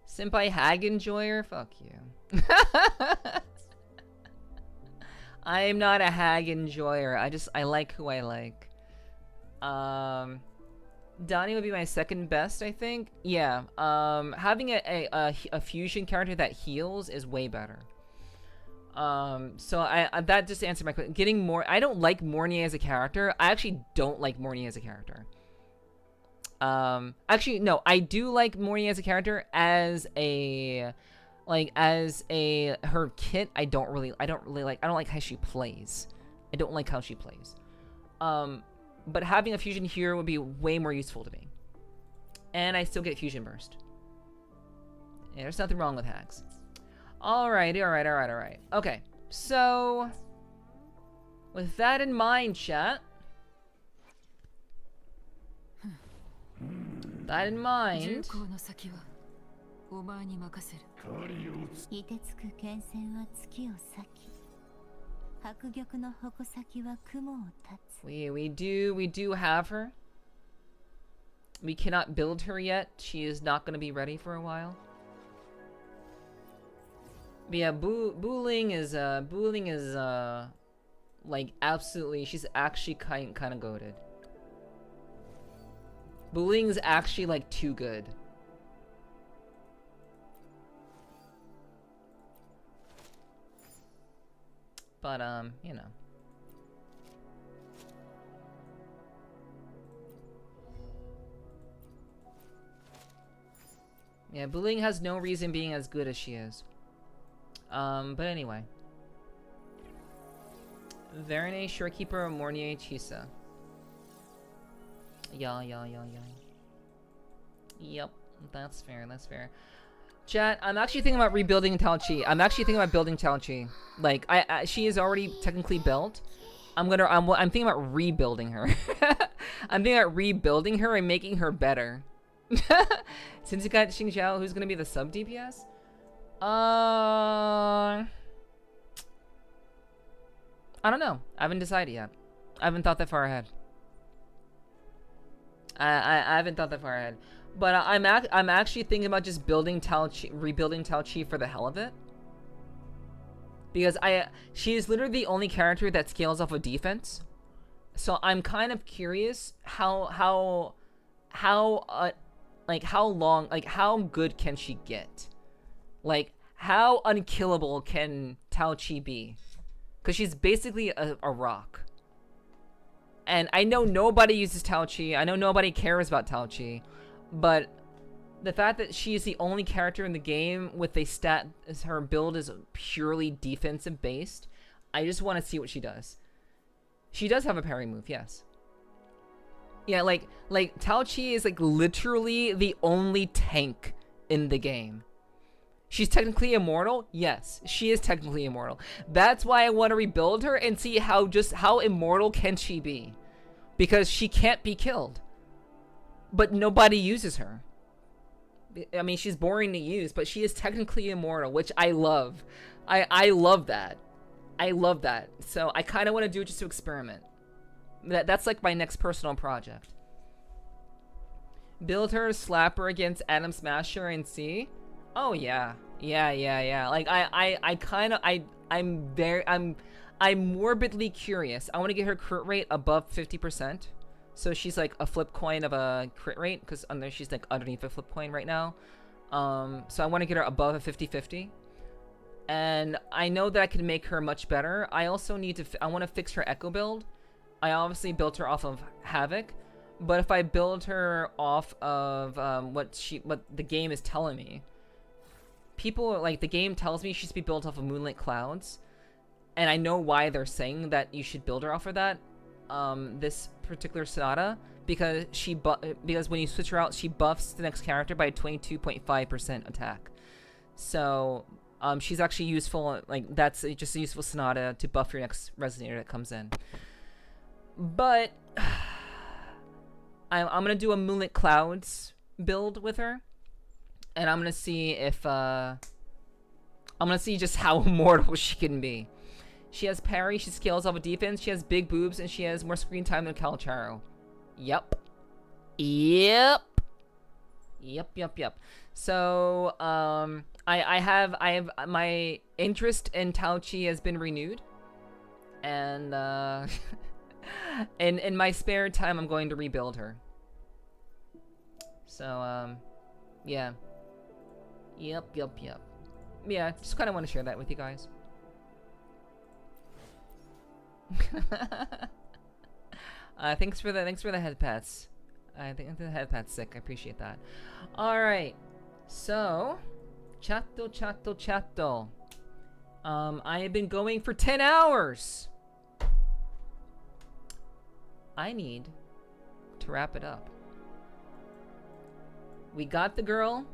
Senpai Hag Enjoyer? Fuck you. I'm not a Hag Enjoyer. I like who I like. Donnie would be my second best, I think. Yeah. Having a fusion character that heals is way better. So that just answered my question. Getting more. I don't like Mornier as a character. I actually don't like Mornier as a character. Actually, no. I do like Mornier as a character as a, her kit. I don't like how she plays. I don't like how she plays. But having a fusion here would be way more useful to me. And I still get fusion burst. Yeah, there's nothing wrong with hacks. Alright. Okay, so with that in mind, chat. That in mind. We do have her. We cannot build her yet. She is not going to be ready for a while. But yeah, Buling is like absolutely. She's actually kind of goated. Bullying is actually like too good. But you know. Yeah, bullying has no reason being as good as she is. But anyway. Verine, Shorekeeper, Mornier, Chisa. Yeah. Yep, that's fair, that's fair. Chat, I'm actually thinking about rebuilding Taochi. I'm actually thinking about building Taochi. Like, she is already technically built. I'm thinking about rebuilding her. I'm thinking about rebuilding her and making her better. Since you got Qingxiao, who's gonna be the sub DPS? I don't know. I haven't decided yet. I haven't thought that far ahead. I haven't thought that far ahead. But I'm actually thinking about just building rebuilding Taochi for the hell of it. Because she is literally the only character that scales off of defense. So I'm kind of curious how good can she get? Like, how unkillable can Taochi be? Because she's basically a rock. And I know nobody uses Taochi. I know nobody cares about Taochi. But the fact that she is the only character in the game with a stat, her build is purely defensive based, I just want to see what she does. She does have a parry move, yes. Yeah, like Taochi is like literally the only tank in the game. She's technically immortal? Yes, she is technically immortal. That's why I want to rebuild her and see how immortal can she be. Because she can't be killed. But nobody uses her. I mean, she's boring to use, but she is technically immortal, which I love. I love that. I love that. So I kind of want to do it just to experiment. That's like my next personal project. Build her, slap her against Atom Smasher and see. Oh yeah. Like I'm morbidly curious. I want to get her crit rate above 50%. So she's like a flip coin of a crit rate, because she's like underneath a flip coin right now. So I want to get her above a 50-50. And I know that I can make her much better. I also need to, I want to fix her echo build. I obviously built her off of Havoc. But if I build her off of what the game is telling me, people, like, the game tells me she should be built off of Moonlit Clouds. And I know why they're saying that you should build her off of that. This particular Sonata, because because when you switch her out, she buffs the next character by 22.5% attack. So she's actually useful. Like, that's just a useful Sonata to buff your next Resonator that comes in. But I'm gonna do a Moonlit Clouds build with her, and I'm gonna see if I'm gonna see just how immortal she can be. She has parry, she scales off of defense, she has big boobs, and she has more screen time than Calcharo. Yep. So, I have my interest in Taochi has been renewed. And, in my spare time, I'm going to rebuild her. So, yeah. Yep. Yeah, just kind of want to share that with you guys. Thanks for the head pats. I think the head pat's sick. I appreciate that. All right, so chatto. I have been going for 10 hours. I need to wrap it up. We got the girl.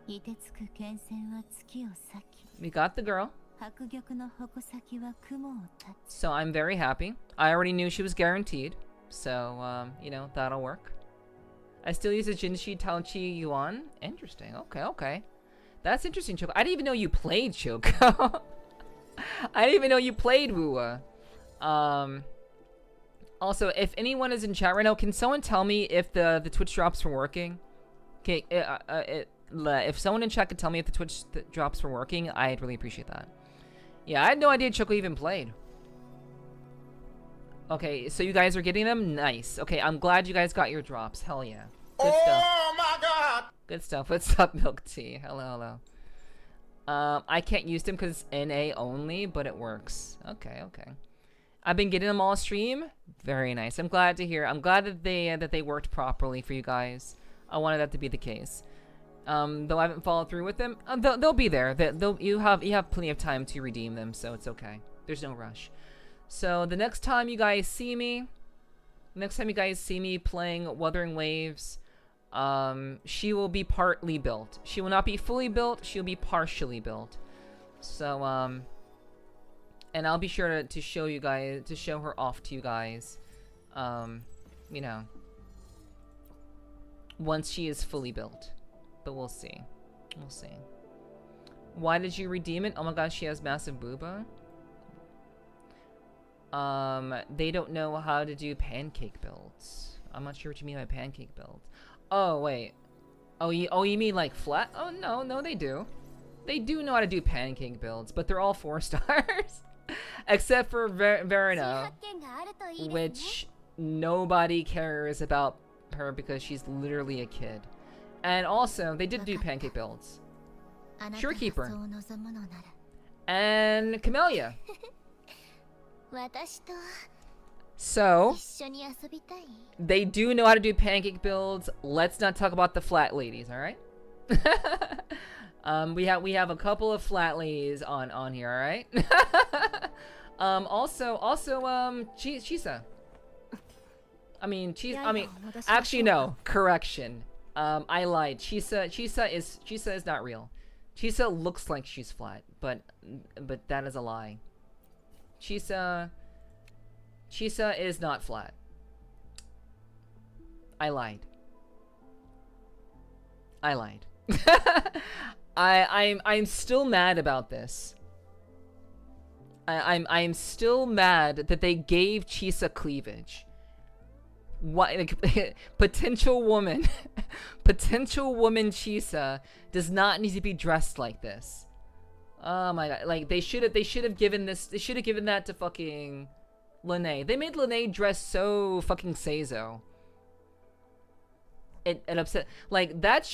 We got the girl. So I'm very happy. I already knew she was guaranteed. So, you know, that'll work. I still use a Jinshi Taochi Yuan. Interesting. Okay. That's interesting, Choco. I didn't even know you played, Choco. I didn't even know you played WUWA. Also, if anyone is in chat right now, can someone tell me if the Twitch drops were working? Okay, if someone in chat could tell me if the Twitch drops were working, I'd really appreciate that. Yeah, I had no idea Choco even played. Okay, so you guys are getting them? Nice. Okay, I'm glad you guys got your drops. Hell yeah. Good stuff. Oh my god! Good stuff. What's up, Milk Tea? Hello, hello. I can't use them because it's NA only, but it works. Okay, okay. I've been getting them all stream. Very nice. I'm glad to hear. I'm glad that they worked properly for you guys. I wanted that to be the case. Though I haven't followed through with them, they'll be there. You have plenty of time to redeem them, so it's okay. There's no rush. So the next time you guys see me playing Wuthering Waves, she will be partly built. She will not be fully built. She'll be partially built. So and I'll be sure to show you guys, to show her off to you guys, you know, once she is fully built. But we'll see. We'll see. Why did you redeem it? Oh my gosh, she has massive booba. They don't know how to do pancake builds. I'm not sure what you mean by pancake builds. Oh, wait. Oh, you mean like flat? Oh, no, they do. They do know how to do pancake builds, but they're all 4 stars. Except for Verna, which nobody cares about her because she's literally a kid. And also, they did do pancake builds. Surekeeper. And Camellia. So, they do know how to do pancake builds. Let's not talk about the flat ladies, alright? We have a couple of flat ladies on here, alright? Also, Chisa. Actually no, correction. I lied. Chisa is not real. Chisa looks like she's flat, but that is a lie. Chisa is not flat. I lied. I'm still mad about this. I'm still mad that they gave Chisa cleavage. What, like, potential woman Chisa does not need to be dressed like this. Oh my god, like they should have given that to fucking Lene. They made Lene dress so fucking Seizo. It upset, like that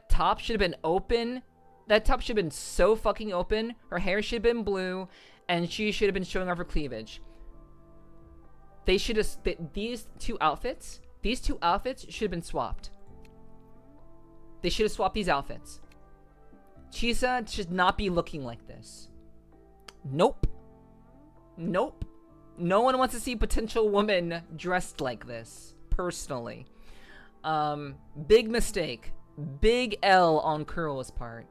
top should have been open. That top should have been so fucking open. Her hair should have been blue and she should have been showing off her cleavage. They should have, these two outfits should have been swapped. They should have swapped these outfits. Chisa should not be looking like this. Nope. No one wants to see potential woman dressed like this, personally. Big mistake. Big L on Kuro's part.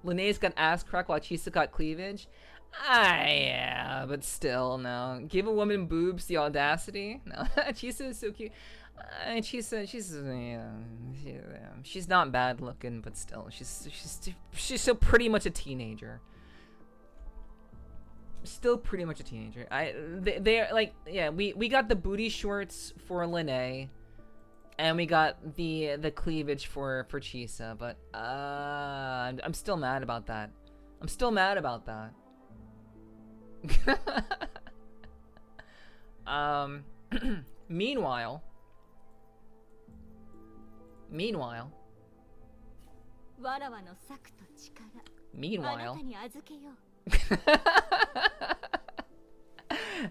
Lene's got ass crack while Chisa got cleavage. Yeah, but still, no. Give a woman boobs the audacity? No. Chisa is so cute. She's not bad looking, but still, she's still pretty much a teenager. Still pretty much a teenager. They're like, yeah, we got the booty shorts for Lene, and we got the cleavage for Chisa, but I'm still mad about that. Meanwhile,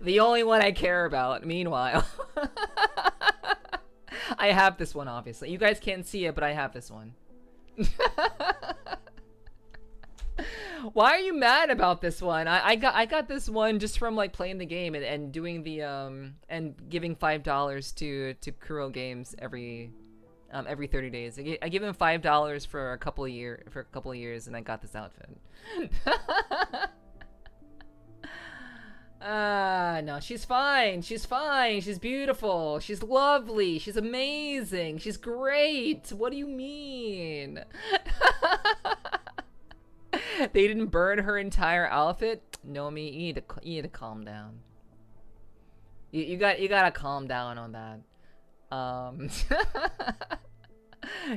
the only one I care about, meanwhile. I have this one, obviously. You guys can't see it, but I have this one. Why are you mad about this one? I got this one just from like playing the game and doing the and giving $5 to Kuro Games every 30 days. I give him $5 for a couple of years, and I got this outfit. No, she's fine. She's beautiful. She's lovely. She's amazing. She's great. What do you mean? They didn't burn her entire outfit? Nomi, you need to calm down. You gotta calm down on that.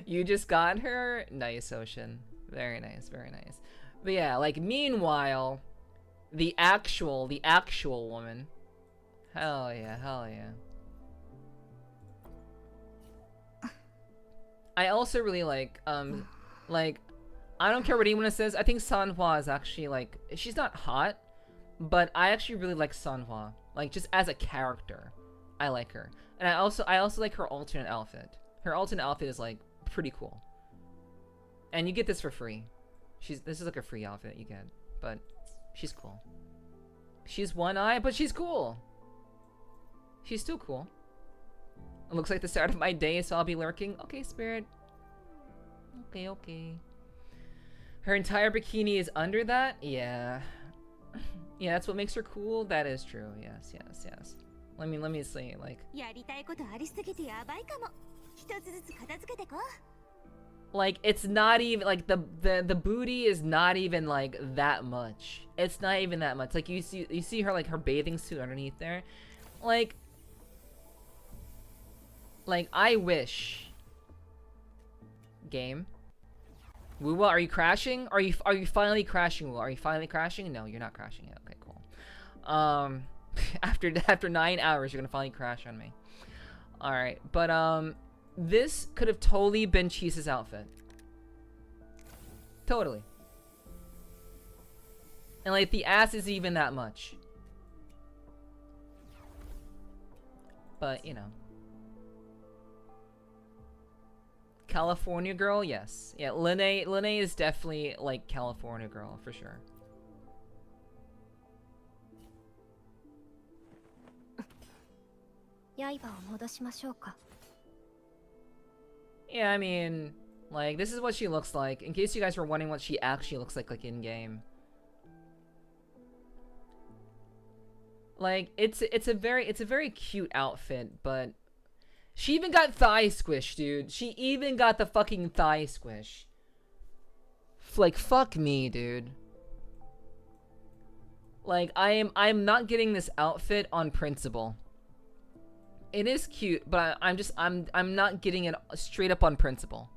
You just got her? Nice, Ocean. Very nice. But yeah, like, meanwhile, the actual woman Hell yeah, hell yeah. I also really like, I don't care what anyone says, I think Sanhua is actually, like, she's not hot, but I actually really like Sanhua. Like, just as a character, I like her. And I also like her alternate outfit. Her alternate outfit is, like, pretty cool. And you get this for free. This is like a free outfit you get, but she's cool. She's one eye, but she's cool. She's still cool. It looks like the start of my day, so I'll be lurking. Okay, Spirit. Okay, okay. Her entire bikini is under that? Yeah. Yeah, that's what makes her cool. That is true. Yes, yes, yes. Let me see, like... Like, it's not even, like, the booty is not even, like, that much. It's not even that much. Like, you see her, like, her bathing suit underneath there. Like, I wish... Game. WUWA, are you crashing? Are you finally crashing, WUWA? Are you finally crashing? No, you're not crashing yet. Okay, cool. After 9 hours, you're gonna finally crash on me. Alright, but, this could have totally been Chisa's outfit. Totally. And, like, the ass isn't even that much. But, you know. California girl? Yes. Yeah, Lene is definitely, like, California girl, for sure. Yeah, I mean, like, this is what she looks like. In case you guys were wondering what she actually looks like in-game. Like, it's a very cute outfit, but she even got thigh squish, dude. She even got the fucking thigh squish. Like, fuck me, dude. Like, I'm not getting this outfit on principle. It is cute, but I'm not getting it straight up on principle.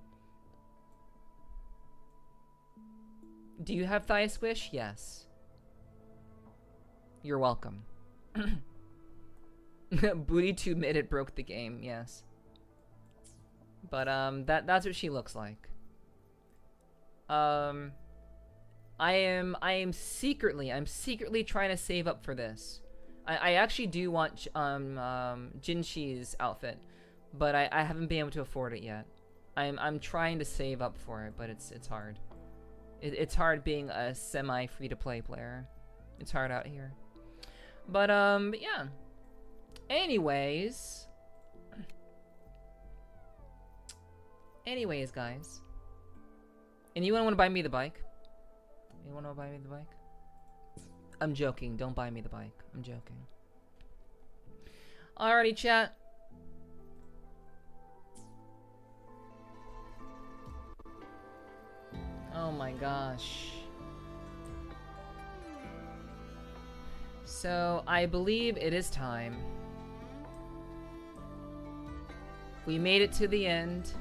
Do you have thigh squish? Yes. You're welcome. Booty too mid, it broke the game. Yes. But that's what she looks like. I am secretly trying to save up for this. I actually do want Jinshi's outfit, but I haven't been able to afford it yet. I'm trying to save up for it, but it's hard. It's hard being a semi free-to-play player. It's hard out here. But yeah. Anyways, guys. Anyone want to buy me the bike? Anyone want to buy me the bike? I'm joking. Don't buy me the bike. I'm joking. Alrighty, chat. Oh my gosh. So, I believe it is time. We made it to the end.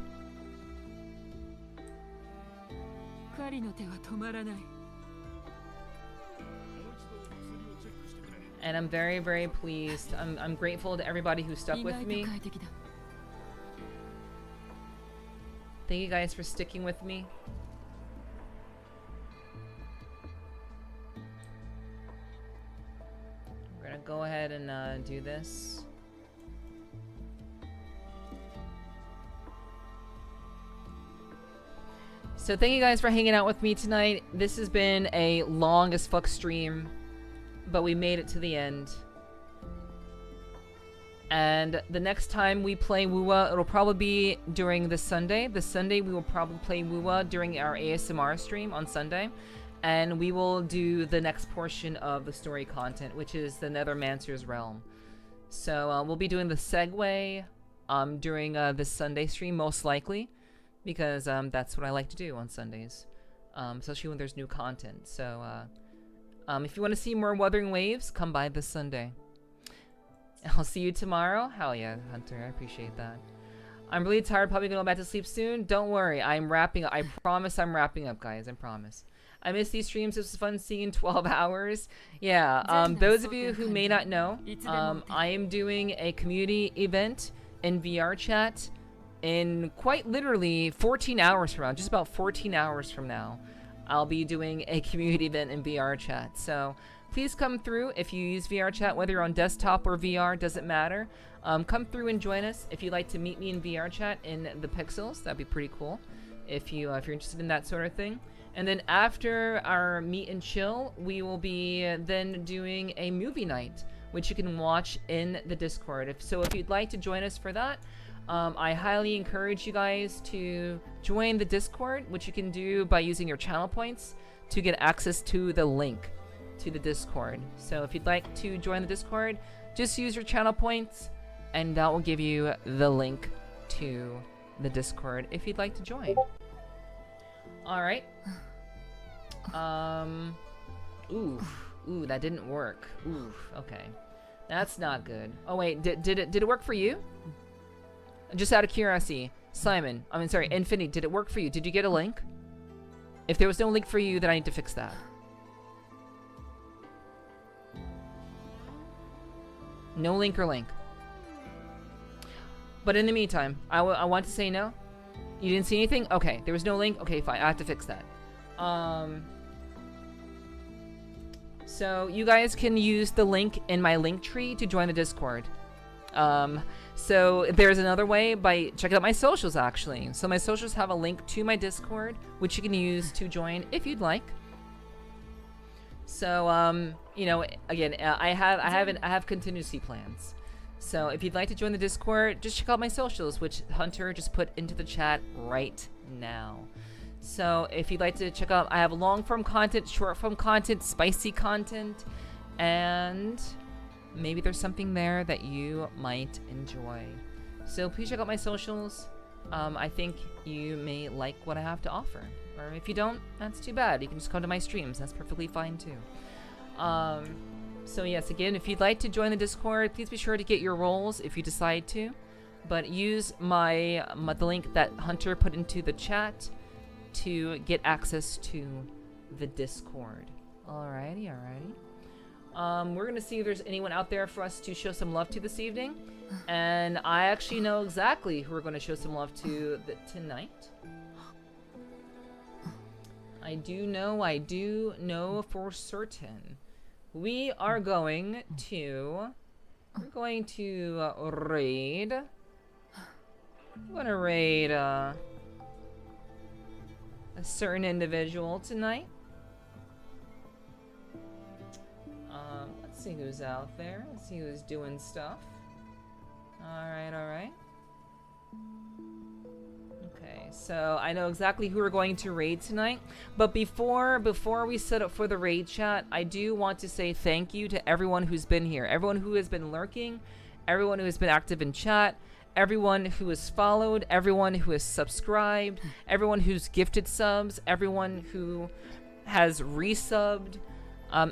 And I'm very, very pleased. I'm grateful to everybody who stuck with me. Thank you guys for sticking with me. We're gonna go ahead and do this. So thank you guys for hanging out with me tonight. This has been a long as fuck stream, but we made it to the end. And the next time we play WUWA, it'll probably be during this Sunday. This Sunday we will probably play WUWA during our ASMR stream on Sunday. And we will do the next portion of the story content, which is the Nethermancer's Realm. So we'll be doing the segue during this Sunday stream, most likely. Because that's what I like to do on Sundays. Especially when there's new content. So if you want to see more Wuthering Waves, come by this Sunday. I'll see you tomorrow. Hell yeah, Hunter. I appreciate that. I'm really tired. Probably gonna go back to sleep soon. Don't worry. I'm wrapping up. I promise I'm wrapping up, guys. I promise. I miss these streams. This was fun seeing 12 hours. Yeah, those of you who may not know, I am doing a community event in VR chat in quite literally 14 hours from now, just about 14 hours from now. I'll be doing a community event in VR chat. So please come through if you use VR chat, whether you're on desktop or VR, doesn't matter. Come through and join us. If you'd like to meet me in VR chat in the Pixels, that'd be pretty cool. If you're interested in that sort of thing. And then after our meet and chill, we will be then doing a movie night, which you can watch in the Discord. If you'd like to join us for that, I highly encourage you guys to join the Discord, which you can do by using your channel points to get access to the link to the Discord. So if you'd like to join the Discord, just use your channel points, and that will give you the link to the Discord if you'd like to join. Alright. Ooh, that didn't work. Ooh, okay. That's not good. Oh wait, did it work for you? Just out of curiosity, Simon, Infinity, did it work for you? Did you get a link? If there was no link for you, then I need to fix that. No link or link. But in the meantime, I want to say no. You didn't see anything? Okay, there was no link? Okay, fine, I have to fix that. So you guys can use the link in my link tree to join the Discord. So there's another way by checking out my socials, actually. So my socials have a link to my Discord, which you can use to join if you'd like. So you know, again, I have contingency plans. So if you'd like to join the Discord, just check out my socials, which Hunter just put into the chat right now. So if you'd like to check out, I have long form content, short form content, spicy content, and maybe there's something there that you might enjoy. So please check out my socials. I think you may like what I have to offer. Or if you don't, that's too bad. You can just come to my streams. That's perfectly fine too. So yes, again, if you'd like to join the Discord, please be sure to get your roles if you decide to. But use the link that Hunter put into the chat to get access to the Discord. Alrighty. We're gonna see if there's anyone out there for us to show some love to this evening. And I actually know exactly who we're gonna show some love to tonight. I do know for certain. We are going to raid. I'm gonna raid a certain individual tonight. Let's see who's out there. Let's see who's doing stuff. Alright. Okay, so I know exactly who we're going to raid tonight. But before we set up for the raid chat, I do want to say thank you to everyone who's been here. Everyone who has been lurking, everyone who has been active in chat, everyone who has followed, everyone who has subscribed, everyone who's gifted subs, everyone who has resubbed,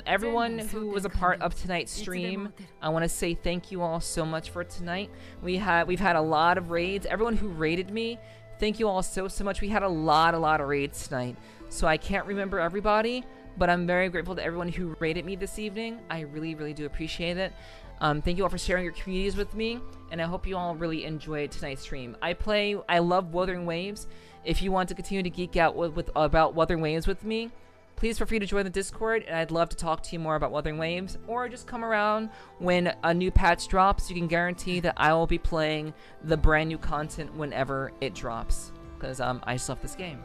everyone who was a part of tonight's stream. I want to say thank you all so much for tonight. We've had a lot of raids. Everyone who raided me, thank you all so much. We had a lot of raids tonight. So I can't remember everybody, but I'm very grateful to everyone who raided me this evening. I really do appreciate it. Thank you all for sharing your communities with me, and I hope you all really enjoyed tonight's stream. I love Wuthering Waves. If you want to continue to geek out about Wuthering Waves with me, please feel free to join the Discord, and I'd love to talk to you more about Wuthering Waves, or just come around when a new patch drops. You can guarantee that I will be playing the brand new content whenever it drops, because I just love this game.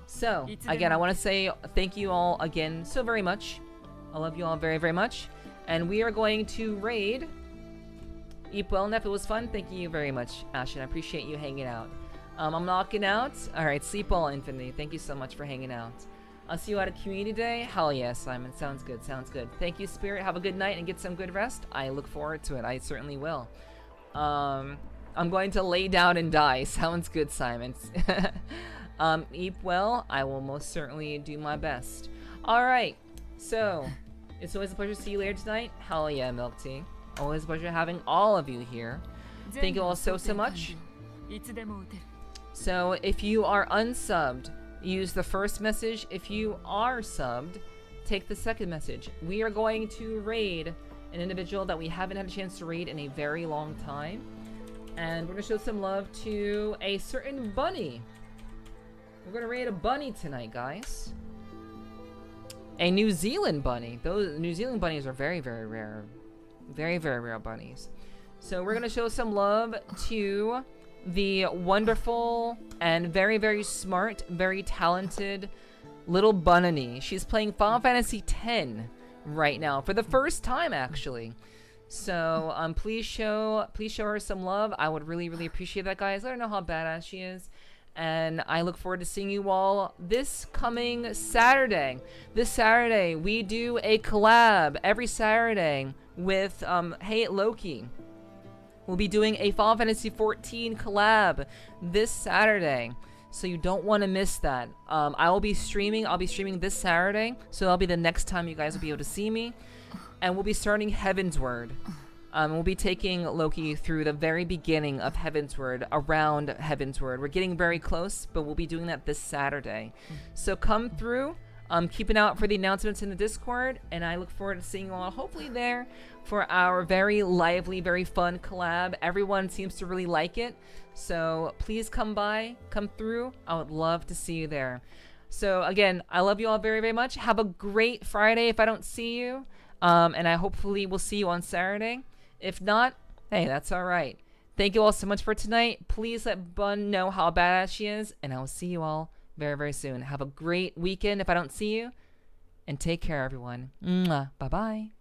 So, again, I want to say thank you all again so very much. I love you all very much. And we are going to raid Eep Well Neff. It was fun. Thank you very much, Ashton. I appreciate you hanging out. I'm knocking out. Alright, sleep well, Infinity. Thank you so much for hanging out. I'll see you at a community day. Hell yeah, Simon. Sounds good. Thank you, Spirit. Have a good night and get some good rest. I look forward to it. I certainly will. I'm going to lay down and die. Sounds good, Simon. Eep well. I will most certainly do my best. Alright, so it's always a pleasure to see you later tonight. Hell yeah, Milk Tea. Always a pleasure having all of you here. Thank you all so much. So if you are unsubbed, use the first message. If you are subbed, take the second message. We are going to raid an individual that we haven't had a chance to raid in a very long time. And we're going to show some love to a certain bunny. We're going to raid a bunny tonight, guys. A New Zealand bunny. Those New Zealand bunnies are very, very rare. Very, very rare bunnies. So we're going to show some love to the wonderful and very, very smart, very talented little bunny. She's playing Final Fantasy X right now for the first time, actually. So please show her some love. I would really, really appreciate that, guys. Let her know how badass she is. And I look forward to seeing you all this coming Saturday. This Saturday, we do a collab every Saturday with Hey Loki. We'll be doing a Final Fantasy XIV collab this Saturday. So you don't want to miss that. I will be streaming. I'll be streaming this Saturday. So that'll be the next time you guys will be able to see me. And we'll be starting Heavensward. We'll be taking Loki through the very beginning of Heavensward, around Heavensward. We're getting very close, but we'll be doing that this Saturday. So come through. Keep an eye out for the announcements in the Discord, and I look forward to seeing you all hopefully there for our very lively, very fun collab. Everyone seems to really like it, so please come by, come through. I would love to see you there. So again, I love you all very, very much. Have a great Friday if I don't see you, and I hopefully will see you on Saturday. If not, hey, that's all right. Thank you all so much for tonight. Please let Bun know how badass she is, and I will see you all very, very soon. Have a great weekend if I don't see you, and take care, everyone. Mwah. Bye-bye.